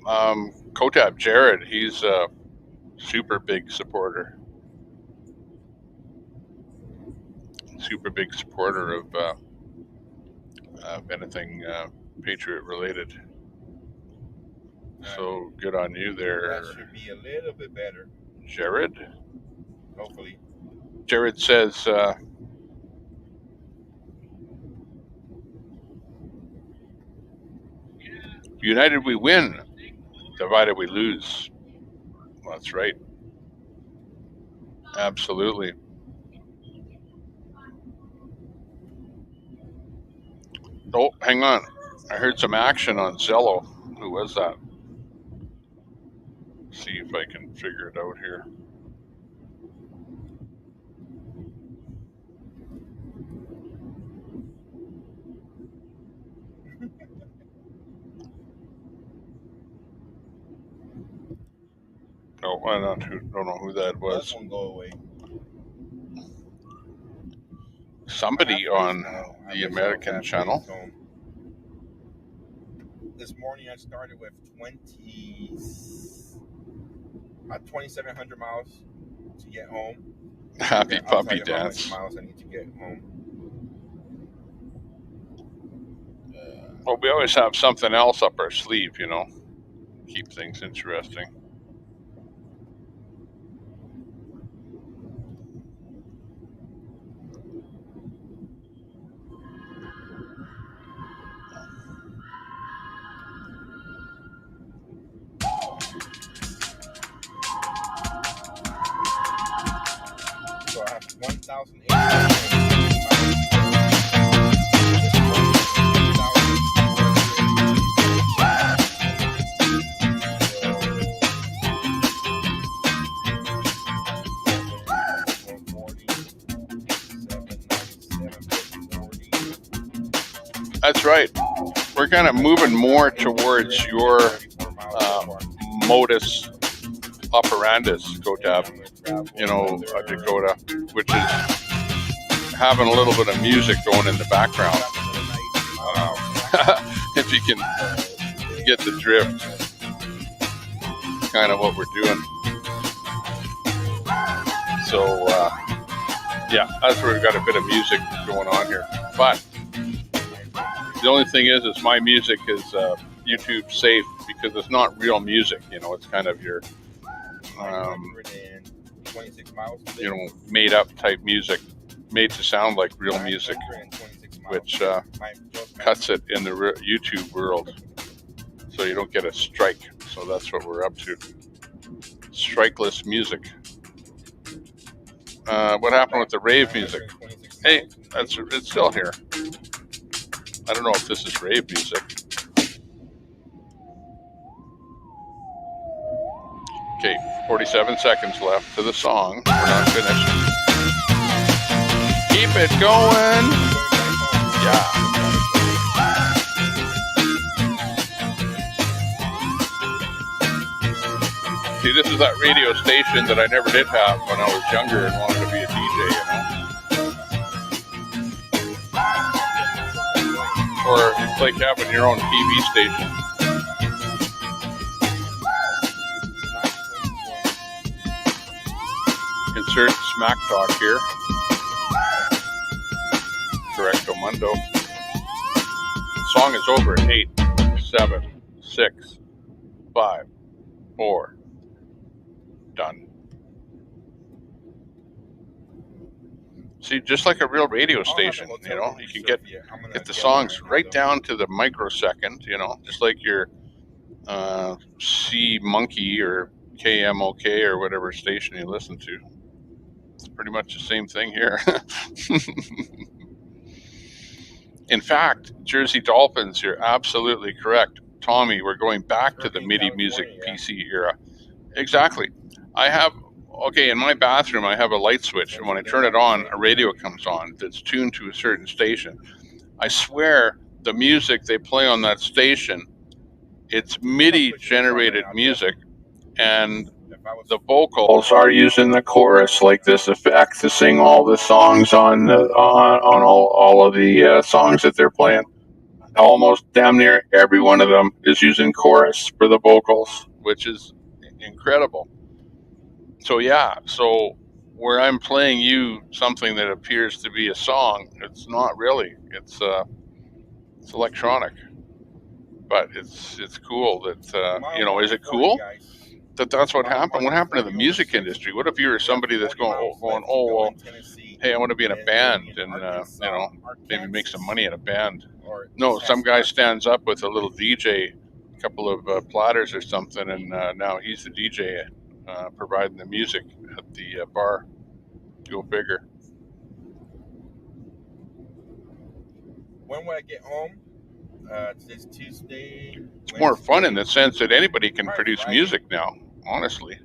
Kotap Jared, he's a super big supporter. Super big supporter of anything Patriot related. So good on you there. That should be a little bit better. Jared? Hopefully. Jared says, united we win, divided we lose. Well, that's right. Absolutely. Oh, hang on. I heard some action on Zello. Who was that? See if I can figure it out here. No, I don't know who that was. Won't go away. Somebody on the American channel. This morning I started with 2,700 miles to get home. Happy I'll tell puppy you how much dance. miles I need to get home. Well, we always have something else up our sleeve, you know, keep things interesting. So I have 1,800. That's right. We're kind of moving more towards your modus operandus, Gotab, you know, Dakota, which is having a little bit of music going in the background. If you can get the drift, kind of what we're doing. So, yeah, that's where we've got a bit of music going on here. But the only thing is my music is YouTube safe because it's not real music. You know, it's kind of your, you know, made up type music, made to sound like real music, which cuts it in the YouTube world, so you don't get a strike. So that's what we're up to. Strikeless music. What happened with the rave music? Hey, it's still here. I don't know if this is rave music. Okay, 47 seconds left to the song. We're not finished. Keep it going. Yeah. See, this is that radio station that I never did have when I was younger and wanted to be a DJ, you know? Or it's like having your own TV station. Insert smack talk here. Correcto mundo. The song is over at 8, 7, 6, 5, 4. Done. See, just like a real radio station, you know, you can get the songs right down to the microsecond, you know, just like your C Monkey or KMOK or whatever station you listen to. It's pretty much the same thing here. In fact, Jersey Dolphins, you're absolutely correct. Tommy, we're going back to the MIDI music PC era. Exactly. I have, okay, in my bathroom, I have a light switch, and when I turn it on, a radio comes on that's tuned to a certain station. I swear the music they play on that station, it's MIDI generated music, and the vocals are using the chorus like this effect to sing all the songs on all of the songs that they're playing. Almost damn near every one of them is using chorus for the vocals, which is incredible. So yeah, so where I'm playing you something that appears to be a song, it's not really. It's electronic, but it's cool that you know. Is it cool that that's what happened? What happened to the music industry? What if you were somebody that's going, oh well, hey, I want to be in a band and you know, maybe make some money in a band. No, some guy stands up with a little DJ, a couple of platters or something, and now he's the DJ providing the music at the bar. Go figure. When will I get home? Today's Tuesday. It's more fun in the sense that anybody can produce music now, honestly.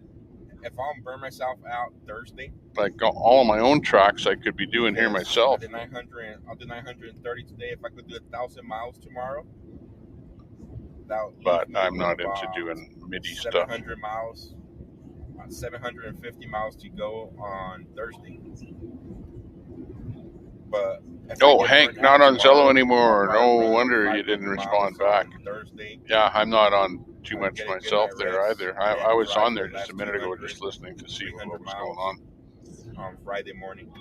If I'm burn myself out Thursday. Like all of my own tracks I could be doing here myself. I'll do 930 today. If I could do 1,000 miles tomorrow. But I'm not into doing MIDI 700 miles. 750 miles to go on Thursday. But oh, Hank, not on Zello anymore. No wonder you didn't respond back. Yeah, I'm not on too much myself there either. I was on there just a minute ago just listening to see what was going on. on Friday morning.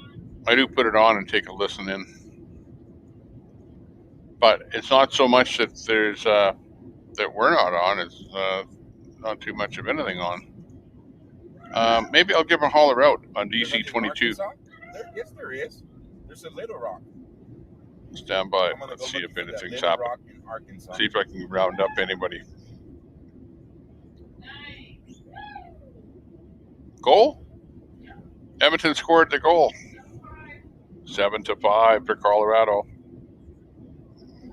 I do put it on and take a listen in, but it's not so much that there's that we're not on. It's not too much of anything on. Maybe I'll give a holler out on DC 22. Yes, there is. There's a Little Rock. Stand by. I'm gonna Let's go see looking if for that anything's Little happened. Rock in Arkansas. See if I can round up anybody. Goal? Edmonton scored the goal. 7-5 for Colorado.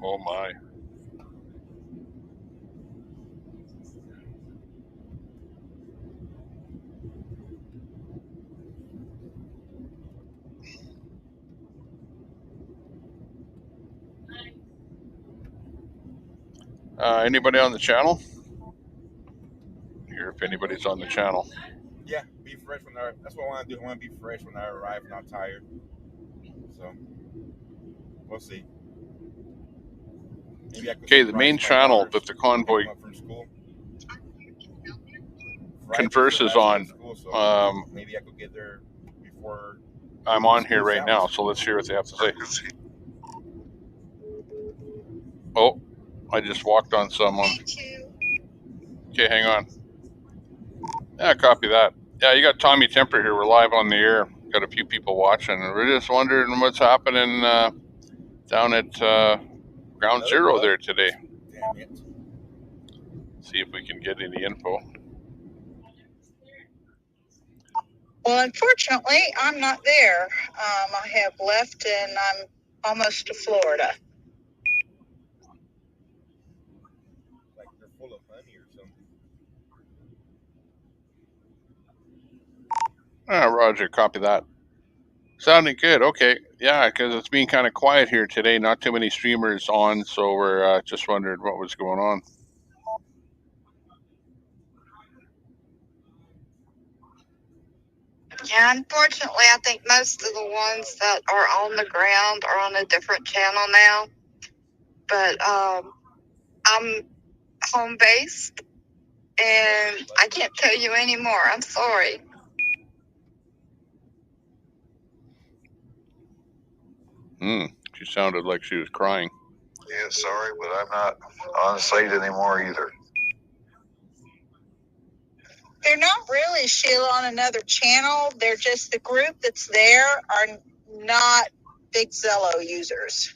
Oh my. Anybody on the channel? Here, if anybody's on the channel. Yeah, be fresh when I. That's what I want to do. I want to be fresh when I arrive, not tired. So we'll see. Maybe I could. Okay, the main channel that the Convoy from school. converses on. School, so maybe I could get there before. I'm on here right now, so let's hear what they have to say. Oh, I just walked on someone. Okay, hang on. Yeah, copy that. Yeah, you got Tommy Temper here. We're live on the air. Got a few people watching. We're just wondering what's happening down at Ground Zero there today. Damn it. See if we can get any info. Well, unfortunately, I'm not there. I have left and I'm almost to Florida. Like they're full of honey or something. Roger, copy that. Sounding good. Okay. Yeah, because it's been kind of quiet here today. Not too many streamers on, so we're just wondering what was going on. Yeah, unfortunately, I think most of the ones that are on the ground are on a different channel now. But I'm home based, and I can't tell you anymore. I'm sorry. She sounded like she was crying. Yeah, sorry, but I'm not on site anymore either. They're not really, Sheila, on another channel. They're just the group that's there are not big Zello users.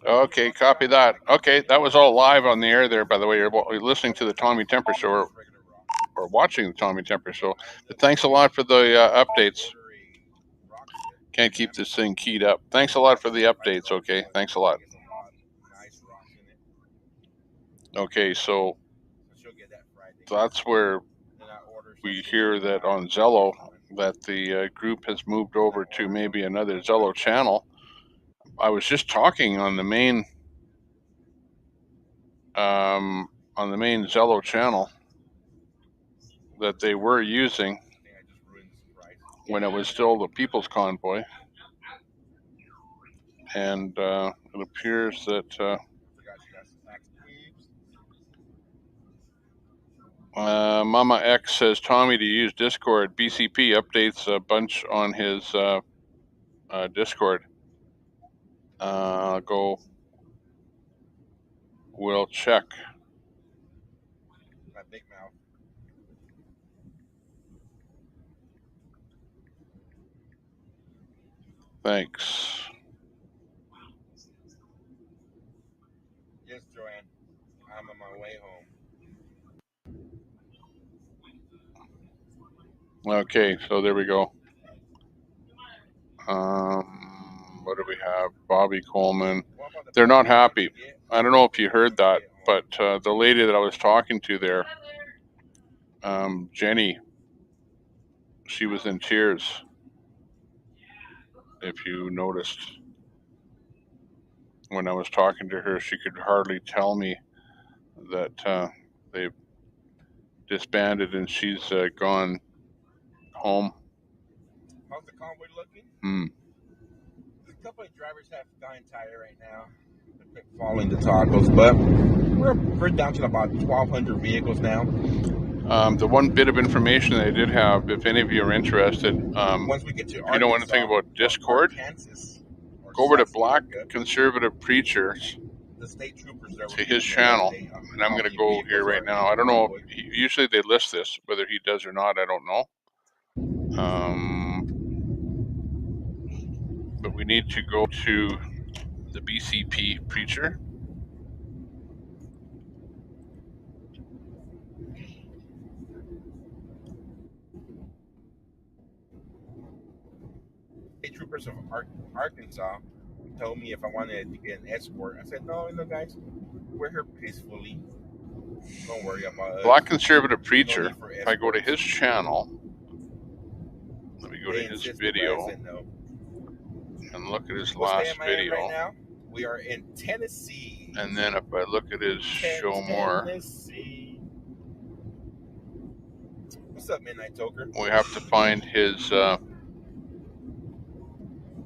Okay, copy that. Okay, that was all live on the air there, by the way. You're listening to the Tommy Temper Show or watching the Tommy Temper Show. But thanks a lot for the updates. Can't keep this thing keyed up. Thanks a lot for the updates, okay? Thanks a lot. Okay, so that's where we hear that on Zello that the group has moved over to maybe another Zello channel. I was just talking on the main Zello channel that they were using when it was still the People's Convoy, and it appears that Mama X says Tommy to use Discord. BCP updates a bunch on his Discord. Go. We'll check. My big mouth. Thanks. Yes, Joanne. I'm on my way home. Okay, so there we go. What do we have? Bobby Coleman. They're not happy. I don't know if you heard that, but the lady that I was talking to there, Jenny, she was in tears, if you noticed. When I was talking to her, she could hardly tell me that they've disbanded and she's gone home. How's the convoy looking? A couple of drivers have dying tire right now. They're falling to tacos, but we're down to about 1,200 vehicles now. The one bit of information that I did have, if any of you are interested, Once we get to if you know anything about Discord, go over to Black Conservative Preachers the state troopers there to his channel, and I'm going to go here right now. I don't know. Usually they list this, whether he does or not, I don't know. But we need to go to the BCP Preacher. State troopers of Arkansas told me if I wanted to get an escort. I said, no, guys, we're here peacefully. Don't worry about us. Black Conservative Preacher, if I go to his channel, let me go to his video and look at his last video. Right now? We are in Tennessee. And then if I look at his show more, what's up, Midnight Toker? We have to find his.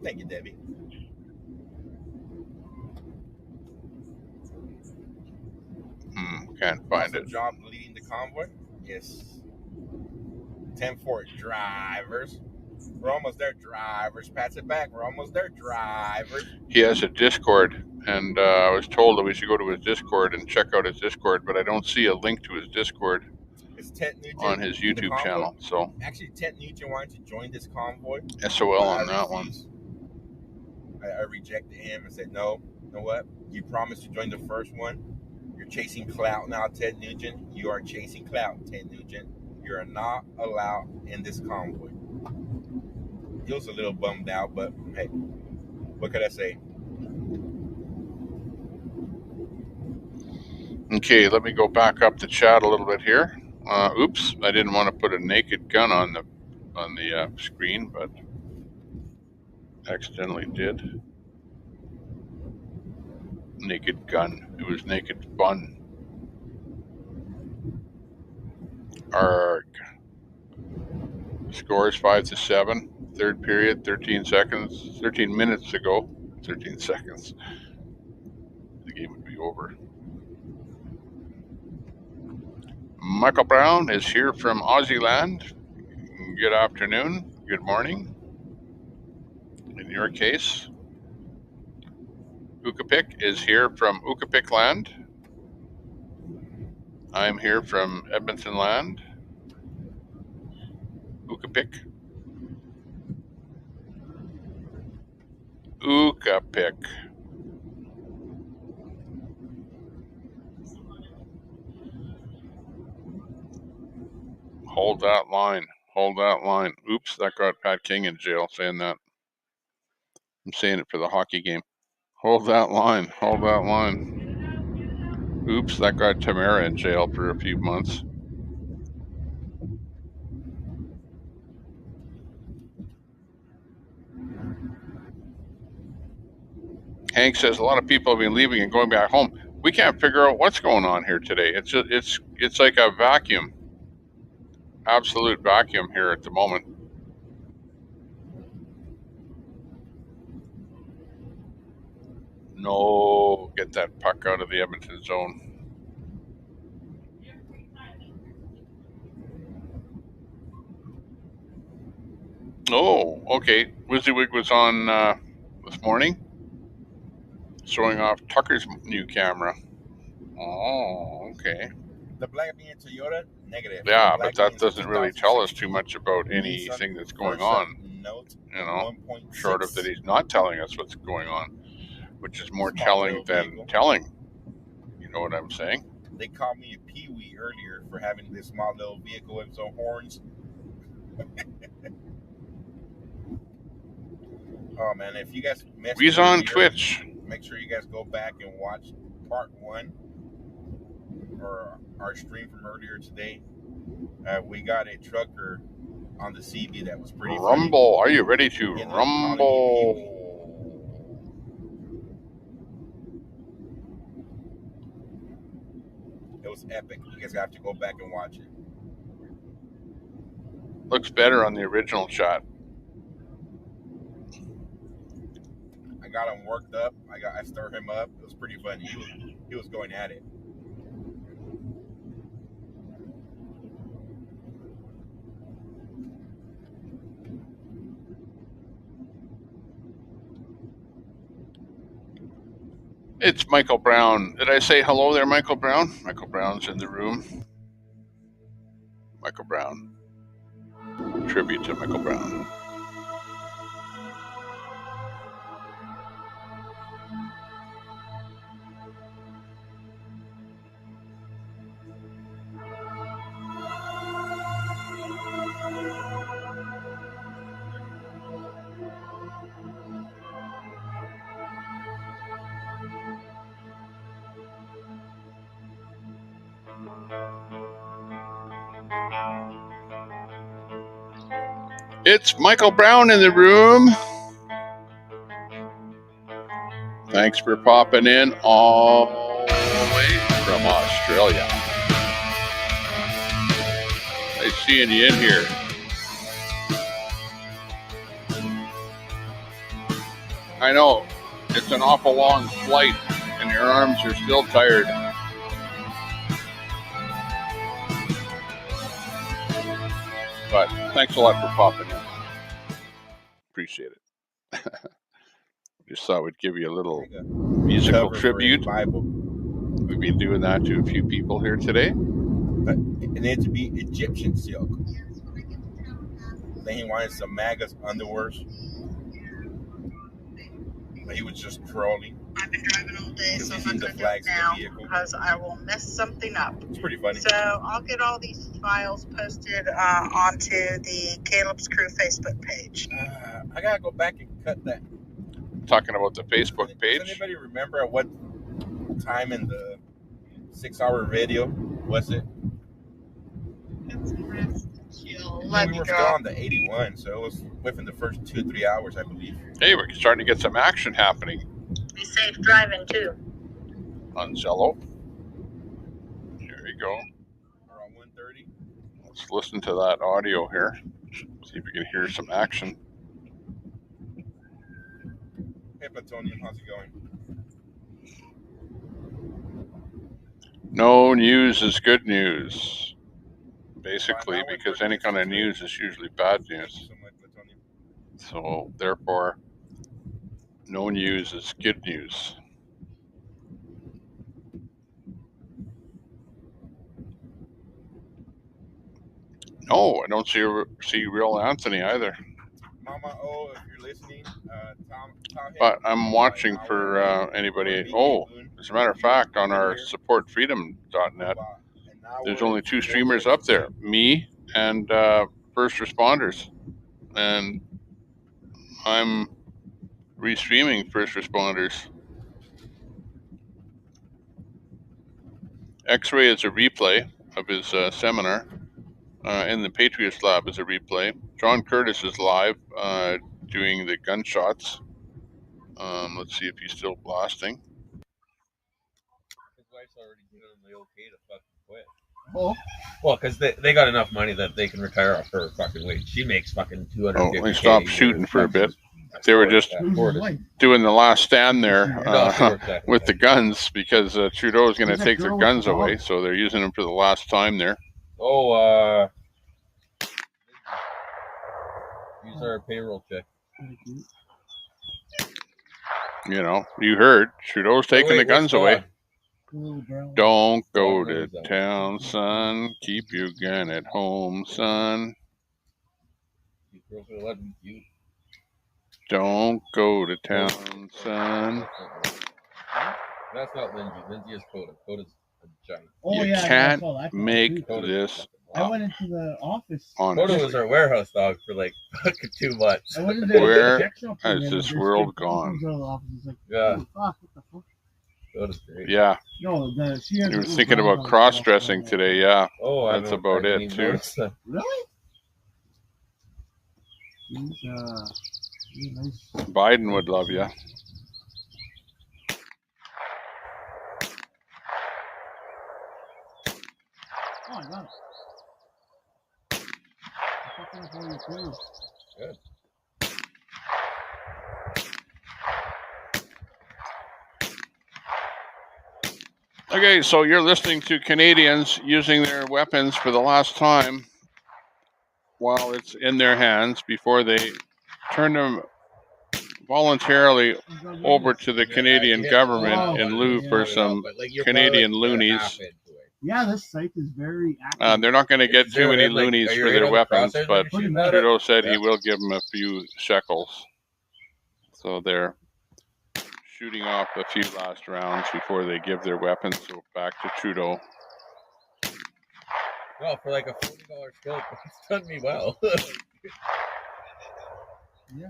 Thank you, Debbie. Can't find it. Job leading the convoy? Yes. 10-4 drivers. We're almost there, drivers. Pass it back. We're almost there, drivers. He has a Discord, and I was told that we should go to his Discord and check out his Discord, but I don't see a link to his Discord on his YouTube channel. So actually, Ted Nugent wanted to join this convoy. SOL on that one. I rejected him and said, no, you know what? You promised to join the first one. You're chasing clout now, Ted Nugent. You are chasing clout, Ted Nugent. You are not allowed in this convoy. He was a little bummed out, but hey, what could I say? Okay, let me go back up the chat a little bit here. Oops, I didn't want to put a naked gun on the screen, but accidentally did. Naked gun. It was naked fun. Arg. Scores 5-7. Third period, 13 minutes ago. 13 seconds. The game would be over. Michael Brown is here from Aussieland. Good afternoon. Good morning. In your case. Ukapik is here from Ukapik land. I'm here from Edmonton land. Ukapik. Ukapik. Hold that line. Hold that line. Oops, that got Pat King in jail saying that. I'm saying it for the hockey game. Hold that line. Hold that line. Oops, that got Tamara in jail for a few months. Hank says a lot of people have been leaving and going back home. We can't figure out what's going on here today. It's like a vacuum. Absolute vacuum here at the moment. No, get that puck out of the Edmonton zone. Oh, okay. WYSIWYG was on this morning, showing off Tucker's new camera. Oh, okay. The Black Bean Toyota, negative. Yeah, but that doesn't really tell us too much about anything that's going on. You know, short of that he's not telling us what's going on, which is more telling than telling. You know what I'm saying? They called me a peewee earlier for having this small little vehicle with some horns. Oh man, if you guys missed He's on Twitch. Make sure you guys go back and watch part 1 or our stream from earlier today. We got a trucker on the CB that was pretty rumble. Funny. Are you ready to rumble? It was epic. You guys have to go back and watch it. Looks better on the original shot. I got him worked up. I stirred him up. It was pretty funny. He was going at it. It's Michael Brown. Did I say hello there, Michael Brown? Michael Brown's in the room. Michael Brown. Tribute to Michael Brown. It's Michael Brown in the room. Thanks for popping in all the way from Australia. Nice seeing you in here. I know, it's an awful long flight and your arms are still tired. But thanks a lot for popping in. Appreciate it. Just thought we'd give you a little musical tribute. We've been doing that to a few people here today. But it needs to be Egyptian silk. Then he wanted some Magas underwears. But he was just trolling. I've been driving all day, so I'm not going to do it now because I will mess something up. It's pretty funny. So I'll get all these files posted onto the Caleb's Crew Facebook page. I got to go back and cut that. Talking about the Facebook page. Does anybody remember at what time in the 6-hour radio was it? Love we you, were girl. still on the 81, so it was within the first 2-3 hours, I believe. Hey, we're starting to get some action happening. Be safe driving, too. On Zello. Here we go. Around 1:30. Let's listen to that audio here. See if we can hear some action. Hey, Plutonium, how's it going? No news is good news. Basically, because any kind of news is usually bad news. So, therefore, no news is good news. No, I don't see real Anthony either. Mama O, if you're listening, but I'm watching for anybody. Oh, as a matter of fact, on our supportfreedom.net, there's only 2 streamers up there, me and first responders. And I'm restreaming first responders. X-Ray is a replay of his seminar. In the Patriots Lab is a replay. John Curtis is live doing the gunshots. Let's see if he's still blasting. His wife's already given him the okay to fucking quit. Well, because they got enough money that they can retire off her fucking wage. She makes fucking $250,000. Oh, they stopped shooting for a bit. They were just doing the last stand there with the guns because Trudeau is going to take their guns away, so they're using them for the last time there. Oh, use our payroll check. You know, you heard Trudeau's taking the guns away. Don't go to town, son. Keep your gun at home, son. Don't go to town, son. That's not Lindsay. Lindsay is Coda. Coda's a giant. Oh, you can't make this I went into the office. Coda was our warehouse dog for like fucking 2 months. Where has this world gone? Yeah. What the fuck? Coda's great. Yeah. No, you were thinking about cross-dressing today, yeah. Oh, that's about it, too. Really? He's nice. Biden would love you. Oh, I got it. Good. Okay, so you're listening to Canadians using their weapons for the last time while it's in their hands before they turn them voluntarily over to the Canadian government in lieu for some Canadian loonies. Yeah, this site is very active. They're not going to get too many loonies for their weapons, but Pretty much. Trudeau said he will give them a few shekels. So they're shooting off a few last rounds before they give their weapons back to Trudeau. Well, for like a $40 scope, it's done me well. Yeah.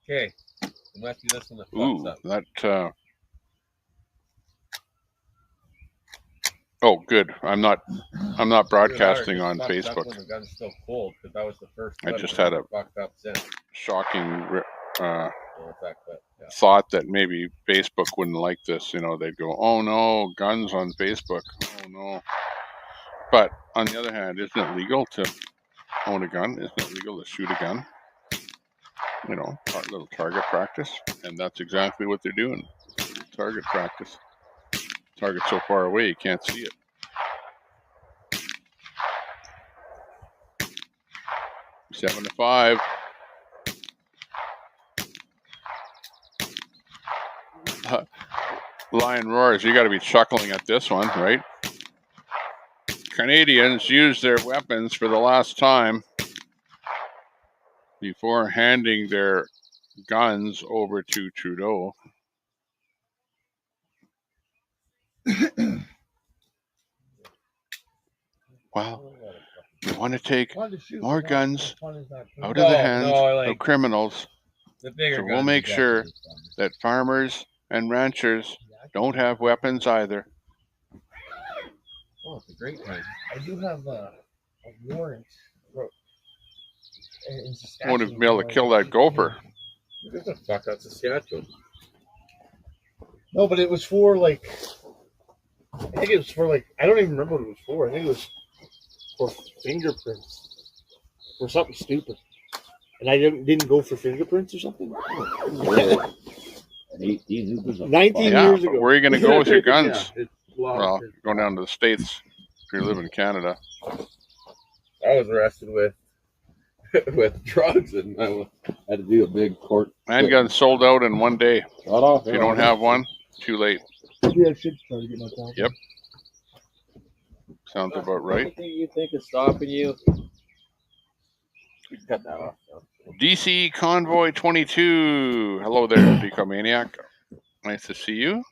Okay. It must be this one that Ooh, fucks up. that. Oh, good. I'm not broadcasting on Facebook. When the gun's still cold, because that was the first. I just had a fucked up since. shocking thought that maybe Facebook wouldn't like this. You know, they'd go, "Oh no, guns on Facebook. Oh no." But on the other hand, isn't it legal to own a gun? Isn't it legal to shoot a gun? You know, a little target practice, and that's exactly what they're doing. Target practice. Target so far away you can't see it. Seven to 5. Lion roars. You got to be chuckling at this one, right? Canadians used their weapons for the last time before handing their guns over to Trudeau. Well, we want to take more guns out of the hands of criminals, so we'll make sure that farmers and ranchers don't have weapons either. Oh, it's a great time. I do have a warrant. Won't have been able to kill that gopher. What the fuck? That's Saskatchewan. No, but it was for like. I think it was for like. I don't even remember what it was for. I think it was for fingerprints or something stupid. And I didn't go for fingerprints or something. 19 years ago. Where are you going to go with your guns? Yeah, well, going down to the States if you live in Canada. I was arrested with drugs, and I had to do a big court. Handgun sold out in one day. If you don't have one, too late. Yeah, I should try to get my phone. Yep. Sounds about right. Anything you think is stopping you? Cut that off. DC Convoy 22. Hello there, Decomaniac. Nice to see you.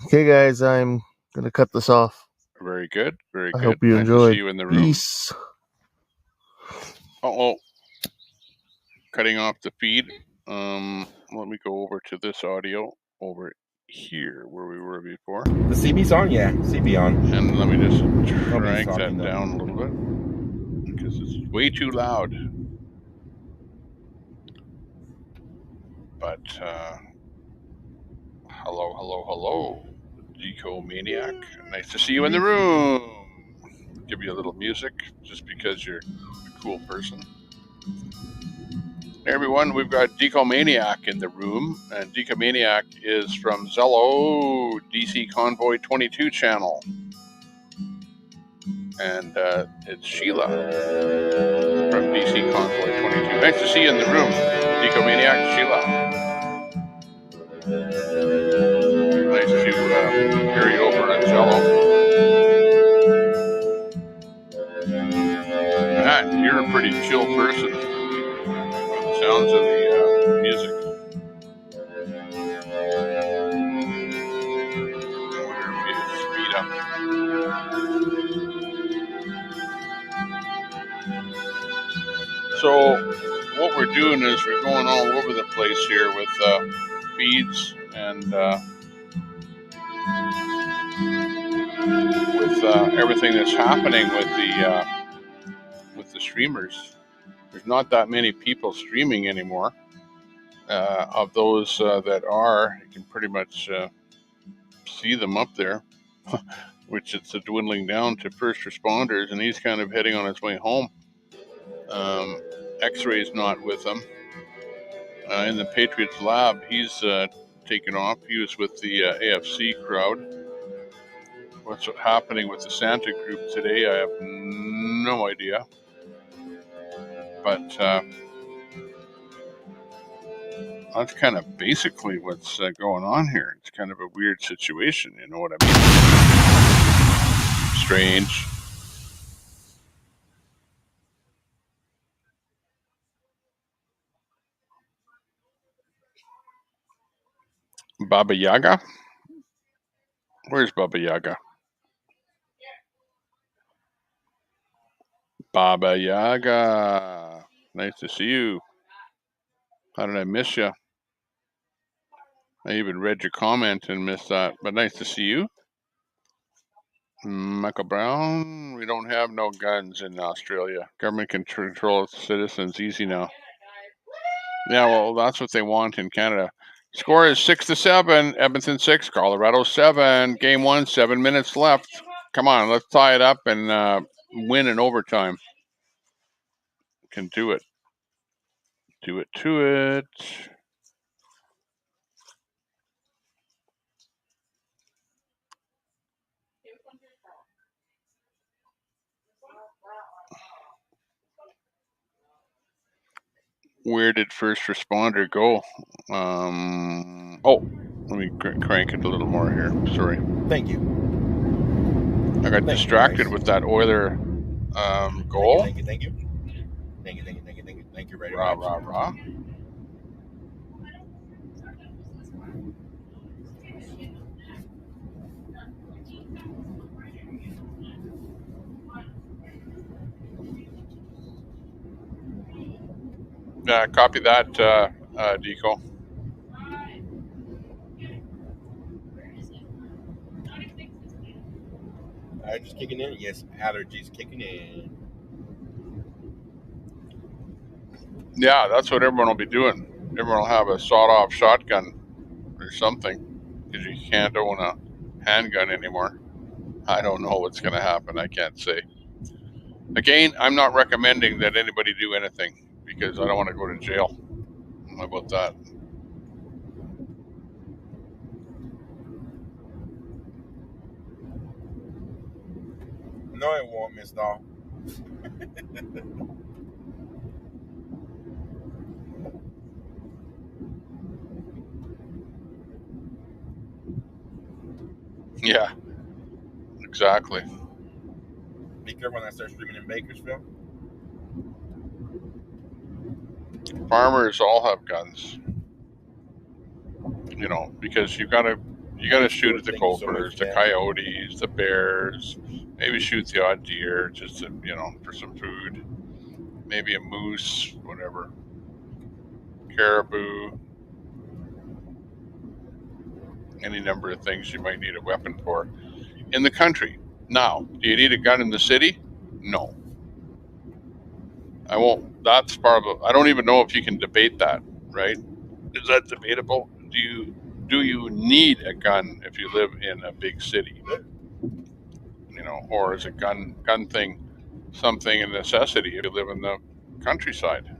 Okay, guys, I'm gonna cut this off. Very good. Very good. I hope you nice enjoyed. To see you in the room. Peace. Uh-oh. Cutting off the feed. Let me go over to this audio over here where we were before. The CB's on, yeah. CB on. And let me just drag that down a little bit because it's way too loud. But hello, Decomaniac. Nice to see you in the room. Give you a little music just because you're a cool person. Hey everyone, we've got Decomaniac in the room, and Decomaniac is from Zello DC Convoy 22 channel. And it's Sheila from DC Convoy 22. Nice to see you in the room, Decomaniac, Sheila. Nice to hear you over on Zello. Matt, you're a pretty chill person. Sounds of the music. I wonder if you speed up. So what we're doing is we're going all over the place here with feeds and with everything that's happening with the streamers. There's not that many people streaming anymore. Of those that are, you can pretty much see them up there, which it's dwindling down to first responders, and he's kind of heading on his way home. X-Ray's not with him. In the Patriots lab, he's taken off. He was with the AFC crowd. What's happening with the Santa group today, I have no idea. But that's kind of basically what's going on here. It's kind of a weird situation, you know what I mean? Strange. Baba Yaga? Where's Baba Yaga? Baba Yaga. Nice to see you. How did I miss you? I even read your comment and missed that, but nice to see you. Michael Brown, we don't have no guns in Australia. Government can control citizens easy now. Yeah, well, that's what they want in Canada. Score is 6-7. Edmonton 6, Colorado 7. Game 1, 7 minutes left. Come on, let's tie it up and win in overtime. Can do it. Do it to it. Where did first responder go? Oh, let me crank it a little more here. Sorry. Thank you. I got distracted with that Oiler goal. Thank you. Thank you very Rah, much. rah, rah. Copy that, Deco. Allergies kicking in? Yes, allergies kicking in. Yeah, that's what everyone will be doing. Everyone will have a sawed-off shotgun or something because you can't own a handgun anymore. I don't know what's going to happen. I can't say. Again, I'm not recommending that anybody do anything because I don't want to go to jail. How about that? No, it won't, Miss Doll. Yeah, exactly. Be careful when I start streaming in Bakersfield. Farmers all have guns, you know, because you gotta shoot at the cobras, the coyotes, the bears. Maybe shoot the odd deer just to, you know, for some food. Maybe a moose, whatever. Caribou. Any number of things you might need a weapon for in the country. Now, do you need a gun in the city? No. I won't. That's part of it. I don't even know if you can debate that, right? Is that debatable? Do you need a gun if you live in a big city? You know, or is a gun thing something a necessity if you live in the countryside?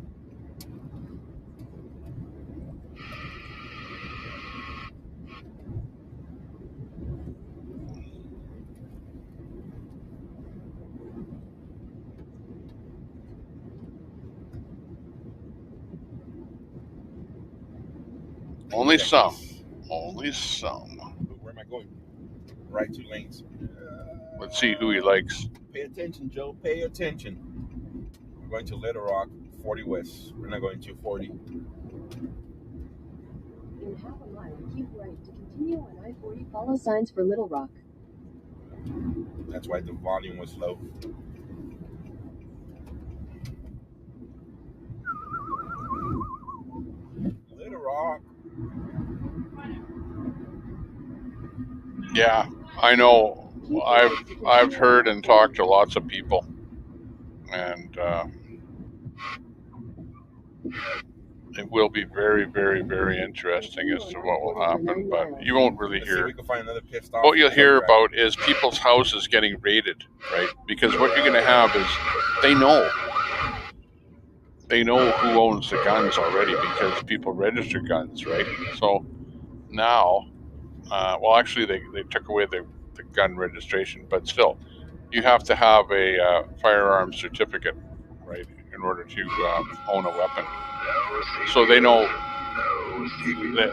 Only some. Only some. Where am I going? Right 2 lanes. Let's see who he likes. Pay attention, Joe. Pay attention. We're going to Little Rock, 40 West. We're not going to 40. In half a mile, keep right to continue on I-40. Follow signs for Little Rock. That's why the volume was low. Little Rock. Yeah, I know. I've heard and talked to lots of people, and it will be very, very, very interesting as to what will happen. But you won't really hear. What you'll hear about is people's houses getting raided, right? Because what you're going to have is they know who owns the guns already because people register guns, right? So now, well, actually, they took away the gun registration, but still, you have to have a firearms certificate, right, in order to own a weapon. So they know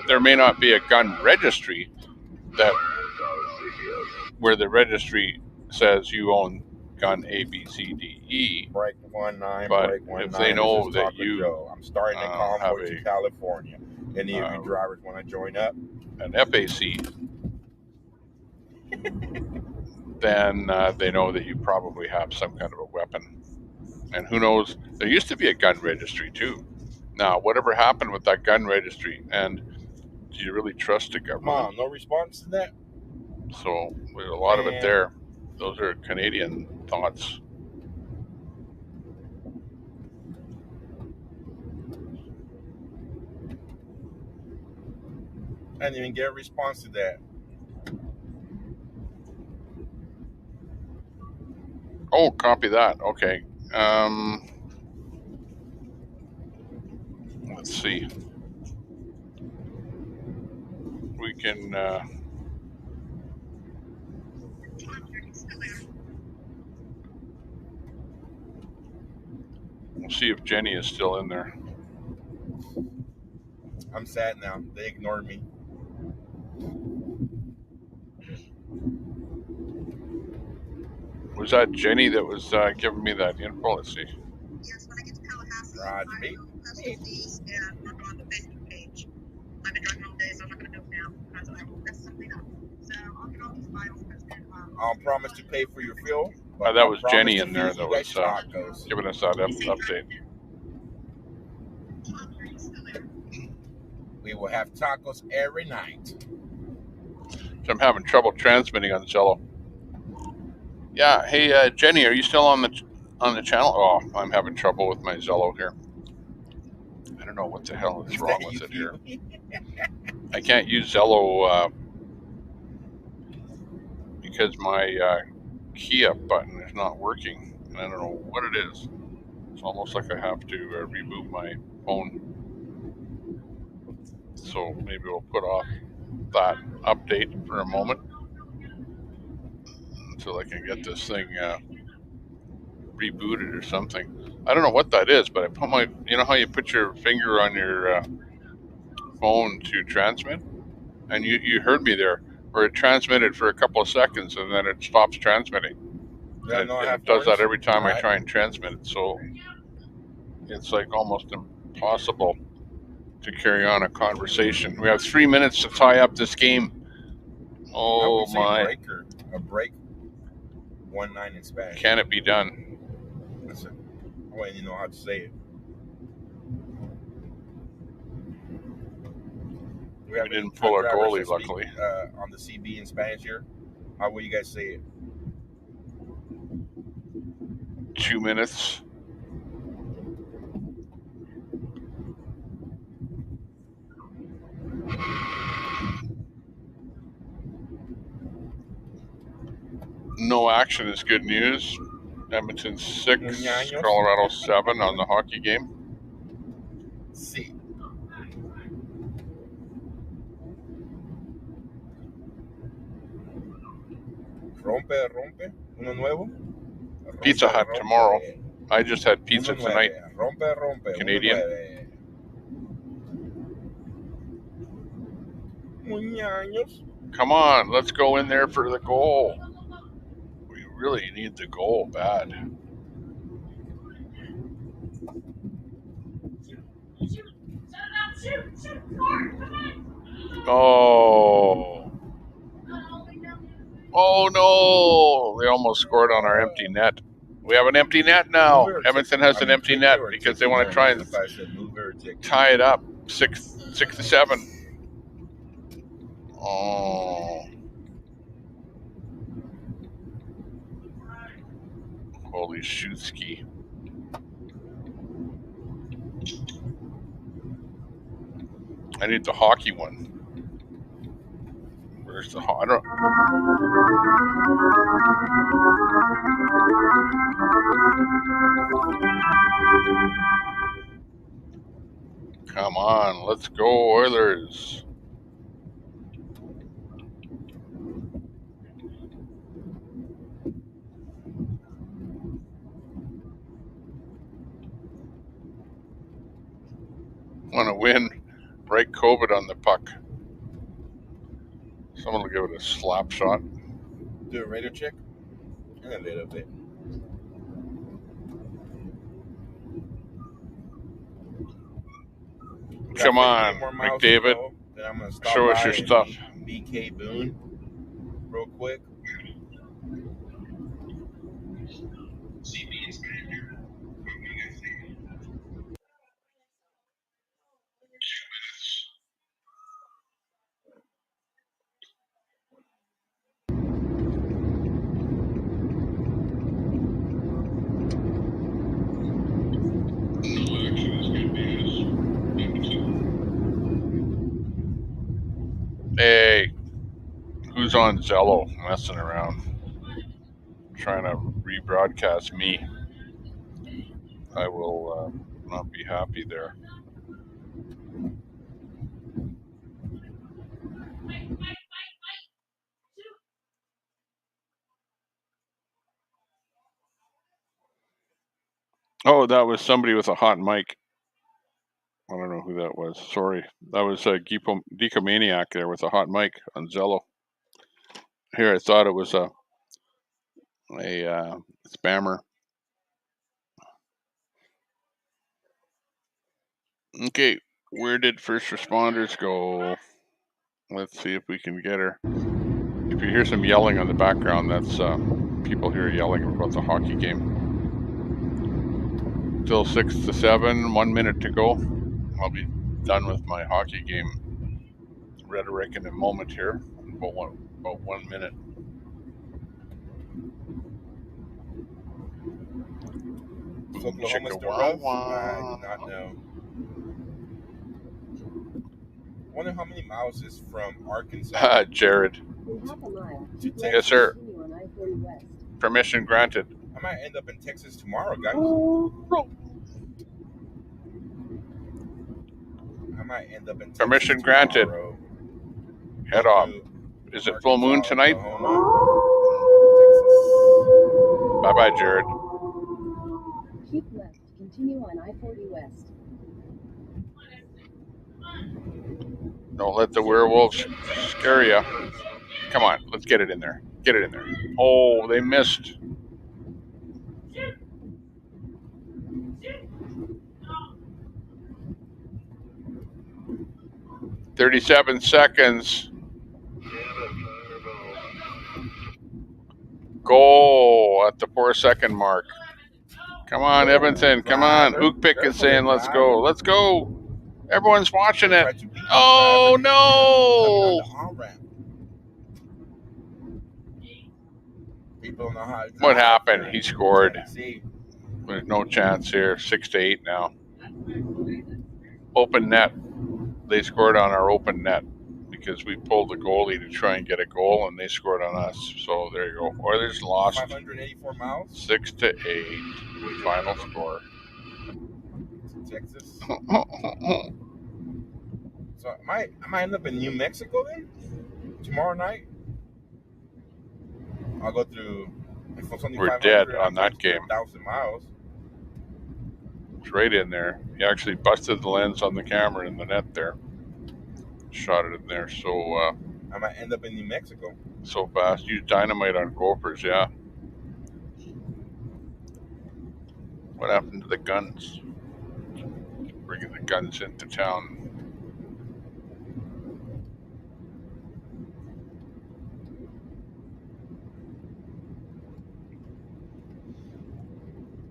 there may not be a gun registry that where the registry says you own gun A, B, C, D, E. Break 19, but break 19. if they know this is that Taco you Joe. I'm starting a convoy to California. Any of you drivers want to join up? An FAC, then they know that you probably have some kind of a weapon. And who knows, there used to be a gun registry too. Now, whatever happened with that gun registry, and do you really trust the government? Mom, no response to that? So there's a lot of it there. Those are Canadian thoughts. I didn't even get a response to that. Oh, copy that. Okay. Let's see. We can we'll see if Jenny is still in there. I'm sad now. They ignored me. Was that Jenny that was giving me that info? Let's see. Yes, when I get to Tallahassee, Roger, I me. will post these and work on the Facebook page. I've been driving all day, so I'm not going to move now because I will mess something up. So I'll get all these files posted. I'll promise to pay for your fuel. That was Jenny in there that was giving us that update. We will have tacos every night. So I'm having trouble transmitting on Zello. Yeah, hey Jenny, are you still on the channel? Oh, I'm having trouble with my Zello here. I don't know what the hell is wrong with it here. I can't use Zello because my key up button is not working. And I don't know what it is. It's almost like I have to reboot my phone. So maybe we'll put off that update for a moment until I can get this thing rebooted or something. I don't know what that is, but I put my, you know how you put your finger on your phone to transmit? And you heard me there, where it transmitted for a couple of seconds and then it stops transmitting. Yeah, And no, I it have does that orange. every time I Right. try and transmit it. So it's like almost impossible to carry on a conversation. We have 3 minutes to tie up this game. I Oh would say my. breaker. A break 19 in Spanish. Can it be done? Listen, I wouldn't even know how to say it. We didn't pull our goalie, speak, luckily. On the CB in Spanish here. How will you guys say it? 2 minutes. No action is good news. Edmonton 6, Colorado 7 on the hockey game. Sí. Rompe, uno nuevo. Pizza Hut tomorrow. I just had pizza tonight. Rompe, Canadian. Come on, let's go in there for the goal. We really need the goal bad. Oh. Oh no! They almost scored on our empty net. We have an empty net now. Edmonton has an empty net because they want to try and tie it up 6-7. Oh. Holy shootski. I need the hockey one. Where's the hockey? Come on, let's go Oilers. Want to win Right COVID on the puck. Someone will give it a slap shot. Do a radar check? A little bit. Come on, McDavid. Then I'm gonna stop Show us by your stuff. BK Boone real quick. Hey, who's on Zello messing around? Trying to rebroadcast me. I will not be happy there. Oh, that was somebody with a hot mic. I don't know who that was. Sorry. That was a Decomaniac there with a hot mic on Zello. Here, I thought it was a spammer. Okay, where did first responders go? Let's see if we can get her. If you hear some yelling on the background, that's people here yelling about the hockey game. Still 6 to 7, 1 minute to go. I'll be done with my hockey game rhetoric in a moment here. About 1 minute. Is Oklahoma still rough? I do not know. I wonder how many miles is from Arkansas. Jared. To Texas. Yes, sir. Permission granted. I might end up in Texas tomorrow, guys. I might end up in Texas Permission granted. Tomorrow. Head off. Is it full moon tonight? Bye-bye, Jared. Keep left. Continue on I-40 West. Don't let the werewolves scare you. Come on, let's get it in there. Get it in there. Oh, they missed. "37 seconds. Goal at the 4-second mark. Come on, Edmonton. Come on. Hookpick is saying, let's go. Let's go. Everyone's watching it. Oh, no. What happened? He scored. There's no chance here. 6-8 now. Open net. They scored on our open net because we pulled the goalie to try and get a goal, and they scored on us. So there you go. Oilers lost 584 miles. 6-8. Final score. Texas. So I might end up in New Mexico then tomorrow night. I'll go through. We're dead on that game. 1,000 miles. It's right in there. He actually busted the lens on the camera in the net there. Shot it in there. So I might end up in New Mexico. So fast. Use dynamite on Gophers, yeah. What happened to the guns? Bringing the guns into town.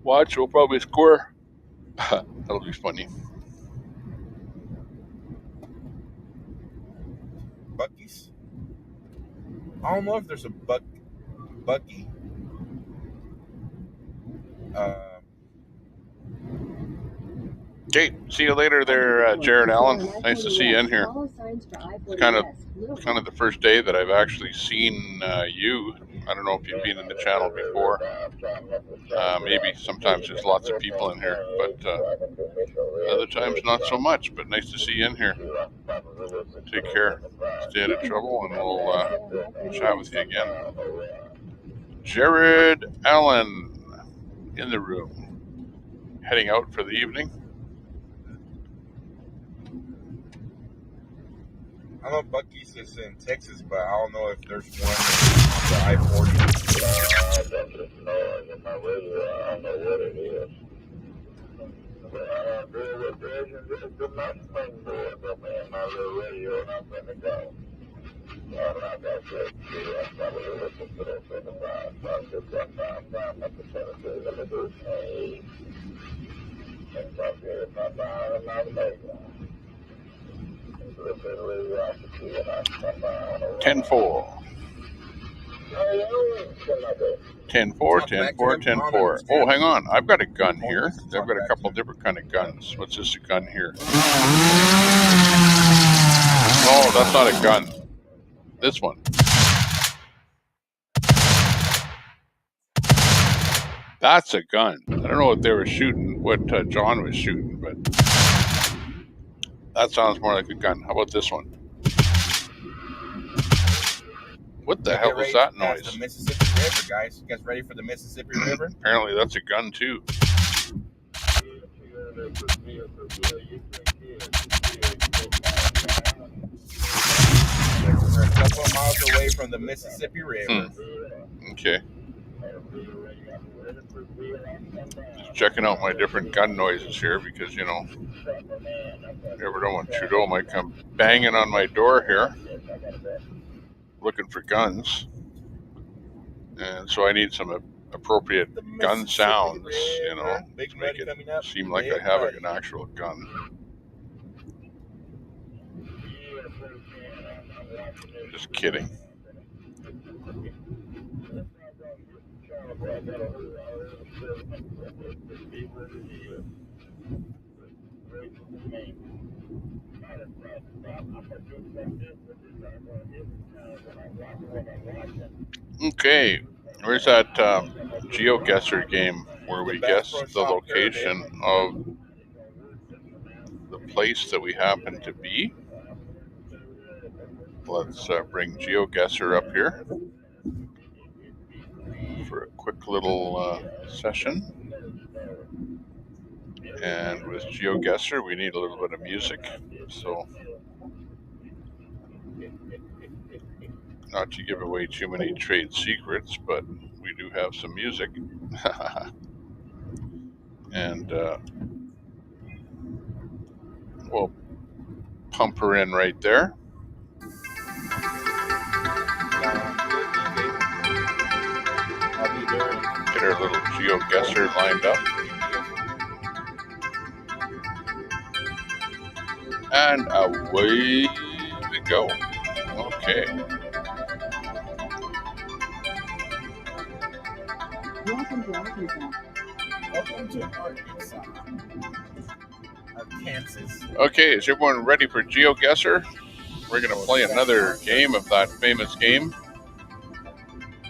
Watch, we'll probably score. That'll be funny. Buc-ee's? I don't know if there's a Buc-ee. Okay, see you later there, Jared Allen. Nice to see you in here. It's kind of the first day that I've actually seen you. I don't know if you've been in the channel before. Maybe sometimes there's lots of people in here, but other times not so much. But nice to see you in here. Take care. Stay out of trouble, and we'll chat with you again. Jared Allen in the room. Heading out for the evening. I know Buc-ee's is in Texas, but I don't know if there's one on the I-40. Ten four. 10-4, 10-4, 10-4. Oh, hang on. I've got a gun here. I've got a couple different kind of guns. What's this gun here? Oh, that's not a gun. This one. That's a gun. I don't know what they were shooting, what John was shooting, but that sounds more like a gun. How about this one? What the hell was that noise? The Mississippi River, guys. You guys ready for the Mississippi River? Apparently that's a gun too. We're a couple of miles away from the Mississippi River. Okay. Just checking out my different gun noises here because, you know, never know when Trudeau might come banging on my door here looking for guns. And so I need some appropriate gun sounds, you know, to make it seem like I have an actual gun. Just kidding. Okay, where's that GeoGuessr game where we guess the location of the place that we happen to be? Let's bring GeoGuessr up here for a quick little session. And with GeoGuessr, we need a little bit of music. So, not to give away too many trade secrets, but we do have some music. And we'll pump her in right there. Get our little GeoGuessr lined up. And away we go. Okay. Welcome to Arkansas. Welcome to Arkansas. Kansas. Okay, is everyone ready for GeoGuessr? We're going to play another game of that famous game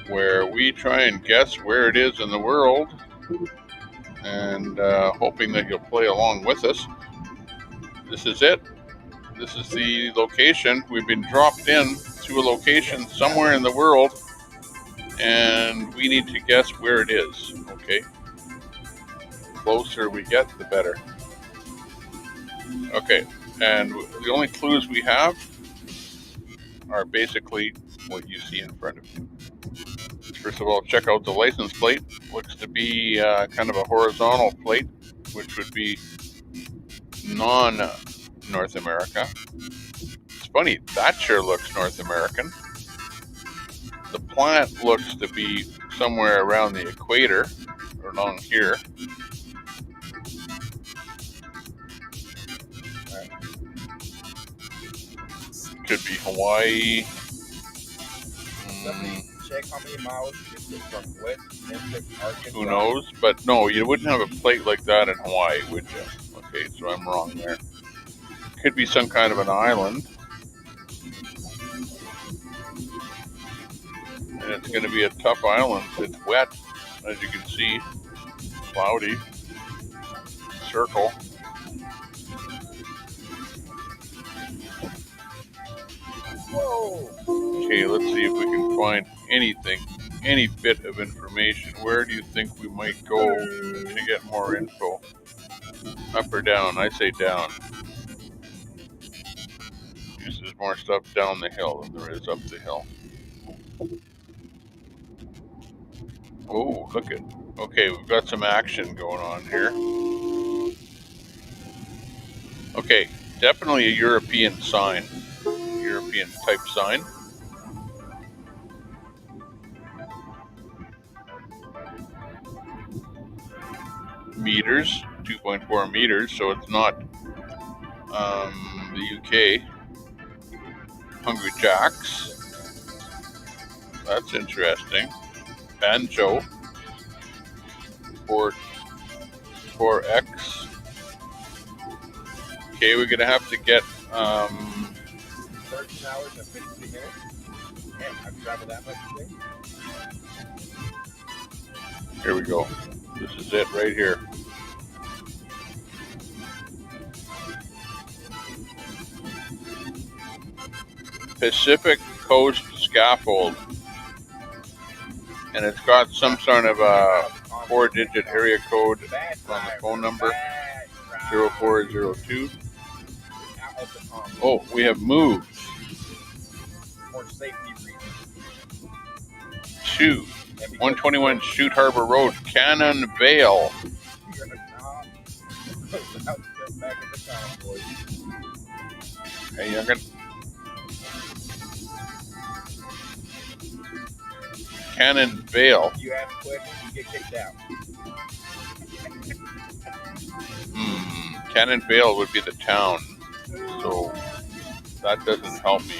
where we try and guess where it is in the world, and hoping that you'll play along with us. This is it. This is the location. We've been dropped in to a location somewhere in the world, and we need to guess where it is. Okay. The closer we get, the better. Okay, and the only clues we have are basically what you see in front of you. First of all, check out the license plate. Looks to be kind of a horizontal plate, which would be non-North America. It's funny, that sure looks North American. The plant looks to be somewhere around the equator, or along here. Could be Hawaii. Check how many miles this is from West Memphis, Arkansas. Who knows? But no, you wouldn't have a plate like that in Hawaii, would you? Okay, so I'm wrong there. Could be some kind of an island. And it's going to be a tough island. It's wet, as you can see. Cloudy. Circle. Whoa. Okay, let's see if we can find anything, any bit of information. Where do you think we might go to get more info? Up or down? I say down. This is more stuff down the hill than there is up the hill. Oh, look at. Okay, we've got some action going on here. Okay, definitely a European sign. European type sign. Meters, 2.4 meters, so it's not the UK. Hungry Jacks. That's interesting. Banjo. 4X. Okay, we're gonna have to get 13 hours and 53 minutes. Man, I've traveled that much today. Here we go. This is it right here. Pacific Coast Scaffold. And it's got some sort of a 4-digit area code on the phone number. 0402. Oh, we have moved For safety reasons. to 121 Chute Harbor Road, Cannon Vale. You're gonna back in the Convoy. Hey, young'un. Cannon Vale. If you ask questions, you get kicked out. Cannon Vale would be the town, so that doesn't help me.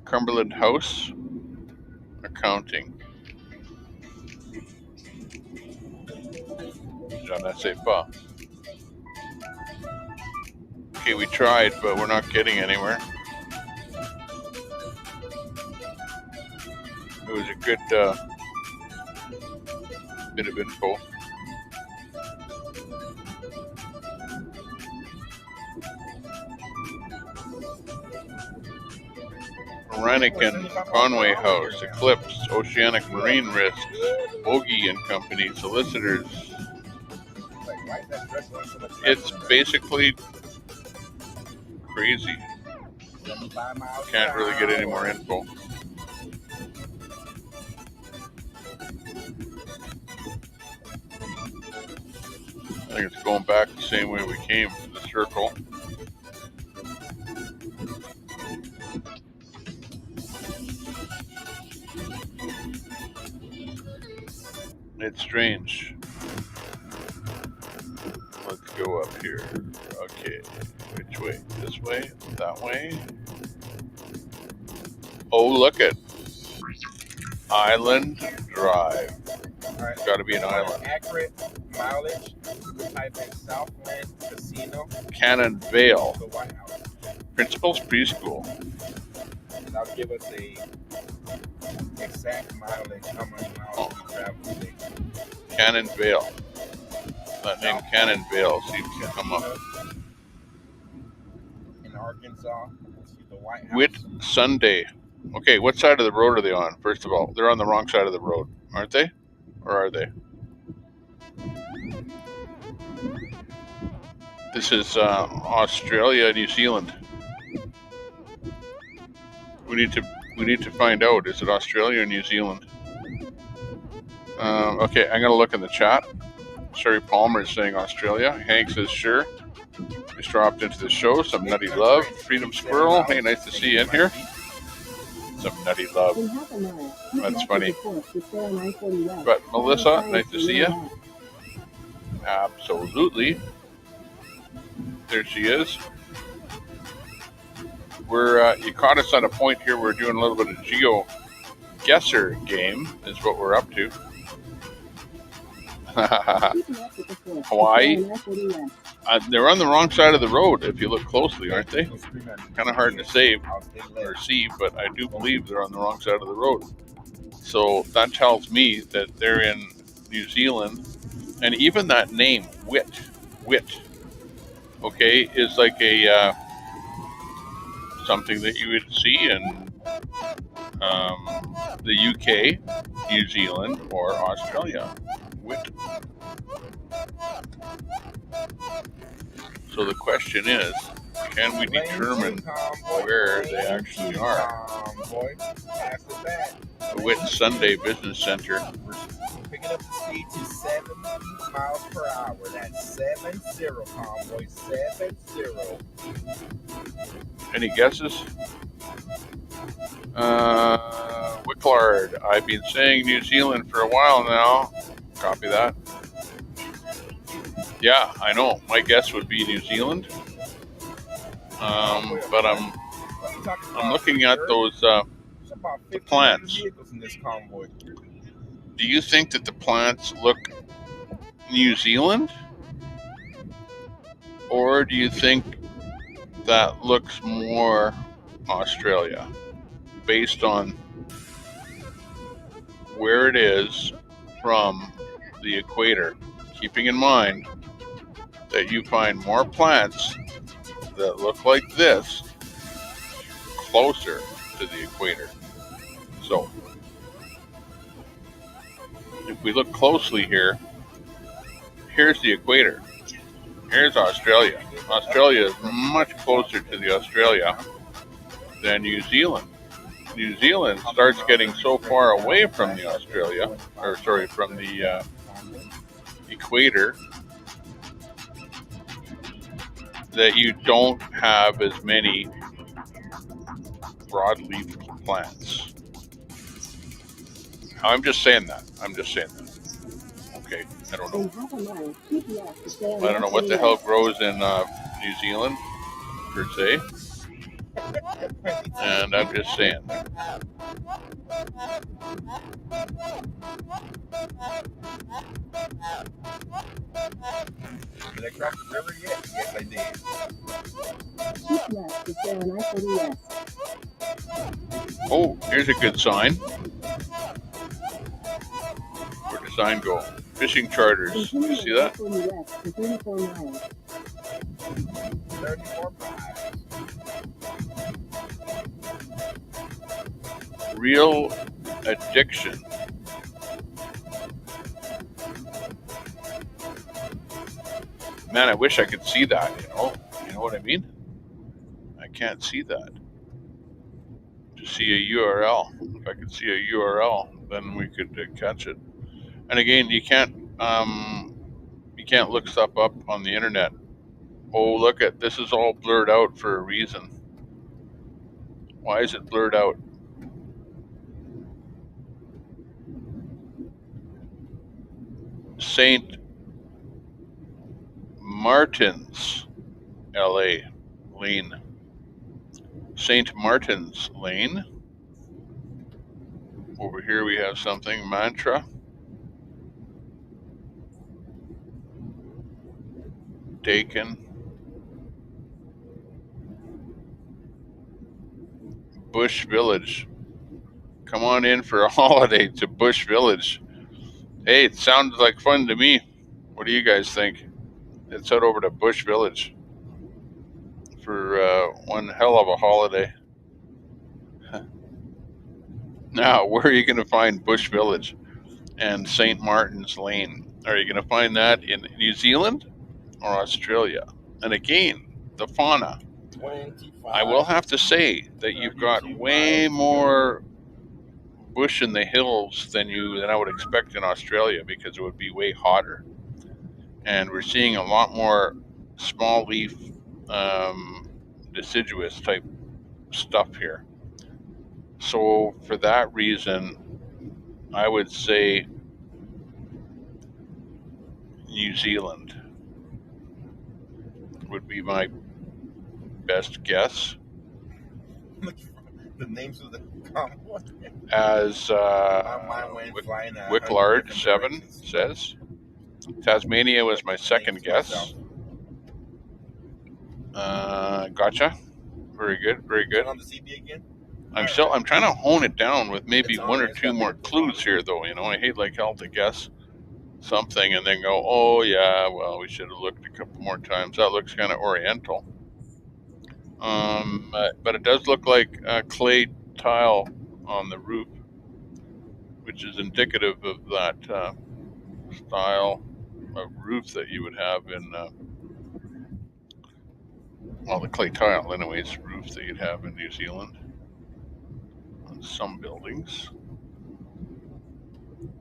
Cumberland House, accounting. Je ne sais pas. Okay, we tried, but we're not getting anywhere. It was a good bit of info. Renican, Convoy House, Eclipse, Oceanic Marine Risks, Bogey and Company, Solicitors. It's basically crazy. Can't really get any more info. I think it's going back the same way we came, to the circle. It's strange. Let's go up here. Okay, which way? This way? That way? Oh, look at Island Drive. Right. Got to be an island. Accurate mileage. Type in Southland Casino. Cannon Vale. The White House. Principal's Preschool. And that'll give us a exact mileage, how many miles we travel today. Cannon Vale. That name Cannon Vale seems to come up. In Arkansas, the White House. Whit Sunday. Okay, what side of the road are they on? First of all, they're on the wrong side of the road, aren't they? Or are they? This is Australia, New Zealand. We need to find out. Is it Australia or New Zealand? Okay, I'm gonna look in the chat. Sherry Palmer is saying Australia. Hank says sure. Just dropped into the show. Some nutty love. Freedom Squirrel. Hey, nice to see you in here. Some nutty love. That's funny. But Melissa, nice to see you. Absolutely. There she is. You caught us at a point here. We're doing a little bit of geo guesser game is what we're up to. Hawaii. They're on the wrong side of the road if you look closely, aren't they? Kind of hard to say or see, but I do believe they're on the wrong side of the road. So that tells me that they're in New Zealand. And even that name, Whit, okay, is like a something that you would see in the UK, New Zealand, or Australia. Whit. So the question is, can we determine where they actually are? Convoy, after that, The Witt Sunday Business Center. we're picking up the speed to 70 miles per hour. That's 70, Convoy, 70. Any guesses? Wicklard, I've been saying New Zealand for a while now. Copy that. Yeah, I know. My guess would be New Zealand. But I'm looking at those the plants. In this convoy. Do you think that the plants look New Zealand? Or do you think that looks more Australia based on where it is from the equator? Keeping in mind that you find more plants that look like this closer to the equator. So if we look closely here, here's the equator. Here's Australia. Australia is much closer to the Australia than New Zealand. New Zealand starts getting so far away from the from the equator that you don't have as many broadleaf plants. I'm just saying that. Okay, I don't know. I don't know what the hell grows in New Zealand, per se. And I'm just saying. Did I cross the river yet? Yes, I did. Keep left to stay on I-40 Oh, here's a good sign. Where does sign go? Fishing charters. You see that? 34 miles. 34 miles. Real addiction. Man, I wish I could see that, You know what I mean? I can't see that. To see a URL. If I could see a URL, then we could catch it. And again, you can't look stuff up on the internet. Oh, look at this is all blurred out for a reason. Why is it blurred out? St. Martin's, LA, Lane. St. Martin's Lane. Over here we have something, Mantra. Dakin. Bush Village. Come on in for a holiday to Bush Village. Hey, it sounds like fun to me. What do you guys think? Let's head over to Bush Village for one hell of a holiday. Now, where are you going to find Bush Village and St. Martin's Lane? Are you going to find that in New Zealand or Australia? And again, the fauna. 25. I will have to say that you've got way more bush in the hills than I would expect in Australia because it would be way hotter. And we're seeing a lot more small leaf deciduous type stuff here. So for that reason, I would say New Zealand would be my best guess. The names of the convoy. As Wicklard 7 says. Tasmania was my second guess. Gotcha. Very good, very good. On the CB again? I'm trying to hone it down with maybe one or two more clues here, though. I hate like hell to guess something and then go, oh yeah, well, we should have looked a couple more times. That looks kind of oriental. But it does look like clay tile on the roof, which is indicative of that style of roof that you would have in well, the clay tile, anyways, roof that you'd have in New Zealand on some buildings.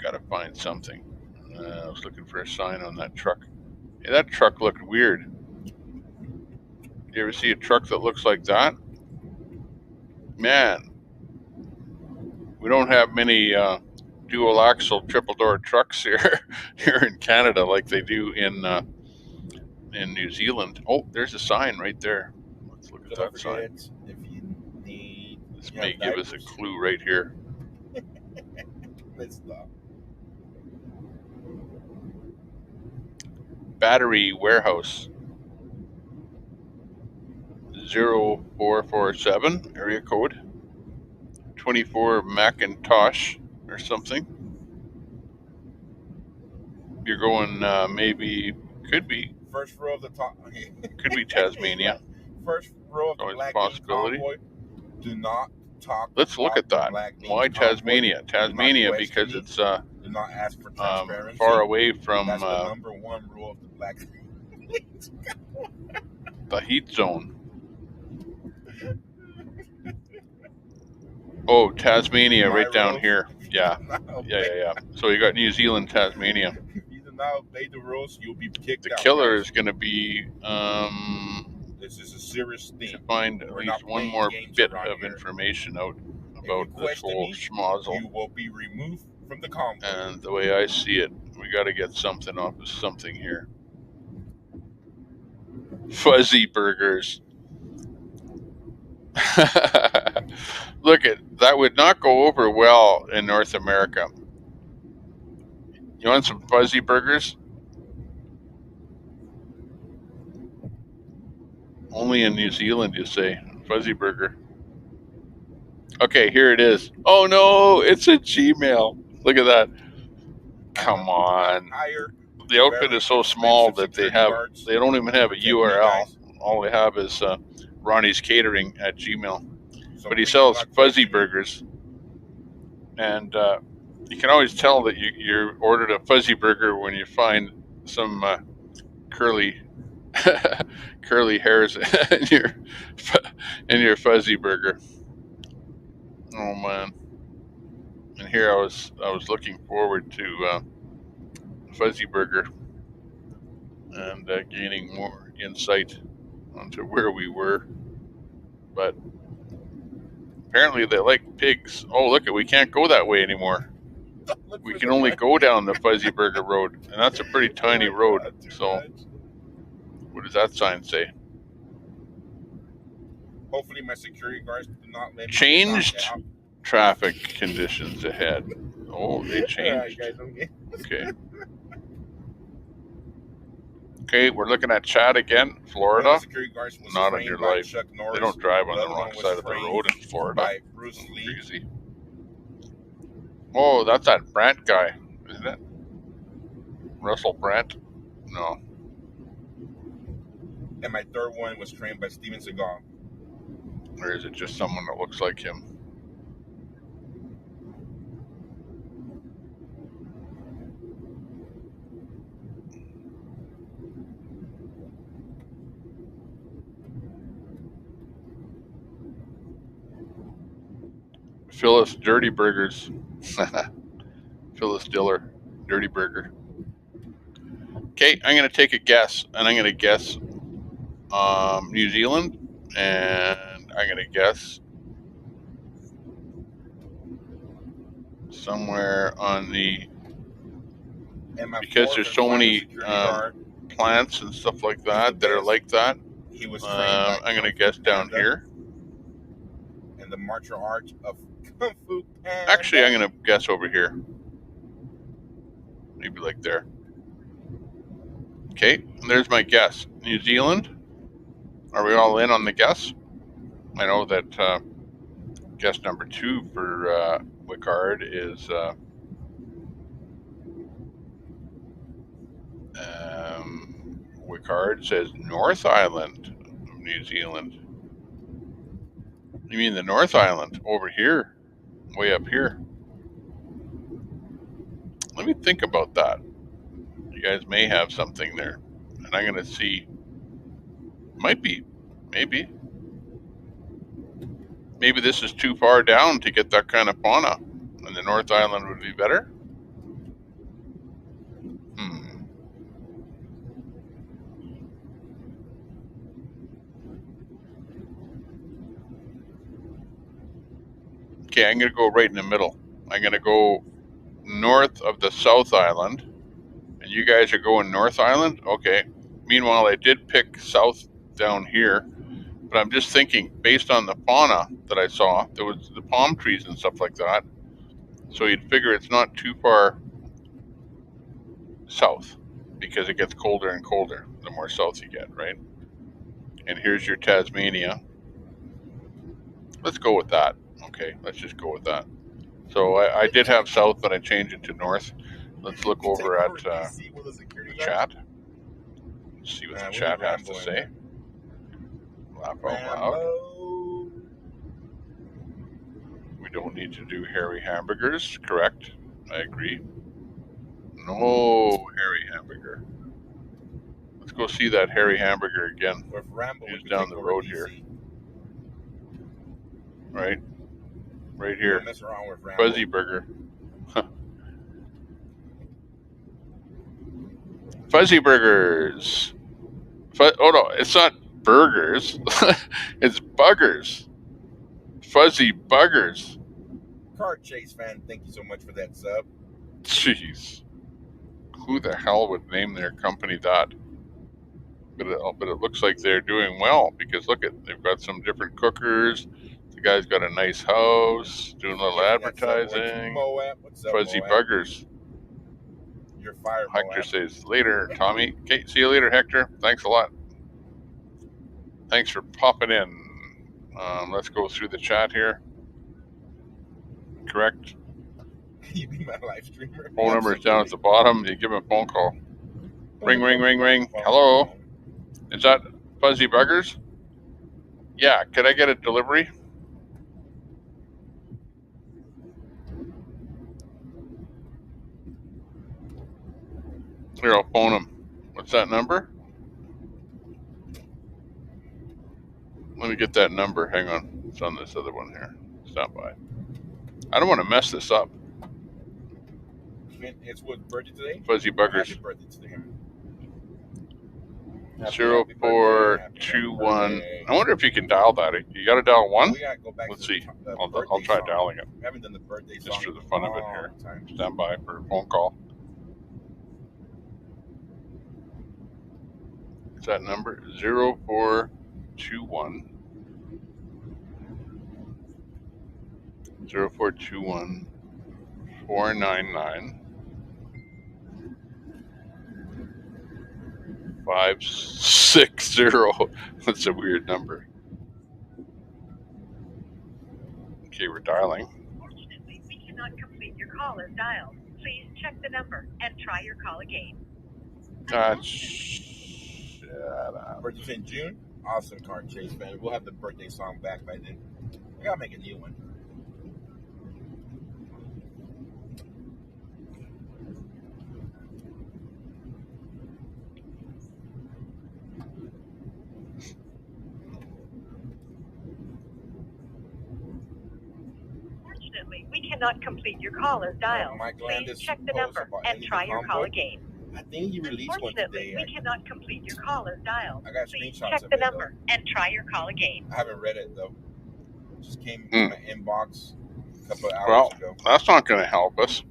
Got to find something. I was looking for a sign on that truck. Hey, that truck looked weird. You ever see a truck that looks like that? Man, we don't have many dual axle, triple door trucks here in Canada like they do in New Zealand. Oh, there's a sign right there. Let's look at that sign. If you need, this may give us a clue right here. Let's stop. Battery warehouse 0447 area code 24 Macintosh or something. You're going maybe could be first row of the top. Could be Tasmania. First row of the always black a possibility. Convoy. Do not talk. Let's look at that. Why Tasmania? Tasmania because me. it's Do not ask for transparency. far away from That's the number one rule of the black. the heat zone. Oh, Tasmania, right down here. Yeah. So you got New Zealand, Tasmania. If you do not obey the rules, you'll be kicked out. The killer is going to be this is a serious thing. to find at least one more bit of information out about this whole schmozzle. You will be removed from the convoy. And the way I see it, we got to get something off of something here. Fuzzy burgers. Look, that would not go over well in North America. You want some fuzzy burgers? Only in New Zealand, you say. Fuzzy burger. Okay, here it is. Oh no, it's a Gmail. Look at that. Come on. The outfit is so small that they don't even have a URL. All they have is Ronnie's Catering at Gmail. But he sells fuzzy burgers. And you can always tell that you ordered a fuzzy burger when you find some curly hairs in your fuzzy burger. Oh man! And here I was looking forward to fuzzy burger and gaining more insight onto where we were, but apparently they like pigs. Oh look, we can't go that way anymore. We can only go down the fuzzy burger road, and that's a pretty tiny road. So what does that sign say? Hopefully my security guards do not let me changed traffic conditions ahead. Oh, they changed. Okay. Okay, we're looking at Chad again, Florida. Not on your life. They don't drive on the wrong side of the road in Florida. Crazy. Oh, that's that Brandt guy, isn't it? Russell Brandt? No. And my third one was trained by Steven Seagal. Or is it just someone that looks like him? Phyllis Dirty Burgers. Phyllis Diller, Dirty Burger. Okay, I'm going to take a guess, and I'm going to guess New Zealand, and I'm going to guess somewhere on the, because there's so many plants and stuff like that that are like that, I'm going to guess down here. And the martial arts of Kung Fu Panda. Actually, I'm going to guess over here. Maybe like there. Okay, there's my guess. New Zealand. Are we all in on the guess? I know that guess number 2 for Wickard is Wickard says North Island of New Zealand. You mean the North Island over here, way up here? Let me think about that. You guys may have something there, and I'm going to see. Might be Maybe. Maybe this is too far down to get that kind of fauna, and the North Island would be better. Okay, I'm going to go right in the middle. I'm going to go north of the South Island, and you guys are going North Island? Okay. Meanwhile, I did pick south down here, but I'm just thinking, based on the fauna that I saw, there was the palm trees and stuff like that, so you'd figure it's not too far south, because it gets colder and colder the more south you get, right? And here's your Tasmania. Let's go with that. Okay, let's just go with that. So I did have south, but I changed it to north. Let's look over at the chat. See what the chat has to say. Laugh out loud. We don't need to do hairy hamburgers. Correct. I agree. No hairy hamburger. Let's go see that hairy hamburger again. He's down the road here. Right? Right here. Fuzzy burger. Fuzzy burgers. Oh no, it's not burgers. It's buggers. Fuzzy buggers. Car Chase fan, thank you so much for that sub. Jeez. Who the hell would name their company that? But it looks like they're doing well, because look at, they've got some different cookers. The guy's got a nice house, doing a little advertising. Fuzzy buggers. You're fired, Hector says, later, Tommy. Okay, see you later, Hector. Thanks a lot. Thanks for popping in. Let's go through the chat here. Correct. You be my live streamer. Phone number is down at the bottom. You give him a phone call. Ring, ring, ring, ring. Hello. Is that Fuzzy Buggers? Yeah. Could I get a delivery? Here, I'll phone him. What's that number? Let me get that number. Hang on. It's on this other one here. Stop by. I don't want to mess this up. It's what birthday today? Fuzzy Buggers. Happy birthday today. 0421. I wonder if you can dial that. You got to dial one? Let's see. I'll try dialing it. I haven't done the birthday song just for the fun of it here. Stand by for a phone call. Is that number? 0421. 0421 499 560. That's a weird number. Okay, we're dialing. Unfortunately, we cannot complete your call as dialed. Please check the number and try your call again. Shut up. Birthday in June? Awesome, Car Chase fan. We'll have the birthday song back by then. I gotta make a new one. Unfortunately, we cannot complete your call as dialed. Please check the number and try your call again. I think he released one today. We cannot complete your call as dialed. I got Please screenshots check of the it, number and try your call again. I haven't read it though. It just came in my inbox a couple of hours ago. That's not going to help us.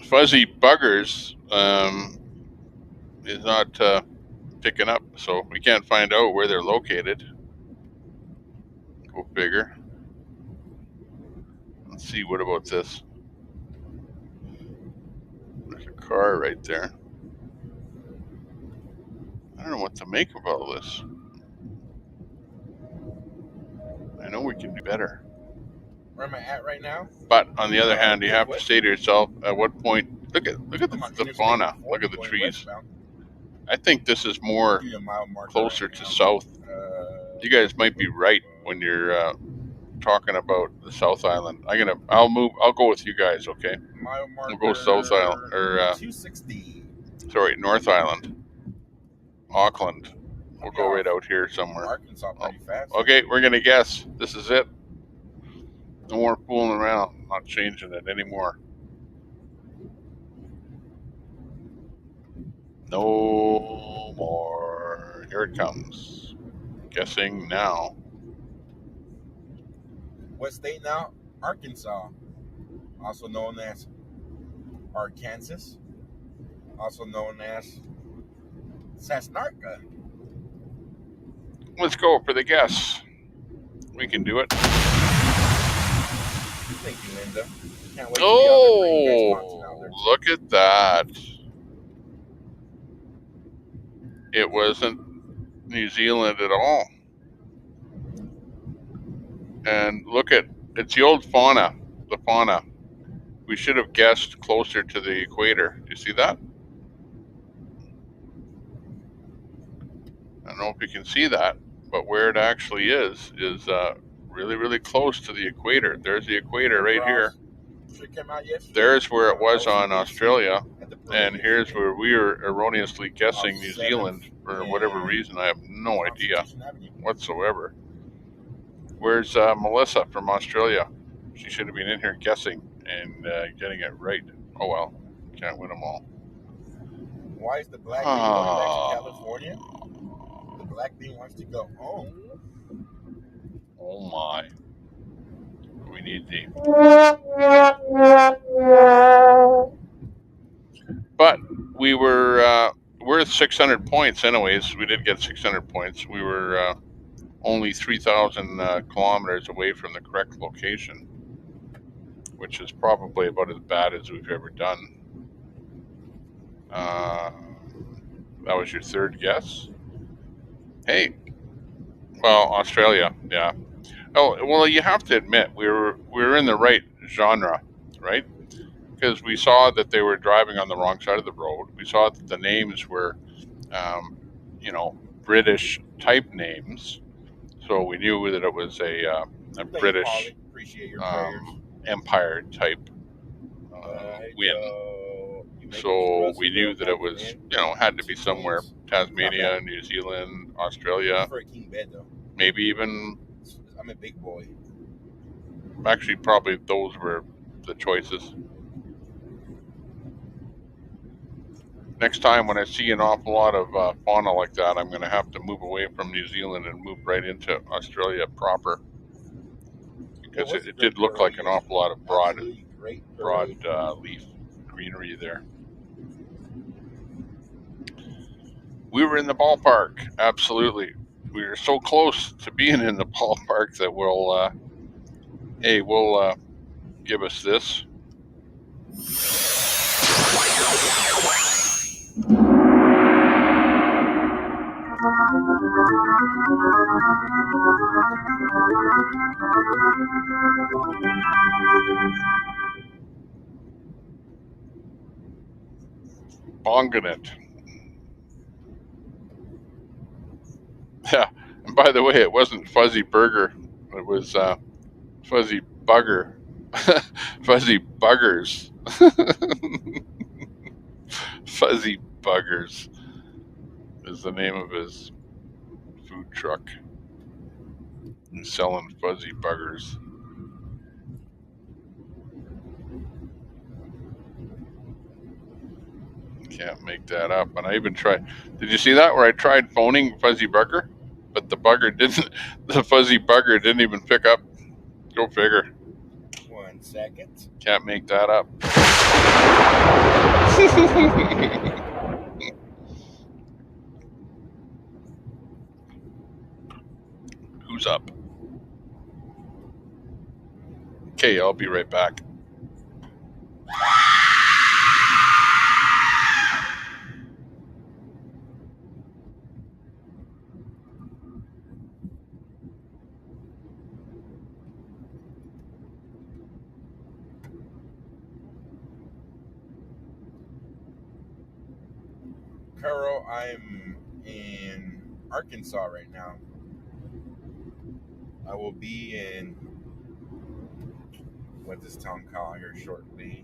Fuzzy Buggers is not picking up, so we can't find out where they're located. Go figure. Let's see, what about this? There's a car right there. I don't know what to make of all this. I know we can do better. Where am I at right now? But on the other hand, you have to say to yourself, at what point, look at the fauna, look at the trees. I think this is more closer to south. You guys might be right when you're talking about the South Island. I'll go with you guys, okay? We'll go South Island, or 260. Sorry, North Island. Auckland. We'll go right out here somewhere. Arkansas pretty fast. Okay, we're gonna guess. This is it. No more fooling around. I'm not changing it anymore. No more. Here it comes. Guessing now. What state now? Arkansas, also known as Arkansas, also known as Sasnarka. Let's go for the guess. We can do it. Thank you, Linda. Can't wait to be on there. Bring you guys content out there. Look at that. It wasn't New Zealand at all. And look at, it's the old fauna, the fauna. We should have guessed closer to the equator. Do you see that? I don't know if you can see that, but where it actually is really, really close to the equator. There's the equator right here. There's where it was on Australia, and here's where we are erroneously guessing New Zealand for whatever reason. I have no idea whatsoever. Where's Melissa from Australia? She should have been in here guessing and getting it right. Oh well, can't win them all. Why is the black bean going back to California? The black bean wants to go home. Oh my. We need the... But we're at 600 points anyways. We did get 600 points. We were only 3,000 kilometers away from the correct location, which is probably about as bad as we've ever done. That was your third guess? Hey, well, Australia, yeah. Oh, well, you have to admit we were in the right genre, right? Because we saw that they were driving on the wrong side of the road. We saw that the names were, British type names, so we knew that it was a British Empire type win. So we knew that it was, had to be somewhere Tasmania, New Zealand, Australia, maybe even. I'm a big boy. Actually, probably those were the choices. Next time when I see an awful lot of fauna like that, I'm going to have to move away from New Zealand and move right into Australia proper. Because it did look like an awful lot of broad leaf greenery there. We were in the ballpark, absolutely. We were so close to being in the ballpark that we'll give us this. Bonging it. Yeah, and by the way, it wasn't Fuzzy Burger. It was Fuzzy Bugger. Fuzzy Buggers. Fuzzy Buggers is the name of his food truck. He's selling fuzzy buggers. Can't make that up. And I even tried. Did you see that where I tried phoning Fuzzy Bugger, but the bugger didn't. The Fuzzy Bugger didn't even pick up. Go figure. 1 second. Can't make that up. Who's up? Okay, I'll be right back. Carol, I'm in Arkansas right now. I will be in what this town called here shortly.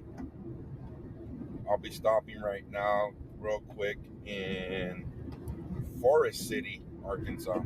I'll be stopping right now, real quick, in Forest City, Arkansas.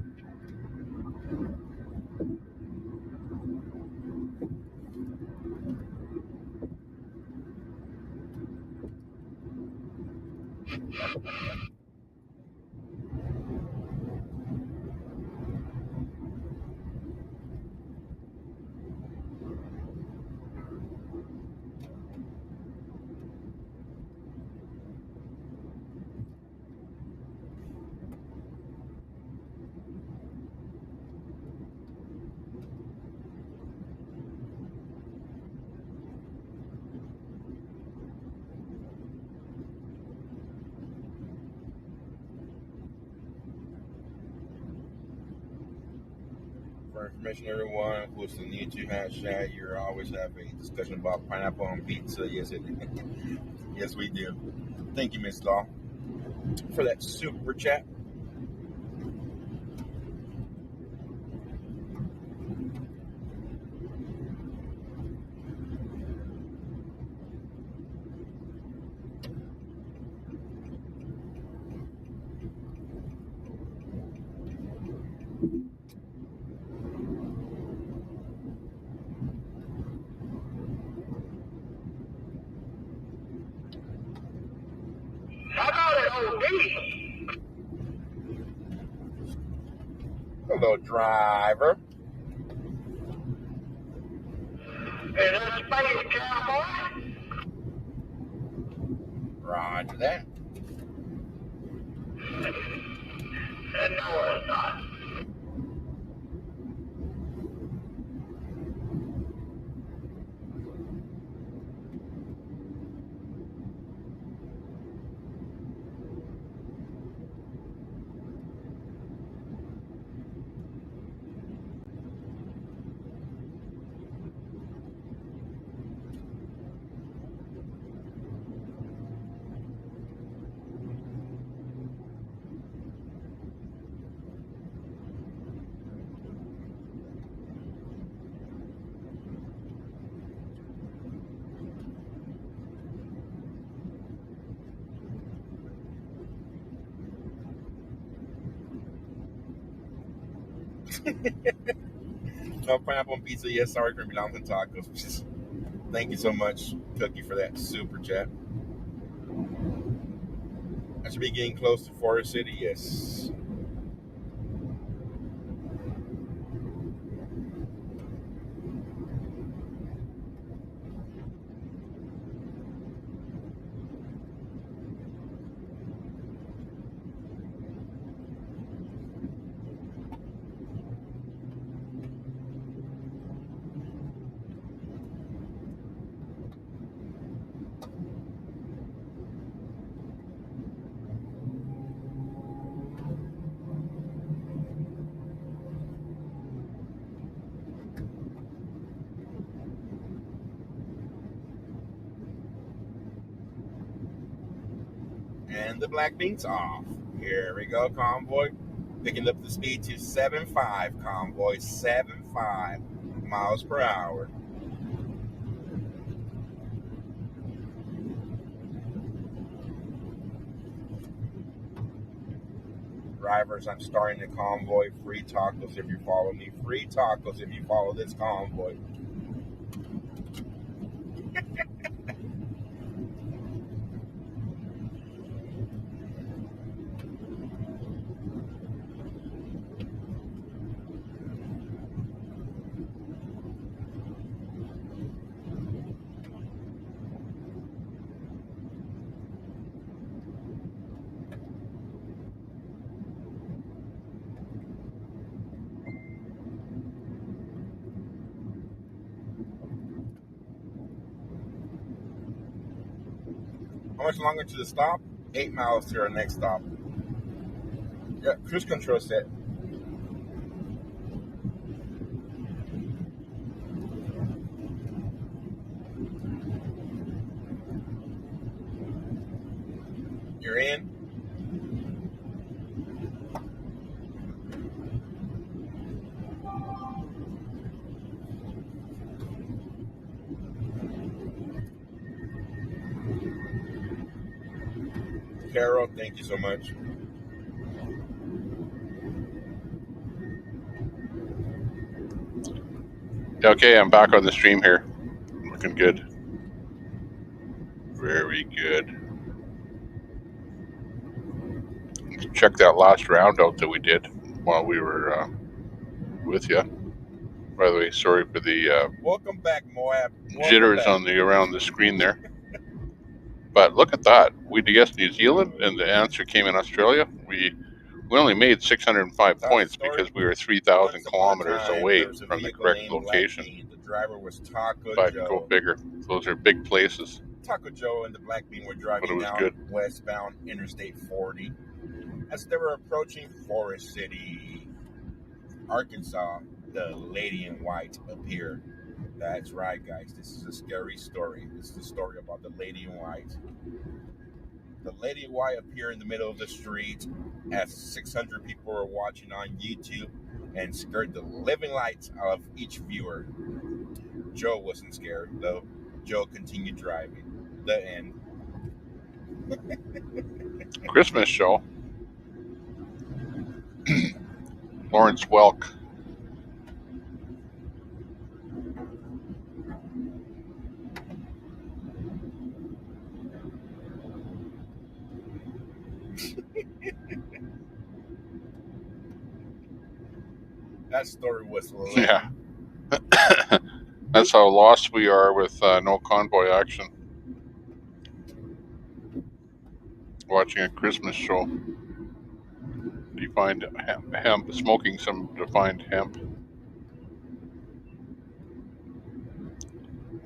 For information, everyone who's new to Hashtag, you always have a discussion about pineapple on pizza. Yes, yes, we do. Thank you, Miss Law, for that super chat. How about an OD? Hello, driver. Is that Space Cowboy? Roger that. No, it's not. No pineapple on pizza. Yes, sorry for belonging to tacos. Thank you so much, Cookie, for that super chat. I should be getting close to Forest City. Yes. And the black beans off. Here we go, Convoy. Picking up the speed to 75, Convoy. 75 miles per hour. Drivers, I'm starting the convoy. Free tacos if you follow me. Free tacos if you follow this convoy. How much longer to the stop? 8 miles to our next stop. Yeah, cruise control set. You're in. Carol, thank you so much. Okay, I'm back on the stream here. Looking good. Very good. Check that last round out that we did while we were with you. By the way, sorry for the Welcome back, Moab. jitters on the around the screen there. But look at that. We guessed New Zealand, and the answer came in Australia. We only made 605 points because we were 3,000 kilometers away from the correct location. The driver was Taco But Joe. go figure. Those are big places. Taco Joe and the Black Bean were But it driving was down good. westbound Interstate 40 as they were approaching Forest City, Arkansas. The lady in white appeared. That's right, guys. This is a scary story. This is a story about the lady in white. The lady in white appeared in the middle of the street as 600 people were watching on YouTube and scared the living lights out of each viewer. Joe wasn't scared, though. Joe continued driving. The end. Christmas show. Lawrence Welk. That story was lame. Yeah. That's how lost we are with no convoy action. Watching a Christmas show. Defined hemp, smoking some defined hemp.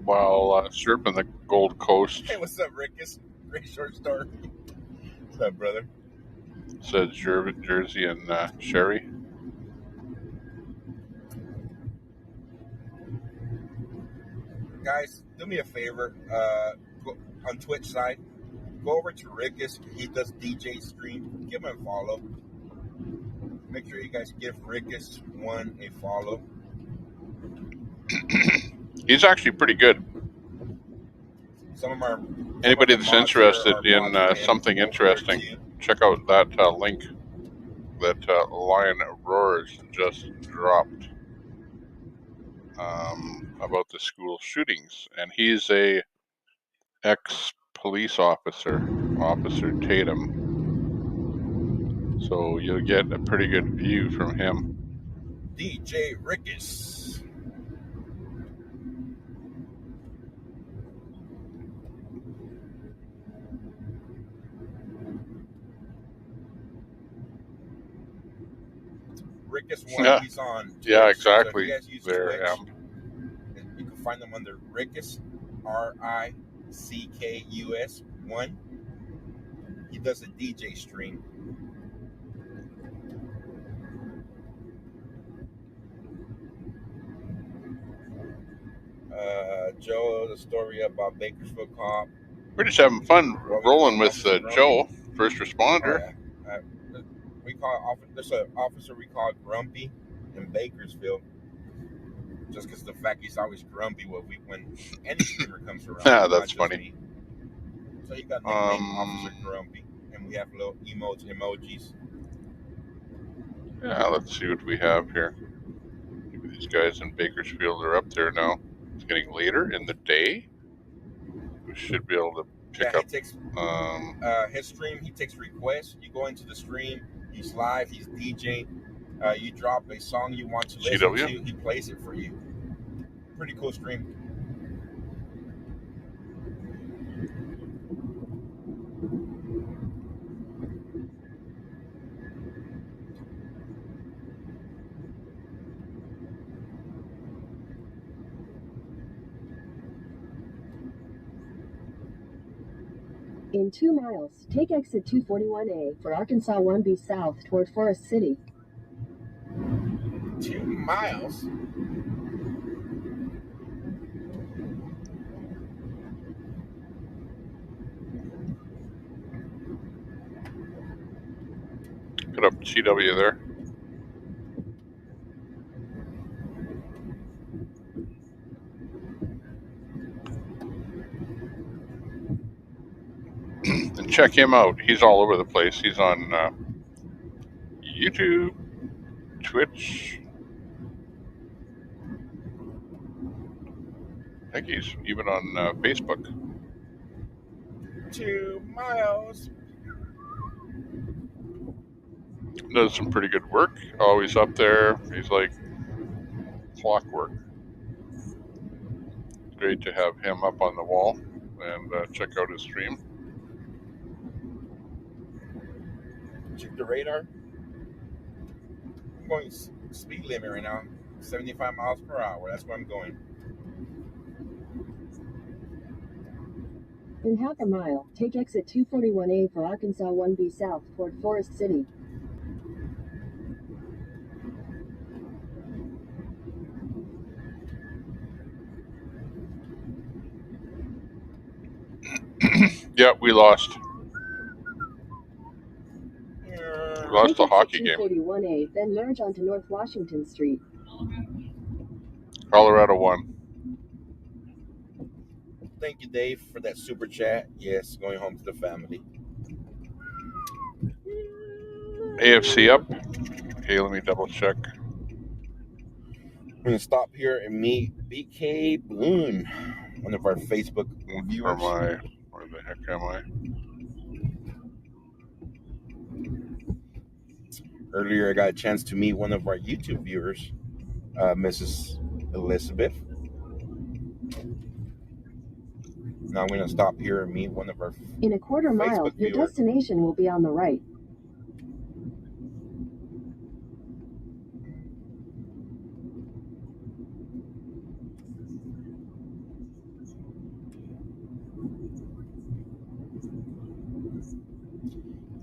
While surfing the Gold Coast. Hey, what's up, Rickus? Great short story. What's up, brother? Said Jersey and Sherry. Guys, do me a favor. Go, on Twitch side, go over to Rickus. He does DJ stream. Give him a follow. Make sure you guys give Rickus one a follow. He's actually pretty good. Anybody that's interested in something interesting, check out that link that Lion Roars just dropped about the school shootings. And he's a ex-police officer, Officer Tatum. So you'll get a pretty good view from him. DJ Rickus. Rickus one, yeah. He's on Twitch. Yeah, exactly. So if you guys use there, Twitch, you can find them under Rickus, RICKUS 1. He does a DJ stream. Joe, the story about Bakersfield cop. We're just having fun rolling with Joe, first responder. Oh, yeah. We call there's an officer we call Grumpy in Bakersfield, just because the fact he's always grumpy when any streamer comes around. Yeah, that's funny. Me. So he got nicknamed Officer Grumpy, and we have little emojis. Yeah, let's see what we have here. Maybe these guys in Bakersfield are up there now. It's getting later in the day. We should be able to pick up. He takes his stream. He takes requests. You go into the stream. He's live. He's DJing. You drop a song you want to listen to. He plays it for you. Pretty cool stream. In 2 miles, take exit 241A for Arkansas 1B south toward Forest City. 2 miles? Put up GW there. And check him out. He's all over the place. He's on YouTube, Twitch. I think he's even on Facebook. 2 miles. Does some pretty good work. Always up there. He's like clockwork. Great to have him up on the wall and check out his stream. Check the radar. I'm going speed limit right now, 75 miles per hour. That's where I'm going. In half a mile, take exit 241A for Arkansas 1B South toward Forest City. Yeah, we lost. We lost the hockey game. 241A, then merge onto North Washington Street. Colorado won. Thank you, Dave, for that super chat. Yes, going home to the family. AFC up. Okay, let me double check. I'm going to stop here and meet BK Boone, one of our Facebook viewers. Where the heck am I? Earlier, I got a chance to meet one of our YouTube viewers, Mrs. Elizabeth. Now I'm going to stop here and meet one of our In a quarter mile, Facebook your viewers. destination will be on the right.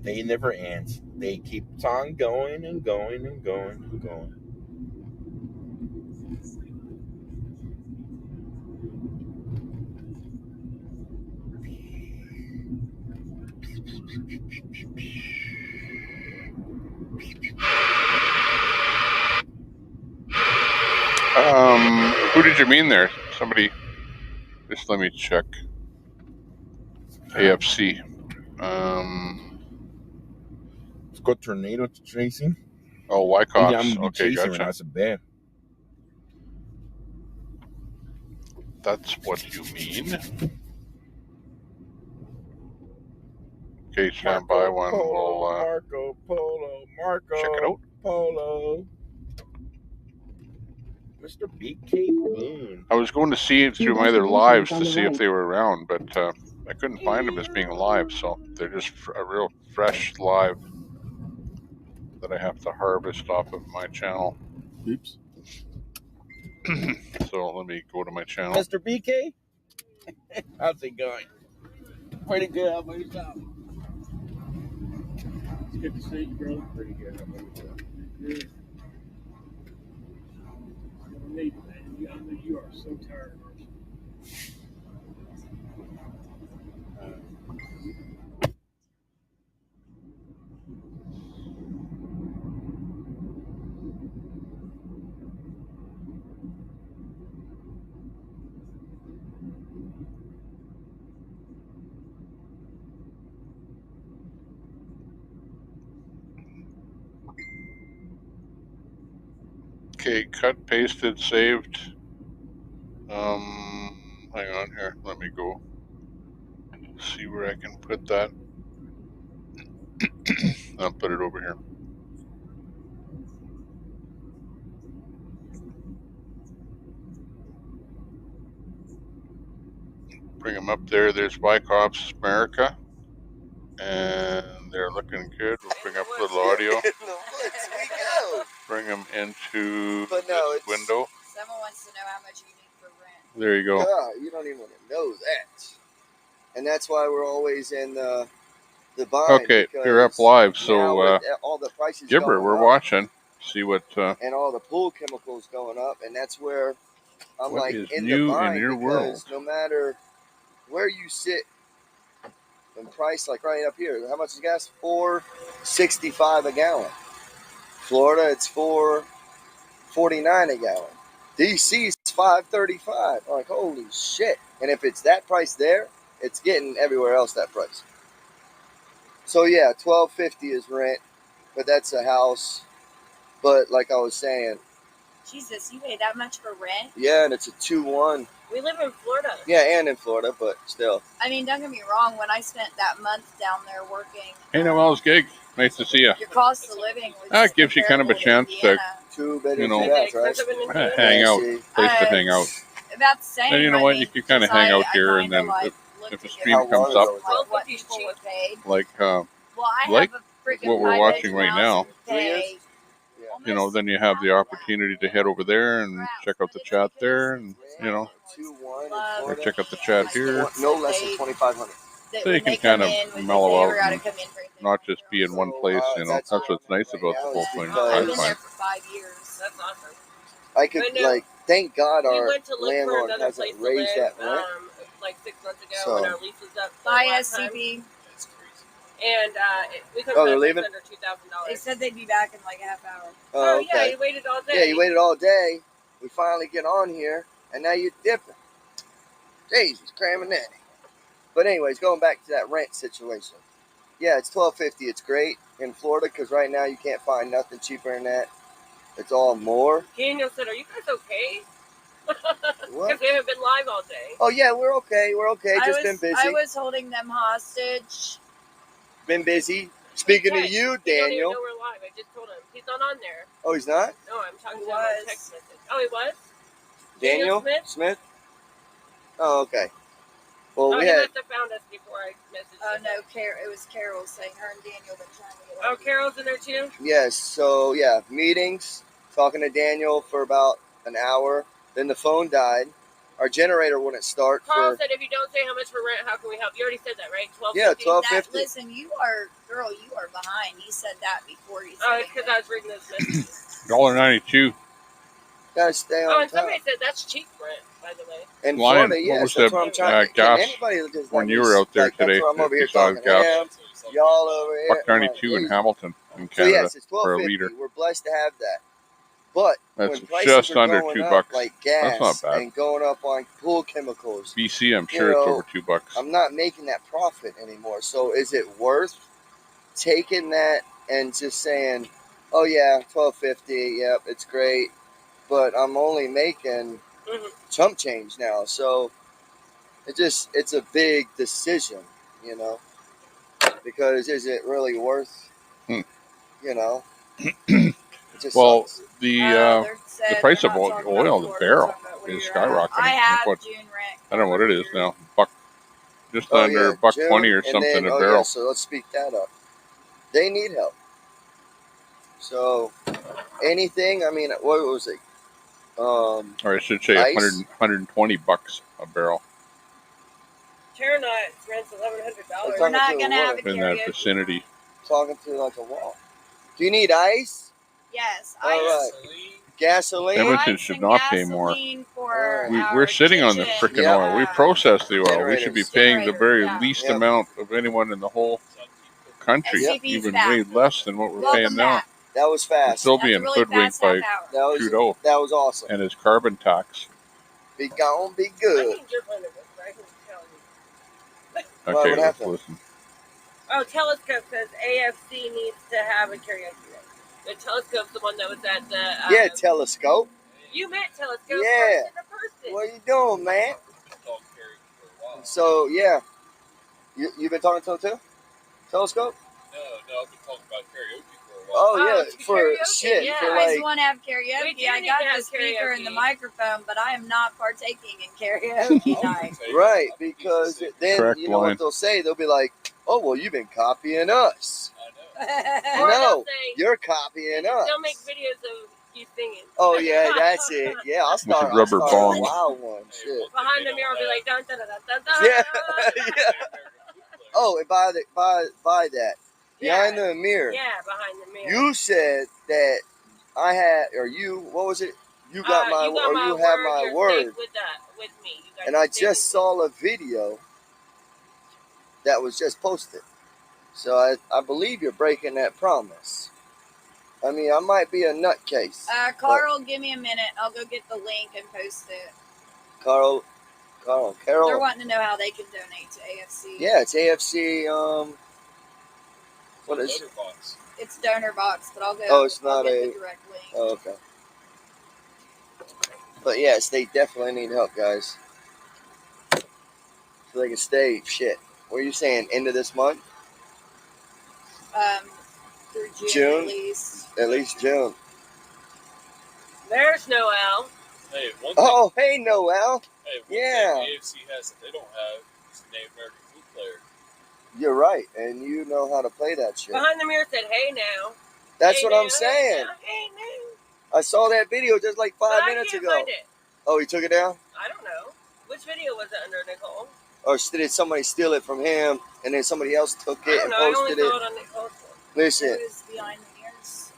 They never end. They keep on going and going and going and going. Who did you mean there? Somebody. Just let me check. AFC. Let's go tornado chasing. Oh, Wyckoffs. I'm gonna be Okay, chasing gotcha. right now. It's a bad. That's what you mean. Okay, stand by one. We'll check it out. Polo. Mr. BK Boone. I was going to see through my other lives to see if they were around, but I couldn't find them as being live, so they're just a real fresh live that I have to harvest off of my channel. Oops. So let me go to my channel. Mr. BK? How's it going? Pretty good. How about yourself? It's good to see you, brother. Pretty good. How about yourself? Good. I don't need it, man. I know you are so tired, aren't you? Okay, cut, pasted, saved. Hang on here. Let me go see where I can put that. I'll put it over here. Bring them up there. There's Wyckoffs America. And they're looking good. We'll bring up a little audio. Bring them into this window. Someone wants to know how much you need for rent. There you go. You don't even want to know that. And that's why we're always in the bind. Okay, you're up live, so all the prices Gibber, going we're up, watching. See what and all the pool chemicals going up, and that's where I'm what like is in new the bind in your because world. no matter where you sit in price, like right up here, how much is gas? $4.65 a gallon. Florida, it's $4.49 a gallon. DC is $5.35. I'm like, holy shit! And if it's that price there, it's getting everywhere else that price. So yeah, $12.50 is rent. but that's a house. But like I was saying, Jesus, you pay that much for rent? yeah, and it's a 2-1. We live in Florida. Yeah, and in Florida, but still. I mean, don't get me wrong. When I spent that month down there working, Hey, Noel's gig. Nice to see you. your cost of living was That gives you kind of a chance to, Two bedrooms, you know, two baths, right? hang out, see. place to hang out. About the same. And you know I what? mean, You can kind of 'cause hang out I here, and kinda, then like, if a looked stream at comes up, what people were paid. like Well, I like have a freaking what we're 5 watching bedroom right house now, and pay you know, then you have the opportunity to head over there and check out the chat there, and you know, 2-1 or check out the chat here. No less than 2,500. So you can kind of mellow out and not just be in one place, you know. That's what's nice about the whole thing. I I've been there find. for 5 years. That's awesome. I could like thank God We our went to look for landlord another place hasn't to raised live, that rent. like 6 months ago So- when our lease was up. Bye, last time. SCB. And we couldn't Oh, find they're a place leaving? under $2,000. They said they'd be back in like a half hour. Oh, yeah, okay. you waited all day. Yeah, you waited all day. We finally get on here, and now you're dipping. Jesus, cramming that. But anyways, going back to that rent situation. Yeah, it's $1,250. It's great in Florida because right now you can't find nothing cheaper than that. It's all more. Daniel said, "Are you guys okay?" What? Because we haven't been live all day. Oh yeah, we're okay. We're okay. Just been busy. I was holding them hostage. Been busy. Speaking of you, He don't even Daniel. know we're live. I just told him. He's not on there. Oh, he's not? No, I'm talking to him on text message. Oh, he was? Daniel Smith? Oh, okay. Well, Oh, we he had. must have found us before I messaged him. No, it was Carol saying her and Daniel been trying to get Oh, Carol's in there too? Yes. So yeah, meetings. Talking to Daniel for about an hour. Then the phone died. Our generator wouldn't start Carl for. said, if you don't say how much for rent, how can we help? You already said that, right? $12.50? Yeah, $12.50. Listen, you are behind. He said that before he said Oh, it's because I was reading those messages. $1.92. Gotta stay on Oh, and top. somebody said that's cheap rent, by the way. In Lion, Florida, yes, what was that's the what I'm trying. gas Anybody just when let you me- were out there like, that's today? what I'm over If here you saw talking. gas, Yeah, y'all over here. I'm like, $1.92 in geez. Hamilton, in So Canada, yes, it's for a $12.50. liter. We're blessed to have that. But That's when prices just are under going $2. up, like That's gas not bad. and going up on pool chemicals, BC, I'm you sure it's know, over $2. I'm not making that profit anymore. So is it worth taking that and just saying, "Oh yeah, $12.50. Yep, it's great," but I'm only making chump change now. So it's a big decision, you know, because is it really worth, you know? It just Well, sucks. the price of oil, the barrel, is skyrocketing. I have Like what, June rent. I don't know what it is now. Just Oh under yeah, $1.20 or June, and something then a oh barrel. yeah, so let's speak that up. They need help. So anything, I mean, what was it? Or I should say ice? $120 a barrel Terra Nuts rents $1,100. We're not gonna have a in that karaoke. vicinity. Talking to like a wall. Do you need ice? Yes, All right. Gasoline. Edmonton should not pay more. We're sitting on the freaking Yep. oil. We process the oil. We should be Generators. paying the very Yeah. least Yep. amount of anyone in the whole country, Yep. even back. way less than what we're Welcome paying now. back. That was We're fast. still That's a being really hoodwinked fast by half hour. Trudeau That was awesome. and his carbon tax. Be gone, be I good. think you're one of us, right? Who's telling you? Why, Okay, what let's happened? listen. Oh, Telescope says AFC needs to have a karaoke night. The Telescope's the one that was at the... Yeah, telescope. You met Telescope Yeah. person. What are you doing, man? So yeah, you've been talking to him too? Telescope? No, I've been talking about karaoke for a while. Oh yeah, for Karaoke. shit. You For guys like, want to have We karaoke? do I need got to have the speaker and the karaoke. microphone, but I am not partaking in karaoke night. right, because then Correct you know line. what they'll say? They'll be like, "Oh well, you've been copying us." Or No, they'll say, you're copying us. they'll make videos of you singing. Oh yeah, that's it. Yeah, I'll start. I'll rubber start bong. a wild one. Shit. Behind the mirror, I'll be like, dun dun dun dun dun. Yeah, yeah. Oh, and buy that behind the mirror. Yeah, behind the mirror. You said that I had, or you, what was it? You got my, or you have my you're word. safe with me. You guys And are I safe just saw a video that was just posted. So I believe you're breaking that promise. I mean, I might be a nutcase. Carl, give me a minute. I'll go get the link and post it. Carol. They're wanting to know how they can donate to AFC. Yeah, it's AFC. What is it? It's donor box, but I'll go. Oh, it's I'll not get a. the direct link. Oh, okay. But yes, they definitely need help, guys. So they can stay. Shit. What are you saying? End of this month? Through June, June? at least. At least June. There's Noel. Hey, one thing. Oh, hey, Noel. Hey, Yeah. thing AFC has that they don't have is the Native American flute player. You're right, and you know how to play that shit. Behind the mirror said, "Hey now." That's hey what now, I'm saying. Hey now. I saw that video just like 5 minutes I can't ago. find it. Oh, he took it down? I don't know. Which video was it under, Nicole? Or did somebody steal it from him, and then somebody else took it and I only posted saw it? it on Nicole's one. Listen. It was behind the mirrors.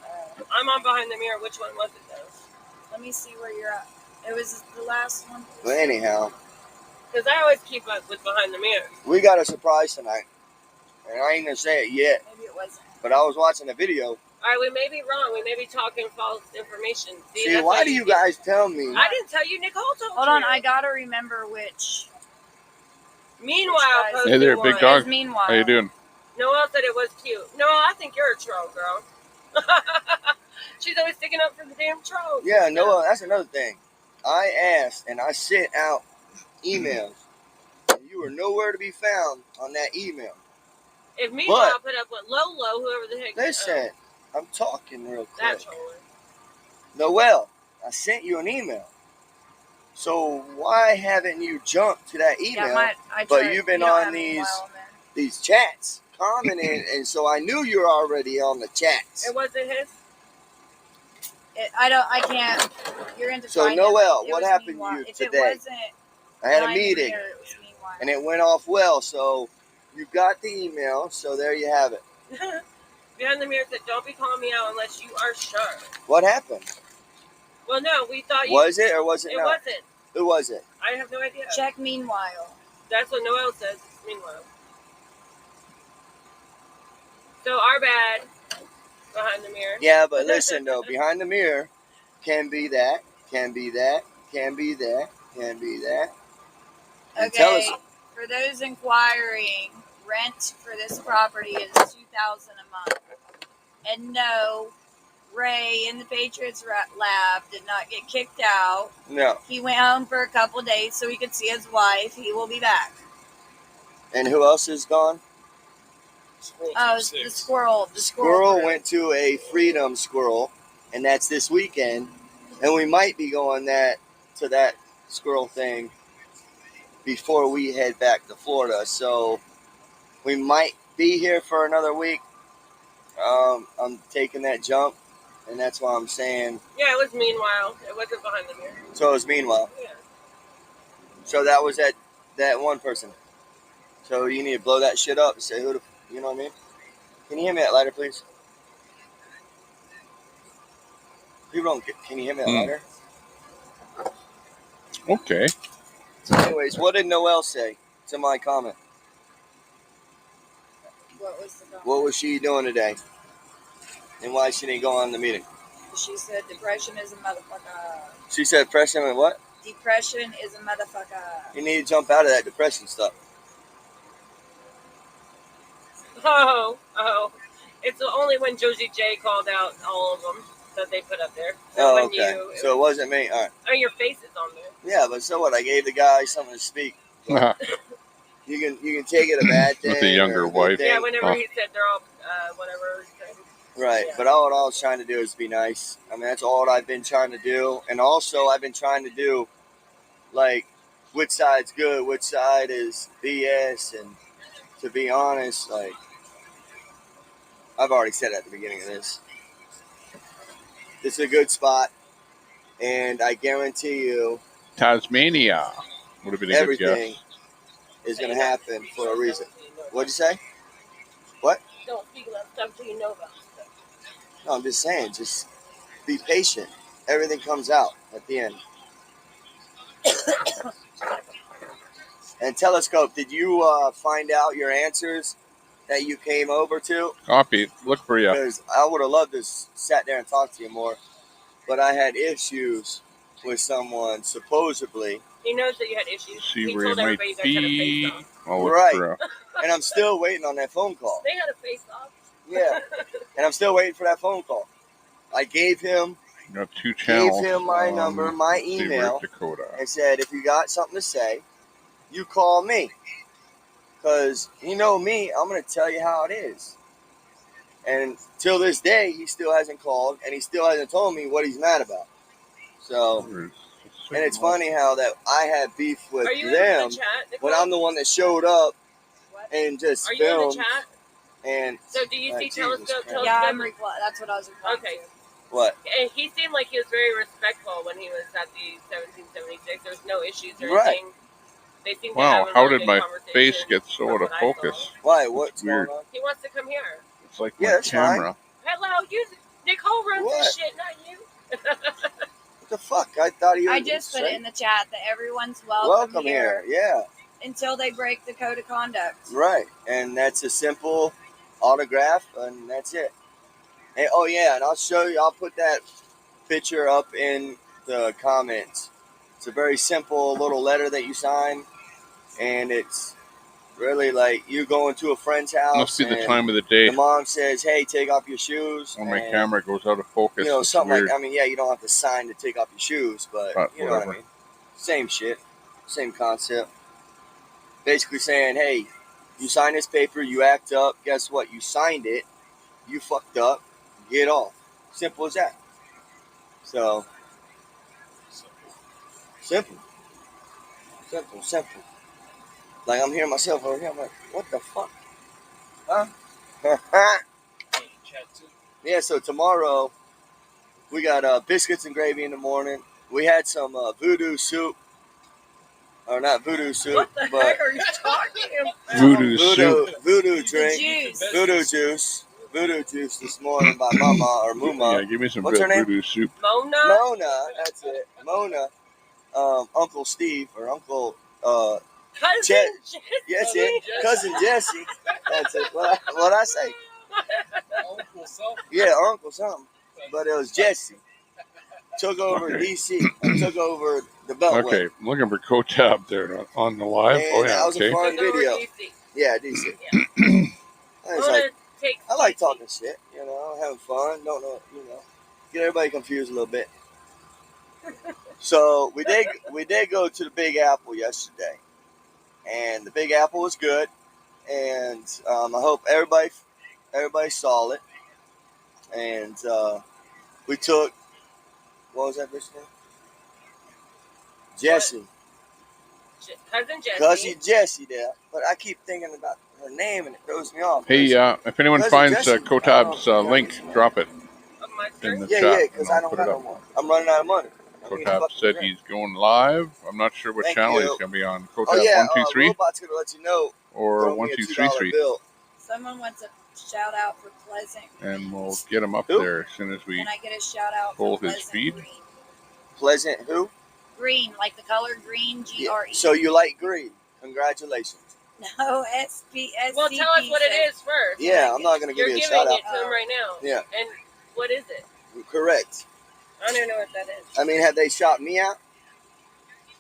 I'm on behind the mirror. Which one was it, though? Let me see where you're at. It was the last one. But anyhow. Because I always keep up with behind the mirror. We got a surprise tonight. And I ain't going to say it yet. Maybe it wasn't. But I was watching the video. All right, we may be wrong. We may be talking false information. See why do you guys tell me? I didn't tell you. Nicole told Hold on, I gotta remember which. Meanwhile, Hey there, big dog. Meanwhile. How you doing? Noelle said it was cute. Noelle, I think you're a troll, girl. She's always sticking up for the damn trolls. Yeah, Noah, that's another thing. I asked and I sent out emails. And you were nowhere to be found on that email. If Meanwhile put up with Lolo, whoever the heck. Listen, I'm talking real quick. That troller. Noelle, I sent you an email. So why haven't you jumped to that email? Yeah, but you've been on these chats commenting, and so I knew you were already on the chats. It wasn't his? I can't. You're into So Noelle, what happened to you today? It wasn't, I had a meeting, and it went off well. So you got the email. So there you have it. Behind the mirror said, "Don't be calling me out unless you are sure." What happened? Well, no, we thought you. Was it or was it not? It wasn't. Who was it? I have no idea. Check Meanwhile. That's what Noelle says. It's Meanwhile. So our bad. Behind the mirror. Yeah, but listen though, behind the mirror can be that, can be that, can be that, can be that. And okay, for those inquiring, rent for this property is $2,000 a month. And no, Ray in the Patriots Lab did not get kicked out. No. He went home for a couple days so he could see his wife. He will be back. And who else is gone? The squirrel. The squirrel went to a freedom squirrel, and that's this weekend. And we might be going to that squirrel thing before we head back to Florida. So we might be here for another week. I'm taking that jump, and that's why I'm saying. Yeah, it was Meanwhile. It wasn't Behind the Mirror. So it was Meanwhile. Yeah. So that was that one person. So you need to blow that shit up and say who the, you know what I mean? Can you hand me that lighter, please? People don't get, can you hand me that lighter? Okay. So anyways, what did Noelle say to my comment? What was the comment? What was she doing today? And why she didn't go on the meeting? She said depression is a motherfucker. She said depression and what? Depression is a motherfucker. You need to jump out of that depression stuff. Oh. It's only when Josie J called out all of them that they put up there. So okay. So it wasn't me. All right. I mean, your face is on there. Yeah, but so what? I gave the guy something to speak. You can take it a bad thing. With the younger wife. Yeah, whenever he said they're all whatever. Right, yeah. But all I was trying to do is be nice. I mean, that's all I've been trying to do. And also, I've been trying to do, like, which side's good, which side is BS. And to be honest, like, I've already said at the beginning of this. This is a good spot. And I guarantee you, Tasmania would have been a everything good guess. is going to happen for a reason. What'd you say? What? Don't speak about stuff till you know about stuff. No, I'm just saying, just be patient. Everything comes out at the end. And Telescope, did you find out your answers that you came over to? Copy. Look for you. Because I would have loved to sat there and talk to you more. But I had issues with someone, supposedly. He knows that you had issues. See he where told you might everybody you guys had a face be. off. I'll look right. for And I'm still waiting on that phone call. They had a face off. Yeah, and I'm still waiting for that phone call. I gave him You got 2 channels. my number, my let's see, email, where's Dakota? and said, if you got something to say, you call me. Because you know me, I'm going to tell you how it is. And till this day, he still hasn't called, and he still hasn't told me what he's mad about. So, and it's funny how that I had beef with Are you them in the chat, when I'm the one that showed up and just Are you in filmed. the chat? And so do you see Jesus Telescope? Christ. Yeah, I'm that's what I was replying Okay. to. What? And he seemed like he was very respectful when he was at the 1776. There was no issues or Right. anything. They seemed to Wow, have a how really did good my conversation face get so from out of what I saw. focus? Why? It's What's weird. going on? He wants to come here. It's like Yeah, my that's fine. camera. Hello, you. Nicole runs What? this shit, not you. What the fuck? I thought he was I just put it in the chat that everyone's welcome here. Yeah. Until they break the code of conduct. Right. And that's a simple autograph, and that's it. And, oh, yeah, and I'll show you. I'll put that picture up in the comments. It's a very simple little letter that you sign, and it's really like you going to a friend's house. Must be the and time of the day. The mom says, hey, take off your shoes. When my and, camera goes out of focus, you know, it's something weird. like, I mean, yeah, you don't have to sign to take off your shoes, but you know what I mean. Same shit. Same concept. Basically saying, hey, you sign this paper, you act up, guess what? You signed it, you fucked up, get off. Simple as that. So, simple. Like, I'm hearing myself over here, I'm like, what the fuck? Huh? Yeah, so tomorrow, we got biscuits and gravy in the morning. We had some voodoo soup. Or not voodoo soup, What the but heck are you talking about? voodoo drink, voodoo juice this morning by Mama or Muma. Yeah, give me some What's her name? voodoo soup. Mona, that's it. Mona, Uncle Steve or Uncle cousin Jesse. Yes, it. Cousin Jesse. That's it. What I say? Uncle something. Yeah, Uncle something. But it was Jesse. Took over DC. Took over the Beltway. Okay, I'm looking for Kotab there on the live. And Oh yeah, that was okay. a fun video. Yeah, DC. I like talking shit, you know, having fun. Don't know, you know, get everybody confused a little bit. So we did go to the Big Apple yesterday, and the Big Apple was good, and I hope everybody saw it. And we took, what was that bitch name? Jessie. Cousin Jessie there, but I keep thinking about her name and it throws me off. Hey, if anyone finds Kotab's link, drop it in the chat. Yeah, because I don't have no more. I'm running out of money. Kotab said he's going live. I'm not sure what channel he's going to be on. Kotab 123. Robot's going to let you know. Or 1233. Someone wants a shout out for Pleasant Green. And we'll get him up there as soon as we Can I get a shout out pull for his Pleasant feed. Green? Pleasant who? Green, like the color green, GRE. Yeah. So you like green. Congratulations. No, SPSCP. Well, tell us what it is first. Yeah, I'm not going to give you a shout out. You're giving it to him right now. Yeah. And what is it? Correct. I don't even know what that is. I mean, have they shot me out?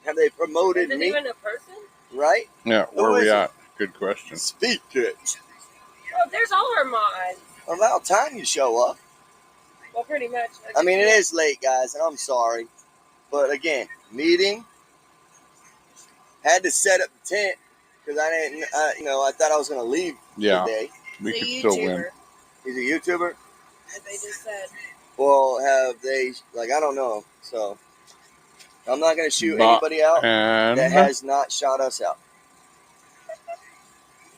Have they promoted me? Is it even a person? Right? Yeah, where are we at? Good question. Speak to it. Oh, there's all our mods. About time you show up. Well, pretty much. I mean, it is late, guys, and I'm sorry. But again, meeting. Had to set up the tent because I didn't, I thought I was going to leave today. We could still win. He's a YouTuber? As they just said. Well, have they, I don't know. So, I'm not going to shoot anybody out that has not shot us out.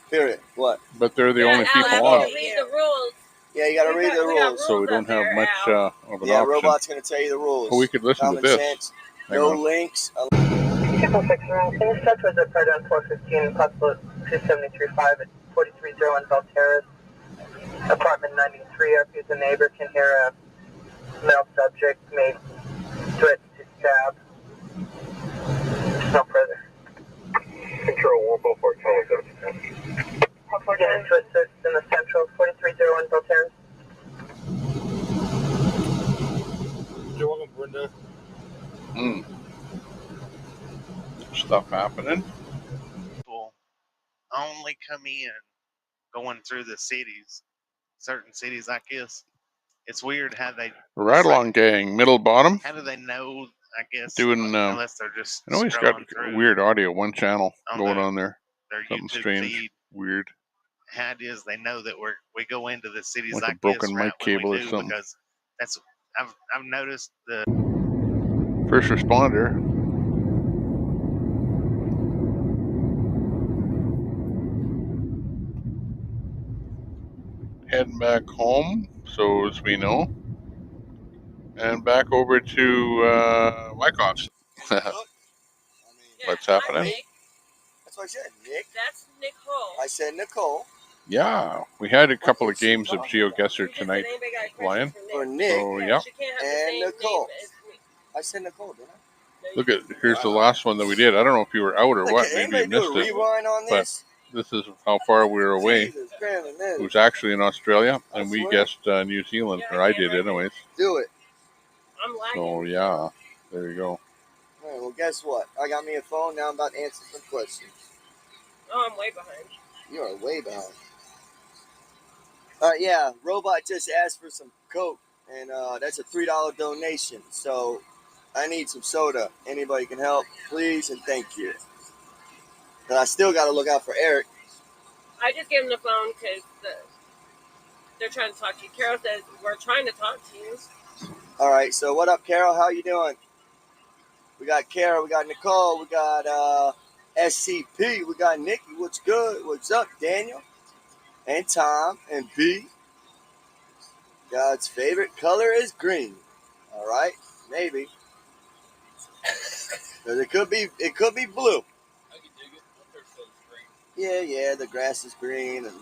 Period. What? But they're the only people on it. Read the rules. Yeah, you got to read the rules. So we don't have much of an option. Yeah, Robot's going to tell you the rules. Well, we could listen to this. Sense, no links. 616 around. Can you start with the Pride on 415, possible 2735 at 4301 Bell Terrace, apartment 93. Up here, the neighbor can hear a male subject made threats to stab. No further. Control 144, units to assist in the central 4301 Bell Terrace. You're welcome, Brenda. Stuff happening. People only come in going through the cities. certain cities like this. It's weird how they The Ride Along Gang, middle bottom, how do they know? I guess doing. unless they're just I know he's got scrolling through weird audio, one channel on going their on there. their Something YouTube strange, feed. weird. How it is they know that we go into the cities Like a like broken this mic right when we cable or do, something. because that's I've noticed the First responder. Heading back home, so as we know. And back over to Wyckoff's. What's happening? Nick. That's what I said, Nick. That's Nicole. I said Nicole. Yeah, we had a couple of games of GeoGuessr tonight, Lion. Or Nick. So, yeah. And Nicole. I said Nicole, didn't I? Look at, here's the last one that we did. I don't know if you were out or what. Maybe you missed it. Rewind on But this? this is how far we were away. Jesus, Grandma, It was actually in Australia, I and we swear. guessed New Zealand, or I did anyways. Do it. I'm lagging. So, yeah, there you go. All right, well, guess what? I got me a phone. Now I'm about to answer some questions. Oh, I'm way behind. You are way behind. All right, yeah. Robot just asked for some Coke, and that's a $3 donation. So I need some soda. Anybody can help, please, and thank you. But I still got to look out for Eric. I just gave him the phone because they're trying to talk to you. Carol says, we're trying to talk to you. All right, so what up, Carol? How you doing? We got Carol, we got Nicole, we got SCP, we got Nikki. What's good? What's up, Daniel? And Tom and B. God's favorite color is green. All right, maybe. Because it could be blue. I can dig it. My first one's green. Yeah, the grass is green and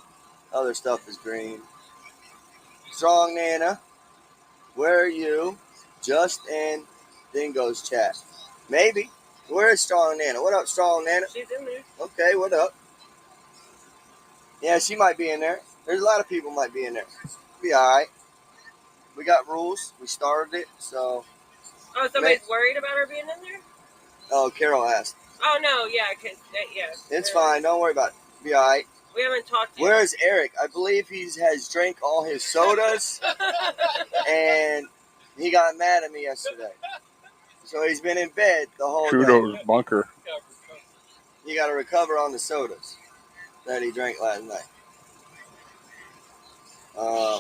other stuff is green. Strong Nana, where are you? Just in Dingo's chat. Maybe. Where is Strong Nana? What up, Strong Nana? She's in there. Okay, what up? Yeah, she might be in there. There's a lot of people might be in there. Be all right. We got rules. We started it, so. Oh, somebody's worried about her being in there? Oh, Carol asked. Oh, no, yeah, because, yeah. It's fine. Don't worry about it. Be all right. We haven't talked to Where is Eric? I believe he has drank all his sodas, and he got mad at me yesterday. So he's been in bed the whole Trudeau's day. bunker. He got to recover on the sodas that he drank last night.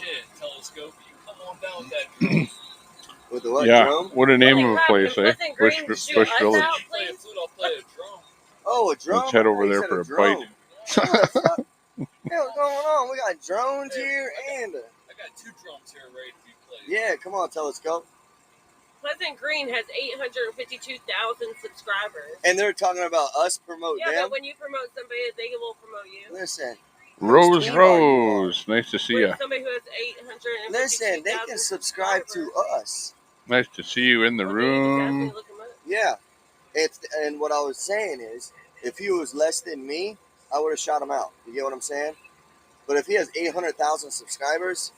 Shit, Telescope, you come on down with that drone. With the what, Yeah, drone? what a name of a place, eh? Bush Village. Play a flute, I'll play a drone. Oh, a drone? Let's head over there for a bite. What's going on? We got drones here and... I got 2 drums here ready to be played. Yeah, come on, Telescope. Pleasant Green has 852,000 subscribers. And they're talking about us promoting them? Yeah, but when you promote somebody, they will promote you. Listen. Rose, nice to see you. Somebody who has 852,000. Listen, they can subscribe to us. Nice to see you in the room. Yeah. And what I was saying is, if he was less than me, I would have shot him out. You get what I'm saying? But if he has 800,000 subscribers,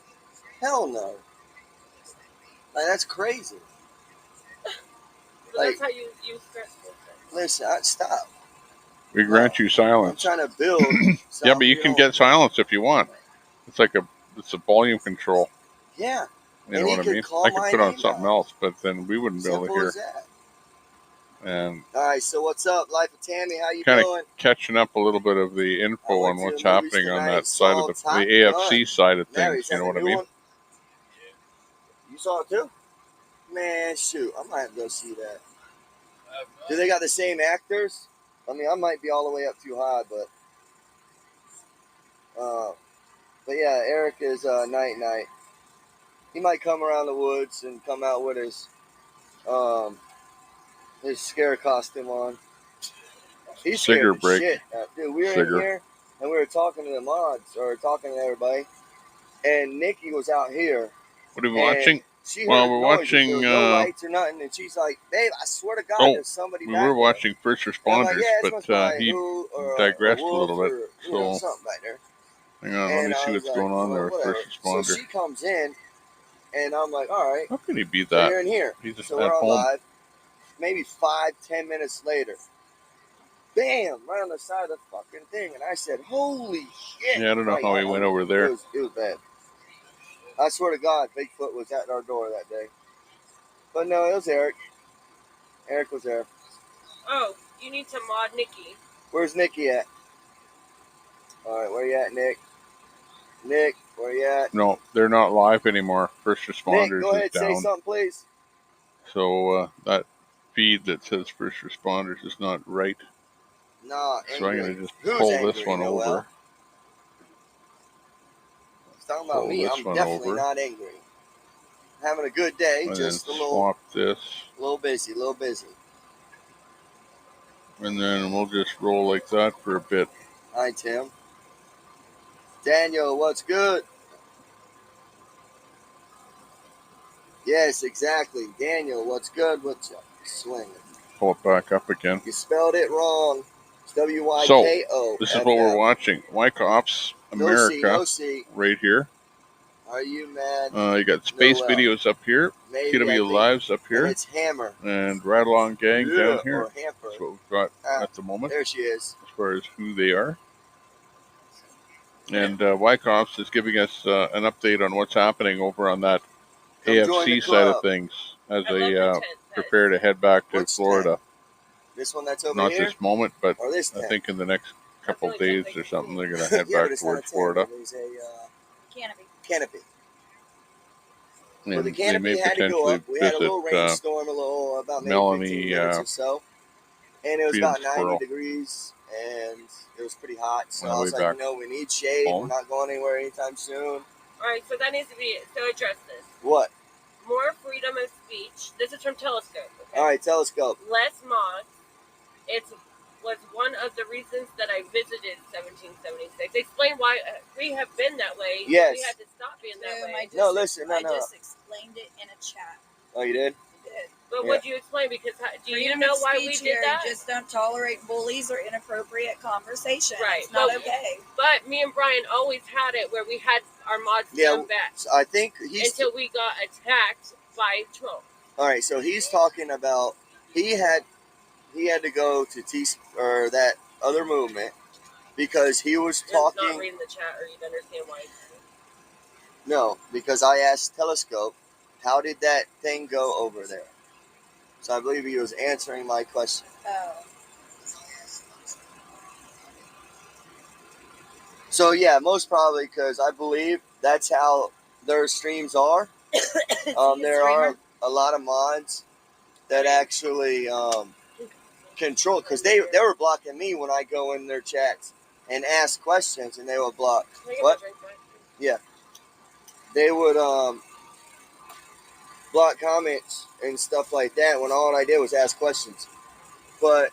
hell no. Like, that's crazy. But that's how you stress with it. Listen, stop. We grant you silence. I'm trying to build. Yeah, but you can get silence if you want. It's a volume control. Yeah. You know what I mean? I could put on something else, but then we wouldn't be able to hear. And all right, so what's up, Life of Tammy? How you kind doing? of catching up a little bit of the info on what's happening on that side of the AFC side of things. You know what I mean? You saw it too? Man, shoot, I might have to go see that. Do they got the same actors? I mean, I might be all the way up too high, but yeah, Eric is night. He might come around the woods and come out with his scare costume on. He's scared as shit. Dude, we were in here and we were talking to the mods or talking to everybody, and Nikki was out here. What are we watching? Well, we're watching. No lights or nothing, and she's like, "Babe, I swear to God, there's somebody back there." We were watching First Responders, like, but he digressed a little bit. So, something back there. Hang on, let me see what's going on there with First Responder. So she comes in, and I'm like, "All right." How can he be that? So you're in here. He's just so at we're on home. live. Maybe 5-10 minutes later, bam, right on the side of the fucking thing, and I said, "Holy shit!" Yeah, I don't know how he went over there. It was bad. I swear to God, Bigfoot was at our door that day. But no, it was Eric. Eric was there. Oh, you need to mod Nikki. Where's Nikki at? All right, where you at, Nick? Nick, where you at? No, they're not live anymore. First Nick, responders go is ahead, say down. something, please. So that feed that says first responders is not right. Nah, So I'm angry. going to just Who's pull this angry, one Noel? over. He's talking about Pull me. this I'm one definitely over. not angry. Having a good day, And just a then little swap this. busy, a little busy. And then we'll just roll like that for a bit. Hi, Tim. Daniel, what's good? Yes, exactly. Daniel, what's good? What's up? Swinging. Pull it back up again. You spelled it wrong. It's So, W-Y-K-O. this is what we're watching. Wyckoff's America, No C. right here. Are you mad? You got Space Noel. Videos up here. Maybe, I TW think. Lives up here. And it's Hammer. And Ride Along Gang down here. Or Hamper. That's what we've got at the moment. There she is. As far as who they are. And Wyckoff's is giving us an update on what's happening over on that Come join the AFC side of club. things as they prepare to head back to Which Florida. This one that's over Not here? this moment, but Or this I tent? think in the next couple of days or something, they're going to head Yeah, but back it's not a towards tent. Florida. There's a Canopy. canopy. Well, And the they canopy may had to go potentially up. We had a visit little rainstorm, about maybe 15 Melanie minutes or so. And it was Freedom about 90 Squirrel degrees, and it was pretty hot. So on I the way was like, back you know, we need shade. We're home. not going anywhere anytime soon. Alright, so that needs to be, so address this. What? More freedom of speech. This is from Telescope. Okay? All right, Telescope. Less mods. It was one of the reasons that I visited 1776. Explain why we have been that way. Yes. We had to stop being that way. No, listen, no. I just explained it in a chat. Oh, you did? But Yeah. what'd you explain? Because do you Freedom know of why we speech did here, that? Just don't tolerate bullies or inappropriate conversation. Right. It's not But- okay. But me and Brian always had it where we had our mods Yeah, down back I think he's... until we got attacked by trolls. All right, so he's talking about he had to go to that other movement because he was You're not talking. reading the chat, or you'd understand why. No, because I asked Telescope, how did that thing go over there? So I believe he was answering my question. Oh. So yeah, most probably because I believe that's how their streams are. There are a lot of mods that actually control, because they were blocking me when I go in their chats and ask questions, and they would block. What? Yeah, they would block comments and stuff like that when all I did was ask questions. But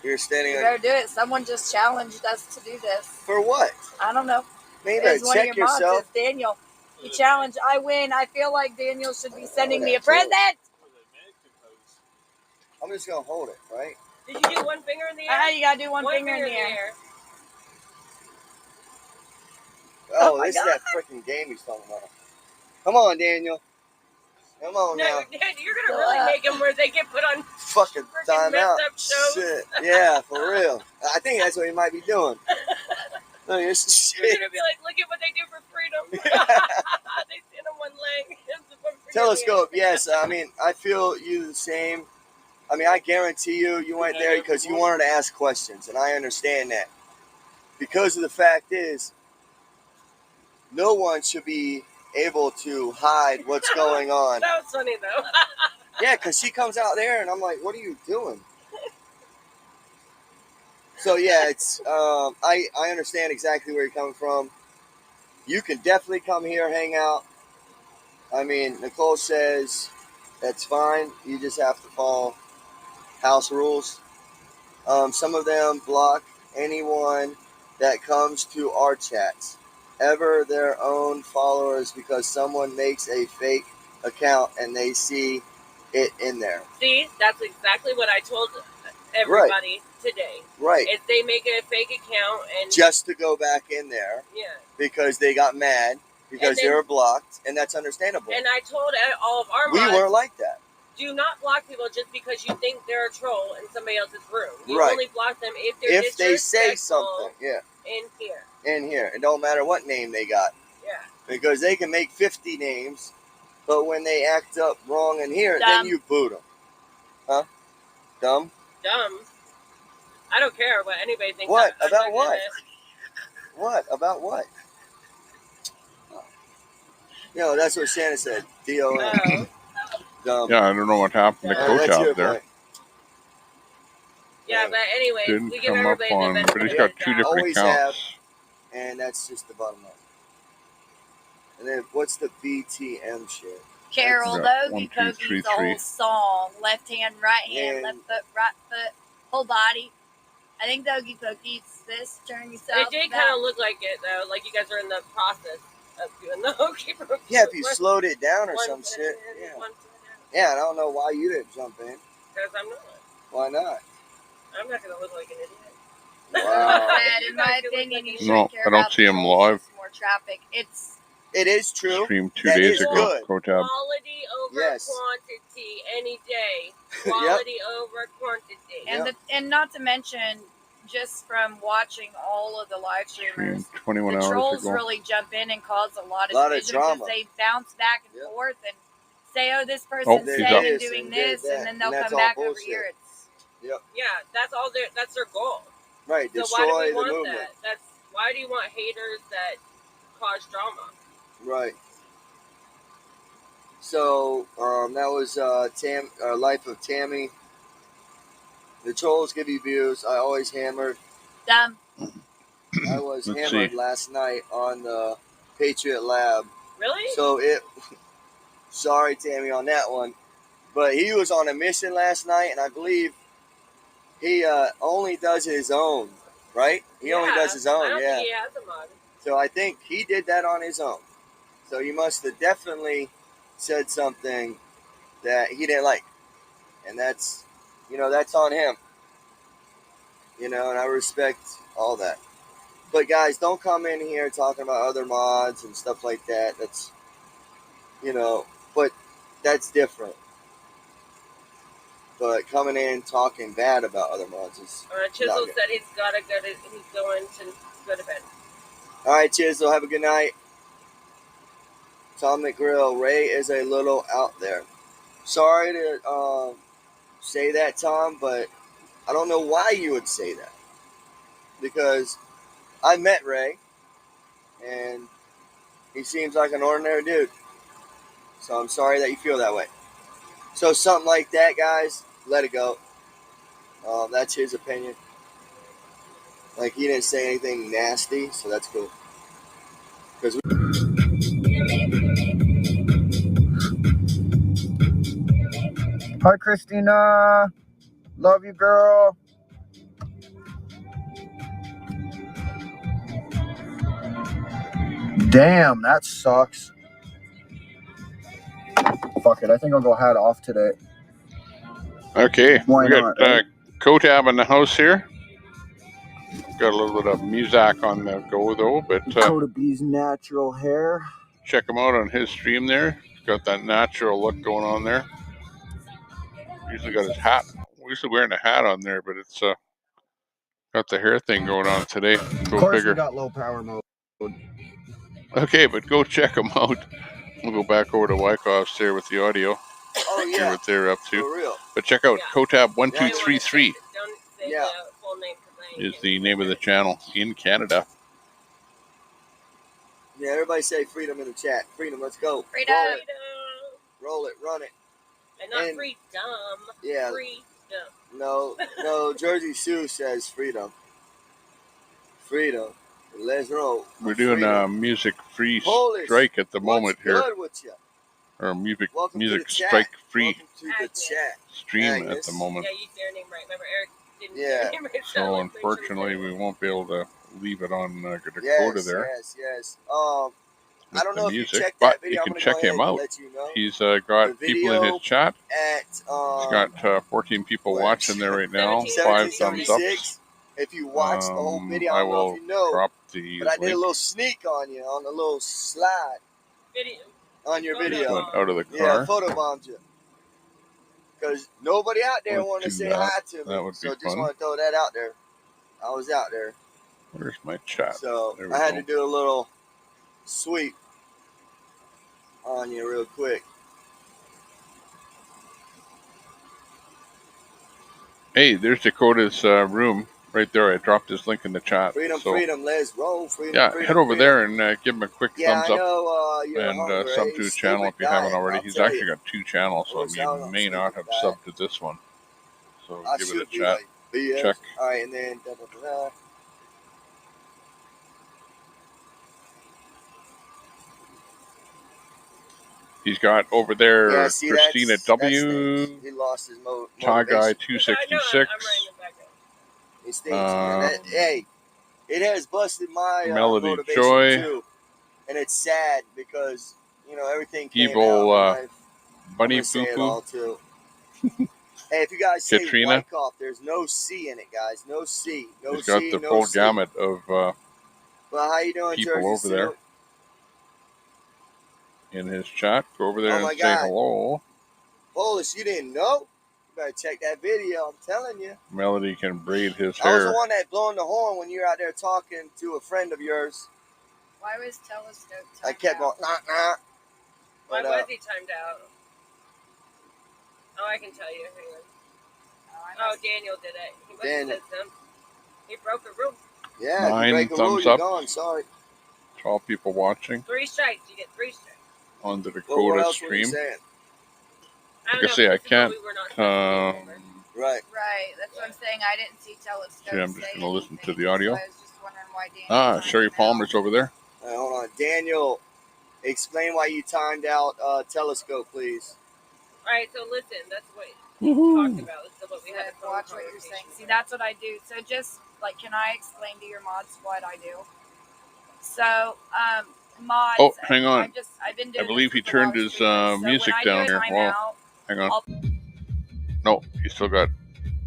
you're standing You on... better do it. Someone just challenged us to do this. For what? I don't know. Maybe It's one of check your mods, yourself. it's Daniel. You challenge, I win. I feel like Daniel should be sending me a Whatever. present. I'm just gonna hold it, right? Did you do one finger in the air? You gotta do one finger in the air. Oh, my this is that freaking game he's talking about. Come on, Daniel. Come on No, now. you're gonna really make them where they get put on Fucking time messed out. up shows. Shit. Yeah, for real. I think that's what he might be doing. Look at this You're shit. gonna be like, look at what they do for freedom. They stand on one leg. Telescope, yes. I mean, I feel you the same. I mean, I guarantee you went there because you wanted to ask questions, and I understand that. Because of the fact is, no one should be able to hide what's going on. That was funny though. Yeah, because she comes out there, and I'm like, what are you doing? So yeah, it's I understand exactly where you're coming from. You can definitely come here, hang out. I mean, Nicole says that's fine. You just have to follow house rules. Some of them block anyone that comes to our chats, ever their own followers, because someone makes a fake account and they see it in there. See, that's exactly what I told everybody today. Right. If they make a fake account and Just to go back in there. Yeah. Because they got mad because they were blocked, and that's understandable. And I told all of our We mods, weren't like that. do not block people just because you think they're a troll in somebody else's room. You Right. only block them if they're If they say disrespectful something, yeah, in here. in here, it don't matter what name they got, Yeah. because they can make 50 names, but when they act up wrong in here, Dumb. then you boot them. Huh? Dumb? Dumb. I don't care what anybody thinks. What? I'm About not what? gonna- What? About what? You know, that's what Shannon said. D-O-M. Oh. Dumb. Yeah, I don't know what happened to That's your Kotab there. point. Yeah, but anyways, Didn't we give come up everybody the on, benefit but he's of got the 2 doubt. different Always have, accounts. and that's just the bottom line. And then what's the BTM shit? Carol Yeah, Logie 1, 2, 3, Cokie's whole 3. song. Left hand, right hand, And- left foot, right foot, whole body. I think Logie Cokie's this, turn yourself It did about. kind of look like it, though. Like you guys are in the process of doing the hokey pokey. Yeah, if you slowed it down or One some foot shit. in, Yeah. one foot out. Yeah, I don't know why you didn't jump in. Because I'm not. Why not? I'm not going to look like an idiot. Wow. Said, in my opinion, you No, shouldn't care I don't about see the him trolls, live. just more traffic. It's It is true. Streamed 2 That days is ago. good. Kotab. Quality over Yes. quantity any day. Quality over quantity. and not to mention, just from watching all of the live streamers, Streamed 21 the hours trolls ago. really jump in and cause a lot of Lot of division because drama. they bounce back and Yep. forth and say, "Oh, this Oh, person's he's saying up. and doing this," and then they'll and that's come all back over bullshit. here. It's Yep. Yeah, that's all. That's their goal. Right. So why do Destroy we the want movement. that? That's why do you want haters that cause drama? Right. So that was Life of Tammy. The trolls give you views. I always hammered. dumb. I was Let's hammered see. last night on the Patriot Lab. Really? So sorry, Tammy, on that one. But he was on a mission last night, and I believe he only does his own, right? He only does his own, I don't yeah. think he has a mod. So I think he did that on his own. So he must have definitely said something that he didn't like. And that's on him. And I respect all that. But guys, don't come in here talking about other mods and stuff like that. That's, but that's different. But coming in talking bad about other mods is Chisel not good. said he's going to go to bed. All right, Chisel, have a good night. Tom McGrill, Ray is a little out there. Sorry to say that, Tom, but I don't know why you would say that. Because I met Ray, and he seems like an ordinary dude. So I'm sorry that you feel that way. So something like that, guys, let it go. That's his opinion. Like, he didn't say anything nasty, so that's cool. Because Hi, Christina. Love you, girl. Damn, that sucks. Fuck it. I think I'll go hat off today. Okay, Why we got not, right? Kotab in the house here. Got a little bit of music on the go though, but Dakota B's natural hair. check him out on his stream there. He's got that natural look going on there. Usually got his hat. Usually wearing a hat on there, but it's got the hair thing going on today. Go Of course, figure. we got low power mode. Okay, but go check them out. We'll go back over to Wyckoff's there with the audio. Oh, See yeah. what they're up to. For real. But check out Kotab 1233 Don't say Yeah. the full name because I ain't is the name of the channel in Canada. Yeah, everybody say freedom in the chat. Freedom, let's go. Freedom. Roll it, run it. And not And- freedom. Yeah. Freedom. No, Jersey Sue says freedom. Freedom. Let's roll. We're doing Freedom. a music free Polish, strike at the moment what's here. good with you? Or music Welcome to the chat. strike free Welcome to the chat. stream at Agnes. the moment. Yeah, you said her name right. Remember, Eric didn't say Yeah. her name right. So let's make sure we unfortunately, say it. we won't be able to leave it on Dakota Yes, there yes. with I don't know the if you music, checked but that video. you I'm can gonna check go ahead him and out. let you know. He's The got people in video his chat. At He's got 14 people what? watching there right now. 5 thumbs 1776. ups. If you watched the whole video, I I don't know will if you know, drop the but I did a link. little sneak on you on a little slide Video. on your Just video. went out of the Yeah, car. photobombed you. because nobody out there Let's wanted to do say that. hi to me. That would So be just fun. want to throw that out there. I was out there. Where's my chat? So There we I had go. to do a little sweep on you real quick. Hey, there's Dakota's room right there. I dropped his link in the chat. Freedom, so, freedom, let's roll. Freedom, yeah, freedom, head over freedom. there and give him a quick Yeah, thumbs I up know you're and hungry. sub to his channel if you haven't already. I'll He's tell actually you. got 2 channels, so What's you out on may not have stupid subbed to this one. So I give it a should be chat. like BS. Check. All right, and then da, da, da, da. He's got over there Yeah, see, Christina that's W. he lost his Tie Guy motivation. 266. It stinks, man. Hey, it has busted my Melody motivation Joy. too, and it's sad because everything came Evil out. And I'm Bunny gonna say Poo it Poo. all too. Hey, if you guys say Katrina. Wyckoff, there's no C in it, guys. No C. No He's got C. the No full C. gamut of Well, how you doing, people Jersey over there Sue? in his chat. Go over there Oh and my say God. hello. Polish, you didn't know? You better check that video. I'm telling you. Melody can braid his I was the hair. one that blowing the horn when you were out there talking to a friend of yours. Why was Telescope I kept going, nah, nah. Why But, was he timed out? Oh, I can tell you. Hang on. Oh, Daniel did it. He must have said something. He broke a rule. Yeah, 9 if you break a rule, thumbs you're up. gone. Sorry. 12 people watching 3 strikes. You get 3 strikes. on the What Dakota else were you stream. saying? Like I say, I can't. Right. Right. That's what I'm saying. I didn't see Telescope. See, I'm just say going to listen to anything, the audio. So I was just wondering why Daniel Sherry Palmer's over there. Hold on. Daniel, explain why you timed out Telescope, please. All right, so listen, that's what we talked about. So what we had a phone watch what you're saying. See, that's what I do. So just like, can I explain to your mods what I do? So, mods. Oh, hang on. I've been I doing believe this he with a lot turned of his streamers. So music when I down do a here. Well, timeout, hang on. No, he's still got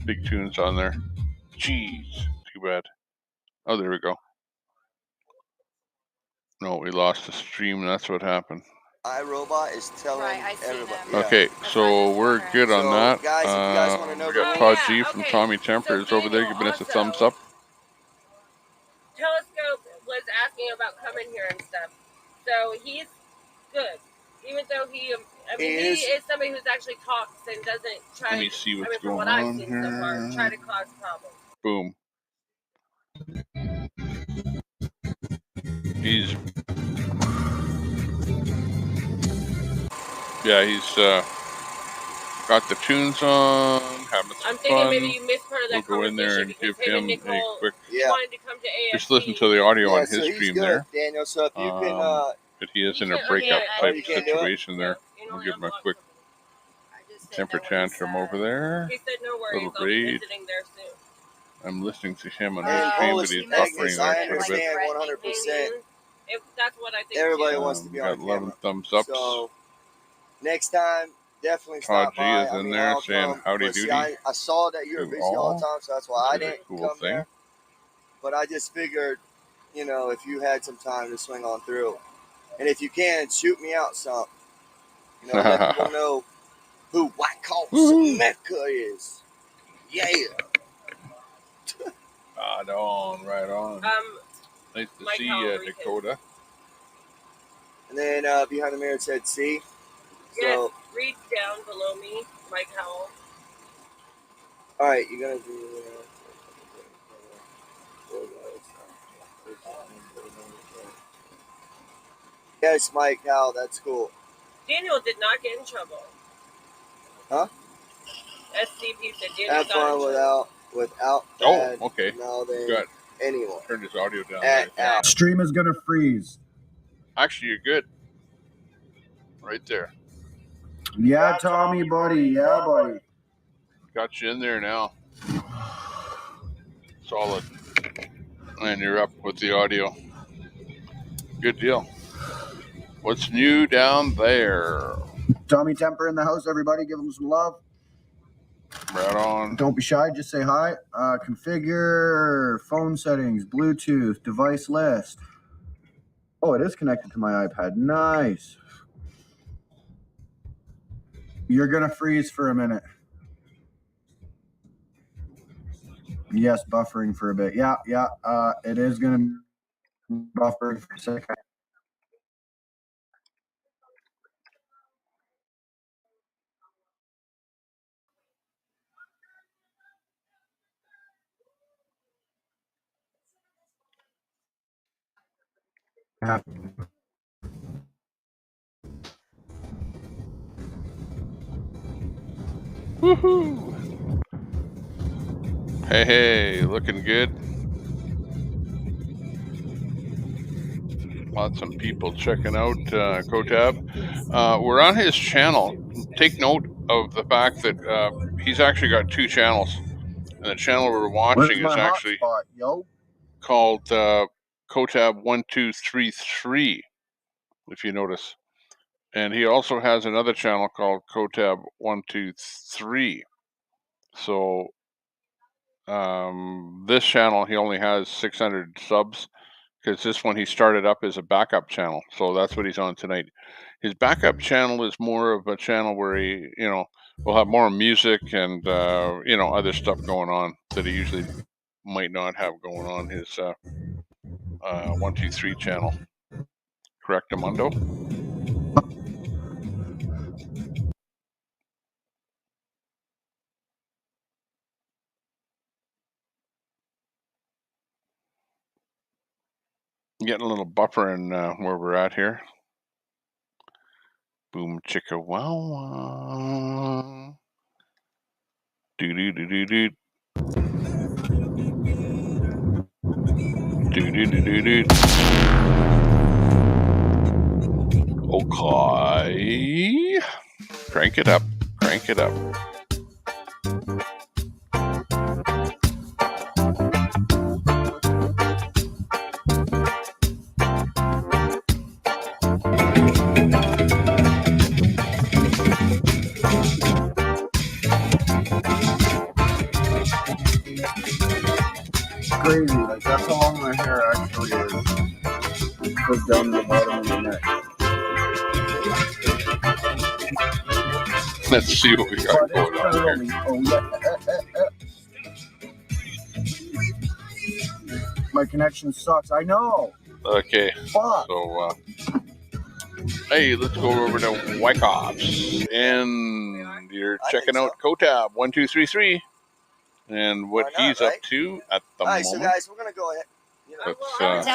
big tunes on there. Jeez, too bad. Oh, there we go. No, we lost the stream. That's what happened. iRobot is telling everybody. Yeah. Okay, so we're good on that. Guys, if you guys want to know We got the Todd G from Tommy Temper is over there giving us a thumbs up. Telescope was asking about coming here and stuff. So he's good. Even though he is somebody who's actually talks and doesn't try Let me see what's from what going I've on seen here. so far, try to cause problems. Boom. He's got the tunes on, having some I'm thinking fun. maybe you missed part of that We'll go in there and give him a quick. wanted to come to AFC. Just listen to the audio on so his he's stream good, there. Daniel. So if you can, but he is in a breakup type situation there. You We'll give him a quick temper tantrum over there. He said no worries, Little I'll be raid. visiting there soon. I'm listening to him on his stream, but he's buffering there I quite a bit. understand 100%. That's what I think. Everybody wants to be got on 11 camera. thumbs ups. So next time, definitely Todd stop G by. is in I mean, there I'll saying come, howdy but see, doody. I saw that you were busy all the time, so that's why I didn't cool come thing. there. But I just figured, if you had some time to swing on through, and if you can, shoot me out some. Let people know who White Coat Mecca is. Yeah. Right on. Nice to see you, Dakota. And then behind the mirror it said C. Yes, So, read down below me, Mike Howell. all right, you're gonna do. Yes, Mike Howell, that's cool. Daniel did not get in trouble. Huh? SCP said Daniel Have got in fun trouble. without Oh, okay. Good. Anyone. Turned his audio down. There. Stream is gonna freeze. Actually, you're good. Right there. Yeah, Tommy, buddy. Yeah, buddy. Got you in there now. Solid. And you're up with the audio. Good deal. What's new down there? Tommy Temper in the house, everybody. Give him some love. Right on. Don't be shy. Just say hi. Configure phone settings, Bluetooth, device list. Oh, it is connected to my iPad. Nice. You're going to freeze for a minute. Yes, buffering for a bit. Yeah. It is going to buffer for a second. Woohoo! Hey, looking good. Lots of people checking out Kotab. We're on his channel. Take note of the fact that he's actually got 2 channels, and the channel we're watching Where's is my actually hotspot, yo? called Kotab 1233. If you notice, and he also has another channel called Kotab 123. So this channel he only has 600 subs. Because this one he started up as a backup channel, so that's what he's on tonight. His backup channel is more of a channel where he, will have more music and other stuff going on that he usually might not have going on his 123 channel. Correct, Amundo? Getting a little buffer in where we're at here. Boom chicka wow wow. Do do do do do. Do do do do do. Okay. Crank it up. Crank it up. Crazy. Like, that's how long my hair actually is. It goes down to the bottom of the neck. Let's see what we got going on here. Oh, yeah. My connection sucks. I know. Okay. Fuck. So, hey, let's go over to Wyckoffs. And you're checking out Kotab 1233 and what he's up to at the All right, moment. so guys, we're gonna go ahead. Let's Don't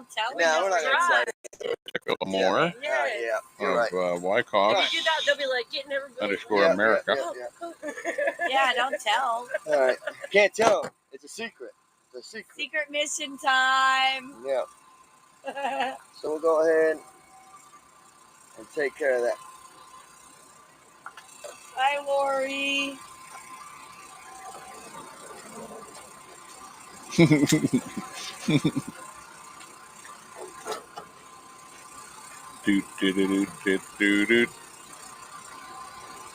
tell him. No, we're not gonna say it. check out more Yeah, you're right. Wyckoffs You do that, they'll be like getting everybody. _ America. Yeah, don't tell. All right, can't tell them. It's a secret. It's a secret. Secret mission time. Yeah. So we'll go ahead and take care of that. Bye, Lori.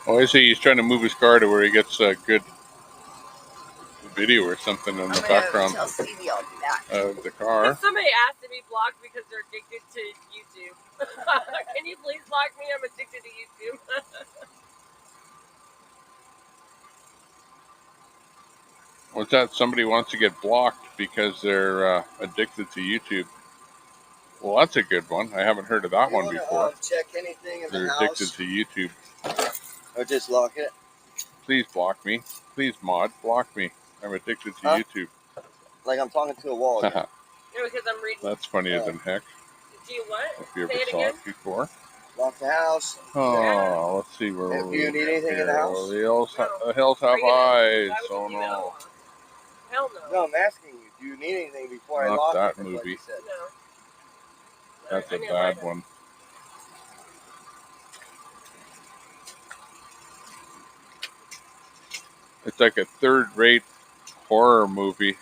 Oh, I see. He's trying to move his car to where he gets a good video or something in the background of the car. Somebody asked to be blocked because they're addicted to YouTube. Can you please block me? I'm addicted to YouTube. What's that? Somebody wants to get blocked because they're addicted to YouTube. Well, that's a good one. I haven't heard of that one before. Check anything in They're the addicted house, to YouTube. or just lock it. Please block me. Please, mod, block me. I'm addicted to YouTube. Like I'm talking to a wall. Yeah, because I'm reading. That's funny as in heck. Do you what? If you Say ever it saw again. it before. Lock the house. Oh, let's see where If you need anything in the house? The hills have eyes. Oh no. Hell no. No, I'm asking you. Do you need anything before I Not lock that it? That's movie. what you said. No. That's a bad one. It's like a third-rate horror movie.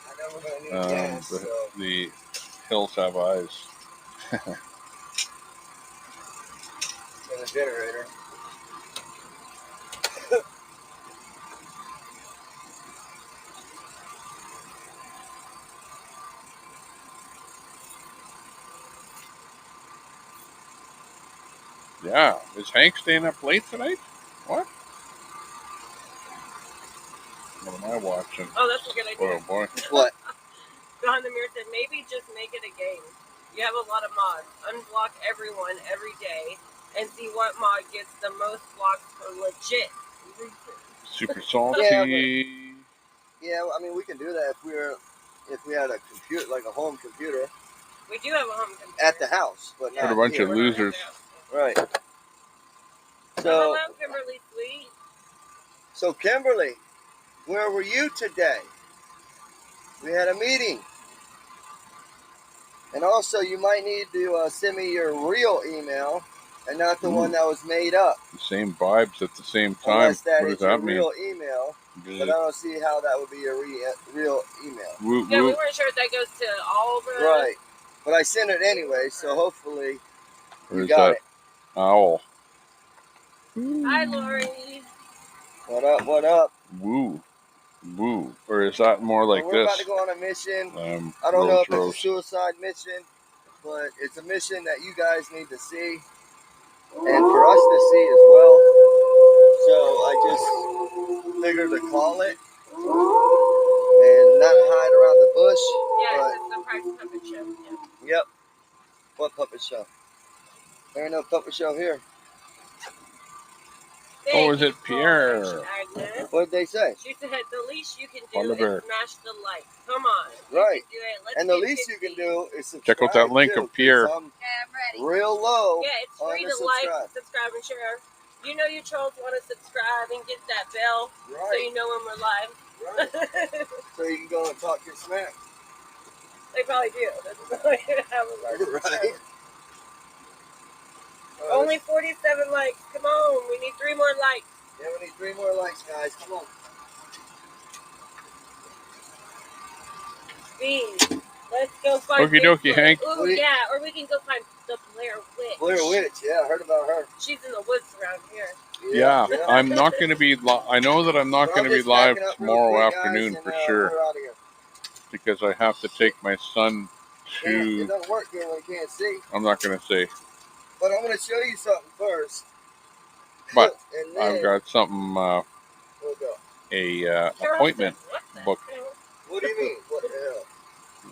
I know we're gonna need gas, so. The hills have eyes. In the generator. Yeah. Is Hank staying up late tonight? What? What am I watching? Oh, that's a good idea. Oh boy. What? Behind the mirror said, maybe just make it a game. You have a lot of mods. Unblock everyone every day and see what mod gets the most blocks for legit reasons. Super salty. Yeah, I mean, we can do that if we had a computer, like a home computer. We do have a home computer. At the house, but What a bunch of losers. Right. So, hello, Kimberly Sweet. So, Kimberly, where were you today? We had a meeting. And also, you might need to send me your real email and not the one that was made up. The same vibes at the same time. Unless that what is does that your mean? real email. But I don't see how that would be your real email. Woo, Yeah, woo. we weren't sure if that goes to all the... Right. But I sent it anyway, so hopefully Or you is got that it. owl? Hi, Lori. What up, what up? Woo. Woo. Or is that more like we're about this? to go on a mission. I don't know if Rose. it's a suicide mission, but it's a mission that you guys need to see. And for us to see as well. So I just figured to call it and not hide around the bush. Yeah, it's a surprise puppet show. Yeah. Yep. What puppet show? There ain't no puppet show here. Oh, is it Pierre? What did they say? She said the least you can do Oliver. is smash the like. Come on. Right. You can do it. Let's And the get least 50. you can do is subscribe. Check out that link too, of Pierre. I'm real low. Yeah, it's on free the to like, subscribe, and share. You know you trolls want to subscribe and get that bell so you know when we're live. Right. So you can go and talk your smack. They probably do. That's probably have a large Right. Only 47 likes. Come on. We need 3 more likes. Yeah, we need 3 more likes, guys. Come on. Beans. Let's go find Okie dokie, Hank. Ooh, yeah. Or we can go find the Blair Witch. Blair Witch, yeah, I heard about her. She's in the woods around here. Yeah, I'm not going to be. I know that I'm not going to be live tomorrow afternoon for sure, because I have to take my son It to. doesn't work here when you can't see. I'm not going to say, But I'm going to show you something first. but And then I've got something. we'll go. A appointment booked What do you mean? What the hell?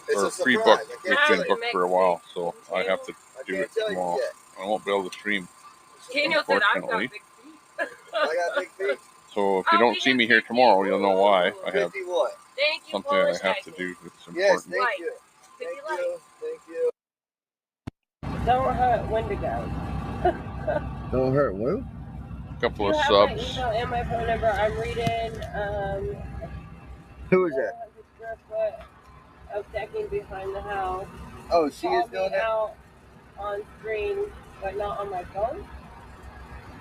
It's or a surprise. pre-booked. I It's can't been tell booked for a while, so I have to do it tell you tomorrow. yet. I won't be able to stream, Daniel said I've got unfortunately. big feet. I got big feet. So if you don't see me here tomorrow, you'll know why. I have 50 what? Thank you, something I have to do that's important. Yes, thank you. Thank you. Thank you. Don't hurt Wendigo. Don't hurt Woo? A couple You of have subs. my email and my phone number. I'm reading Who is that? 100 square foot of decking behind the house. Oh, she Call is doing me that? out on screen, but not on my phone.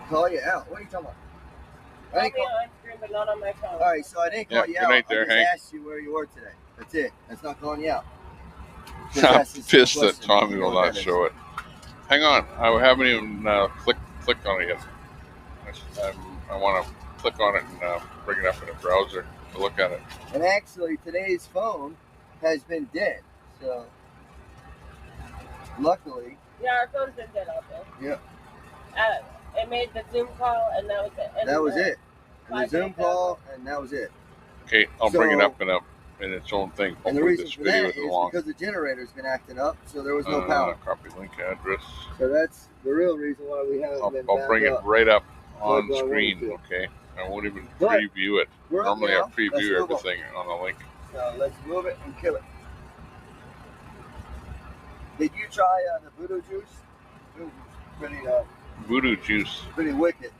Call you out. What are you talking about? Call me on screen, but not on my phone. All right, so I didn't call you good out. night I there, just Hank. asked you where you were today. That's it. That's not calling you out. I'm pissed that Tommy will not show it. Hang on, I haven't even clicked on it yet. I want to click on it and bring it up in a browser to look at it. And actually, today's phone has been dead. So, luckily. Yeah, our phone's been dead also. Yep. It made the Zoom call, and that was it. And That was it. And the Zoom call, and that was it. Okay, I'll bring it up in its own thing. And the Hopefully reason this for video that isn't is long. because the generator's been acting up, so there was no power. Copy link address. So that's the real reason why we haven't been I'll bring it right up on like I screen, wanted okay? I won't even But preview it. we're up Normally I now. Let's preview move on. everything on a link. So let's move it and kill it. Did you try the voodoo juice? Voodoo juice. Voodoo juice. Pretty wicked.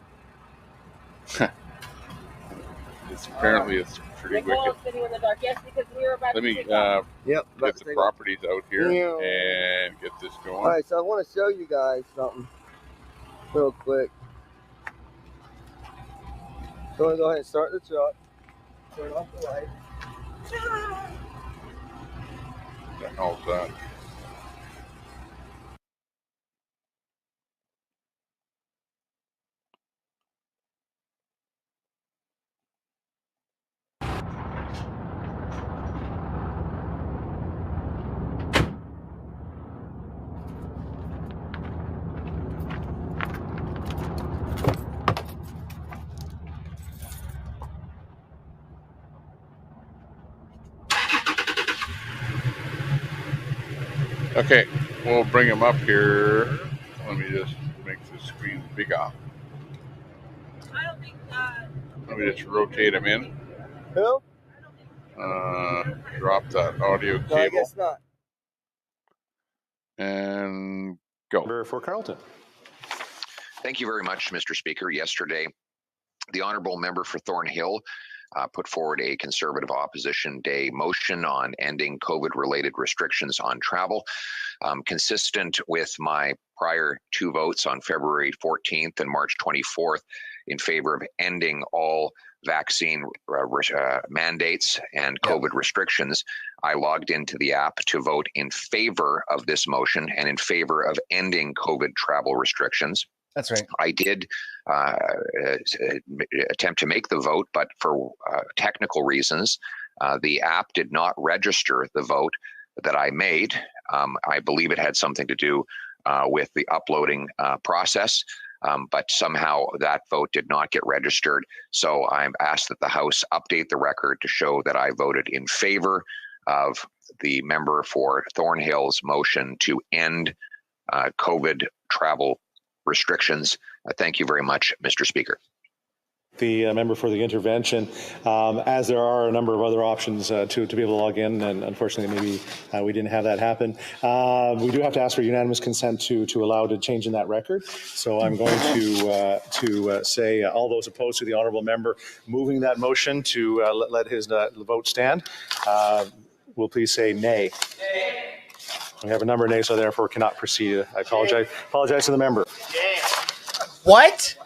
Apparently it's pretty Nicole wicked. is sitting in the dark. Yes, because we were about Let to me take off. Yep, get the properties out here Yeah. and get this going. All right, so I want to show you guys something real quick. So I'm going to go ahead and start the truck. Turn off the light. What the hell's that? Okay, we'll bring him up here. Let me just make the screen bigger. Let me just rotate him in. Who? Drop that audio No, I cable guess not. and go. For Carlton. Thank you very much, Mr. Speaker. Yesterday, the honourable member for Thornhill put forward a Conservative Opposition Day motion on ending COVID-related restrictions on travel, consistent with my prior two votes on February 14th and March 24th in favor of ending all vaccine mandates and COVID restrictions. I logged into the app to vote in favor of this motion and in favor of ending COVID travel restrictions. That's right. I did attempt to make the vote, but for technical reasons, the app did not register the vote that I made. I believe it had something to do with the uploading process, but somehow that vote did not get registered. So I'm asked that the House update the record to show that I voted in favor of the member for Thornhill's motion to end COVID travel restrictions. Thank you very much, Mr. Speaker. The member for the intervention, as there are a number of other options to be able to log in, and unfortunately maybe we didn't have that happen. We do have to ask for unanimous consent to allow to change in that record. So I'm going to say all those opposed to the honourable member moving that motion to let his vote stand will please say nay. Nay. We have a number of nays, so therefore cannot proceed. I apologize to the member. What?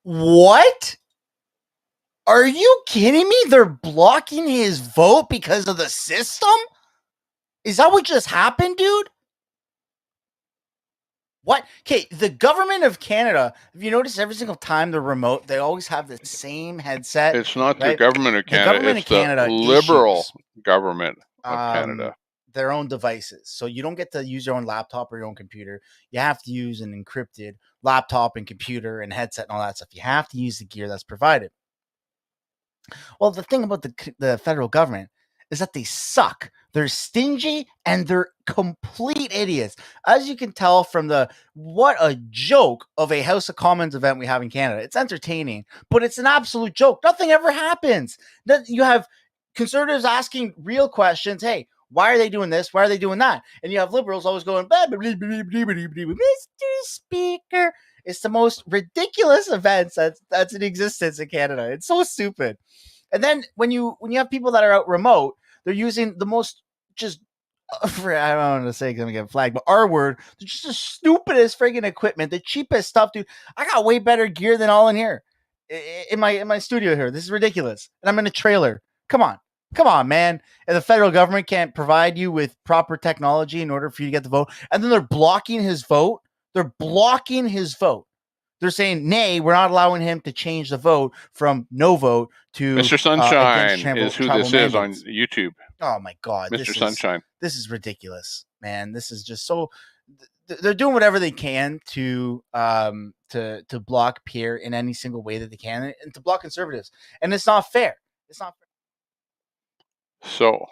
What? Are you kidding me? They're blocking his vote because of the system? Is that what just happened, dude? What? Okay, the government of Canada, have you noticed every single time they're remote, they always have the same headset? It's not right? the government of Canada. The government it's of Canada the Liberal issues, government of Canada. their own devices. So you don't get to use your own laptop or your own computer. You have to use an encrypted laptop and computer and headset and all that stuff. You have to use the gear that's provided. Well, the thing about the federal government is that they suck. They're stingy and they're complete idiots. As you can tell from what a joke of a House of Commons event we have in Canada. It's entertaining, but it's an absolute joke. Nothing ever happens. You have Conservatives asking real questions. Hey, why are they doing this? Why are they doing that? And you have Liberals always going, Mr. Speaker. It's the most ridiculous events that's in existence in Canada. It's so stupid. And then when you have people that are out remote, they're using the most just, I don't want to say going to get flagged, but R word, they're just the stupidest friggin' equipment, the cheapest stuff, dude. I got way better gear than all in here in my studio here. This is ridiculous. And I'm in a trailer. Come on, man. And the federal government can't provide you with proper technology in order for you to get the vote. And then they're blocking his vote. They're saying, nay, we're not allowing him to change the vote from no vote to Mr. Sunshine is who this is on YouTube. Oh my God. Mr. Sunshine. This is ridiculous, man. This is just so they're doing whatever they can to block Pierre in any single way that they can and to block Conservatives. And it's not fair. It's not fair. So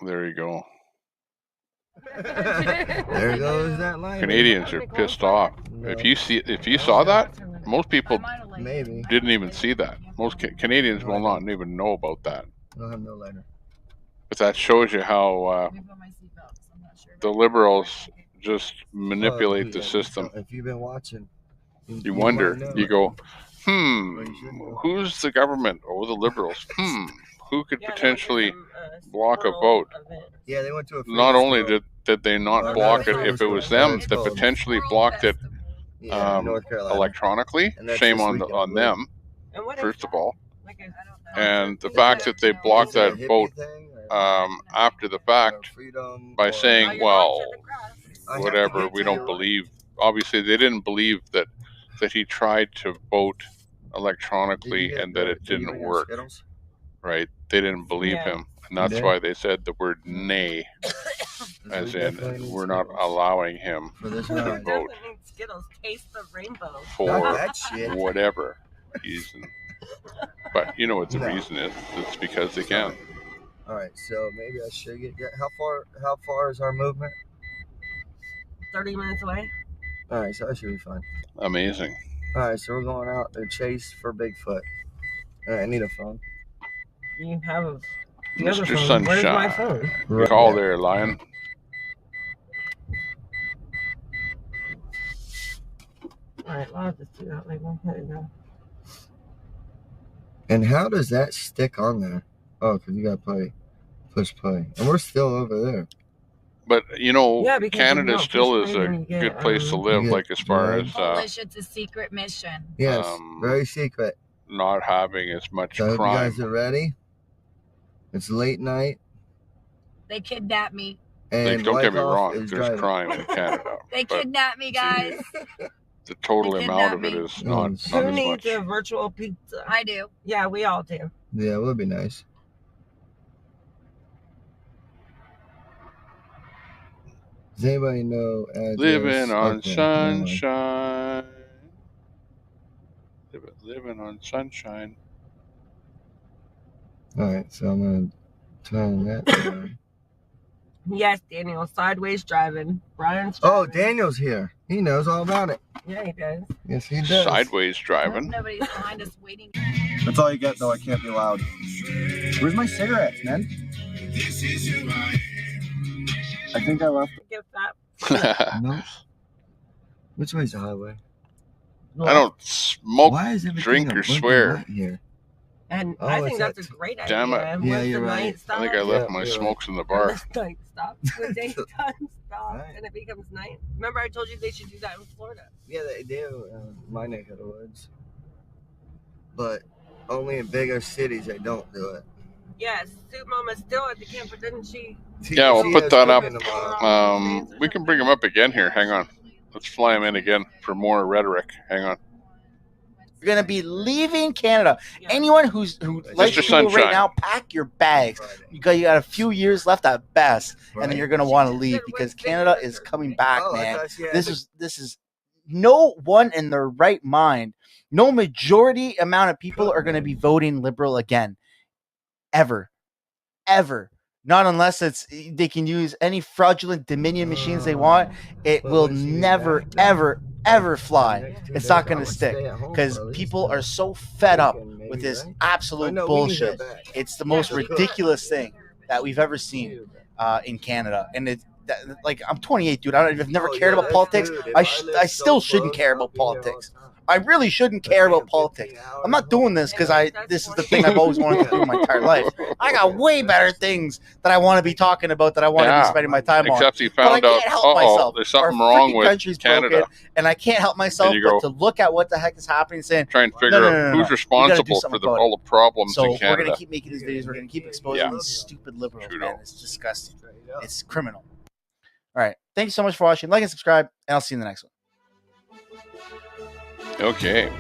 there you go. There goes that line. Canadians are pissed off. No. If you saw that, most people didn't even see that. Most Canadians will not even know about that. I don't have no lighter. But that shows you how the Liberals just manipulate the system. If you've been watching, you wonder. You go, who's the government? Oh, the Liberals. Who could potentially block a vote? Yeah, they went to a not only did they not block it, if it was them that potentially blocked it electronically, shame on them, first of all. And the fact that they blocked that vote after the fact by saying, well, whatever, we don't believe. Obviously, they didn't believe that he tried to vote electronically and that it didn't work. Right? They didn't believe him. And that's why they said the word nay, as in we're not allowing him to vote for whatever reason. But you know what the reason is. It's because they can. All right, so maybe I should get. How far is our movement? 30 minutes away. All right, so that should be fine. Amazing. All right, so we're going out to chase for Bigfoot. All right, I need a phone. You have the Mr. other phone. Sunshine. Where's my phone? Good call there, Lion. Alright, well, I'll just do that later. There you go. And how does that stick on there? Oh, because you got to push play. And we're still over there. But, you know, Yeah, because Canada if you still don't is push play, then a you get, good place to you live, get like as far drugged. as Polish, it's a secret mission. Yes, very secret. not having as much So I hope you crime. guys are ready. It's late night. They kidnapped me. Like, And don't get me Wyckoff wrong, is there's driving. crime in Canada. They but kidnapped me, guys. the total They amount of kidnapped it me. is not Who as needs much. a virtual pizza? I do. Yeah, we all do. Yeah, it would be nice. Does anybody know address? Living on Okay, never mind. sunshine. Living on sunshine. All right, so I'm going to turn that down. Yes, Daniel. Sideways driving. Brian's driving. Oh, Daniel's here. He knows all about it. Yeah, he does. Yes, he does. Sideways driving. Nobody's behind us waiting. That's all you get, though. I can't be loud. Where's my cigarettes, man? I think I left. Get that. No. Which way's the highway? I don't smoke, Why is everything drink, a or blinking swear. light here? And Oh, I it's think that's that- a great idea. Damn it. And Yeah, once the you're right. night stops, I think I left Yeah, my you're smokes in the and bar. the night stops. The daytime stops, Right. and it becomes night. Remember, I told you they should do that in Florida. Yeah, they do. My neck of the woods. But only in bigger cities they don't do it. Yes, Soup Mama's still at the camper, didn't she? Yeah, we'll She put has that up. cooking tomorrow. We can bring him up again here. Hang on. Let's fly him in again for more rhetoric. Hang on. You're gonna be leaving Canada. Anyone who likes Mr. to go right Sunshine. now, pack your bags. You got a few years left at best, and then you're gonna want to leave because Canada is coming back, Oh, I man. thought she had This is no one in their right mind. No majority amount of people are gonna be voting Liberal again, ever. Not unless they can use any fraudulent Dominion machines they want. It will never, ever fly. It's not going to stick because people are so fed up with this absolute bullshit. It's the most ridiculous thing that we've ever seen in Canada. And like, I'm 28, dude. I've never cared about politics. I still shouldn't care about politics. I really shouldn't care about politics. I'm not doing this because this is the thing I've always wanted to do my entire life. I got way better things that I want to be talking about that I want to be spending my time on. Except he But I found out, can't help myself. there's something Our wrong freaking with country's Canada. broken, and I can't help myself you but go- to look at what the heck is happening and saying, Try and figure no, out who's we gotta do responsible something for about all the problems So in we're Canada. going to keep making these videos. We're going to keep exposing Yeah. these stupid liberals, Trudeau. man. It's disgusting. It's criminal. All right. Thank you so much for watching. Like and subscribe, and I'll see you in the next one. Okay.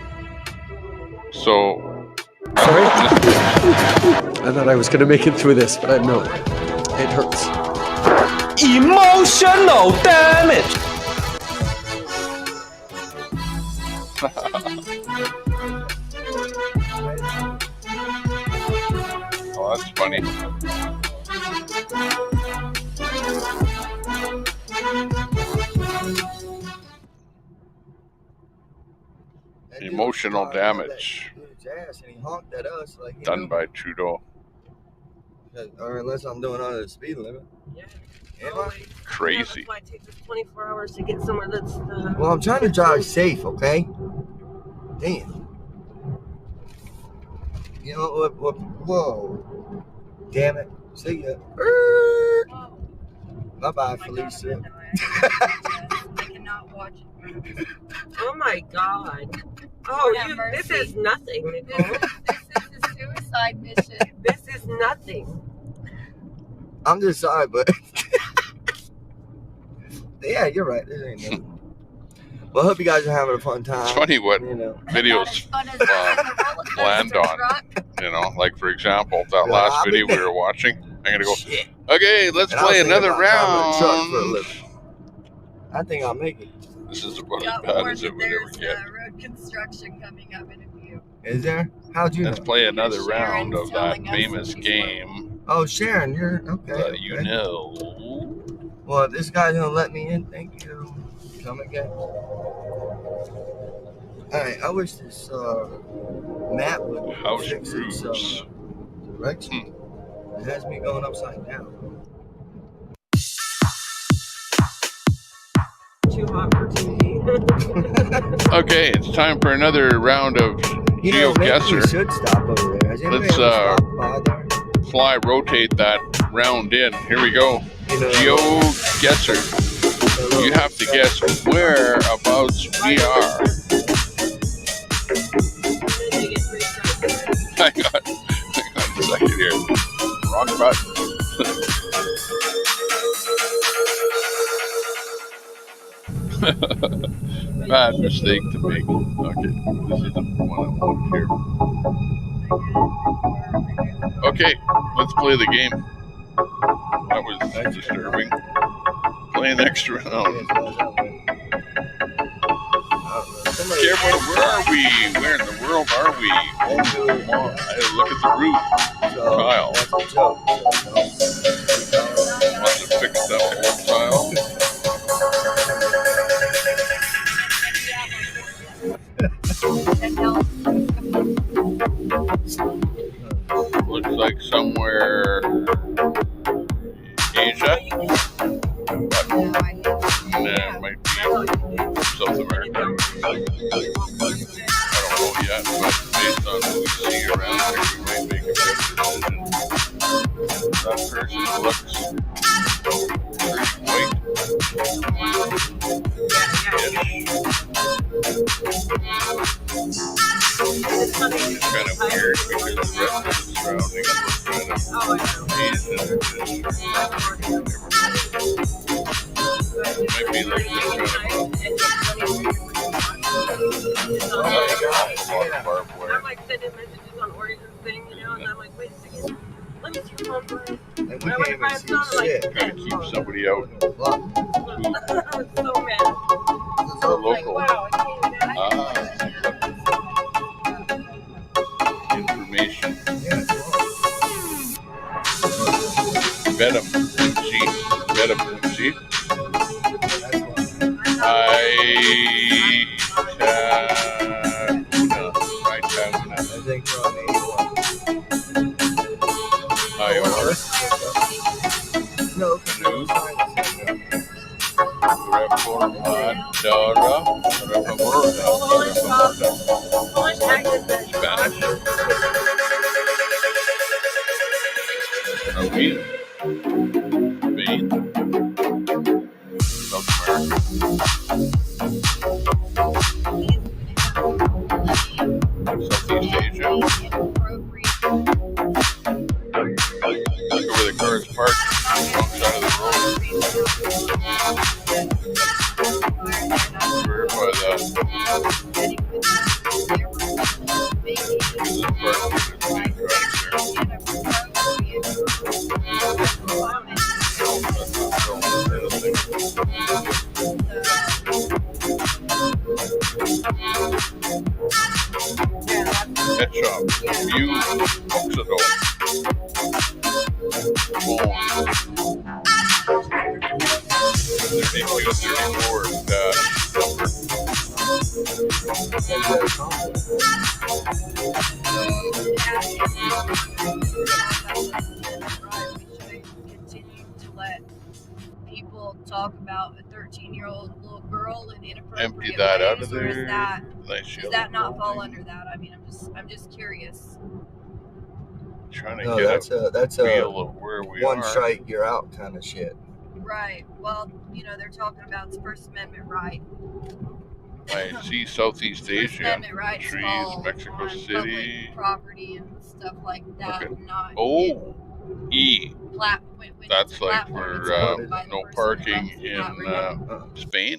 So, Sorry? I thought I was going to make it through this, but I'm not. It hurts. Emotional damage! oh, that's funny. Emotional damage Ass and he honked at us like done by Trudeau. Or unless I'm doing under the speed limit. Yeah. Am I? Crazy. That's why it takes us 24 hours to get somewhere that's. Well, I'm trying to drive safe, okay? Damn. You know what? Whoa. Damn it. See ya. Bye bye, Felicia. I cannot watch it. Oh my God. Oh, Lord have this mercy. is nothing, Nicole. This is a suicide mission. This is nothing. I'm just sorry, but yeah, you're right. This ain't nothing. Well, I hope you guys are having a fun time. It's funny what You know. videos land on. You know, like for example, that last video we were watching. I'm gonna go. Okay, let's And I was play thinking another about driving a truck for a round. living. I think I'll make it. This is about as Got bad warned as it that would ever there's get. road construction coming up in a few. Is there? How'd you Let's know? play another Sharon's round of that telling us famous she's game. Oh, Sharon, you're okay. You know. Well, this guy's gonna let me in. Thank you. Come again. Alright, I wish this map would House fix its grooves. direction. It has me going upside down. Too hot for TV. Okay, it's time for another round of GeoGuessr. We should stop over there. Has anybody ever stopped by there? Fly rotate that round in. Here we go. GeoGuessr. You have to guess whereabouts we are. Hang on a second here. Wrong button. Bad mistake to make. Okay, this is the one I want here. Okay, let's play the game. That was disturbing. Playing extra round. Cameron, where are we? Where in the world are we? Oh, come on. Look at the roof. Kyle. Wants to fix that old tile. Looks like somewhere Asia. Nah, might be South America. I don't know yet, but based on what we see around here, we might make a good decision. That person looks pretty white. It's kind of weird because the rest of the surroundings look kind of Asian. Might be like this kind of barbed wire. I'm like sending messages on Oregon's thing, you know, and I'm like, wait a second. Let me see your phone, please. And I went to buy a phone, I'm like, trying to keep somebody out. I was so mad. The local. Information. Betamumji. I think we're on 81. Iowa. No, Spanish. Spain. South America. Southeast Asia. Look where the car's parked. Wrong side of the road. Verify that. Pet shop. View Oxidol. Phone. 3234 number. Continue to let people talk about a 13-year-old little girl in inappropriate Empty that ways, out of or there. does that not fall under that? I mean, I'm just curious. Trying to No, get that's a feel of where we one are. strike, you're out kind of shit. Right. Well, you know, they're talking about First Amendment right. I see Southeast First Asia, Amendment rights trees, fall Mexico on City. public property and stuff like that. Okay. Not E. when That's it's a like platform, for it's owned by the no person who parking owns the in property. Spain.